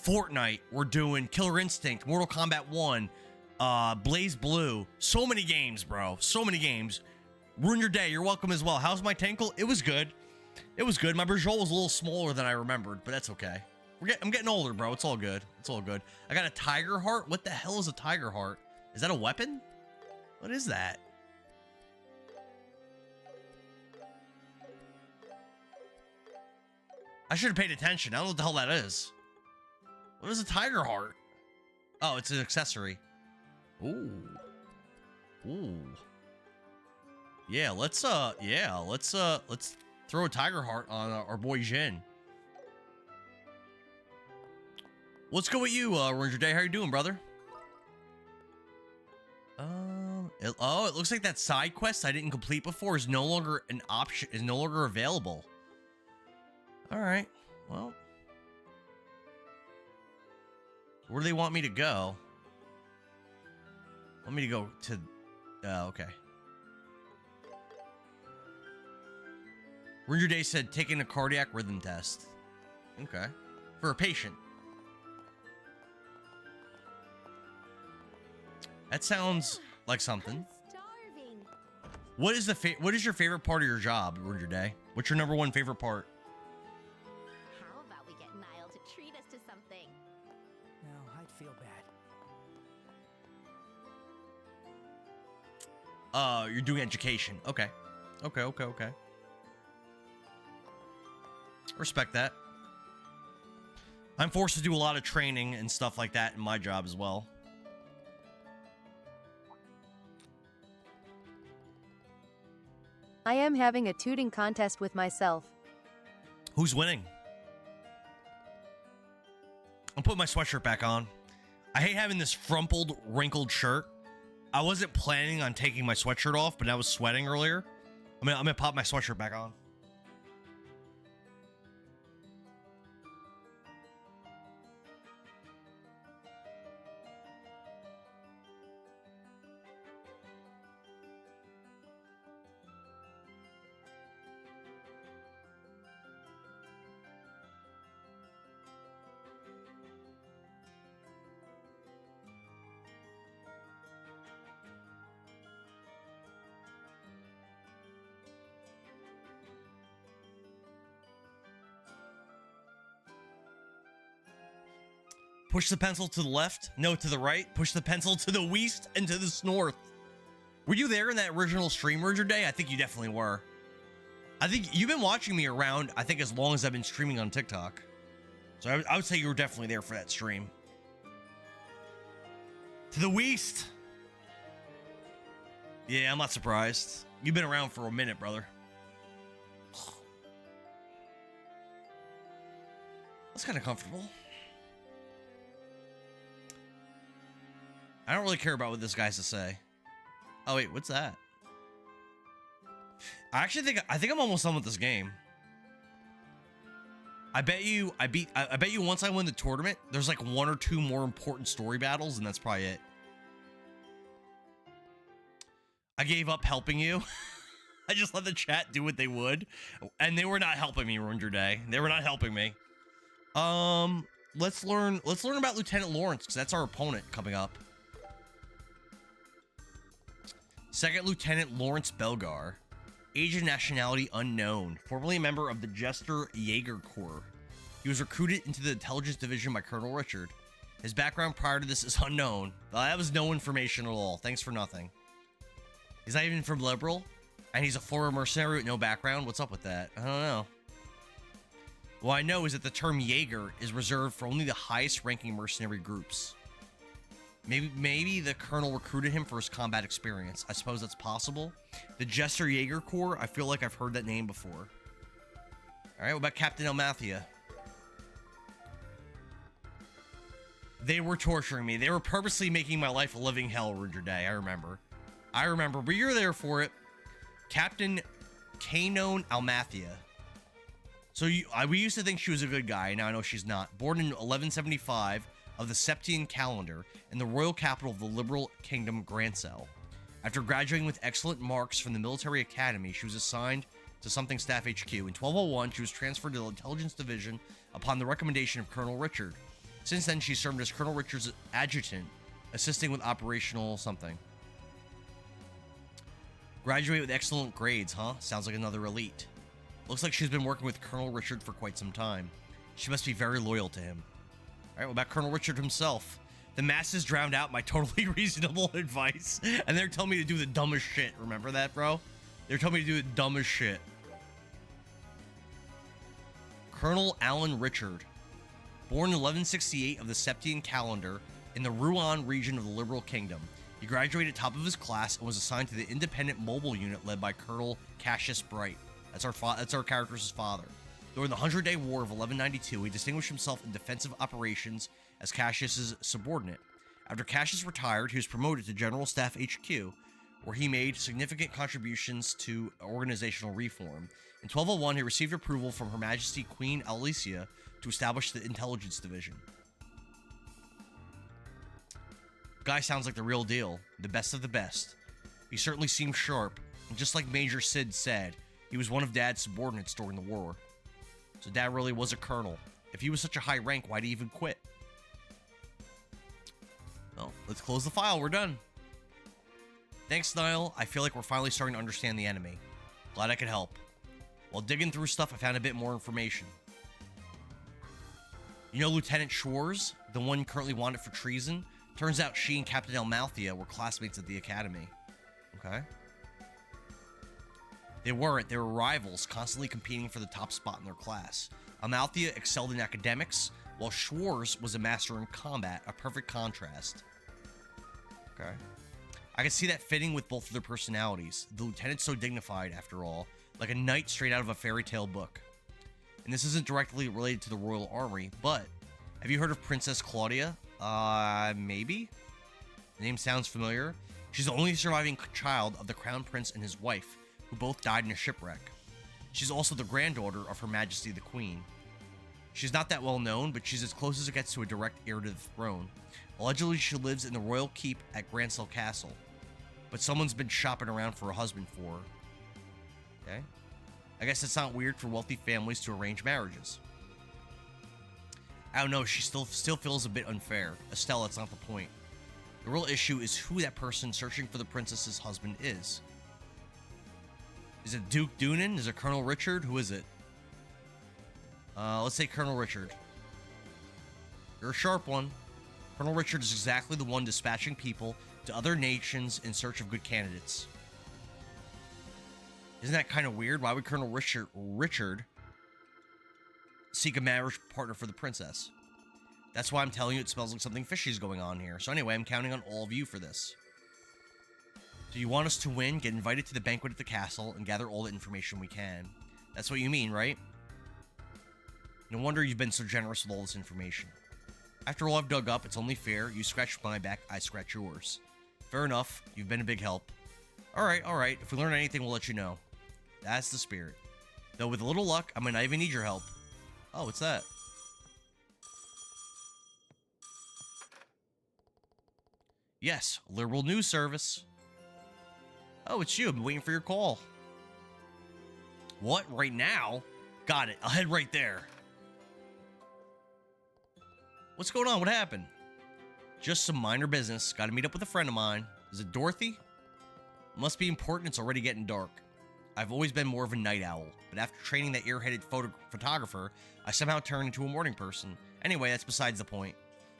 Fortnite. We're doing Killer Instinct, Mortal Kombat 1, Blaze Blue. So many games, bro. So many games. Ruin your day. You're welcome as well. How's my Tankle? It was good. It was good. My Brajol was a little smaller than I remembered, but that's okay. I'm getting older, bro. It's all good. It's all good. I got a Tiger Heart. What the hell is a Tiger Heart? Is that a weapon? What is that? I should have paid attention. I don't know what the hell that is. What is a Tiger Heart? Oh, it's an accessory. Ooh. Ooh. Yeah, let's throw a Tiger Heart on our boy Jin. What's good with you, Ranger Day? How you doing, brother? It looks like that side quest I didn't complete before is no longer an option, is no longer available. All right, well, where do they want me to go? Want me to go to, okay. Ranger Day said taking a cardiac rhythm test. Okay, for a patient. That sounds like something. What is what is your favorite part of your job, Ranger Day? What's your number one favorite part? How about we get Niall to treat us to something? No, I'd feel bad. You're doing education. Okay. Okay. Respect that. I'm forced to do a lot of training and stuff like that in my job as well. I am having a tooting contest with myself. Who's winning? I'm putting my sweatshirt back on. I hate having this frumpled, wrinkled shirt. I wasn't planning on taking my sweatshirt off, but I was sweating earlier. I'm gonna pop my sweatshirt back on. Push the pencil to the left. No, to the right. Push the pencil to the west and to the north. Were you there in that original stream, Ranger Day? I think you definitely were. I think you've been watching me around, I think, as long as I've been streaming on TikTok. So I would say you were definitely there for that stream. To the west. Yeah, I'm not surprised. You've been around for a minute, brother. That's kind of comfortable. I don't really care about what this guy has to say. Oh wait, what's that? I think I'm almost done with this game. I bet you once I win the tournament, there's like 1 or 2 more important story battles, and that's probably it. I gave up helping you. I just let the chat do what they would, and they were not helping me, Ranger Day. They were not helping me. Let's learn about Lieutenant Lawrence, because that's our opponent coming up. Second Lieutenant Lawrence Belgar, age and nationality unknown, formerly a member of the Jester Jaeger Corps. He was recruited into the intelligence division by Colonel Richard. His background prior to this is unknown. That was no information at all. Thanks for nothing. He's not even from Liberal, and he's a former mercenary with no background. What's up with that? I don't know. What I know is that the term Jaeger is reserved for only the highest ranking mercenary groups. Maybe the colonel recruited him for his combat experience. I suppose that's possible. The Jester Jaeger Corps, I feel like I've heard that name before. All right, what about Captain Elmathia? They were torturing me. They were purposely making my life a living hell, Ranger Day. I remember, but you're there for it. Captain Kanon Almathia. So we used to think she was a good guy. Now I know she's not. Born in 1175 of the Septian calendar in the royal capital of the liberal kingdom, Grancel. After graduating with excellent marks from the military academy, she was assigned to something Staff HQ. In 1201, she was transferred to the intelligence division upon the recommendation of Colonel Richard. Since then, she served as Colonel Richard's adjutant, assisting with operational something. Graduate with excellent grades, huh? Sounds like another elite. Looks like she's been working with Colonel Richard for quite some time. She must be very loyal to him. All right, what about Colonel Richard himself? The masses drowned out my totally reasonable advice, and they're telling me to do the dumbest shit. Remember that, bro? They're telling me to do the dumbest shit. Colonel Alan Richard. Born in 1168 of the Septian calendar in the Rouen region of the Liberal Kingdom. He graduated top of his class and was assigned to the independent mobile unit led by Colonel Cassius Bright. That's our character's father. During the 100-Day War of 1192, he distinguished himself in defensive operations as Cassius's subordinate. After Cassius retired, he was promoted to General Staff HQ, where he made significant contributions to organizational reform. In 1201, he received approval from Her Majesty Queen Alicia to establish the intelligence division. Guy sounds like the real deal, the best of the best. He certainly seems sharp, and just like Major Sid said, he was one of Dad's subordinates during the war. So Dad really was a colonel. If he was such a high rank, why'd he even quit? Well, let's close the file. We're done. Thanks, Niall. I feel like we're finally starting to understand the enemy. Glad I could help. While digging through stuff, I found a bit more information. You know Lieutenant Schwarz, the one currently wanted for treason? Turns out she and Captain Elmathia were classmates at the academy. Okay. They weren't. They were rivals, constantly competing for the top spot in their class. Elmathia excelled in academics, while Schwarz was a master in combat, a perfect contrast. Okay. I can see that fitting with both of their personalities. The lieutenant's so dignified, after all, like a knight straight out of a fairy tale book. And this isn't directly related to the royal army, but have you heard of Princess Claudia? Maybe? The name sounds familiar. She's the only surviving child of the Crown Prince and his wife, who both died in a shipwreck. She's also the granddaughter of Her Majesty the Queen. She's not that well known, but she's as close as it gets to a direct heir to the throne. Allegedly, she lives in the royal keep at Grancel Castle, but someone's been shopping around for a husband for her. Okay? I guess it's not weird for wealthy families to arrange marriages. I don't know, she still feels a bit unfair. Estelle, that's not the point. The real issue is who that person searching for the princess's husband is. Is it Duke Doonan? Is it Colonel Richard? Who is it? Let's say Colonel Richard. You're a sharp one. Colonel Richard is exactly the one dispatching people to other nations in search of good candidates. Isn't that kind of weird? Why would Colonel Richard seek a marriage partner for the princess? That's why I'm telling you it smells like something fishy is going on here. So anyway, I'm counting on all of you for this. Do you want us to win, get invited to the banquet at the castle, and gather all the information we can? That's what you mean, right? No wonder you've been so generous with all this information. After all I've dug up, it's only fair. You scratch my back, I scratch yours. Fair enough. You've been a big help. Alright. If we learn anything, we'll let you know. That's the spirit. Though with a little luck, I might not even need your help. Oh, what's that? Yes, Liberal News Service. Oh, it's you. I've been waiting for your call. What? Right now? Got it. I'll head right there. What's going on? What happened? Just some minor business. Got to meet up with a friend of mine. Is it Dorothy? Must be important. It's already getting dark. I've always been more of a night owl, but after training that ear-headed photographer, I somehow turned into a morning person. Anyway, that's besides the point.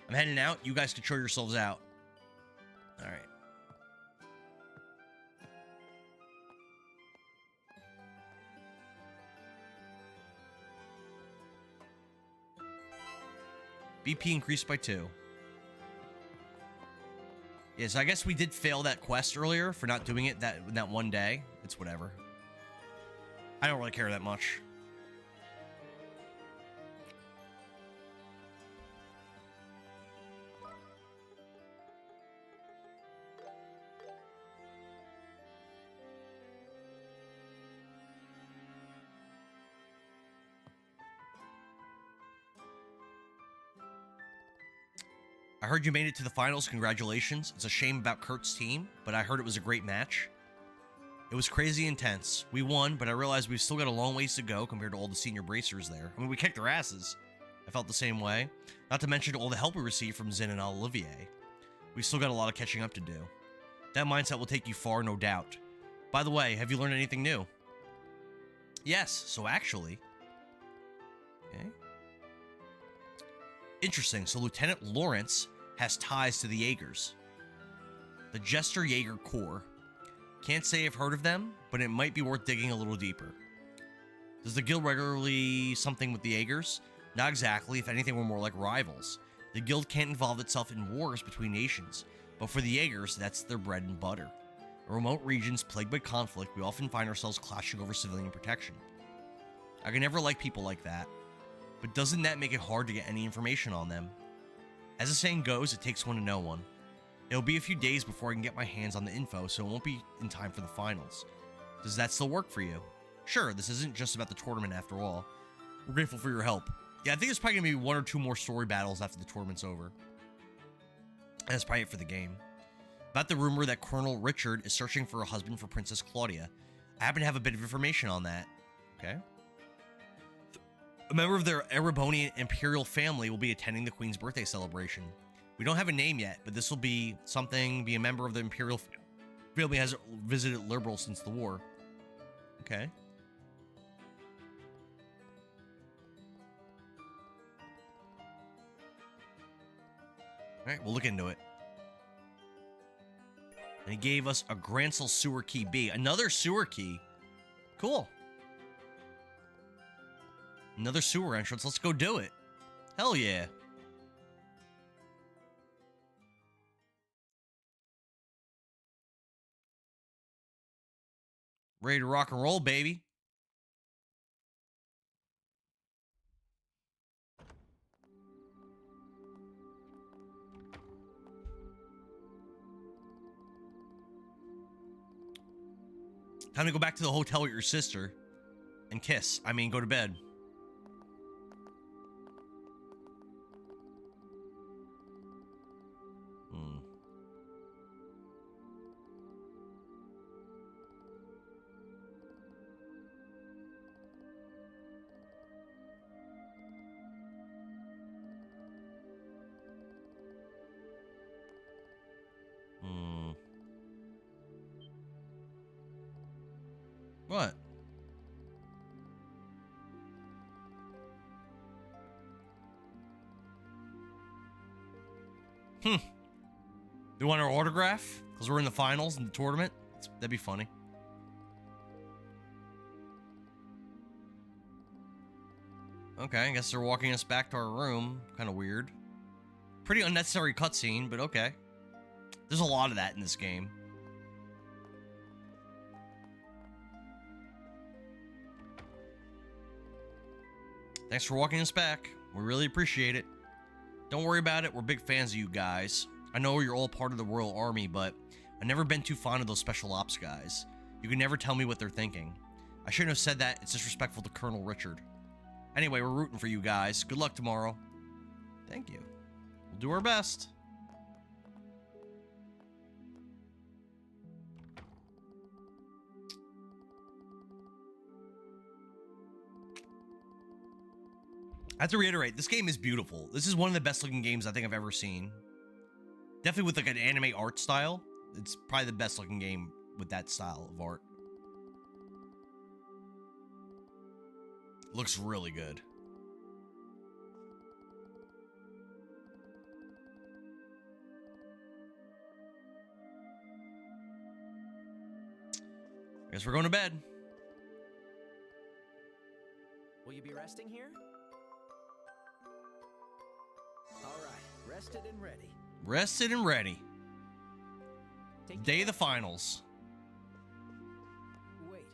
I'm heading out. You guys can show yourselves out. All right. BP increased by 2. Yeah, so I guess we did fail that quest earlier for not doing it that one day. It's whatever. I don't really care that much. I heard you made it to the finals. Congratulations. It's a shame about Kurt's team, but I heard it was a great match. It was crazy intense. We won, but I realized we've still got a long ways to go compared to all the senior bracers there. I mean, we kicked their asses. I felt the same way. Not to mention all the help we received from Zin and Olivier. We still got a lot of catching up to do. That mindset will take you far, no doubt. By the way, have you learned anything new? Yes, so actually... Okay. Interesting, so Lieutenant Lawrence has ties to the Jaegers. The Jester Jaeger Corps. Can't say I've heard of them, but it might be worth digging a little deeper. Does the guild regularly something with the Jaegers? Not exactly. If anything, we're more like rivals. The guild can't involve itself in wars between nations, but for the Jaegers, that's their bread and butter. In remote regions plagued by conflict, we often find ourselves clashing over civilian protection. I can never like people like that, but doesn't that make it hard to get any information on them? As the saying goes, it takes one to know one. It'll be a few days before I can get my hands on the info, so it won't be in time for the finals. Does that still work for you? Sure, this isn't just about the tournament after all. We're grateful for your help. Yeah, I think there's probably going to be 1 or 2 more story battles after the tournament's over. And that's probably it for the game. About the rumor that Colonel Richard is searching for a husband for Princess Claudia. I happen to have a bit of information on that. Okay. A member of their Erebonian imperial family will be attending the Queen's birthday celebration. We don't have a name yet, but this will be something, be a member of the imperial family has visited Liberal since the war. Okay. Alright, we'll look into it. And he gave us a Grancel Sewer Key B. Another sewer key. Cool. Another sewer entrance. Let's go do it. Hell yeah. Ready to rock and roll, baby. Time to go back to the hotel with your sister and kiss. I mean, go to bed. What? They want our autograph? Because we're in the finals in the tournament? That'd be funny. Okay, I guess they're walking us back to our room. Kind of weird. Pretty unnecessary cutscene, but okay. There's a lot of that in this game. Thanks for walking us back. We really appreciate it. Don't worry about it. We're big fans of you guys. I know you're all part of the Royal Army, but I've never been too fond of those special ops guys. You can never tell me what they're thinking. I shouldn't have said that. It's disrespectful to Colonel Richard. Anyway, we're rooting for you guys. Good luck tomorrow. Thank you. We'll do our best. I have to reiterate, this game is beautiful. This is one of the best looking games I think I've ever seen. Definitely with like an anime art style. It's probably the best looking game with that style of art. Looks really good. Guess we're going to bed. Will you be resting here? All right, rested and ready. Rested and ready. Day of the finals. Wait.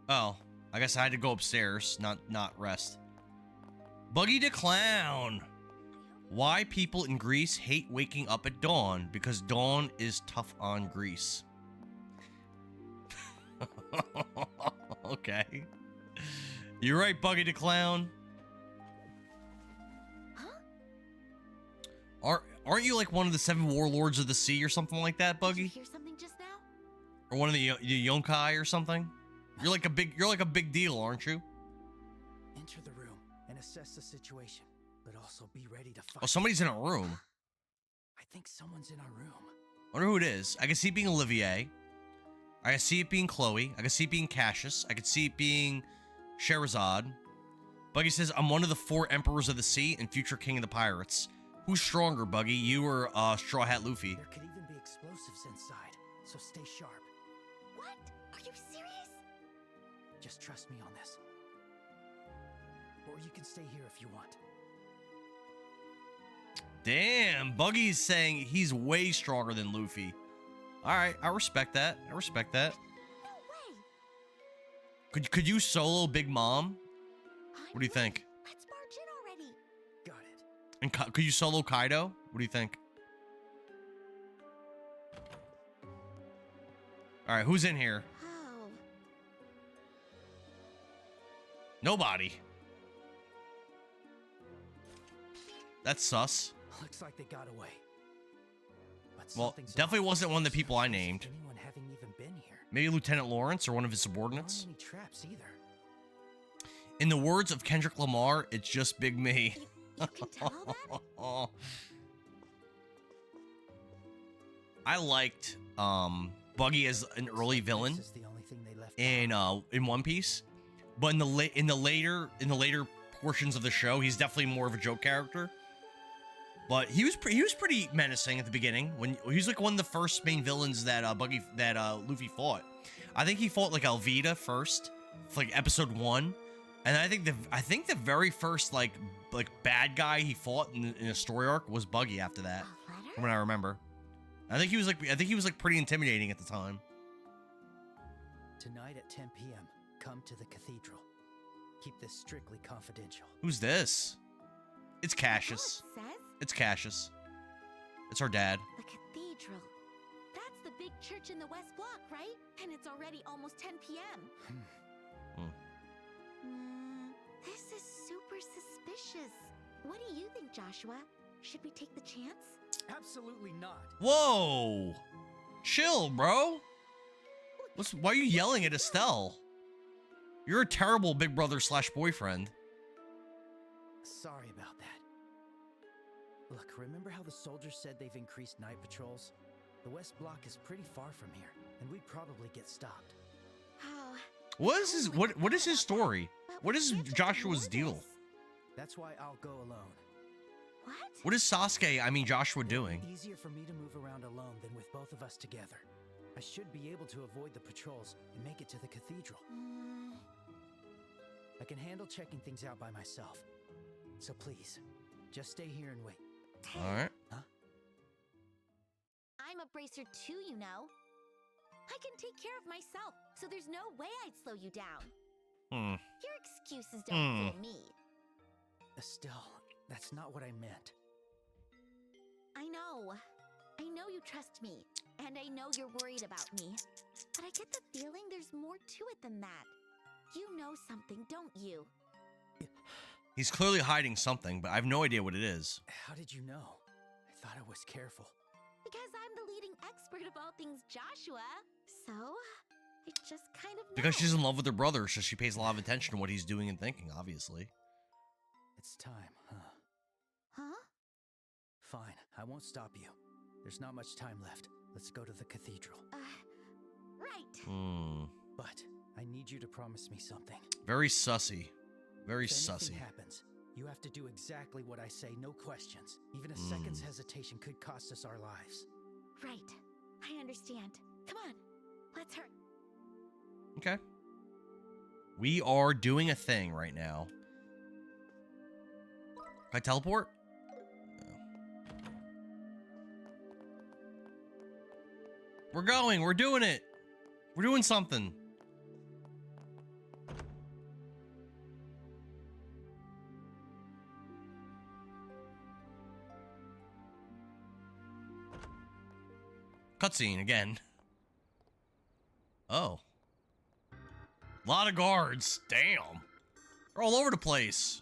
Oh, I guess I had to go upstairs, not rest. Buggy the Clown. Why people in Greece hate waking up at dawn? Because dawn is tough on Greece. Okay. You're right, Buggy the Clown. Aren't you like one of the 7 warlords of the sea or something like that, Buggy? Hear something just now? Or one of the Yonkai or something? You're like a big deal, aren't you? Enter the room and assess the situation, but also be ready to fight. Oh, somebody's in a room. I think someone's in our room. I wonder who it is. I can see it being Olivier. I can see it being Chloe. I can see it being Cassius. I can see it being Sherazade. Buggy says, I'm one of the 4 emperors of the sea and future king of the pirates. Who's stronger, Buggy? You or Straw Hat Luffy? There could even be explosives inside, so stay sharp. What? Are you serious? Just trust me on this. Or you can stay here if you want. Damn, Buggy's saying he's way stronger than Luffy. All right, I respect that. I respect that. No way. Could you solo Big Mom? What do you think? Let's barge in already. Got it. And could you solo Kaido? What do you think? All right, who's in here? Oh. Nobody. That's sus. Looks like they got away. But Well, something's definitely off. wasn't one of the people I named. Anyone having even been here? Maybe Lieutenant Lawrence or one of his There subordinates. aren't any traps either. In the words of Kendrick Lamar, it's just Big Me. You can tell that? I liked Buggy as an early villain This is the only thing they left in One Piece, but in the later portions of the show, he's definitely more of a joke character. But he was pretty menacing at the beginning when he was like one of the first main villains that Luffy fought. I think he fought like Alvida first, for, like episode 1, and I think the very first like bad guy he fought in a story arc was Buggy after that, from what I remember. I think he was like pretty intimidating at the time. Tonight at 10 p.m., come to the cathedral. Keep this strictly confidential. Who's this? It's Cassius. Says It's Cassius. It's our dad. the cathedral. That's the big church in the West Block, right? And it's already almost 10 p.m. This is super suspicious. What do you think, Joshua? Should we take the chance? Absolutely not. Whoa! Chill, bro. Why are you yelling at Estelle? You're a terrible big brother / boyfriend. Sorry about that. Look, remember how the soldiers said they've increased night patrols? The West Block is pretty far from here, and we'd probably get stopped. Oh, What is his story? What is Joshua's deal? That's why I'll go alone. what? What is Joshua doing? Easier for me to move around alone than with both of us together. I should be able to avoid the patrols and make it to the cathedral. I can handle checking things out by myself. So please, just stay here and wait. All right. Huh? I'm a bracer too, you know. I can take care of myself, so there's no way I'd slow you down. Your excuses don't fool me. Estelle, that's not what I meant. I know. I know you trust me, and I know you're worried about me. But I get the feeling there's more to it than that. You know something, don't you? He's clearly hiding something, but I have no idea what it is. How did you know? I thought I was careful. Because I'm the leading expert of all things Joshua. So, I just kind of know. Because she's in love with her brother, so she pays a lot of attention to what he's doing and thinking, obviously. It's time, huh? Huh? Fine, I won't stop you. There's not much time left. Let's go to the cathedral. Right. But I need you to promise me something. Very sussy. Very If anything sussy. happens, you have to do exactly what I say, no questions. Even a second's hesitation could cost us our lives. Right. I understand. Come on. Let's hurry. Okay. We are doing a thing right now. Can I teleport? No. We're going. We're doing it. We're doing something. Cutscene again. Oh. A lot of guards. Damn. They're all over the place.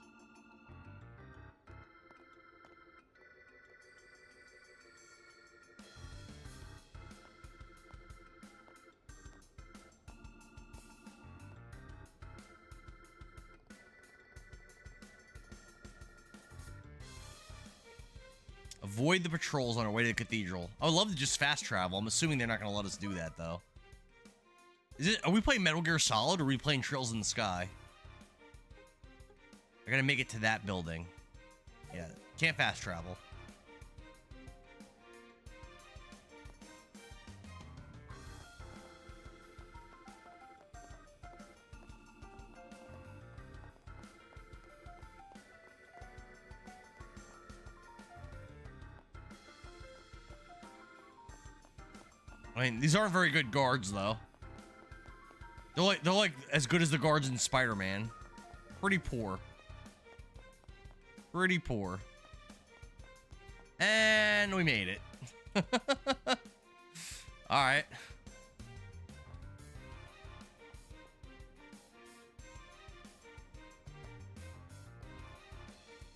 Avoid the patrols on our way to the cathedral. I would love to just fast travel. I'm assuming they're not going to let us do that, though. Are we playing Metal Gear Solid, or are we playing Trails in the Sky? I gotta make it to that building. Yeah, can't fast travel. I mean, these aren't very good guards, though. They're like as good as the guards in Spider-Man. Pretty poor. Pretty poor. And we made it. All right.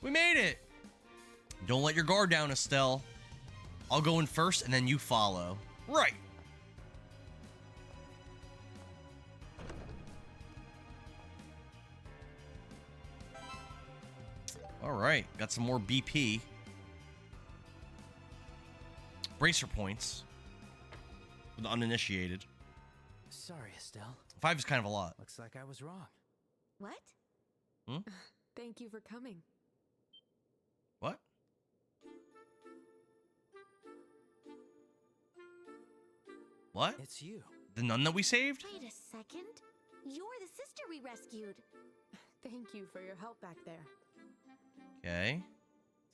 We made it. Don't let your guard down, Estelle. I'll go in first and then you follow. Right. All right, got some more BP. Bracer points for the uninitiated. Sorry, Estelle. 5 is kind of a lot. Looks like I was wrong. What? Hmm? Thank you for coming. What? What? It's you. The nun that we saved? Wait a second. You're the sister we rescued. Thank you for your help back there. Okay.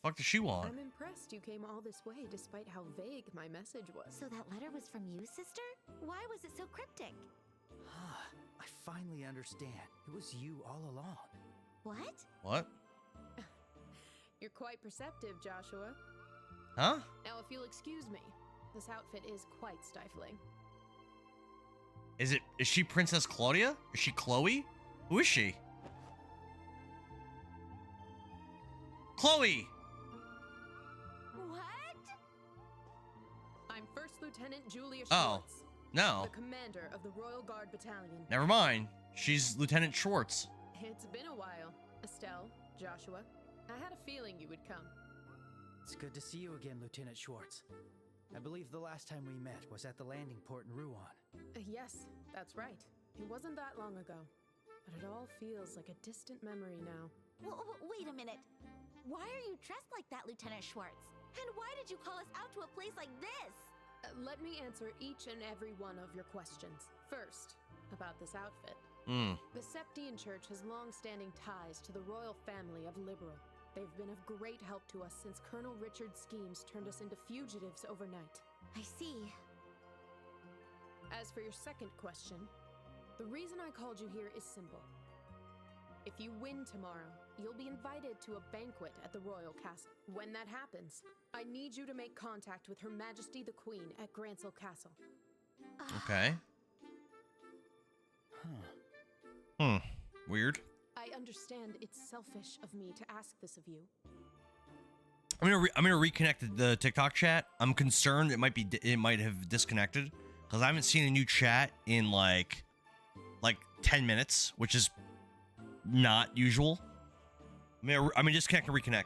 Fuck does she want? I'm impressed you came all this way despite how vague my message was. So that letter was from you, sister? Why was it so cryptic? I finally understand. It was you all along. What? What? You're quite perceptive, Joshua. Huh? Now, if you'll excuse me, this outfit is quite stifling. Is she Princess Claudia? Is she Chloe? Who is she? Chloe! What? I'm First Lieutenant Julia Schwartz. Oh, no. The commander of the Royal Guard Battalion. Never mind. She's Lieutenant Schwartz. It's been a while, Estelle, Joshua. I had a feeling you would come. It's good to see you again, Lieutenant Schwartz. I believe the last time we met was at the landing port in Ruan. Yes, that's right. It wasn't that long ago. But it all feels like a distant memory now. Wait a minute. Why are you dressed like that, Lieutenant Schwartz? And why did you call us out to a place like this? Let me answer each and every one of your questions. First, about this outfit. The Septian Church has long-standing ties to the royal family of Liberal. They've been of great help to us since Colonel Richard's schemes turned us into fugitives overnight. I see. As for your second question, the reason I called you here is simple. If you win tomorrow, you'll be invited to a banquet at the Royal Castle. When that happens, I need you to make contact with Her Majesty the Queen at Grancel Castle. Okay. Weird. I understand it's selfish of me to ask this of you. I'm gonna reconnect the TikTok chat. I'm concerned it might have disconnected because I haven't seen a new chat in like 10 minutes, which is not usual. I'm gonna disconnect and reconnect.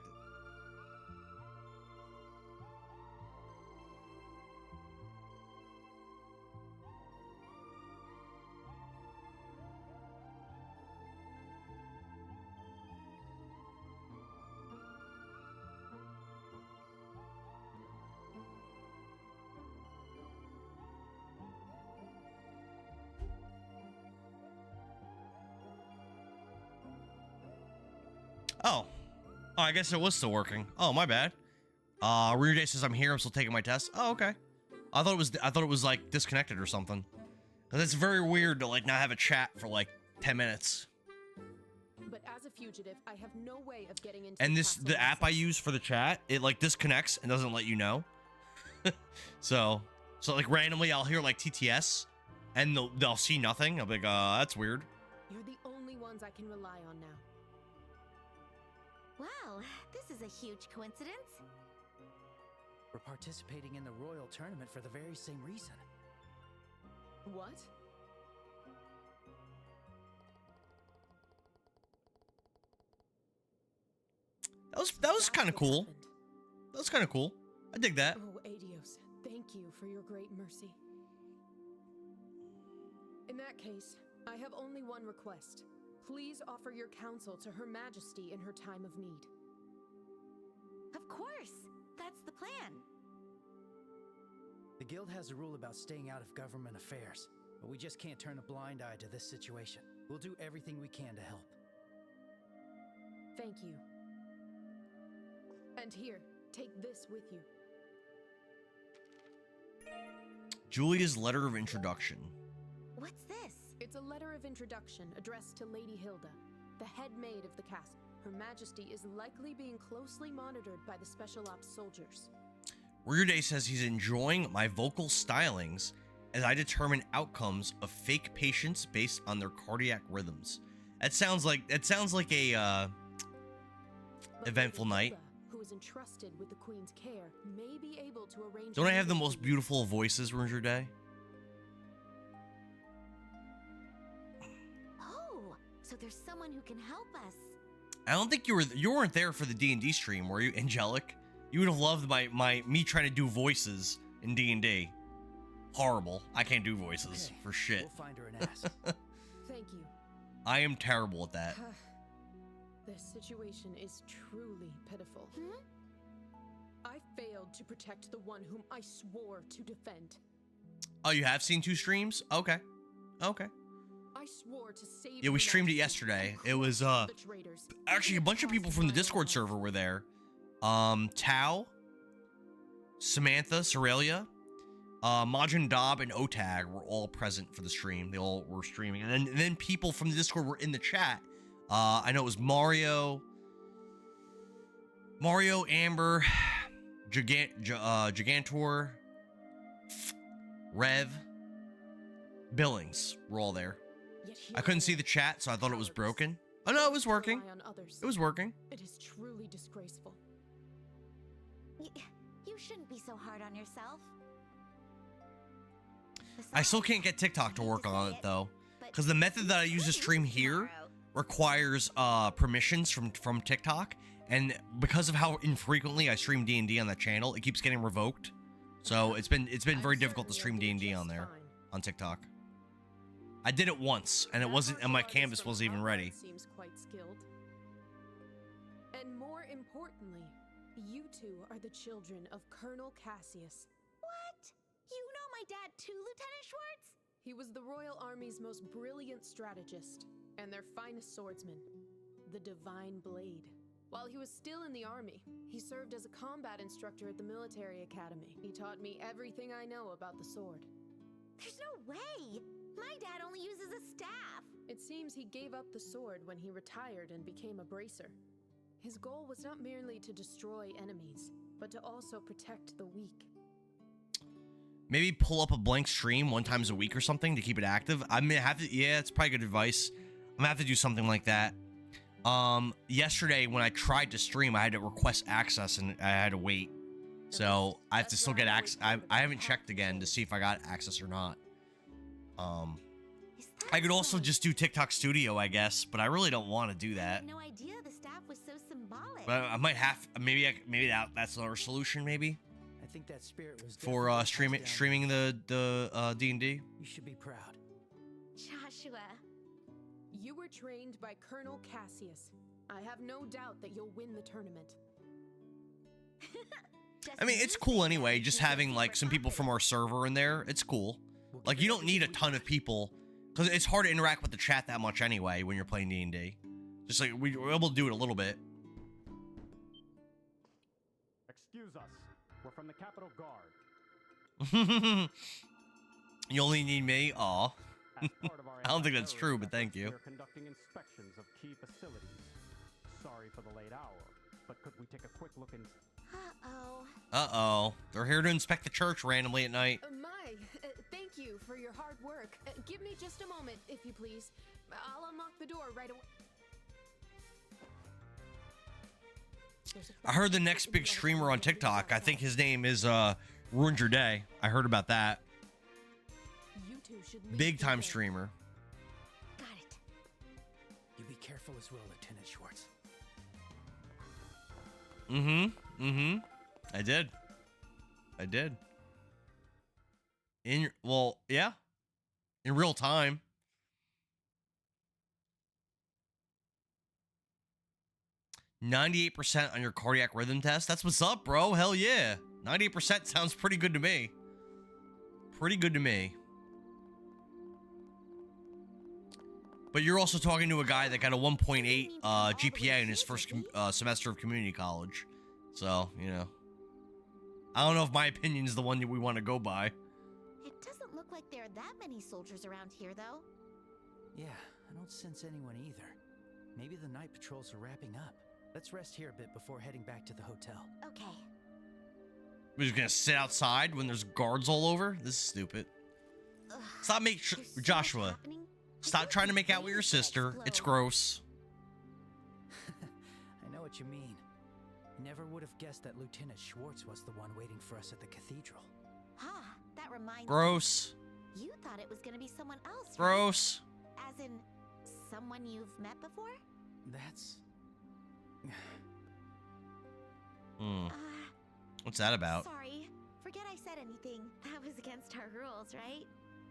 Oh, I guess it was still working. Oh, my bad. Rear Day says I'm here. I'm still taking my test. Oh, okay. I thought it was like disconnected or something. Cause it's very weird to like not have a chat for like 10 minutes. But as a fugitive, I have no way of getting into And the app I use for the chat, it like disconnects and doesn't let you know. so like randomly I'll hear like TTS and they'll see nothing. I'll be like, that's weird. You're the only ones I can rely on now. Wow, this is a huge coincidence. We're participating in the Royal Tournament for the very same reason. What? That was kind of cool. That was kind of cool. I dig that. Oh, Adios, thank you for your great mercy. In that case, I have only one request. Please offer your counsel to Her Majesty in her time of need. Of course! That's the plan. The Guild has a rule about staying out of government affairs, but we just can't turn a blind eye to this situation. We'll do everything we can to help. Thank you. And here, take this with you. Julia's letter of introduction. What's this? It's a letter of introduction addressed to Lady Hilda, the head maid of the castle. Her Majesty is likely being closely monitored by the Special Ops soldiers. Warrior Day says he's enjoying my vocal stylings as I determine outcomes of fake patients based on their cardiac rhythms. That sounds like a eventful night. Who is entrusted with the Queen's care may be able to arrange. Don't I have the most beautiful voices, Warrior Day? Oh, so there's someone who can help us. I don't think you weren't there for the D&D stream, were you, Angelic? You would have loved me trying to do voices in D&D. Horrible. I can't do voices for shit. We'll find her and ask. Thank you. I am terrible at that. This situation is truly pitiful. I failed to protect the one whom I swore to defend. Oh, you have seen 2 streams? Okay. Okay. I swore to save. Yeah, we streamed it yesterday. It was actually a bunch of people from the Discord server were there. Tao, Samantha, Sorelia, Majin Dob, and Otag were all present for the stream. They all were streaming. And then people from the Discord were in the chat. I know it was Mario, Amber, Gigantor, Rev, Billings were all there. I couldn't see the chat, so I thought it was broken. Oh no, it was working. It was working. It is truly disgraceful. You shouldn't be so hard on yourself. I still can't get TikTok to work on it though, because the method that I use to stream here requires permissions from TikTok, and because of how infrequently I stream D&D on that channel, it keeps getting revoked. So it's been very difficult to stream D&D on there on TikTok. I did it once, and it wasn't, and my canvas wasn't even ready. Seems quite skilled. And more importantly, you two are the children of Colonel Cassius. What? You know my dad too, Lieutenant Schwartz? He was the Royal Army's most brilliant strategist, and their finest swordsman, the Divine Blade. While he was still in the Army, he served as a combat instructor at the military academy. He taught me everything I know about the sword. There's no way! My dad only uses a staff! It seems he gave up the sword when he retired and became a bracer. His goal was not merely to destroy enemies, but to also protect the weak. Maybe pull up a blank stream 1 time a week or something to keep it active. I mean, yeah, it's probably good advice. I'm gonna have to do something like that. Yesterday when I tried to stream, I had to request access and I had to wait. So I have to still get access. I haven't checked again to see if I got access or not. I could also just do TikTok Studio, I guess, but I really don't want to do that. I had no idea the staff was so symbolic. But I might have, maybe that's another solution, maybe. I think that spirit was for streaming the D&D. You should be proud. Joshua. You were trained by Colonel Cassius. I have no doubt that you'll win the tournament. I mean, it's cool anyway, just having like some people from our server in there. It's cool. Like, you don't need a ton of people, because it's hard to interact with the chat that much anyway when you're playing D&D. Just like, we're able to do it a little bit. Excuse us. We're from the Capitol Guard. You only need me? Aw. I don't think that's true, but thank you. We're conducting inspections of key facilities. Sorry for the late hour, but could we take a quick look in? Uh-oh. They're here to inspect the church randomly at night. Thank you for your hard work. Give me just a moment, if you please. I'll unlock the door right away. I heard the next big streamer on TikTok, I think his name is Ruined Your Day. I heard about that. Big time streamer. Got it. You be careful as well, Lieutenant Schwartz. I did. I did. Well, yeah. In real time. %98% on your cardiac rhythm test. That's what's up, bro. Hell yeah. 98% sounds pretty good to me. Pretty good to me. But you're also talking to a guy that got a 1.8 GPA in his first semester of community college. So, you know. I don't know if my opinion is the one that we want to go by. It doesn't look like there are that many soldiers around here, though. Yeah, I don't sense anyone either. Maybe the night patrols are wrapping up. Let's rest here a bit before heading back to the hotel. Okay. We're just gonna sit outside when there's guards all over? This is stupid. Stop Joshua. Stop trying to make out with your sister. It's gross. I know what you mean. Never would have guessed that Lieutenant Schwartz was the one waiting for us at the cathedral. Huh, that reminds Gross. me. You thought it was gonna be someone else, Gross. right? As in, someone you've met before? That's... What's that about? Sorry. Forget I said anything. That was against our rules, right?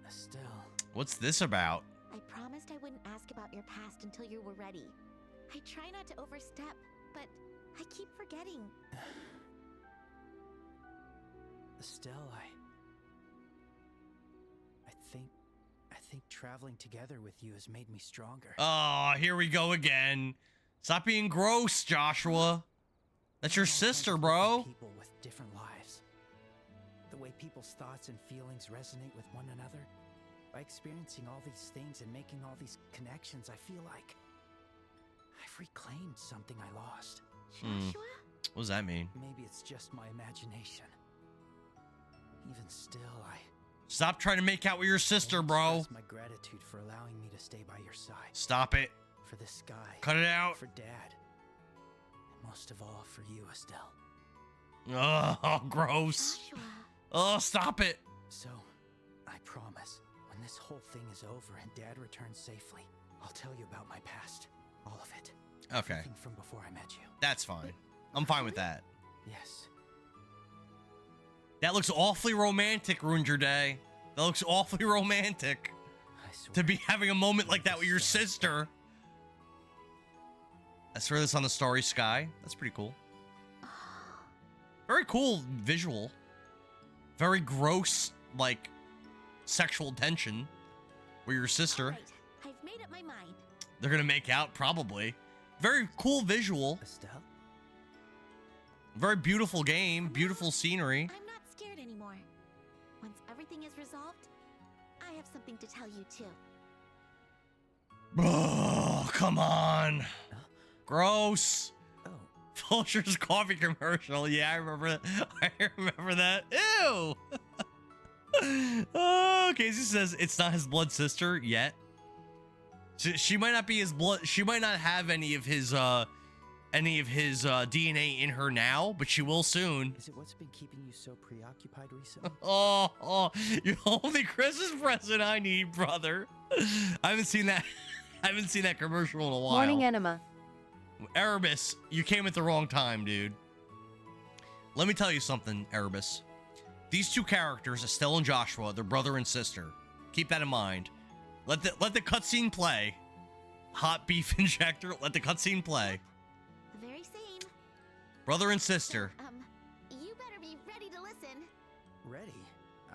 Estelle. What's this about? I promised I wouldn't ask about your past until you were ready. I try not to overstep, but I keep forgetting. Estelle, I think traveling together with you has made me stronger. Oh, here we go again. Stop being gross, Joshua. That's your sister, bro. People with different lives. The way people's thoughts and feelings resonate with one another. By experiencing all these things and making all these connections, I feel like I've reclaimed something I lost. Joshua? What does that mean? Maybe it's just my imagination. Even still, Stop trying to make out with your sister, bro. My gratitude for allowing me to stay by your side. Stop it. For this sky. Cut it out. For Dad. And most of all, for you, Estelle. Oh, gross. Joshua. Oh, stop it. So, I promise, when this whole thing is over and Dad returns safely, I'll tell you about my past. All of it. Okay. Everything from before I met you. That's fine. I'm fine with that. Yes. That looks awfully romantic, Ruined Your Day. That looks awfully romantic. To be having a moment like that with your sister. I swear this on the starry sky. That's pretty cool. Very cool visual. Very gross, like, sexual tension with your sister. Right. I've made up my mind. They're gonna make out, probably. Very cool visual. Estelle? Very beautiful game. Beautiful scenery. I'm not scared anymore. Once everything is resolved, I have something to tell you too. Oh, come on. Gross. Folger's coffee commercial. Yeah, I remember that. I remember that. Ew. Oh, Casey says it's not his blood sister yet. She might not be his blood. She might not have any of his DNA in her now, but she will soon. Is it what's been keeping you so preoccupied recently? Oh, you're the only Christmas present I need, brother. I haven't seen that. I haven't seen that commercial in a while. Morning enema. Erebus, you came at the wrong time, dude. Let me tell you something, Erebus. These two characters, Estelle and Joshua, they're brother and sister. Keep that in mind. Let the cutscene play. Hot beef injector. Let the cutscene play. The very same. Brother and sister. You better be ready to listen. Ready?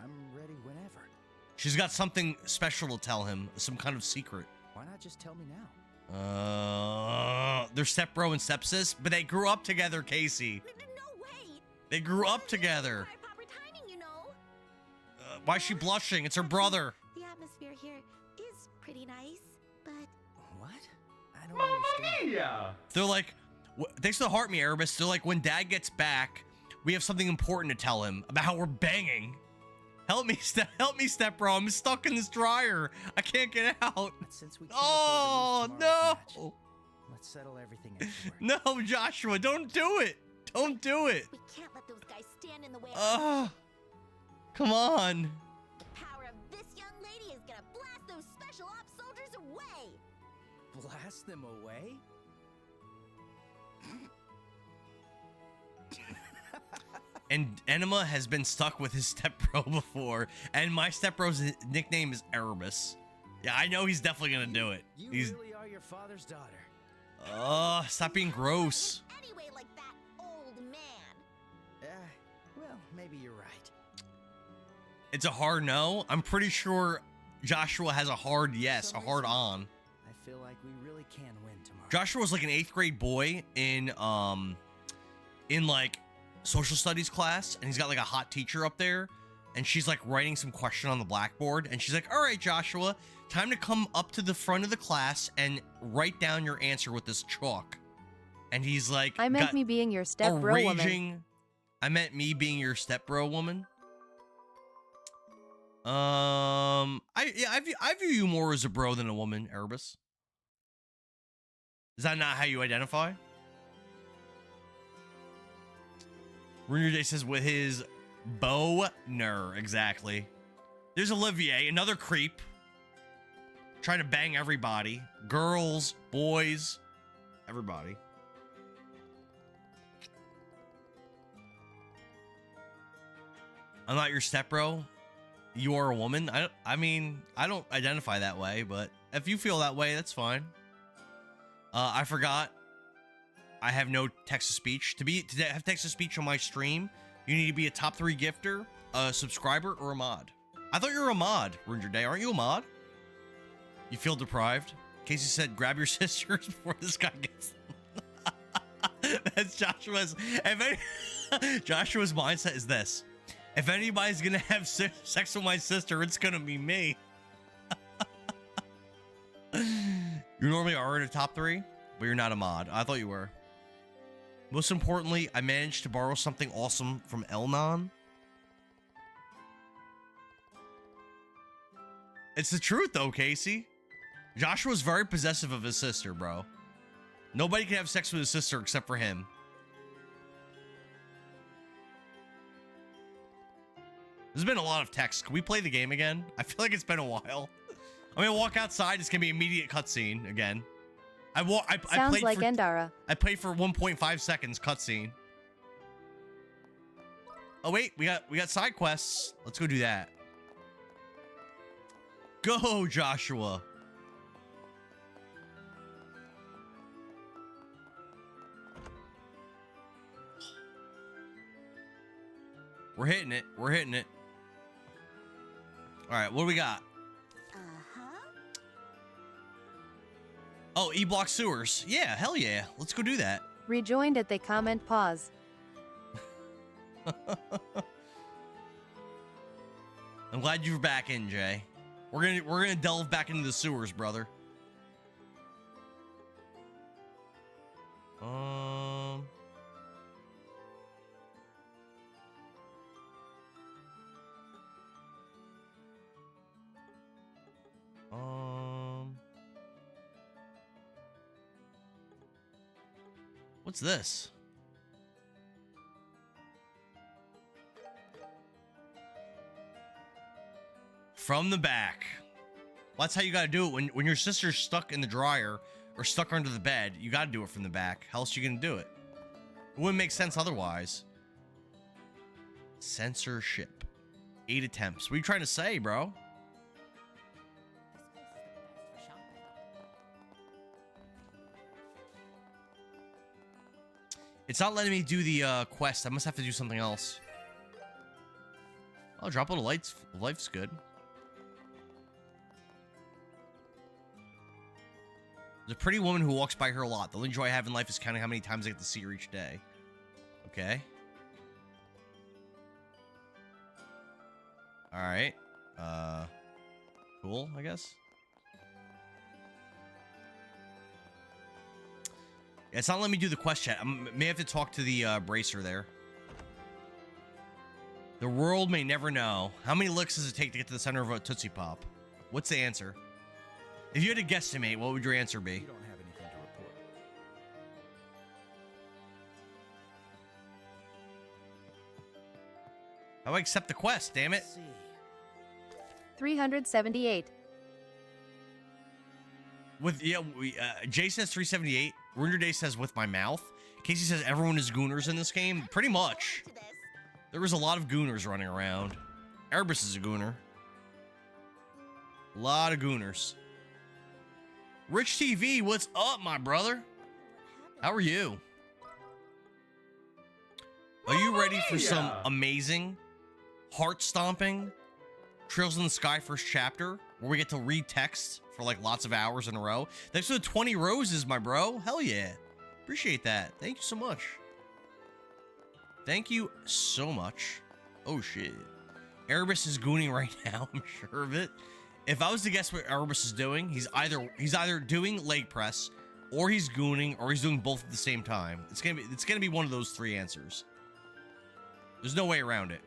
I'm ready whenever. She's got something special to tell him. Some kind of secret. Why not just tell me now? They're stepbro and stepsis, but they grew up together, Casey. No way. They grew up together. Proper timing, you know. Why is she blushing? It's her brother. The atmosphere here is pretty nice, but what? I don't understand. Yeah. They're like, thanks for the heart, me, Erebus. They're like, when Dad gets back, we have something important to tell him about how we're banging. Help me, stepbro. I'm stuck in this dryer. I can't get out. Since we oh no! Match, let's settle everything afterward. No, Joshua, don't do it. Don't do it. We can't let those guys stand in the way. Come on. The power of this young lady is gonna blast those special ops soldiers away. Blast them away? And Enema has been stuck with his stepbro before, and my stepbro's nickname is Erebus. Yeah, I know he's definitely gonna do it. You He's really are your father's daughter. stop being gross. Anyway, like that old man. Well, maybe you're right. It's a hard no. I'm pretty sure Joshua has a hard yes, a hard on. I feel like we really can win tomorrow. Joshua's like an 8th grade boy in like social studies class, and he's got like a hot teacher up there, and she's like writing some question on the blackboard, and she's like, all right, Joshua, time to come up to the front of the class and write down your answer with this chalk. And he's like, I meant me being your step bro woman. I meant me being your step bro woman. I view you more as a bro than a woman, Erebus. Is that not how you identify? Ruiner Day says with his boner, exactly. There's Olivier, another creep. Trying to bang everybody. Girls, boys, everybody. I'm not your stepbro. You are a woman. I mean, I don't identify that way, but if you feel that way, that's fine. I forgot. I have no text-to-speech. To have text-to-speech on my stream, you need to be a top 3 gifter, a subscriber, or a mod. I thought you were a mod, Runger Day. Aren't you a mod? You feel deprived? Casey said, grab your sisters before this guy gets them. That's Joshua's. Joshua's mindset is this. If anybody's gonna have sex with my sister, it's gonna be me. You normally are in a top 3, but you're not a mod. I thought you were. Most importantly, I managed to borrow something awesome from Elnon. It's the truth, though, Casey. Joshua's very possessive of his sister, bro. Nobody can have sex with his sister except for him. There's been a lot of text. Can we play the game again? I feel like it's been a while. I'm gonna walk outside. It's gonna be immediate cutscene again. Sounds played like for, Endara. I played for 1.5 seconds cutscene. Oh wait, we got side quests. Let's go do that. Go, Joshua. We're hitting it. We're hitting it. All right, what do we got? Oh, E-Block Sewers. Yeah, hell yeah. Let's go do that. Rejoined at the comment pause. I'm glad you're back in, Jay. We're gonna delve back into the sewers, brother. What's this? From the back. Well, that's how you gotta do it. When your sister's stuck in the dryer or stuck under the bed, you gotta do it from the back. How else are you gonna do it? It wouldn't make sense otherwise. Censorship. 8 attempts. What are you trying to say, bro? It's not letting me do the quest. I must have to do something else. Oh, drop a little lights. Life's good. There's a pretty woman who walks by her a lot. The only joy I have in life is counting how many times I get to see her each day. Okay. All right. Cool, I guess. Yeah, it's not letting me do the quest chat. I may have to talk to the bracer there. The world may never know. How many licks does it take to get to the center of a Tootsie Pop? What's the answer? If you had to guesstimate, what would your answer be? You don't have anything to report. How do I accept the quest, damn it? 378. With Jay says 378. Ruiner Day says with my mouth. Casey says everyone is gooners in this game. Pretty much. There was a lot of gooners running around. Erebus is a gooner. A lot of gooners. Rich TV, what's up, my brother? How are you? Are you ready for some amazing, heart-stomping Trails in the Sky first chapter, where we get to read text for like lots of hours in a row? Thanks for the 20 roses, my bro. Hell yeah. Appreciate that. Thank you so much. Thank you so much. Oh shit. Erebus is gooning right now, I'm sure of it. If I was to guess what Erebus is doing, he's either doing leg press, or he's gooning, or he's doing both at the same time. It's gonna be one of those three answers. There's no way around it.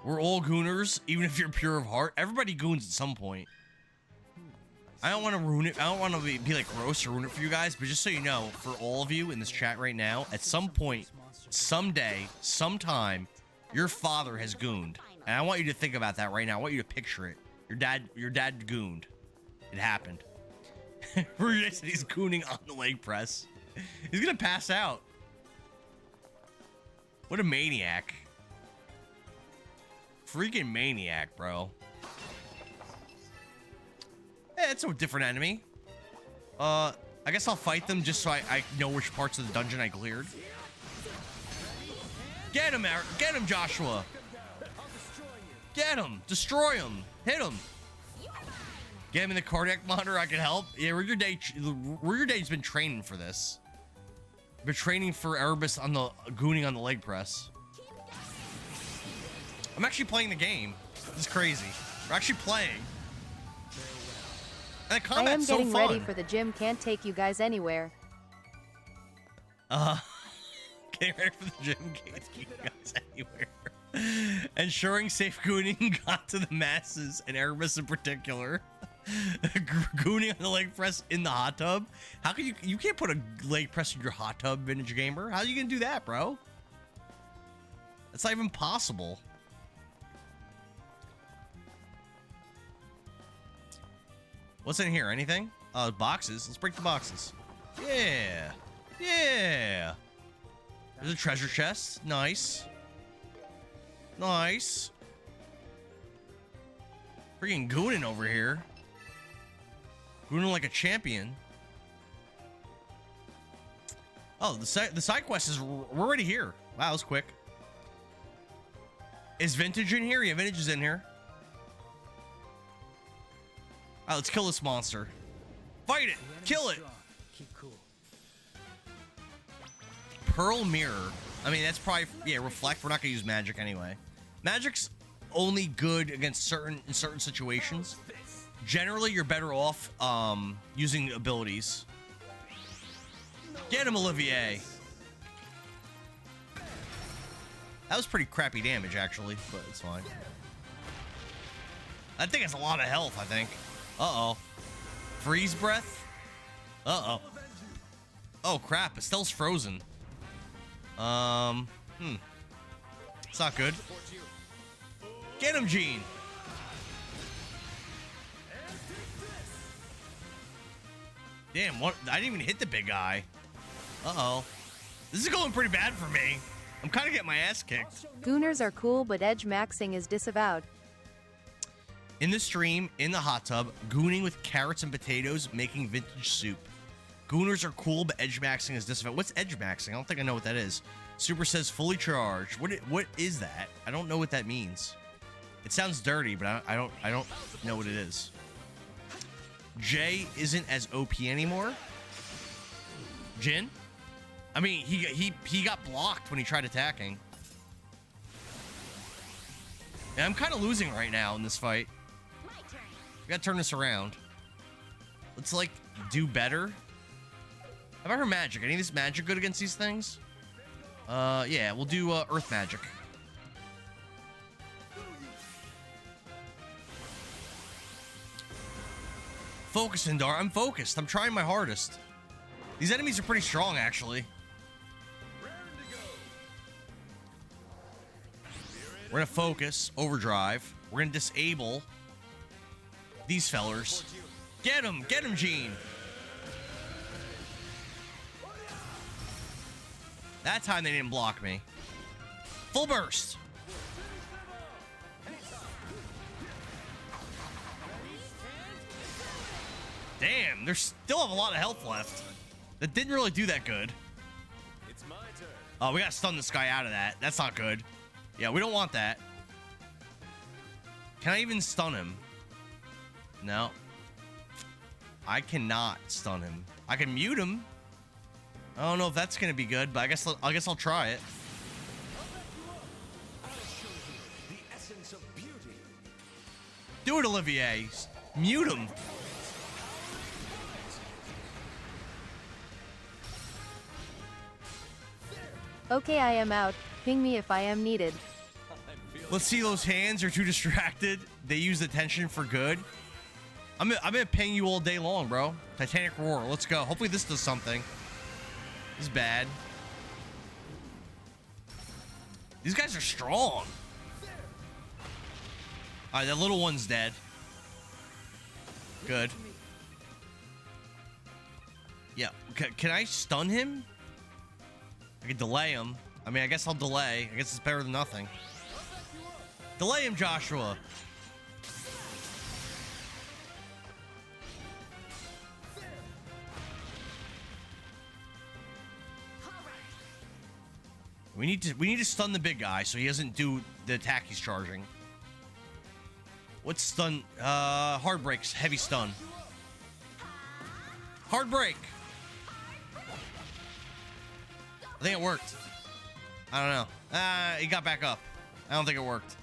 We're all gooners, even if you're pure of heart. Everybody goons at some point. I don't want to ruin it. I don't want to be like gross or ruin it for you guys, but just so you know, for all of you in this chat right now, at some point, someday, sometime, your father has gooned. And I want you to think about that right now. I want you to picture it. Your dad gooned. It happened. He's gooning on the leg press. He's gonna pass out. What a maniac. Freaking maniac, bro. Yeah, it's a different enemy. I guess I'll fight them just so I know which parts of the dungeon I cleared. Get him, get him, Joshua. Get him, destroy him, hit him. Get him in the cardiac monitor. I can help. Yeah, Your Day's been training for this. Been training for Erebus on the gooning on the leg press. I'm actually playing the game. This is crazy. We're actually playing. And the combat's so fun. I am getting ready for the gym. Can't take you guys anywhere. Getting ready for the gym. Can't take you guys anywhere. Ensuring safe gooning got to the masses, and Erebus in particular. Gooning on the leg press in the hot tub. How can you can't put a leg press in your hot tub, Vintage Gamer? How are you gonna do that, bro? That's not even possible. What's in here? Anything? Boxes. Let's break the boxes. Yeah. Yeah. There's a treasure chest. Nice. Nice. Freaking gooning over here. Gooning like a champion. Oh, the side quest is... We're already here. Wow, that was quick. Is Vintage in here? Yeah, Vintage is in here. All right, let's kill this monster. Fight it. Kill it. Keep cool. Pearl Mirror. I mean, that's probably... Yeah, Reflect. We're not going to use magic anyway. Magic's only good against in certain situations. Generally, you're better off using abilities. Get him, Olivier. That was pretty crappy damage, actually, but it's fine. I think it's a lot of health, I think. Uh-oh. Freeze breath? Uh-oh. Oh, crap. Estelle's frozen. It's not good. Get him, Gene. Damn, what? I didn't even hit the big guy. Uh-oh. This is going pretty bad for me. I'm kind of getting my ass kicked. Gooners are cool, but edge maxing is disavowed. In the stream, in the hot tub, gooning with carrots and potatoes, making vintage soup. Gooners are cool, but edge maxing is disavowed. What's edge maxing? I don't think I know what that is. Super says fully charged. What is that? I don't know what that means. It sounds dirty, but I don't know what it is. Jay isn't as OP anymore. Jin? I mean, he got blocked when he tried attacking. And I'm kind of losing right now in this fight. We gotta turn this around. Let's, like, do better. How about her magic? Any of this magic good against these things? Yeah, we'll do earth magic. Focus, Indar. I'm focused. I'm trying my hardest. These enemies are pretty strong, actually. We're gonna focus, overdrive. We're gonna disable these fellers. Get him, Gene. That time they didn't block me. Full burst. Damn, they still have a lot of health left. That didn't really do that good. It's my turn. Oh, we gotta stun this guy out of that. That's not good. Yeah, we don't want that. Can I even stun him? No. I cannot stun him. I can mute him. I don't know if that's gonna be good, but I guess I'll try it. The essence of beauty. Do it, Olivier. Mute him. Okay, I am out. Ping me if I am needed. Let's see, those hands are too distracted. They use attention for good. I'm gonna ping you all day long, bro. Titanic Roar. Let's go. Hopefully this does something. This is bad. These guys are strong. Alright, that little one's dead. Good. Yeah. Can I stun him? I can delay him. I mean, I guess I'll delay. I guess it's better than nothing. Delay him, Joshua. We need to stun the big guy so he doesn't do the attack he's charging. What's stun? Hard breaks, heavy stun. Hard break. I think it worked. I don't know. He got back up. I don't think it worked.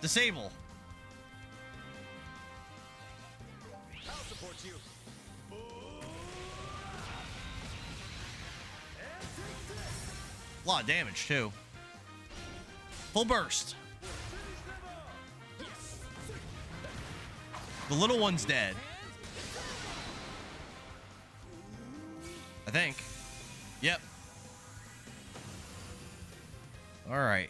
Disable. I'll support you. A lot of damage too. Full burst. The little one's dead. I think. Yep. All right.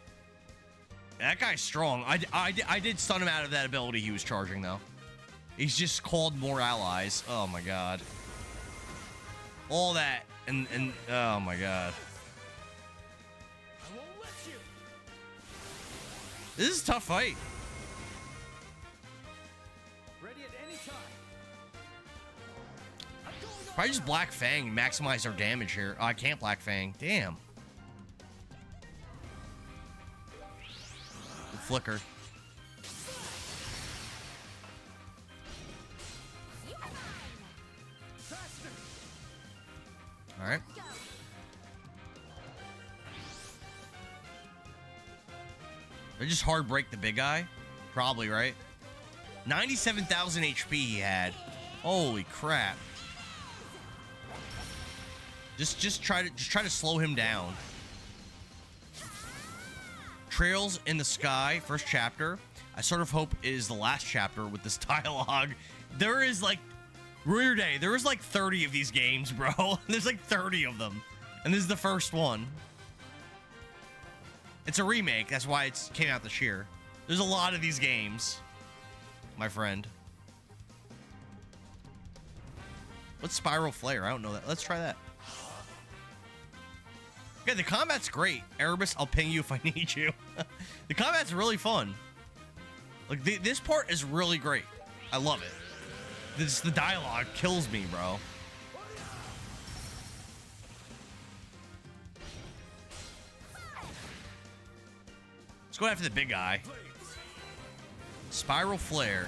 That guy's strong. I did stun him out of that ability he was charging, though. He's just called more allies. Oh, my God. All that. And oh, my God. This is a tough fight. Ready at any time. Probably just Black Fang and maximize our damage here. Oh, I can't Black Fang. Damn. Flicker. All right. They just hard break the big guy? Probably, right? 97,000 HP he had. Holy crap. Just try to slow him down. Trails in the Sky, first chapter. I sort of hope it is the last chapter with this dialogue. There is like Ruiner Day. There was like 30 of these games, bro. There's like 30 of them. And this is the first one. It's a remake. That's why it came out this year. There's a lot of these games, my friend. What's Spiral Flare? I don't know that. Let's try that. Yeah, the combat's great. Erebus, I'll ping you if I need you. The combat's really fun. Like, this part is really great. I love it. The dialogue kills me, bro. Let's go after the big guy. Spiral Flare.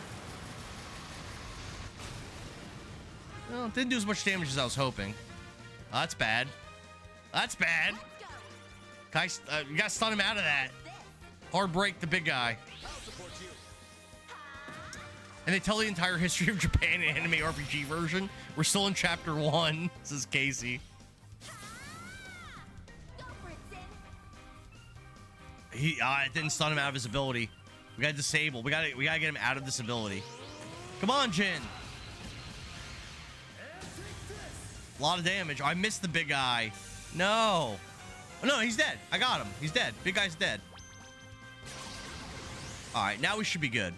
Well, didn't do as much damage as I was hoping. Oh, that's bad. That's bad. Guys, you gotta stun him out of that. Hard break the big guy. And they tell the entire history of Japan in anime RPG version. We're still in chapter 1. This is Casey. It didn't stun him out of his ability. We gotta disable. We gotta get him out of this ability. Come on, Jin. A lot of damage. I missed the big guy. No. No, he's dead. I got him. He's dead. Big guy's dead. All right, now we should be good.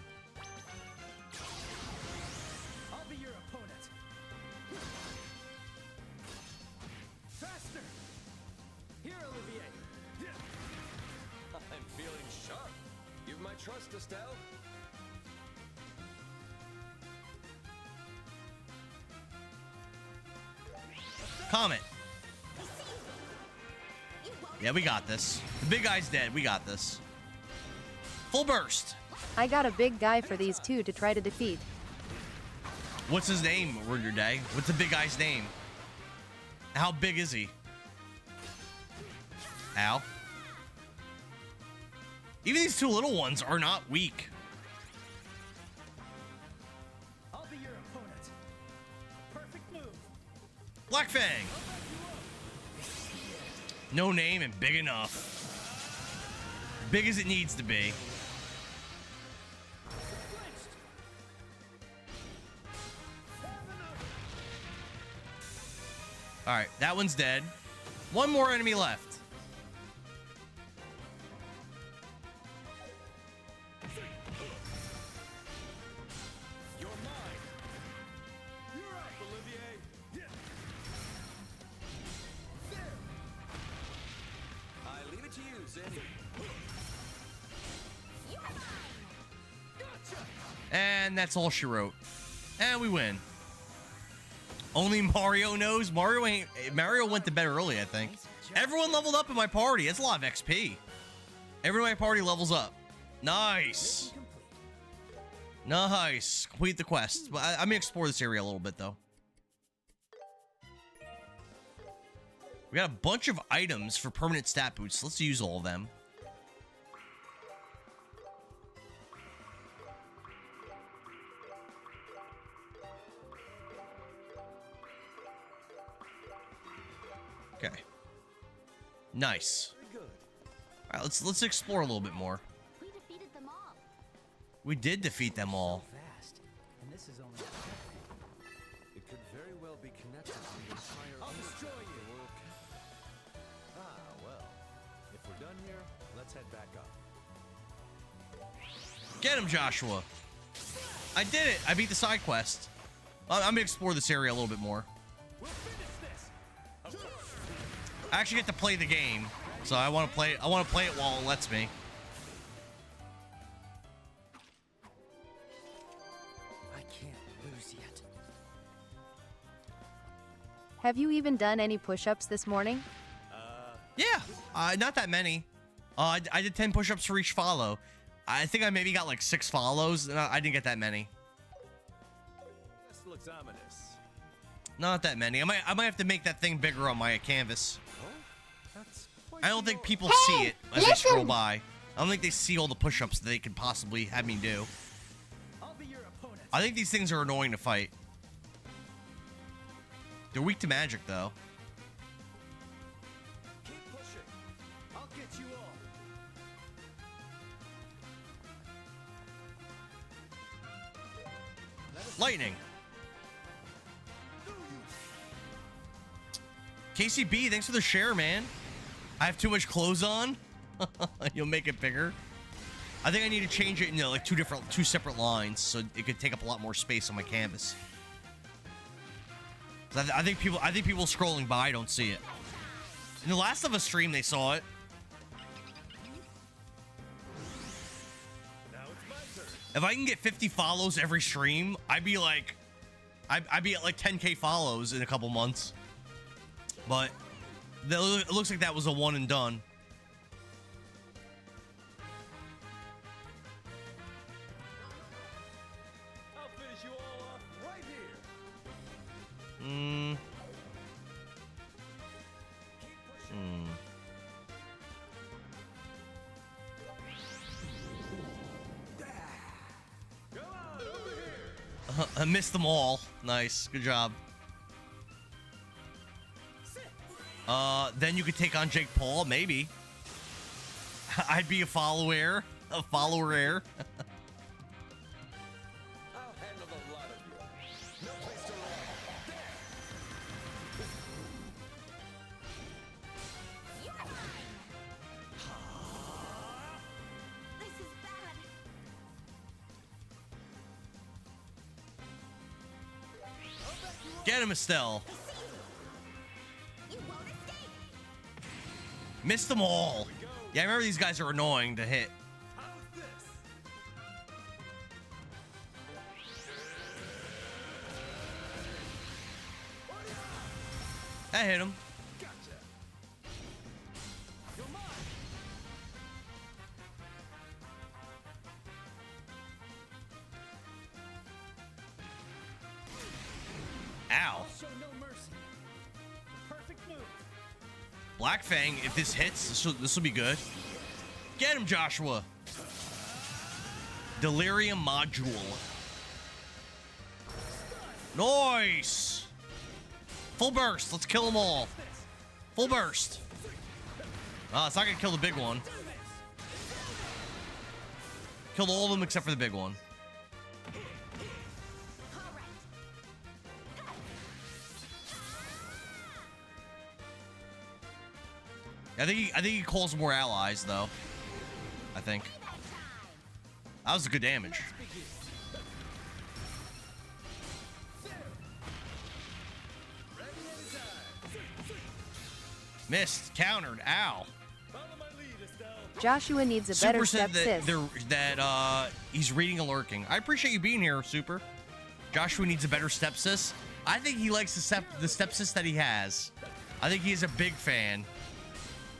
I'll be your opponent. Faster. Here, Olivier. Estelle? Comet. Yeah, we got this. The big guy's dead. We got this. Full burst. I got a big guy for these two to try to defeat. What's his name, Ruin Your Day? What's the big guy's name? How big is he? Ow. Even these two little ones are not weak. I'll be your opponent. Perfect move. Black Fang. No name and big enough. Big as it needs to be. All right, that one's dead. One more enemy left. You're mine. You're up, Olivier. Yeah. There. I leave it to you, Zen. Gotcha. And that's all she wrote. And we win. Only Mario knows. Mario went to bed early, I think. Everyone leveled up in my party. That's a lot of XP. Everyone in my party levels up. Nice. Nice. Complete the quest. I'm going to explore this area a little bit, though. We got a bunch of items for permanent stat boosts. Let's use all of them. Okay. Nice. All right, let's explore a little bit more. We defeated them all. We did defeat them all. Fast. And this is only It could very well be connected to the entire. I'll destroy you. Well. If we're done here, let's head back up. Get him, Joshua. I did it. I beat the side quest. I'm gonna explore this area a little bit more. I actually get to play the game, so I want to play it while it lets me. I can't lose yet. Have you even done any push-ups this morning? Yeah, not that many. I did 10 push-ups for each follow. I think I maybe got like 6 follows, and I didn't get that many. This looks ominous. Not that many. I might have to make that thing bigger on my canvas. I don't think people see it as they scroll by. I don't think they see all the push-ups that they could possibly have me do. I'll be your opponent. I think these things are annoying to fight. They're weak to magic, though. Keep pushing. I'll get you all. Lightning. KCB, thanks for the share, man. I have too much clothes on. You'll make it bigger. I think I need to change it into like two separate lines so it could take up a lot more space on my canvas. I think people scrolling by don't see it. In the Last of Us stream, they saw it. Now it's my turn. If I can get 50 follows every stream, I'd be at like 10K follows in a couple months. But it looks like that was a one and done. I'll finish you all off right here. Come on, over here. I missed them all. Nice. Good job. Then you could take on Jake Paul, maybe. I'd be a follower. A follower heir. I'll handle the lot of you. No place to run. This is bad. Get him, Estelle. You won't escape. Missed them all. Yeah, I remember these guys are annoying to hit. How's this? I hit him. Ow. Black Fang, if this hits, this will be good. Get him, Joshua. Delirium Module. Nice. Full burst. Let's kill them all. Full burst. Oh, it's not going to kill the big one. Killed all of them except for the big one. I think he calls more allies, though. I think. That was good damage. Missed. Countered. Ow. Joshua needs a better Super said step that he's reading and lurking. I appreciate you being here, Super. Joshua needs a better stepsis. I think he likes the stepsis that he has. I think he's a big fan.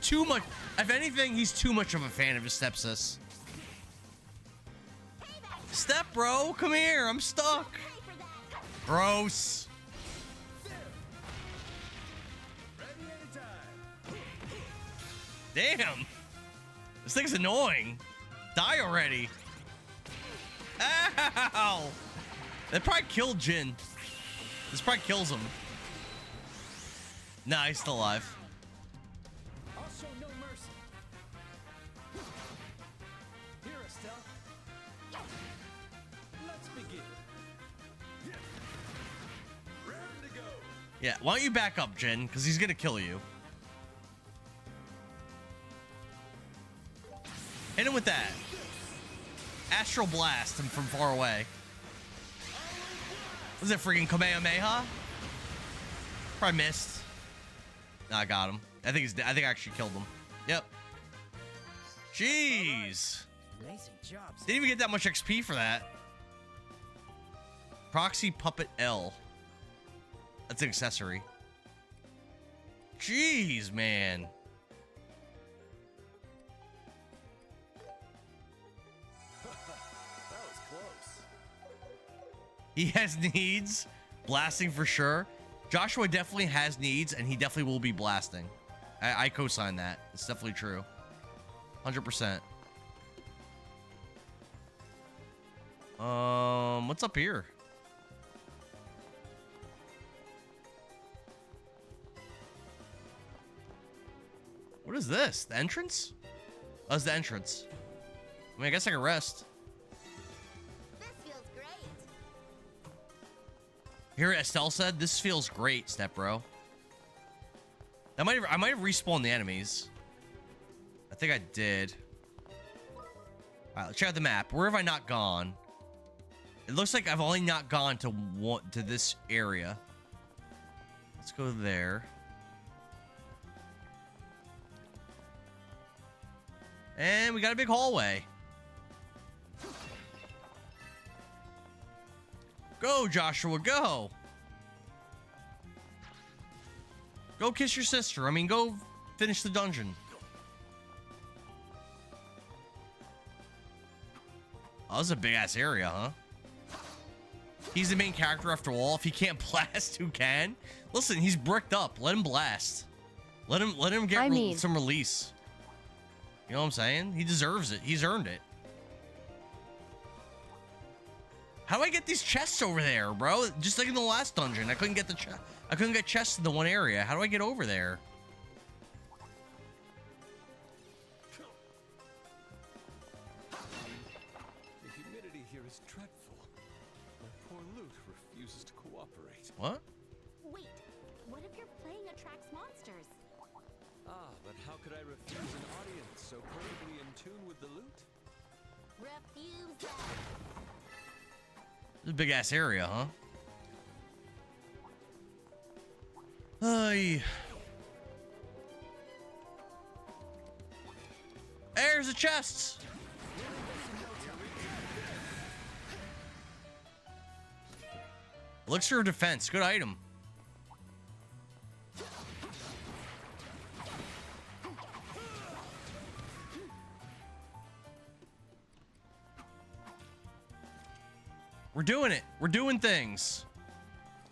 Too much. If anything, he's too much of a fan of his stepsis. Step, bro. Come here. I'm stuck. Gross. Damn. This thing's annoying. Die already. Ow. That probably killed Jin. This probably kills him. Nah, he's still alive. I'll show no mercy. Here, Estelle. Let's begin. Ready to go. Yeah, why don't you back up, Jin? Because he's going to kill you. Hit him with that. Astral Blast him from far away. Was it freaking Kamehameha? Probably missed. No, I got him. I think I actually killed him. Yep. Jeez. Amazing job. Didn't even get that much XP for that. Proxy Puppet L. That's an accessory. Jeez, man. He has needs. Blasting for sure. Joshua definitely has needs, and he definitely will be blasting. I co-sign that. It's definitely true. 100%. What's up here? What is this? The entrance? Oh, that's the entrance. I mean, I guess I can rest. Here, Estelle said, "This feels great, Step Bro." I might have respawned the enemies. I think I did. All right, let's check out the map. Where have I not gone? It looks like I've only not gone to this area. Let's go there. And we got a big hallway. Go, Joshua, go. Go kiss your sister. I mean, go finish the dungeon. Oh, this is a big-ass area, huh? He's the main character after all. If he can't blast, who can? Listen, he's bricked up. Let him blast. Let him get some release. You know what I'm saying? He deserves it. He's earned it. How do I get these chests over there, bro? Just like in the last dungeon, I couldn't get I couldn't get chests in the one area. How do I get over there? The humidity here is dreadful. My poor loot refuses to cooperate. What? Wait, what if you're playing Attracts Monsters? Ah, but how could I refuse an audience so perfectly in tune with the loot? Refuse that. This is a big ass area, huh? Hey. There's the chests. Elixir of defense, good item. We're doing it. We're doing things.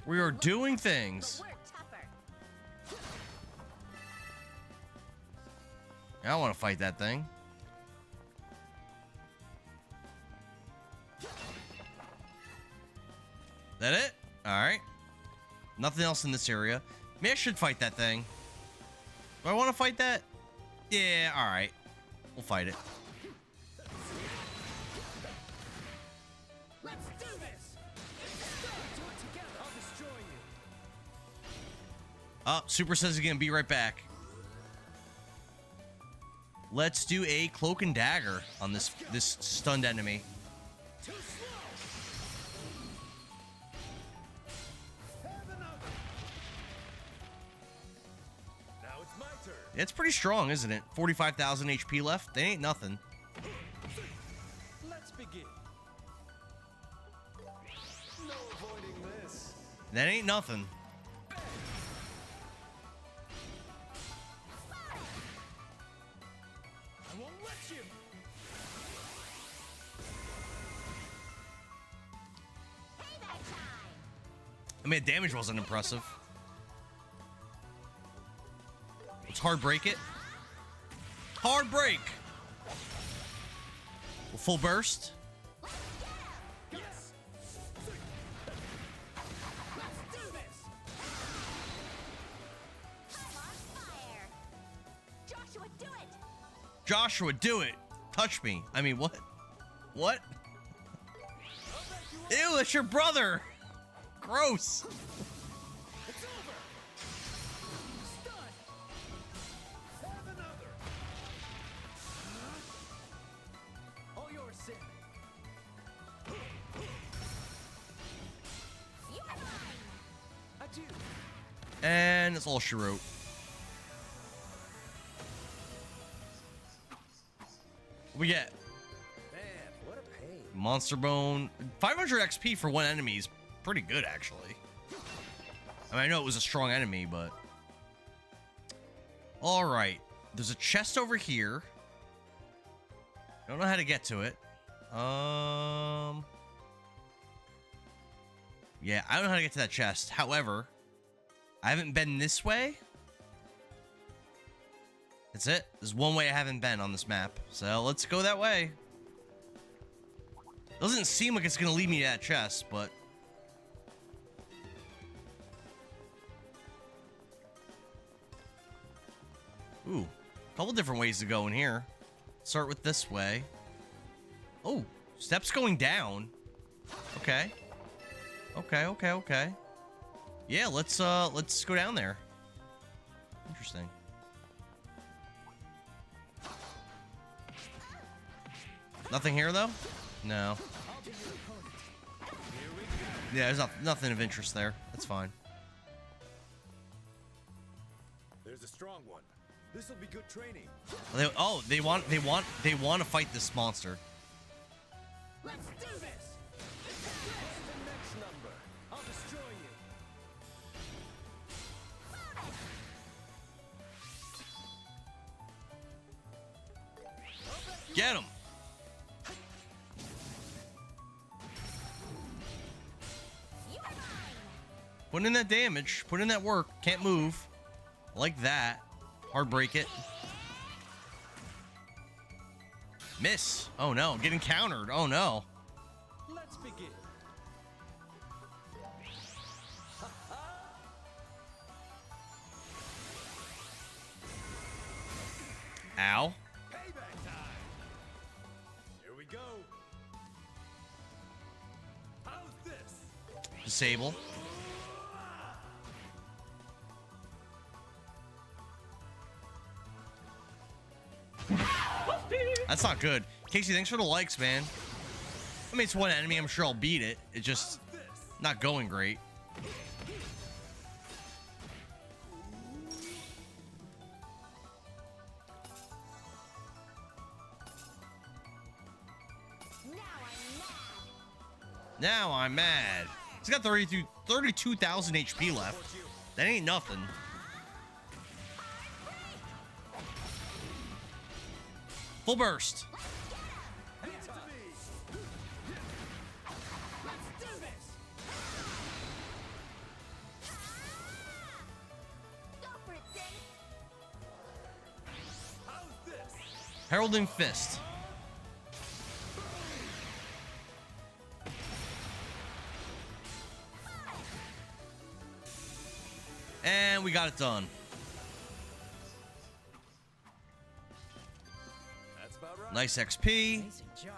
We are doing things. I don't want to fight that thing. That it? Alright. Nothing else in this area. Maybe I should fight that thing. Do I want to fight that? Yeah, alright. We'll fight it. Let's do this! Do it together. I'll destroy you. Oh, Super says he's gonna be right back. Let's do a cloak and dagger on this stunned enemy. Too slow. Now it's my turn. It's pretty strong, isn't it? 45,000 HP left. They ain't nothing. Let's begin. No avoiding this. That ain't nothing. I won't let you. I mean, damage wasn't impressive. Let's hard break it. Hard break. Full burst. Yes. Let's do this. I'm on fire. Joshua, do it. Joshua, do it. Touch me. I mean, what? What? Ew, it's your brother. Gross. It's over. Stun. Have another. All yours, Sid. Adieu. And that's all she wrote. What we get? Man, what a pain. Monster Bone. 500 XP for one enemy is pretty good, actually. I mean, I know it was a strong enemy, but... Alright. There's a chest over here. I don't know how to get to it. Yeah, I don't know how to get to that chest. However, I haven't been this way. That's it. There's one way I haven't been on this map. So let's go that way. Doesn't seem like it's going to lead me to that chest, but... Ooh, a couple different ways to go in here. Start with this way. Oh, steps going down. Okay. Okay. Yeah, let's go down there. Interesting. Nothing here though? No. Yeah, there's nothing of interest there. That's fine. There's a strong one. This will be good training. They want to fight this monster. Let's do this. What's the next number? I'll destroy you. Get him. Put in that damage. Put in that work. Can't move. Like that. Hard break it. Miss. Oh no. Getting countered. Oh no. Let's begin. Ow. Payback time. Here we go. How's this? Disable. That's not good. Casey, thanks for the likes, man. I mean, it's one enemy. I'm sure I'll beat it. It's just not going great. Now I'm mad. He's got 32,000 HP left. That ain't nothing. Full burst. Let's do Heralding Fist. And we got it done. That's about right. Nice XP.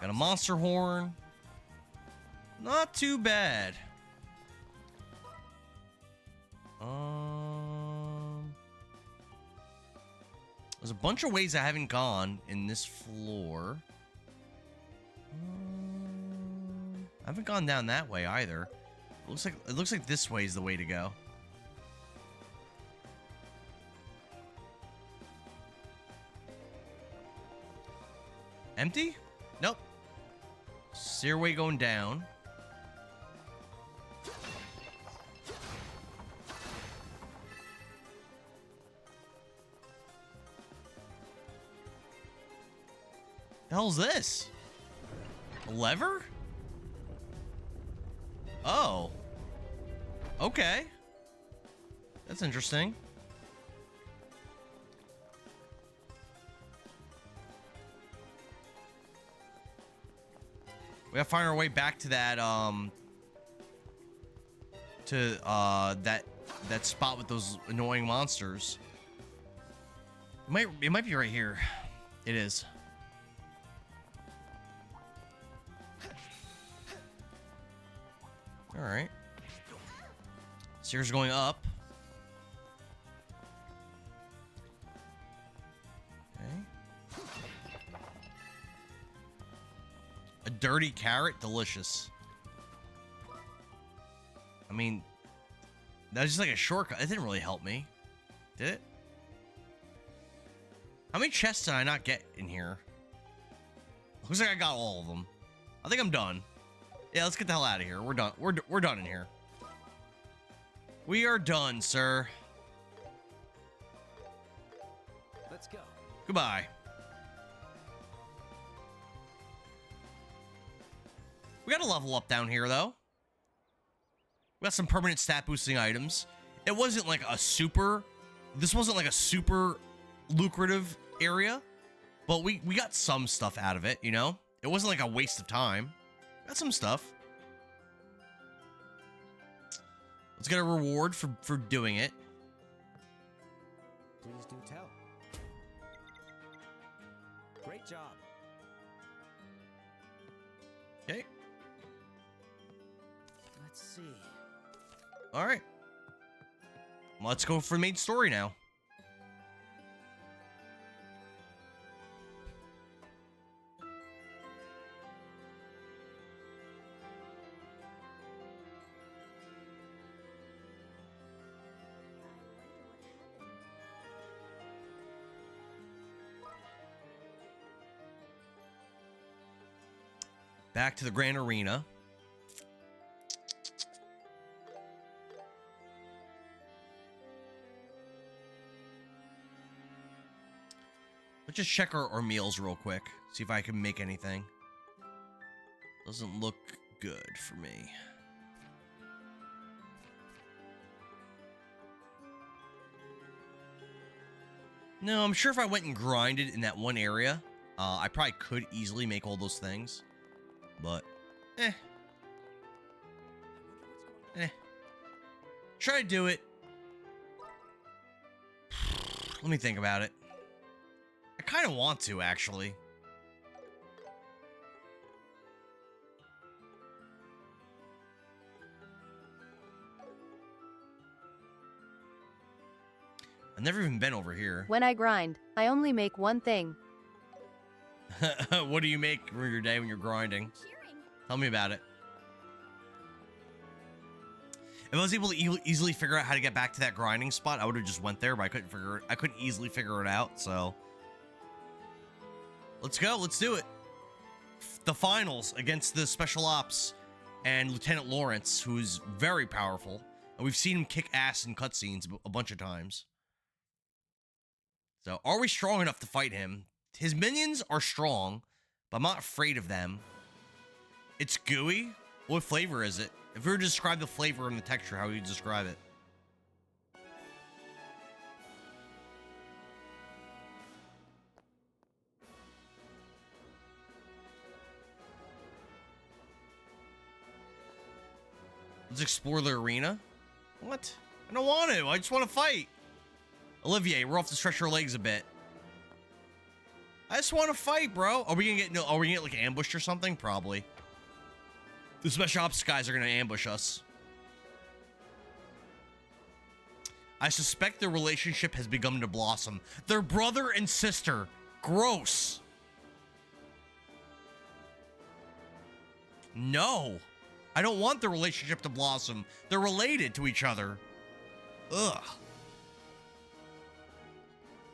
Got a monster horn. Not too bad. There's a bunch of ways I haven't gone in this floor. I haven't gone down that way either. It looks like this way is the way to go. Empty? Nope. Stairway going down. The hell's this? A lever? Oh. Okay. That's interesting. We gotta find our way back to that that spot with those annoying monsters. It might be right here. It is. All right. Stairs going up. Okay. A dirty carrot, delicious. I mean, that was just like a shortcut. It didn't really help me, did it? How many chests did I not get in here? Looks like I got all of them. I think I'm done. Yeah, let's get the hell out of here. We're done. We're done in here. We are done, sir. Let's go. Goodbye. We got to level up down here, though. We got some permanent stat boosting items. It wasn't like a super... This wasn't like a super lucrative area, but we got some stuff out of it, you know? It wasn't like a waste of time. Got some stuff. Let's get a reward for doing it. Please do tell. Great job. Okay. Let's see. All right. Let's go for the main story now. Back to the Grand Arena. Let's just check our meals real quick. See if I can make anything. Doesn't look good for me. No, I'm sure if I went and grinded in that one area, I probably could easily make all those things. But, try to do it. Let me think about it. I kind of want to, actually. I've never even been over here. When I grind, I only make one thing. What do you make for your day when you're grinding? Tell me about it. If I was able to easily figure out how to get back to that grinding spot, I would have just went there, but I couldn't easily figure it out, so let's go. Let's do it. The finals against the Special Ops and Lieutenant Lawrence, who's very powerful, and we've seen him kick ass in cutscenes a bunch of times. So, are we strong enough to fight him? His minions are strong, but I'm not afraid of them. It's gooey. What flavor is it? If we were to describe the flavor and the texture, how would you describe it? Let's explore the arena. What? I don't want to. I just want to fight. Olivier, we're off to stretch our legs a bit. I just want to fight, bro. Are we gonna get like ambushed or something? Probably. The special ops guys are gonna ambush us. I suspect their relationship has begun to blossom. They're brother and sister. Gross. No. I don't want their relationship to blossom. They're related to each other. Ugh.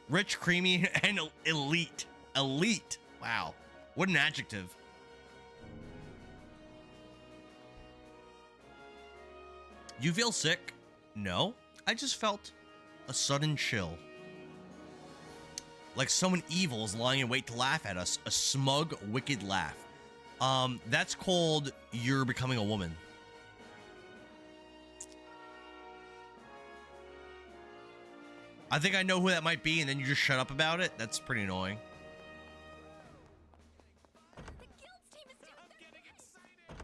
Rich, creamy, and elite. Elite. Wow. What an adjective. You feel sick? No. I just felt a sudden chill. Like someone evil is lying in wait to laugh at us. A smug, wicked laugh. That's called you're becoming a woman. I think I know who that might be, and then you just shut up about it. That's pretty annoying.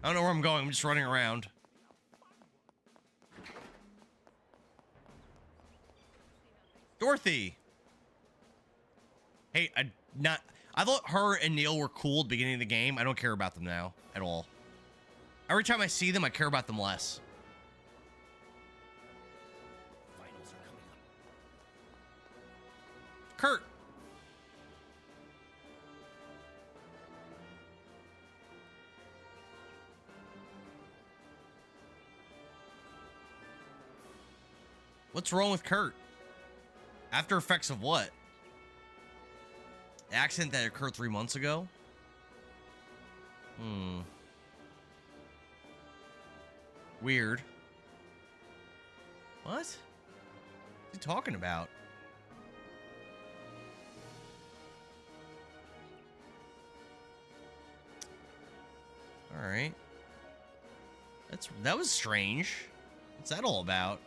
I don't know where I'm going. I'm just running around. Dorothy. Hey, I thought her and Neil were cool at the beginning of the game. I don't care about them now at all. Every time I see them, I care about them less. Finals are coming up. Kurt. What's wrong with Kurt? After effects of what? The accident that occurred 3 months ago? Weird. What? What's he talking about? All right. That was strange. What's that all about?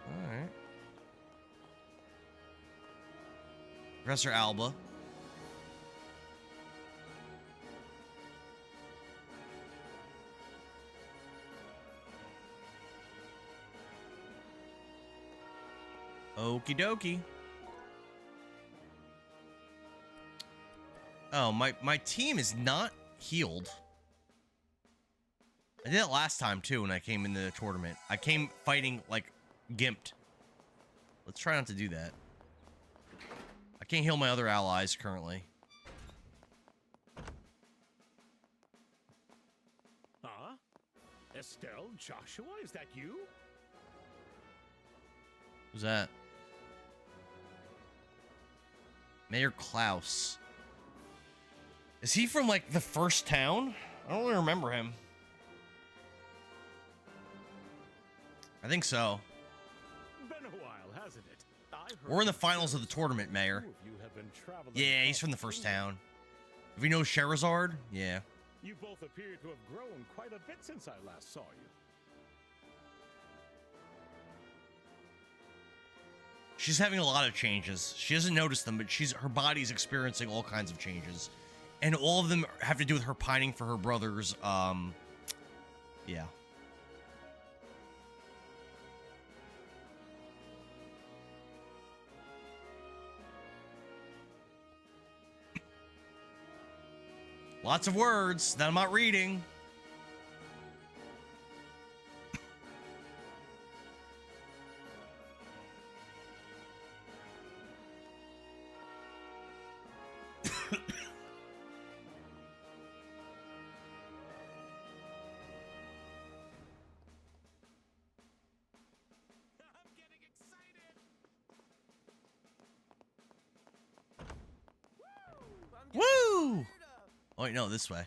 All right. Professor Alba. Okie dokie. Oh, my team is not healed. I did it last time too when I came into the tournament. I came fighting like gimped. Let's try not to do that. I can't heal my other allies currently. Huh? Estelle, Joshua, is that you? Who's that? Mayor Klaus. Is he from like the first town? I don't really remember him. I think so. Been a while, hasn't it? We're in the finals of the tournament, Mayor. Yeah, he's from the first town. If you know Sherazard, yeah. You both appear to have grown quite a bit since I last saw you. She's having a lot of changes. She doesn't notice them, but her body's experiencing all kinds of changes. And all of them have to do with her pining for her brothers. Yeah. Lots of words that I'm not reading. Woo! Oh, wait, no, this way.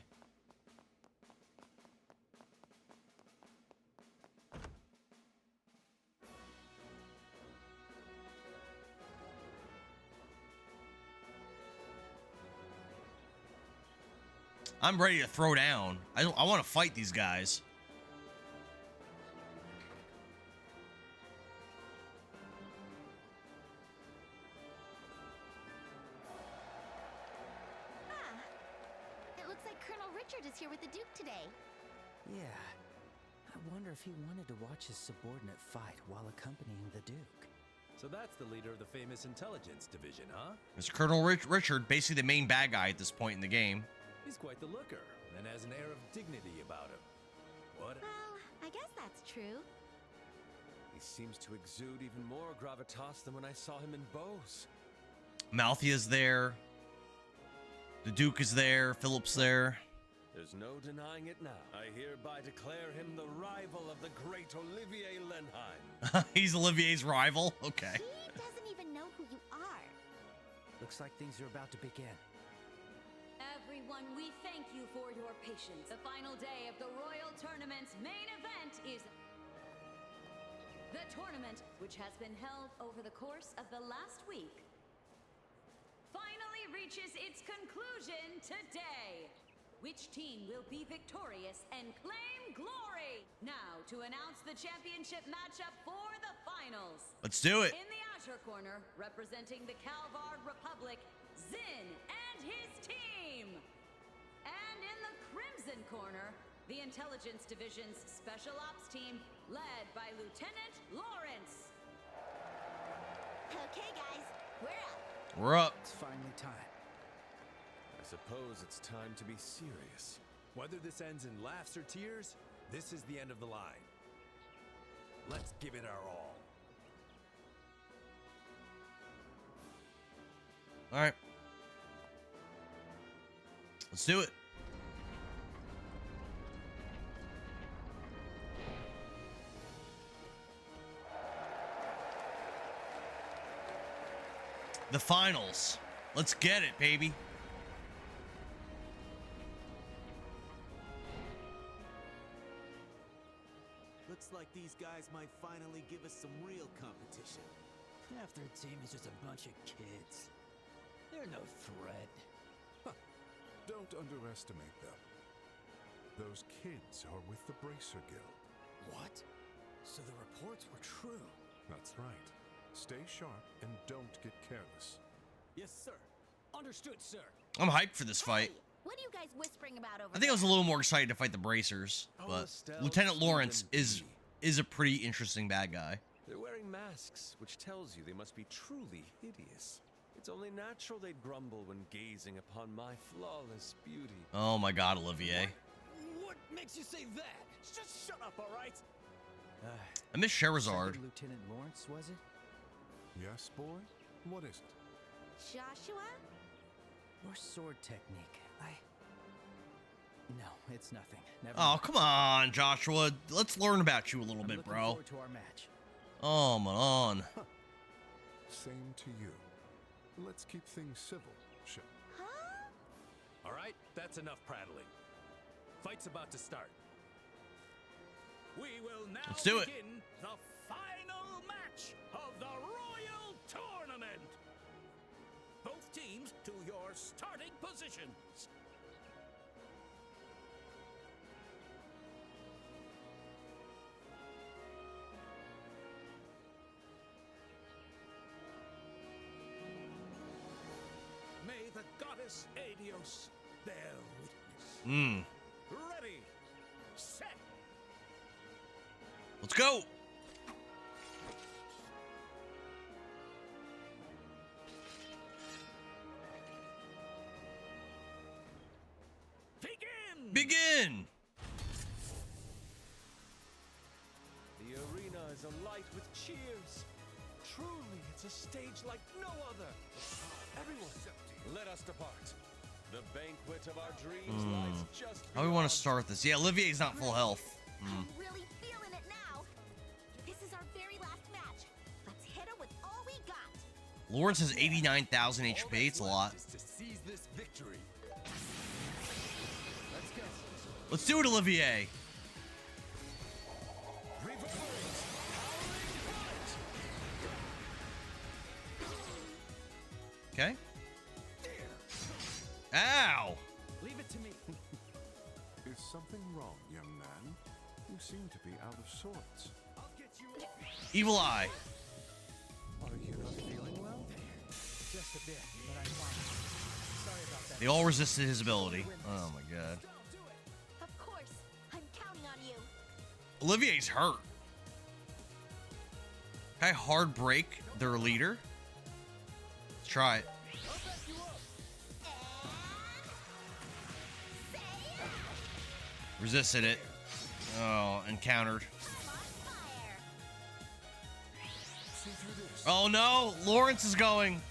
I'm ready to throw down. I want to fight these guys. It looks like Colonel Richard is here with the Duke today. Yeah. I wonder if he wanted to watch his subordinate fight while accompanying the Duke. So that's the leader of the famous intelligence division, huh? It's Colonel Richard, basically the main bad guy at this point in the game. He's quite the looker and has an air of dignity about him. What? Well, I guess that's true. He seems to exude even more gravitas than when I saw him in Bose. Malthia's there. The Duke is there. Philip's there. There's no denying it now. I hereby declare him the rival of the great Olivier Lenheim. He's Olivier's rival? Okay. He doesn't even know who you are. Looks like things are about to begin. Everyone, we thank you for your patience. The final day of the Royal Tournament's main event is the tournament, which has been held over the course of the last week, finally reaches its conclusion today. Which team will be victorious and claim glory? Now to announce the championship matchup for the finals. Let's do it. In the Azure Corner, representing the Calvard Republic, Zin and his team. And in the Crimson Corner, the Intelligence Division's Special Ops team, led by Lieutenant Lawrence. Okay, guys, we're up. We're up. It's finally time. I suppose it's time to be serious. Whether this ends in laughs or tears, this is the end of the line. Let's give it our all. All right. Let's do it. The finals. Let's get it, baby. Looks like these guys might finally give us some real competition. Half their team is just a bunch of kids. They're no threat. Don't underestimate them. Those kids are with the Bracer Guild. What? So the reports were true? That's right. Stay sharp and don't get careless. Yes, sir. Understood, sir. I'm hyped for this fight. What are you guys whispering about over I think I was a little more excited to fight the Bracers, but Lieutenant Lawrence is a pretty interesting bad guy. They're wearing masks, which tells you they must be truly hideous. It's only natural they'd grumble when gazing upon my flawless beauty. Oh my God, Olivier. What makes you say that? Just shut up, all right? I miss Charizard. Lieutenant Lawrence, was it? Yes, boy? What is it? Joshua? Your sword technique. No, it's nothing. Never Oh, mind. come on, Joshua. Let's learn about you a little bit, Looking bro. forward to our match. Oh, man. Same to you. Let's keep things civil, shall we? All right, that's enough prattling. Fight's about to start. We will now Let's do it. begin the final match of the Royal Tournament. Both teams to your starting positions. May the goddess Adios bear witness. Ready, set. Let's go. Begin. The arena is alight with cheers. Truly, it's a stage like no other. Everyone, let us depart. The banquet of our dreams lies just How do we want to start this? Yeah, Olivier's not full health. I'm really feeling it now. This is our very last match. Let's hit it with all we got. Lawrence has 89,000 HP. It's a lot. Is to seize this victory. Let's go. Let's do it, Olivier. Okay. Ow! Leave it to me. Is something wrong, young man? You seem to be out of sorts. I'll get you. Evil Eye. Are you not feeling well? Just a bit, but I'm fine. Sorry about that. They all resisted his ability. Oh my God. Of course, I'm counting Olivier's hurt. Can I hard break their leader? Let's try it. Resisted it. Oh, encountered. Oh no, Lawrence is going.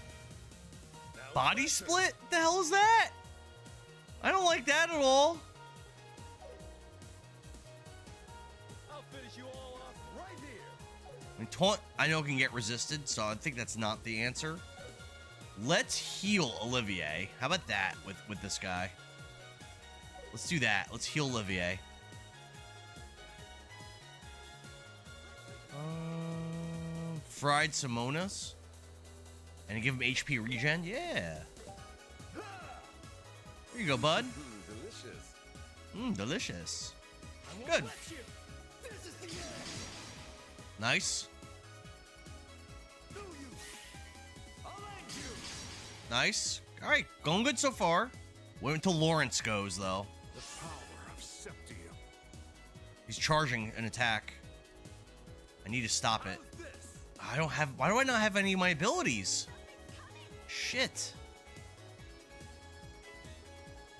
Body split? The hell is that? I don't like that at all. I'll finish you all off right here. I mean, taunt, I know, can get resisted, so I think that's not the answer. Let's heal Olivier. How about that with this guy? Let's do that. Let's heal Olivier. Fried Simonas. And give him HP regen? Yeah. Here you go, bud. Delicious. Delicious. Good. Nice. Nice. All right, going good so far. Wait until Lawrence goes, though. The power of Septium. He's charging an attack. I need to stop it. I don't have... Why do I not have any of my abilities? Shit.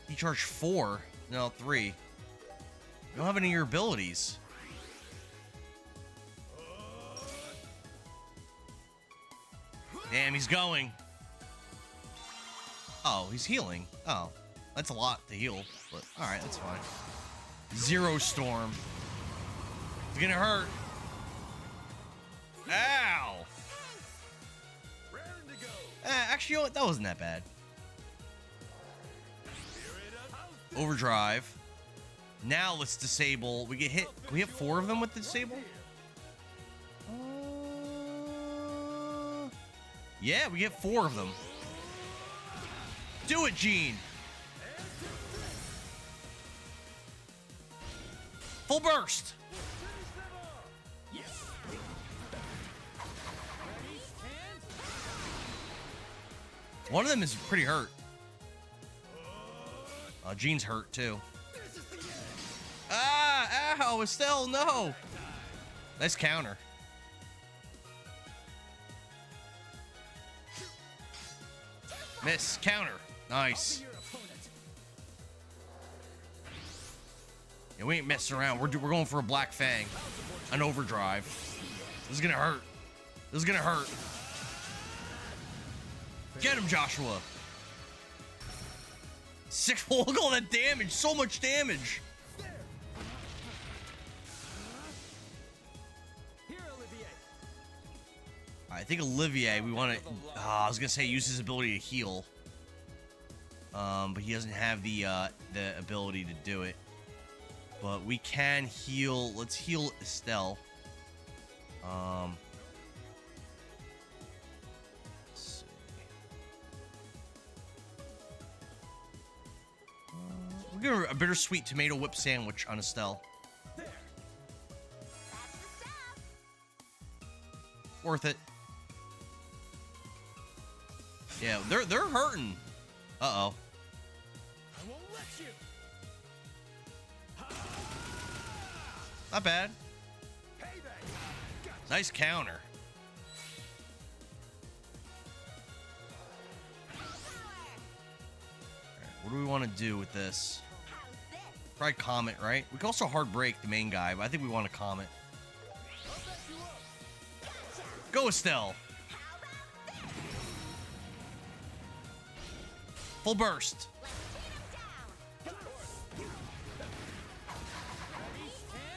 He charged 4. No, 3. I don't have any of your abilities. Damn, he's going. Oh, he's healing. Oh, that's a lot to heal. But alright, that's fine. Zero Storm. It's gonna hurt. Ow! Actually, you know what? That wasn't that bad. Overdrive. Now let's disable. We get hit. Can we hit 4 of them with the disable? Yeah, we get 4 of them. Do it, Gene. Full burst. One of them is pretty hurt. Gene's hurt too. Ah, ow, Estelle, no. Nice counter. Miss, counter. Nice. Yeah, we ain't messing around. We're going for a Black Fang. An overdrive. This is gonna hurt. This is gonna hurt. Get him, Joshua. 6. Look at all that damage. So much damage. I think Olivier, we want to... I was going to say use his ability to heal. But he doesn't have the ability to do it. But we can heal... Let's heal Estelle. Let's see. We'll give her a bittersweet tomato whip sandwich on Estelle. Worth it. Yeah, they're hurting. Uh-oh. I won't let you. Not bad. Nice counter. Right, what do we want to do with this? Probably Comet, right? We can also hard break the main guy, but I think we want a Comet. Go, Estelle. Full burst.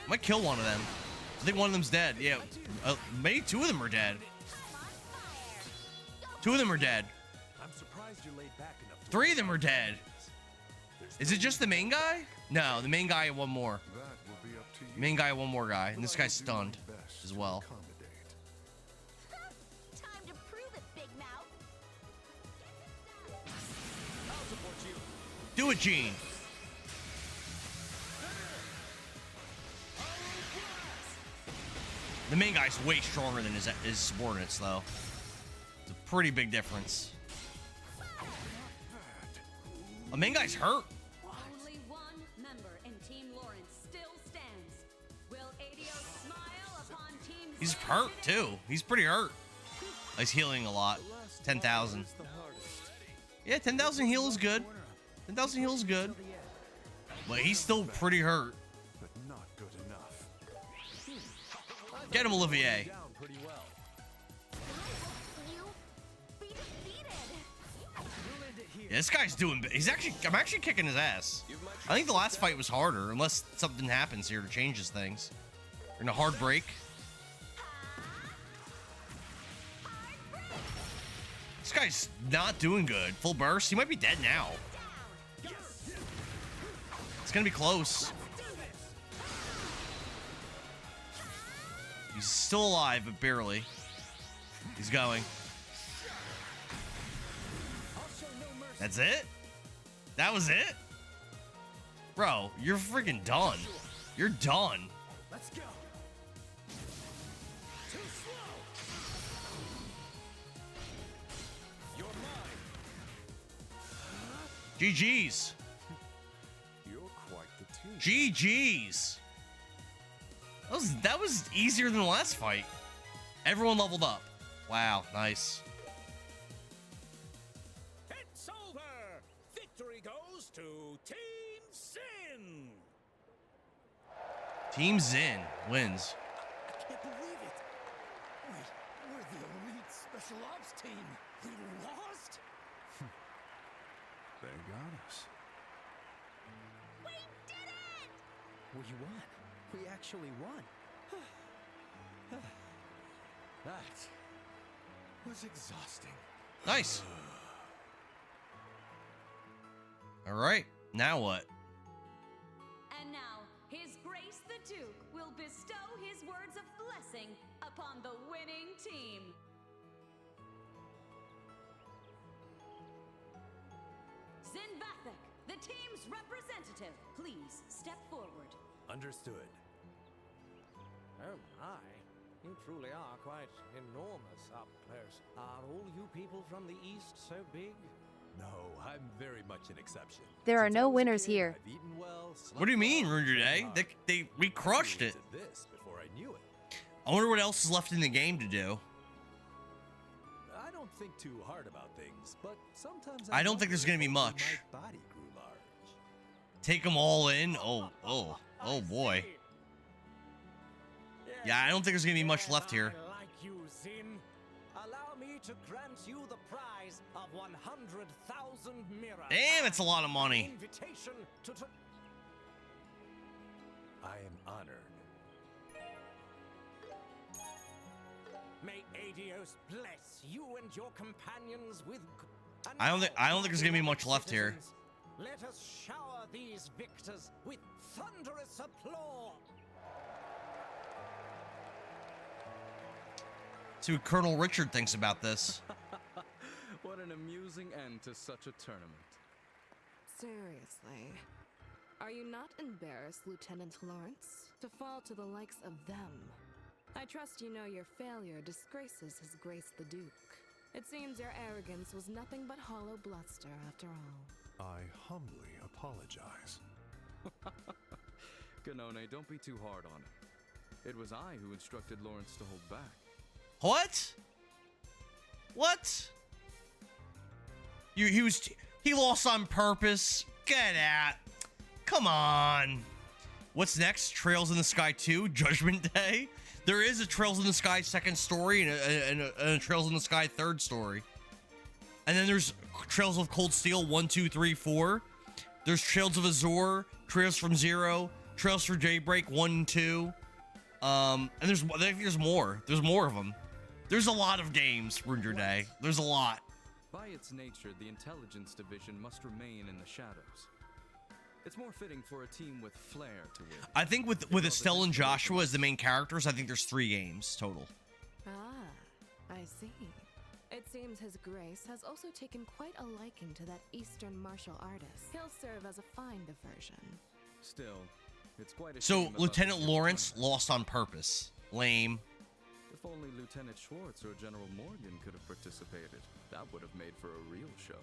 Might kill one of them. I think one of them's dead. Yeah, maybe 2 of them are dead. 2 of them are dead. I'm surprised you're laid back enough. 3 of them are dead. Is it just the main guy? No, the main guy and one more. Main guy and one more guy, and this guy's stunned as well. Time to prove it, Big Mouth. Do it, Gene. The main guy's way stronger than his subordinates, though. It's a pretty big difference. The main guy's hurt. Only one member in Team Lawrence still stands. Will Adia He's hurt too. He's pretty hurt. He's healing a lot. 10,000. Yeah, 10,000 heal is good. 10,000 heal is good. But he's still pretty hurt. But not good enough. Get him, Olivier. Yeah, this guy's doing. I'm actually kicking his ass. I think the last fight was harder, unless something happens here to change his things. We're in a hard break. This guy's not doing good. Full burst. He might be dead now. It's gonna be close. He's still alive, but barely. He's going. That's it? That was it? Bro, you're freaking done. You're done. Let's go. Too slow. You're mine. GG's. You're quite the team. GG's. That was easier than the last fight. Everyone leveled up. Wow, nice. It's over. Victory goes to Team Sin. Team Zin wins. I can't believe it. Wait, we're the elite special ops team. We lost? They got us. We did it! We won. We actually won. That was exhausting. Nice. All right, now what? And now, His Grace the Duke will bestow his words of blessing upon the winning team. Zin Vathek, the team's representative, please step forward. Understood. Oh my, you truly are quite enormous up close. Are all you people from the East so big? No, I'm very much an exception. There are no winners here. I've eaten well, What do you mean, slept Ranger Day? well, We crushed it. to this before I knew it. I wonder what else is left in the game to do. I don't think too hard about things, but sometimes I don't think there's gonna be wonder if much. my body grew large. Take them all in. Oh boy. Yeah, I don't think there's gonna be much left here. I like you, Zin. Allow me to grant you the prize of 100,000 mirrors. Damn, it's a lot of money. Invitation to I am honored. May Adios bless you and your companions with. I don't think there's gonna be much left here. Let us shower these victors with thunderous applause. See what Colonel Richard thinks about this. What an amusing end to such a tournament. Seriously. Are you not embarrassed, Lieutenant Lawrence, to fall to the likes of them? I trust you know your failure disgraces His Grace the Duke. It seems your arrogance was nothing but hollow bluster after all. I humbly apologize. Ganone, don't be too hard on him. It was I who instructed Lawrence to hold back. What? What? He lost on purpose. Get out. Come on. What's next? Trails in the Sky 2, Judgment Day. There is a Trails in the Sky second story and a Trails in the Sky third story. And then there's Trails of Cold Steel 1, 2, 3, 4. There's Trails of Azure, Trails from Zero, Trails for Daybreak 1 and 2. And there's more. There's more of them. There's a lot of games, Ranger Day. There's a lot. By its nature, the Intelligence Division must remain in the shadows. It's more fitting for a team with flair to win. I think with Estelle and Joshua as the main characters, I think there's 3 games total. Ah, I see. It seems His Grace has also taken quite a liking to that Eastern martial artist. He'll serve as a fine diversion. Still, it's quite a So shame about Lieutenant this Lawrence lost on purpose. Lame. If only Lieutenant Schwartz or General Morgan could have participated, that would have made for a real show.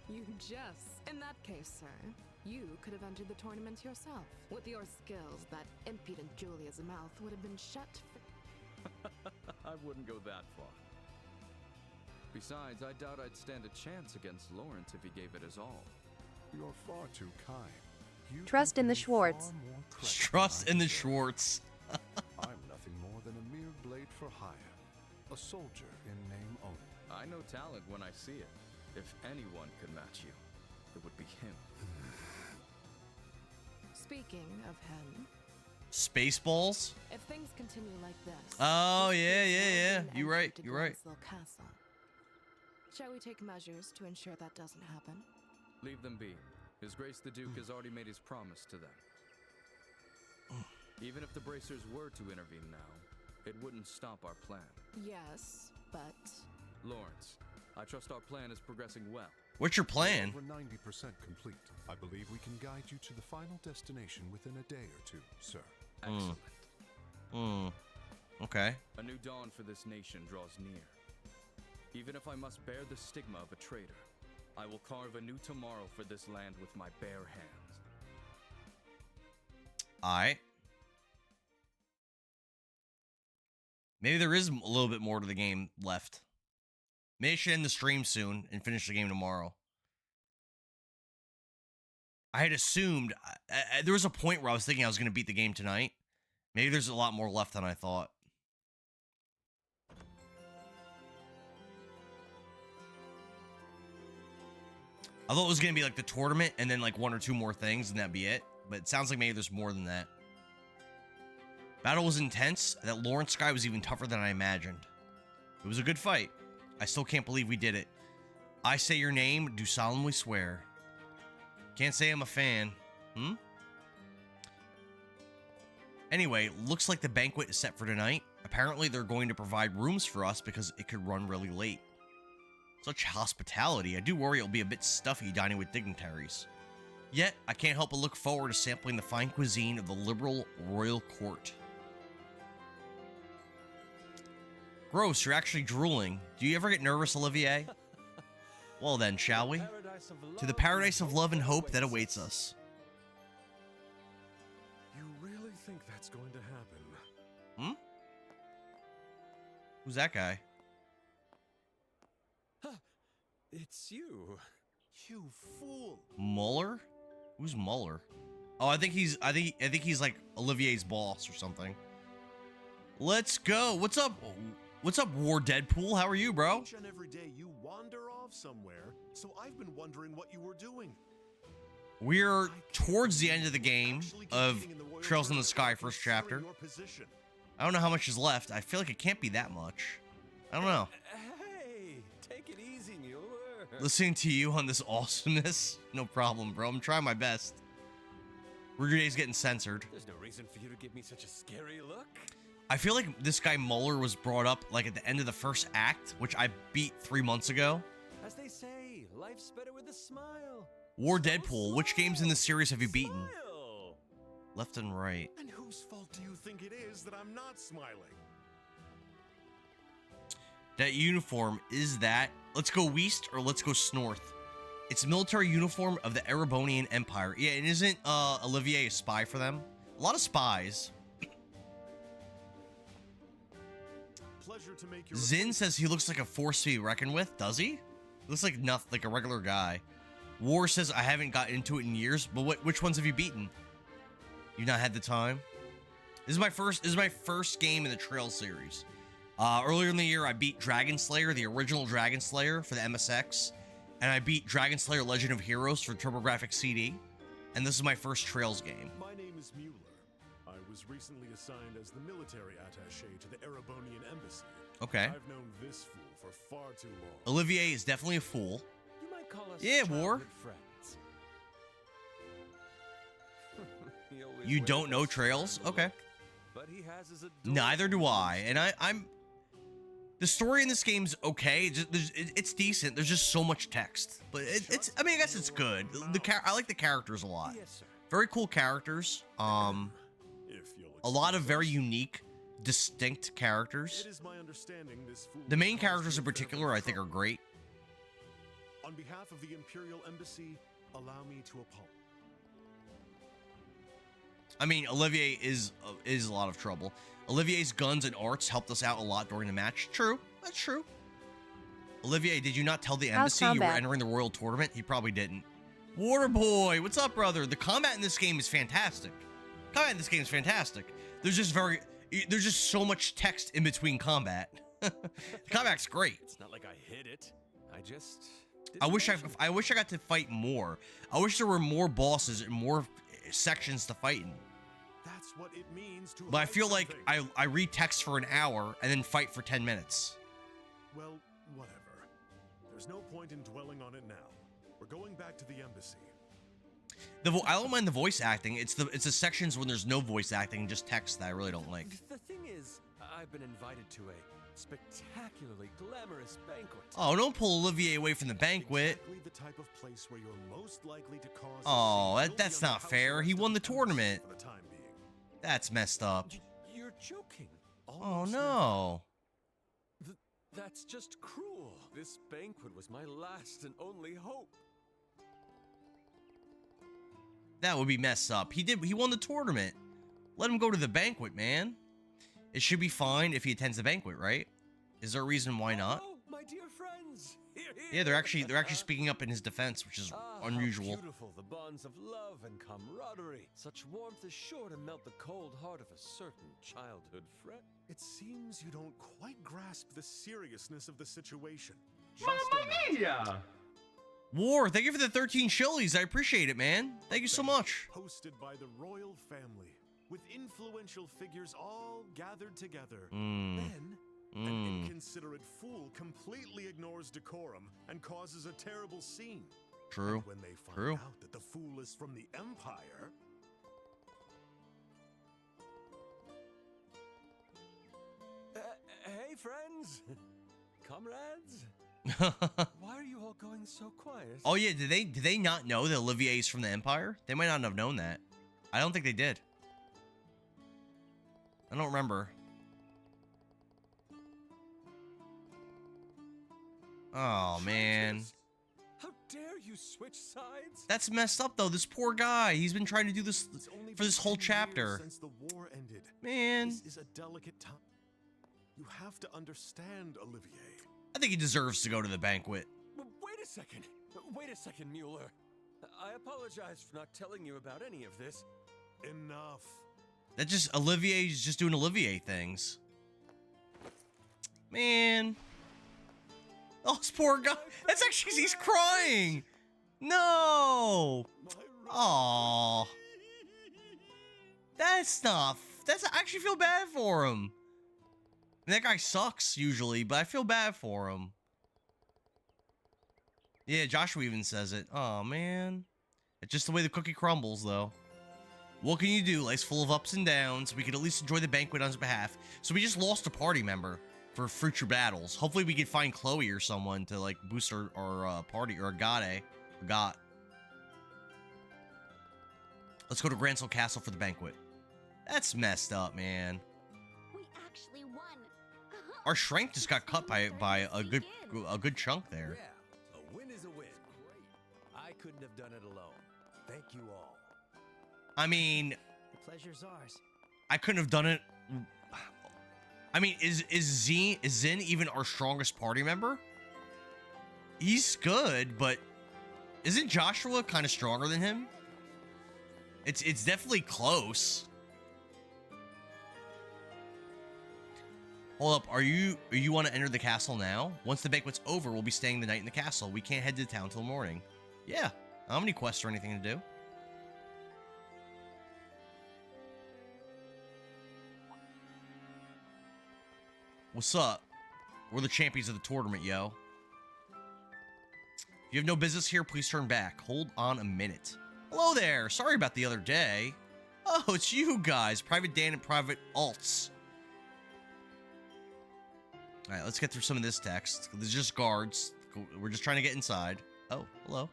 You just. In that case, sir, you could have entered the tournament yourself. With your skills, that impudent Julia's mouth would have been shut. I wouldn't go that far. Besides, I doubt I'd stand a chance against Lawrence if he gave it his all. You're far too kind. You Trust in the Schwartz. Trust in the Schwartz. I'm nothing more than a mere blade for hire. A soldier in name only. I know talent when I see it. If anyone could match you, it would be him. Speaking of him, Spaceballs? if things continue like this, Oh, yeah. You're right. You're right. Gainesville Castle. Shall we take measures to ensure that doesn't happen? Leave them be. His Grace the Duke has already made his promise to them. Even if the Bracers were to intervene now, it wouldn't stop our plan. Yes, but... Lawrence, I trust our plan is progressing well. What's your plan? Over 90% complete. I believe we can guide you to the final destination within a day or two, sir. Excellent. Okay. A new dawn for this nation draws near. Even if I must bear the stigma of a traitor, I will carve a new tomorrow for this land with my bare hands. Alright. Maybe there is a little bit more to the game left. Maybe I should end the stream soon and finish the game tomorrow. I had assumed... there was a point where I was thinking I was going to beat the game tonight. Maybe there's a lot more left than I thought. I thought it was going to be like the tournament and then like one or two more things and that'd be it. But it sounds like maybe there's more than that. Battle was intense. That Lawrence guy was even tougher than I imagined. It was a good fight. I still can't believe we did it. I say your name, do solemnly swear. Can't say I'm a fan. Anyway, looks like the banquet is set for tonight. Apparently they're going to provide rooms for us because it could run really late. Such hospitality. I do worry it'll be a bit stuffy dining with dignitaries. Yet, I can't help but look forward to sampling the fine cuisine of the liberal royal court. Gross, you're actually drooling. Do you ever get nervous, Olivier? Well then, shall we? To the paradise of love and hope that awaits us. You really think that's going to happen? Who's that guy? It's you. You fool. Muller? Who's Muller? Oh, I think he's like Olivier's boss or something. Let's go. What's up? What's up, War Deadpool? How are you, bro? Each and every day you wander off somewhere, so I've been wondering what you were doing. We're towards the end of the game of Trails in the Sky first chapter. I don't know how much is left. I feel like it can't be that much. I don't know. Hey, take it easy, Mueller. Listening to you on this awesomeness? No problem, bro. I'm trying my best. Ruger's getting censored. There's no reason for you to give me such a scary look. I feel like this guy Muller was brought up like at the end of the first act, which I beat 3 months ago. As they say, life's better with a smile. War Deadpool, which games in the series have you beaten? Smile. Left and right. And whose fault do you think it is that I'm not smiling? That uniform, is that... Let's go West or let's go Snorth. It's military uniform of the Erebonian Empire. Yeah, and isn't Olivier a spy for them? A lot of spies. Pleasure to make your Zin says he looks like a force to be reckoned with. Does he? He looks like nothing, like a regular guy. War says I haven't got into it in years, but which ones have you beaten? You've not had the time. This is my first game in the Trail series. Earlier in the year, I beat Dragon Slayer, the original Dragon Slayer for the MSX, and I beat Dragon Slayer Legend of Heroes for TurboGrafx CD. And this is my first Trails game. My name is Mueller. I was recently assigned as the military attaché to the Erebonian embassy. Okay. I've known this fool for far too long. Olivier is definitely a fool. You might call us Yeah, War. friends. You don't know Trails? Okay. But he has his Neither do I. And I'm... The story in this game's okay. It's decent. There's just so much text. But it's... I mean, I guess it's good. I like the characters a lot. Very cool characters. A lot of very unique, distinct characters. It is my understanding this fool The main characters in particular, I think, are great. On behalf of the Imperial Embassy, allow me to I mean, Olivier is a lot of trouble. Olivier's guns and arts helped us out a lot during the match. True. That's true. Olivier, did you not tell the embassy you were entering the Royal Tournament? He probably didn't. Waterboy, what's up, brother? The combat in this game is fantastic. There's just so much text in between combat. The combat's great. It's not like I hid it. I wish I got to fight more. I wish there were more bosses and more sections to fight in. That's what it means to. But I feel like I read text for an hour and then fight for 10 minutes. Well, whatever. There's no point in dwelling on it now. We're going back to the embassy. I don't mind the voice acting. It's the sections when there's no voice acting and just text that I really don't like. The thing is, I've been invited to a spectacularly glamorous banquet. Oh, don't pull Olivier away from the banquet. Exactly the type of place where you're most likely to cause. Oh, that's not fair. He won the tournament. For the time being. That's messed up. You're joking. Oh no. That's just cruel. This banquet was my last and only hope. That would be messed up. He won the tournament. Let him go to the banquet, man. It should be fine if he attends the banquet, right? Is there a reason why not? Oh, my dear friends. Yeah, they're actually speaking up in his defense, which is unusual. How beautiful the bonds of love and camaraderie. Such warmth is sure to melt the cold heart of a certain childhood friend. It seems you don't quite grasp the seriousness of the situation. War, thank you for the 13 chilies. I appreciate it, man. Thank you so much. Hosted by the royal family, with influential figures all gathered together. Then, an inconsiderate fool completely ignores decorum and causes a terrible scene. True. And when they find out that the fool is from the Empire... Hey, friends. Comrades. Why are you all going so quiet? Oh yeah, did they not know that Olivier is from the Empire? They might not have known that. I don't think they did. I don't remember. Oh man. How dare you switch sides? That's messed up though. This poor guy. He's been trying to do this for this whole chapter. Since the war ended. Man. This is a delicate time. You have to understand, Olivier. I think he deserves to go to the banquet. Wait a second, Mueller. I apologize for not telling you about any of this. Enough. That just Olivier's just doing Olivier things. Man. Oh, this poor guy. That's actually he's crying. No. Aw. That's not. I actually feel bad for him. And that guy sucks usually, but I feel bad for him. Yeah, Joshua even says it. Oh man. It's just the way the cookie crumbles though. What can you do? Life's full of ups and downs. We could at least enjoy the banquet on his behalf. So we just lost a party member for future battles. Hopefully we could find Chloe or someone to like boost our party, or Agate. Let's go to Gransel Castle for the banquet. That's messed up, man. We actually won. Our strength just got cut by a good chunk there. Yeah, a win is a win. Great. I couldn't have done it alone. Thank you all. I mean, the pleasure's ours. I couldn't have done it. I mean, is Zin even our strongest party member? He's good, but isn't Joshua kind of stronger than him? It's definitely close. Hold up, are you want to enter the castle now? Once the banquet's over, we'll be staying the night in the castle. We can't head to town till morning. Yeah, I don't have any quests or anything to do. What's up? We're the champions of the tournament, yo. If you have no business here, please turn back. Hold on a minute. Hello there. Sorry about the other day. Oh, it's you guys. Private Dan and Private Alts. Alright, let's get through some of this text. There's just guards. We're just trying to get inside. Oh, hello.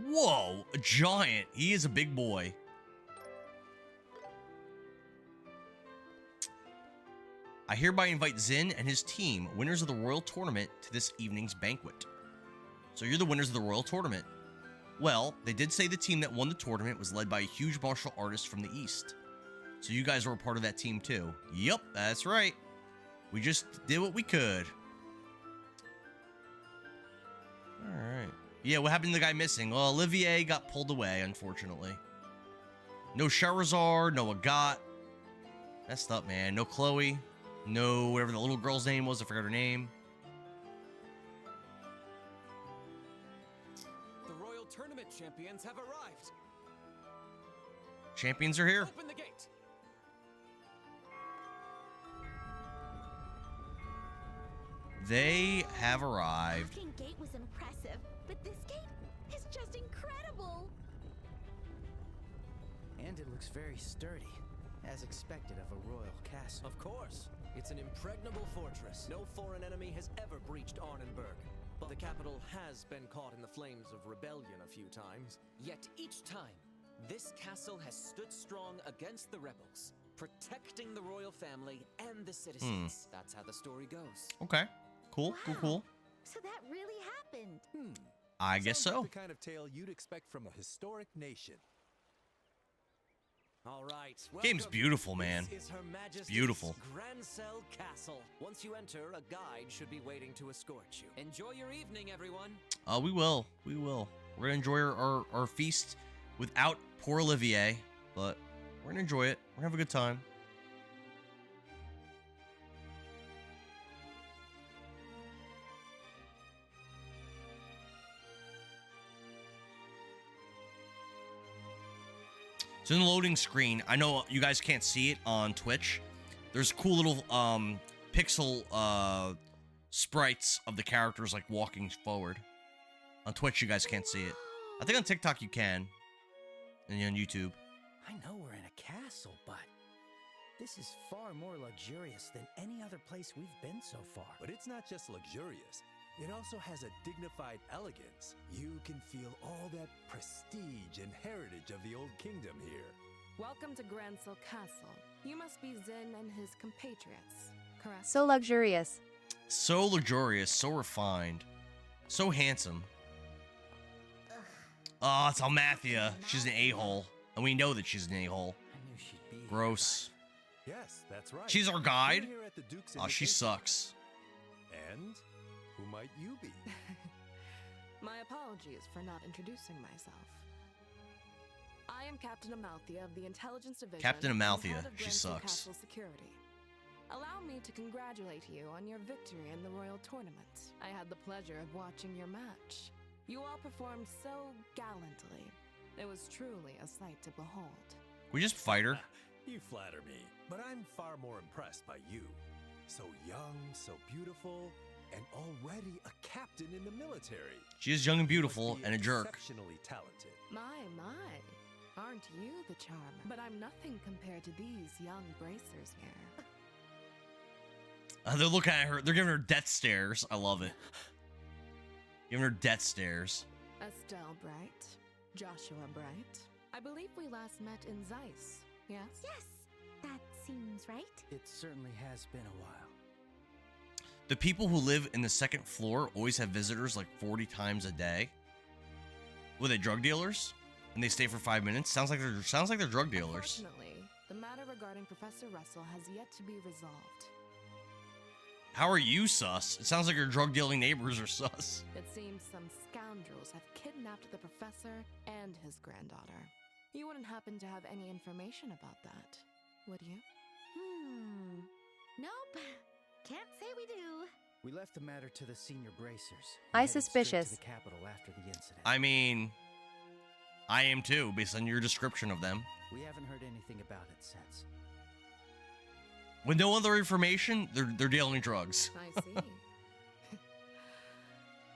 Whoa, a giant. He is a big boy. I hereby invite Zin and his team, winners of the Royal Tournament, to this evening's banquet. So you're the winners of the Royal Tournament. Well, they did say the team that won the tournament was led by a huge martial artist from the East. So you guys were a part of that team too. Yup, that's right. We just did what we could. Alright. Yeah, what happened to the guy missing? Well, Olivier got pulled away, unfortunately. No Charizard, no Agat. Messed up, man. No Chloe. No whatever the little girl's name was. I forgot her name. The Royal Tournament champions have arrived. Champions are here. Open the gate. They have arrived. Walking Gate was impressive, but this gate is just incredible. And it looks very sturdy, as expected of a royal castle. Of course. It's an impregnable fortress. No foreign enemy has ever breached Arnenberg. But the capital has been caught in the flames of rebellion a few times. Yet each time, this castle has stood strong against the rebels, protecting the royal family and the citizens. That's how the story goes. Okay. Cool, cool. So that really happened. I guess so. The kind of tale you'd expect from a historic nation. All right. Game's beautiful, man. This is Her Majesty's Beautiful. Grancel Castle. Once you enter, a guide should be waiting to escort you. Enjoy your evening, everyone. We will. We will. We're going to enjoy our feast without poor Olivier, but we're going to enjoy it. We're going to have a good time. So in the loading screen, I know you guys can't see it on Twitch. There's cool little pixel sprites of the characters like walking forward. On Twitch, you guys can't see it. I think on TikTok you can, and on YouTube. I know we're in a castle, but this is far more luxurious than any other place we've been so far. But it's not just luxurious. It also has a dignified elegance. You can feel all that prestige and heritage of the old kingdom here. Welcome to Grancel Castle. You must be Zin and his compatriots, correct? So luxurious. So luxurious, so refined, so handsome. Oh, it's Almathia. She's an a-hole, and we know that she's an a-hole. Gross. Yes, that's right. She's our guide. We're here at the Duke's Oh, she invitation. sucks. And who might you be? My apologies for not introducing myself. I am Captain Amalthea of the Intelligence Division. Captain and Amalthea, head of she Grancel sucks. Castle Security. Allow me to congratulate you on your victory in the Royal Tournament. I had the pleasure of watching your match. You all performed so gallantly. It was truly a sight to behold. We just fight her. You flatter me, but I'm far more impressed by you. So young, so beautiful, and already a captain in the military. She is young and beautiful and a jerk. Exceptionally talented. My. Aren't you the charmer? But I'm nothing compared to these young bracers here. They're looking at her. They're giving her death stares. I love it. Giving her death stares. Estelle Bright, Joshua Bright. I believe we last met in Zeiss, yes? Yes, that seems right. It certainly has been a while. The people who live in the second floor always have visitors like 40 times a day. Were they drug dealers? And they stay for 5 minutes? Sounds like they're drug dealers. Unfortunately, the matter regarding Professor Russell has yet to be resolved. How are you sus? It sounds like your drug dealing neighbors are sus. It seems some scoundrels have kidnapped the professor and his granddaughter. You wouldn't happen to have any information about that, would you? Nope. Can't say we do. We left the matter to the senior bracers. I Headed straight suspicious. to the capital after the incident. I mean, I am too, based on your description of them. We haven't heard anything about it since. With no other information, they're dealing drugs. I see.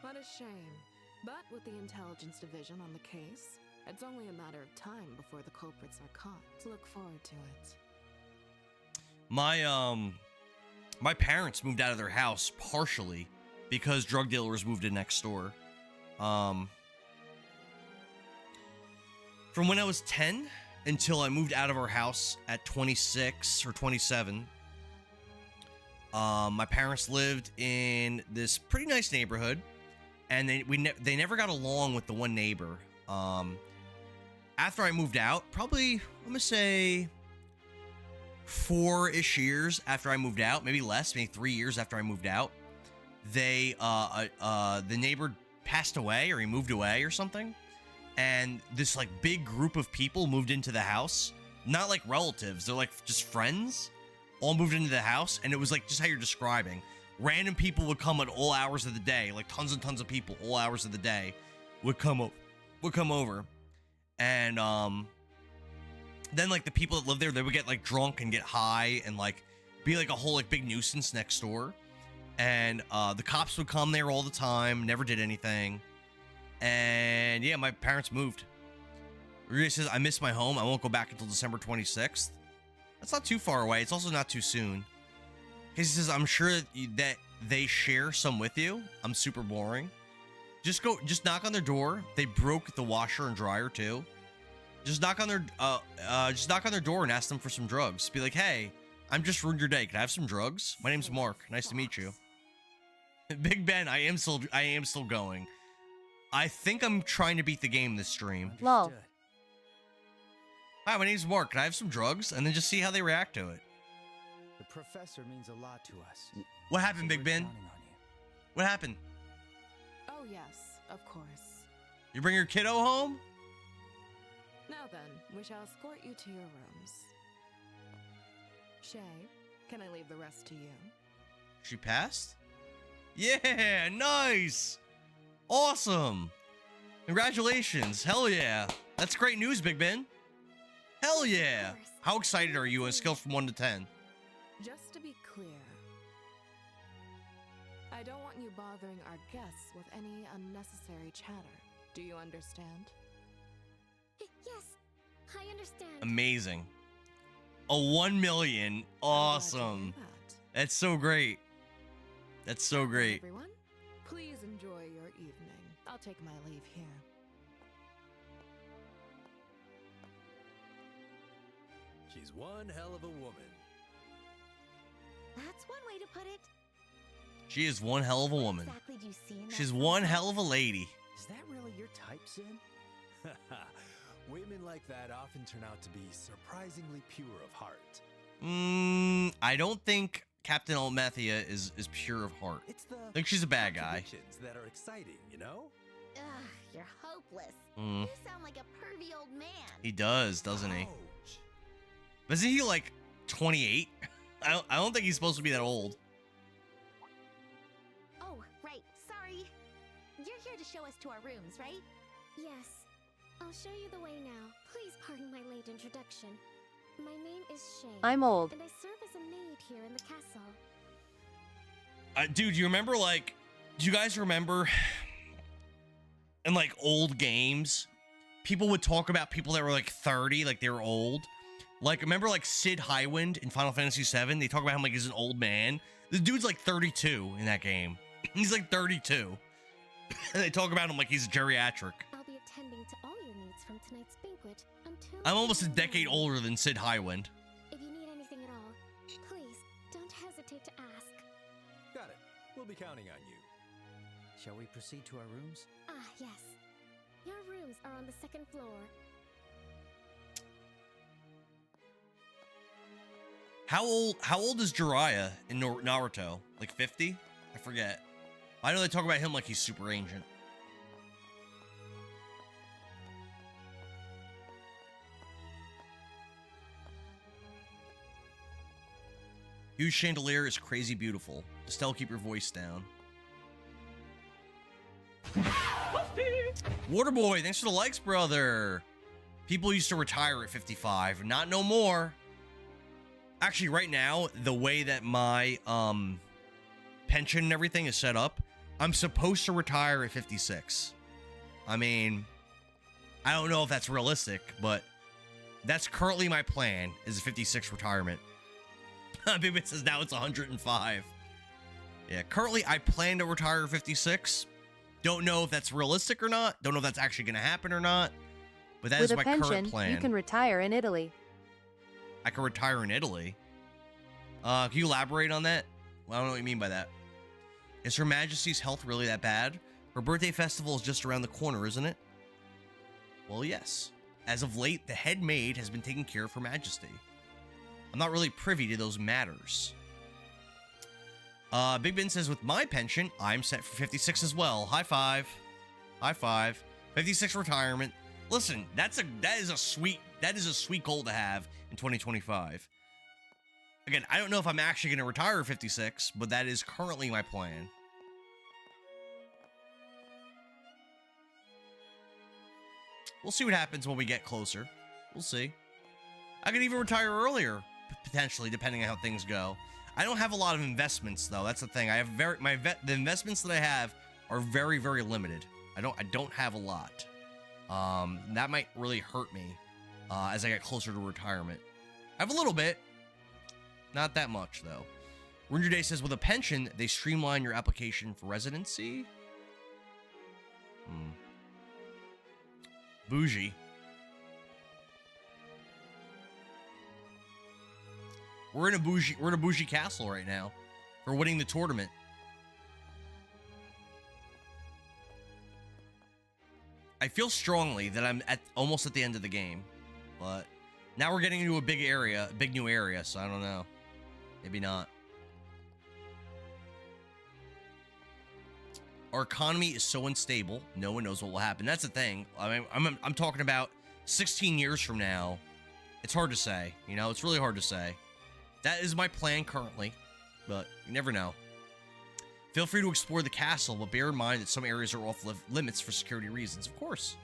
What a shame. But with the Intelligence Division on the case, it's only a matter of time before the culprits are caught. Look forward to it. My parents moved out of their house partially because drug dealers moved in next door. From when I was 10 until I moved out of our house at 26 or 27, my parents lived in this pretty nice neighborhood, and they never got along with the one neighbor. After I moved out, probably, I'm gonna say 4-ish years after I moved out, maybe less, maybe 3 years after I moved out, the neighbor passed away, or he moved away or something. And this like big group of people moved into the house. Not like relatives, they're like just friends, all moved into the house. And it was like just how you're describing. Random people would come at all hours of the day, like tons and tons of people, all hours of the day would come over. And then like the people that lived there, they would get like drunk and get high and like be like a whole like big nuisance next door. And the cops would come there all the time, never did anything. And yeah, my parents moved. Rudy says, I miss my home. I won't go back until December 26th. That's not too far away. It's also not too soon. He says, I'm sure that they share some with you. I'm super boring. Just knock on their door. They broke the washer and dryer too. Just knock on their door and ask them for some drugs. Be like, hey, I'm just ruined your day. Can I have some drugs? My name's Mark. Nice to meet you. Big Ben, I am still going. I think I'm trying to beat the game this stream. Lol. Hi, my name's Mark. Can I have some drugs? And then just see how they react to it. The professor means a lot to us. What happened, Big Ben? What happened? Oh, yes, of course. You bring your kiddo home? Now then, we shall escort you to your rooms. Shay, can I leave the rest to you? She passed? Yeah, nice. Awesome. Congratulations. Hell yeah. That's great news, Big Ben. Hell yeah. How excited are you on a scale from 1 to 10? Just to be clear, I don't want you bothering our guests with any unnecessary chatter. Do you understand? Yes, I understand. Amazing. A 1 million. Awesome. That's so great. That's so great. Everyone, please enjoy your evening. I'll take my leave here. She's one hell of a woman. That's one way to put it. She is one hell of a woman. What exactly do you see in that She's photo? one hell of a lady. Is that really your type, Sin? Women like that often turn out to be surprisingly pure of heart. I don't think Captain Almethea is pure of heart. It's the I think she's a bad guy. contradictions that are exciting, you know? Ugh, you're hopeless. Mm. You sound like a pervy old man. He does, doesn't he? But isn't he like 28? I don't think he's supposed to be that old. Oh, right. Sorry. You're here to show us to our rooms, right? Yes. I'll show you the way now. Please pardon my late introduction. My name is Shay. I'm old. And I serve as a maid here in the castle. Dude, you remember do you guys remember in like old games, people would talk about people that were like 30, like they were old? Like, remember like Sid Highwind in Final Fantasy VII? They talk about him like he's an old man. The dude's like 32 in that game. He's like 32. And they talk about him like he's geriatric. I'll be attending to all your needs from tonight's banquet until... I'm almost a decade older than Sid Highwind. If you need anything at all, please don't hesitate to ask. Got it. We'll be counting on you. Shall we proceed to our rooms? Ah, yes. Your rooms are on the second floor. How old is Jiraiya in Naruto? Like 50? I forget. I know they talk about him like he's super ancient. Huge chandelier is crazy beautiful. Estelle, keep your voice down. Waterboy, thanks for the likes, brother. People used to retire at 55, not no more. Actually, right now, the way that my pension and everything is set up, I'm supposed to retire at 56. I mean, I don't know if that's realistic, but that's currently my plan, is a 56 retirement. Big Ben says now it's 105. Yeah, currently I plan to retire at 56. Don't know if that's realistic or not. Don't know if that's actually going to happen or not. But that With is a my pension, current plan. you can retire in Italy. I can retire in Italy. Can you elaborate on that? Well, I don't know what you mean by that. Is Her Majesty's health really that bad? Her birthday festival is just around the corner, isn't it? Well, yes. As of late, the head maid has been taking care of Her Majesty. I'm not really privy to those matters. Big Ben says, with my pension, I'm set for 56 as well. High five. High five. 56 retirement. Listen, that is a sweet goal to have in 2025. Again, I don't know if I'm actually going to retire at 56, but that is currently my plan. We'll see what happens when we get closer. We'll see. I could even retire earlier, potentially, depending on how things go. I don't have a lot of investments, though. That's the thing. I have the investments that I have are very, very limited. I don't have a lot. That might really hurt me as I get closer to retirement. I have a little bit. Not that much, though. Ranger Day says, with a pension, they streamline your application for residency. Bougie. We're in a bougie castle right now for winning the tournament. I feel strongly that I'm almost at the end of the game, but now we're getting into a big new area, so I don't know. Maybe not. Our economy is so unstable, no one knows what will happen. That's the thing. I mean, I'm talking about 16 years from now. It's hard to say. You know, it's really hard to say. That is my plan currently, but you never know. Feel free to explore the castle, but bear in mind that some areas are off limits for security reasons. Of course.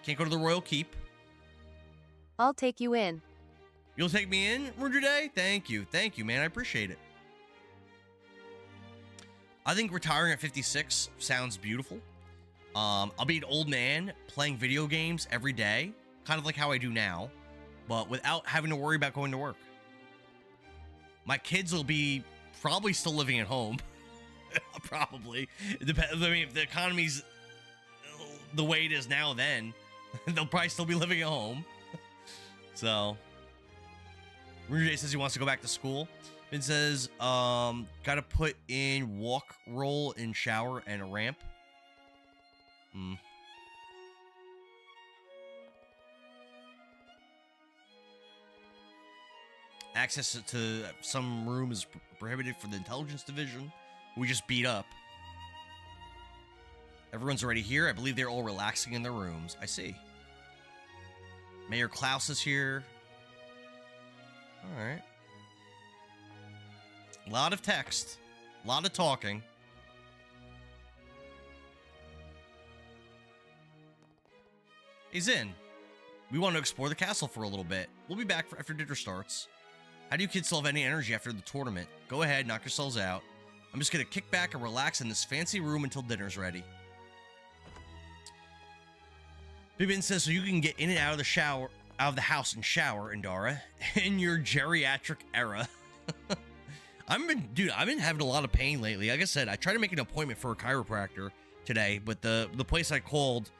Can't go to the Royal Keep. I'll take you in. You'll take me in, Ranger Day? Thank you, man. I appreciate it. I think retiring at 56 sounds beautiful. I'll be an old man playing video games every day, kind of like how I do now, but without having to worry about going to work. My kids will be probably still living at home. Probably. It depends. I mean, if the economy's the way it is now, then they'll probably still be living at home. So, Ranger Day says he wants to go back to school. It says, gotta put in walk, roll, and shower, and a ramp. Access to some room is prohibited for the intelligence division. We just beat up. Everyone's already here. I believe they're all relaxing in their rooms. I see. Mayor Klaus is here. All right. A lot of text. A lot of talking. He's in. We want to explore the castle for a little bit. We'll be back after dinner starts. How do you kids still have any energy after the tournament? Go ahead, knock yourselves out. I'm just going to kick back and relax in this fancy room until dinner's ready. Bibin says, so you can get in and out of the house and shower, Indara, in your geriatric era. I've been having a lot of pain lately. Like I said, I tried to make an appointment for a chiropractor today, but the place I called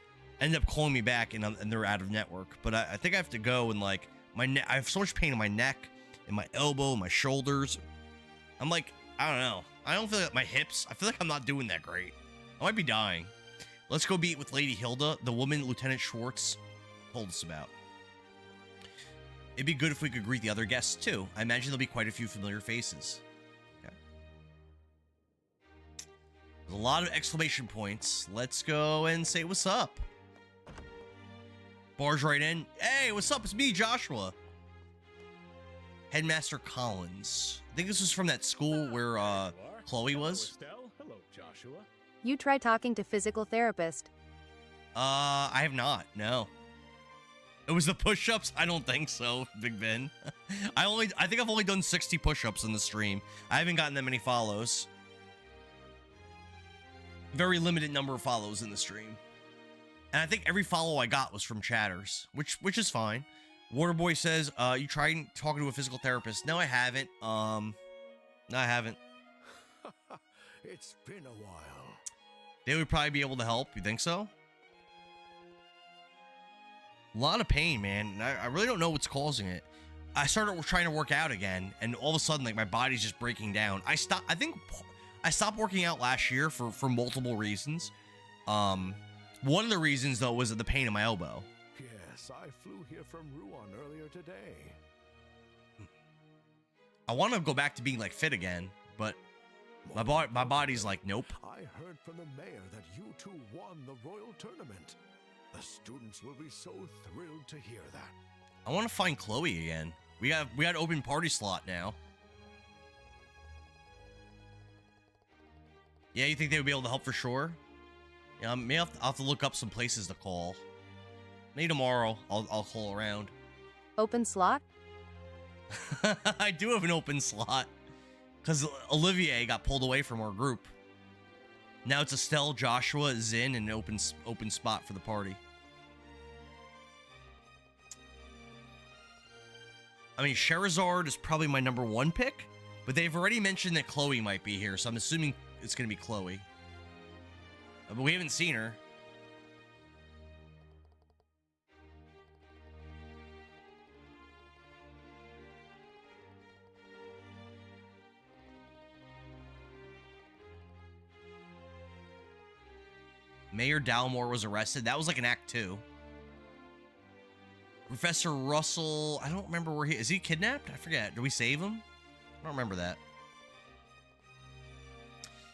ended up calling me back and they're out of network. But I think I have to go and like my neck. I have so much pain in my neck, in my elbow, my shoulders. I'm like, I don't know. I don't feel like my hips. I feel like I'm not doing that great. I might be dying. Let's go meet with Lady Hilda, the woman Lieutenant Schwartz told us about. It'd be good if we could greet the other guests too. I imagine there'll be quite a few familiar faces. Okay. There's a lot of exclamation points. Let's go and say what's up. Barge right in. Hey, what's up? It's me, Joshua. Headmaster Collins. I think this was from that school where Chloe was. Hello, Joshua. You try talking to physical therapist. I have not. No. It was the push-ups? I don't think so, Big Ben. I think I've only done 60 push-ups in the stream. I haven't gotten that many follows. Very limited number of follows in the stream. And I think every follow I got was from chatters, which is fine. Waterboy says, you tried talking to a physical therapist. No, I haven't. No, I haven't. It's been a while. They would probably be able to help. You think so? A lot of pain, man. I really don't know what's causing it. I started trying to work out again, and all of a sudden, like, my body's just breaking down. I think I stopped working out last year for multiple reasons. One of the reasons, though, was the pain in my elbow. Yes, I flew here from Ruan earlier today. I want to go back to being, like, fit again, but my body's like, nope. I heard from the mayor that you two won the Royal Tournament. The students will be so thrilled to hear that. I want to find Chloe again. We got open party slot now. Yeah, you think they would be able to help for sure? Yeah, maybe I'll have to look up some places to call. Maybe tomorrow I'll call around. Open slot? I do have an open slot. Because Olivier got pulled away from our group. Now it's Estelle, Joshua, Zin, and an open spot for the party. I mean, Sherazard is probably my #1 pick, but they've already mentioned that Chloe might be here, so I'm assuming it's going to be Chloe. But we haven't seen her. Mayor Dalmore was arrested. That was like an Act 2. Professor Russell, I don't remember where is he kidnapped? I forget. Did we save him? I don't remember that.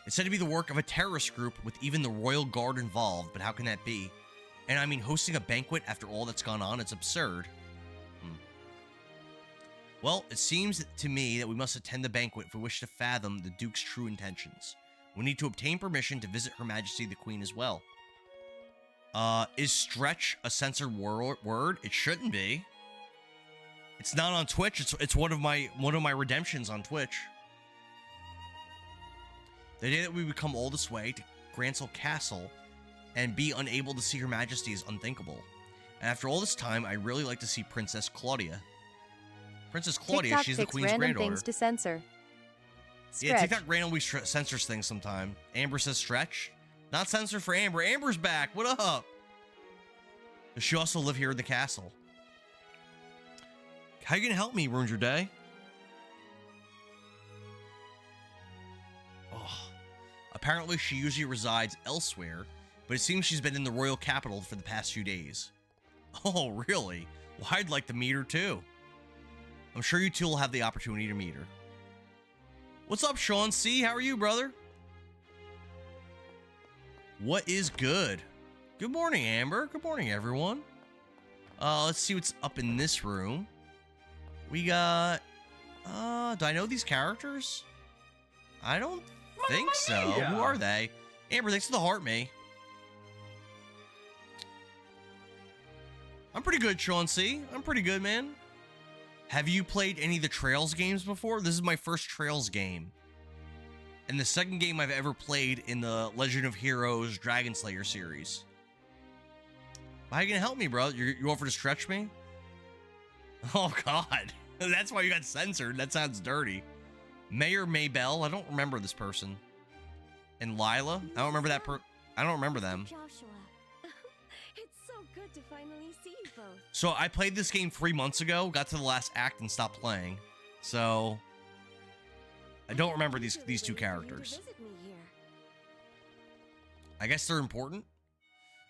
It's said to be the work of a terrorist group with even the Royal Guard involved, but how can that be? And I mean, hosting a banquet after all that's gone on, it's absurd. Well, it seems to me that we must attend the banquet if we wish to fathom the Duke's true intentions. We need to obtain permission to visit Her Majesty the Queen as well. Is stretch a censored word? It shouldn't be. It's not on Twitch. It's one of my redemptions on Twitch. The day that we would come all this way to Grancel Castle and be unable to see Her Majesty is unthinkable. And after all this time, I really like to see Princess Claudia. Princess Claudia, TikTok she's the picks Queen's random granddaughter. things to censor. Yeah, Stretch. TikTok randomly censors things sometime. Amber says stretch. Not censored for Amber. Amber's back. What up? Does she also live here in the castle? How you gonna help me, ruined your day? Oh. Apparently she usually resides elsewhere, but it seems she's been in the royal capital for the past few days. Oh, really? Well, I'd like to meet her too. I'm sure you two will have the opportunity to meet her. What's up, Sean C? How are you, brother? What is good? Good morning, Amber. Good morning, everyone. Let's see what's up in this room. We got... do I know these characters? I don't think so. Who are they? Amber, thanks for the heart, me. I'm pretty good, Sean C. I'm pretty good, man. Have you played any of the Trails games before? This is my first Trails game. And the second game I've ever played in the Legend of Heroes Dragon Slayer series. How you gonna help me, bro? You offer to stretch me? Oh, God. That's why you got censored. That sounds dirty. Mayor Maybell. I don't remember this person. And Lila. I don't remember that I don't remember them. Joshua. It's so good to finally see you both. So I played this game 3 months ago, got to the last act and stopped playing. So I don't remember these two characters. I guess they're important.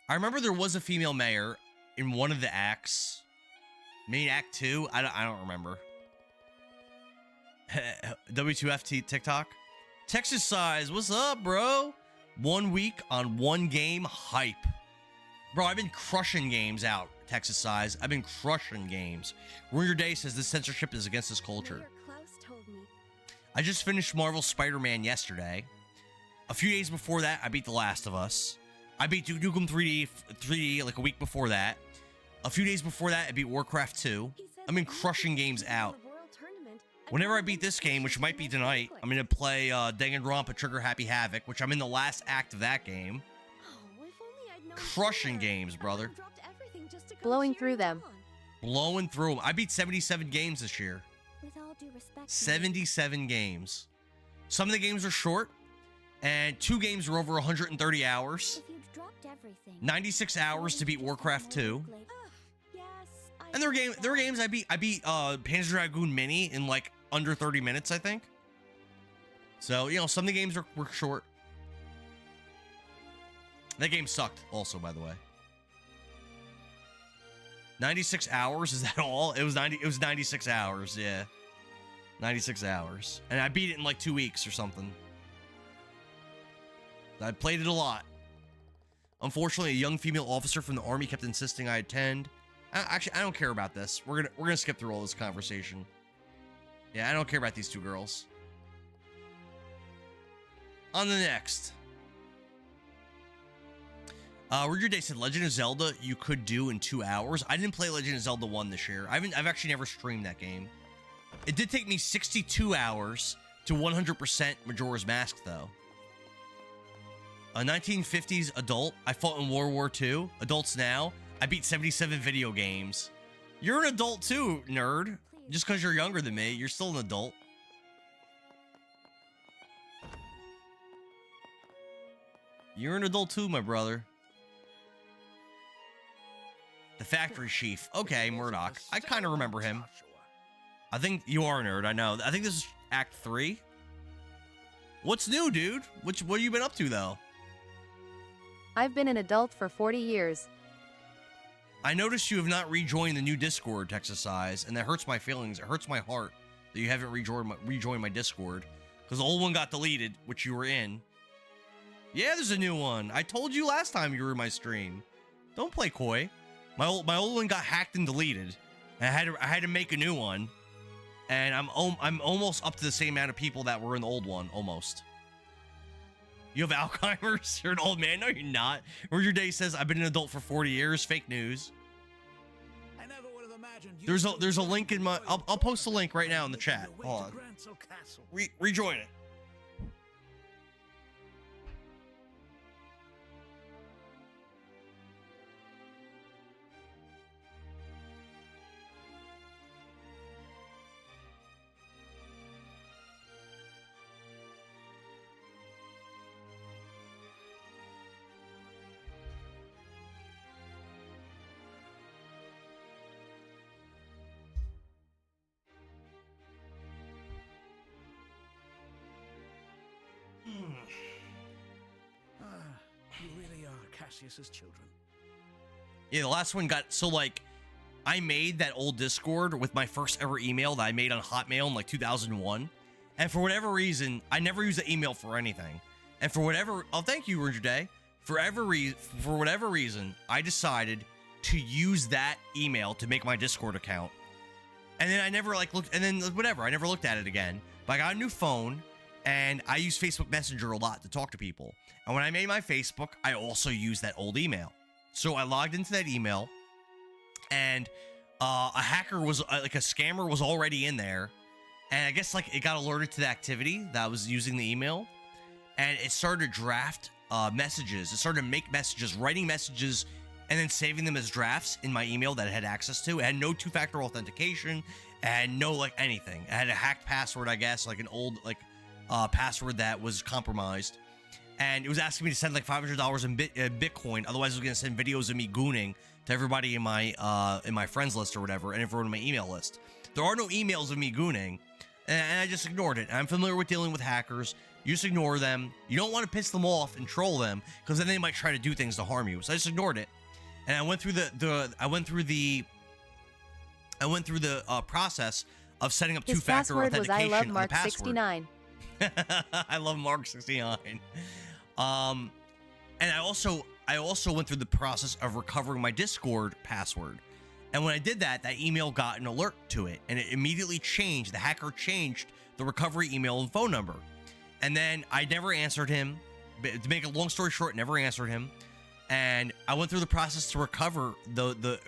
I remember there was a female mayor in one of the acts. Maybe Act 2? I don't remember. W2FT TikTok. Texas Size, what's up, bro? 1 week on one game hype. Bro, I've been crushing games out, Texas Size. I've been crushing games. Ruin Your Day says this censorship is against this culture. Klaus told me. I just finished Marvel Spider-Man yesterday. A few days before that, I beat The Last of Us. I beat Duke Nukem 3D like a week before that. A few days before that, I beat Warcraft 2. I've been crushing games out. Whenever I beat this game, which might be tonight, I'm going to play Danganronpa Trigger Happy Havoc, which I'm in the last act of that game. Crushing games, brother. Blowing through them. Blowing through them. I beat 77 games this year. With all due respect, 77 games. Some of the games are short, and 2 games are over 130 hours. if you'd dropped everything. 96 hours to beat Warcraft 2. And there were games I beat Panzer Dragoon Mini in like under 30 minutes, I think. So, you know, some of the games were short. That game sucked also, by the way. 96 hours, is that all? It was 96 hours, yeah. 96 hours. And I beat it in like 2 weeks or something. I played it a lot. Unfortunately, a young female officer from the army kept insisting I attend. Actually, I don't care about this. We're gonna skip through all this conversation. Yeah, I don't care about these two girls. On the next. Roger Day said Legend of Zelda you could do in 2 hours. I didn't play Legend of Zelda 1 this year. I've actually never streamed that game. It did take me 62 hours to 100% Majora's Mask, though. A 1950s adult. I fought in World War II. Adults now. I beat 77 video games. You're an adult too, nerd. Just because you're younger than me, you're still an adult. You're an adult too, my brother. The factory chief. Okay, Murdoch. I kind of remember him. I think you are a nerd, I know. I think this is Act 3. What's new, dude? What have you been up to, though? I've been an adult for 40 years. I noticed you have not rejoined the new Discord, Texas Eyes, and that hurts my feelings. It hurts my heart that you haven't rejoined my Discord. Because the old one got deleted, which you were in. Yeah, there's a new one. I told you last time you were in my stream. Don't play coy. My old one got hacked and deleted. And I had to make a new one. And I'm almost up to the same amount of people that were in the old one, almost. You have Alzheimer's? You're an old man? No, you're not. Roger Day says, I've been an adult for 40 years. Fake news. I never would have imagined There's a link in my... I'll post a link right now in the chat. Hold on. Rejoin it. You really are Cassius's children. Yeah, the last one got... So, like, I made that old Discord with my first ever email that I made on Hotmail in, like, 2001. And for whatever reason, I never used the email for anything. And for whatever... Oh, thank you, Roger Day. For whatever reason, I decided to use that email to make my Discord account. And then I never, like, looked... And then, whatever, I never looked at it again. But I got a new phone... And I use Facebook Messenger a lot to talk to people. And when I made my Facebook, I also used that old email. So I logged into that email, and a hacker was, like a scammer was already in there. And I guess like it got alerted to the activity that I was using the email. And it started to draft messages. It started to make messages, writing messages, and then saving them as drafts in my email that it had access to. It had no two-factor authentication. It had no like anything. It had a hacked password, I guess, like an old like... password that was compromised, and it was asking me to send like $500 in Bitcoin. Otherwise, I was going to send videos of me gooning to everybody in my friends list or whatever, and everyone in my email list. There are no emails of me gooning, and I just ignored it. I'm familiar with dealing with hackers. You just ignore them. You don't want to piss them off and troll them, because then they might try to do things to harm you. So I just ignored it, and I went through the process of setting up two-factor authentication. His password was I love Mark 69. I love Mark 69. And I also went through the process of recovering my Discord password. And when I did that, that email got an alert to it, and it immediately changed. The hacker changed the recovery email and phone number. And then I never answered him. To make a long story short, never answered him. And I went through the process to recover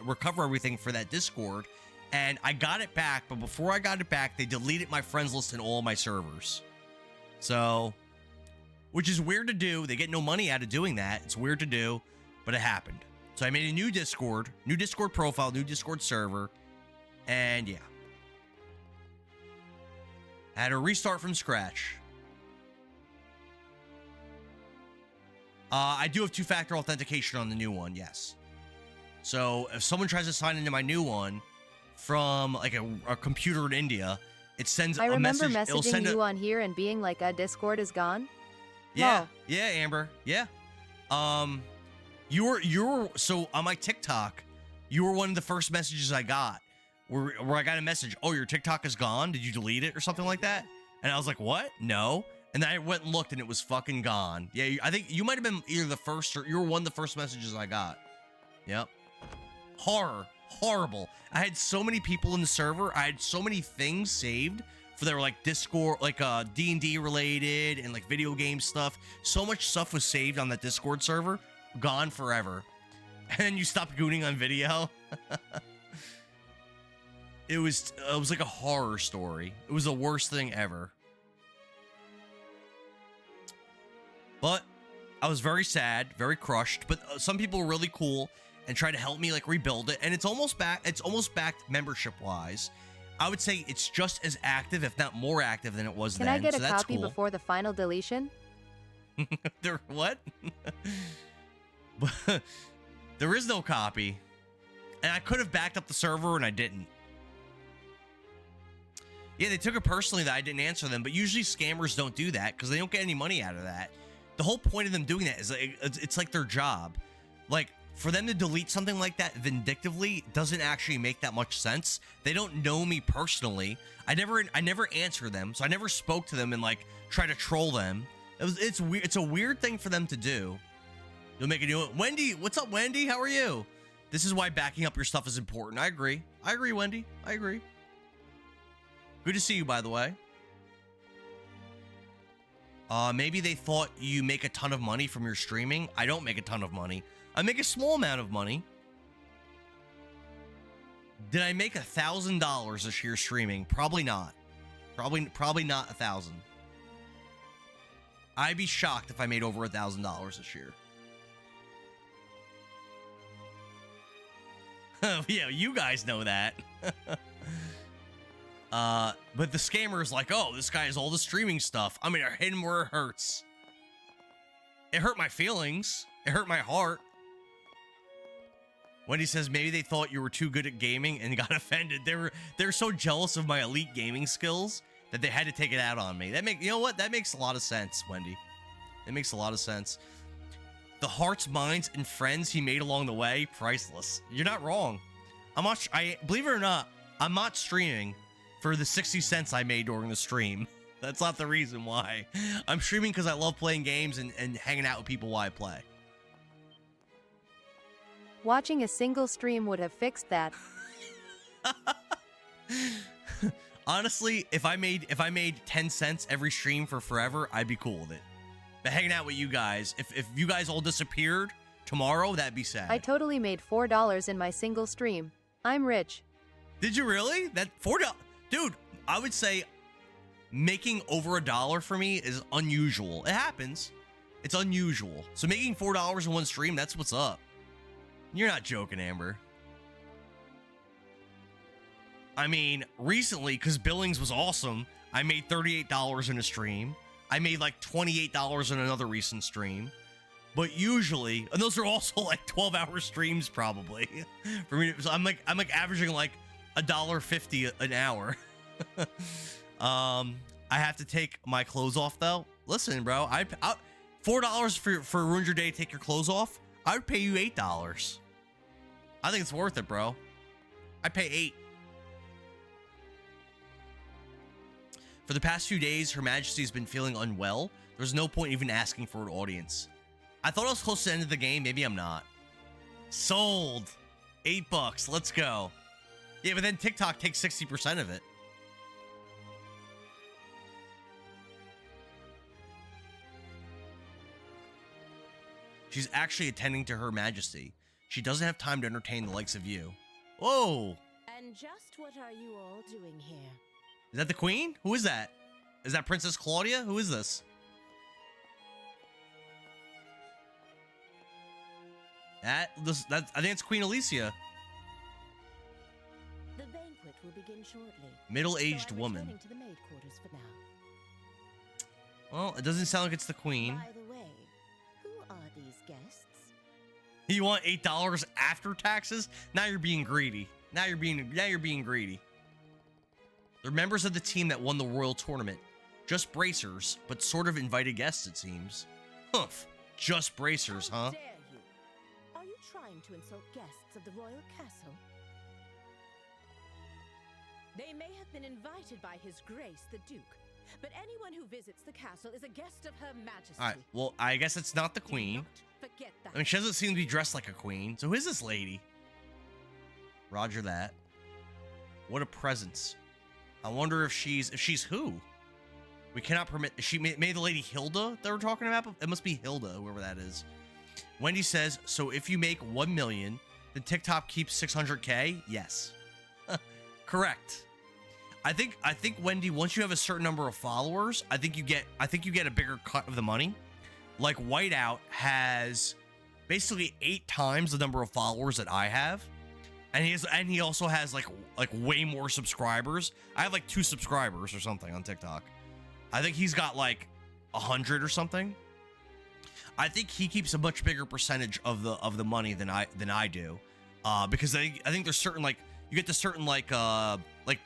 recover everything for that Discord, and I got it back. But before I got it back, they deleted my friends list and all my servers. So, which is weird to do. They get no money out of doing that. It's weird to do, but it happened. So I made a new Discord profile, new Discord server, and yeah. I had to restart from scratch. I do have two-factor authentication on the new one, yes. So if someone tries to sign into my new one from like a computer in India, it sends a message. I remember messaging you on here and being like, Discord is gone. Yeah, yeah, Amber, yeah. So on my TikTok, you were one of the first messages I got where I got a message, oh, your TikTok is gone. Did you delete it or something like that? And I was like, what? No. And then I went and looked and it was fucking gone. Yeah, I think you might have been either the first or you were one of the first messages I got. Yep. Horrible. I had so many people in the server. I had so many things saved for their like Discord, like D&D related and like video game stuff. So much stuff was saved on that Discord server, gone forever. And then you stopped gooning on video. It was like a horror story. It was the worst thing ever. But I was very sad, very crushed. But some people were really cool and tried to help me like rebuild it. And it's almost back. It's almost back membership wise. I would say it's just as active, if not more active than it was then. Can I get so a that's copy cool. before the final deletion? There what? There is no copy. And I could have backed up the server and I didn't. Yeah, they took it personally that I didn't answer them, but usually scammers don't do that because they don't get any money out of that. The whole point of them doing that is it's like their job. Like, for them to delete something like that vindictively doesn't actually make that much sense. They don't know me personally. I never answer them, so I never spoke to them and like try to troll them. It's weird. It's a weird thing for them to do. You'll make it new. Wendy, what's up, Wendy? How are you? This is why backing up your stuff is important. I agree, Wendy. I agree. Good to see you, by the way. Maybe they thought you make a ton of money from your streaming. I don't make a ton of money. I make a small amount of money. Did I make $1,000 this year streaming? Probably not. Probably not 1,000. I'd be shocked if I made over $1,000 this year. Yeah, you guys know that. But the scammer is like, oh, this guy has all the streaming stuff. I'm gonna hit him where it hurts. It hurt my feelings. It hurt my heart. Wendy says maybe they thought you were too good at gaming and got offended. They're so jealous of my elite gaming skills that they had to take it out on me. You know what? That makes a lot of sense, Wendy. It makes a lot of sense. The hearts, minds, and friends he made along the way, priceless. You're not wrong. Believe it or not, I'm not streaming for the 60 cents I made during the stream. That's not the reason why. I'm streaming because I love playing games and hanging out with people while I play. Watching a single stream would have fixed that. Honestly, if I made 10 cents every stream for forever, I'd be cool with it. But hanging out with you guys, if you guys all disappeared tomorrow, that'd be sad. I totally made $4 in my single stream. I'm rich. Did you really? That $4, dude, I would say making over $1 for me is unusual. It happens. It's unusual. So making $4 in one stream, that's what's up. You're not joking, Amber. I mean, recently, because Billings was awesome, I made $38 in a stream. I made like $28 in another recent stream. But usually, and those are also like 12-hour streams probably. For me, so I'm like averaging like $1.50 an hour. I have to take my clothes off though. Listen, bro, I $4 for ruin your day to take your clothes off. I would pay you $8. I think it's worth it, bro. I pay $8. For the past few days, Her Majesty has been feeling unwell. There's no point even asking for an audience. I thought I was close to the end of the game. Maybe I'm not. Sold. $8. Let's go. Yeah, but then TikTok takes 60% of it. She's actually attending to Her Majesty. She doesn't have time to entertain the likes of you. Whoa. And just what are you all doing here? Is that the Queen? Who is that? Is that Princess Claudia? Who is this? I think it's Queen Alicia. The banquet will begin shortly. Middle-aged woman. To the maid quarters for now. Well, it doesn't sound like it's the Queen. By the way, who are these guests? You want $8 after taxes? Now you're being greedy. Now you're being greedy. They're members of the team that won the Royal Tournament. Just bracers, but sort of invited guests, it seems. Humph. Just bracers, huh? trying to insult guests of the royal castle? They may have been invited by His Grace the Duke, but anyone who visits the castle is a guest of Her Majesty. All right. Well, I guess it's not the queen. Forget that. I mean, she doesn't seem to be dressed like a queen. So who is this lady? Roger that. What a presence. I wonder if she's who? We cannot permit. She maybe the lady Hilda that we're talking about. It must be Hilda, whoever that is. Wendy says, so if you make 1 million, then TikTok keeps 600K? Yes. Correct. I think Wendy, once you have a certain number of followers, I think you get a bigger cut of the money. Like Whiteout has basically 8 times the number of followers that I have. And he also has like way more subscribers. I have like 2 subscribers or something on TikTok. I think he's got like 100 or something. I think he keeps a much bigger percentage of the money than I do. Because I think there's certain like you get to certain like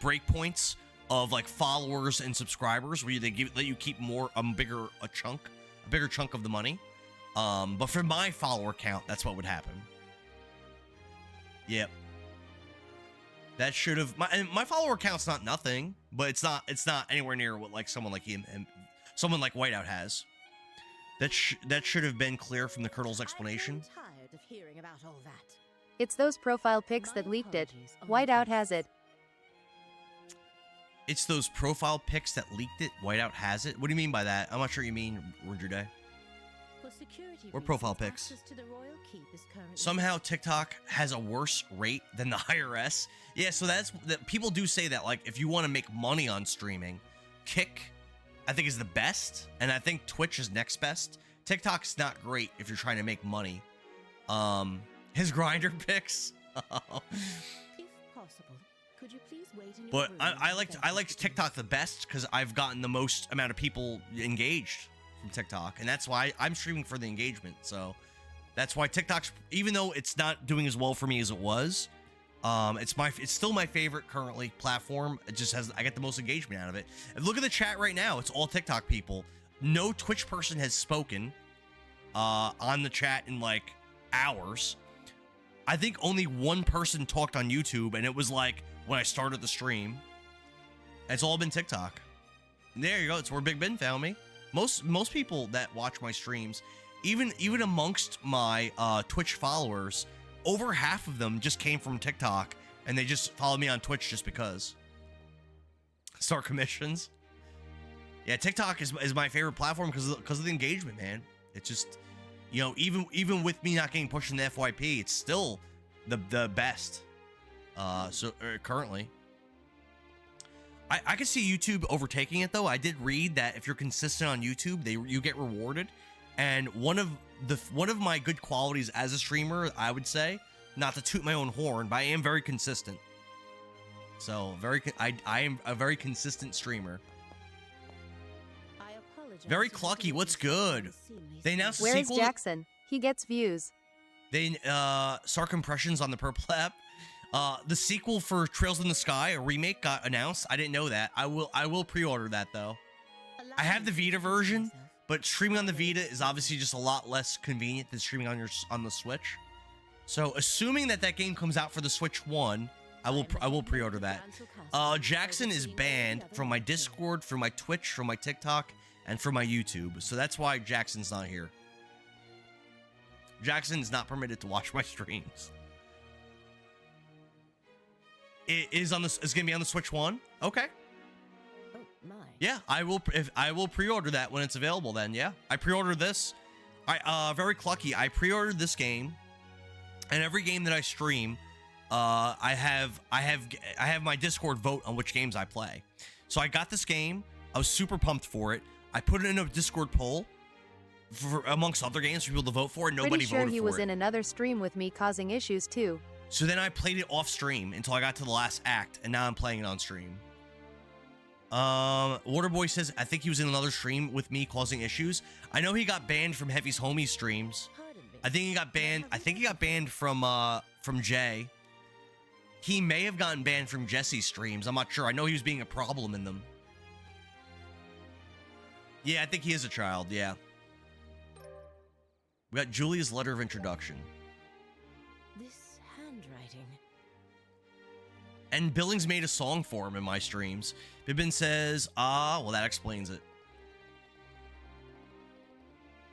break points of like followers and subscribers where they let you keep more a bigger chunk of the money. But for my follower count, that's what would happen. Yep. That should have my follower count's not nothing, but it's not anywhere near what like someone like him and someone like Whiteout has. That should have been clear from the Colonel's explanation. I'm tired of hearing about all that. It's those profile pics that leaked it. Whiteout has it. It's those profile pics that leaked it. Whiteout has it. What do you mean by that? I'm not sure what you mean, Roger Day. For security Or profile pics. access to the royal keep is currently Somehow TikTok has a worse rate than the IRS. Yeah, so that people do say that like if you want to make money on streaming, Kick I think is the best, and I think Twitch is next best. TikTok's not great if you're trying to make money. His grinder pics. If possible, could you please wait in your But room I liked TikTok the best because I've gotten the most amount of people engaged from TikTok, and that's why I'm streaming for the engagement. So that's why TikTok's, even though it's not doing as well for me as it was, it's still my favorite currently platform. It just I get the most engagement out of it. And look at the chat right now; it's all TikTok people. No Twitch person has spoken on the chat in like hours. I think only one person talked on YouTube, and it was like when I started the stream. It's all been TikTok. And there you go. It's where Big Ben found me. Most people that watch my streams, even amongst my Twitch followers, over half of them just came from TikTok, and they just follow me on Twitch just because. Start commissions. Yeah, TikTok is my favorite platform because of the engagement, man. It's just, you know, even with me not getting pushed in the FYP, it's still the best. Currently. I could see YouTube overtaking it though. I did read that if you're consistent on YouTube, you get rewarded. And one of my good qualities as a streamer, I would say, not to toot my own horn, but I am very consistent. So I am a very consistent streamer. Very Clucky, what's good? They announced a Where is sequel. Jackson? He gets views. They Sark impressions on the Purple app. The sequel for Trails in the Sky, a remake, got announced. I didn't know that. I will pre-order that though. I have the Vita version, but streaming on the Vita is obviously just a lot less convenient than streaming on the Switch. So assuming that game comes out for the Switch 1, I will pre-order that. Jackson is banned from my Discord, from my Twitch, from my TikTok, and from my YouTube. So that's why Jackson's not here. Jackson is not permitted to watch my streams. It is gonna be on the Switch 1. Okay. Oh my. Yeah, I will pre-order that when it's available. Then yeah, I pre-ordered this. Very Clucky. I pre-ordered this game, and every game that I stream, I have my Discord vote on which games I play. So I got this game. I was super pumped for it. I put it in a Discord poll for amongst other games for people to vote for, and nobody Pretty sure voted he for was it. in another stream with me causing issues too. So then I played it off stream until I got to the last act, and now I'm playing it on stream. Waterboy says, I think he was in another stream with me causing issues. I know he got banned from Heavy's Homie streams. I think he got banned from Jay. He may have gotten banned from Jesse's streams. I'm not sure. I know he was being a problem in them. Yeah, I think he is a child, yeah. We got Julia's letter of introduction. And Billings made a song for him in my streams. Bibbin says, well, that explains it.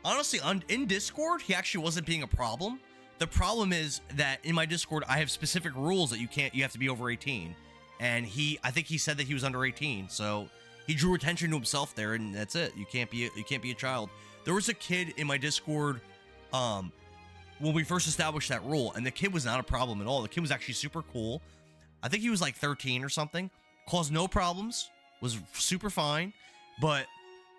Honestly, in Discord, he actually wasn't being a problem. The problem is that in my Discord, I have specific rules that you have to be over 18. And I think he said that he was under 18. So he drew attention to himself there, and that's it. You can't be a child. There was a kid in my Discord, when we first established that rule, and the kid was not a problem at all. The kid was actually super cool. I think he was like 13 or something. Caused no problems. Was super fine. But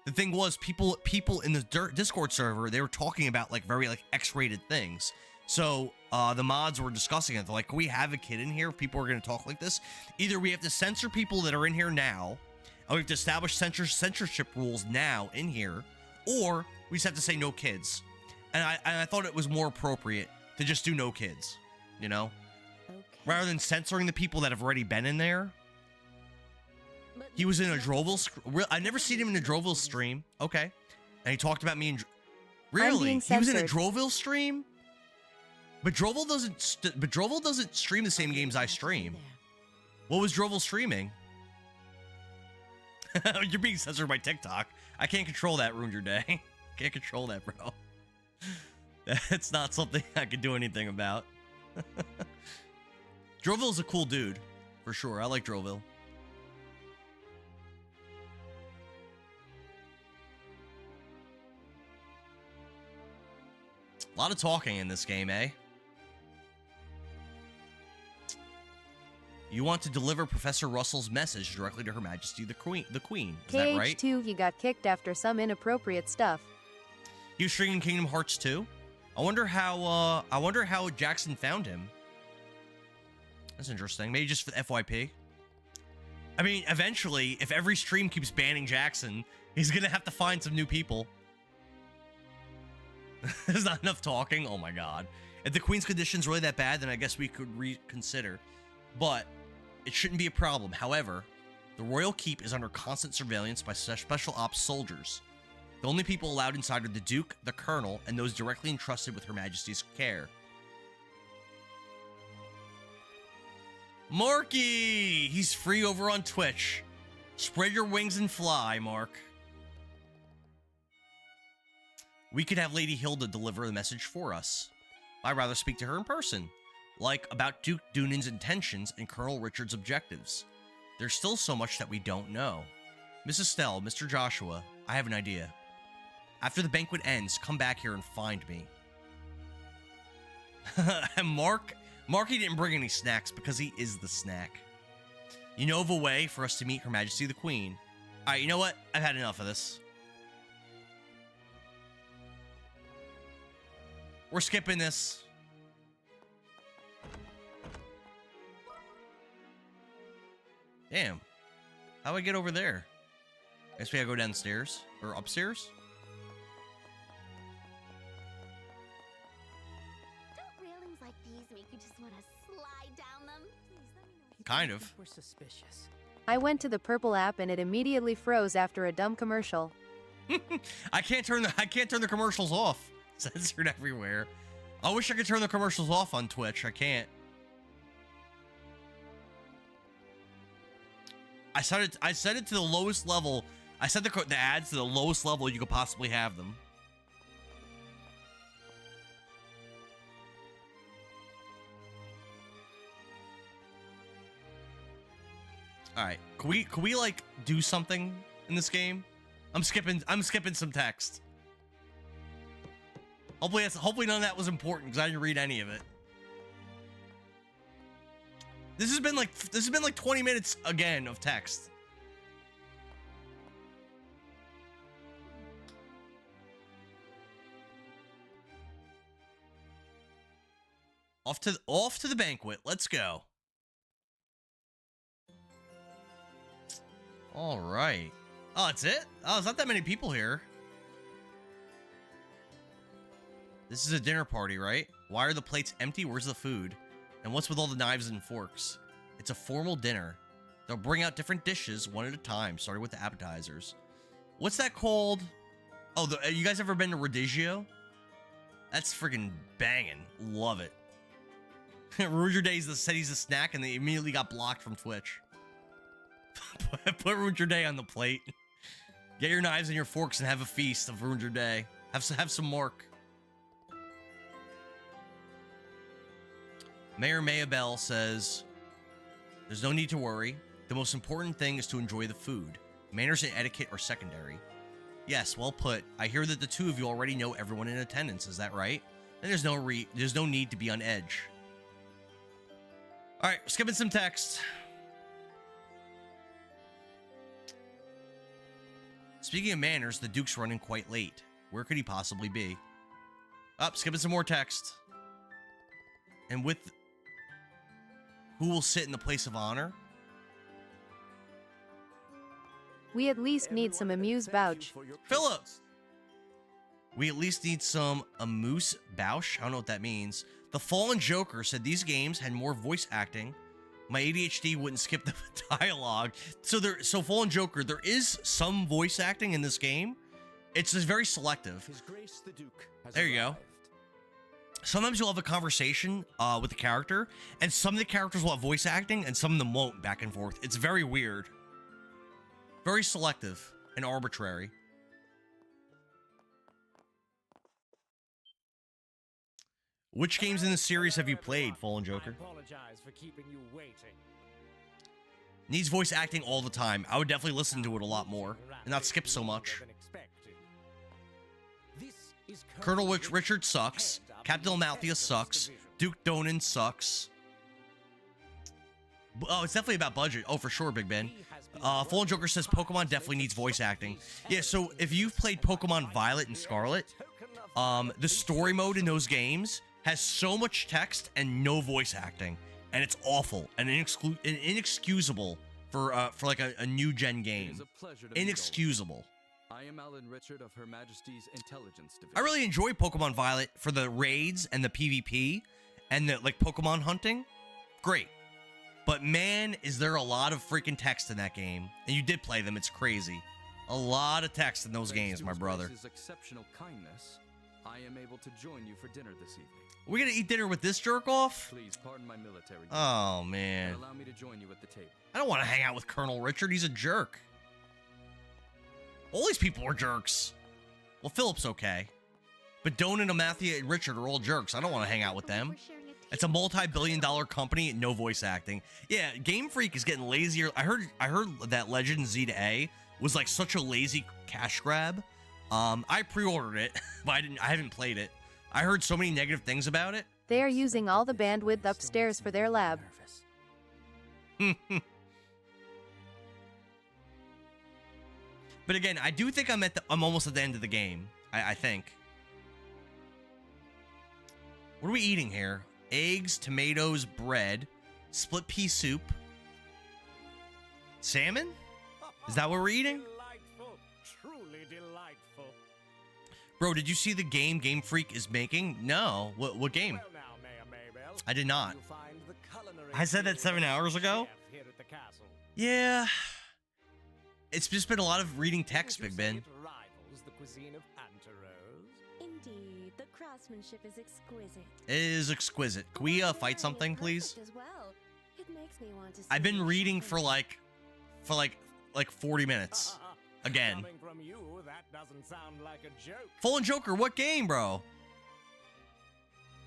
the thing was, people in the Discord server, they were talking about like very like X-rated things. So the mods were discussing it. They're like, can we have a kid in here if people are going to talk like this? Either we have to censor people that are in here now, or we have to establish censorship rules now in here, or we just have to say no kids. And I thought it was more appropriate to just do no kids, you know? Okay. Rather than censoring the people that have already been in there. He was in a Droville. I've never seen him in a Droville stream. Okay. And he talked about me in... Really? He was in a Droville stream? But Droville doesn't stream the same games I stream. What was Droville streaming? You're being censored by TikTok. I can't control that. Ruined your day. Can't control that, bro. That's not something I could do anything about. Droville's a cool dude, for sure. I like Droville. A lot of talking in this game, eh? You want to deliver Professor Russell's message directly to Her Majesty the Queen. Is that right? KH2, he got kicked after some inappropriate stuff. He was streaming Kingdom Hearts 2. I wonder how Jackson found him. That's interesting. Maybe just for the FYP. I mean, eventually, if every stream keeps banning Jackson, he's gonna have to find some new people. There's not enough talking. Oh my god. If the Queen's condition's really that bad, then I guess we could reconsider. But it shouldn't be a problem. However, the Royal Keep is under constant surveillance by special ops soldiers. The only people allowed inside are the Duke, the Colonel, and those directly entrusted with Her Majesty's care. Marky! He's free over on Twitch. Spread your wings and fly, Mark. We could have Lady Hilda deliver the message for us. I'd rather speak to her in person, like about Duke Dunan's intentions and Colonel Richard's objectives. There's still so much that we don't know. Miss Estelle, Mr. Joshua, I have an idea. After the banquet ends, come back here and find me. And Marky didn't bring any snacks because he is the snack. You know of a way for us to meet Her Majesty the Queen. Alright, you know what? I've had enough of this. We're skipping this. Damn. How do I get over there? I guess we gotta go downstairs. Or upstairs? Don't railings like these make you just want to slide down them? Kind of. We're suspicious. I went to the Purple app and it immediately froze after a dumb commercial. I can't turn the commercials off. Censored everywhere. I wish I could turn the commercials off on Twitch. I can't. I set it to the lowest level. I set the ads to the lowest level you could possibly have them. All right, can we like do something in this game? I'm skipping some text. Hopefully none of that was important because I didn't read any of it. This has been like 20 minutes again of text. Off to the banquet. Let's go. All right. Oh, that's it? Oh, there's not that many people here. This is a dinner party, right? Why are the plates empty? Where's the food? And what's with all the knives and forks? It's a formal dinner. They'll bring out different dishes one at a time, starting with the appetizers. What's that called? Oh, you guys ever been to Radicchio? That's freaking banging. Love it. Ruger Day said he's a snack, and they immediately got blocked from Twitch. Put Ruger Day on the plate. Get your knives and your forks and have a feast of Ruger Day. Have some mork. Mayor Mayabelle says, there's no need to worry. The most important thing is to enjoy the food. Manners and etiquette are secondary. Yes, well put. I hear that the two of you already know everyone in attendance. Is that right? Then there's no need to be on edge. All right, skipping some text. Speaking of manners, the Duke's running quite late. Where could he possibly be? Skipping some more text. And with who will sit in the place of honor? We at least need some amuse-bouche. Philip! We at least need some amuse-bouche? I don't know what that means. The Fallen Joker said these games had more voice acting. My ADHD wouldn't skip the dialogue. So Fallen Joker, there is some voice acting in this game. It's just very selective. His Grace the Duke has there you go. Sometimes you'll have a conversation with the character, and some of the characters will have voice acting, and some of them won't, back and forth. It's very weird. Very selective and arbitrary. Which games in the series have you played, Fallen Joker? I apologize for keeping you waiting. Needs voice acting all the time. I would definitely listen to it a lot more and not skip so much. Colonel Richard sucks. Captain Amalthea sucks. Duke Donan sucks. Oh, it's definitely about budget. Oh, for sure, Big Ben. Fallen Joker says Pokemon definitely needs voice acting. Yeah, so if you've played Pokemon Violet and Scarlet, the story mode in those games has so much text and no voice acting, and it's awful and inexcusable for like a new gen game. Inexcusable. I am Alan Richard of Her Majesty's Intelligence Division. I really enjoy Pokemon Violet for the raids and the PvP and the like Pokemon hunting. Great. But man, is there a lot of freaking text in that game. And you did play them, it's crazy. A lot of text in those games, my brother. His exceptional kindness, I am able to join you for dinner this evening. We're gonna eat dinner with this jerk off? Please pardon my military. Oh man. And allow me to join you at the table. I don't want to hang out with Colonel Richard, he's a jerk. All these people are jerks. Well, Philip's okay. But Donan, Amalthea, and Richard are all jerks. I don't want to hang out with them. It's a multi-billion-dollar company and no voice acting. Yeah, Game Freak is getting lazier. I heard that Legend Z to A was like such a lazy cash grab. I pre-ordered it, but I haven't played it. I heard so many negative things about it. They are using all the bandwidth upstairs for their lab. But again, I do think I'm almost at the end of the game. I think. What are we eating here? Eggs, tomatoes, bread, split pea soup, salmon? Is that what we're eating? Delightful, truly delightful. Bro, did you see the game Game Freak is making? No. What game? Well now, Mayor Maybell, I did not. you'll find the culinary I said that 7 hours ago. chef here at the castle. Yeah. It's just been a lot of reading text, Big Ben. It rivals the cuisine of Antaros. Indeed, the craftsmanship is exquisite. It is exquisite. Can we fight something, please? As well. It makes me want to I've been reading for like 40 minutes. Again. Coming from you, that doesn't sound like a joke. Fallen Joker, what game, bro?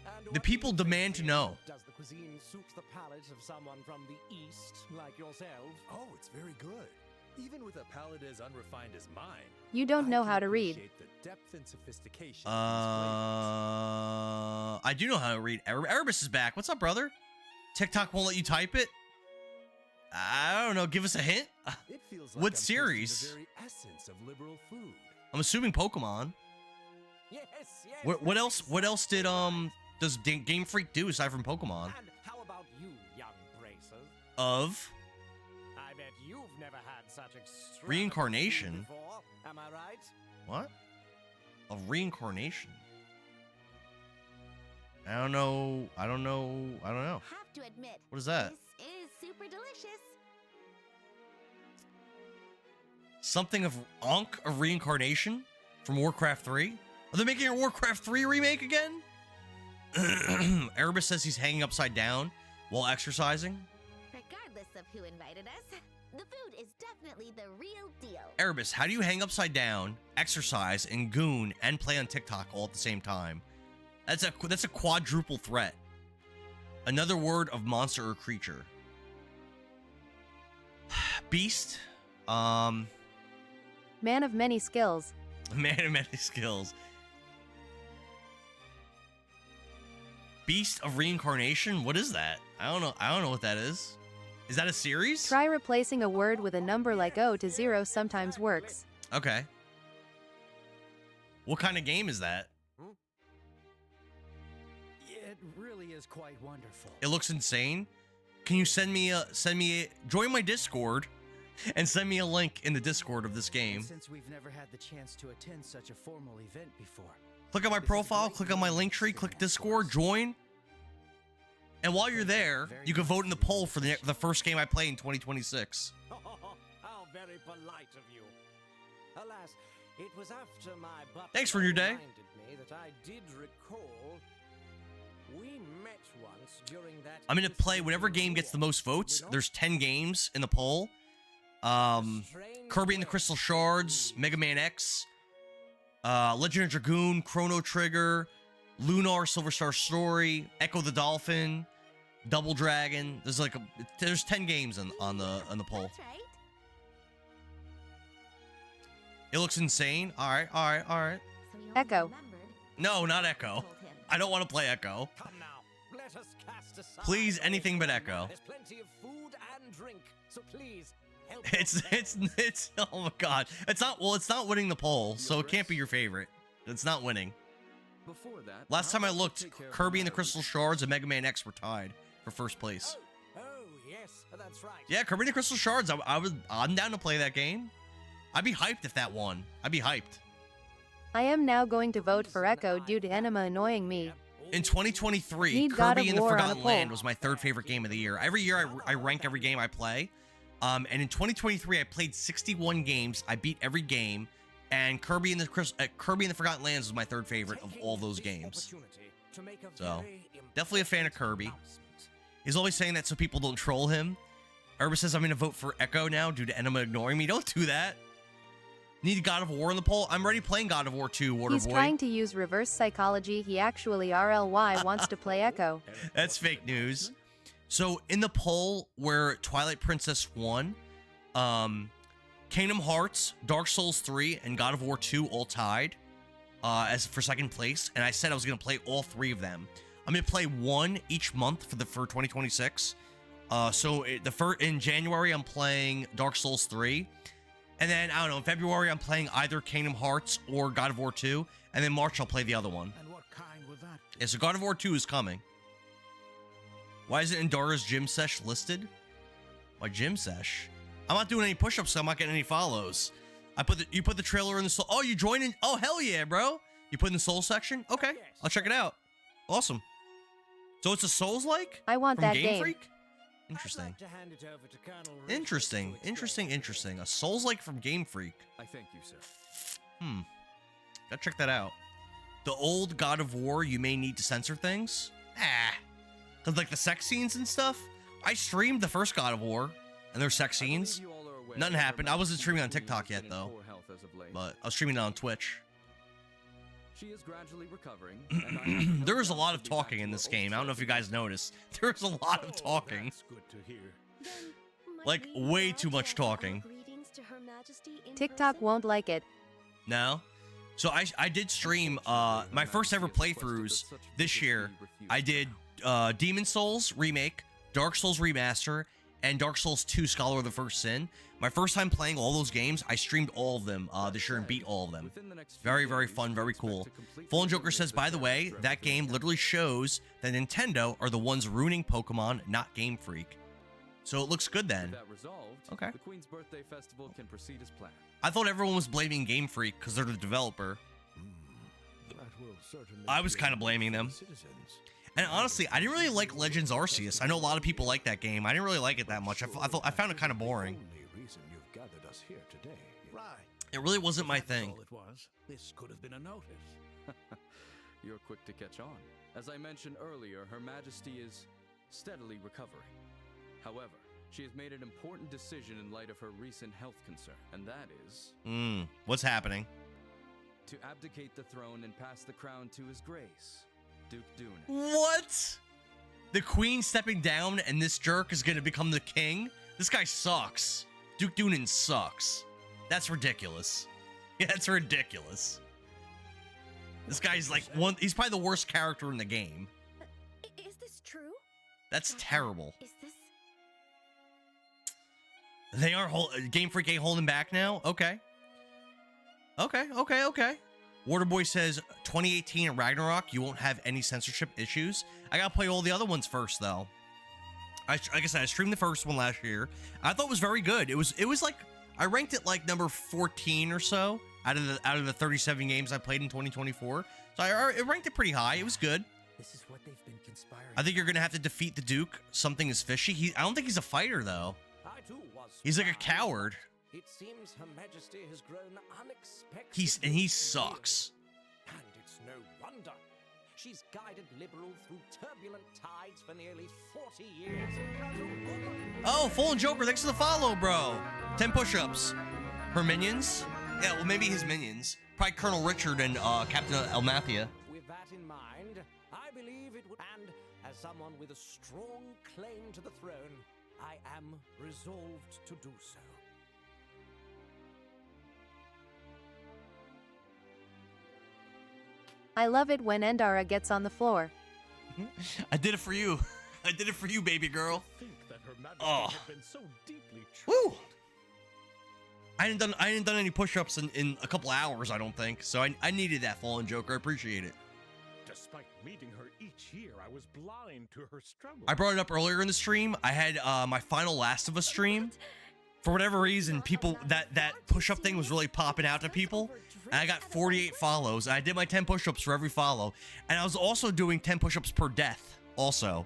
And The what people do you demand think, to know. Does the cuisine suit the palate of someone from the east, like yourself? Oh, it's very good. Even with a palate as unrefined as mine. You don't know how to read. Appreciate the depth and sophistication. I do know how to read. Erebus is back. What's up, brother? TikTok won't let you type it? I don't know. Give us a hint. It feels like What I'm series? tasting the very essence of liberal food. I'm assuming Pokemon. Yes, yes. What else? What else does Game Freak do aside from Pokemon? And how about you, young bracers? Of I bet you've never had such extravagant Reincarnation? food before. Am I right? What? Of reincarnation? I don't know. Have to admit, What is that? this is super delicious. Something of Ankh of reincarnation from Warcraft 3? Are they making a Warcraft 3 remake again? Erebus says he's hanging upside down while exercising. Regardless of who invited us, the food is definitely the real deal. Erebus, how do you hang upside down, exercise, and goon and play on TikTok all at the same time? That's a quadruple threat. Another word of monster or creature. Beast. Man of many skills. Man of many skills. Beast of Reincarnation? What is that? I don't know what that is. Is that a series? Try replacing a word with a number like O to 0 sometimes works. Okay. What kind of game is that? It really is quite wonderful. It looks insane. Can you join my Discord and send me a link in the Discord of this game? Since we've never had the chance to attend such a formal event before. Click on my profile, click on my link tree, click Discord, join. And while you're there, you can vote in the poll for the first game I play in 2026. How very polite of you. Alas, it was after my butler Thanks for your day. reminded me that I did recall we met once during that. I'm gonna play whatever game gets the most votes. There's 10 games in the poll. Kirby and the Crystal Shards, Mega Man X, Legend of Dragoon, Chrono Trigger, Lunar Silver Star Story, Echo the Dolphin, Double Dragon. There's 10 games on the poll. It looks insane. All right. Echo. No, not Echo. I don't want to play Echo. Come now, let us cast aside. Please, anything but Echo. There's plenty of food and drink, so please help. It's oh my god. It's not winning the poll, so it can't be your favorite. It's not winning. Before that, Last time I looked, Kirby and the Crystal Shards and Mega Man X were tied for first place. Oh yes, that's right. Yeah, Kirby and the Crystal Shards. I'm down to play that game. I'd be hyped if that won. I'd be hyped. I am now going to vote for Echo due to Enema annoying me. In 2023, Need God Kirby of and the War on a Forgotten poll. Land was my third favorite game of the year. Every year I rank every game I play. And in 2023, I played 61 games. I beat every game. And Kirby and the Forgotten Lands was my third favorite of all those games. So, definitely a fan of Kirby. He's always saying that so people don't troll him. Urba says I'm going to vote for Echo now due to Enema ignoring me. Don't do that. Need God of War in the poll? I'm already playing God of War 2, Waterboy. He's trying to use reverse psychology. He actually RLY wants to play Echo. That's fake news. So in the poll where Twilight Princess won, Kingdom Hearts, Dark Souls 3, and God of War 2 all tied as for second place. And I said I was going to play all three of them. I'm going to play one each month for 2026. In January, I'm playing Dark Souls 3. And then, I don't know, in February, I'm playing either Kingdom Hearts or God of War 2. And then March, I'll play the other one. And what kind would that be? Yeah, so God of War 2 is coming. Why isn't Endara's gym sesh listed? My gym sesh? I'm not doing any push-ups, so I'm not getting any follows. You put the trailer in the soul. Oh, you joined in? Oh, hell yeah, bro. You put in the soul section? Okay, I'll check it out. Awesome. So it's a Souls-like? I want From that Game game. Freak? Interesting. Interesting. A Souls-like from Game Freak. I thank you, sir. Gotta check that out. The old God of War, you may need to censor things. Cause like the sex scenes and stuff. I streamed the first God of War, and there's sex scenes. Nothing happened. I wasn't streaming on TikTok yet though, but I was streaming it on Twitch. She is gradually recovering. There is a lot of talking in this game. I don't know if you guys noticed. There's a lot of talking. That's good to hear. Like way too much talking. TikTok won't like it. No. So I did stream my first ever playthroughs this year. I did Demon Souls Remake, Dark Souls Remaster, and Dark Souls 2 Scholar of the First Sin. My first time playing all those games, I streamed all of them this year and beat all of them. Very, very fun, very cool. Fallen Joker says, by the way, that game literally shows that Nintendo are the ones ruining Pokemon, not Game Freak. So it looks good then. Okay. The Queen's Birthday Festival can proceed as planned. I thought everyone was blaming Game Freak because they're the developer. I was kind of blaming them. And honestly, I didn't really like Legends Arceus. I know a lot of people like that game. I didn't really like it that much. I found it kind of boring. It really wasn't my thing. All it was. This could have been a notice. You're quick to catch on. As I mentioned earlier, Her Majesty is steadily recovering. However, she has made an important decision in light of her recent health concern, and that is... What's happening? To abdicate the throne and pass the crown to His Grace, Duke Dunan. What? The Queen stepping down and this jerk is going to become the king? This guy sucks. Duke Dunan sucks. That's ridiculous. Yeah, that's ridiculous. This guy's like he's probably the worst character in the game. Is this true? That's terrible. Is this... They are Game Freak ain't holding back now? Okay. Okay. Waterboy says 2018 at Ragnarok, you won't have any censorship issues. I gotta play all the other ones first though. Like I said, I streamed the first one last year. I thought it was very good. It was like I ranked it like number 14 or so out of the 37 games I played in 2024. So I ranked it pretty high. It was good. This is what they've been conspiring. I think you're gonna have to defeat the Duke. Something is fishy. I don't think he's a fighter though. I too was. He's like a coward. It seems Her Majesty has grown unexpectedly. He sucks. And it's no wonder. She's guided Liberal through turbulent tides for nearly 40 years. Oh, Fallen Joker, thanks for the follow, bro. 10 push-ups. Her minions? Yeah, well, maybe his minions. Probably Colonel Richard and Captain Elmathia. With that in mind, I believe it would... And as someone with a strong claim to the throne, I am resolved to do so. I love it when Endara gets on the floor. I did it for you. I did it for you, baby girl. Oh. Had been so deeply woo! I hadn't done any push-ups in a couple hours, I don't think. So I needed that Fallen Joker. I appreciate it. Despite meeting her each year, I was blind to her struggle. I brought it up earlier in the stream. I had my final Last of Us stream. For whatever reason, people that push-up thing was really popping out to people. And I got 48 follows. And I did my 10 push-ups for every follow. And I was also doing 10 push-ups per death also.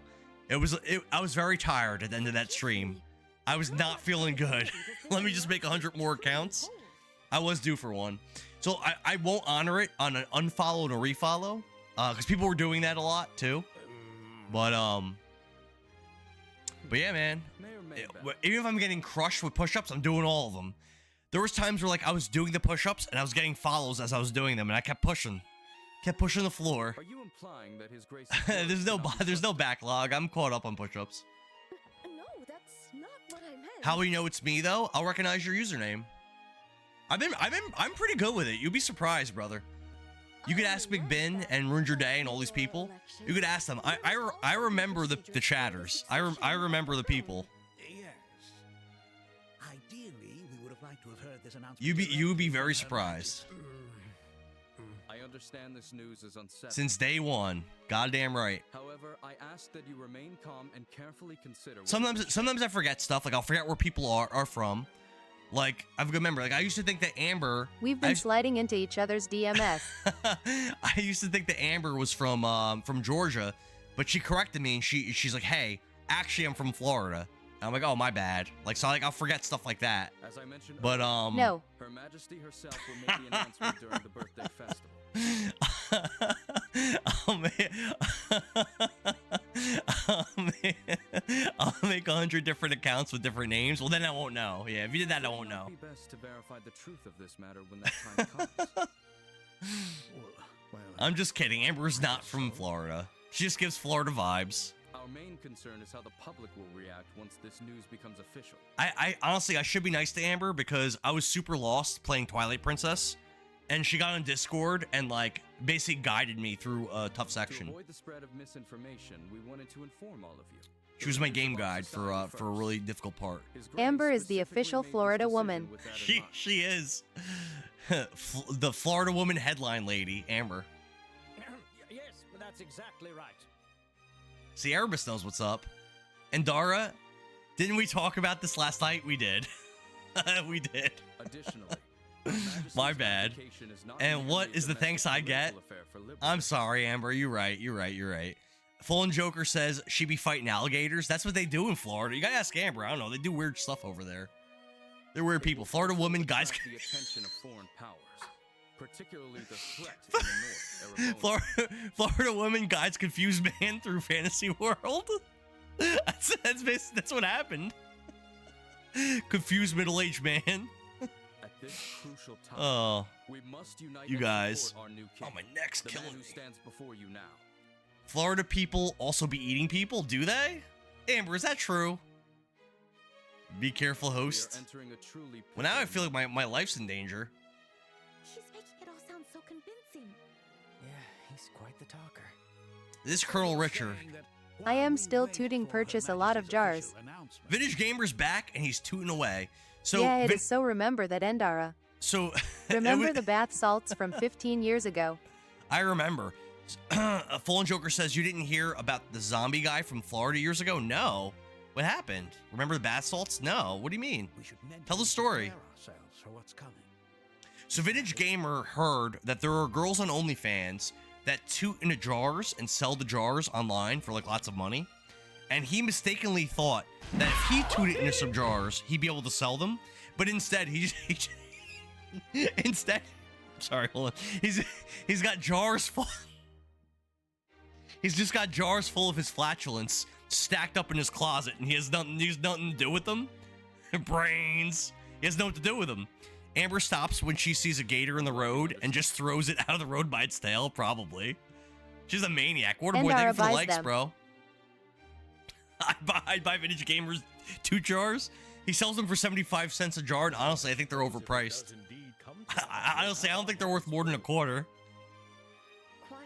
I was very tired at the end of that stream. I was not feeling good. Let me just make 100 more accounts. I was due for one. So I won't honor it on an unfollow and a refollow. Because people were doing that a lot too. But yeah, man. Even if I'm getting crushed with push-ups, I'm doing all of them. There was times where like I was doing the push-ups and I was getting follows as I was doing them, and I kept pushing the floor. Are you implying that His Grace? there's no backlog. I'm caught up on push-ups. No, that's not what I meant. How will you know it's me though? I'll recognize your username. I'm pretty good with it. You'd be surprised, brother. You could ask Big Ben and Ruined Your Day and all these people. You could ask them. I remember the chatters. I remember the people. Yes. Ideally, we would have liked to have heard this announcement. You would be very surprised. I understand this news is unsettling. Since day one. Goddamn right. However, I ask that you remain calm and carefully consider. Sometimes I forget stuff. Like I'll forget where people are from. Like I remember. Like I used to think that Amber. We've been sliding into each other's DMs. I used to think that Amber was from Georgia, but she corrected me and she's like, hey, actually I'm from Florida. And I'm like, oh my bad. Like so, like I'll forget stuff like that. As I mentioned, but no. Her Majesty herself will make the announcement during the birthday festival. Oh man. I'll make 100 different accounts with different names. Well, then I won't know. Yeah, if you did that, I won't know. It would be best to verify the truth of this matter when that time comes. I'm just kidding. Amber's not from Florida. She just gives Florida vibes. Our main concern is how the public will react once this news becomes official. I honestly, I should be nice to Amber because I was super lost playing Twilight Princess. And she got on Discord and like basically guided me through a tough section. To avoid the spread of misinformation, we wanted to inform all of you. She was my game guide for a really difficult part. Amber is the official Florida woman. She is. The Florida woman headline lady, Amber. Yes, that's exactly right. See, Erebus knows what's up. And Dara, didn't we talk about this last night? We did. We did. Additionally, my bad. And what is the thanks I get? I'm sorry, Amber. You're right. Fallen Joker says she be fighting alligators. That's what they do in Florida. You gotta ask Amber. I don't know. They do weird stuff over there. They're weird people. Florida woman, guys. The attention of foreign powers. particularly the threat in the north. Florida woman guides confused man through fantasy world. That's what happened. Confused middle-aged man. At this crucial time, Oh, we must unite you and guys. support our new king, Oh, my neck's the killing man who me. stands before you now. Florida people also be eating people, do they? Amber, is that true? Be careful, We are host. entering a truly Well, now I feel like my life's in danger. She's making it all sound so convincing. Yeah, he's quite the talker. This Colonel Richard. I am still tooting purchase a lot of jars. Vintage Gamer's back and he's tooting away. So Yeah, it is so remember that Endara. So Remember the bath salts from 15 years ago. I remember. Fallen Joker says you didn't hear about the zombie guy from Florida years ago? No. What happened? Remember the bath salts? No. What do you mean? Tell the story. Ourselves for what's coming. So Vintage Gamer heard that there are girls on OnlyFans that toot into jars and sell the jars online for like lots of money. And he mistakenly thought that if he tooted into some jars, he'd be able to sell them. But instead, sorry, hold on. He's got jars full. He's just got jars full of his flatulence stacked up in his closet, and he has nothing to do with them. Brains. He has nothing to do with them. Amber stops when she sees a gator in the road and just throws it out of the road by its tail, probably. She's a maniac. Waterboy, thank you for the likes, bro. I'd buy Vintage Gamer's 2 jars. He sells them for 75 cents a jar, and honestly, I think they're overpriced. Honestly, I don't think they're worth more than a quarter. Quite.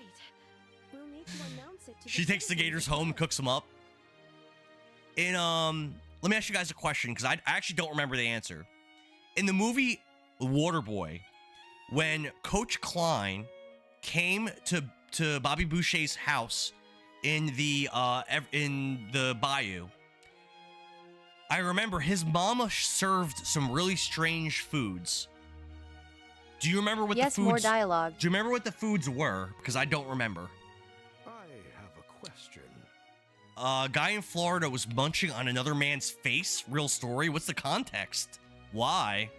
We'll need to announce it to She takes the gators home, cooks them up. And let me ask you guys a question, because I actually don't remember the answer. In the movie Waterboy, when Coach Klein came to Bobby Boucher's house in the bayou, I remember his mama served some really strange foods. Do you remember what the foods? Yes, more dialogue. Do you remember what the foods were? Because I don't remember. I have a question. A guy in Florida was munching on another man's face. Real story. What's the context? Why?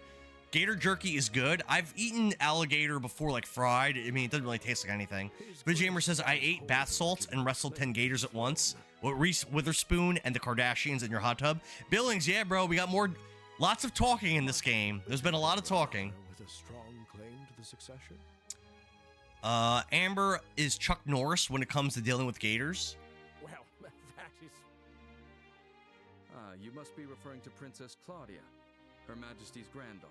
Gator jerky is good. I've eaten alligator before, like fried. I mean, it doesn't really taste like anything. But Jamer says, I ate bath salts and wrestled 10 gators at once. With Reese Witherspoon and the Kardashians in your hot tub. Billings, yeah, bro. We got lots of talking in this game. There's been a lot of talking. With a strong claim to the succession? Amber is Chuck Norris when it comes to dealing with gators. Well, that is... You must be referring to Princess Claudia, Her Majesty's granddaughter.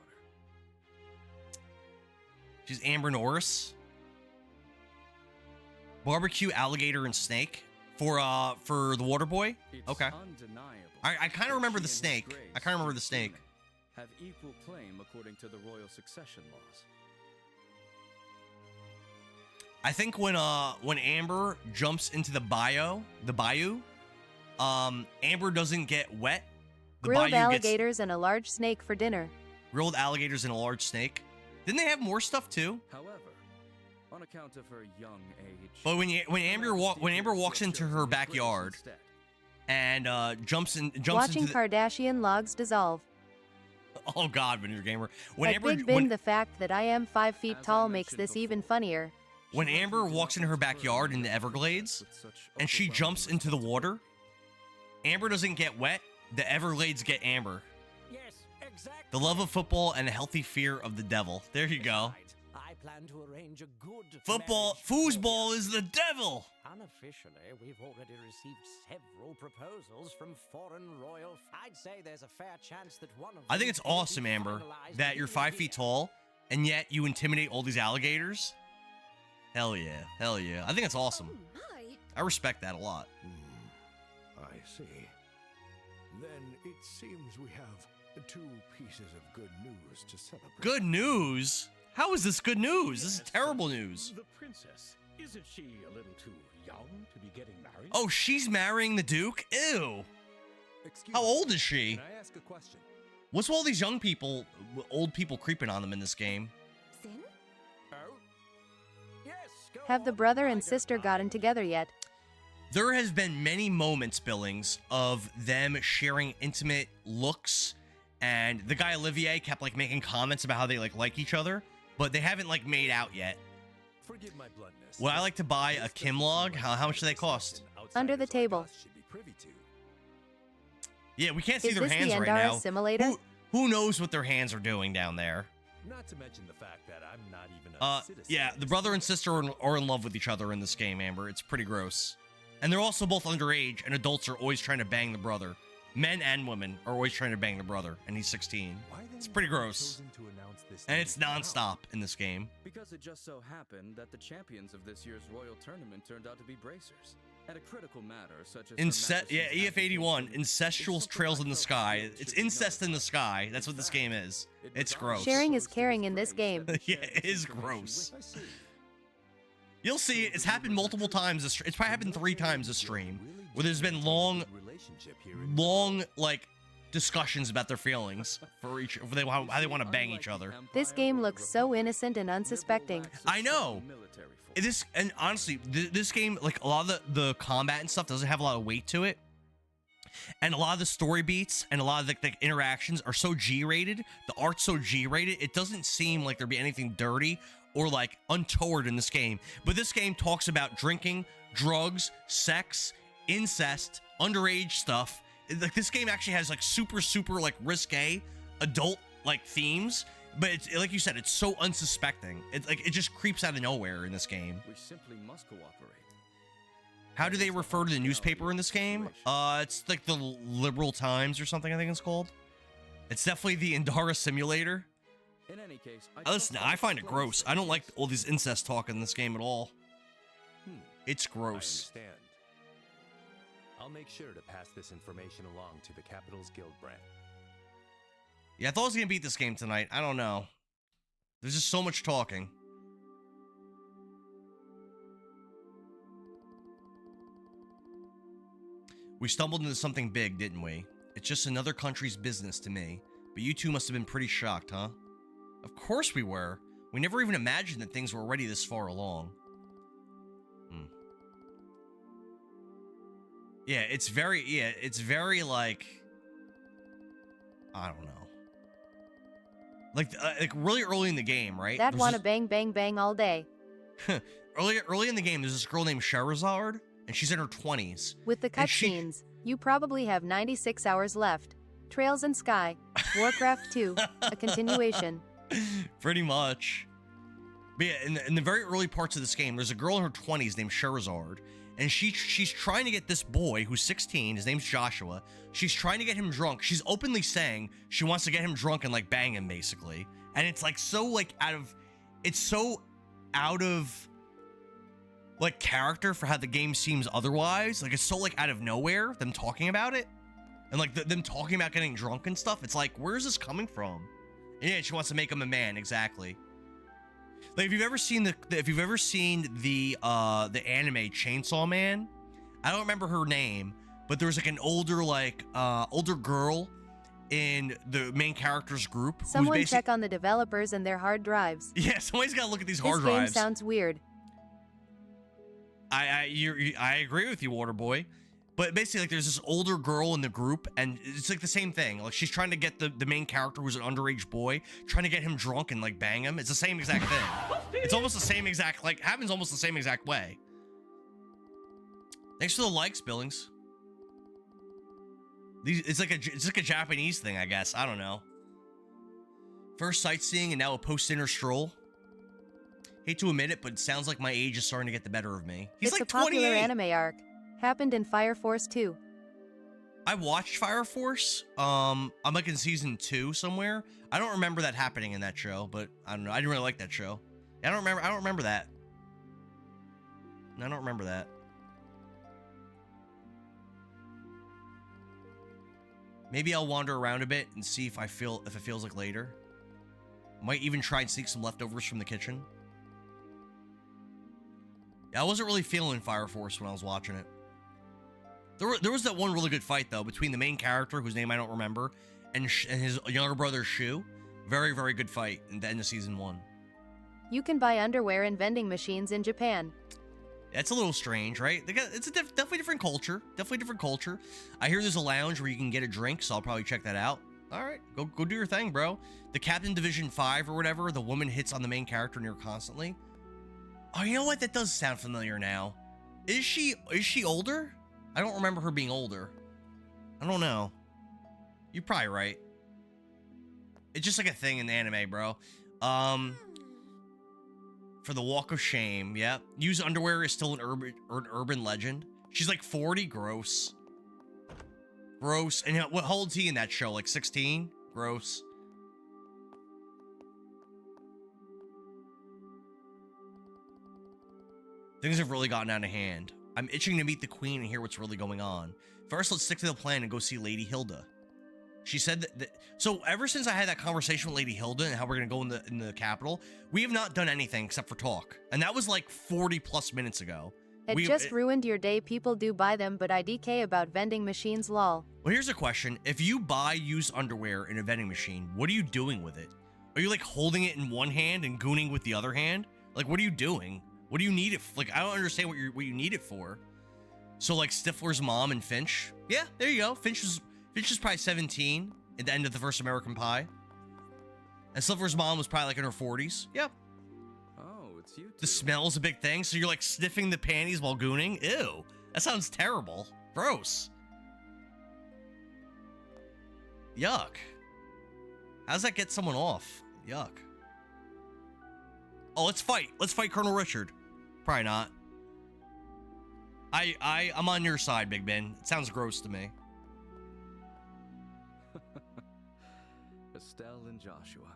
She's Amber Norris. Barbecue, alligator, and snake for the Waterboy. Okay. I kind of remember the snake. I kind of remember the snake. Have equal claim according to the royal succession laws. I think when Amber jumps into the bayou, Amber doesn't get wet. The Grilled bayou alligators and a large snake for dinner. Grilled alligators and a large snake. Didn't they have more stuff too? However, on account of her young age. But when Amber walks into her backyard and jumps Watching into Kardashian logs dissolve. Oh God, Vintage Gamer. When At Amber Big Ben, the fact that I am 5 feet tall makes this even funnier. when Amber walks into her backyard in the Everglades and she jumps into the water, Amber doesn't get wet. The Everglades get Amber. Yes, exactly. The love of football and a healthy fear of the devil. There you go. I plan to arrange a good Football, foosball is the devil. Unofficially, we've already received several proposals from foreign royal. I'd say there's a fair chance that one of I think it's awesome, Amber, that you're 5 feet tall and yet you intimidate all these alligators. Hell yeah. Hell yeah. I think it's awesome. I respect that a lot. I see. Then it seems we have 2 pieces of good news to celebrate. Good news? How is this good news? This is terrible news. The princess, isn't she a little too young to be getting married? Oh, she's marrying the Duke? Ew. How old is she? Can I ask a question? What's with all these young people, old people creeping on them in this game? Sin? Oh? Yes, go Have the brother and sister gotten together yet? There has been many moments, Billings, of them sharing intimate looks, and the guy Olivier kept like making comments about how they like each other. but they haven't like made out yet. Forgive my bluntness. Would I like to buy a Kim log? How much do they cost? Under the table. Yeah, we can't see Is their this hands the right Endara now. simulator? Who knows what their hands are doing down there? Not to mention the fact that I'm not even a citizen. Yeah, the brother and sister are in love with each other in this game, Amber. It's pretty gross. And they're also both underage, and adults are always trying to bang the brother. Men and women are always trying to bang the brother, and he's 16. It's pretty gross. And it's nonstop in this game. Because it just so happened that the champions of this year's Royal Tournament turned out to be bracers. At a critical matter such as EF81, Incestual Trails in the Sky. It's incest in the sky. That's what this game is. It's gross. Sharing is caring in this game. Yeah, it is gross. You'll see it's happened multiple times. It's probably happened 3 times this stream, where there's been long like discussions about their feelings for how they want to bang each other. This game looks so innocent and unsuspecting. I know. And honestly, this game, like a lot of the combat and stuff, doesn't have a lot of weight to it. And a lot of the story beats and a lot of the interactions are so G-rated. The art's so G-rated, it doesn't seem like there'd be anything dirty or like untoward in this game. But this game talks about drinking, drugs, sex, incest, underage stuff. Like this game actually has like super like risque adult like themes. But it's, like you said, it's so unsuspecting. It's like it just creeps out of nowhere in this game. We simply must cooperate. How do they refer to the newspaper in this game? It's like the Liberal Times or something, I think it's called. It's definitely the Endara simulator. In any case, Listen, I find it gross. I don't like all these incest talk in this game at all. It's gross. I understand. I'll make sure to pass this information along to the Capitals Guild branch. Yeah, I thought I was gonna beat this game tonight. I don't know. There's just so much talking. We stumbled into something big, didn't we? It's just another country's business to me. But you two must have been pretty shocked, huh? Of course we were. We never even imagined that things were already this far along. Yeah, it's very like, I don't know. Like really early in the game, right? That wanna bang bang bang all day. early in the game, there's this girl named Sherazard, and she's in her 20s. With the cutscenes, you probably have 96 hours left. Trails and Sky, Warcraft 2, a continuation. Pretty much. But yeah, in the very early parts of this game, there's a girl in her 20s named Sherazard, and she's trying to get this boy who's 16, his name's Joshua, she's trying to get him drunk. She's openly saying she wants to get him drunk and like bang him basically. And it's like so like out of like character for how the game seems otherwise. Like it's so like out of nowhere, them talking about it. And like them talking about getting drunk and stuff. It's like, where is this coming from? And yeah, she wants to make him a man, exactly. Like if you've ever seen the anime Chainsaw Man, I don't remember her name, but there was like an older girl in the main character's group. Someone check on the developers and their hard drives. Yeah, somebody's got to look at these hard drives. This game sounds weird. I agree with you, Waterboy. But basically, like, there's this older girl in the group, and it's like the same thing. Like, she's trying to get the main character, who's an underage boy, trying to get him drunk and like bang him. It's the same exact thing. It's almost the same exact, like, happens almost the same exact way. Thanks for the likes, Billings. It's like a Japanese thing, I guess. I don't know. First sightseeing and now a post-dinner stroll. Hate to admit it, but it sounds like my age is starting to get the better of me. He's like 28. It's a popular anime arc. Happened in Fire Force 2. I watched Fire Force. I'm like in season 2 somewhere. I don't remember that happening in that show, but I don't know. I didn't really like that show. I don't remember that. I don't remember that. Maybe I'll wander around a bit and see if it feels like later. Might even try and sneak some leftovers from the kitchen. Yeah, I wasn't really feeling Fire Force when I was watching it. There was that one really good fight, though, between the main character, whose name I don't remember, and his younger brother, Shu. Very, very good fight in the end of season 1. You can buy underwear in vending machines in Japan. That's a little strange, right? It's a definitely different culture. Definitely different culture. I hear there's a lounge where you can get a drink, so I'll probably check that out. All right, go do your thing, bro. The Captain Division 5 or whatever, the woman hits on the main character near constantly. Oh, you know what? That does sound familiar now. Is she older? I don't remember her being older. I don't know. You're probably right. It's just like a thing in the anime, bro. For the Walk of Shame, yeah. Use underwear is still an urban legend. She's like 40, gross. Gross. And what holds he in that show? Like 16? Gross. Things have really gotten out of hand. I'm itching to meet the queen and hear what's really going on. First, let's stick to the plan and go see Lady Hilda. She said that so ever since I had that conversation with Lady Hilda and how we're gonna go in the capital, we have not done anything except for talk. And that was like 40 plus minutes ago. It ruined your day. People do buy them, but IDK about vending machines, lol. Well, here's a question. If you buy used underwear in a vending machine, what are you doing with it? Are you like holding it in one hand and gooning with the other hand? Like, what are you doing? What do you need it for? Like, I don't understand what you need it for. So like Stifler's mom and Finch. Yeah, there you go. Finch is probably 17 at the end of the first American Pie. And Stifler's mom was probably like in her 40s. Yep. Oh, it's you two. The smell's a big thing. So you're like sniffing the panties while gooning? Ew. That sounds terrible. Gross. Yuck. How does that get someone off? Yuck. Oh, let's fight. Let's fight Colonel Richard. Probably not. I'm on your side, Big Ben. It sounds gross to me. Estelle and Joshua.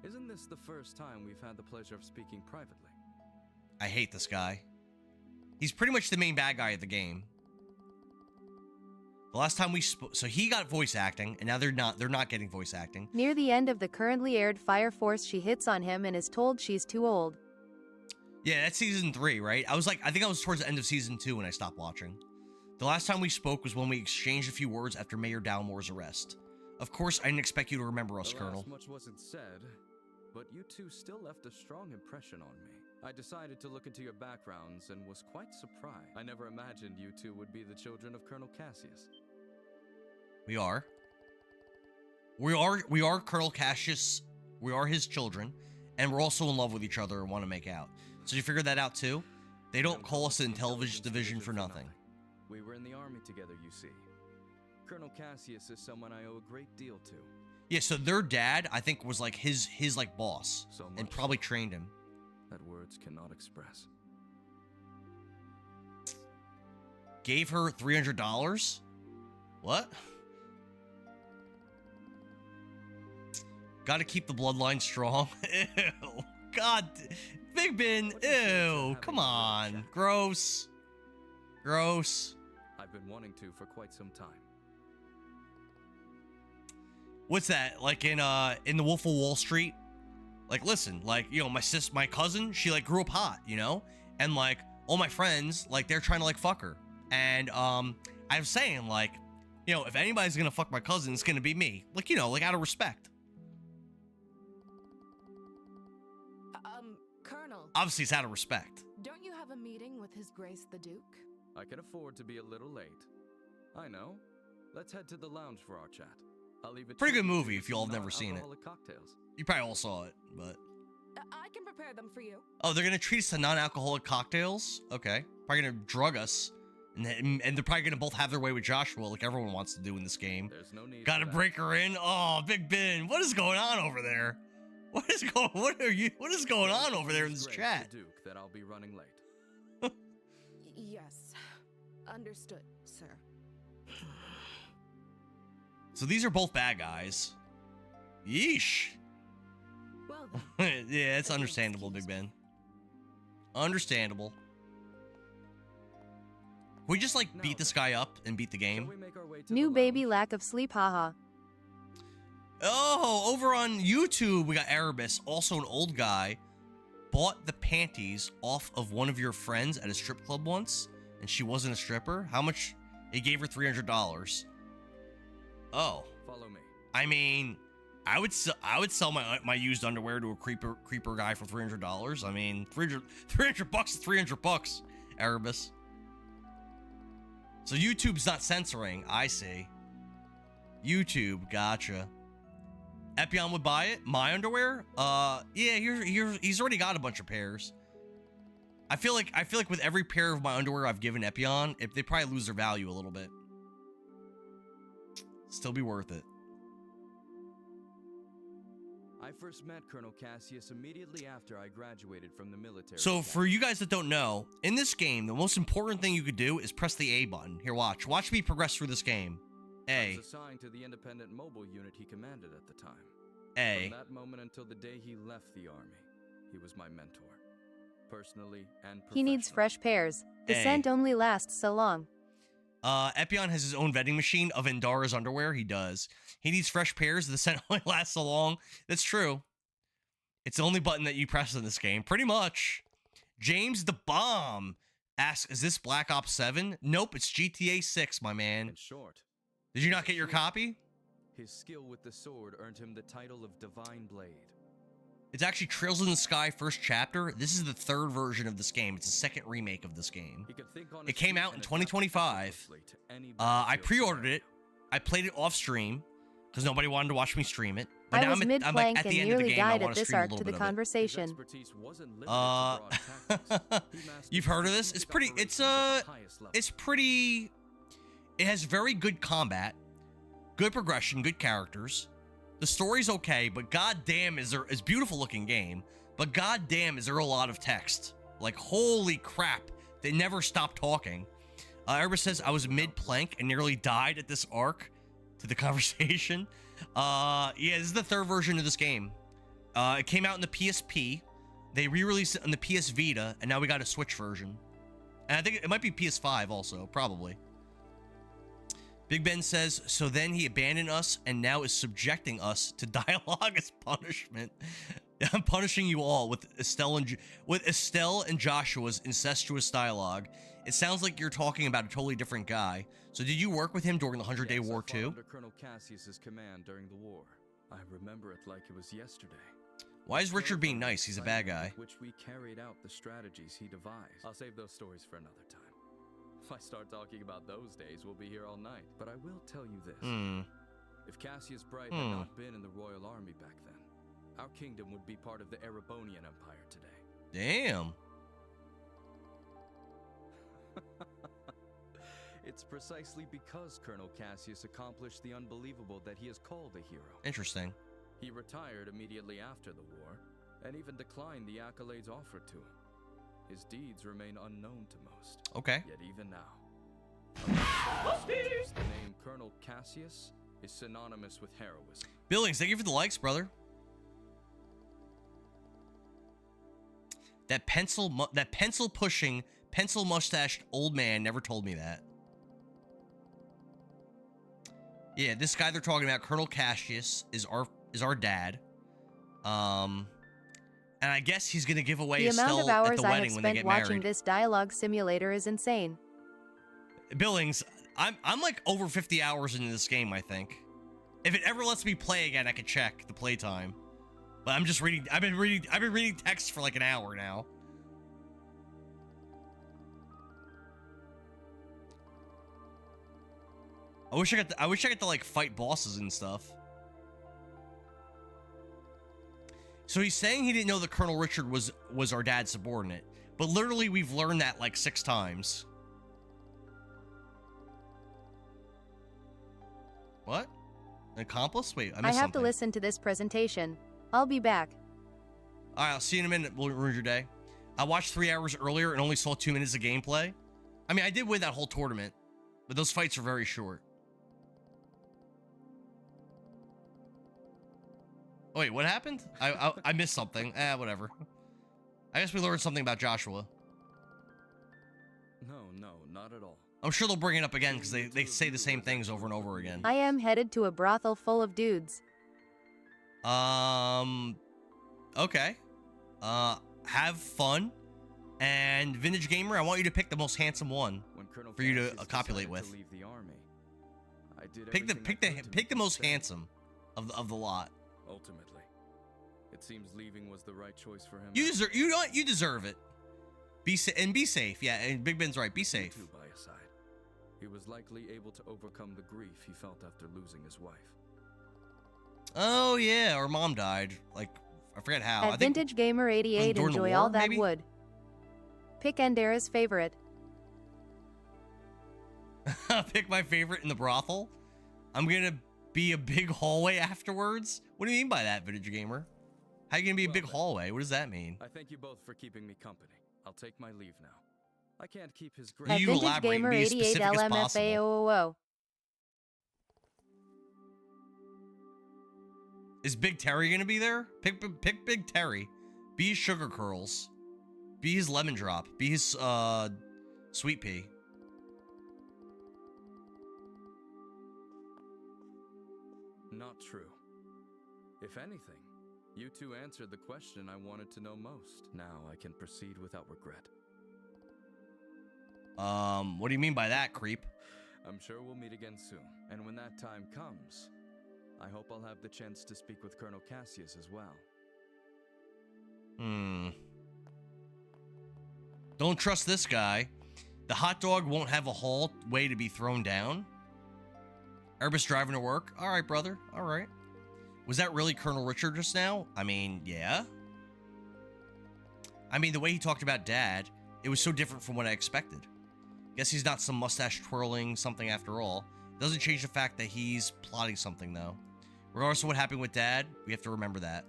Isn't this the first time we've had the pleasure of speaking privately? I hate this guy. He's pretty much the main bad guy of the game. The last time we spoke, so he got voice acting, and now they're not getting voice acting. Near the end of the currently aired Fire Force, she hits on him and is told she's too old. Yeah, that's season 3, right? I think I was towards the end of season 2 when I stopped watching. The last time we spoke was when we exchanged a few words after Mayor Dalmore's arrest. Of course, I didn't expect you to remember us, Colonel. Much wasn't said, but you two still left a strong impression on me. I decided to look into your backgrounds and was quite surprised. I never imagined you two would be the children of Colonel Cassius. We are. We are Colonel Cassius. We are his children, and we're also in love with each other and want to make out. So you figured that out too? They don't call us the Intelligence Division for nothing. We were in the army together, you see. Colonel Cassius is someone I owe a great deal to. Yeah, so their dad, I think, was like his like boss, and probably trained him. That words cannot express. Gave her $300? What? Gotta keep the bloodline strong. Ew. God. Big Ben. Ew. Come on. Gross. Gross. I've been wanting to for quite some time. What's that? Like in the Wolf of Wall Street? Like, listen, like, you know, my cousin, she like grew up hot, you know? And like all my friends, like they're trying to like fuck her. And I was saying, like, you know, if anybody's gonna fuck my cousin, it's gonna be me. Like, you know, like out of respect. Colonel. Obviously, it's out of respect. Don't you have a meeting with His Grace the Duke? I can afford to be a little late. I know. Let's head to the lounge for our chat. I'll leave it. Pretty good movie if y'all have never seen it. Cocktails. You probably all saw it, but. I can prepare them for you. Oh, they're gonna treat us to non-alcoholic cocktails? Okay. Probably gonna drug us. And they're probably gonna both have their way with Joshua, like everyone wants to do in this game. There's no need. Gotta break her in. Oh, Big Ben, what is going on over there? What is going on over there in this chat? Duke, that I'll be running late. Yes. Understood, sir. So these are both bad guys. Yeesh. Well then. Yeah, it's understandable, Big Ben. Understandable. We just like beat this guy up and beat the game. New baby lack of sleep, haha. Oh, over on YouTube, we got Erebus, also an old guy, bought the panties off of one of your friends at a strip club once, and she wasn't a stripper. How much? He gave her $300. Oh. Follow me. I mean, I would sell my used underwear to a creeper guy for $300. I mean, $300 bucks is $300, Erebus. So YouTube's not censoring. I see. YouTube, gotcha. Epion would buy it. My underwear? Yeah, he's already got a bunch of pairs. I feel like with every pair of my underwear I've given Epion, if they probably lose their value a little bit. Still be worth it. I first met Colonel Cassius immediately after I graduated from the military. So for you guys that don't know, in this game, the most important thing you could do is press the A button. Here, watch. Watch me progress through this game. A. I was assigned to the independent mobile unit he commanded at the time. A. From that moment until the day he left the army, he was my mentor. Personally and He needs fresh pairs. The A. scent only lasts so long. Epion has his own vending machine of Endara's underwear. He does. He needs fresh pairs. The scent only lasts so long. That's true. It's the only button that you press in this game, pretty much. James the Bomb asks, is this Black Ops 7? Nope, it's GTA 6, my man. In short, did you not get your copy? His skill with the sword earned him the title of Divine Blade. It's actually Trails in the Sky first chapter. This is the third version of this game. It's a second remake of this game. It came out in 2025. I pre-ordered it. I played it off stream because nobody wanted to watch me stream it. But I now was I'm mid-plank like at and the end of the nearly game. I died want at to this stream a arc little to the bit of it. conversation. You've heard of this? It's pretty. It's pretty. It has very good combat, good progression, good characters. The story's okay, but goddamn, it's a beautiful looking game. But goddamn, is there a lot of text? Like holy crap, they never stop talking. Everybody says I was mid-plank and nearly died at this arc to the conversation. Yeah, this is the third version of this game. It came out in the PSP. They re-released it on the PS Vita, and now we got a Switch version. And I think it might be PS5 also, probably. Big Ben says, so then he abandoned us and now is subjecting us to dialogue as punishment. I'm punishing you all with Estelle and Joshua's incestuous dialogue. It sounds like you're talking about a totally different guy. So did you work with him during the 100-Day War too? Under Colonel Cassius's command during the war. I remember it like it was yesterday. Why is Richard being nice? He's a bad guy. Which we carried out the strategies he devised. I'll save those stories for another time. If I start talking about those days, we'll be here all night. But I will tell you this. If Cassius Bright had not been in the Royal Army back then, our kingdom would be part of the Erebonian Empire today. Damn. It's precisely because Colonel Cassius accomplished the unbelievable that he is called a hero. Interesting. He retired immediately after the war, and even declined the accolades offered to him. His deeds remain unknown to most. Okay. Yet even now, the name Colonel Cassius is synonymous with heroism. Billings, thank you for the likes, brother. That pencil pushing, pencil mustached old man never told me that. Yeah, this guy they're talking about, Colonel Cassius, is our dad. And I guess he's gonna give away Estelle at the wedding when they get married. The amount of hours I have spent watching this dialogue simulator is insane. Billings, I'm like over 50 hours into this game, I think. If it ever lets me play again, I could check the playtime. But I'm just reading. I've been reading text for like an hour now. I wish I got to like fight bosses and stuff. So he's saying he didn't know that Colonel Richard was our dad's subordinate, but literally we've learned that like 6 times. What? An accomplice? Wait, I missed have something. to listen to this presentation. I'll be back. All right, I'll see you in a minute. We'll ruin your day. I watched 3 hours earlier and only saw 2 minutes of gameplay. I mean, I did win that whole tournament, but those fights are very short. Oh, wait, what happened? I missed something. Whatever. I guess we learned something about Joshua. No, not at all. I'm sure they'll bring it up again because they say the same things over and over again. I am headed to a brothel full of dudes. Okay. Have fun. And Vintage Gamer, I want you to pick the most handsome one for you to copulate with. Pick the most handsome of the lot. Ultimately, it seems leaving was the right choice for him. You deserve it. Be safe. Yeah, and Big Ben's right. Be safe. By his side. He was likely able to overcome the grief he felt after losing his wife. Oh yeah, her mom died. Like, I forget how. I At think Vintage Gamer 88, during the enjoy war, all that maybe? wood. Pick Endera's favorite. Pick my favorite in the brothel. I'm gonna be a big hallway afterwards. What do you mean by that, Vintage Gamer? How you gonna be a big hallway? What does that mean? I thank you both for keeping me company. I'll take my leave now. I can't keep his Can At you Vintage elaborate and Gamer be as 88 specific as possible? LMFAOO. Is Big Terry gonna be there? Pick Big Terry. Be his Sugar Curls. Be his Lemon Drop. Be his Sweet Pea. Not true. If anything, you two answered the question I wanted to know most. Now I can proceed without regret. What do you mean by that, creep? I'm sure we'll meet again soon. And when that time comes, I hope I'll have the chance to speak with Colonel Cassius as well. Don't trust this guy. The hot dog won't have a hallway to be thrown down. Erbus driving to work. All right, brother. All right. Was that really Colonel Richard just now? I mean, yeah. I mean, the way he talked about Dad, it was so different from what I expected. Guess he's not some mustache twirling something after all. Doesn't change the fact that he's plotting something, though. Regardless of what happened with Dad, we have to remember that.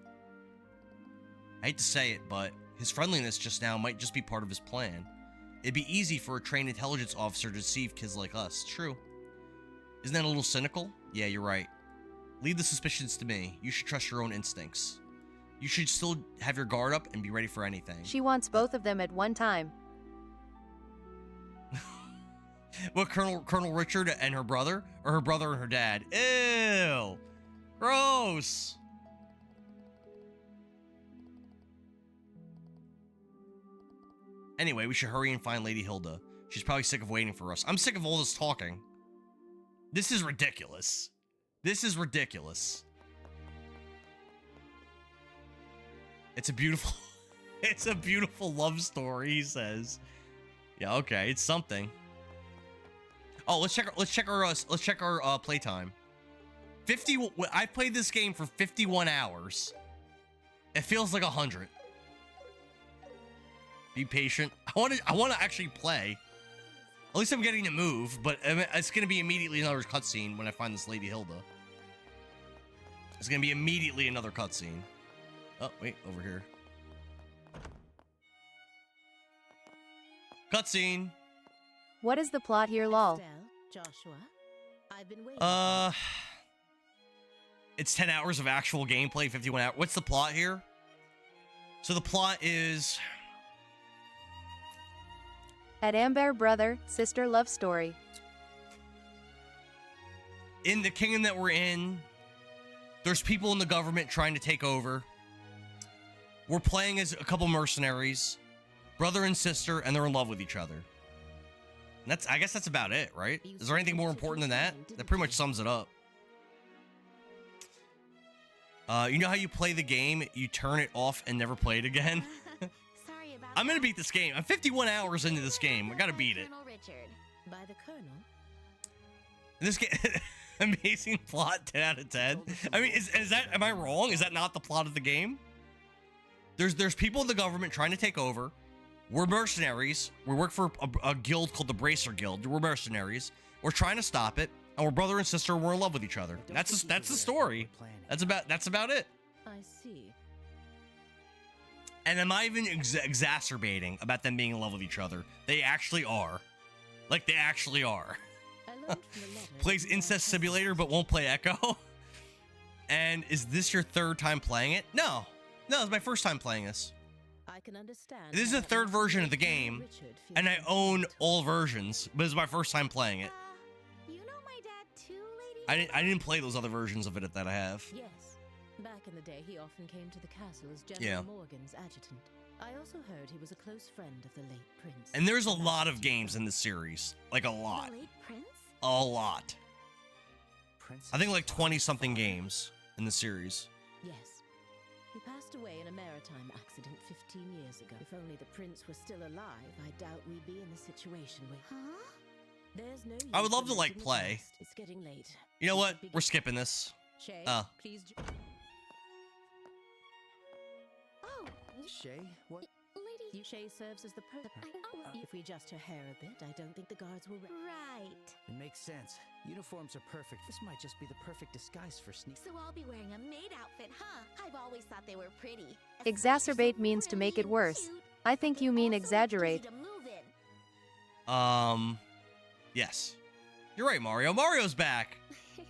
I hate to say it, but his friendliness just now might just be part of his plan. It'd be easy for a trained intelligence officer to deceive kids like us. True. Isn't that a little cynical? Yeah, you're right. Leave the suspicions to me. You should trust your own instincts. You should still have your guard up and be ready for anything. She wants both of them at one time. What, Colonel Richard and her brother? Or her brother and her dad? Ew! Gross! Anyway, we should hurry and find Lady Hilda. She's probably sick of waiting for us. I'm sick of all this talking. This is ridiculous. This is ridiculous. It's a beautiful... It's a beautiful love story, he says. Yeah, okay, it's something. Oh, let's check our playtime. 50. I played this game for 51 hours. It feels like 100. Be patient. I want to actually play. At least I'm getting to move, but it's gonna be immediately another cutscene when I find this Lady Hilda. It's gonna be immediately another cutscene. Oh wait, over here. Cutscene. What is the plot here, lol? Joshua, I've been waiting. It's 10 hours of actual gameplay, 51 hours. What's the plot here? So the plot is... At Amber brother-sister love story. In the kingdom that we're in, there's people in the government trying to take over. We're playing as a couple mercenaries, brother and sister, and they're in love with each other. And I guess that's about it, right? Is there anything more important than that? That pretty much sums it up. You know how you play the game, you turn it off and never play it again? Sorry about I'm gonna beat this game. I'm 51 hours into this game. I gotta beat it. Colonel Richard. By the Colonel? This game, amazing plot, 10 out of 10. I mean, is that, am I wrong? Is that not the plot of the game? There's people in the government trying to take over. We're mercenaries. We work for a guild called the Bracer Guild. We're mercenaries. We're trying to stop it, and we're brother and sister. And we're in love with each other. That's the story. That's about it. I see. And am I even exacerbating about them being in love with each other? They actually are. Like, they actually are. Plays Incest Simulator, but won't play Echo. And is this your third time playing it? No, it's my first time playing this. I can understand. This is the third version of the game, and I own all versions, but it's my first time playing it. You know my dad too, Lady? I didn't play those other versions of it that I have. Yes. Back in the day, he often came to the castle as General Yeah. Morgan's adjutant. I also heard he was a close friend of the late prince. And there's a lot of games in this series, like a lot. The late prince? A lot. I think like 20-something games in the series. Yes. He passed away in a maritime accident 15 years ago. If only the prince were still alive, I doubt we'd be in the situation we're... Huh? There's no I would use love in to, like, letting it play. rest. It's getting late. You know what? We're skipping this. Shay, Oh. please. Oh, Shay, what? Lady, Shay serves as the If we adjust her hair a bit, I don't think the guards will. right. It makes sense. Uniforms are perfect. This might just be the perfect disguise for Sneak. So I'll be wearing a maid outfit, huh? I've always thought they were pretty. Exacerbate means to make it worse. I think you mean exaggerate. To move in. Yes. You're right, Mario. Mario's back. Yes.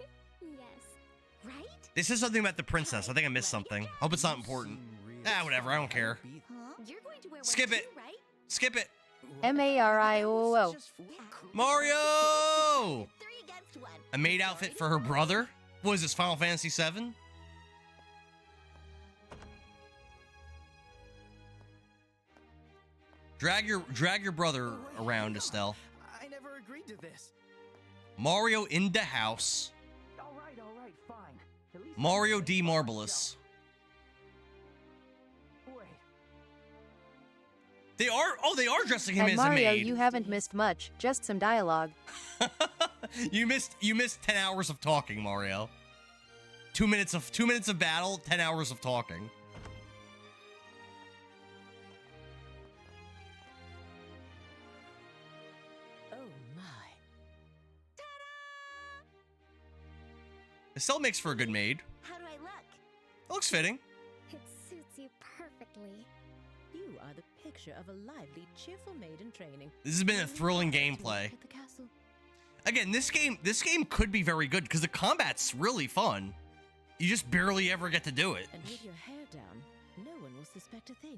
Right? They said something about the princess. I think I missed something. Hope it's not important. Ah, whatever. I don't care. Huh? You're going to wear Skip one it. too, right? Skip it. Marioo. Mario! 3 against 1. A maid outfit for her brother? What is this, Final Fantasy VII? Drag your brother around, Estelle. I never agreed to this. Mario in the house. All right, fine. At least Mario D. Marvelous. Wait. They are dressing him And as Mario, a maid. you haven't missed much, just some dialogue. You missed 10 hours of talking, Mario. 2 minutes of battle, 10 hours of talking. Oh my. Estelle makes for a good maid. How do I look? It looks fitting. It suits you perfectly. You are the picture of a lively, cheerful maid in training. This has been a thrilling gameplay. At the castle. Again, this game could be very good because the combat's really fun. You just barely ever get to do it. And with your hair down, no one will suspect a thing.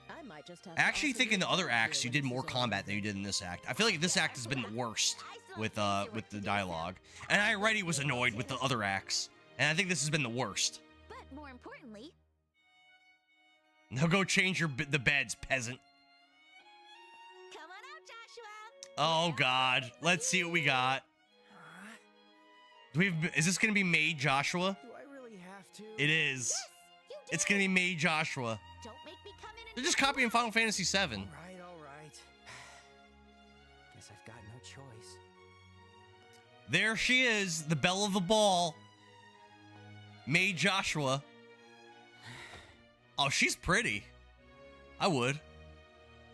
I might just have. I actually think in the other acts you did more combat than you did in this act. I feel like this act has been the worst with the dialogue, and I already was annoyed with the other acts, and I think this has been the worst. But more importantly, Now go change the beds, peasant. come on out, Joshua. Oh God, let's see what we got. Is this gonna be Maid Joshua? Do I really have to? It is. Yes, you do. It's gonna be Maid Joshua. Don't make me come in and They're just copying Final Fantasy VII. All right. Guess I've got no choice. There she is, the belle of the ball. Maid Joshua. Oh, she's pretty. I would.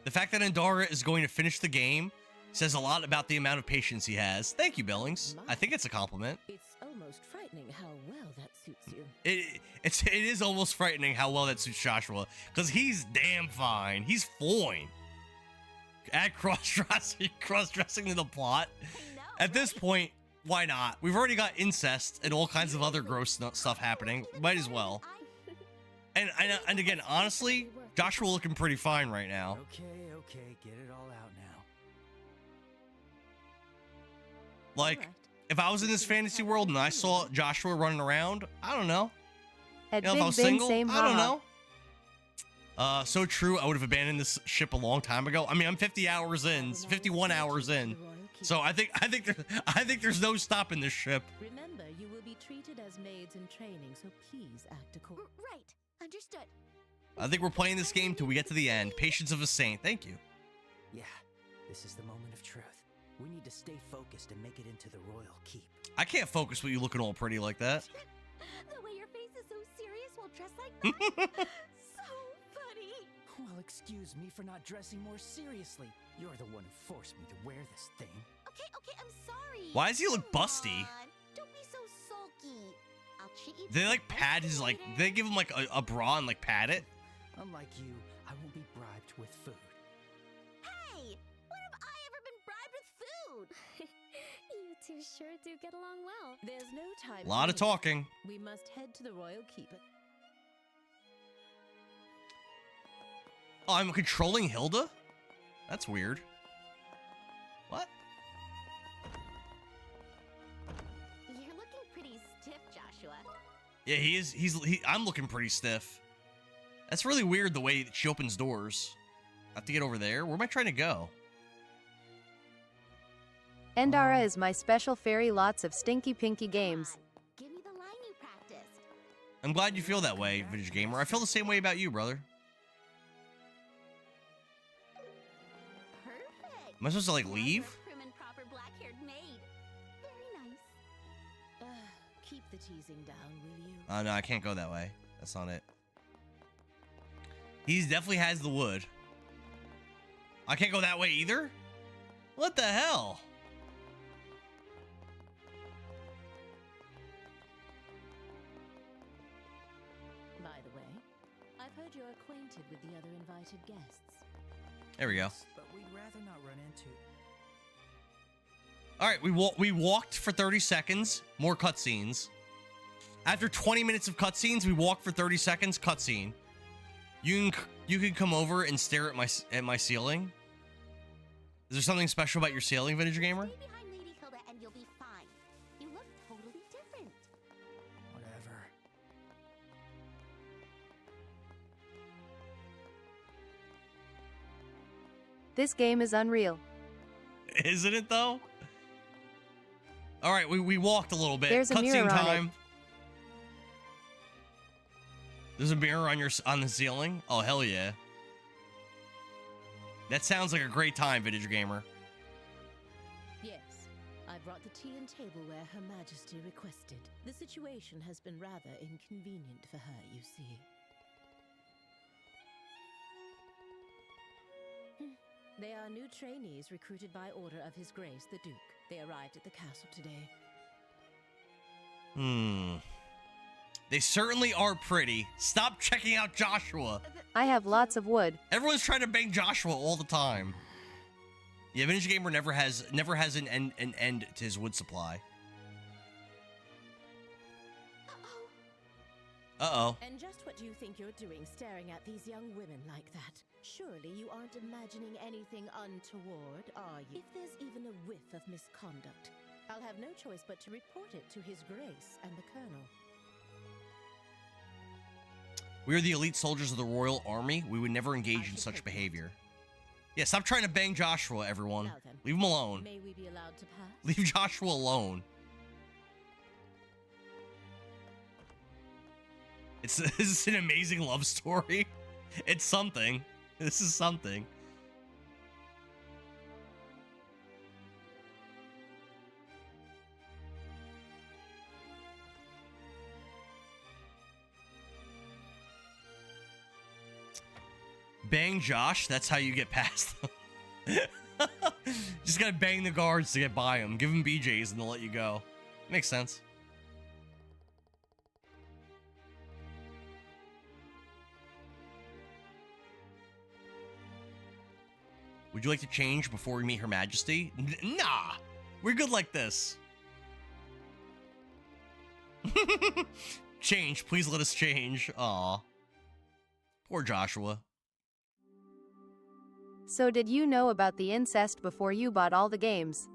The fact that Andara is going to finish the game says a lot about the amount of patience he has. Thank you, Billings. I think it's a compliment. It's almost frightening how well that suits you. It is almost frightening how well that suits Joshua, because he's damn fine. He's fine. Add cross-dressing to the plot. At this point, why not? We've already got incest and all kinds of other gross stuff happening. Might as well. And again, honestly, Joshua looking pretty fine right now. Okay, get it all out now. Like, if I was in this fantasy world and I saw Joshua running around, I don't know. At You know, if I Big was Ben, single, same I don't haha. know. So true, I would have abandoned this ship a long time ago. I mean, I'm 50 hours in, 51 hours in. So I think there's no stopping this ship. Remember, you will be treated as maids in training, so please act accordingly. Right. Understood. I think we're playing this game till we get to the end. Patience of a saint. Thank you. Yeah, this is the moment of truth. We need to stay focused and make it into the royal keep. I can't focus with you looking all pretty like that. The way your face is so serious while dressed like that. So funny. Well, excuse me for not dressing more seriously. You're the one who forced me to wear this thing. Okay, I'm sorry. Why does he look busty? Come on, don't be so sulky. I'll treat you. They like pad his like, they give him like a bra and like pad it. Unlike you, I won't be bribed with food. Hey, when have I ever been bribed with food? You two sure do get along well. There's no time. A lot of for this. talking. We must head to the royal keep. Oh, I'm controlling Hilda? That's weird. What? You're looking pretty stiff, Joshua. Yeah, I'm looking pretty stiff. That's really weird the way that she opens doors. I have to get over there. Where am I trying to go? Endara is my special fairy. Lots of stinky pinky games. Give me the line you practiced. I'm glad you feel that way, Vintage Gamer. I feel the same way about you, brother. Perfect. Am I supposed to like leave? Prim and proper black-haired maid. Very nice. Keep the teasing down, will you? Oh, no, I can't go that way. That's not it. He definitely has the wood. I can't go that way either? What the hell? By the way, I've heard you're acquainted with the other invited guests. There we go. But we'd rather not run into... All right, we walked for 30 seconds. More cutscenes. After 20 minutes of cutscenes, we walked for 30 seconds. Cutscene. You can come over and stare at my ceiling. Is there something special about your ceiling, Vintage Gamer? Stay behind Lady Hilda and you'll be fine. You look totally different. Whatever. This game is unreal. Isn't it though? All right, we walked a little bit. There's a mirror Cutscene on time. it. There's a mirror on the ceiling. Oh hell yeah! That sounds like a great time, Vintage Gamer. Yes, I brought the tea and tableware Her Majesty requested. The situation has been rather inconvenient for her, you see. They are new trainees recruited by order of His Grace the Duke. They arrived at the castle today. They certainly are pretty. Stop checking out Joshua. I have lots of wood. Everyone's trying to bang Joshua all the time. Yeah, Vintage Gamer never has an end to his wood supply. Uh-oh. And just what do you think you're doing staring at these young women like that? Surely you aren't imagining anything untoward, are you? If there's even a whiff of misconduct, I'll have no choice but to report it to His Grace and the Colonel. We are the elite soldiers of the Royal Army. We would never engage in such behavior. Yeah, stop trying to bang Joshua, everyone. Now then, Leave him alone. May we be allowed to pass? Leave Joshua alone. This is an amazing love story. It's something. This is something. Bang Josh, that's how you get past them. Just gotta bang the guards to get by them. Give them BJs and they'll let you go. Makes sense. Would you like to change before we meet Her Majesty? Nah, we're good like this. Change, please let us change. Aw. Poor Joshua. So did you know about the incest before you bought all the games?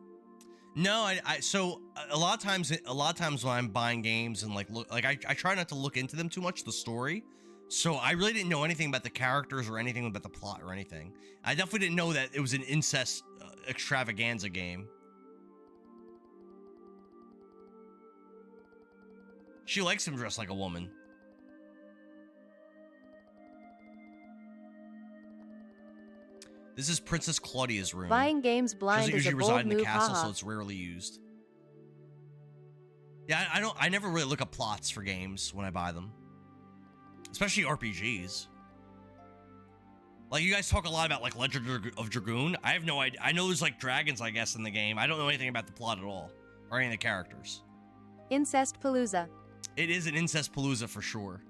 No, so a lot of times when I'm buying games and I try not to look into them too much, the story. So I really didn't know anything about the characters or anything about the plot or anything. I definitely didn't know that it was an incest extravaganza game. She likes him dressed like a woman. This is Princess Claudia's room. Buying games blind is a bold reside in the move, castle, haha. so it's rarely used. Yeah, I never really look up plots for games when I buy them. Especially RPGs. Like, you guys talk a lot about, like, Legend of Dragoon. I have no idea. I know there's, like, dragons, I guess, in the game. I don't know anything about the plot at all. Or any of the characters. Incest Palooza. It is an incest palooza for sure.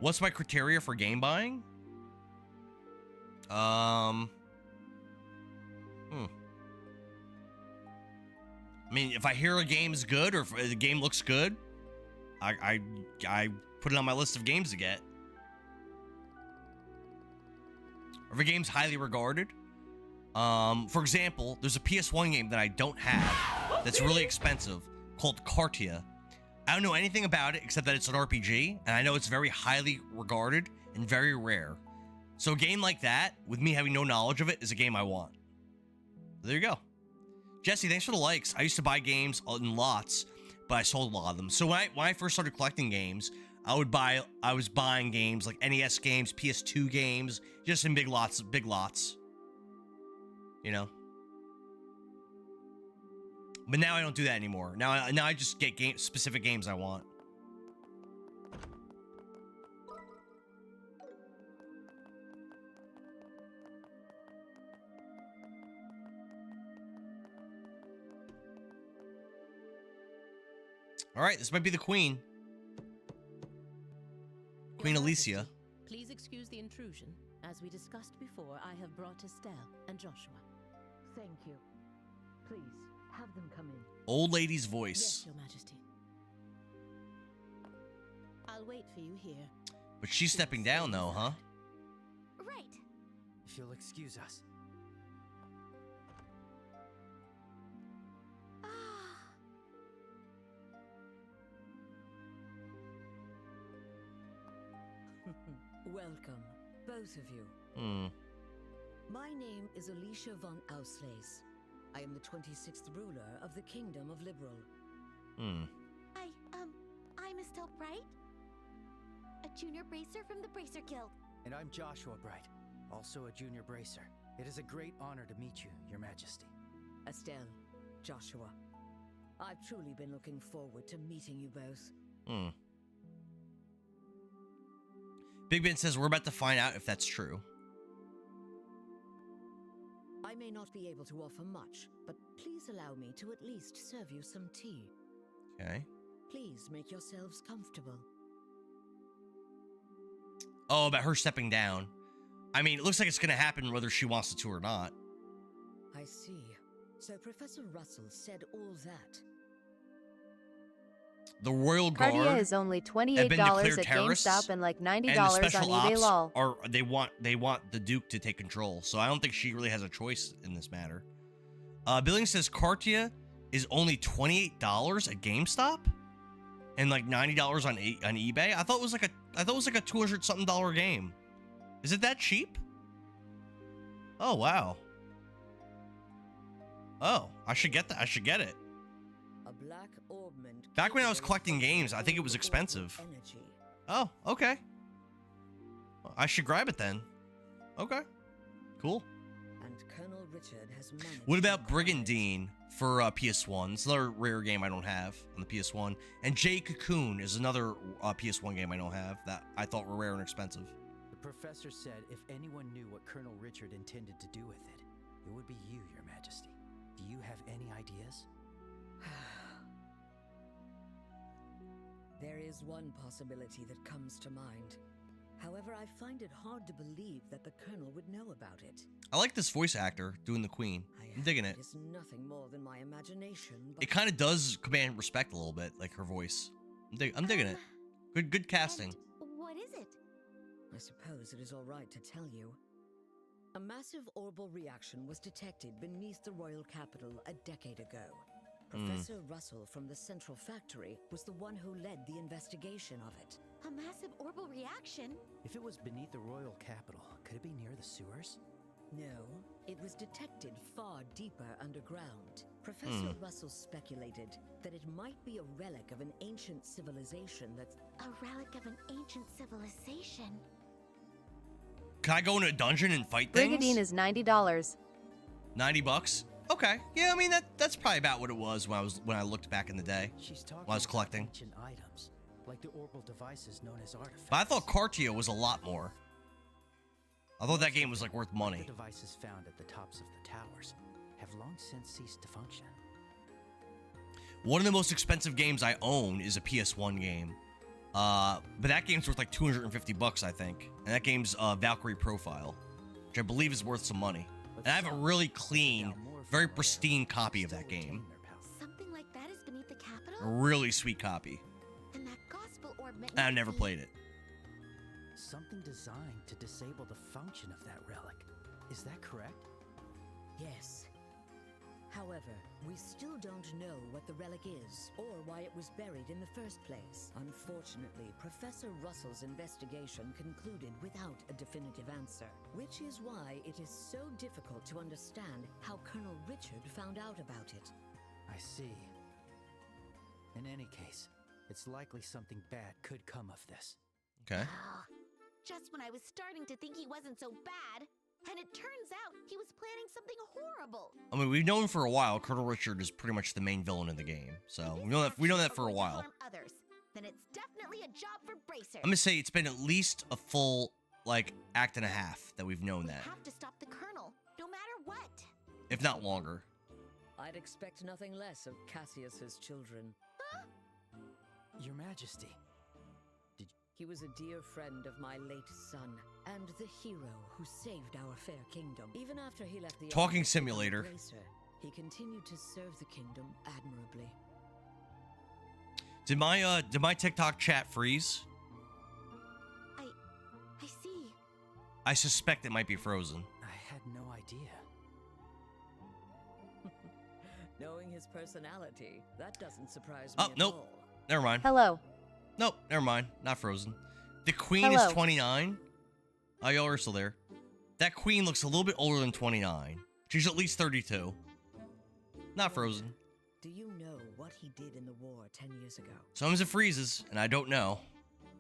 What's my criteria for game buying? I mean, if I hear a game is good or if the game looks good, I put it on my list of games to get. Or if a game's highly regarded. For example, there's a PS1 game that I don't have that's really expensive called Cartia. I don't know anything about it except that it's an RPG, and I know it's very highly regarded and very rare. So a game like that, with me having no knowledge of it, is a game I want. There you go. Jesse, thanks for the likes. I used to buy games in lots, but I sold a lot of them. So when I first started collecting games, I was buying games like NES games, PS2 games, just in big lots. You know? But now I don't do that anymore. Now I just get specific games I want. All right, this might be the queen. Queen Alicia. Please excuse the intrusion. As we discussed before, I have brought Estelle and Joshua. Thank you. Please, have them come in. Old lady's voice. Yes, Your Majesty. I'll wait for you here. But she's stepping down though, huh? Right. If you'll excuse us. Welcome, both of you. My name is Alicia von Auslese. I am the 26th ruler of the Kingdom of Liberal. I'm Estelle Bright, a junior bracer from the Bracer Guild. And I'm Joshua Bright, also a junior bracer. It is a great honor to meet you, Your Majesty. Estelle, Joshua, I've truly been looking forward to meeting you both. Big Ben says we're about to find out if that's true. I may not be able to offer much, but please allow me to at least serve you some tea. Okay. Please make yourselves comfortable. Oh, about her stepping down. I mean, it looks like it's going to happen whether she wants it to or not. I see. So Professor Russell said all that. The Royal Guard Cardia is only $28 at GameStop and like $90 and the on special eBay ops lol. are they want the Duke to take control. So I don't think she really has a choice in this matter. Billing says Cartia is only $28 at GameStop and like $90 on eBay. I thought it was like a $200 something game. Is it that cheap? Oh wow. Oh, I should get that. I should get it. A black orbment. Back when I was collecting games, I think it was expensive. Oh, okay. I should grab it then. Okay. Cool. And Colonel Richard has managed. What about Brigandine for PS1? It's another rare game I don't have on the PS1. And J Cocoon is another PS1 game I don't have that I thought were rare and expensive. The professor said if anyone knew what Colonel Richard intended to do with it, it would be you, Your Majesty. Do you have any ideas? There is one possibility that comes to mind. However, I find it hard to believe that the Colonel would know about it. I like this voice actor doing the Queen. I'm digging it. It is nothing more than my imagination, but It kind of does command respect a little bit, like her voice. I'm digging it. Good casting. What is it? I suppose it is all right to tell you. A massive orbital reaction was detected beneath the royal capital a decade ago. Professor Russell from the Central Factory was the one who led the investigation of it. A massive orbital reaction? If it was beneath the royal capital, could it be near the sewers? No, it was detected far deeper underground. Professor Russell speculated that it might be a relic of an ancient civilization that's... A relic of an ancient civilization? Can I go in a dungeon and fight things? Brigandine is $90. $90? Okay. Yeah, I mean that's probably about what it was when I looked back in the day. She's talking when I was collecting. about ancient items, like the orbital devices known as artifacts. But I thought Cartia was a lot more. I thought that game was like worth money. The devices found at the tops of the towers have long since ceased to function. One of the most expensive games I own is a PS1 game. But that game's worth like $250, I think. And that game's Valkyrie Profile, which I believe is worth some money. And I have a really clean, very pristine copy of that game. Something like that is beneath the capital? A really sweet copy. And that gospel orb meant And I've never played it. Something designed to disable the function of that relic. Is that correct? Yes. However, we still don't know what the relic is, or why it was buried in the first place. Unfortunately, Professor Russell's investigation concluded without a definitive answer, which is why it is so difficult to understand how Colonel Richard found out about it. I see. In any case, it's likely something bad could come of this. Okay. Just when I was starting to think he wasn't so bad. And it turns out he was planning something horrible. I mean, we've known for a while Colonel Richard is pretty much the main villain in the game. So we know that for a while. Harm others, then it's definitely a job for Bracer. I'm gonna say it's been at least a full, like, act and a half that we've known that. We have to stop the Colonel, no matter what. If not longer. I'd expect nothing less of Cassius's children. Huh? Your Majesty. He was a dear friend of my late son, and the hero who saved our fair kingdom. Even after he left the Talking army to become simulator. Bracer, he continued to serve the kingdom admirably. Did my TikTok chat freeze? I see. I suspect it might be frozen. I had no idea. Knowing his personality, that doesn't surprise me Oh, at nope. all. Never mind. Hello. Nope, never mind. Not frozen. The queen Hello. is 29. Oh, y'all are still there. That queen looks a little bit older than 29. She's at least 32. Not frozen. Do you know what he did in the war 10 years ago? Sometimes it freezes, and I don't know.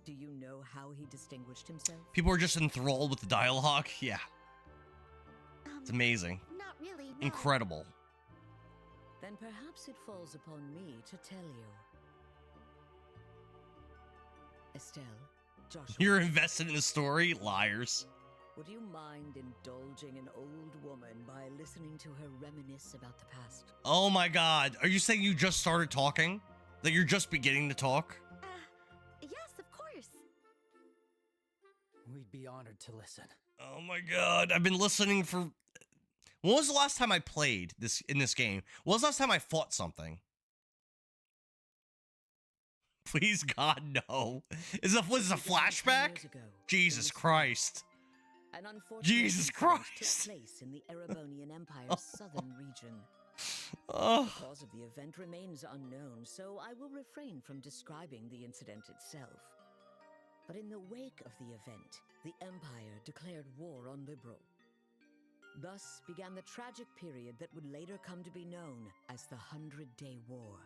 Do you know how he distinguished himself? People are just enthralled with the dialogue. Yeah. It's amazing. Not really. No. Incredible. Then perhaps it falls upon me to tell you. Estelle, Joshua. You're invested in the story? Liars. Would you mind indulging an old woman by listening to her reminisce about the past? Oh my god. Are you saying you just started talking? That you're just beginning to talk? Yes, of course. We'd be honored to listen. Oh my god. I've been listening for... When was the last time I played this in this game? When was the last time I fought something? Please, God, no. Was this a flashback? Jesus Christ. An unfortunate Jesus incident Christ. took place in the Erebonian Empire's southern region. Oh. The cause of the event remains unknown, so I will refrain from describing the incident itself. But in the wake of the event, the Empire declared war on Liberl. Thus began the tragic period that would later come to be known as the 100-Day War.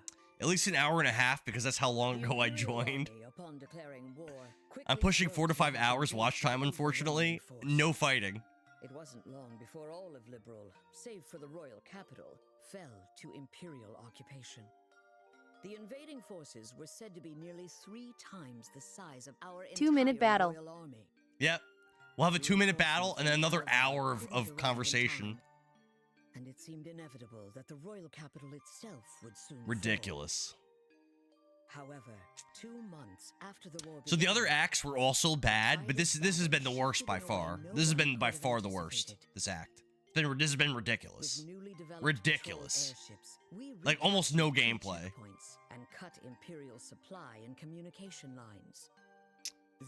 At least an hour and a half, because that's how long ago I joined. Upon declaring war, I'm pushing 4 to 5 hours watch time, unfortunately. No fighting. It wasn't long before all of Liberl, save for the royal capital, fell to Imperial occupation. The invading forces were said to be nearly 3 times the size of our 2-minute battle. Royal army. Yep. We'll have a 2-minute battle and then another hour of conversation. And it seemed inevitable that the royal capital itself would soon Ridiculous. fall. However, 2 months after the war So the began, other acts were also bad, but this has been the worst by far. This has been by far the worst. This act. This has been ridiculous. with newly developed Ridiculous. patrol airships, we Like almost no recaptured gameplay. checkpoints and cut Imperial supply and communication lines.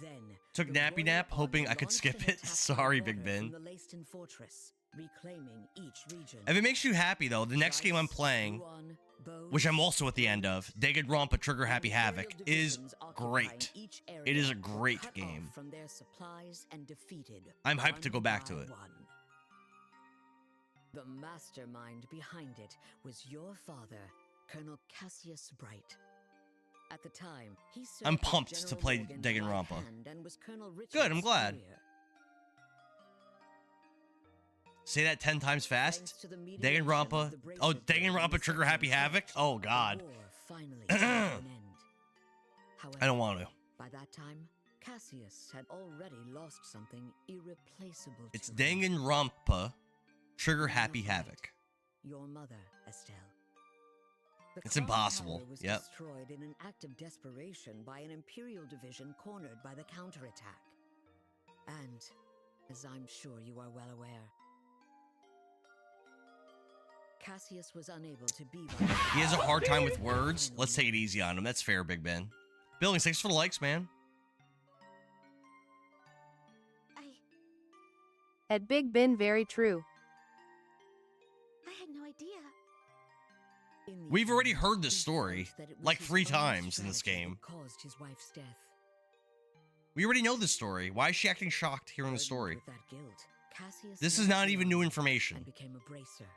Then Took the nappy Royal nap, hoping Army I could launched skip an it. attack Sorry, by Big water Ben. from the Leiston Fortress, reclaiming each region. If it makes you happy, though, the next game I'm playing, which I'm also at the end of, Danganronpa Trigger Happy Havoc, is great. It is a great cut game. off from their supplies and defeated. I'm hyped to go one back to by it. one. The mastermind behind it was your father, Colonel Cassius Bright. At the time, he served I'm as pumped to General play Morgan's Danganronpa. right hand and was Colonel Good, I'm Richard's glad. courier. Say that 10 times fast. Thanks to the mediation of Danganronpa. the Bracer Oh, family Danganronpa Trigger Happy Havoc? Oh, God. The war finally came to an end. However, I don't want to. by that time, Cassius had already lost something irreplaceable It's to him. Danganronpa Trigger Happy Havoc. Your mother, Estelle. The It's Cloud impossible. Tower was Yep. destroyed in an act of desperation by an Imperial division cornered by the counterattack. And, as I'm sure you are well aware, Cassius was unable to be by He has a hard time with words. Let's take it easy on him. That's fair, Big Ben. Billings, thanks for the likes, man. At Big Ben, very true. I had no idea. We've already heard this story like 3 times in this game. caused his wife's death. We already know this story. Why is she acting shocked hearing the story? With that guilt, Cassius This is left not the even new army information. and became a bracer.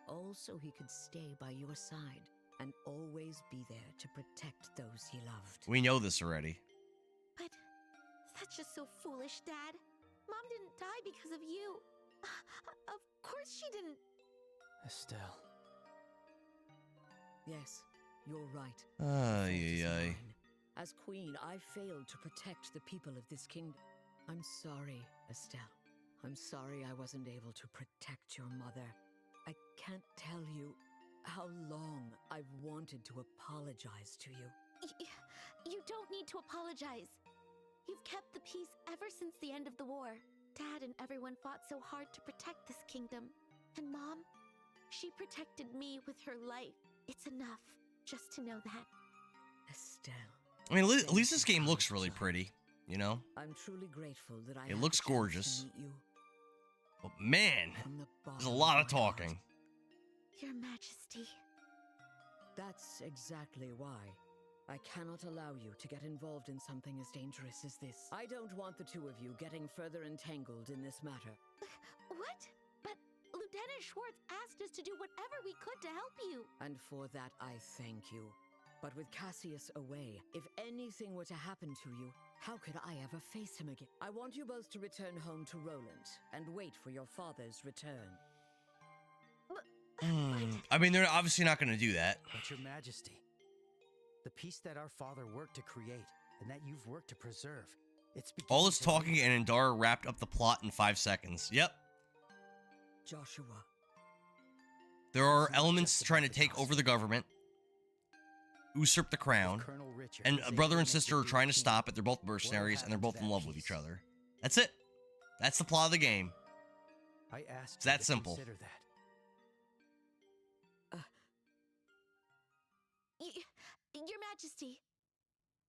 All so he could stay by your side and always be there to protect those he loved. We know this already. But that's just so foolish, Dad. Mom didn't die because of you. Of course she didn't. Estelle. Yes, you're right. Ay, ay. As queen, I failed to protect the people of this kingdom. I'm sorry, Estelle. I'm sorry I wasn't able to protect your mother. I can't tell you how long I've wanted to apologize to you. You don't need to apologize. You've kept the peace ever since the end of the war. Dad and everyone fought so hard to protect this kingdom. And Mom, she protected me with her life. It's enough just to know that. Estelle. I mean, at least this game looks really pretty, you know? I'm truly grateful that I It looks had the chance gorgeous. to meet you. But man, there's a lot of talking. Your Majesty. That's exactly why I cannot allow you to get involved in something as dangerous as this. I don't want the two of you getting further entangled in this matter. What? But Lieutenant Schwartz asked us to do whatever we could to help you. And for that, I thank you. But with Cassius away, if anything were to happen to you, how could I ever face him again? I want you both to return home to Roland and wait for your father's return. I mean, they're obviously not going to do that. But Your Majesty, the peace that our father worked to create and that you've worked to preserve, it's All this talking and Indara wrapped up the plot in 5 seconds. Yep. Joshua. There are elements trying to take over the government, usurp the crown, and a brother and sister are trying to stop it. They're both mercenaries, and they're both in love with each other. That's it. That's the plot of the game. I asked It's that you to simple. consider that. Your Majesty,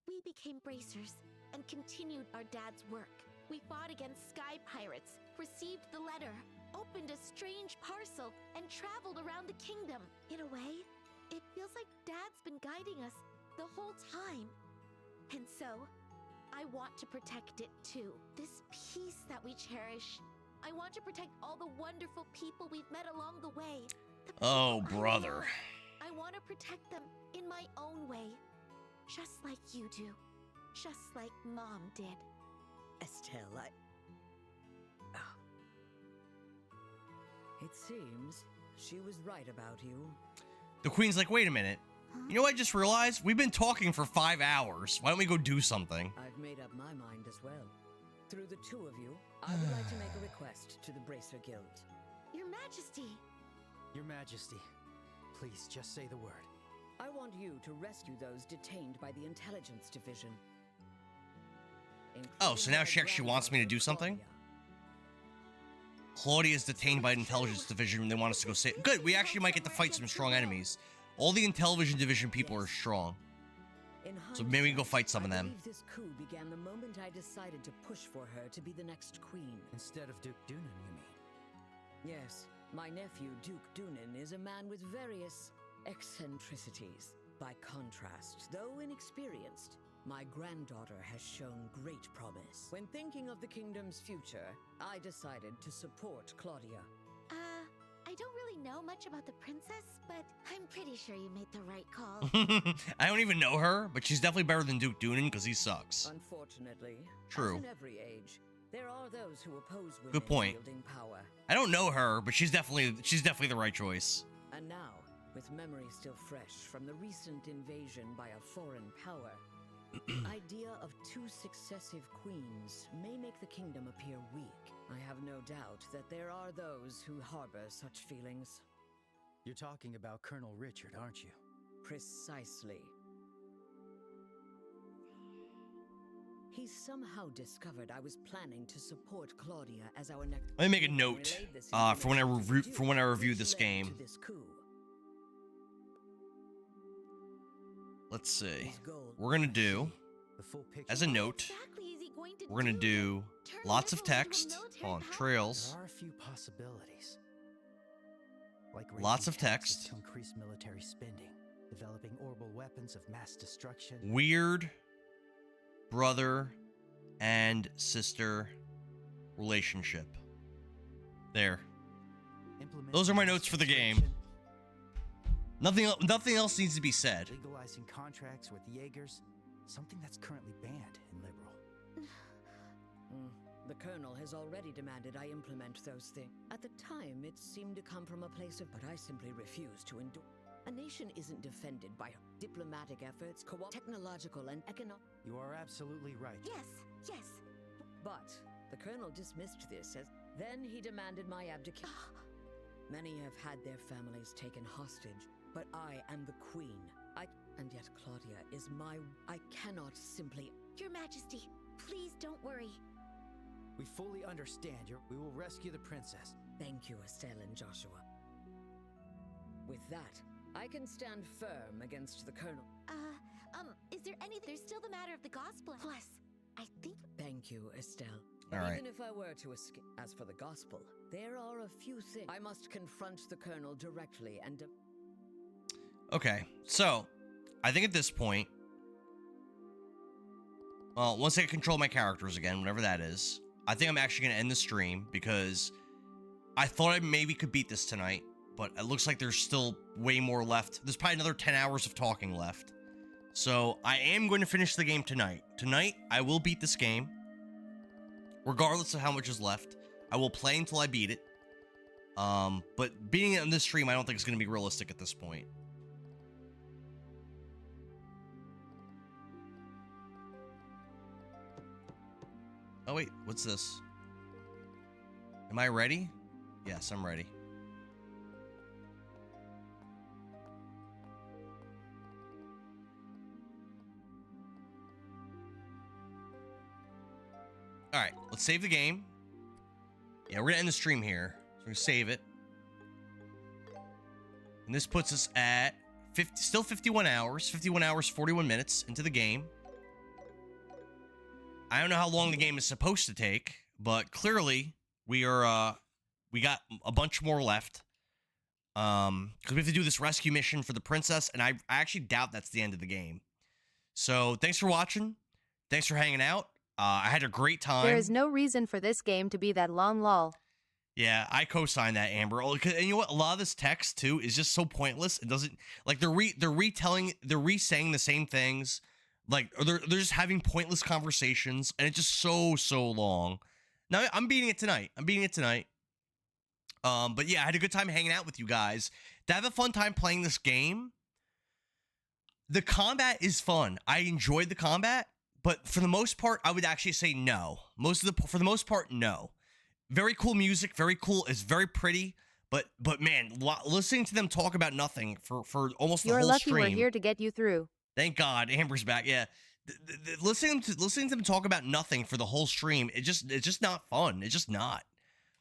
we became bracers and continued our dad's work. We fought against sky pirates, received the letter, opened a strange parcel, and traveled around the kingdom. In a way, it feels like Dad's been guiding us the whole time. And so, I want to protect it too. This peace that we cherish. I want to protect all the wonderful people we've met along the way. The Oh, people I brother. love. I want to protect them in my own way. Just like you do. Just like Mom did. Estelle, It seems she was right about you. The queen's like, wait a minute. You know what I just realized? We've been talking for 5 hours. Why don't we go do something? I've made up my mind as well. Through the two of you, I would like to make a request to the Bracer Guild. Your Majesty. Your Majesty, please just say the word. I want you to rescue those detained by the Intelligence Division. Oh, so now she actually wants me to do something? Claudia is detained by the Intelligence Division and they want us to go save. Good, we actually might get to fight some strong enemies. All the Intelligence Division people are strong. So maybe we can go fight some of them. I believe this coup began the moment I decided to push for her to be the next queen. Instead of Duke Dunan, you mean? Yes, my nephew, Duke Dunan, is a man with various eccentricities. By contrast, though inexperienced, my granddaughter has shown great promise. When thinking of the kingdom's future, I decided to support Claudia. I don't really know much about the princess, but I'm pretty sure you made the right call. I don't even know her, but she's definitely better than Duke Dunan because he sucks. Unfortunately, True. as in every age, there are those who oppose women Good point. wielding power. I don't know her, but she's definitely the right choice. And now, with memory still fresh from the recent invasion by a foreign power, the idea of 2 successive queens may make the kingdom appear weak. I have no doubt that there are those who harbor such feelings. You're talking about Colonel Richard, aren't you? Precisely. He somehow discovered I was planning to support Claudia as our next. Let me make a note for when I review this game. Let's see. We're gonna do, as a note, we're gonna do lots of text on trails. There are a few possibilities. Like Lots of raising taxes text. to increase military spending, developing orbital weapons of mass destruction. Weird brother and sister relationship. There. Those are my notes for the game. Nothing else needs to be said. Legalizing contracts with Jaegers, something that's currently banned in Liberal. The Colonel has already demanded I implement those things. At the time, it seemed to come from a place of, but I simply refuse to endure. A nation isn't defended by diplomatic efforts, technological and economic. You are absolutely right. Yes, yes. But the Colonel dismissed this as. Then he demanded my abdication. Many have had their families taken hostage, but I am the Queen. And yet Claudia is my. I cannot simply. Your Majesty, please don't worry. We fully understand. We will rescue the princess. Thank you, Estelle and Joshua. With that, I can stand firm against the Colonel. Is there anything? There's still the matter of the gospel. Plus, I think. Thank you, Estelle. All right. Even if I were to escape, as for the gospel, there are a few things. I must confront the Colonel directly and. Okay, so I think at this point, well, once I control my characters again, whatever that is, I think I'm actually going to end the stream because I thought I maybe could beat this tonight, but it looks like there's still way more left. There's probably another 10 hours of talking left. So I am going to finish the game tonight. Tonight, I will beat this game, regardless of how much is left. I will play until I beat it. But beating it on this stream, I don't think it's going to be realistic at this point. Oh, wait, what's this? Am I ready? Yes, I'm ready. All right, let's save the game. Yeah, we're gonna end the stream here. So we're gonna save it. And this puts us at still 51 hours, 41 minutes into the game. I don't know how long the game is supposed to take, but clearly we got a bunch more left. Because we have to do this rescue mission for the princess, and I actually doubt that's the end of the game. So thanks for watching. Thanks for hanging out. I had a great time. There is no reason for this game to be that long lol. Yeah, I co-sign that, Amber. And you know what? A lot of this text too is just so pointless. It doesn't like they're re-saying the same things. Like they're just having pointless conversations, and it's just so long. Now I'm beating it tonight. But yeah, I had a good time hanging out with you guys. To have a fun time playing this game. The combat is fun. I enjoyed the combat, but for the most part, I would actually say no. For the most part, no. Very cool music, very cool. It's very pretty, but man, listening to them talk about nothing for almost the whole stream. You're lucky we're here to get you through. Thank God, Amber's back. Yeah, listening to them talk about nothing for the whole stream, it's just not fun. It's just not.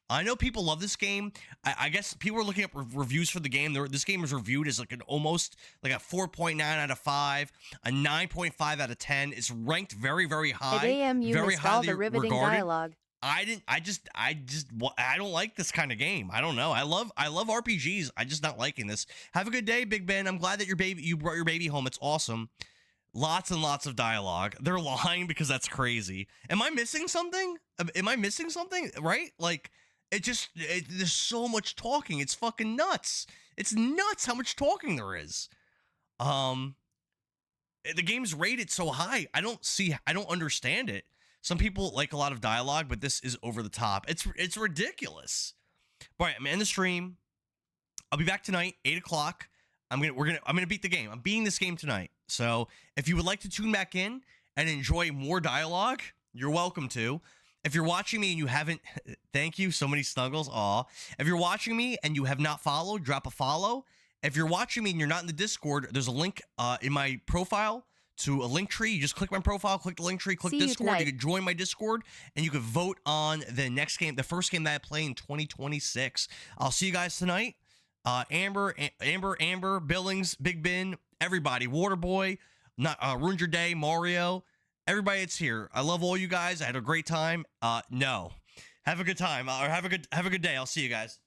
I know people love this game. I guess people are looking up reviews for the game. This game is reviewed as like almost like a 4.9 out of 5, a 9.5 out of 10. It's ranked very, very high. At AM, you missed all the riveting dialogue. I don't like this kind of game. I don't know. I love RPGs. I'm just not liking this. Have a good day, Big Ben. I'm glad that you brought your baby home. It's awesome. Lots and lots of dialogue. They're lying because that's crazy. Am I missing something? Right? Like there's so much talking. It's fucking nuts. It's nuts how much talking there is. The game's rated so high. I don't understand it. Some people like a lot of dialogue, but this is over the top. It's ridiculous. All right, I'm gonna end the stream. I'll be back tonight, 8 o'clock. I'm gonna beat the game. I'm beating this game tonight. So if you would like to tune back in and enjoy more dialogue, you're welcome to. If you're watching me and you haven't, thank you, so many snuggles. Aw. If you're watching me and you have not followed, drop a follow. If you're watching me and you're not in the Discord, there's a link in my profile to a link tree. You just click my profile, click the link tree, click Discord. You can join my Discord, and you can vote on the next game, the first game that I play in 2026. I'll see you guys tonight. Amber, Billings, Big Ben, everybody, Waterboy, Ruined Your Day, Mario, everybody that's here. I love all you guys. I had a great time. No, have a good time or have a good day. I'll see you guys.